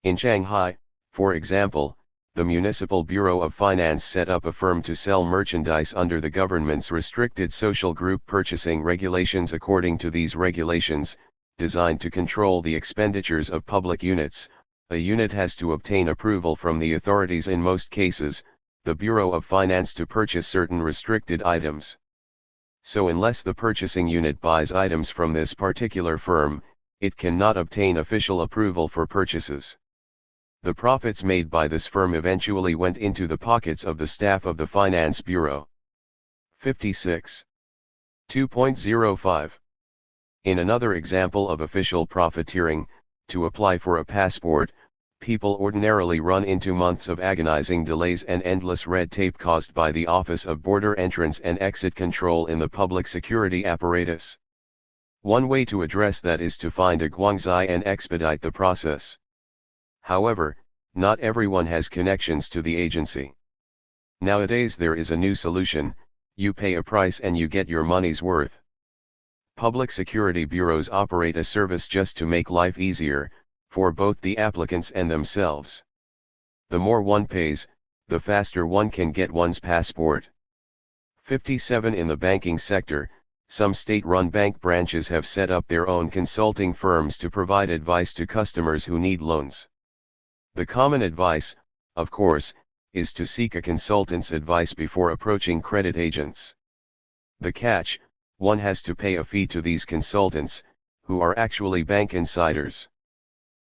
In Shanghai, for example, the Municipal Bureau of Finance set up a firm to sell merchandise under the government's restricted social group purchasing regulations. According to these regulations, designed to control the expenditures of public units, a unit has to obtain approval from the authorities, in most cases, the Bureau of Finance, to purchase certain restricted items. So unless the purchasing unit buys items from this particular firm, it cannot obtain official approval for purchases. The profits made by this firm eventually went into the pockets of the staff of the Finance Bureau. 56. 2.05. In another example of official profiteering, to apply for a passport, people ordinarily run into months of agonizing delays and endless red tape caused by the Office of Border Entrance and Exit Control in the public security apparatus. One way to address that is to find a guangzai and expedite the process. However, not everyone has connections to the agency. Nowadays there is a new solution: you pay a price and you get your money's worth. Public security bureaus operate a service just to make life easier, for both the applicants and themselves. The more one pays, the faster one can get one's passport. 57. In the banking sector, some state-run bank branches have set up their own consulting firms to provide advice to customers who need loans. The common advice, of course, is to seek a consultant's advice before approaching credit agents. The catch: one has to pay a fee to these consultants, who are actually bank insiders.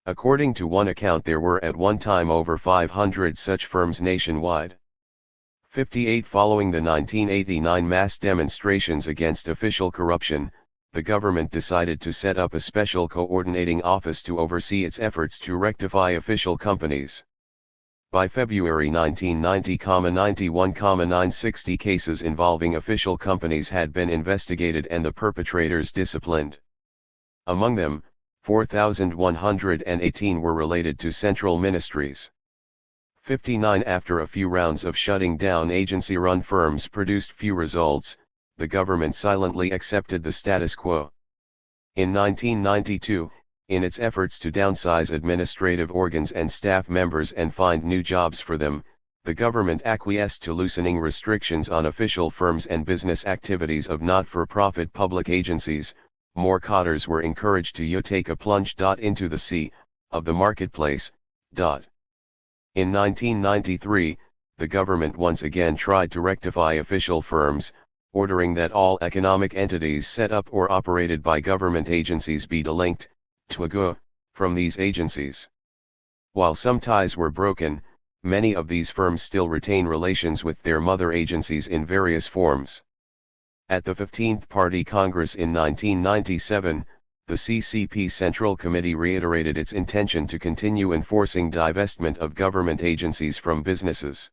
According to one account, there were at one time over 500 such firms nationwide. 58. Following the 1989 mass demonstrations against official corruption, the government decided to set up a special coordinating office to oversee its efforts to rectify official companies. By February 1990, 91,960 cases involving official companies had been investigated and the perpetrators disciplined. Among them, 4,118 were related to central ministries. 59. After a few rounds of shutting down agency-run firms produced few results, the government silently accepted the status quo. In 1992, in its efforts to downsize administrative organs and staff members and find new jobs for them, the government acquiesced to loosening restrictions on official firms and business activities of not-for-profit public agencies. More cadres were encouraged to take a plunge into the sea of the marketplace. In 1993, the government once again tried to rectify official firms, ordering that all economic entities set up or operated by government agencies be delinked from these agencies. While some ties were broken, many of these firms still retain relations with their mother agencies in various forms. At the 15th Party Congress in 1997, the CCP Central Committee reiterated its intention to continue enforcing divestment of government agencies from businesses.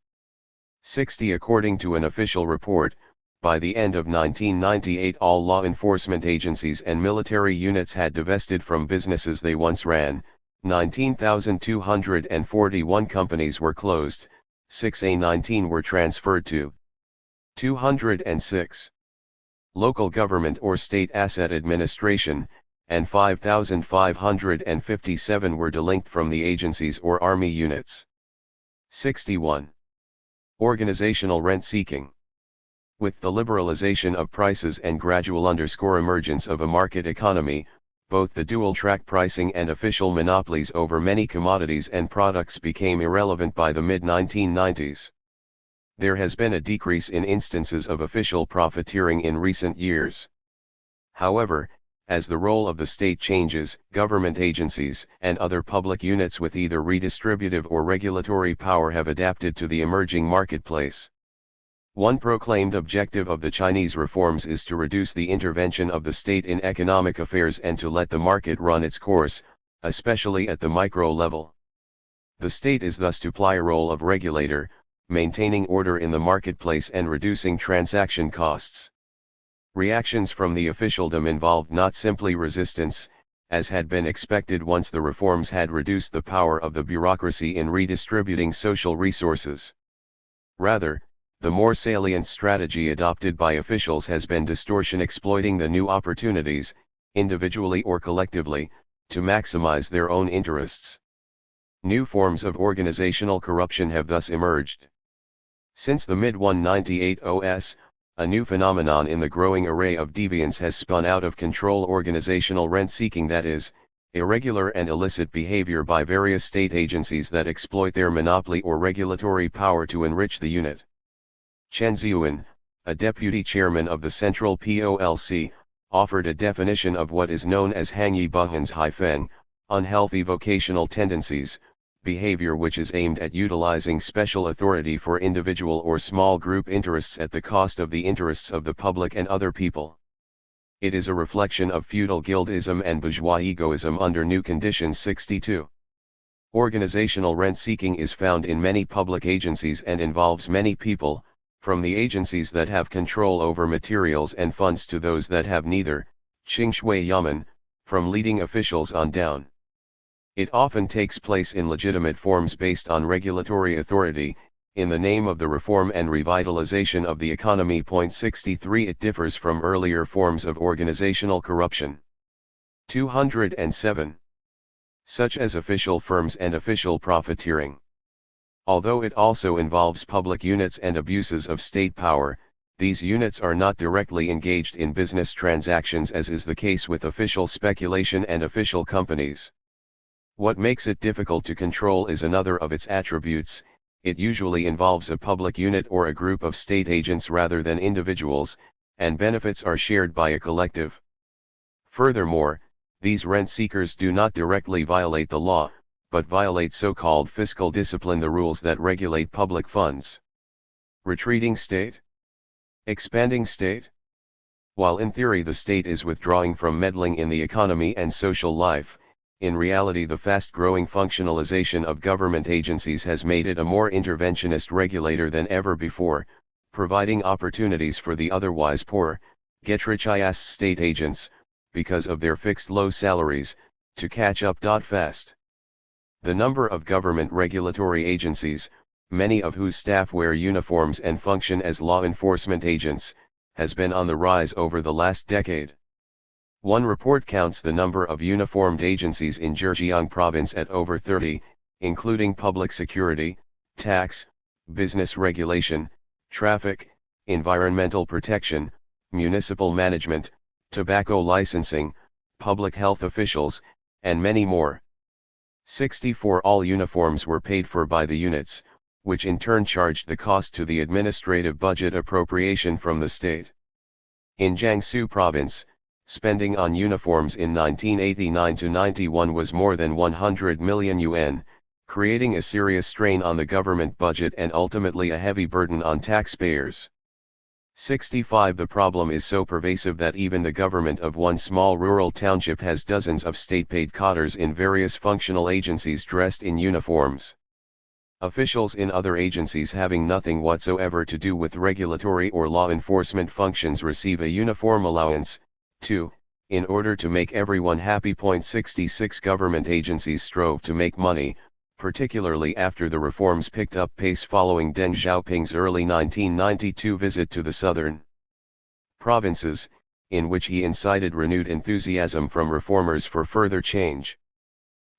60. According to an official report, by the end of 1998 all law enforcement agencies and military units had divested from businesses they once ran. 19,241 companies were closed, 619 were transferred to 206 local government or state asset administration, and 5,557 were delinked from the agencies or army units. 61. Organizational rent-seeking. With the liberalization of prices and gradual emergence of a market economy, both the dual-track pricing and official monopolies over many commodities and products became irrelevant by the mid-1990s. There has been a decrease in instances of official profiteering in recent years. However, as the role of the state changes, government agencies and other public units with either redistributive or regulatory power have adapted to the emerging marketplace. One proclaimed objective of the Chinese reforms is to reduce the intervention of the state in economic affairs and to let the market run its course, especially at the micro level. The state is thus to play a role of regulator, maintaining order in the marketplace and reducing transaction costs. Reactions from the officialdom involved not simply resistance, as had been expected once the reforms had reduced the power of the bureaucracy in redistributing social resources. Rather, the more salient strategy adopted by officials has been distortion, exploiting the new opportunities, individually or collectively, to maximize their own interests. New forms of organizational corruption have thus emerged. Since the mid-1980s, a new phenomenon in the growing array of deviance has spun out of control: organizational rent-seeking, that is, Irregular and illicit behavior by various state agencies that exploit their monopoly or regulatory power to enrich the unit. Chen Ziyuan, a deputy chairman of the Central POLC, offered a definition of what is known as Hangyi Buhan's Haifeng, unhealthy vocational tendencies, behavior which is aimed at utilizing special authority for individual or small group interests at the cost of the interests of the public and other people. It is a reflection of feudal guildism and bourgeois egoism under new conditions. 62. Organizational rent-seeking is found in many public agencies and involves many people, from the agencies that have control over materials and funds to those that have neither, Qingshui Yamen, from leading officials on down. It often takes place in legitimate forms based on regulatory authority, in the name of the reform and revitalization of the economy. 63 It differs from earlier forms of organizational corruption. 207. Such as official firms and official profiteering. Although it also involves public units and abuses of state power, these units are not directly engaged in business transactions as is the case with official speculation and official companies. What makes it difficult to control is another of its attributes. It usually involves a public unit or a group of state agents rather than individuals, and benefits are shared by a collective. Furthermore, these rent seekers do not directly violate the law, but violate so-called fiscal discipline, the rules that regulate public funds. Retreating state? Expanding state? While in theory the state is withdrawing from meddling in the economy and social life, in reality the fast-growing functionalization of government agencies has made it a more interventionist regulator than ever before, providing opportunities for the otherwise poor, get-rich-fast state agents, because of their fixed low salaries, to catch up fast. The number of government regulatory agencies, many of whose staff wear uniforms and function as law enforcement agents, has been on the rise over the last decade. One report counts the number of uniformed agencies in Zhejiang province at over 30, including public security, tax, business regulation, traffic, environmental protection, municipal management, tobacco licensing, public health officials, and many more. 64 All uniforms were paid for by the units, which in turn charged the cost to the administrative budget appropriation from the state. In Jiangsu province, spending on uniforms in 1989-91 was more than 100 million yuan, creating a serious strain on the government budget and ultimately a heavy burden on taxpayers. 65 The problem is so pervasive that even the government of one small rural township has dozens of state-paid cadres in various functional agencies dressed in uniforms. Officials in other agencies having nothing whatsoever to do with regulatory or law enforcement functions receive a uniform allowance. 2. In order to make everyone happy. 66 Government agencies strove to make money, particularly after the reforms picked up pace following Deng Xiaoping's early 1992 visit to the southern provinces, in which he incited renewed enthusiasm from reformers for further change.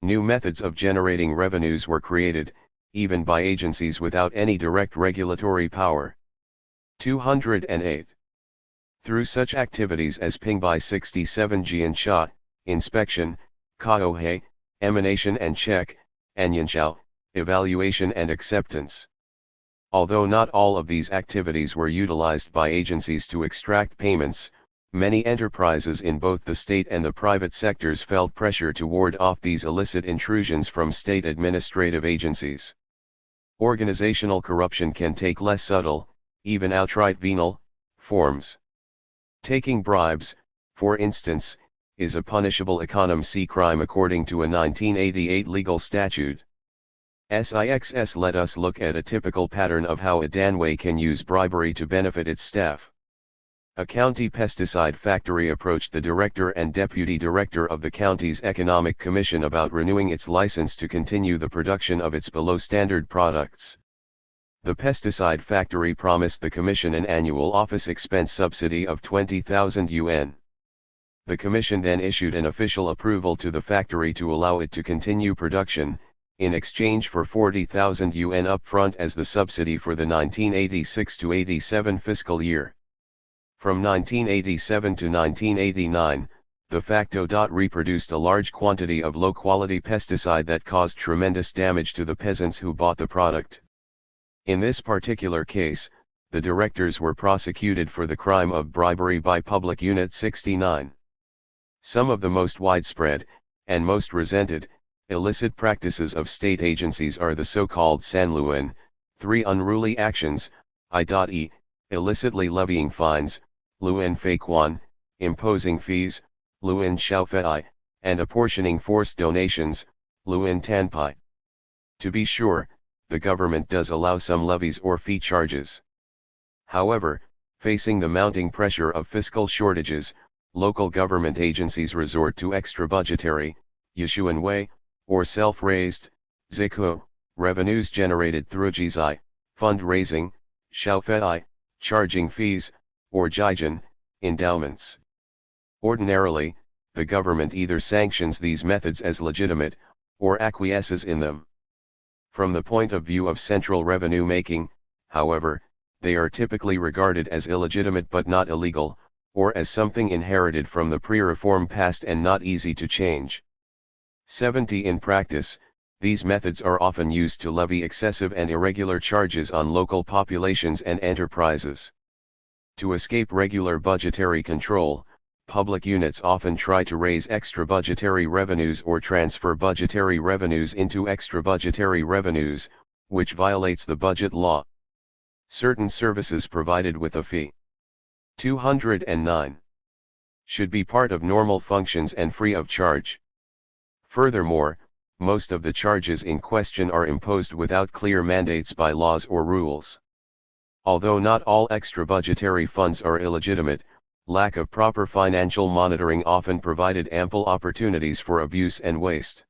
New methods of generating revenues were created, even by agencies without any direct regulatory power. 208. Through such activities as Pingbai 67 Jiansha, inspection, Kaohei, emanation and check, and Yanshao, evaluation and acceptance. Although not all of these activities were utilized by agencies to extract payments, many enterprises in both the state and the private sectors felt pressure to ward off these illicit intrusions from state administrative agencies. Organizational corruption can take less subtle, even outright venal, forms. Taking bribes, for instance, is a punishable economic crime according to a 1988 legal statute. SIXS Let us look at a typical pattern of how a Danwei can use bribery to benefit its staff. A county pesticide factory approached the director and deputy director of the county's economic commission about renewing its license to continue the production of its below-standard products. The pesticide factory promised the commission an annual office expense subsidy of 20,000 yuan. The commission then issued an official approval to the factory to allow it to continue production, in exchange for 40,000 yuan upfront as the subsidy for the 1986-87 fiscal year. From 1987 to 1989, the facto. Reproduced a large quantity of low-quality pesticide that caused tremendous damage to the peasants who bought the product. In this particular case, the directors were prosecuted for the crime of bribery by Public Unit 69. Some of the most widespread, and most resented, illicit practices of state agencies are the so-called Sanluan, 3 unruly actions, i.e., illicitly levying fines, Luan Faquan, imposing fees, Luan Xiaofei, and apportioning forced donations, Luan Tanpai. To be sure, the government does allow some levies or fee charges. However, facing the mounting pressure of fiscal shortages, local government agencies resort to extra budgetary, Yishuanwei, or self-raised, Ziku, revenues generated through Jizai, fundraising, Xiaofei, charging fees, or Jijan, endowments. Ordinarily, the government either sanctions these methods as legitimate, or acquiesces in them. From the point of view of central revenue making, however, they are typically regarded as illegitimate but not illegal, or as something inherited from the pre-reform past and not easy to change. 70. In practice, these methods are often used to levy excessive and irregular charges on local populations and enterprises. To escape regular budgetary control, public units often try to raise extra budgetary revenues or transfer budgetary revenues into extra budgetary revenues, which violates the budget law. Certain services provided with a fee. 209. Should be part of normal functions and free of charge. Furthermore, most of the charges in question are imposed without clear mandates by laws or rules. Although not all extra budgetary funds are illegitimate, lack of proper financial monitoring often provided ample opportunities for abuse and waste.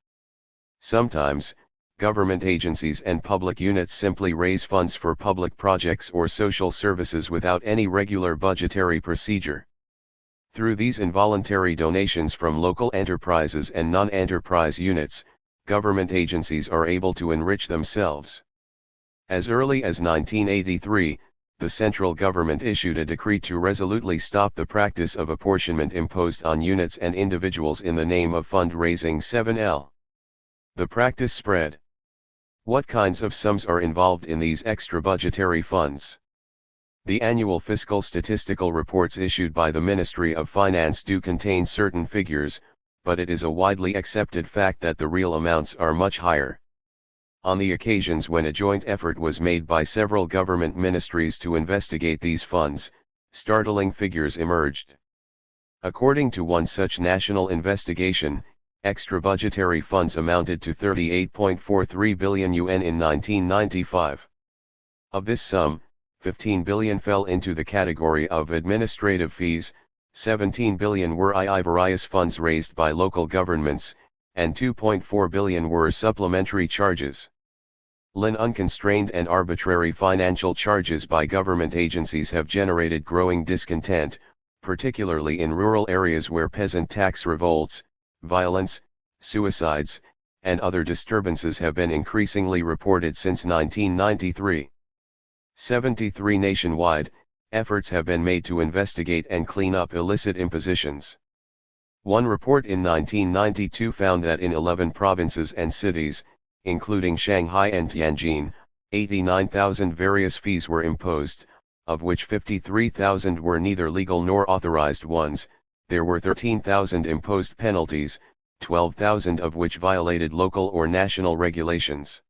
Sometimes, government agencies and public units simply raise funds for public projects or social services without any regular budgetary procedure. Through these involuntary donations from local enterprises and non-enterprise units, government agencies are able to enrich themselves. As early as 1983, the central government issued a decree to resolutely stop the practice of apportionment imposed on units and individuals in the name of fundraising. 7L. The practice spread. What kinds of sums are involved in these extra budgetary funds? The annual fiscal statistical reports issued by the Ministry of Finance do contain certain figures, but it is a widely accepted fact that the real amounts are much higher. On the occasions when a joint effort was made by several government ministries to investigate these funds, startling figures emerged. According to one such national investigation, extra budgetary funds amounted to 38.43 billion yuan in 1995. Of this sum, 15 billion fell into the category of administrative fees, 17 billion were various funds raised by local governments, and 2.4 billion were supplementary charges. Unconstrained and arbitrary financial charges by government agencies have generated growing discontent, particularly in rural areas where peasant tax revolts, violence, suicides, and other disturbances have been increasingly reported since 1993. 73. Nationwide, efforts have been made to investigate and clean up illicit impositions. One report in 1992 found that in 11 provinces and cities, including Shanghai and Tianjin, 89,000 various fees were imposed, of which 53,000 were neither legal nor authorized ones. There were 13,000 imposed penalties, 12,000 of which violated local or national regulations.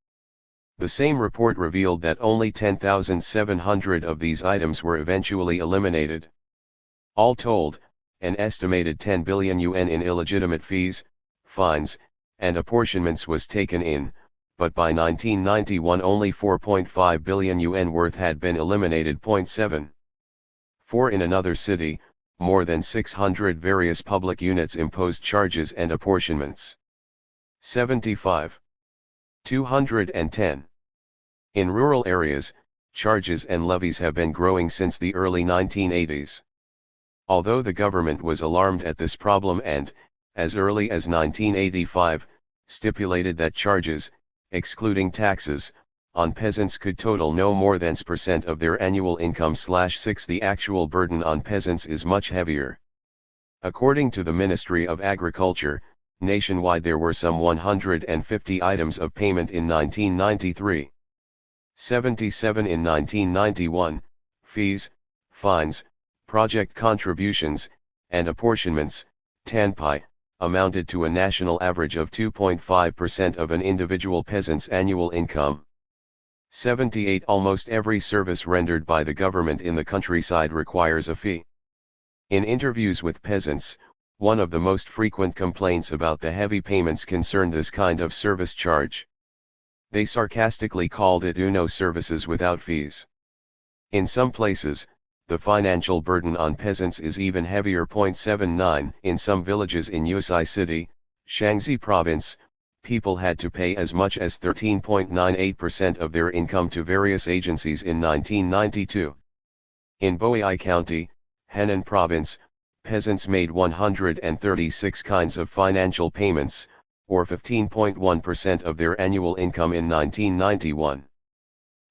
The same report revealed that only 10,700 of these items were eventually eliminated. All told, an estimated 10 billion yuan in illegitimate fees, fines, and apportionments was taken in, but by 1991 only 4.5 billion yuan worth had been eliminated. 7. In another city, more than 600 various public units imposed charges and apportionments. 75. 210. In rural areas, charges and levies have been growing since the early 1980s. Although the government was alarmed at this problem and, as early as 1985, stipulated that charges, excluding taxes, on peasants could total no more than 6% of their annual income. 6 The actual burden on peasants is much heavier. According to the Ministry of Agriculture, nationwide there were some 150 items of payment in 1993. 77 in 1991, fees, fines, project contributions, and apportionments, TANPI, amounted to a national average of 2.5% of an individual peasant's annual income. 78 Almost every service rendered by the government in the countryside requires a fee. In interviews with peasants, one of the most frequent complaints about the heavy payments concerned this kind of service charge. They sarcastically called it UNO services without fees. In some places, the financial burden on peasants is even heavier. 79 In some villages in Yusai City, Shaanxi Province, people had to pay as much as 13.98% of their income to various agencies in 1992. In Boei County, Henan Province, peasants made 136 kinds of financial payments, or 15.1% of their annual income in 1991.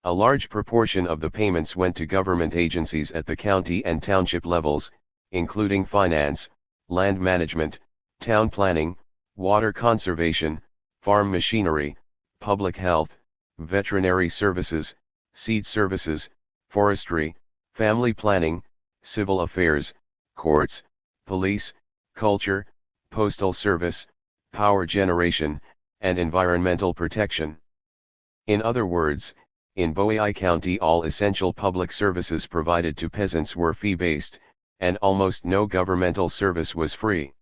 A large proportion of the payments went to government agencies at the county and township levels, including finance, land management, town planning, water conservation, farm machinery, public health, veterinary services, seed services, forestry, family planning, civil affairs, courts, police, culture, postal service, power generation, and environmental protection. In other words, in Boei County all essential public services provided to peasants were fee-based, and almost no governmental service was free.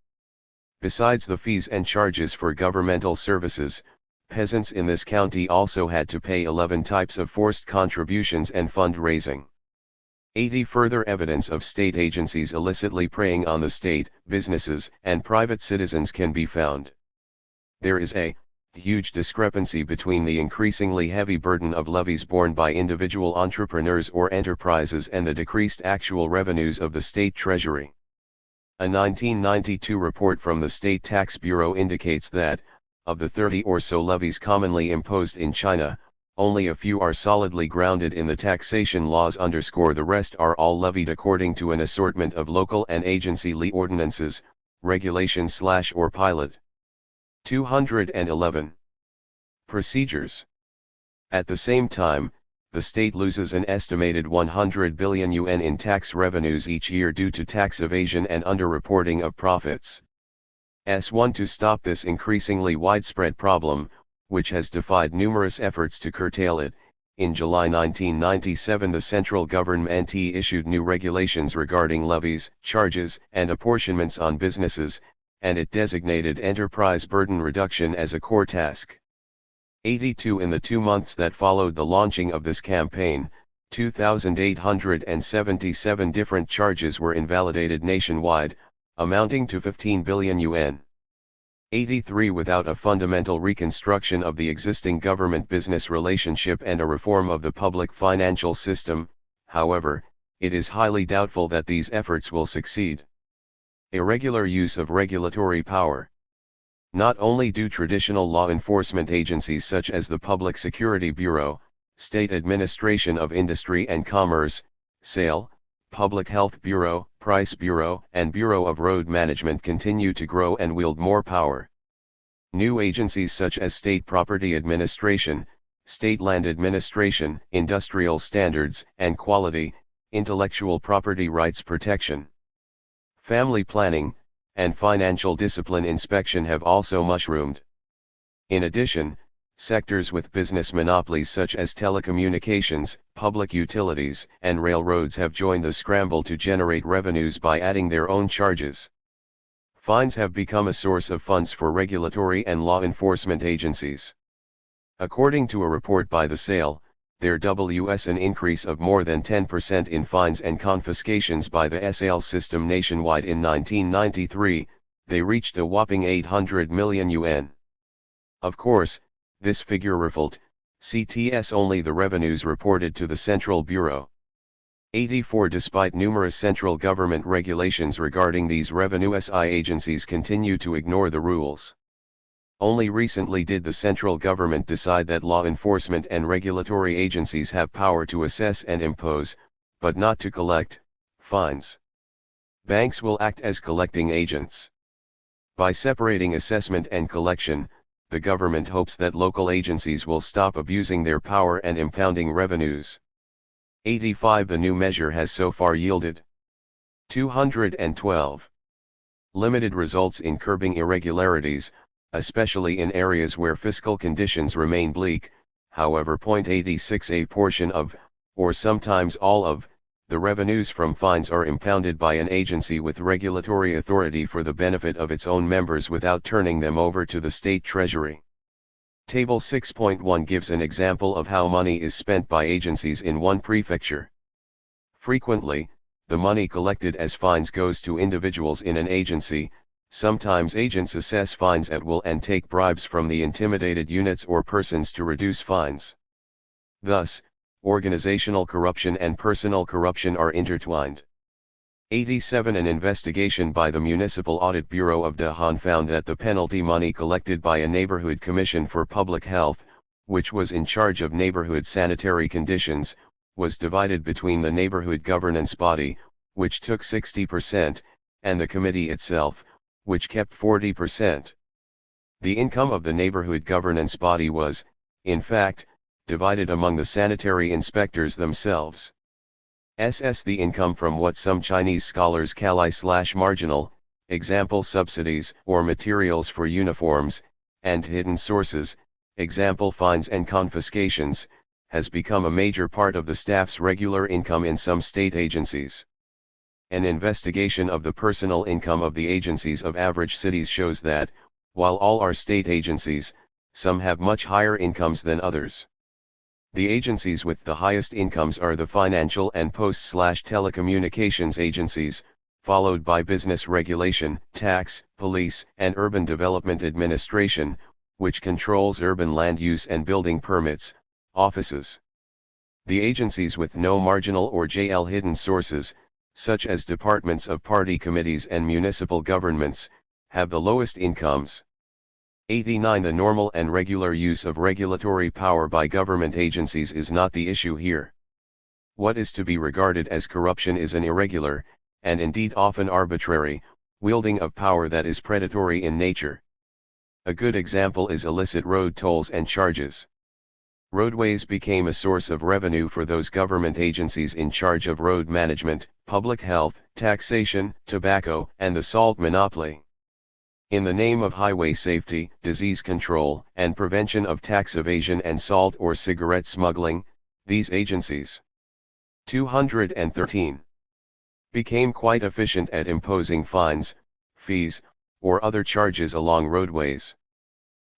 Besides the fees and charges for governmental services, peasants in this county also had to pay 11 types of forced contributions and fundraising. 80 Further evidence of state agencies illicitly preying on the state, businesses, and private citizens can be found. There is a huge discrepancy between the increasingly heavy burden of levies borne by individual entrepreneurs or enterprises and the decreased actual revenues of the state treasury. A 1992 report from the State Tax Bureau indicates that, of the 30 or so levies commonly imposed in China, only a few are solidly grounded in the taxation laws. The rest are all levied according to an assortment of local and agency ordinances, regulations or pilot. 211. Procedures. At the same time, the state loses an estimated 100 billion yuan in tax revenues each year due to tax evasion and underreporting of profits. To stop this increasingly widespread problem, which has defied numerous efforts to curtail it, in July 1997 the central government issued new regulations regarding levies, charges, and apportionments on businesses, and it designated enterprise burden reduction as a core task. 82 In the 2 months that followed the launching of this campaign, 2,877 different charges were invalidated nationwide, amounting to 15 billion yuan. 83 Without a fundamental reconstruction of the existing government-business relationship and a reform of the public financial system, however, it is highly doubtful that these efforts will succeed. Irregular use of regulatory power. Not only do traditional law enforcement agencies such as the Public Security Bureau, State Administration of Industry and Commerce, SAIL, Public Health Bureau, Price Bureau, and Bureau of Road Management continue to grow and wield more power. New agencies such as State Property Administration, State Land Administration, Industrial Standards and Quality, Intellectual Property Rights Protection, Family Planning, and Financial Discipline Inspection have also mushroomed. In addition, sectors with business monopolies such as telecommunications, public utilities, and railroads have joined the scramble to generate revenues by adding their own charges. Fines have become a source of funds for regulatory and law enforcement agencies. According to a report by the SAIL, there was an increase of more than 10% in fines and confiscations by the SAIL system nationwide in 1993, they reached a whopping 800 million yuan. Of course, this figure reflects only the revenues reported to the Central Bureau. 84 Despite numerous central government regulations regarding these revenue agencies continue to ignore the rules. Only recently did the central government decide that law enforcement and regulatory agencies have power to assess and impose, but not to collect, fines. Banks will act as collecting agents. By separating assessment and collection, the government hopes that local agencies will stop abusing their power and impounding revenues. 85. The new measure has so far yielded 212 limited results in curbing irregularities, especially in areas where fiscal conditions remain bleak. However, 86. A portion of, or sometimes all of, the revenues from fines are impounded by an agency with regulatory authority for the benefit of its own members without turning them over to the state treasury. Table 6.1 gives an example of how money is spent by agencies in one prefecture. Frequently, the money collected as fines goes to individuals in an agency. Sometimes agents assess fines at will and take bribes from the intimidated units or persons to reduce fines. Thus, organizational corruption and personal corruption are intertwined. 87. An investigation by the Municipal Audit Bureau of Dahan found that the penalty money collected by a neighborhood commission for public health, which was in charge of neighborhood sanitary conditions, was divided between the neighborhood governance body, which took 60%, and the committee itself, which kept 40%. The income of the neighborhood governance body was, in fact, divided among the sanitary inspectors themselves. The income from what some Chinese scholars call marginal, example subsidies or materials for uniforms, and hidden sources, example fines and confiscations, has become a major part of the staff's regular income in some state agencies. An investigation of the personal income of the agencies of average cities shows that, while all are state agencies, some have much higher incomes than others. The agencies with the highest incomes are the financial and post/telecommunications agencies, followed by business regulation, tax, police, and urban development administration, which controls urban land use and building permits, offices. The agencies with no marginal or hidden sources, such as departments of party committees and municipal governments, have the lowest incomes. 89. The normal and regular use of regulatory power by government agencies is not the issue here. What is to be regarded as corruption is an irregular, and indeed often arbitrary, wielding of power that is predatory in nature. A good example is illicit road tolls and charges. Roadways became a source of revenue for those government agencies in charge of road management, public health, taxation, tobacco, and the salt monopoly. In the name of highway safety, disease control, and prevention of tax evasion and salt or cigarette smuggling, these agencies 213 became quite efficient at imposing fines, fees, or other charges along roadways.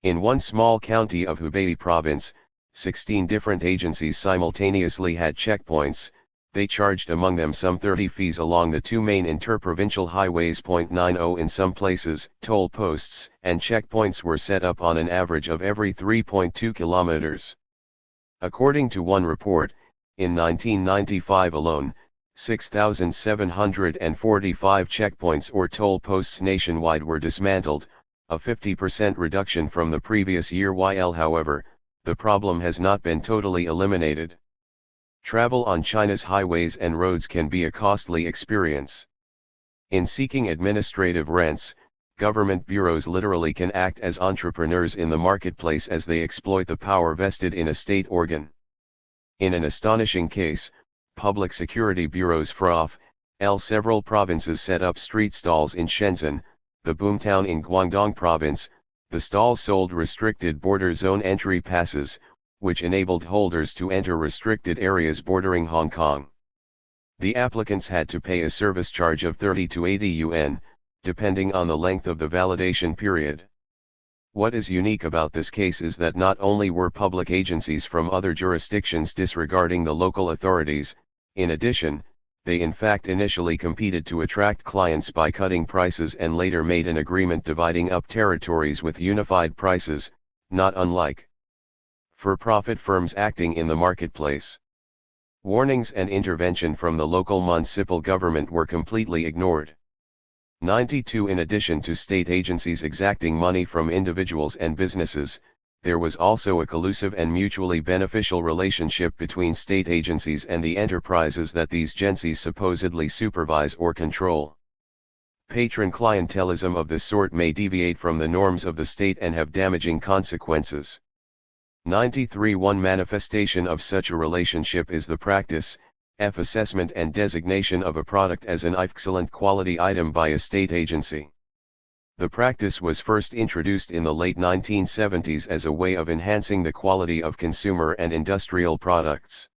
In one small county of Hubei province, 16 different agencies simultaneously had checkpoints. They charged among them some 30 fees along the two main interprovincial highways. 90 In some places, toll posts and checkpoints were set up on an average of every 3.2 kilometers. According to one report, in 1995 alone, 6,745 checkpoints or toll posts nationwide were dismantled, a 50% reduction from the previous year. While however, the problem has not been totally eliminated. Travel on China's highways and roads can be a costly experience. In seeking administrative rents, government bureaus literally can act as entrepreneurs in the marketplace as they exploit the power vested in a state organ. In an astonishing case, public security bureaus several provinces set up street stalls in Shenzhen, the boomtown in Guangdong province. The stalls sold restricted border zone entry passes, which enabled holders to enter restricted areas bordering Hong Kong. The applicants had to pay a service charge of 30 to 80 yuan, depending on the length of the validation period. What is unique about this case is that not only were public agencies from other jurisdictions disregarding the local authorities, in addition, they in fact initially competed to attract clients by cutting prices and later made an agreement dividing up territories with unified prices, not unlike for-profit firms acting in the marketplace. Warnings and intervention from the local municipal government were completely ignored. 92 In addition to state agencies exacting money from individuals and businesses, there was also a collusive and mutually beneficial relationship between state agencies and the enterprises that these agencies supposedly supervise or control. Patron clientelism of this sort may deviate from the norms of the state and have damaging consequences. 93. One manifestation of such a relationship is the practice, assessment and designation of a product as an excellent quality item by a state agency. The practice was first introduced in the late 1970s as a way of enhancing the quality of consumer and industrial products.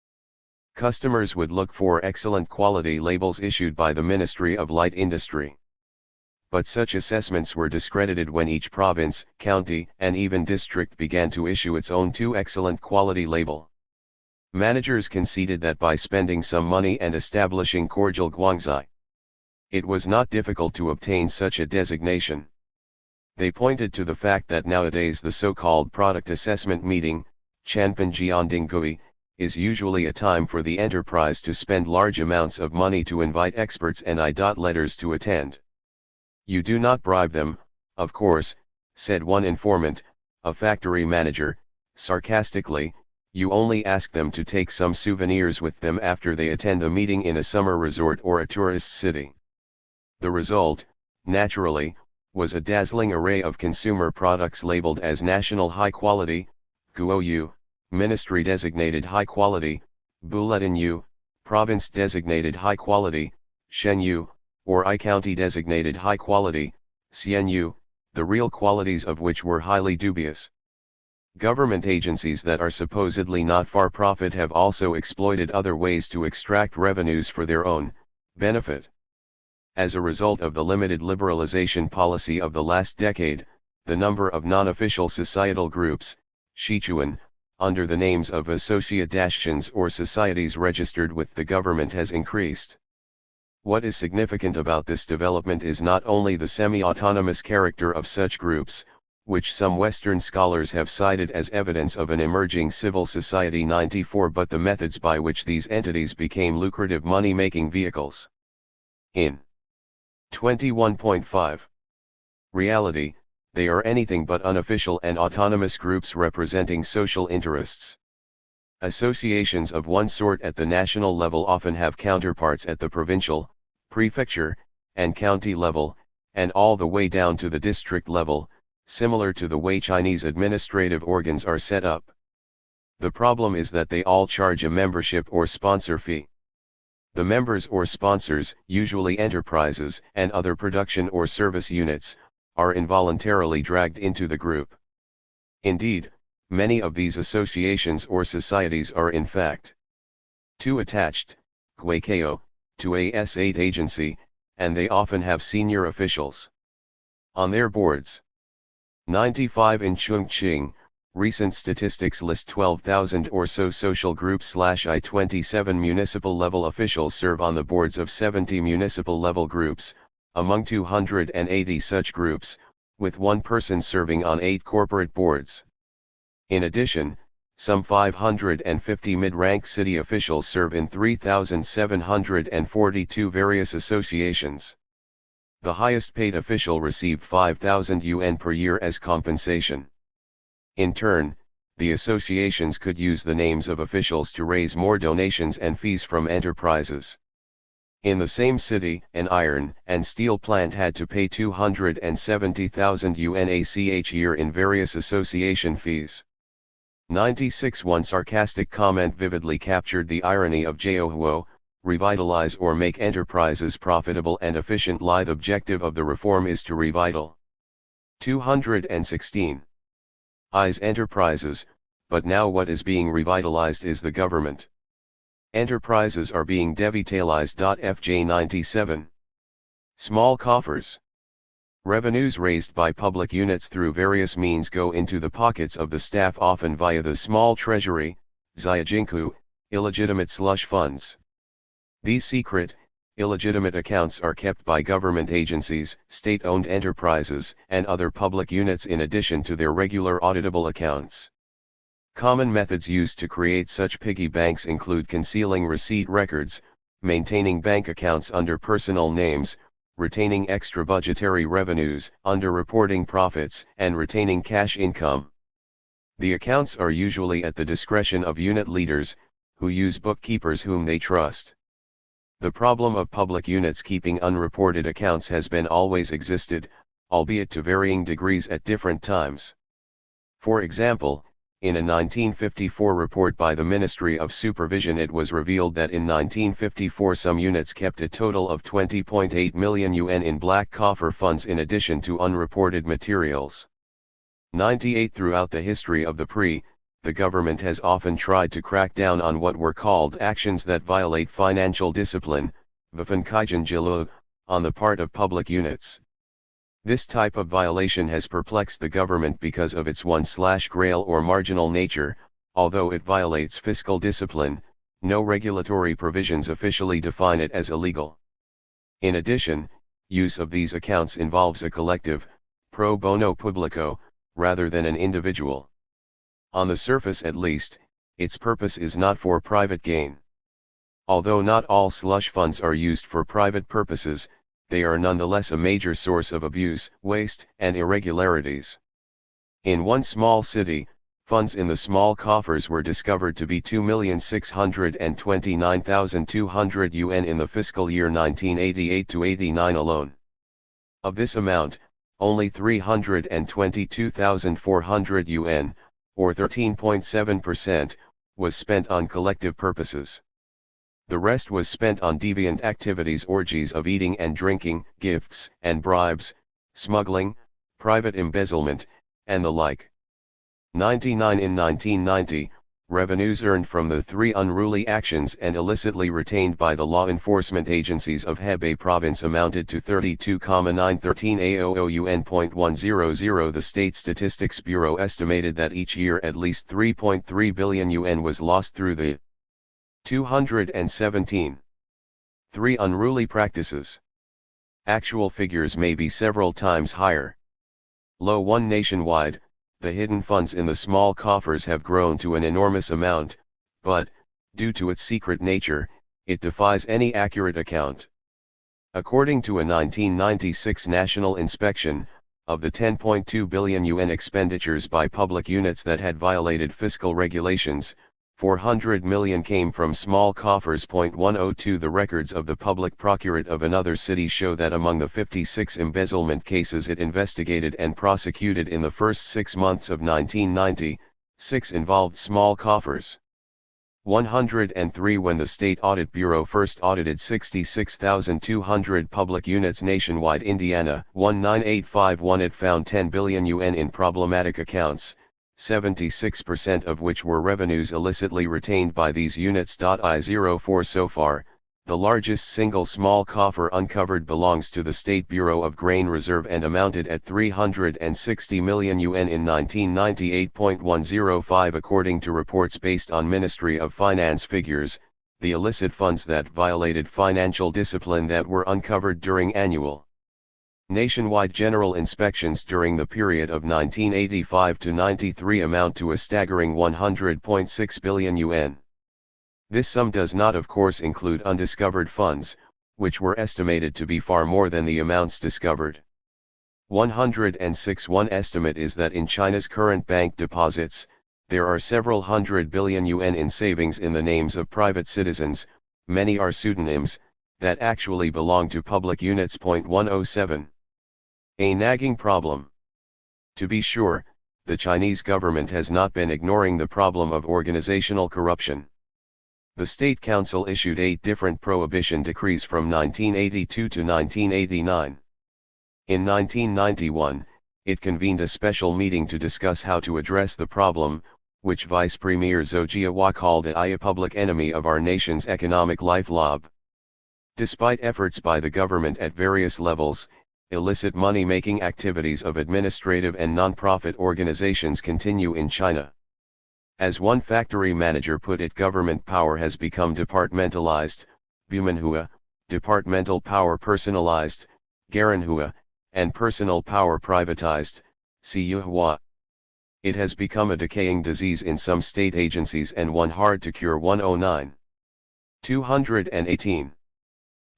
Customers would look for excellent quality labels issued by the Ministry of Light Industry. But such assessments were discredited when each province, county, and even district began to issue its own excellent quality label. Managers conceded that by spending some money and establishing cordial guangzai, it was not difficult to obtain such a designation. They pointed to the fact that nowadays the so-called product assessment meeting, Chanpanjiandinggui, is usually a time for the enterprise to spend large amounts of money to invite experts and letters to attend. You do not bribe them, of course, said one informant, a factory manager, sarcastically, you only ask them to take some souvenirs with them after they attend a meeting in a summer resort or a tourist city. The result, naturally, was a dazzling array of consumer products labeled as national high quality, Guoyu, ministry designated high quality, Bulletin, province designated high quality, Shenyu, or I-county designated high quality, Xianyu, the real qualities of which were highly dubious. Government agencies that are supposedly not for profit have also exploited other ways to extract revenues for their own benefit. As a result of the limited liberalization policy of the last decade, the number of non-official societal groups, Shichuan, under the names of associations or societies registered with the government has increased. What is significant about this development is not only the semi-autonomous character of such groups, which some Western scholars have cited as evidence of an emerging civil society 94, but the methods by which these entities became lucrative money-making vehicles. In 21.5. Reality, they are anything but unofficial and autonomous groups representing social interests. Associations of one sort at the national level often have counterparts at the provincial, prefecture, and county level, and all the way down to the district level, similar to the way Chinese administrative organs are set up. The problem is that they all charge a membership or sponsor fee. The members or sponsors, usually enterprises and other production or service units, are involuntarily dragged into the group. Indeed, many of these associations or societies are in fact too attached, Guikeo, to a S8 agency, and they often have senior officials on their boards. 95. In Chongqing, recent statistics list 12,000 or so social groups. I-27 municipal level officials serve on the boards of 70 municipal level groups, among 280 such groups, with one person serving on 8 corporate boards. In addition, some 550 mid-rank city officials serve in 3,742 various associations. The highest paid official received 5,000 yuan per year as compensation. In turn, the associations could use the names of officials to raise more donations and fees from enterprises. In the same city, an iron and steel plant had to pay 270,000 yuan each year in various association fees. 96. One sarcastic comment vividly captured the irony of Jiaohuo, revitalize or make enterprises profitable and efficient. The objective of the reform is to revital. 216. Is enterprises, but now what is being revitalized is the government. Enterprises are being devitalized. FJ 97. Small coffers. Revenues raised by public units through various means go into the pockets of the staff, often via the small treasury, Xiaojinku, illegitimate slush funds. These secret, illegitimate accounts are kept by government agencies, state-owned enterprises, and other public units in addition to their regular auditable accounts. Common methods used to create such piggy banks include concealing receipt records, maintaining bank accounts under personal names, retaining extra budgetary revenues, underreporting profits, and retaining cash income. The accounts are usually at the discretion of unit leaders, who use bookkeepers whom they trust. The problem of public units keeping unreported accounts has been always existed, albeit to varying degrees at different times. For example, in a 1954 report by the Ministry of Supervision it was revealed that in 1954 some units kept a total of 20.8 million yuan in black coffer funds in addition to unreported materials. 98 Throughout the history of the government has often tried to crack down on what were called actions that violate financial discipline, on the part of public units. This type of violation has perplexed the government because of its one/grail or marginal nature. Although it violates fiscal discipline, no regulatory provisions officially define it as illegal. In addition, use of these accounts involves a collective, pro bono publico, rather than an individual. On the surface at least, its purpose is not for private gain. Although not all slush funds are used for private purposes, they are nonetheless a major source of abuse, waste, and irregularities. In one small city, funds in the small coffers were discovered to be 2,629,200 yuan in the fiscal year 1988-89 alone. Of this amount, only 322,400 yuan, or 13.7%, was spent on collective purposes. The rest was spent on deviant activities, orgies of eating and drinking, gifts and bribes, smuggling, private embezzlement, and the like. 99 In 1990, revenues earned from the three unruly actions and illicitly retained by the law enforcement agencies of Hebei province amounted to 32,913 yuan.100. The State Statistics Bureau estimated that each year at least 3.3 billion yuan was lost through the 217. 3 unruly practices. Actual figures may be several times higher. Low 1 Nationwide, the hidden funds in the small coffers have grown to an enormous amount, but, due to its secret nature, it defies any accurate account. According to a 1996 national inspection, of the 10.2 billion yuan expenditures by public units that had violated fiscal regulations, 400 million came from small coffers. 102 The records of the public procurate of another city show that among the 56 embezzlement cases it investigated and prosecuted in the first 6 months of 1990, 6 involved small coffers. 103 When the State Audit Bureau first audited 66,200 public units nationwide, Indiana 19851, it found 10 billion yuan in problematic accounts, 76% of which were revenues illicitly retained by these units. I04 So far, the largest single small coffer uncovered belongs to the State Bureau of Grain Reserve and amounted at 360 million yuan in 1998.105. According to reports based on Ministry of Finance figures, the illicit funds that violated financial discipline that were uncovered during annual nationwide general inspections during the period of 1985 to 93 amount to a staggering 100.6 billion yuan. This sum does not of course include undiscovered funds, which were estimated to be far more than the amounts discovered. 106 One estimate is that in China's current bank deposits, there are several hundred billion yuan in savings in the names of private citizens, many are pseudonyms, that actually belong to public units. 107. A nagging problem. To be sure, the Chinese government has not been ignoring the problem of organizational corruption. The State Council issued 8 different prohibition decrees from 1982 to 1989. In 1991, it convened a special meeting to discuss how to address the problem, which Vice Premier Zhou Jiahua called a public enemy of our nation's economic life lob. Despite efforts by the government at various levels, illicit money-making activities of administrative and non-profit organizations continue in China. As one factory manager put it, government power has become departmentalized, Bumenhua, departmental power personalized, Garanhua, and personal power privatized, Siyuhua. It has become a decaying disease in some state agencies and one hard to cure. 109. 218.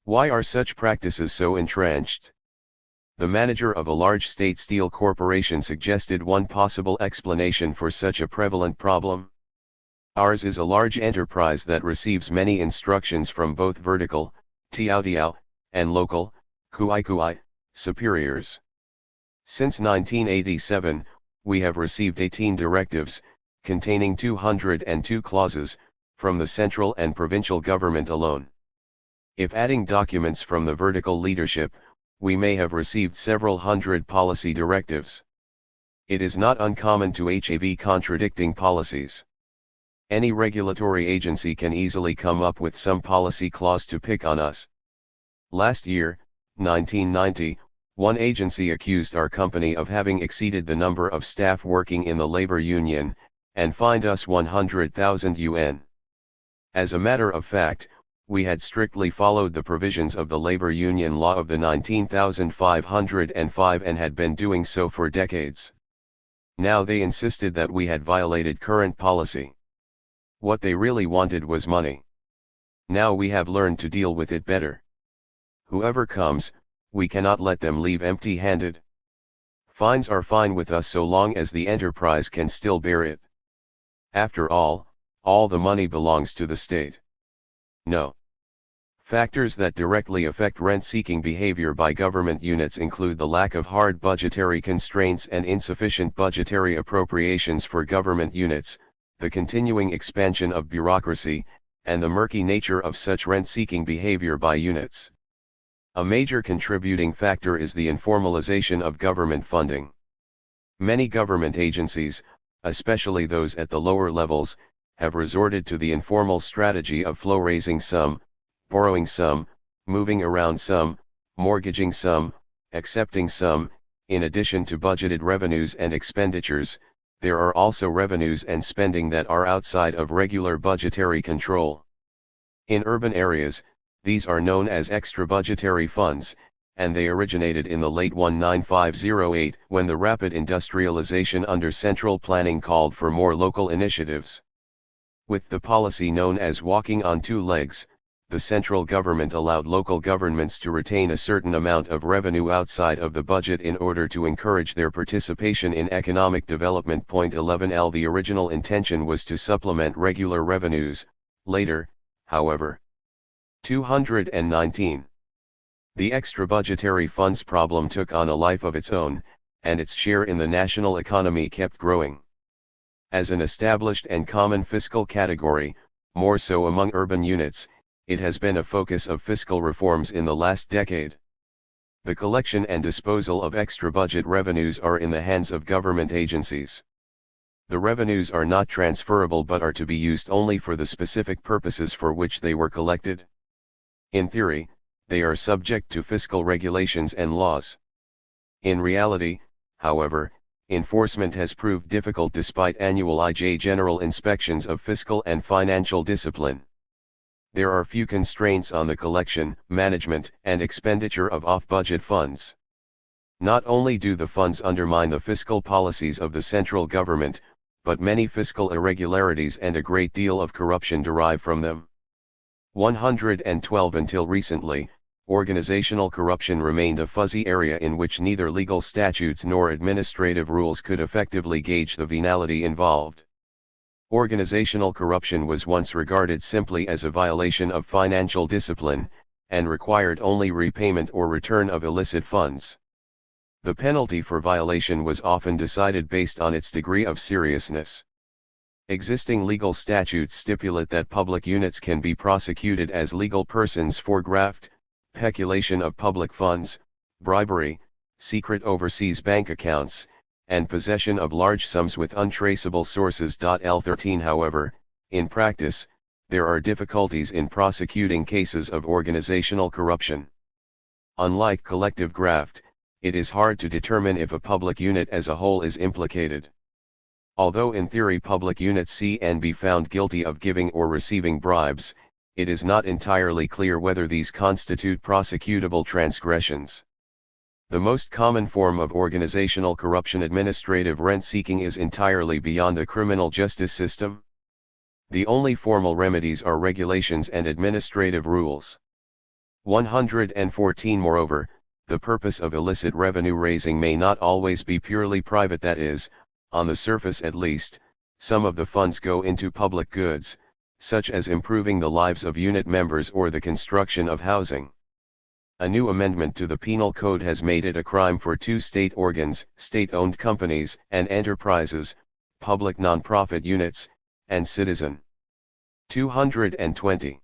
Why are such practices so entrenched? The manager of a large state steel corporation suggested one possible explanation for such a prevalent problem. Ours is a large enterprise that receives many instructions from both vertical, tiao tiao, and local, kui kui, superiors. Since 1987, we have received 18 directives, containing 202 clauses, from the central and provincial government alone. If adding documents from the vertical leadership, we may have received several hundred policy directives. It is not uncommon to have contradicting policies. Any regulatory agency can easily come up with some policy clause to pick on us. Last year, 1990, one agency accused our company of having exceeded the number of staff working in the labor union, and fined us 100,000 yuan. As a matter of fact, we had strictly followed the provisions of the labor union law of the 19,505 and had been doing so for decades. Now they insisted that we had violated current policy. What they really wanted was money. Now we have learned to deal with it better. Whoever comes, we cannot let them leave empty-handed. Fines are fine with us so long as the enterprise can still bear it. After all the money belongs to the state. No. Factors that directly affect rent-seeking behavior by government units include the lack of hard budgetary constraints and insufficient budgetary appropriations for government units, the continuing expansion of bureaucracy, and the murky nature of such rent-seeking behavior by units. A major contributing factor is the informalization of government funding. Many government agencies, especially those at the lower levels, have resorted to the informal strategy of flow-raising some, borrowing some, moving around some, mortgaging some, accepting some. In addition to budgeted revenues and expenditures, there are also revenues and spending that are outside of regular budgetary control. In urban areas, these are known as extra budgetary funds, and they originated in the late 1995-08 when the rapid industrialization under central planning called for more local initiatives. With the policy known as walking on two legs, the central government allowed local governments to retain a certain amount of revenue outside of the budget in order to encourage their participation in economic development. 11L The original intention was to supplement regular revenues. Later, however. 219. The extra budgetary funds problem took on a life of its own, and its share in the national economy kept growing. As an established and common fiscal category, more so among urban units, it has been a focus of fiscal reforms in the last decade. The collection and disposal of extra budget revenues are in the hands of government agencies. The revenues are not transferable but are to be used only for the specific purposes for which they were collected. In theory, they are subject to fiscal regulations and laws. In reality, however, enforcement has proved difficult despite annual general inspections of fiscal and financial discipline. There are few constraints on the collection, management, and expenditure of off-budget funds. Not only do the funds undermine the fiscal policies of the central government, but many fiscal irregularities and a great deal of corruption derive from them. 112 Until recently, organizational corruption remained a fuzzy area in which neither legal statutes nor administrative rules could effectively gauge the venality involved. Organizational corruption was once regarded simply as a violation of financial discipline, and required only repayment or return of illicit funds. The penalty for violation was often decided based on its degree of seriousness. Existing legal statutes stipulate that public units can be prosecuted as legal persons for graft, peculation of public funds, bribery, secret overseas bank accounts, and possession of large sums with untraceable sources. L13 However, in practice, there are difficulties in prosecuting cases of organizational corruption. Unlike collective graft, it is hard to determine if a public unit as a whole is implicated. Although in theory public units can be found guilty of giving or receiving bribes, it is not entirely clear whether these constitute prosecutable transgressions. The most common form of organizational corruption, administrative rent-seeking, is entirely beyond the criminal justice system. The only formal remedies are regulations and administrative rules. 114 Moreover, the purpose of illicit revenue raising may not always be purely private, that is, on the surface at least, some of the funds go into public goods, such as improving the lives of unit members or the construction of housing. A new amendment to the Penal Code has made it a crime for two state organs, state-owned companies and enterprises, public non-profit units, and citizen. 220.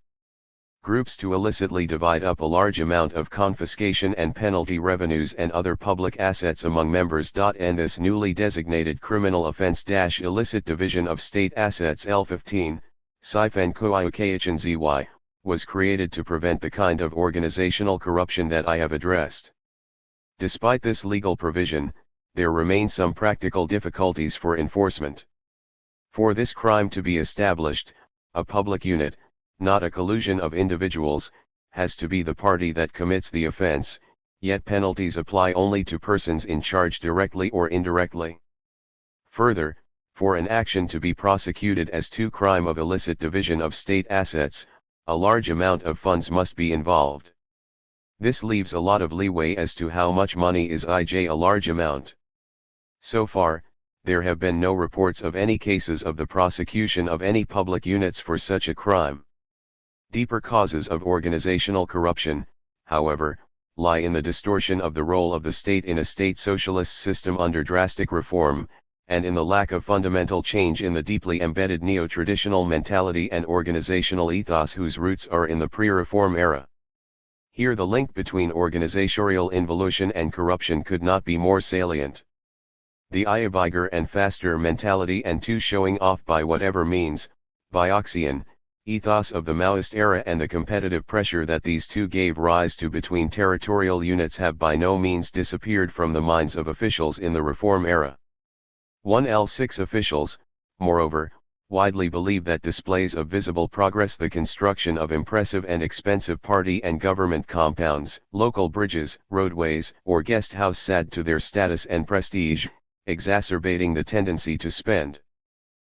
Groups to illicitly divide up a large amount of confiscation and penalty revenues and other public assets among members. And this newly designated criminal offense illicit division of state assets L15, Sifen Koiukhnzy, was created to prevent the kind of organizational corruption that I have addressed. Despite this legal provision, there remain some practical difficulties for enforcement. For this crime to be established, a public unit, not a collusion of individuals, has to be the party that commits the offense, yet penalties apply only to persons in charge directly or indirectly. Further, for an action to be prosecuted as to crime of illicit division of state assets, a large amount of funds must be involved. This leaves a lot of leeway as to how much money is a large amount. So far, there have been no reports of any cases of the prosecution of any public units for such a crime. Deeper causes of organizational corruption, however, lie in the distortion of the role of the state in a state socialist system under drastic reform, and in the lack of fundamental change in the deeply embedded neo-traditional mentality and organizational ethos whose roots are in the pre-reform era. Here the link between organizational involution and corruption could not be more salient. The bigger and faster mentality and to showing off by whatever means, Bioxian, ethos of the Maoist era and the competitive pressure that these two gave rise to between territorial units have by no means disappeared from the minds of officials in the reform era. 1L6 officials, moreover, widely believe that displays of visible progress, the construction of impressive and expensive party and government compounds, local bridges, roadways, or guest house add to their status and prestige, exacerbating the tendency to spend.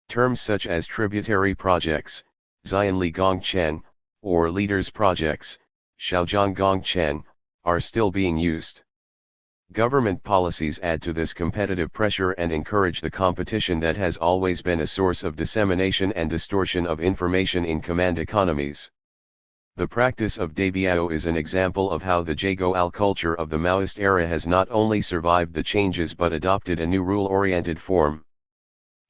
Terms such as tributary projects, Xianli Gongchang, or leaders projects, Xiaozhang Gongchang, are still being used. Government policies add to this competitive pressure and encourage the competition that has always been a source of dissemination and distortion of information in command economies. The practice of Dabiao is an example of how the Jagoal culture of the Maoist era has not only survived the changes but adopted a new rule-oriented form.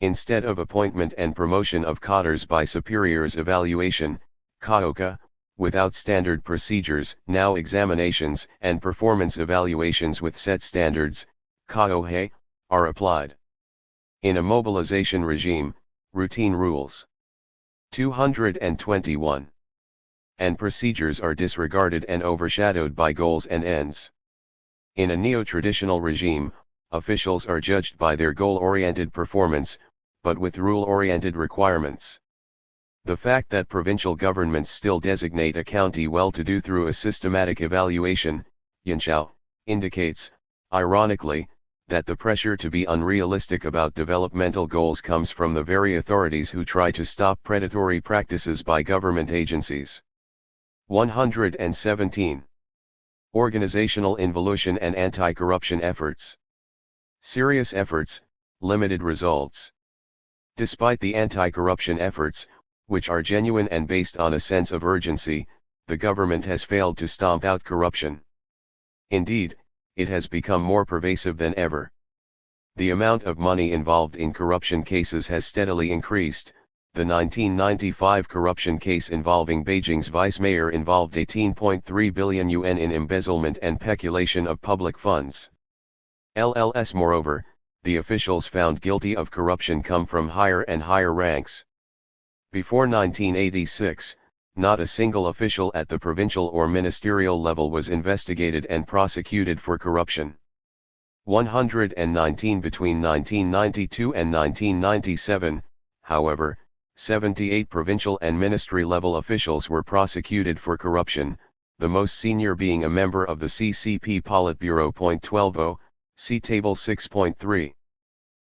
Instead of appointment and promotion of cadres by superiors evaluation, Kaoka, without standard procedures, now examinations and performance evaluations with set standards, Kaohei, are applied. In a mobilization regime, routine rules. 221. And procedures are disregarded and overshadowed by goals and ends. In a neo-traditional regime, officials are judged by their goal-oriented performance, but with rule-oriented requirements. The fact that provincial governments still designate a county well-to-do through a systematic evaluation, Yanchao, indicates, ironically, that the pressure to be unrealistic about developmental goals comes from the very authorities who try to stop predatory practices by government agencies. 117. Organizational involution and anti-corruption efforts. Serious efforts, limited results. Despite the anti-corruption efforts, which are genuine and based on a sense of urgency, the government has failed to stomp out corruption. Indeed, it has become more pervasive than ever. The amount of money involved in corruption cases has steadily increased. The 1995 corruption case involving Beijing's vice mayor involved 18.3 billion yuan in embezzlement and peculation of public funds. LLS moreover, the officials found guilty of corruption come from higher and higher ranks. Before 1986, not a single official at the provincial or ministerial level was investigated and prosecuted for corruption. 119 Between 1992 and 1997, however, 78 provincial and ministry-level officials were prosecuted for corruption, the most senior being a member of the CCP Politburo. 12. See Table 6.3.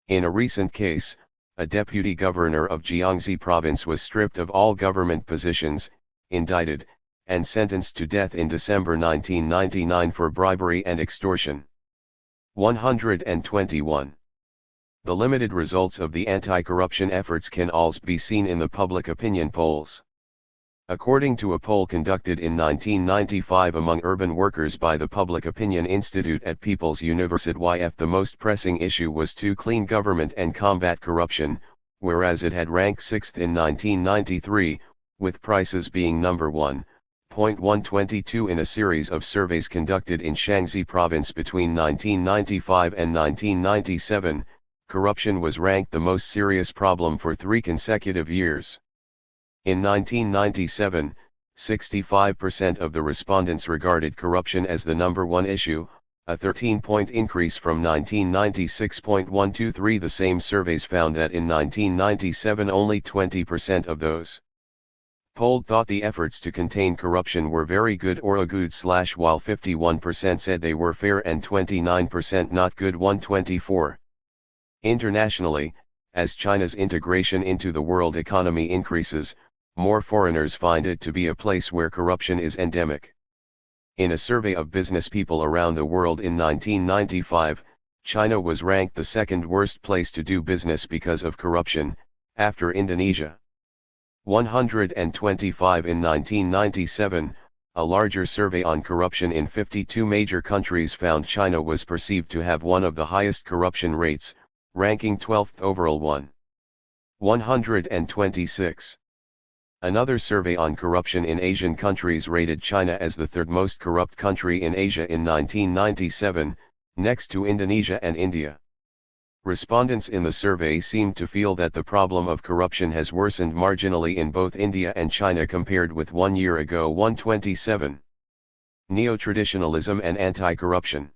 In a recent case, a deputy governor of Jiangxi province was stripped of all government positions, indicted, and sentenced to death in December 1999 for bribery and extortion. 121. The limited results of the anti-corruption efforts can also be seen in the public opinion polls. According to a poll conducted in 1995 among urban workers by the Public Opinion Institute at People's University, the most pressing issue was to clean government and combat corruption, whereas it had ranked 6th in 1993, with prices being number 1.122 in a series of surveys conducted in Shaanxi province between 1995 and 1997. Corruption was ranked the most serious problem for 3 consecutive years. In 1997, 65% of the respondents regarded corruption as the number one issue, a 13-point increase from 1996.123. The same surveys found that in 1997 only 20% of those polled thought the efforts to contain corruption were very good or good, while 51% said they were fair and 29% not good. 124. Internationally, as China's integration into the world economy increases, more foreigners find it to be a place where corruption is endemic. In a survey of business people around the world in 1995, China was ranked the second worst place to do business because of corruption, after Indonesia. 125. In 1997, a larger survey on corruption in 52 major countries found China was perceived to have one of the highest corruption rates, ranking 12th overall. 126. Another survey on corruption in Asian countries rated China as the third most corrupt country in Asia in 1997, next to Indonesia and India. Respondents in the survey seemed to feel that the problem of corruption has worsened marginally in both India and China compared with 1 year ago. 127. Neo-traditionalism and anti-corruption.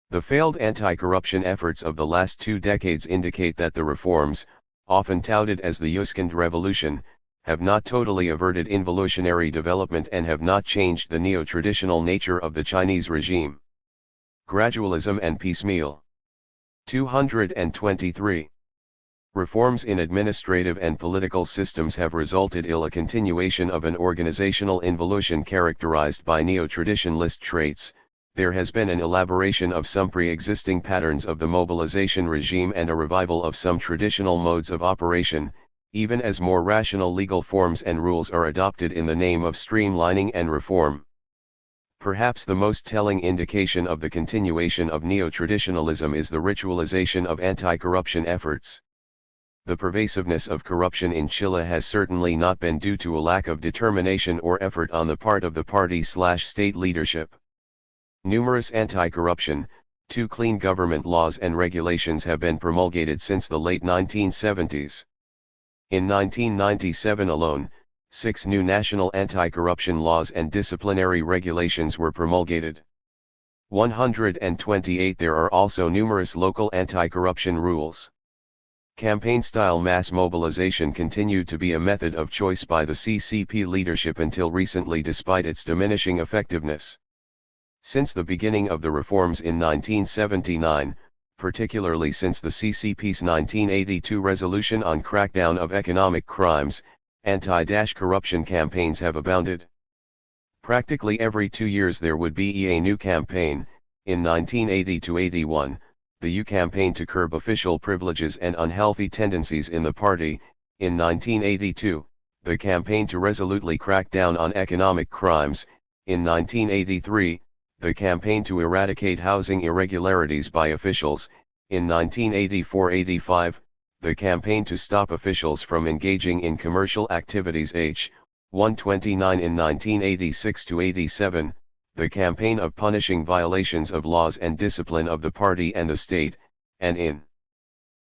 The failed anti-corruption efforts of the last 2 decades indicate that the reforms, often touted as the Second Revolution, have not totally averted involutionary development and have not changed the neo-traditional nature of the Chinese regime. Gradualism and piecemeal. 223. Reforms in administrative and political systems have resulted in a continuation of an organizational involution characterized by neo-traditionalist traits. There has been an elaboration of some pre-existing patterns of the mobilization regime and a revival of some traditional modes of operation, even as more rational legal forms and rules are adopted in the name of streamlining and reform. Perhaps the most telling indication of the continuation of neo-traditionalism is the ritualization of anti-corruption efforts. The pervasiveness of corruption in Chile has certainly not been due to a lack of determination or effort on the part of the party/state leadership. Numerous anti-corruption, to clean government laws and regulations have been promulgated since the late 1970s. In 1997 alone, 6 new national anti-corruption laws and disciplinary regulations were promulgated. 128. There are also numerous local anti-corruption rules. Campaign-style mass mobilization continued to be a method of choice by the CCP leadership until recently, despite its diminishing effectiveness. Since the beginning of the reforms in 1979, particularly since the CCP's 1982 resolution on crackdown of economic crimes, anti-corruption campaigns have abounded. Practically every 2 years there would be a new campaign. In 1980-81, the U campaign to curb official privileges and unhealthy tendencies in the party. In 1982, the campaign to resolutely crack down on economic crimes. In 1983, the campaign to eradicate housing irregularities by officials. In 1984-85, the campaign to stop officials from engaging in commercial activities. 129. In 1986-87, the campaign of punishing violations of laws and discipline of the party and the state, and in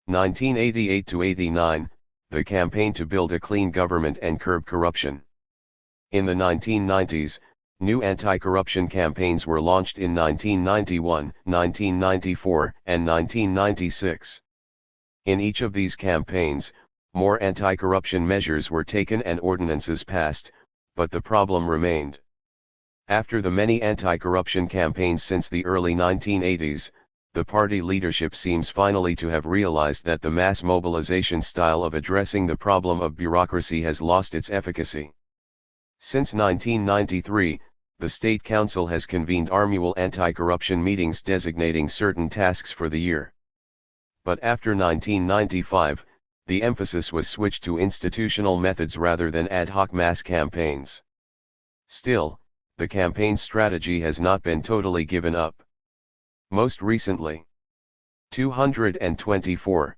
1988-89, the campaign to build a clean government and curb corruption. In the 1990s, new anti-corruption campaigns were launched in 1991, 1994, and 1996. In each of these campaigns, more anti-corruption measures were taken and ordinances passed, but the problem remained. After the many anti-corruption campaigns since the early 1980s, the party leadership seems finally to have realized that the mass mobilization style of addressing the problem of bureaucracy has lost its efficacy. Since 1993, the State Council has convened annual anti-corruption meetings designating certain tasks for the year. But after 1995, the emphasis was switched to institutional methods rather than ad hoc mass campaigns. Still, the campaign strategy has not been totally given up. Most recently, 224.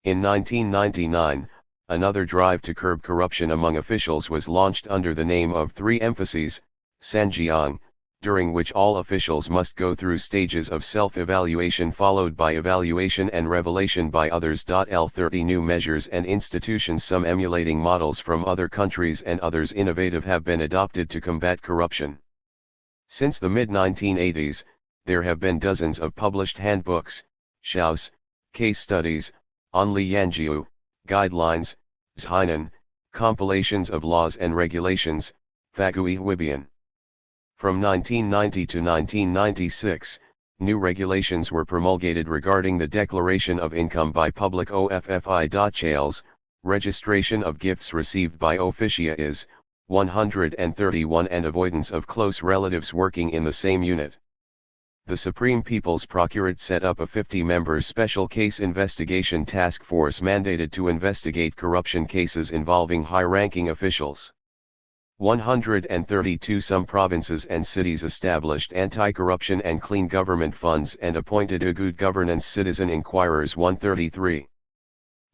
In 1999, another drive to curb corruption among officials was launched under the name of Three Emphases, Sanjiang, during which all officials must go through stages of self-evaluation followed by evaluation and revelation by others. L30 new measures and institutions, some emulating models from other countries and others innovative, have been adopted to combat corruption. Since the mid-1980s, there have been dozens of published handbooks, xiaos, case studies, Onliyanjiu, guidelines, zhainan, compilations of laws and regulations, Fagui Huibian. From 1990 to 1996, new regulations were promulgated regarding the declaration of income by public OFFI. Chales, registration of gifts received by officia is 131, and avoidance of close relatives working in the same unit. The Supreme People's Procurate set up a 50-member special case investigation task force mandated to investigate corruption cases involving high-ranking officials. 132 Some provinces and cities established anti-corruption and clean government funds and appointed a good governance citizen inquirers. 133.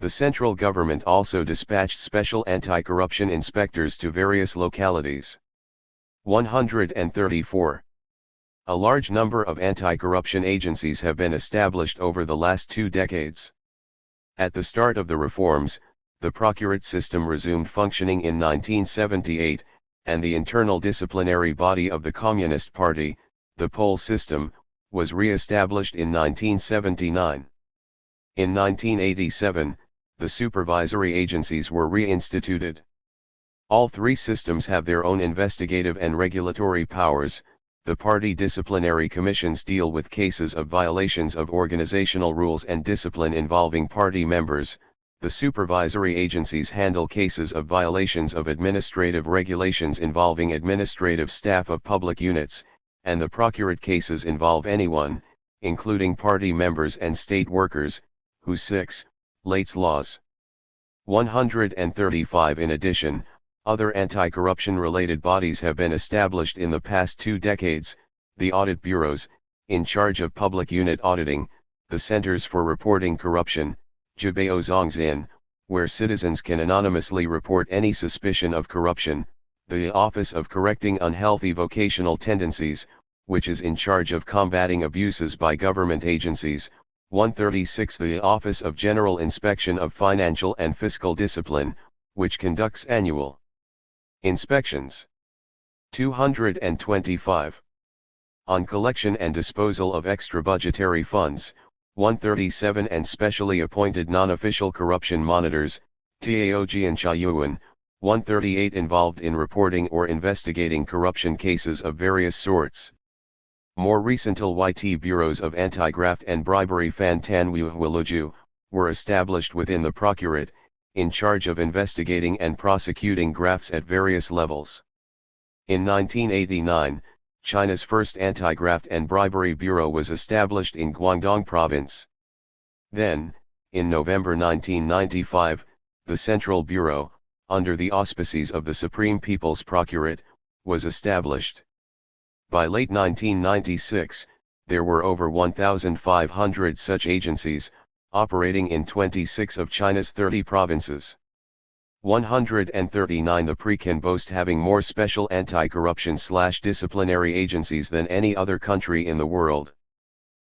The central government also dispatched special anti-corruption inspectors to various localities. 134. A large number of anti-corruption agencies have been established over the last 2 decades. At the start of the reforms, the procurate system resumed functioning in 1978, and the internal disciplinary body of the Communist Party, the poll system, was re-established in 1979. In 1987, the supervisory agencies were reinstituted. All 3 systems have their own investigative and regulatory powers. The party disciplinary commissions deal with cases of violations of organizational rules and discipline involving party members. The supervisory agencies handle cases of violations of administrative regulations involving administrative staff of public units, and the procurate cases involve anyone, including party members and state workers, who violates laws. 135 In addition, other anti-corruption related bodies have been established in the past 2 decades, the audit bureaus, in charge of public unit auditing, the Centers for Reporting Corruption, Jibao Zongzin, where citizens can anonymously report any suspicion of corruption, the Office of Correcting Unhealthy Vocational Tendencies, which is in charge of combating abuses by government agencies. 136 The Office of General Inspection of Financial and Fiscal Discipline, which conducts annual inspections. 225. On collection and disposal of extra budgetary funds. 137 And specially appointed non-official corruption monitors, TAOG and Xiaobo. 138 Involved in reporting or investigating corruption cases of various sorts. More recent LYT bureaus of anti-graft and bribery Fan Tanwu Huiluju, were established within the Procurate, in charge of investigating and prosecuting grafts at various levels. In 1989, China's first anti-graft and bribery bureau was established in Guangdong province. Then, in November 1995, the Central Bureau, under the auspices of the Supreme People's Procurate, was established. By late 1996, there were over 1,500 such agencies, operating in 26 of China's 30 provinces. 139 The PRI can boast having more special anti-corruption/disciplinary agencies than any other country in the world.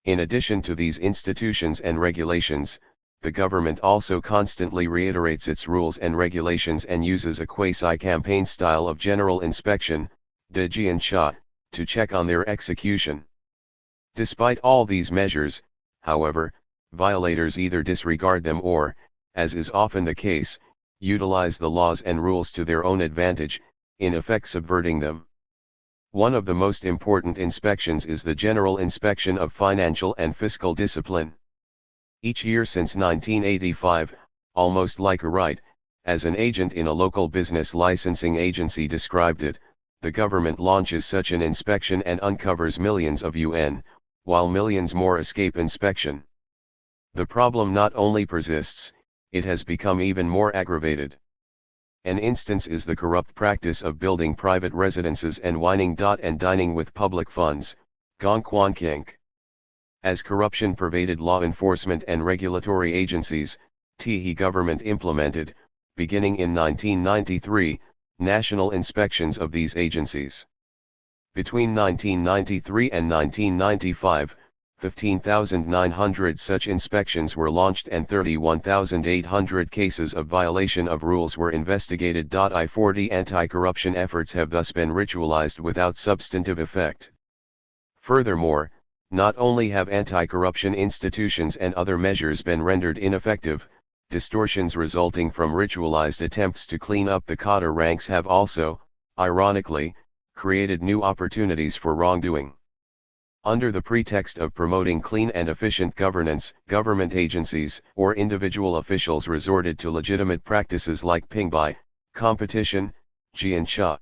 In addition to these institutions and regulations, the government also constantly reiterates its rules and regulations and uses a quasi-campaign style of general inspection, Dejiansha, to check on their execution. Despite all these measures, however, violators either disregard them or, as is often the case, utilize the laws and rules to their own advantage, in effect subverting them. One of the most important inspections is the General Inspection of Financial and Fiscal Discipline. Each year since 1985, almost like a right, as an agent in a local business licensing agency described it, the government launches such an inspection and uncovers millions of yuan, while millions more escape inspection. The problem not only persists, it has become even more aggravated. An instance is the corrupt practice of building private residences and and dining with public funds, Gong Quan Kink. As corruption pervaded law enforcement and regulatory agencies, the government implemented, beginning in 1993, national inspections of these agencies. Between 1993 and 1995, 15,900 such inspections were launched and 31,800 cases of violation of rules were investigated. I-40 anti-corruption efforts have thus been ritualized without substantive effect. Furthermore, not only have anti-corruption institutions and other measures been rendered ineffective, distortions resulting from ritualized attempts to clean up the cadre ranks have also, ironically, created new opportunities for wrongdoing. Under the pretext of promoting clean and efficient governance, government agencies or individual officials resorted to legitimate practices like pingbai, competition, jiansha.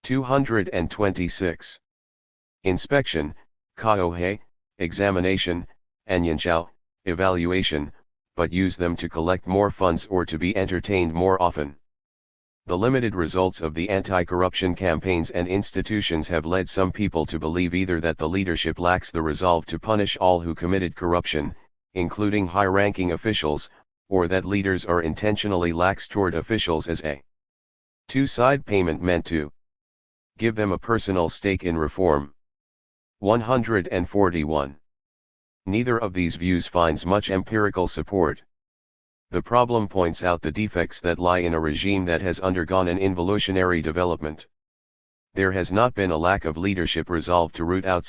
226. Inspection, kaohei, examination, and yanshao, evaluation, but use them to collect more funds or to be entertained more often. The limited results of the anti-corruption campaigns and institutions have led some people to believe either that the leadership lacks the resolve to punish all who committed corruption, including high-ranking officials, or that leaders are intentionally lax toward officials as a two-side payment meant to give them a personal stake in reform. 141. Neither of these views finds much empirical support. The problem points out the defects that lie in a regime that has undergone an involutionary development. There has not been a lack of leadership resolve to root out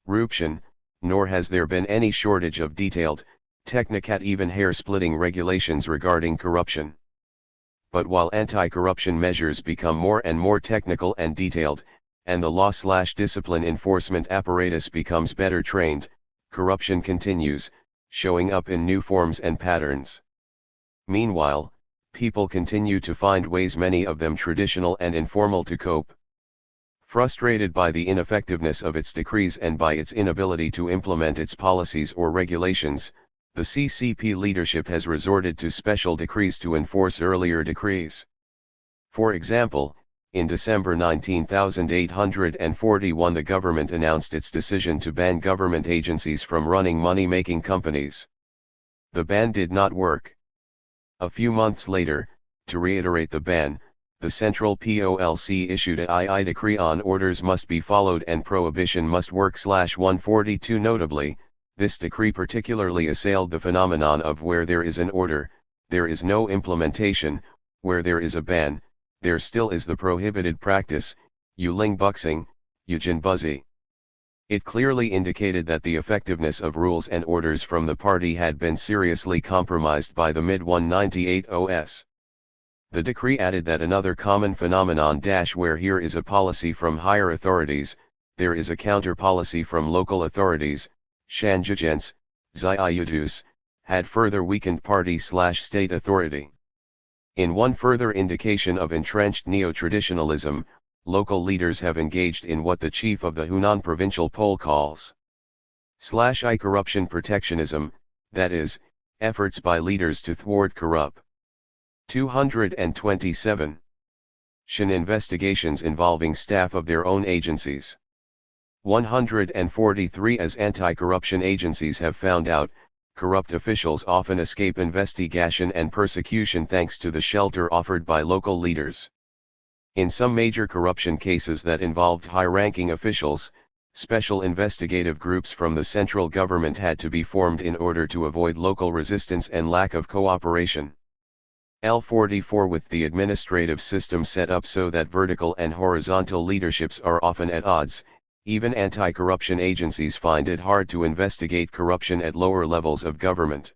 corruption, nor has there been any shortage of detailed, technicat even hair-splitting regulations regarding corruption. But while anti-corruption measures become more and more technical and detailed, and the law/discipline enforcement apparatus becomes better trained, corruption continues, showing up in new forms and patterns. Meanwhile, people continue to find ways, many of them traditional and informal, to cope. Frustrated by the ineffectiveness of its decrees and by its inability to implement its policies or regulations, the CCP leadership has resorted to special decrees to enforce earlier decrees. For example, in December 19,841 the government announced its decision to ban government agencies from running money-making companies. The ban did not work. A few months later, to reiterate the ban, the Central POLC issued a II decree on orders must be followed and prohibition must work. 142 Notably, this decree particularly assailed the phenomenon of where there is an order, there is no implementation, where there is a ban, there still is the prohibited practice, Yuling Buxing, Yujin Buzzi. It clearly indicated that the effectiveness of rules and orders from the party had been seriously compromised by the mid-198 OS. The decree added that another common phenomenon where here is a policy from higher authorities, there is a counter-policy from local authorities, Shanjujens, Ziyudus, had further weakened party/state authority. In one further indication of entrenched neo-traditionalism, local leaders have engaged in what the chief of the Hunan provincial pol calls /I corruption protectionism, that is, efforts by leaders to thwart corrupt. 227. Shin investigations involving staff of their own agencies. 143 As anti-corruption agencies have found out, corrupt officials often escape investigation and persecution thanks to the shelter offered by local leaders. In some major corruption cases that involved high-ranking officials, special investigative groups from the central government had to be formed in order to avoid local resistance and lack of cooperation. L44 With the administrative system set up so that vertical and horizontal leaderships are often at odds, even anti-corruption agencies find it hard to investigate corruption at lower levels of government.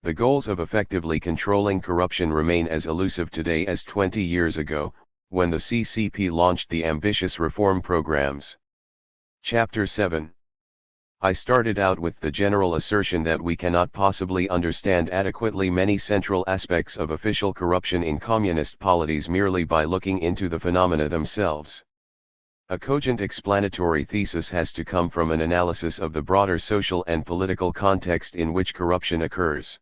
The goals of effectively controlling corruption remain as elusive today as 20 years ago, when the CCP launched the ambitious reform programs. Chapter 7. I started out with the general assertion that we cannot possibly understand adequately many central aspects of official corruption in communist polities merely by looking into the phenomena themselves. A cogent explanatory thesis has to come from an analysis of the broader social and political context in which corruption occurs.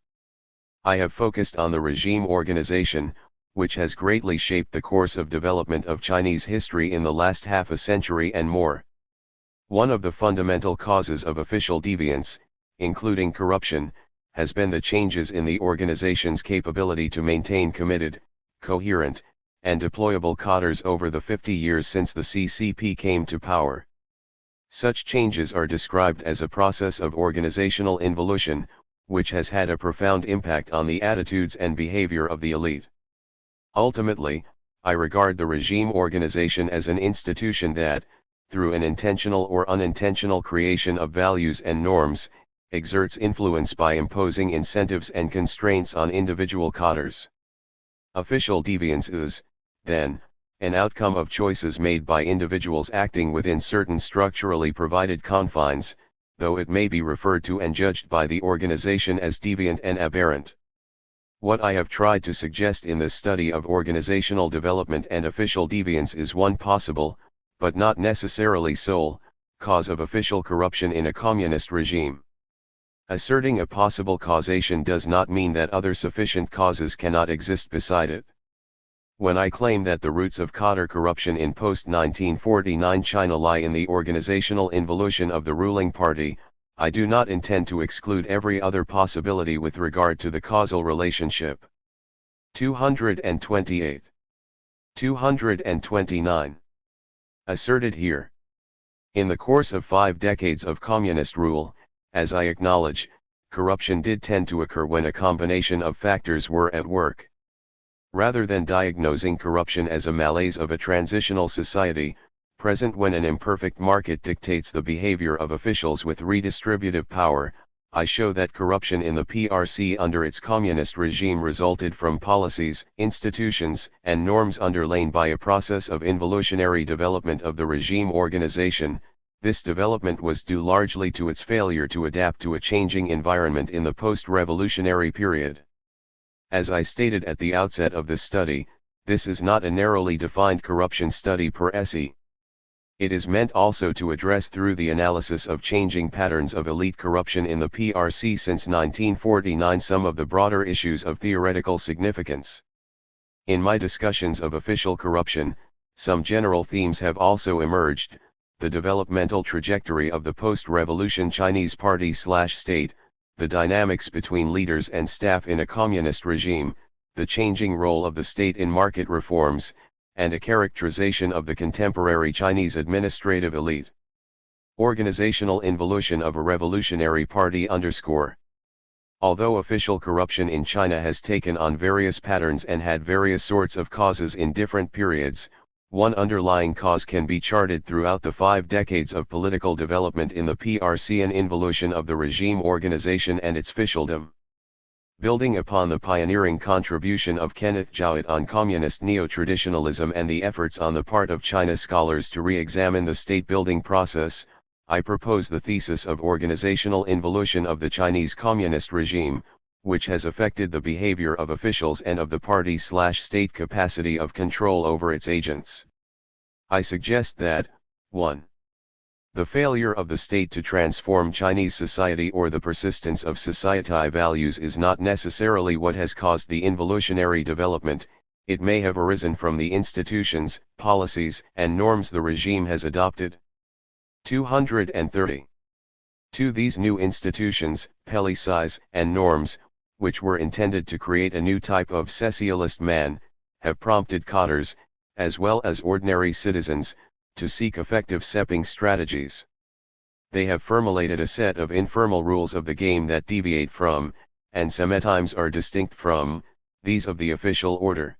I have focused on the regime organization, which has greatly shaped the course of development of Chinese history in the last half a century and more. One of the fundamental causes of official deviance, including corruption, has been the changes in the organization's capability to maintain committed, coherent, and deployable cadres over the 50 years since the CCP came to power. Such changes are described as a process of organizational involution, which has had a profound impact on the attitudes and behavior of the elite. Ultimately, I regard the regime organization as an institution that, through an intentional or unintentional creation of values and norms, exerts influence by imposing incentives and constraints on individual cadres. Official deviance is, then, an outcome of choices made by individuals acting within certain structurally provided confines, though it may be referred to and judged by the organization as deviant and aberrant. What I have tried to suggest in this study of organizational development and official deviance is one possible, but not necessarily sole, cause of official corruption in a communist regime. Asserting a possible causation does not mean that other sufficient causes cannot exist beside it. When I claim that the roots of cadre corruption in post-1949 China lie in the organizational involution of the ruling party, I do not intend to exclude every other possibility with regard to the causal relationship. 228. 229. Asserted here. In the course of 5 decades of communist rule, as I acknowledge, corruption did tend to occur when a combination of factors were at work. Rather than diagnosing corruption as a malaise of a transitional society, present when an imperfect market dictates the behavior of officials with redistributive power, I show that corruption in the PRC under its communist regime resulted from policies, institutions, and norms underlain by a process of involutionary development of the regime organization. This development was due largely to its failure to adapt to a changing environment in the post-revolutionary period. As I stated at the outset of this study, this is not a narrowly defined corruption study per se. It is meant also to address through the analysis of changing patterns of elite corruption in the PRC since 1949 some of the broader issues of theoretical significance. In my discussions of official corruption, some general themes have also emerged: the developmental trajectory of the post-revolution Chinese party/state, the dynamics between leaders and staff in a communist regime, the changing role of the state in market reforms, and a characterization of the contemporary Chinese administrative elite. Organizational involution of a revolutionary party _. Although official corruption in China has taken on various patterns and had various sorts of causes in different periods, one underlying cause can be charted throughout the 5 decades of political development in the PRC and involution of the regime organization and its officialdom. Building upon the pioneering contribution of Kenneth Jowett on communist neo-traditionalism and the efforts on the part of China scholars to re-examine the state-building process, I propose the thesis of organizational involution of the Chinese communist regime, which has affected the behavior of officials and of the party/state capacity of control over its agents. I suggest that, 1. The failure of the state to transform Chinese society or the persistence of societal values is not necessarily what has caused the involutionary development. It may have arisen from the institutions, policies, and norms the regime has adopted. 230. To these new institutions, policies, and norms, which were intended to create a new type of socialist man, have prompted cadres, as well as ordinary citizens, to seek effective stepping strategies. They have formulated a set of informal rules of the game that deviate from, and sometimes are distinct from, these of the official order.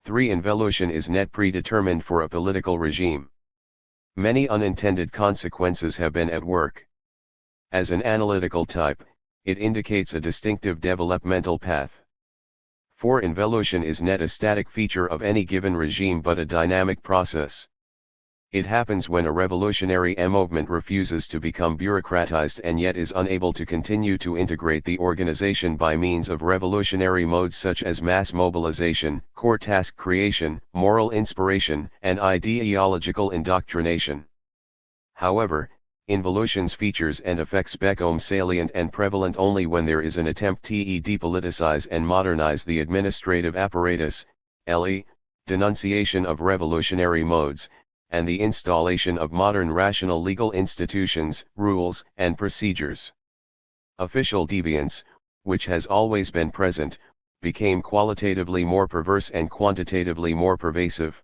3. Involution is not predetermined for a political regime. Many unintended consequences have been at work. As an analytical type, it indicates a distinctive developmental path. 4. Involution is not a static feature of any given regime but a dynamic process. It happens when a revolutionary movement refuses to become bureaucratized and yet is unable to continue to integrate the organization by means of revolutionary modes such as mass mobilization, core task creation, moral inspiration, and ideological indoctrination. However, involution's features and effects become salient and prevalent only when there is an attempt to depoliticize and modernize the administrative apparatus, denunciation of revolutionary modes, and the installation of modern rational legal institutions, rules, and procedures. Official deviance, which has always been present, became qualitatively more perverse and quantitatively more pervasive.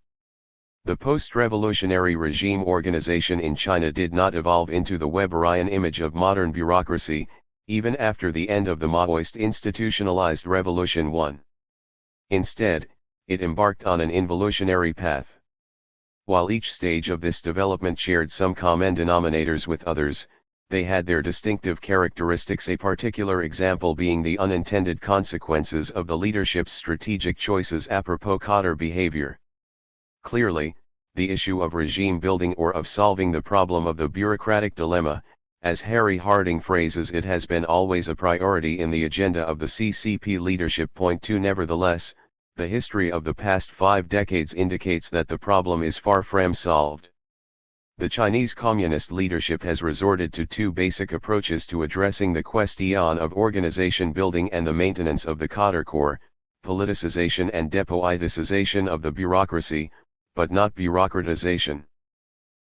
The post-revolutionary regime organization in China did not evolve into the Weberian image of modern bureaucracy, even after the end of the Maoist institutionalized Revolution I. Instead, it embarked on an involutionary path. While each stage of this development shared some common denominators with others, they had their distinctive characteristics, a particular example being the unintended consequences of the leadership's strategic choices apropos cadre behavior. Clearly, the issue of regime building or of solving the problem of the bureaucratic dilemma, as Harry Harding phrases it, has been always a priority in the agenda of the CCP leadership. Point 2. Nevertheless, the history of the past 5 decades indicates that the problem is far from solved. The Chinese Communist leadership has resorted to 2 basic approaches to addressing the question of organization building and the maintenance of the cadre corps: politicization and depoliticization of the bureaucracy, but not bureaucratization.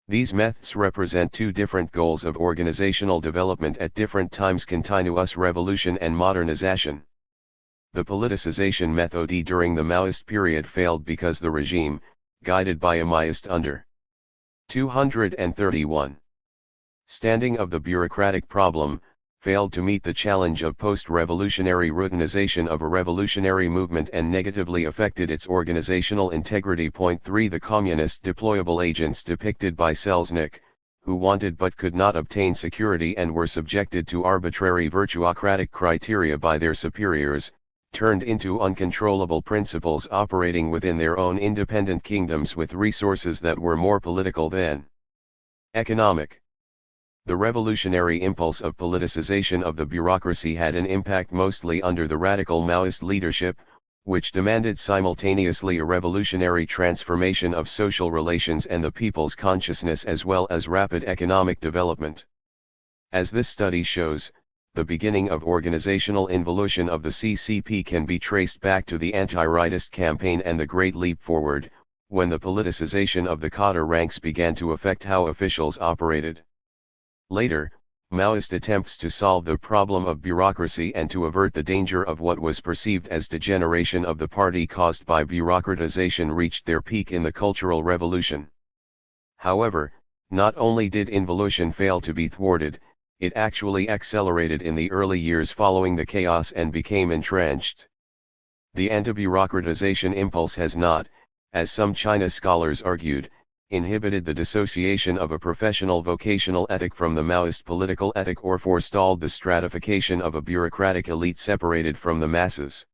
These methods represent 2 different goals of organizational development at different times: continuous revolution and modernization. The politicization method during the Maoist period failed because the regime, guided by a Maoist under 231 standing of the bureaucratic problem, failed to meet the challenge of post-revolutionary routinization of a revolutionary movement and negatively affected its organizational integrity. Point 3. The communist deployable agents depicted by Selznick, who wanted but could not obtain security and were subjected to arbitrary virtuocratic criteria by their superiors, turned into uncontrollable principles operating within their own independent kingdoms with resources that were more political than economic. The revolutionary impulse of politicization of the bureaucracy had an impact mostly under the radical Maoist leadership, which demanded simultaneously a revolutionary transformation of social relations and the people's consciousness as well as rapid economic development. As this study shows, the beginning of organizational involution of the CCP can be traced back to the anti-rightist campaign and the Great Leap Forward, when the politicization of the cadre ranks began to affect how officials operated. Later, Maoist attempts to solve the problem of bureaucracy and to avert the danger of what was perceived as degeneration of the party caused by bureaucratization reached their peak in the Cultural Revolution. However, not only did involution fail to be thwarted, it actually accelerated in the early years following the chaos and became entrenched. The anti-bureaucratization impulse has not, as some China scholars argued, inhibited the dissociation of a professional vocational ethic from the Maoist political ethic or forestalled the stratification of a bureaucratic elite separated from the masses.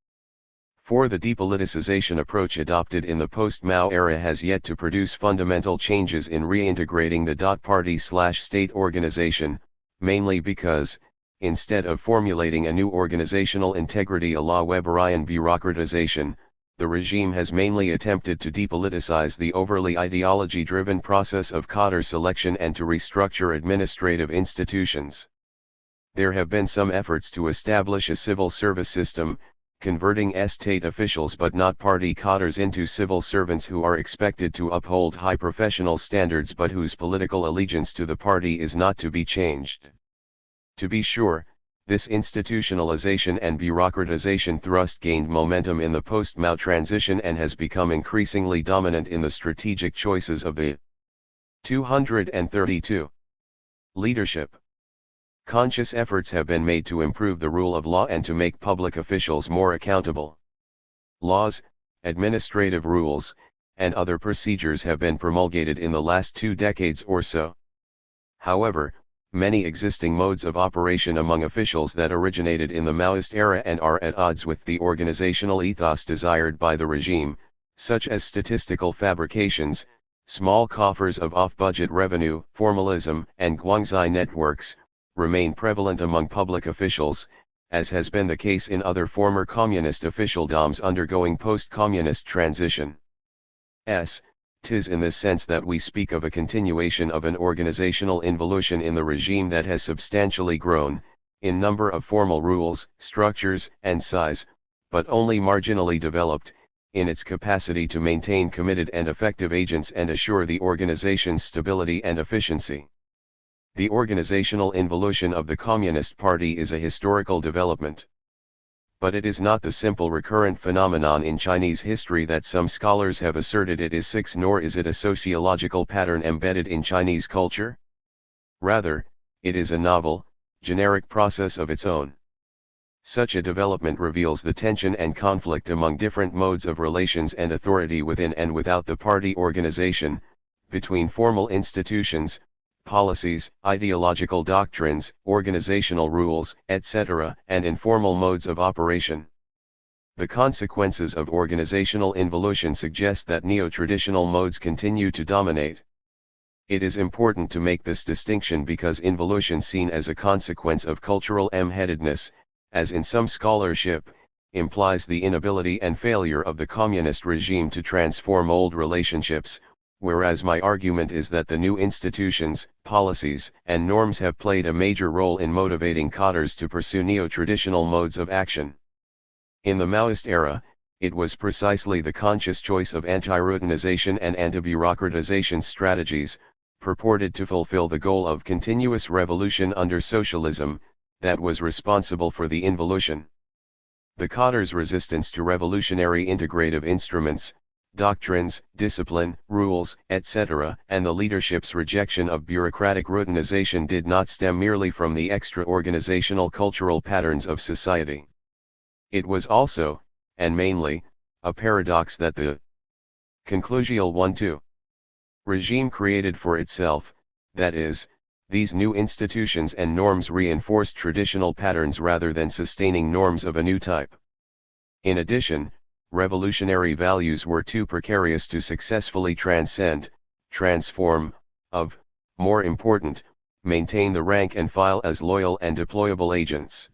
For the depoliticization approach adopted in the post-Mao era has yet to produce fundamental changes in reintegrating the party/state organization, mainly because, instead of formulating a new organizational integrity a la Weberian bureaucratization, the regime has mainly attempted to depoliticize the overly ideology-driven process of cadre selection and to restructure administrative institutions. There have been some efforts to establish a civil service system, converting state officials but not party cadres into civil servants who are expected to uphold high professional standards but whose political allegiance to the party is not to be changed. To be sure, this institutionalization and bureaucratization thrust gained momentum in the post-Mao transition and has become increasingly dominant in the strategic choices of the 232 leadership. Conscious efforts have been made to improve the rule of law and to make public officials more accountable. Laws, administrative rules, and other procedures have been promulgated in the last 2 decades or so. However, many existing modes of operation among officials that originated in the Maoist era and are at odds with the organizational ethos desired by the regime, such as statistical fabrications, Small coffers of off-budget revenue, formalism, and Guangxi networks, remain prevalent among public officials, as has been the case in other former communist officialdoms undergoing post-communist transition. Tis in this sense that we speak of a continuation of an organizational involution in the regime that has substantially grown, in number of formal rules, structures, and size, but only marginally developed, in its capacity to maintain committed and effective agents and assure the organization's stability and efficiency. The organizational involution of the Communist Party is a historical development. But it is not the simple recurrent phenomenon in Chinese history that some scholars have asserted it is, nor is it a sociological pattern embedded in Chinese culture. Rather, it is a novel, generic process of its own. Such a development reveals the tension and conflict among different modes of relations and authority within and without the party organization, between formal institutions, policies, ideological doctrines, organizational rules, etc., and informal modes of operation. The consequences of organizational involution suggest that neo-traditional modes continue to dominate. It is important to make this distinction because involution seen as a consequence of cultural M-headedness, as in some scholarship, implies the inability and failure of the communist regime to transform old relationships, whereas my argument is that the new institutions, policies, and norms have played a major role in motivating cadres to pursue neo-traditional modes of action. In the Maoist era, it was precisely the conscious choice of anti-routinization and anti-bureaucratization strategies, purported to fulfill the goal of continuous revolution under socialism, that was responsible for the involution. The cadres' resistance to revolutionary integrative instruments, doctrines, discipline, rules, etc., and the leadership's rejection of bureaucratic routinization did not stem merely from the extra-organizational cultural patterns of society. It was also, and mainly, a paradox that the conclusional 1-2 regime created for itself, that is, these new institutions and norms reinforced traditional patterns rather than sustaining norms of a new type. In addition, revolutionary values were too precarious to successfully transform, more important, maintain the rank and file as loyal and deployable agents.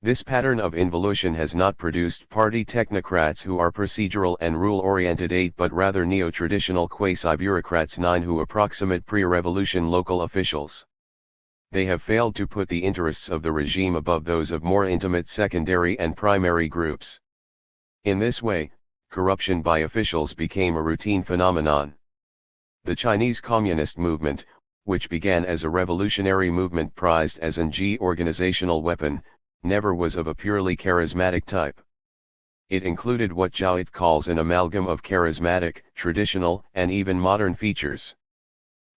This pattern of involution has not produced party technocrats who are procedural and rule-oriented but rather neo-traditional quasi-bureaucrats who approximate pre-revolution local officials. They have failed to put the interests of the regime above those of more intimate secondary and primary groups. In this way, corruption by officials became a routine phenomenon. The Chinese Communist movement, which began as a revolutionary movement prized as an organizational weapon, never was of a purely charismatic type. It included what Zhao calls an amalgam of charismatic, traditional, and even modern features.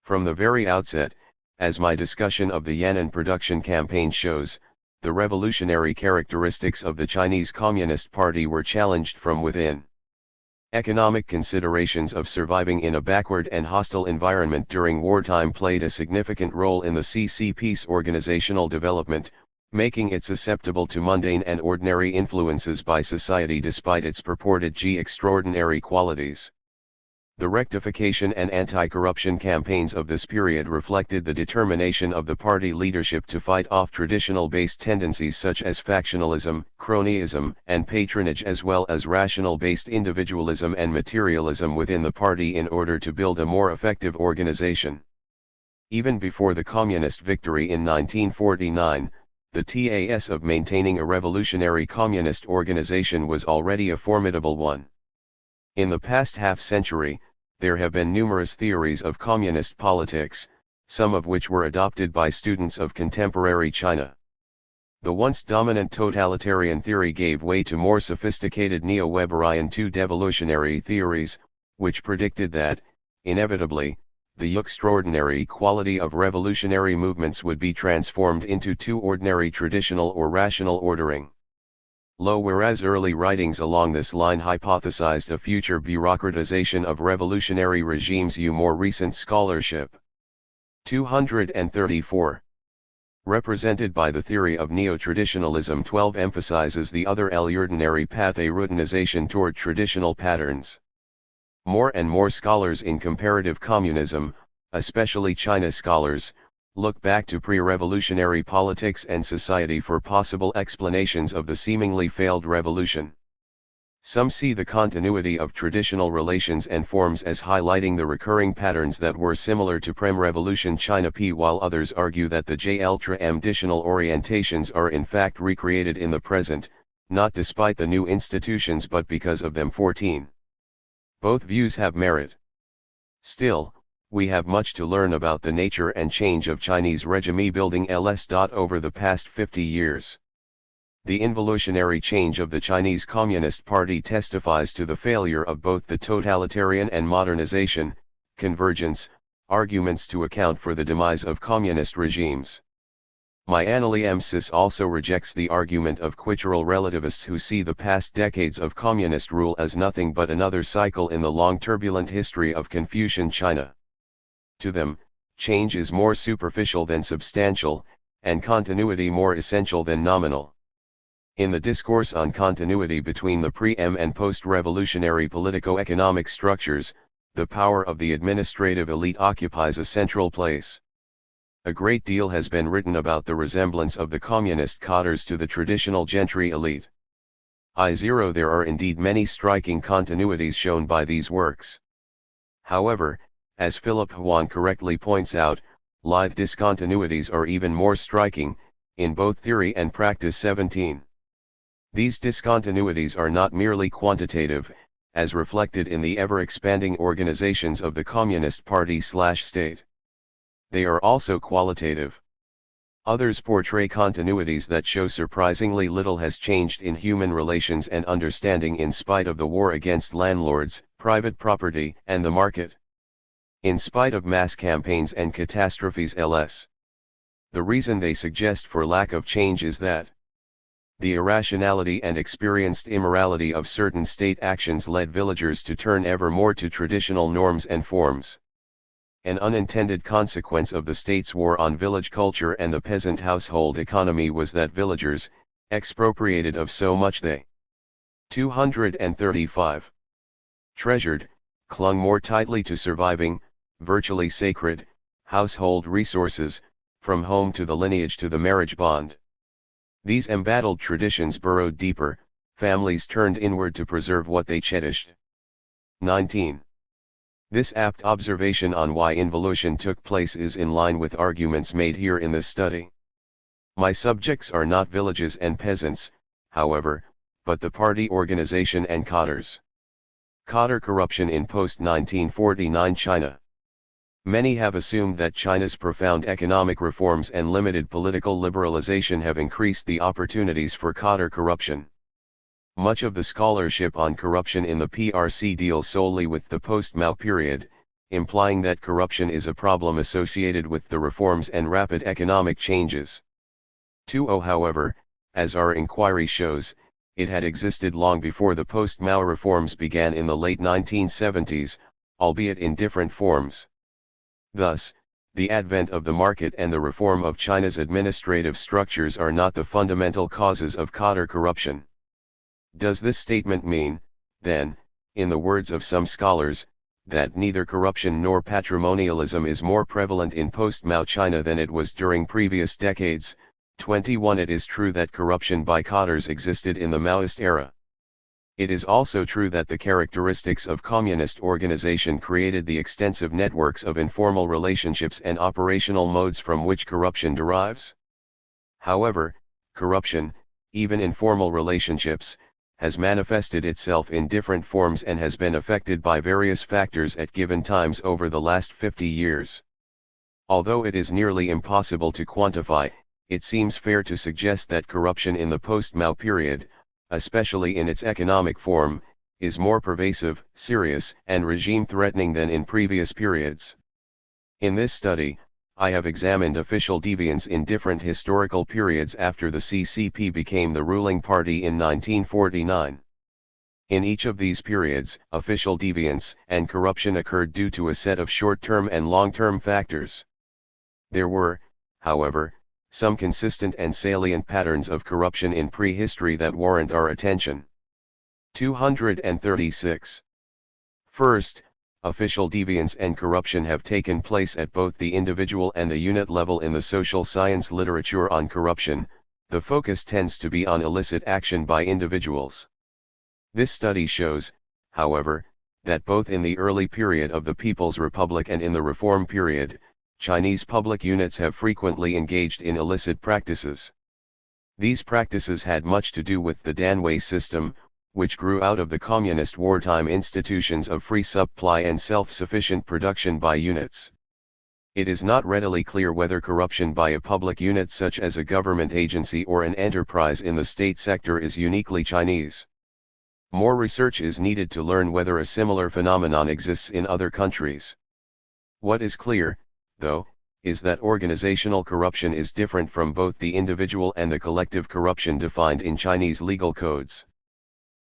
From the very outset, as my discussion of the Yan'an production campaign shows, the revolutionary characteristics of the Chinese Communist Party were challenged from within. Economic considerations of surviving in a backward and hostile environment during wartime played a significant role in the CCP's organizational development, making it susceptible to mundane and ordinary influences by society despite its purported extraordinary qualities. The rectification and anti-corruption campaigns of this period reflected the determination of the party leadership to fight off traditional-based tendencies such as factionalism, cronyism, and patronage, as well as rational-based individualism and materialism within the party in order to build a more effective organization. Even before the communist victory in 1949, the task of maintaining a revolutionary communist organization was already a formidable one. In the past half-century, there have been numerous theories of communist politics, some of which were adopted by students of contemporary China. The once dominant totalitarian theory gave way to more sophisticated neo-Weberian devolutionary theories, which predicted that, inevitably, the extraordinary quality of revolutionary movements would be transformed into too ordinary traditional or rational ordering. Whereas early writings along this line hypothesized a future bureaucratization of revolutionary regimes, more recent scholarship. 234. Represented by the theory of neo-traditionalism 12 emphasizes the other ordinary path, a routinization toward traditional patterns. More and more scholars in comparative communism, especially China scholars, look back to pre-revolutionary politics and society for possible explanations of the seemingly failed revolution. Some see the continuity of traditional relations and forms as highlighting the recurring patterns that were similar to Prem-Revolution China P, while others argue that the J-ultra-additional orientations are in fact recreated in the present, not despite the new institutions but because of them. 14. Both views have merit. Still, we have much to learn about the nature and change of Chinese regime building over the past 50 years. The involutionary change of the Chinese Communist Party testifies to the failure of both the totalitarian and modernization, convergence, arguments to account for the demise of communist regimes. My analysis also rejects the argument of cultural relativists who see the past decades of communist rule as nothing but another cycle in the long turbulent history of Confucian China. To them, change is more superficial than substantial, and continuity more essential than nominal. In the discourse on continuity between the pre-em and post-revolutionary politico-economic structures, the power of the administrative elite occupies a central place. A great deal has been written about the resemblance of the communist cadres to the traditional gentry elite. There are indeed many striking continuities shown by these works. However, as Philip Huan correctly points out, lithe discontinuities are even more striking, in both theory and practice. 17. These discontinuities are not merely quantitative, as reflected in the ever-expanding organizations of the Communist Party/state. They are also qualitative. Others portray continuities that show surprisingly little has changed in human relations and understanding in spite of the war against landlords, private property, and the market. In spite of mass campaigns and catastrophes ls. The reason they suggest for lack of change is that the irrationality and experienced immorality of certain state actions led villagers to turn ever more to traditional norms and forms. An unintended consequence of the state's war on village culture and the peasant household economy was that villagers, expropriated of so much they 235 treasured, clung more tightly to surviving, virtually sacred, household resources, from home to the lineage to the marriage bond. These embattled traditions burrowed deeper, families turned inward to preserve what they cherished. 19. This apt observation on why involution took place is in line with arguments made here in this study. My subjects are not villages and peasants, however, but the party organization and cadres. Cadre corruption in post-1949 China. Many have assumed that China's profound economic reforms and limited political liberalization have increased the opportunities for cadre corruption. Much of the scholarship on corruption in the PRC deals solely with the post-Mao period, implying that corruption is a problem associated with the reforms and rapid economic changes. 20. However, as our inquiry shows, it had existed long before the post-Mao reforms began in the late 1970s, albeit in different forms. Thus, the advent of the market and the reform of China's administrative structures are not the fundamental causes of cadre corruption. Does this statement mean, then, in the words of some scholars, that neither corruption nor patrimonialism is more prevalent in post-Mao China than it was during previous decades? 21. It is true that corruption by cadres existed in the Maoist era. It is also true that the characteristics of communist organization created the extensive networks of informal relationships and operational modes from which corruption derives. However, corruption, even in formal relationships, has manifested itself in different forms and has been affected by various factors at given times over the last 50 years. Although it is nearly impossible to quantify, it seems fair to suggest that corruption in the post-Mao period, especially in its economic form, is more pervasive, serious, and regime-threatening than in previous periods. In this study, I have examined official deviance in different historical periods after the CCP became the ruling party in 1949. In each of these periods, official deviance and corruption occurred due to a set of short-term and long-term factors. There were, however, some consistent and salient patterns of corruption in prehistory that warrant our attention. 236. First, official deviance and corruption have taken place at both the individual and the unit level in the social science literature on corruption. The focus tends to be on illicit action by individuals. This study shows, however, that both in the early period of the People's Republic and in the Reform period, Chinese public units have frequently engaged in illicit practices. These practices had much to do with the Danwei system, which grew out of the communist wartime institutions of free supply and self-sufficient production by units. It is not readily clear whether corruption by a public unit such as a government agency or an enterprise in the state sector is uniquely Chinese. More research is needed to learn whether a similar phenomenon exists in other countries. What is clear, though, is that organizational corruption is different from both the individual and the collective corruption defined in Chinese legal codes.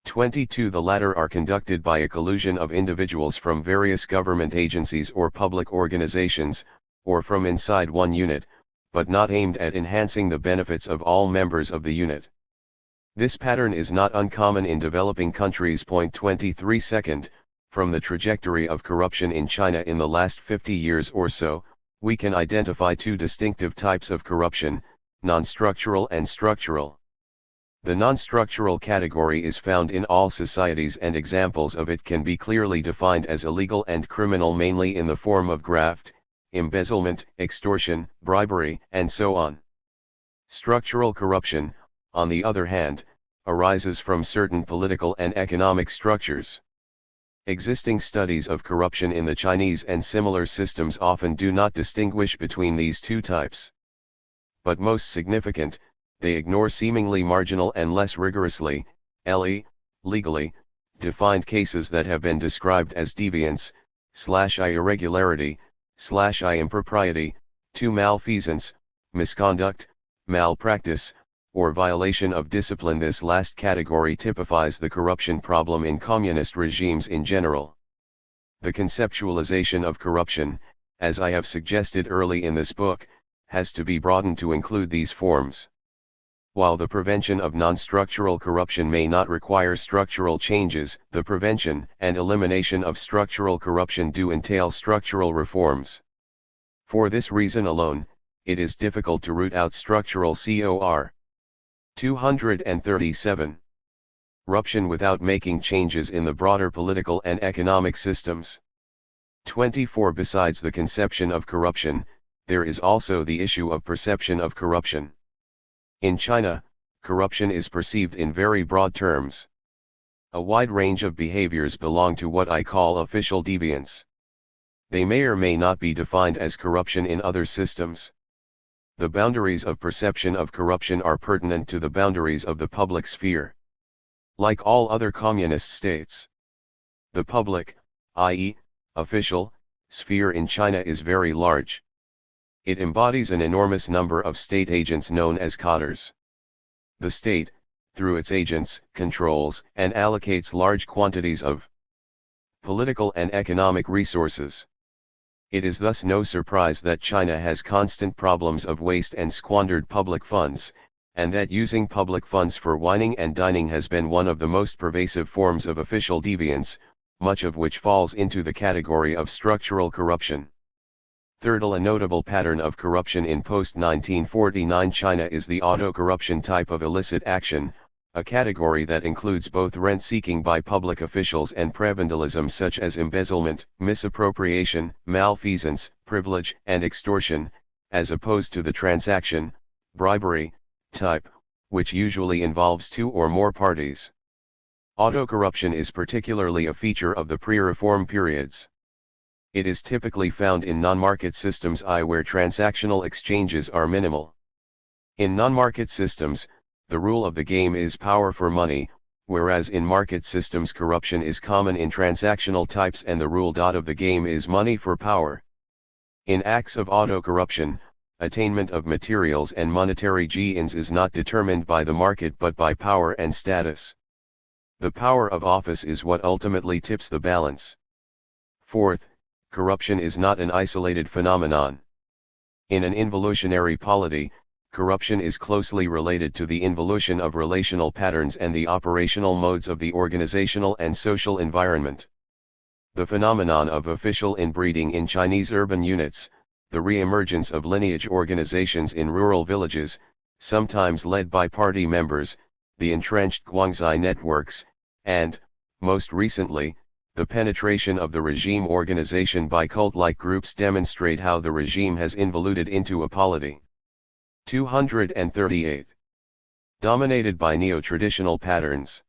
22. The latter are conducted by a collusion of individuals from various government agencies or public organizations, or from inside one unit, but not aimed at enhancing the benefits of all members of the unit. This pattern is not uncommon in developing countries. 23. Second, from the trajectory of corruption in China in the last 50 years or so, we can identify two distinctive types of corruption, non-structural and structural. The non-structural category is found in all societies, and examples of it can be clearly defined as illegal and criminal, mainly in the form of graft, embezzlement, extortion, bribery, and so on. Structural corruption, on the other hand, arises from certain political and economic structures. Existing studies of corruption in the Chinese and similar systems often do not distinguish between these two types. But most significant, they ignore seemingly marginal and less rigorously, legally, defined cases that have been described as deviance, /I irregularity, /I impropriety, 2 malfeasance, misconduct, malpractice, or violation of discipline. This last category typifies the corruption problem in communist regimes in general. The conceptualization of corruption, as I have suggested early in this book, has to be broadened to include these forms. While the prevention of non-structural corruption may not require structural changes, the prevention and elimination of structural corruption do entail structural reforms. For this reason alone, it is difficult to root out structural COR. 237. Corruption without making changes in the broader political and economic systems. 24. Besides the conception of corruption, there is also the issue of perception of corruption. In China, corruption is perceived in very broad terms. A wide range of behaviors belong to what I call official deviance. They may or may not be defined as corruption in other systems. The boundaries of perception of corruption are pertinent to the boundaries of the public sphere. Like all other communist states, the public, i.e., official, sphere in China is very large. It embodies an enormous number of state agents known as cadres. The state, through its agents, controls and allocates large quantities of political and economic resources. It is thus no surprise that China has constant problems of waste and squandered public funds, and that using public funds for wining and dining has been one of the most pervasive forms of official deviance, much of which falls into the category of structural corruption. Third, a notable pattern of corruption in post-1949 China is the auto-corruption type of illicit action, a category that includes both rent-seeking by public officials and prebendalism such as embezzlement, misappropriation, malfeasance, privilege, and extortion, as opposed to the transaction, bribery, type, which usually involves 2 or more parties. Auto-corruption is particularly a feature of the pre-reform periods. It is typically found in non-market systems where transactional exchanges are minimal. In non-market systems, the rule of the game is power for money, whereas in market systems corruption is common in transactional types and the rule of the game is money for power. In acts of auto-corruption, attainment of materials and monetary gains is not determined by the market but by power and status. The power of office is what ultimately tips the balance. Fourth, corruption is not an isolated phenomenon. In an involutionary polity, corruption is closely related to the involution of relational patterns and the operational modes of the organizational and social environment. The phenomenon of official inbreeding in Chinese urban units, the re-emergence of lineage organizations in rural villages, sometimes led by party members, the entrenched Guangxi networks, and, most recently, the penetration of the regime organization by cult-like groups demonstrate how the regime has involuted into a polity. 238. Dominated by neo-traditional patterns.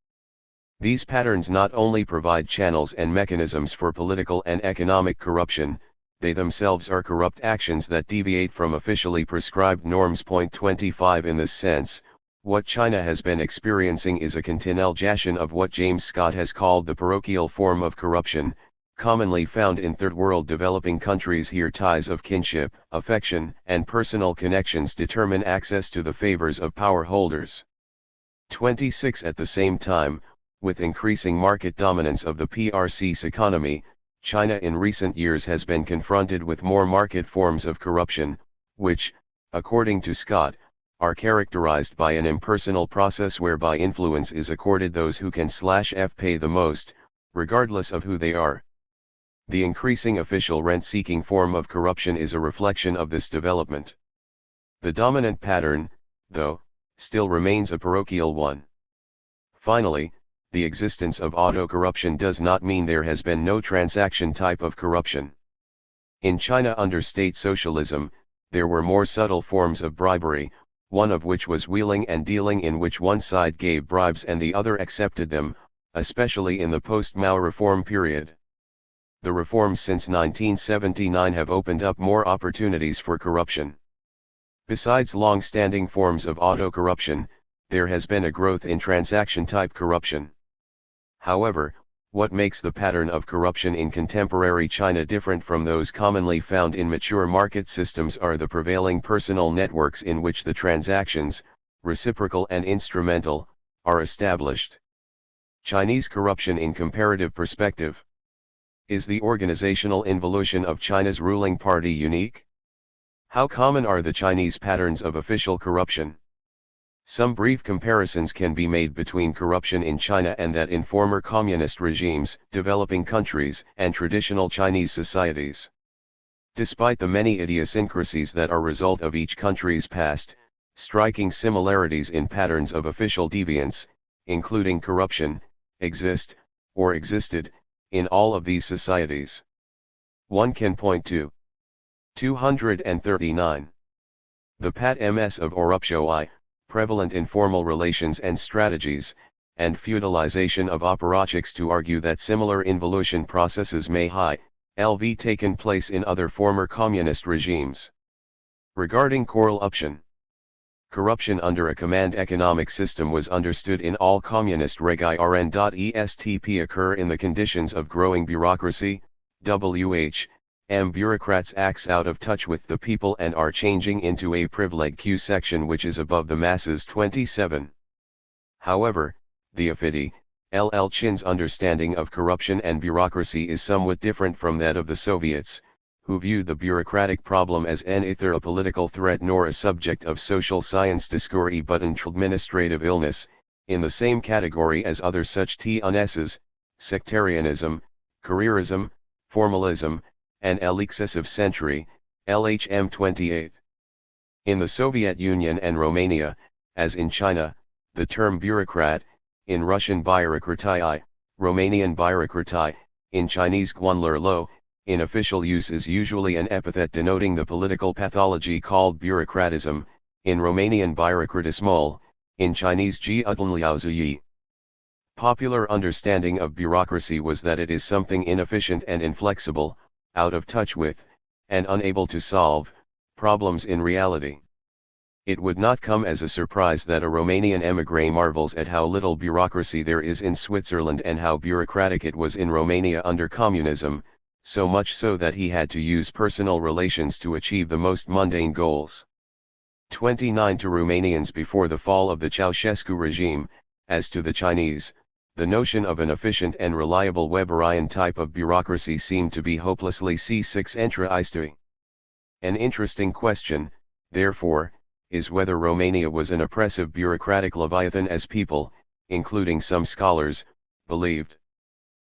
These patterns not only provide channels and mechanisms for political and economic corruption, they themselves are corrupt actions that deviate from officially prescribed norms. 25 In this sense, what China has been experiencing is a continuation of what James Scott has called the parochial form of corruption, commonly found in third world developing countries. Here ties of kinship, affection, and personal connections determine access to the favors of power holders. 26 At the same time, with increasing market dominance of the PRC's economy, China in recent years has been confronted with more market forms of corruption, which, according to Scott, are characterized by an impersonal process whereby influence is accorded those who can pay the most, regardless of who they are. The increasing official rent-seeking form of corruption is a reflection of this development. The dominant pattern, though, still remains a parochial one. Finally, the existence of auto-corruption does not mean there has been no transaction type of corruption. In China under state socialism, there were more subtle forms of bribery, one of which was wheeling and dealing, in which one side gave bribes and the other accepted them, especially in the post-Mao reform period. The reforms since 1979 have opened up more opportunities for corruption. Besides long-standing forms of auto-corruption, there has been a growth in transaction-type corruption. However, what makes the pattern of corruption in contemporary China different from those commonly found in mature market systems are the prevailing personal networks in which the transactions, reciprocal and instrumental, are established. Chinese corruption in comparative perspective. Is the organizational involution of China's ruling party unique? How common are the Chinese patterns of official corruption? Some brief comparisons can be made between corruption in China and that in former communist regimes, developing countries, and traditional Chinese societies. Despite the many idiosyncrasies that are result of each country's past, striking similarities in patterns of official deviance, including corruption, exist, or existed, in all of these societies. One can point to 239. The Pat Ms of Orupshoi, prevalent informal relations and strategies, and feudalization of apparatchiks to argue that similar involution processes may have taken place in other former communist regimes. Regarding corruption. Corruption under a command economic system was understood in all communist regime. Occur in the conditions of growing bureaucracy, bureaucrats acts out of touch with the people and are changing into a privileged Q section which is above the masses. 27. However, the Afidi, LL Chin's understanding of corruption and bureaucracy is somewhat different from that of the Soviets, who viewed the bureaucratic problem as neither a political threat nor a subject of social science discourse but an administrative illness, in the same category as other such TNSs, sectarianism, careerism, formalism, and excessive century, LHM 28. In the Soviet Union and Romania, as in China, the term bureaucrat, in Russian bureaukratai, Romanian bureaukratai, in Chinese guanlerlo, in official use is usually an epithet denoting the political pathology called bureaucratism, in Romanian bureaucratismul, in Chinese jiudunliaozuyi. Popular understanding of bureaucracy was that it is something inefficient and inflexible, out of touch with, and unable to solve, problems in reality. It would not come as a surprise that a Romanian émigré marvels at how little bureaucracy there is in Switzerland and how bureaucratic it was in Romania under communism, so much so that he had to use personal relations to achieve the most mundane goals. 29 To Romanians before the fall of the Ceausescu regime, as to the Chinese, the notion of an efficient and reliable Weberian type of bureaucracy seemed to be hopelessly C6 intra-istui. An interesting question, therefore, is whether Romania was an oppressive bureaucratic leviathan as people, including some scholars, believed.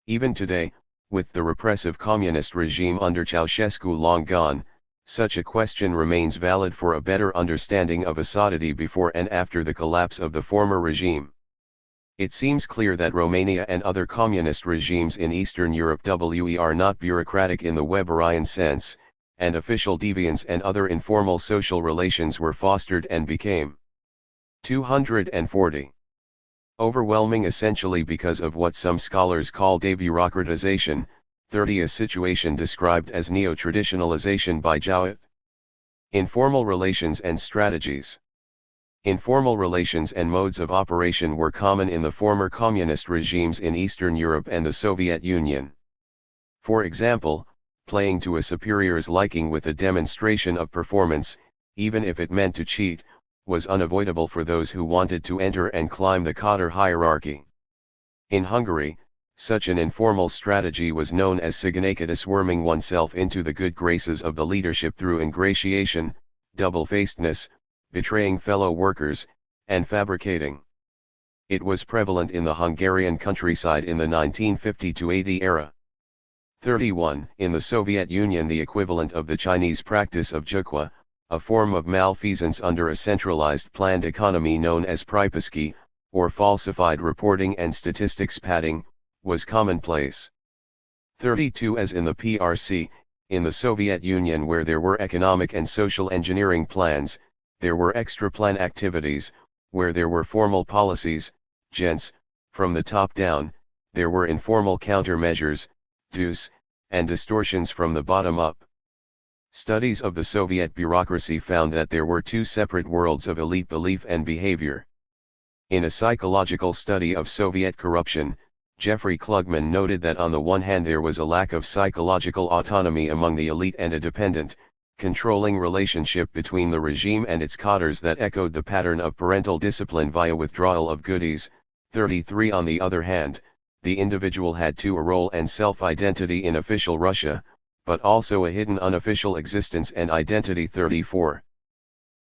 Even today, With the repressive communist regime under Ceausescu long gone, such a question remains valid for a better understanding of a society before and after the collapse of the former regime. It seems clear that Romania and other communist regimes in Eastern Europe are not bureaucratic in the Weberian sense, and official deviance and other informal social relations were fostered and became 240. Overwhelming essentially because of what some scholars call debureaucratization, 30 a situation described as neo-traditionalization by Jowett. Informal relations and strategies. Informal relations and modes of operation were common in the former communist regimes in Eastern Europe and the Soviet Union. For example, playing to a superior's liking with a demonstration of performance, even if it meant to cheat, was unavoidable for those who wanted to enter and climb the cadre hierarchy. In Hungary, such an informal strategy was known as sigonacadus, worming oneself into the good graces of the leadership through ingratiation, double-facedness, betraying fellow workers, and fabricating. It was prevalent in the Hungarian countryside in the 1950-80 era. 31. In the Soviet Union, the equivalent of the Chinese practice of zhukwa, a form of malfeasance under a centralized planned economy known as pripuski, or falsified reporting and statistics padding, was commonplace. 32. As in the PRC, in the Soviet Union where there were economic and social engineering plans, there were extra-plan activities, where there were formal policies, gents, from the top down, there were informal countermeasures, dus, and distortions from the bottom up. Studies of the Soviet bureaucracy found that there were two separate worlds of elite belief and behavior. In a psychological study of Soviet corruption, Jeffrey Klugman noted that on the one hand there was a lack of psychological autonomy among the elite and a dependent, controlling relationship between the regime and its cadres that echoed the pattern of parental discipline via withdrawal of goodies. 33. On the other hand, the individual had too a role and self-identity in official Russia, but also a hidden unofficial existence and identity. 34.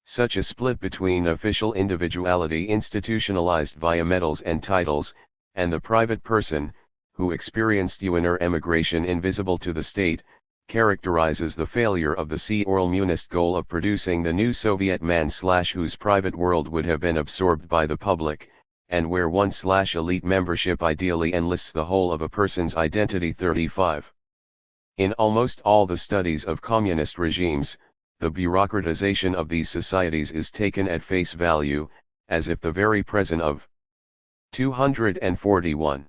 Such a split between official individuality institutionalized via medals and titles, and the private person, who experienced inner emigration invisible to the state, characterizes the failure of the Communist goal of producing the new Soviet man whose private world would have been absorbed by the public, and where one/elite membership ideally enlists the whole of a person's identity. 35. In almost all the studies of communist regimes, the bureaucratization of these societies is taken at face value, as if the very presence of 241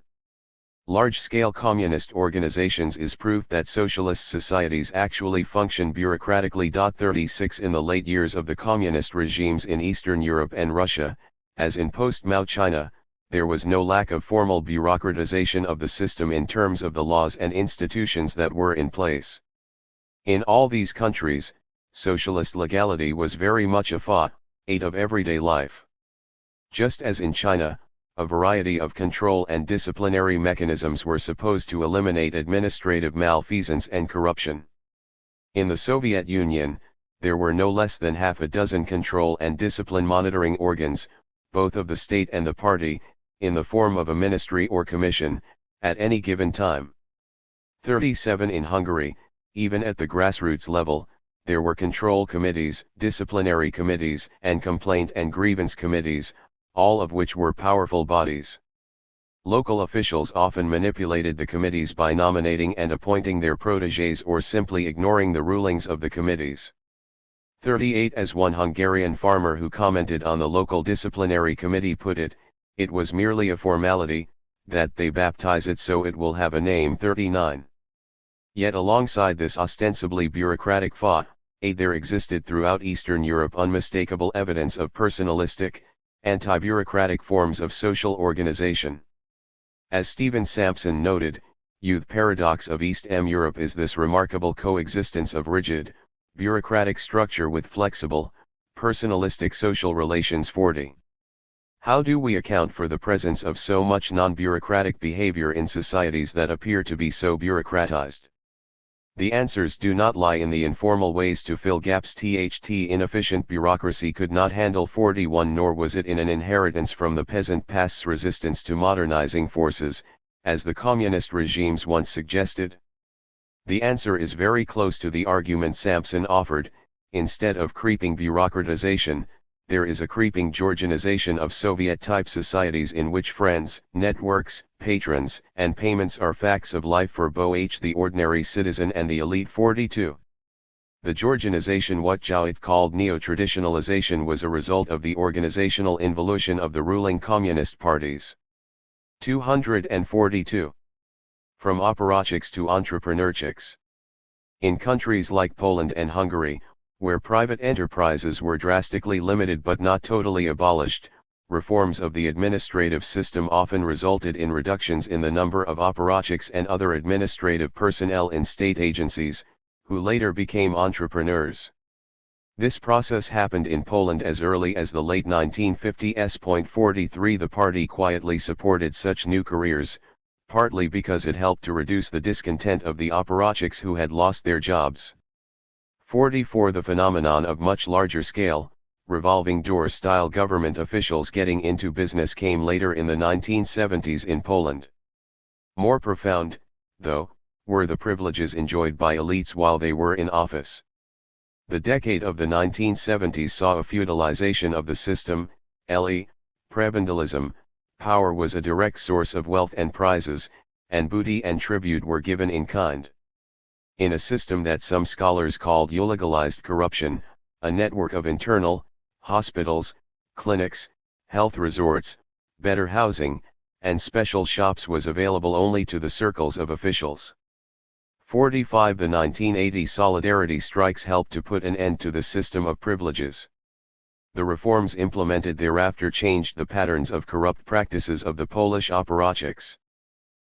large-scale communist organizations is proof that socialist societies actually function bureaucratically. 36. In the late years of the communist regimes in Eastern Europe and Russia, as in post-Mao China, there was no lack of formal bureaucratization of the system in terms of the laws and institutions that were in place. In all these countries, socialist legality was very much a part of everyday life. Just as in China, a variety of control and disciplinary mechanisms were supposed to eliminate administrative malfeasance and corruption. In the Soviet Union, there were no less than half a dozen control and discipline monitoring organs, both of the state and the party, in the form of a ministry or commission, at any given time. 37. In Hungary, even at the grassroots level, there were control committees, disciplinary committees, and complaint and grievance committees, all of which were powerful bodies. Local officials often manipulated the committees by nominating and appointing their protégés or simply ignoring the rulings of the committees. 38. As one Hungarian farmer who commented on the local disciplinary committee put it, it was merely a formality, that they baptize it so it will have a name. 39. Yet alongside this ostensibly bureaucratic there existed throughout Eastern Europe unmistakable evidence of personalistic, anti-bureaucratic forms of social organization. As Stephen Sampson noted, youth paradox of East Europe is this remarkable coexistence of rigid, bureaucratic structure with flexible, personalistic social relations. 40. How do we account for the presence of so much non-bureaucratic behavior in societies that appear to be so bureaucratized? The answers do not lie in the informal ways to fill gaps inefficient bureaucracy could not handle. 41. Nor was it in an inheritance from the peasant past's resistance to modernizing forces, as the communist regimes once suggested? The answer is very close to the argument Sampson offered. Instead of creeping bureaucratization, there is a creeping Georgianization of Soviet-type societies in which friends, networks, patrons, and payments are facts of life for both the ordinary citizen and the elite. 42. The Georgianization, what Jowett called neo-traditionalization, was a result of the organizational involution of the ruling communist parties. 242. From apparatchiks to entrepreneurchiks. In countries like Poland and Hungary, where private enterprises were drastically limited but not totally abolished, reforms of the administrative system often resulted in reductions in the number of apparatchiks and other administrative personnel in state agencies, who later became entrepreneurs. This process happened in Poland as early as the late 1950s. 43. The party quietly supported such new careers, partly because it helped to reduce the discontent of the apparatchiks who had lost their jobs. 44. The phenomenon of much larger scale, revolving door-style government officials getting into business came later in the 1970s in Poland. More profound, though, were the privileges enjoyed by elites while they were in office. The decade of the 1970s saw a feudalization of the system, prebendalism. Power was a direct source of wealth and prizes, and booty and tribute were given in kind. In a system that some scholars called legalized corruption, a network of internal, hospitals, clinics, health resorts, better housing, and special shops was available only to the circles of officials. 45. The 1980 solidarity strikes helped to put an end to the system of privileges. The reforms implemented thereafter changed the patterns of corrupt practices of the Polish apparatchiks.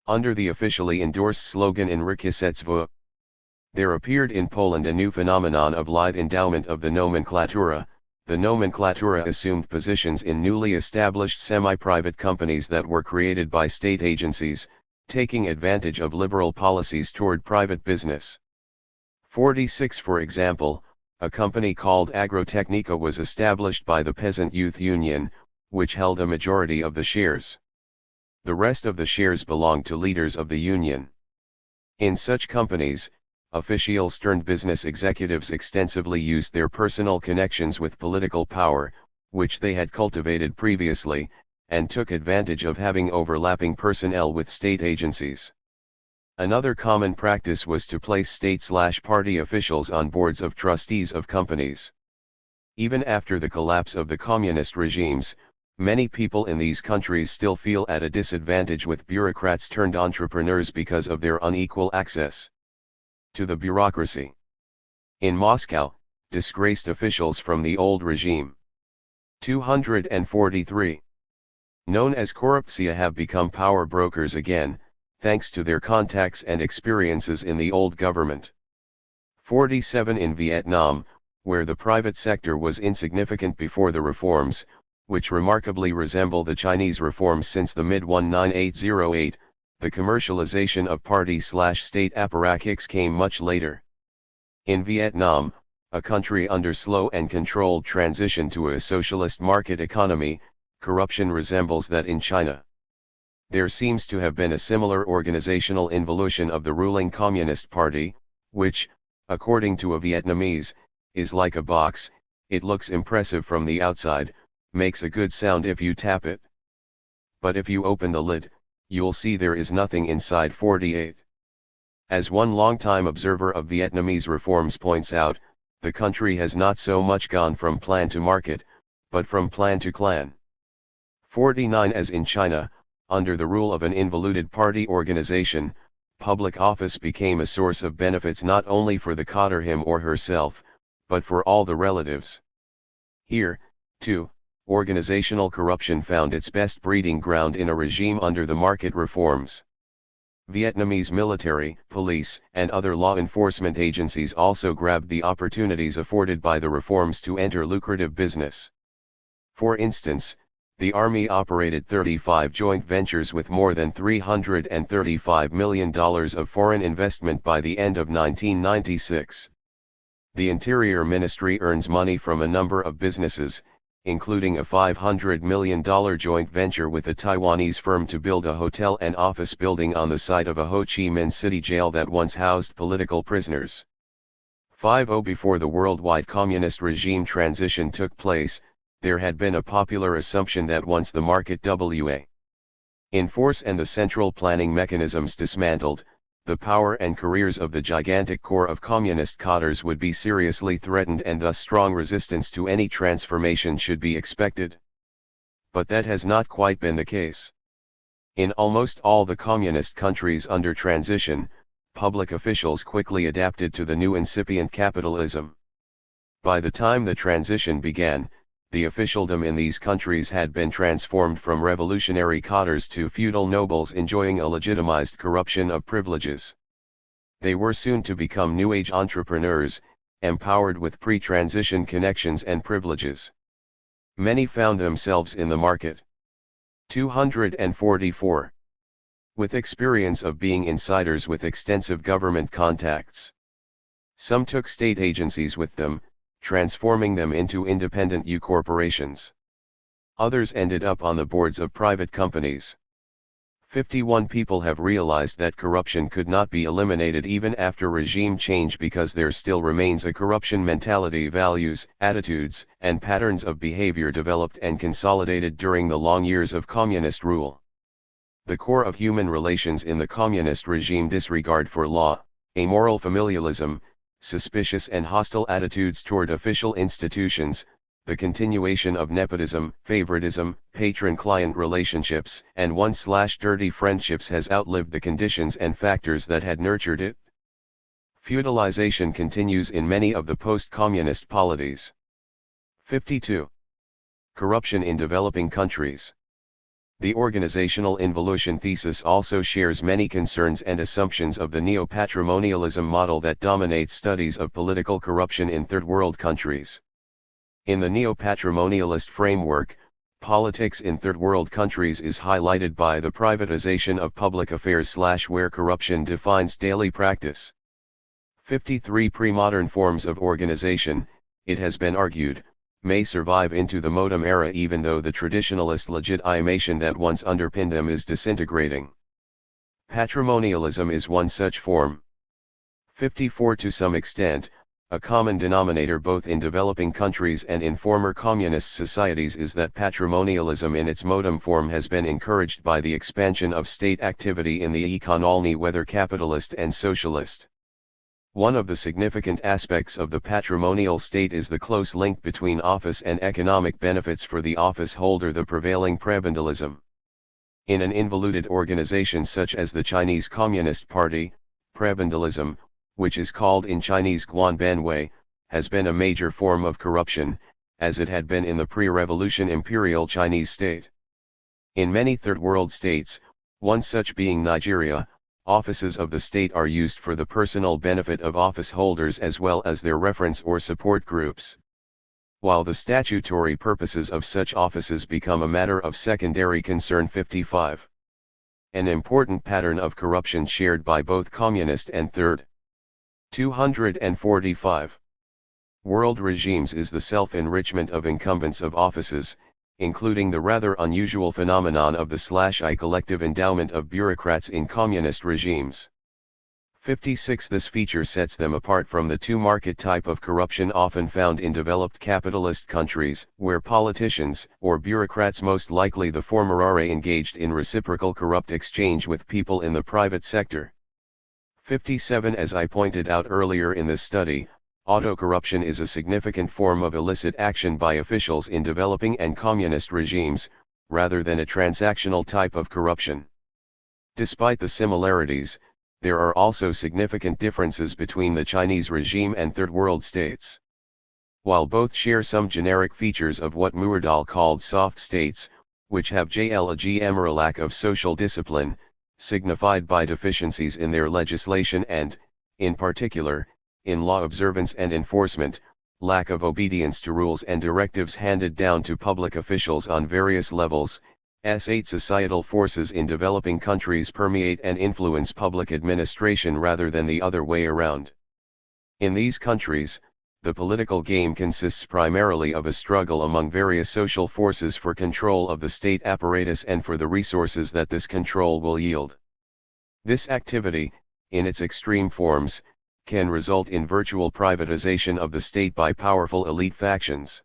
Under the officially endorsed slogan Enriquecetwo, there appeared in Poland a new phenomenon of lithe endowment of the nomenklatura. The nomenklatura assumed positions in newly established semi-private companies that were created by state agencies, taking advantage of liberal policies toward private business. 46. For example, a company called Agrotechnica was established by the Peasant Youth Union, which held a majority of the shares. The rest of the shares belonged to leaders of the union. In such companies, officials turned business executives extensively used their personal connections with political power, which they had cultivated previously, and took advantage of having overlapping personnel with state agencies. Another common practice was to place state/party officials on boards of trustees of companies. Even after the collapse of the communist regimes, many people in these countries still feel at a disadvantage with bureaucrats turned entrepreneurs because of their unequal access to the bureaucracy. In Moscow, disgraced officials from the old regime, 243, known as korupcja, have become power brokers again, thanks to their contacts and experiences in the old government. 47. In Vietnam, where the private sector was insignificant before the reforms, which remarkably resemble the Chinese reforms since the mid-1980s, the commercialization of party/state apparatchiks came much later. In Vietnam, a country under slow and controlled transition to a socialist market economy, corruption resembles that in China. There seems to have been a similar organizational involution of the ruling Communist Party, which, according to a Vietnamese, is like a box. It looks impressive from the outside, makes a good sound if you tap it. But if you open the lid, you'll see there is nothing inside. 48. As one longtime observer of Vietnamese reforms points out, the country has not so much gone from plan to market, but from plan to clan. 49. As in China, under the rule of an involuted party organization, public office became a source of benefits not only for the cadre him or herself, but for all the relatives. Here, too, organizational corruption found its best breeding ground in a regime under the market reforms. Vietnamese military, police, and other law enforcement agencies also grabbed the opportunities afforded by the reforms to enter lucrative business. For instance, the Army operated 35 joint ventures with more than $335 million of foreign investment by the end of 1996. The Interior Ministry earns money from a number of businesses, including a $500 million joint venture with a Taiwanese firm to build a hotel and office building on the site of a Ho Chi Minh City jail that once housed political prisoners. 50 Before the worldwide communist regime transition took place, there had been a popular assumption that once the market wa in force and the central planning mechanisms dismantled, the power and careers of the gigantic core of communist cadres would be seriously threatened and thus strong resistance to any transformation should be expected. But that has not quite been the case. In almost all the communist countries under transition, public officials quickly adapted to the new incipient capitalism. By the time the transition began, the officialdom in these countries had been transformed from revolutionary cadres to feudal nobles enjoying a legitimized corruption of privileges. They were soon to become New Age entrepreneurs, empowered with pre-transition connections and privileges. Many found themselves in the market. 244. With experience of being insiders with extensive government contacts. Some took state agencies with them, transforming them into independent U-corporations. Others ended up on the boards of private companies. 51 people have realized that corruption could not be eliminated even after regime change because there still remains a corruption mentality, values, attitudes, and patterns of behavior developed and consolidated during the long years of communist rule. The core of human relations in the communist regime: disregard for law, amoral familialism, suspicious and hostile attitudes toward official institutions, the continuation of nepotism, favoritism, patron-client relationships, and one/dirty friendships has outlived the conditions and factors that had nurtured it. Feudalization continues in many of the post-communist polities. 52. Corruption in developing countries. The organizational involution thesis also shares many concerns and assumptions of the neo-patrimonialism model that dominates studies of political corruption in third world countries. In the neo-patrimonialist framework, politics in third world countries is highlighted by the privatization of public affairs where corruption defines daily practice. 53. Pre-modern forms of organization, it has been argued, may survive into the modem era even though the traditionalist legitimation that once underpinned them is disintegrating. Patrimonialism is one such form. 54. To some extent, a common denominator both in developing countries and in former communist societies is that patrimonialism in its modem form has been encouraged by the expansion of state activity in the economy, whether capitalist and socialist. One of the significant aspects of the patrimonial state is the close link between office and economic benefits for the office holder, the prevailing prebendalism. In an involuted organization such as the Chinese Communist Party, prebendalism, which is called in Chinese guanbanwei, has been a major form of corruption, as it had been in the pre-revolution imperial Chinese state. In many third world states, one such being Nigeria, offices of the state are used for the personal benefit of office holders as well as their reference or support groups. While the statutory purposes of such offices become a matter of secondary concern. 55. An important pattern of corruption shared by both communist and third. 245. World regimes is the self-enrichment of incumbents of offices, including the rather unusual phenomenon of the I collective endowment of bureaucrats in communist regimes. 56. This feature sets them apart from the two-market type of corruption often found in developed capitalist countries, where politicians, or bureaucrats, most likely the former, are engaged in reciprocal corrupt exchange with people in the private sector. 57. As I pointed out earlier in this study, auto-corruption is a significant form of illicit action by officials in developing and communist regimes, rather than a transactional type of corruption. Despite the similarities, there are also significant differences between the Chinese regime and third world states. While both share some generic features of what Myrdal called soft states, which have a lack of social discipline, signified by deficiencies in their legislation and, in particular, in law observance and enforcement, lack of obedience to rules and directives handed down to public officials on various levels, 8 societal forces in developing countries permeate and influence public administration rather than the other way around. In these countries, the political game consists primarily of a struggle among various social forces for control of the state apparatus and for the resources that this control will yield. This activity, in its extreme forms, can result in virtual privatization of the state by powerful elite factions.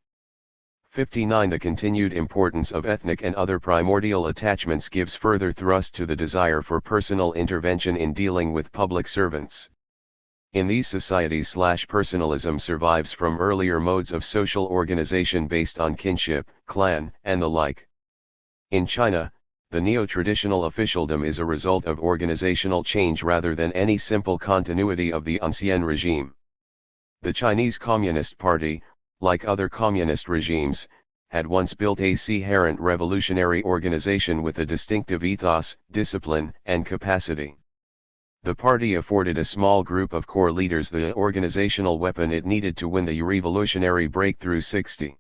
59. The continued importance of ethnic and other primordial attachments gives further thrust to the desire for personal intervention in dealing with public servants. In these societies, personalism survives from earlier modes of social organization based on kinship, clan, and the like. In China, the neo-traditional officialdom is a result of organizational change rather than any simple continuity of the ancien regime. The Chinese Communist Party, like other communist regimes, had once built a coherent revolutionary organization with a distinctive ethos, discipline, and capacity. The party afforded a small group of core leaders the organizational weapon it needed to win the revolutionary breakthrough. 60.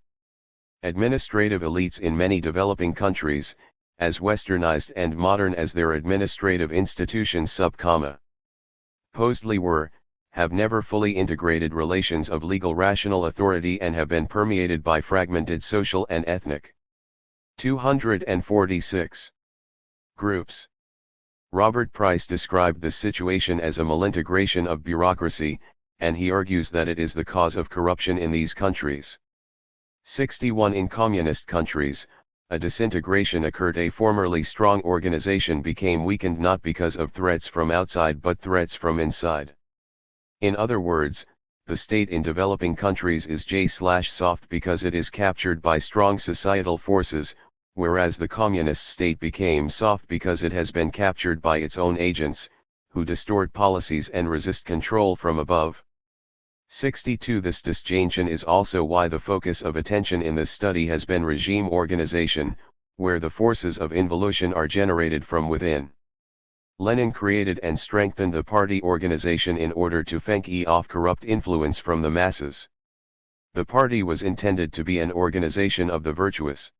Administrative elites in many developing countries, as westernized and modern as their administrative institutions supposedly were, have never fully integrated relations of legal rational authority and have been permeated by fragmented social and ethnic 246 groups. Robert Price described this situation as a malintegration of bureaucracy, and he argues that it is the cause of corruption in these countries. 61. In communist countries, a disintegration occurred. A formerly strong organization became weakened not because of threats from outside but threats from inside. In other words, the state in developing countries is soft because it is captured by strong societal forces, whereas the communist state became soft because it has been captured by its own agents, who distort policies and resist control from above. 62. This disjunction is also why the focus of attention in this study has been regime organization, where the forces of involution are generated from within. Lenin created and strengthened the party organization in order to fend off corrupt influence from the masses. The party was intended to be an organization of the virtuous.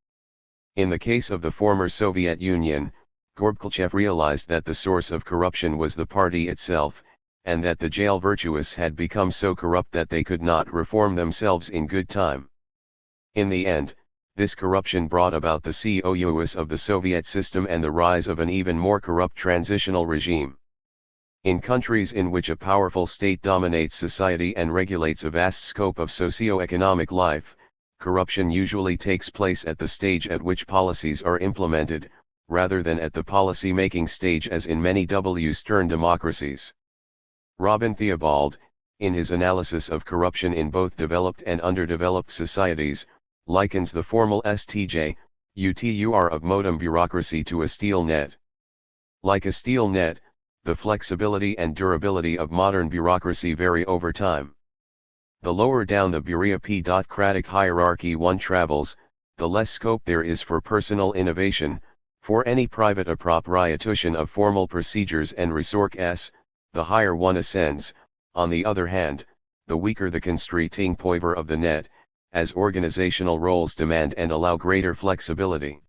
In the case of the former Soviet Union, Gorbachev realized that the source of corruption was the party itself, and that the jail virtuous had become so corrupt that they could not reform themselves in good time. In the end, this corruption brought about the chaos of the Soviet system and the rise of an even more corrupt transitional regime. In countries in which a powerful state dominates society and regulates a vast scope of socio-economic life, corruption usually takes place at the stage at which policies are implemented, rather than at the policy-making stage as in many Western democracies. Robin Theobald, in his analysis of corruption in both developed and underdeveloped societies, likens the formal STJ-UTUR of modem bureaucracy to a steel net. Like a steel net, the flexibility and durability of modern bureaucracy vary over time. The lower down the bureaucratic hierarchy one travels, the less scope there is for personal innovation, for any private appropriation of formal procedures and resources. The higher one ascends. On the other hand, the weaker the constraining power of the net, as organizational roles demand and allow greater flexibility.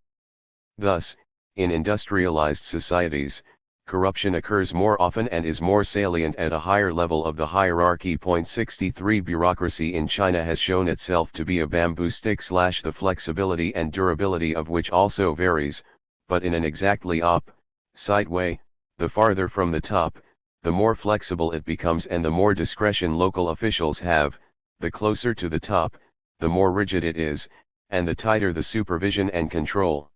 Thus, in industrialized societies, corruption occurs more often and is more salient at a higher level of the hierarchy. 63 Bureaucracy in China has shown itself to be a bamboo stick / the flexibility and durability of which also varies, but in an exactly opposite way. The farther from the top, the more flexible it becomes and the more discretion local officials have. The closer to the top, the more rigid it is, and the tighter the supervision and control.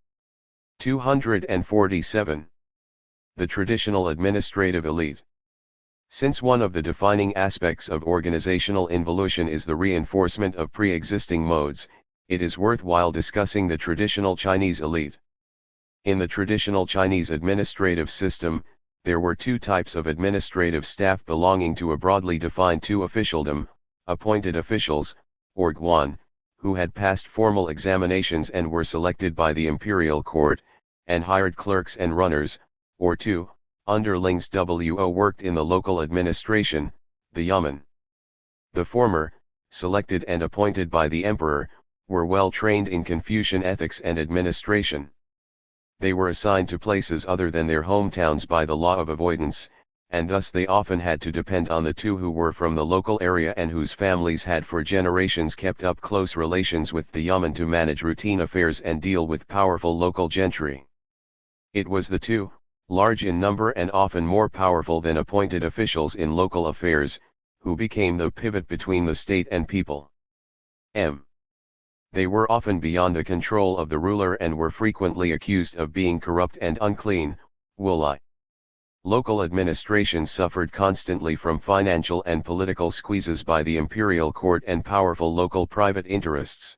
247. The traditional administrative elite. Since one of the defining aspects of organizational involution is the reinforcement of pre-existing modes, it is worthwhile discussing the traditional Chinese elite. In the traditional Chinese administrative system, there were two types of administrative staff belonging to a broadly defined two officialdom: appointed officials, or guan, who had passed formal examinations and were selected by the imperial court, and hired clerks and runners, or two, underlings who worked in the local administration, the yamen. The former, selected and appointed by the emperor, were well trained in Confucian ethics and administration. They were assigned to places other than their hometowns by the law of avoidance, and thus they often had to depend on the two who were from the local area and whose families had for generations kept up close relations with the yamen to manage routine affairs and deal with powerful local gentry. It was the two, large in number and often more powerful than appointed officials in local affairs, who became the pivot between the state and people. They were often beyond the control of the ruler and were frequently accused of being corrupt and unclean. Local administrations suffered constantly from financial and political squeezes by the imperial court and powerful local private interests.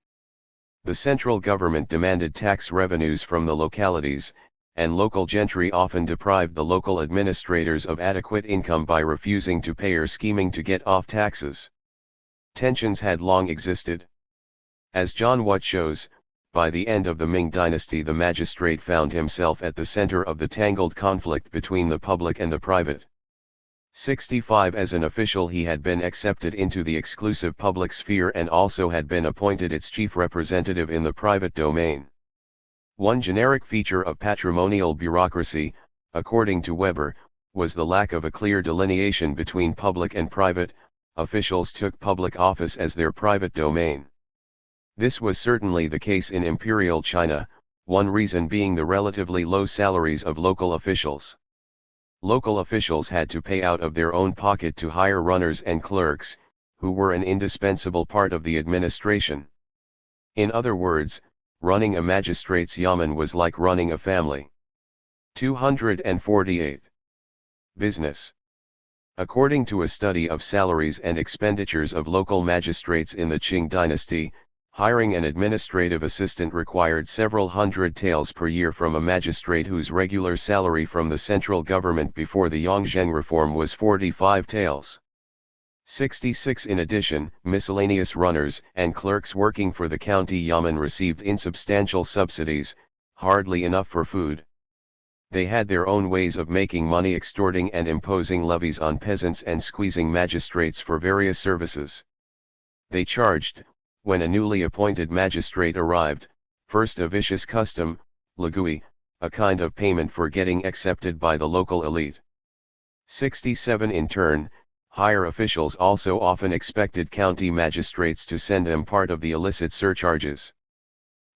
The central government demanded tax revenues from the localities, and local gentry often deprived the local administrators of adequate income by refusing to pay or scheming to get off taxes. Tensions had long existed. As John Watt shows, by the end of the Ming dynasty the magistrate found himself at the center of the tangled conflict between the public and the private. 65 As an official he had been accepted into the exclusive public sphere and also had been appointed its chief representative in the private domain. One generic feature of patrimonial bureaucracy, according to Weber, was the lack of a clear delineation between public and private. Officials took public office as their private domain. This was certainly the case in Imperial China, one reason being the relatively low salaries of local officials. Local officials had to pay out of their own pocket to hire runners and clerks, who were an indispensable part of the administration. In other words, running a magistrate's yamen was like running a family. 248. Business. According to a study of salaries and expenditures of local magistrates in the Qing dynasty, hiring an administrative assistant required several hundred taels per year from a magistrate whose regular salary from the central government before the Yongzheng reform was 45 taels. 66 In addition, miscellaneous runners and clerks working for the county yamen received insubstantial subsidies, hardly enough for food. They had their own ways of making money, extorting and imposing levies on peasants and squeezing magistrates for various services. They charged, when a newly appointed magistrate arrived, first a vicious custom, lagui, a kind of payment for getting accepted by the local elite. 67 In turn, higher officials also often expected county magistrates to send them part of the illicit surcharges.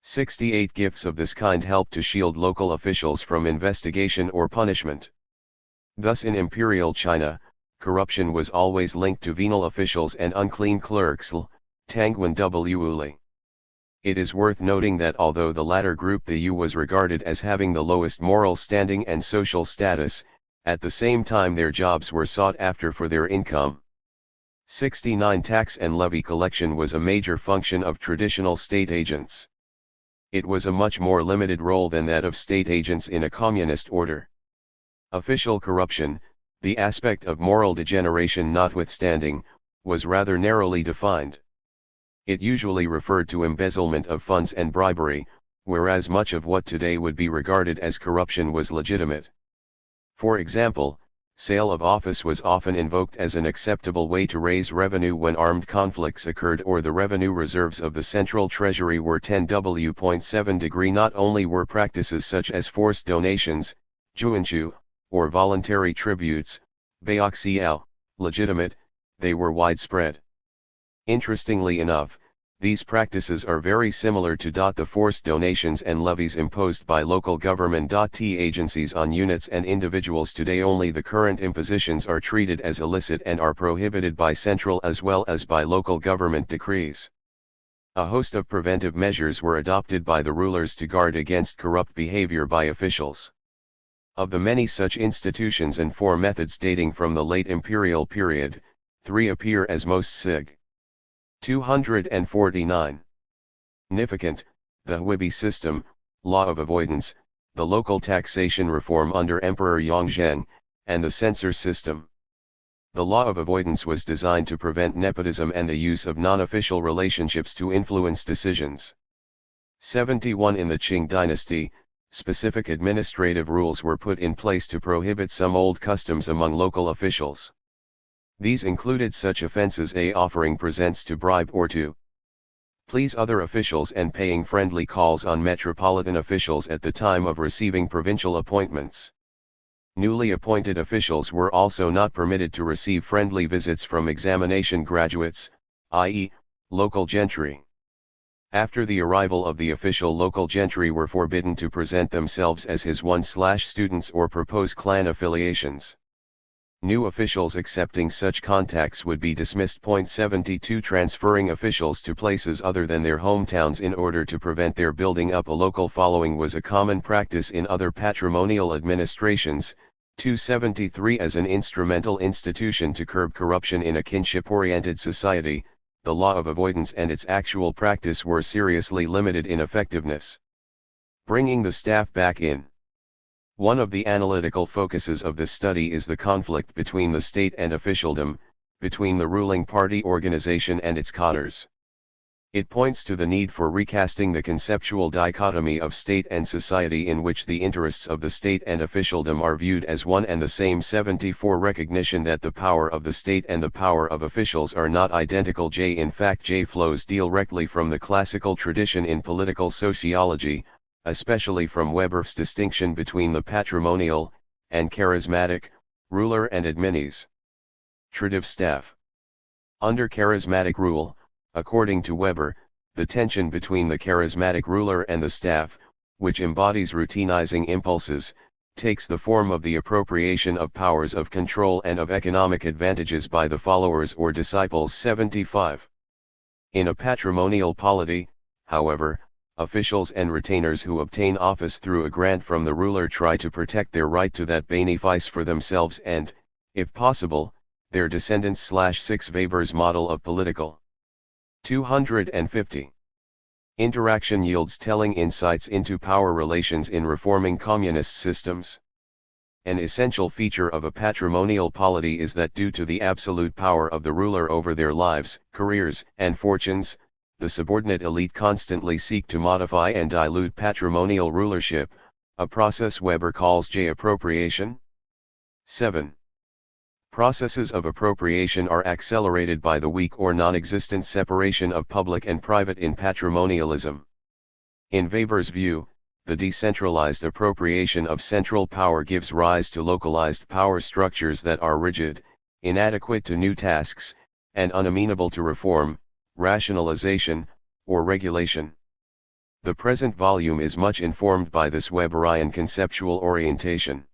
68 Gifts of this kind helped to shield local officials from investigation or punishment. Thus in Imperial China, corruption was always linked to venal officials and unclean clerks. Tangwan Wuli. It is worth noting that although the latter group the Yu was regarded as having the lowest moral standing and social status, at the same time their jobs were sought after for their income. 69 Tax and levy collection was a major function of traditional state agents. It was a much more limited role than that of state agents in a communist order. Official corruption, the aspect of moral degeneration notwithstanding, was rather narrowly defined. It usually referred to embezzlement of funds and bribery, whereas much of what today would be regarded as corruption was legitimate. For example, sale of office was often invoked as an acceptable way to raise revenue when armed conflicts occurred or the revenue reserves of the central treasury were 10W.7°. Not only were practices such as forced donations, juanchu, or voluntary tributes, baoxiao, legitimate, they were widespread. Interestingly enough, these practices are very similar to the forced donations and levies imposed by local government agencies on units and individuals today. Only the current impositions are treated as illicit and are prohibited by central as well as by local government decrees. A host of preventive measures were adopted by the rulers to guard against corrupt behavior by officials. Of the many such institutions and 4 methods dating from the late imperial period, 3 appear as most sig. 249. Significant, the Huibi system, law of avoidance, the local taxation reform under Emperor Yongzheng, and the censor system. The law of avoidance was designed to prevent nepotism and the use of non-official relationships to influence decisions. 71 In the Qing dynasty, specific administrative rules were put in place to prohibit some old customs among local officials. These included such offenses as offering presents to bribe or to please other officials and paying friendly calls on metropolitan officials at the time of receiving provincial appointments. Newly appointed officials were also not permitted to receive friendly visits from examination graduates, i.e., local gentry. After the arrival of the official, local gentry were forbidden to present themselves as his students or propose clan affiliations. New officials accepting such contacts would be dismissed. 72 Transferring officials to places other than their hometowns in order to prevent their building up a local following was a common practice in other patrimonial administrations. 273 As an instrumental institution to curb corruption in a kinship-oriented society, the law of avoidance and its actual practice were seriously limited in effectiveness. Bringing the staff back in. One of the analytical focuses of this study is the conflict between the state and officialdom, between the ruling party organization and its cadres. It points to the need for recasting the conceptual dichotomy of state and society in which the interests of the state and officialdom are viewed as one and the same. 74 Recognition that the power of the state and the power of officials are not identical. In fact, flows directly from the classical tradition in political sociology, especially from Weber's distinction between the patrimonial and charismatic ruler and administrative staff. Under charismatic rule, according to Weber, the tension between the charismatic ruler and the staff, which embodies routinizing impulses, takes the form of the appropriation of powers of control and of economic advantages by the followers or disciples. 75. In a patrimonial polity, however, officials and retainers who obtain office through a grant from the ruler try to protect their right to that benefice for themselves and, if possible, their descendants. 6 Weber's model of political. 250. Interaction yields telling insights into power relations in reforming communist systems. An essential feature of a patrimonial polity is that due to the absolute power of the ruler over their lives, careers, and fortunes, the subordinate elite constantly seek to modify and dilute patrimonial rulership, a process Weber calls appropriation. 7. Processes of appropriation are accelerated by the weak or non-existent separation of public and private in patrimonialism. In Weber's view, the decentralized appropriation of central power gives rise to localized power structures that are rigid, inadequate to new tasks, and unamenable to reform, rationalization, or regulation. The present volume is much informed by this Weberian conceptual orientation.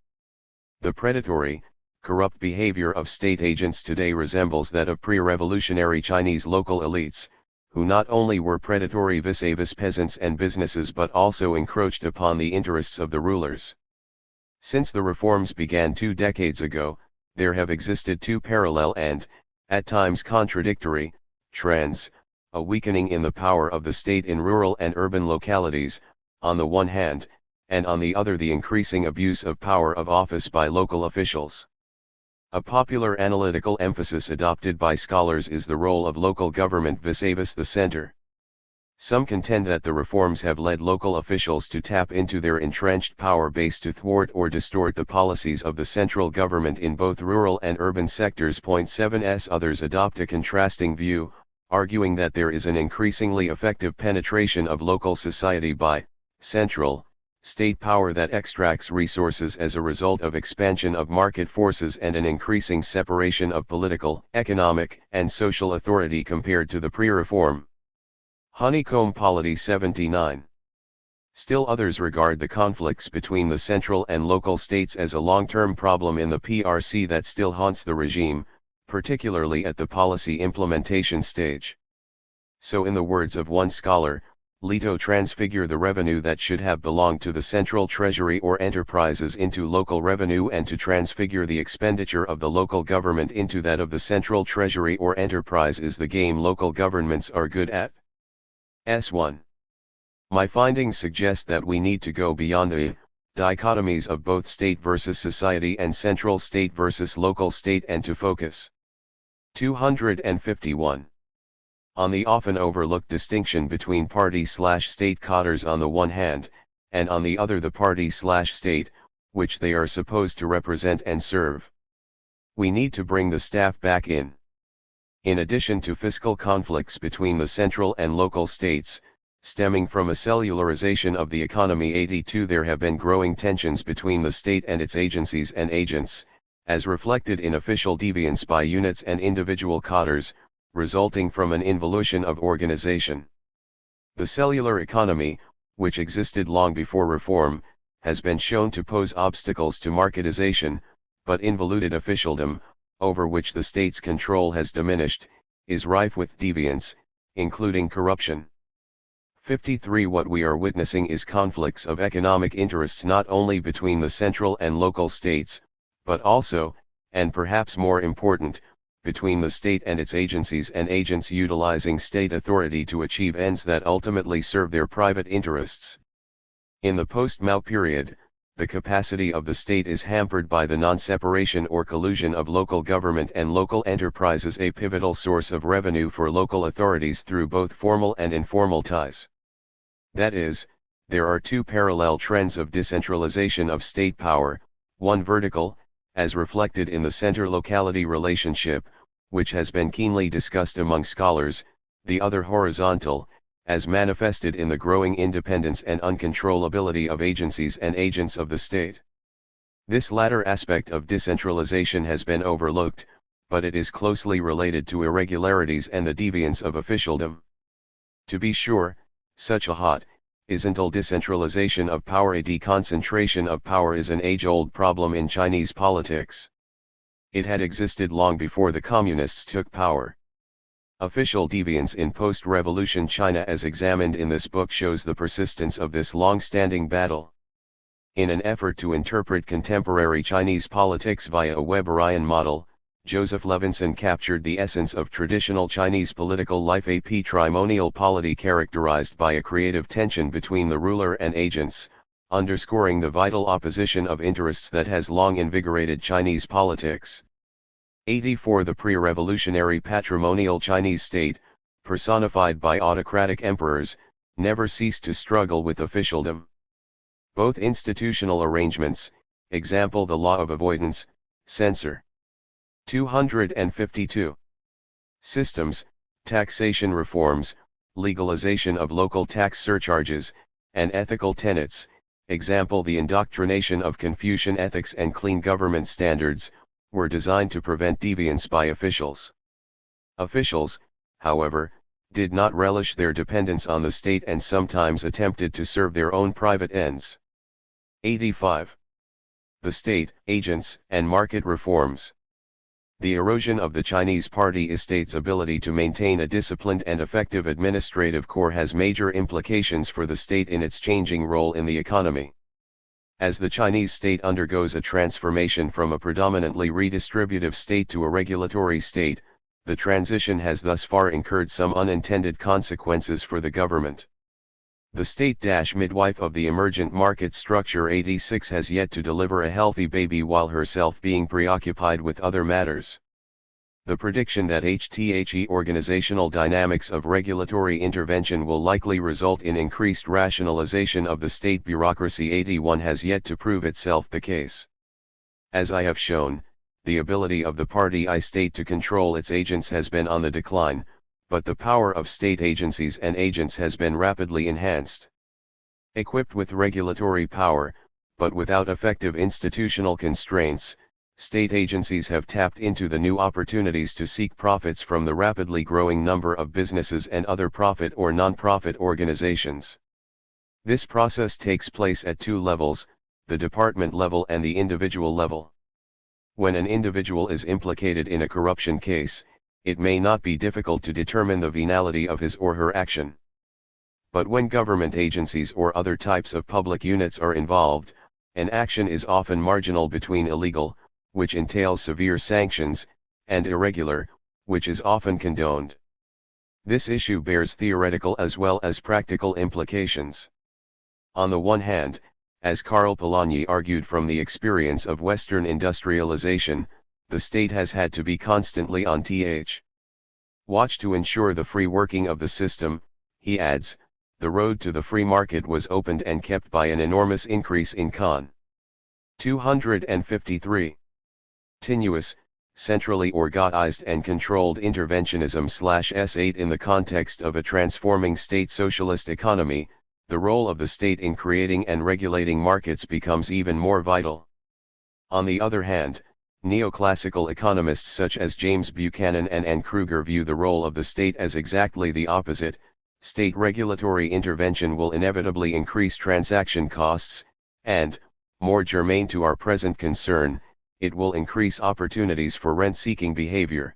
The predatory, corrupt behavior of state agents today resembles that of pre-revolutionary Chinese local elites, who not only were predatory vis-a-vis peasants and businesses but also encroached upon the interests of the rulers. Since the reforms began 2 decades ago, there have existed two parallel and, at times contradictory, trends, a weakening in the power of the state in rural and urban localities, on the one hand, and on the other the increasing abuse of power of office by local officials. A popular analytical emphasis adopted by scholars is the role of local government vis-a-vis the center. Some contend that the reforms have led local officials to tap into their entrenched power base to thwart or distort the policies of the central government in both rural and urban sectors. 7s Others adopt a contrasting view, arguing that there is an increasingly effective penetration of local society by central state power that extracts resources as a result of expansion of market forces and an increasing separation of political, economic, and social authority compared to the pre-reform honeycomb polity. 79. Still others regard the conflicts between the central and local states as a long-term problem in the PRC that still haunts the regime, particularly at the policy implementation stage. So in the words of one scholar, Leto transfigure the revenue that should have belonged to the central treasury or enterprises into local revenue and to transfigure the expenditure of the local government into that of the central treasury or enterprise is the game local governments are good at. S1. My findings suggest that we need to go beyond the dichotomies of both state versus society and central state versus local state and to focus. 251. On the often overlooked distinction between party/state cadres on the one hand, and on the other the party/state, which they are supposed to represent and serve. We need to bring the staff back in. In addition to fiscal conflicts between the central and local states, Stemming from a cellularization of the economy. 82 There have been growing tensions between the state and its agencies and agents, as reflected in official deviance by units and individual cadres, resulting from an involution of organization. The cellular economy, which existed long before reform, has been shown to pose obstacles to marketization, but involuted officialdom, over which the state's control has diminished, is rife with deviance, including corruption. 53 What we are witnessing is conflicts of economic interests not only between the central and local states, but also, and perhaps more important, between the state and its agencies and agents utilizing state authority to achieve ends that ultimately serve their private interests. In the post-Mao period, the capacity of the state is hampered by the non-separation or collusion of local government and local enterprises, a pivotal source of revenue for local authorities through both formal and informal ties. That is, there are two parallel trends of decentralization of state power, one vertical, as reflected in the center-locality relationship, which has been keenly discussed among scholars, the other horizontal, as manifested in the growing independence and uncontrollability of agencies and agents of the state. This latter aspect of decentralization has been overlooked, but it is closely related to irregularities and the deviance of officialdom. To be sure, such a horizontal decentralization of power, a deconcentration of power, is an age-old problem in Chinese politics. It had existed long before the communists took power. Official deviance in post-revolution China, as examined in this book, shows the persistence of this long-standing battle. In an effort to interpret contemporary Chinese politics via a Weberian model, Joseph Levinson captured the essence of traditional Chinese political life, a patrimonial polity characterized by a creative tension between the ruler and agents, underscoring the vital opposition of interests that has long invigorated Chinese politics. 84 The pre-revolutionary patrimonial Chinese state, personified by autocratic emperors, never ceased to struggle with officialdom. Both institutional arrangements, example the law of avoidance, censor. 252. Systems, taxation reforms, legalization of local tax surcharges, and ethical tenets, example the indoctrination of Confucian ethics and clean government standards, were designed to prevent deviance by officials. Officials, however, did not relish their dependence on the state and sometimes attempted to serve their own private ends. 85. The state, agents, and market reforms. The erosion of the Chinese party estate's ability to maintain a disciplined and effective administrative corps has major implications for the state in its changing role in the economy. As the Chinese state undergoes a transformation from a predominantly redistributive state to a regulatory state, the transition has thus far incurred some unintended consequences for the government. The state-midwife of the emergent market structure 86 has yet to deliver a healthy baby while herself being preoccupied with other matters. The prediction that organizational dynamics of regulatory intervention will likely result in increased rationalization of the state bureaucracy 81 has yet to prove itself the case. As I have shown, the ability of the party state to control its agents has been on the decline, but the power of state agencies and agents has been rapidly enhanced. Equipped with regulatory power, but without effective institutional constraints, state agencies have tapped into the new opportunities to seek profits from the rapidly growing number of businesses and other profit or non-profit organizations. This process takes place at two levels, the department level and the individual level. When an individual is implicated in a corruption case, it may not be difficult to determine the venality of his or her action. But when government agencies or other types of public units are involved, an action is often marginal between illegal, which entails severe sanctions, and irregular, which is often condoned. This issue bears theoretical as well as practical implications. On the one hand, as Karl Polanyi argued from the experience of Western industrialization, the state has had to be constantly on watch to ensure the free working of the system. He adds, the road to the free market was opened and kept by an enormous increase in con. 253. Tenuous, centrally organized and controlled interventionism /S8 in the context of a transforming state socialist economy, the role of the state in creating and regulating markets becomes even more vital. On the other hand, neoclassical economists such as James Buchanan and N. Kruger view the role of the state as exactly the opposite. State regulatory intervention will inevitably increase transaction costs, and, more germane to our present concern, it will increase opportunities for rent-seeking behavior.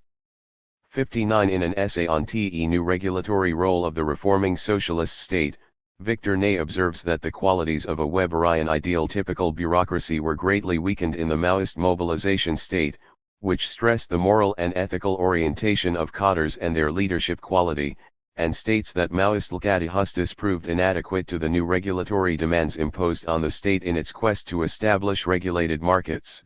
59 In an essay on the new regulatory role of the reforming socialist state, Victor Ney observes that the qualities of a Weberian ideal typical bureaucracy were greatly weakened in the Maoist mobilization state, which stressed the moral and ethical orientation of cadres and their leadership quality, and states that Maoist Lgadi Justice proved inadequate to the new regulatory demands imposed on the state in its quest to establish regulated markets.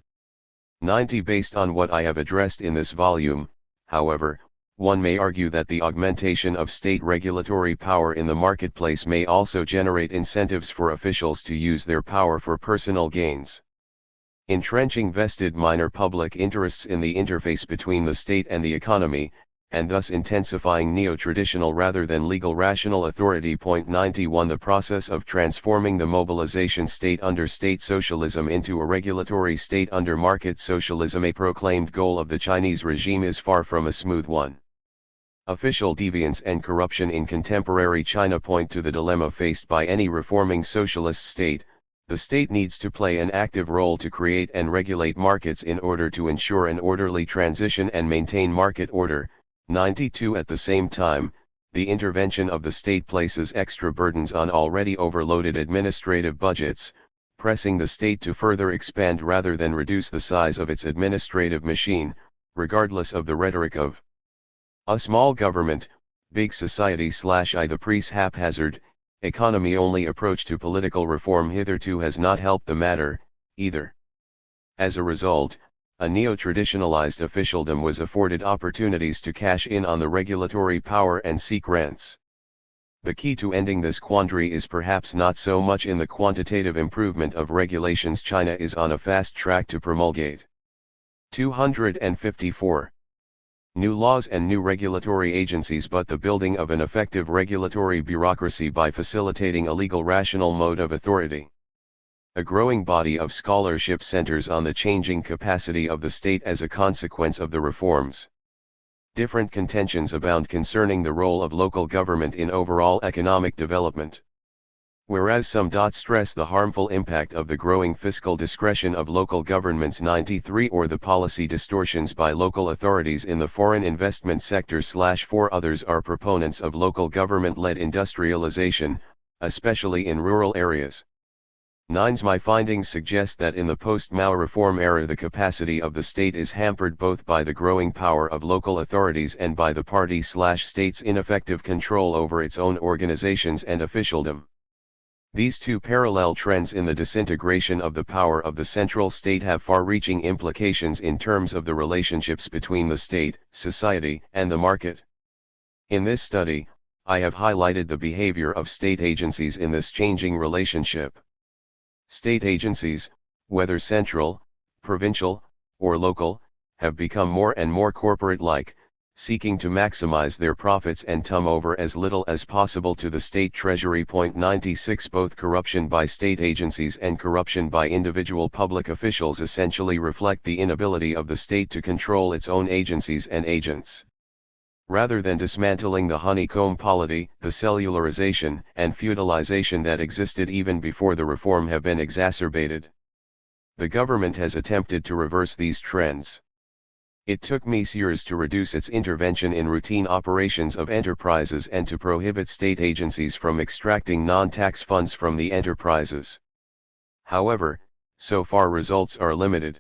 90 Based on what I have addressed in this volume, however, one may argue that the augmentation of state regulatory power in the marketplace may also generate incentives for officials to use their power for personal gains. Entrenching vested minor public interests in the interface between the state and the economy, and thus intensifying neo-traditional rather than legal rational authority. 91 The process of transforming the mobilization state under state socialism into a regulatory state under market socialism, a proclaimed goal of the Chinese regime, is far from a smooth one. Official deviance and corruption in contemporary China point to the dilemma faced by any reforming socialist state. The state needs to play an active role to create and regulate markets in order to ensure an orderly transition and maintain market order. 92 At the same time, the intervention of the state places extra burdens on already overloaded administrative budgets, pressing the state to further expand rather than reduce the size of its administrative machine, regardless of the rhetoric of a small government, big society /I. The pre-haphazard, economy-only approach to political reform hitherto has not helped the matter, either. As a result, a neo-traditionalized officialdom was afforded opportunities to cash in on the regulatory power and seek rents. The key to ending this quandary is perhaps not so much in the quantitative improvement of regulations China is on a fast track to promulgate. 254. New laws and new regulatory agencies, but the building of an effective regulatory bureaucracy by facilitating a legal rational mode of authority. A growing body of scholarship centers on the changing capacity of the state as a consequence of the reforms. Different contentions abound concerning the role of local government in overall economic development. Whereas some stress the harmful impact of the growing fiscal discretion of local governments, 93, or the policy distortions by local authorities in the foreign investment sector /4 others are proponents of local government-led industrialization, especially in rural areas. 9 My findings suggest that in the post-Mao reform era the capacity of the state is hampered both by the growing power of local authorities and by the party/state's ineffective control over its own organizations and officialdom. These two parallel trends in the disintegration of the power of the central state have far-reaching implications in terms of the relationships between the state, society, and the market. In this study, I have highlighted the behavior of state agencies in this changing relationship. State agencies, whether central, provincial, or local, have become more and more corporate-like, seeking to maximize their profits and tum over as little as possible to the state treasury. 96 Both corruption by state agencies and corruption by individual public officials essentially reflect the inability of the state to control its own agencies and agents. Rather than dismantling the honeycomb polity, the cellularization and feudalization that existed even before the reform have been exacerbated. The government has attempted to reverse these trends. It took years to reduce its intervention in routine operations of enterprises and to prohibit state agencies from extracting non-tax funds from the enterprises. However, so far results are limited.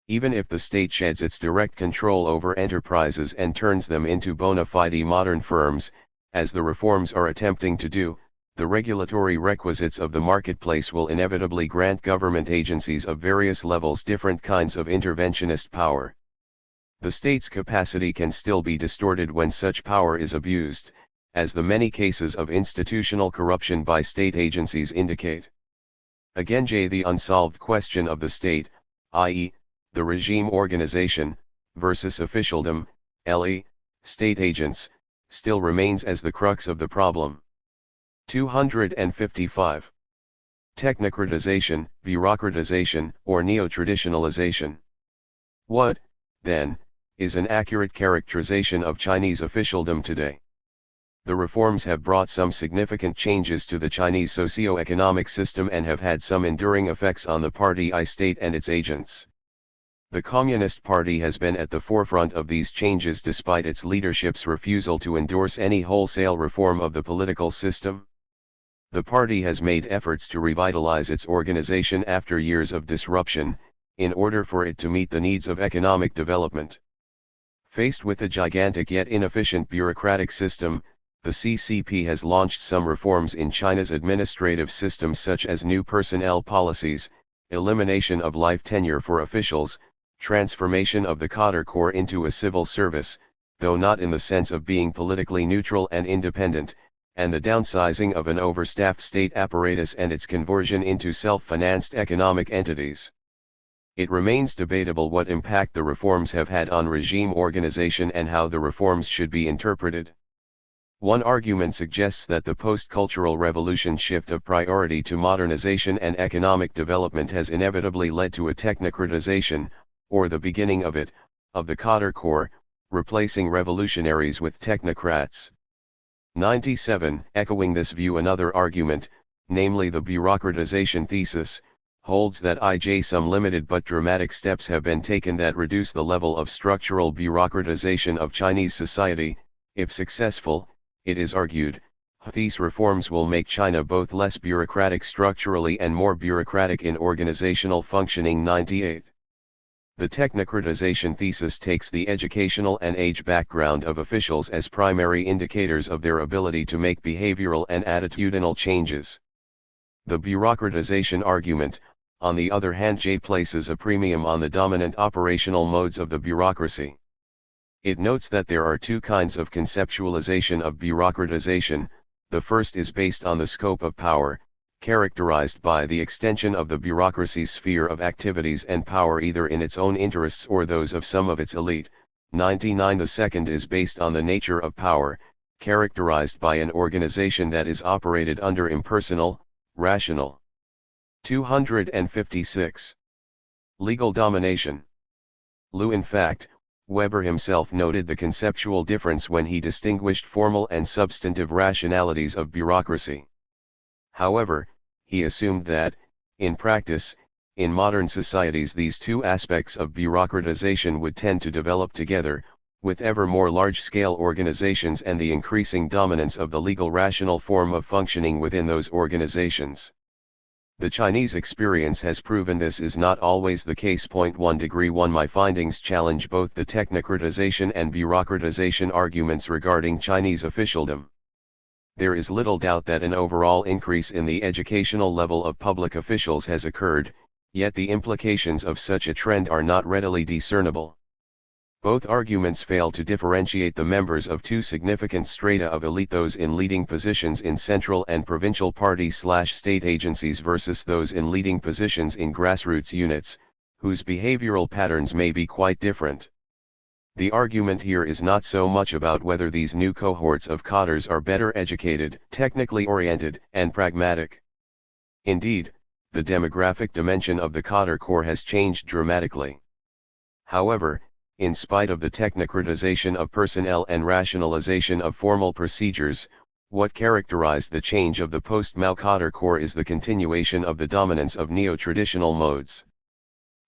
Even if the state sheds its direct control over enterprises and turns them into bona fide modern firms, as the reforms are attempting to do, the regulatory requisites of the marketplace will inevitably grant government agencies of various levels different kinds of interventionist power. The state's capacity can still be distorted when such power is abused, as the many cases of institutional corruption by state agencies indicate. Again, the unsolved question of the state, i.e., the regime organization, versus officialdom, LE, state agents, still remains as the crux of the problem. 255. Technocratization, bureaucratization, or neo-traditionalization. What, then, is an accurate characterization of Chinese officialdom today? The reforms have brought some significant changes to the Chinese socio-economic system and have had some enduring effects on the party state and its agents. The Communist Party has been at the forefront of these changes despite its leadership's refusal to endorse any wholesale reform of the political system. The party has made efforts to revitalize its organization after years of disruption, in order for it to meet the needs of economic development. Faced with a gigantic yet inefficient bureaucratic system, the CCP has launched some reforms in China's administrative system such as new personnel policies, elimination of life tenure for officials, transformation of the Cadre Corps into a civil service, though not in the sense of being politically neutral and independent, and the downsizing of an overstaffed state apparatus and its conversion into self-financed economic entities. It remains debatable what impact the reforms have had on regime organization and how the reforms should be interpreted. One argument suggests that the post-cultural revolution shift of priority to modernization and economic development has inevitably led to a technocratization, or the beginning of it, of the Cadre Corps, replacing revolutionaries with technocrats. 97. Echoing this view, another argument, namely the bureaucratization thesis, holds that some limited but dramatic steps have been taken that reduce the level of structural bureaucratization of Chinese society. If successful, it is argued, these reforms will make China both less bureaucratic structurally and more bureaucratic in organizational functioning. 98. The technocratization thesis takes the educational and age background of officials as primary indicators of their ability to make behavioral and attitudinal changes. The bureaucratization argument, on the other hand, places a premium on the dominant operational modes of the bureaucracy. It notes that there are two kinds of conceptualization of bureaucratization. The first is based on the scope of power, characterized by the extension of the bureaucracy's sphere of activities and power either in its own interests or those of some of its elite. 99. The second is based on the nature of power, characterized by an organization that is operated under impersonal, rational. 256. Legal domination. In fact, Weber himself noted the conceptual difference when he distinguished formal and substantive rationalities of bureaucracy. However, he assumed that, in practice, in modern societies these two aspects of bureaucratization would tend to develop together, with ever more large-scale organizations and the increasing dominance of the legal rational form of functioning within those organizations. The Chinese experience has proven this is not always the case. 1°1 My findings challenge both the technocratization and bureaucratization arguments regarding Chinese officialdom. There is little doubt that an overall increase in the educational level of public officials has occurred, yet the implications of such a trend are not readily discernible. Both arguments fail to differentiate the members of two significant strata of elite, those in leading positions in central and provincial party/state agencies versus those in leading positions in grassroots units, whose behavioral patterns may be quite different. The argument here is not so much about whether these new cohorts of cadres are better educated, technically oriented, and pragmatic. Indeed, the demographic dimension of the Cadre Corps has changed dramatically. However, in spite of the technocratization of personnel and rationalization of formal procedures, what characterized the change of the post-Mao Cadre Corps is the continuation of the dominance of neo-traditional modes.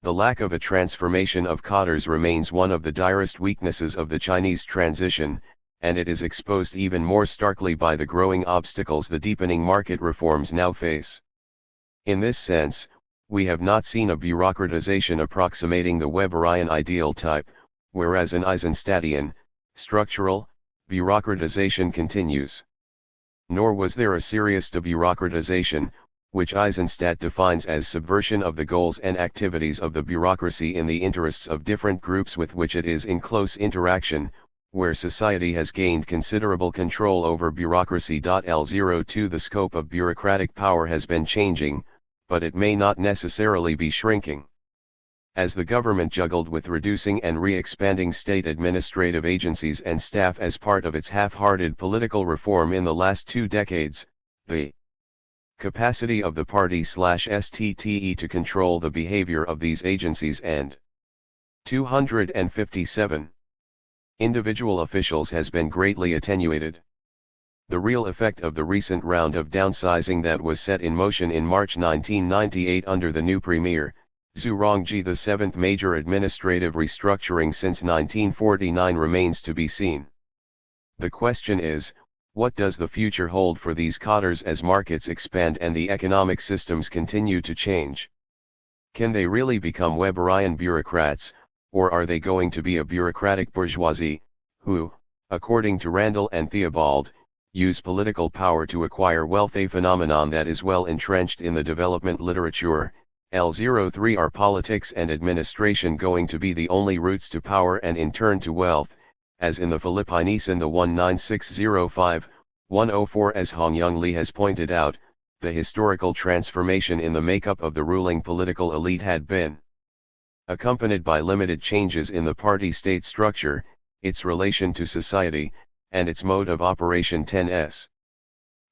The lack of a transformation of cadres remains one of the direst weaknesses of the Chinese transition, and it is exposed even more starkly by the growing obstacles the deepening market reforms now face. In this sense, we have not seen a bureaucratization approximating the Weberian ideal type, whereas an Eisenstadtian, structural, bureaucratization continues. Nor was there a serious debureaucratization, which Eisenstadt defines as subversion of the goals and activities of the bureaucracy in the interests of different groups with which it is in close interaction, where society has gained considerable control over bureaucracy. L02 The scope of bureaucratic power has been changing, but it may not necessarily be shrinking. as the government juggled with reducing and re-expanding state administrative agencies and staff as part of its half-hearted political reform in the last 2 decades, the capacity of the party/STTE to control the behavior of these agencies and 257 individual officials has been greatly attenuated. The real effect of the recent round of downsizing that was set in motion in March 1998 under the new premier, Zhu Rongji, the 7th major administrative restructuring since 1949, remains to be seen. The question is, what does the future hold for these cadres as markets expand and the economic systems continue to change? Can they really become Weberian bureaucrats, or are they going to be a bureaucratic bourgeoisie, who, according to Randall and Theobald, use political power to acquire wealth, a phenomenon that is well entrenched in the development literature? L03 Are politics and administration going to be the only routes to power and in turn to wealth, as in the Philippines in the 19605-104? As Hong Young Lee has pointed out, the historical transformation in the makeup of the ruling political elite had been accompanied by limited changes in the party-state structure, its relation to society, and its mode of operation. 10s.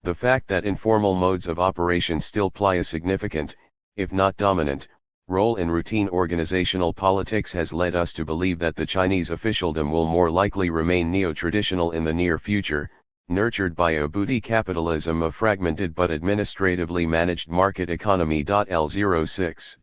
The fact that informal modes of operation still play a significant, if not dominant, role in routine organizational politics has led us to believe that the Chinese officialdom will more likely remain neo-traditional in the near future, nurtured by a booty capitalism, a fragmented but administratively managed market economy. L06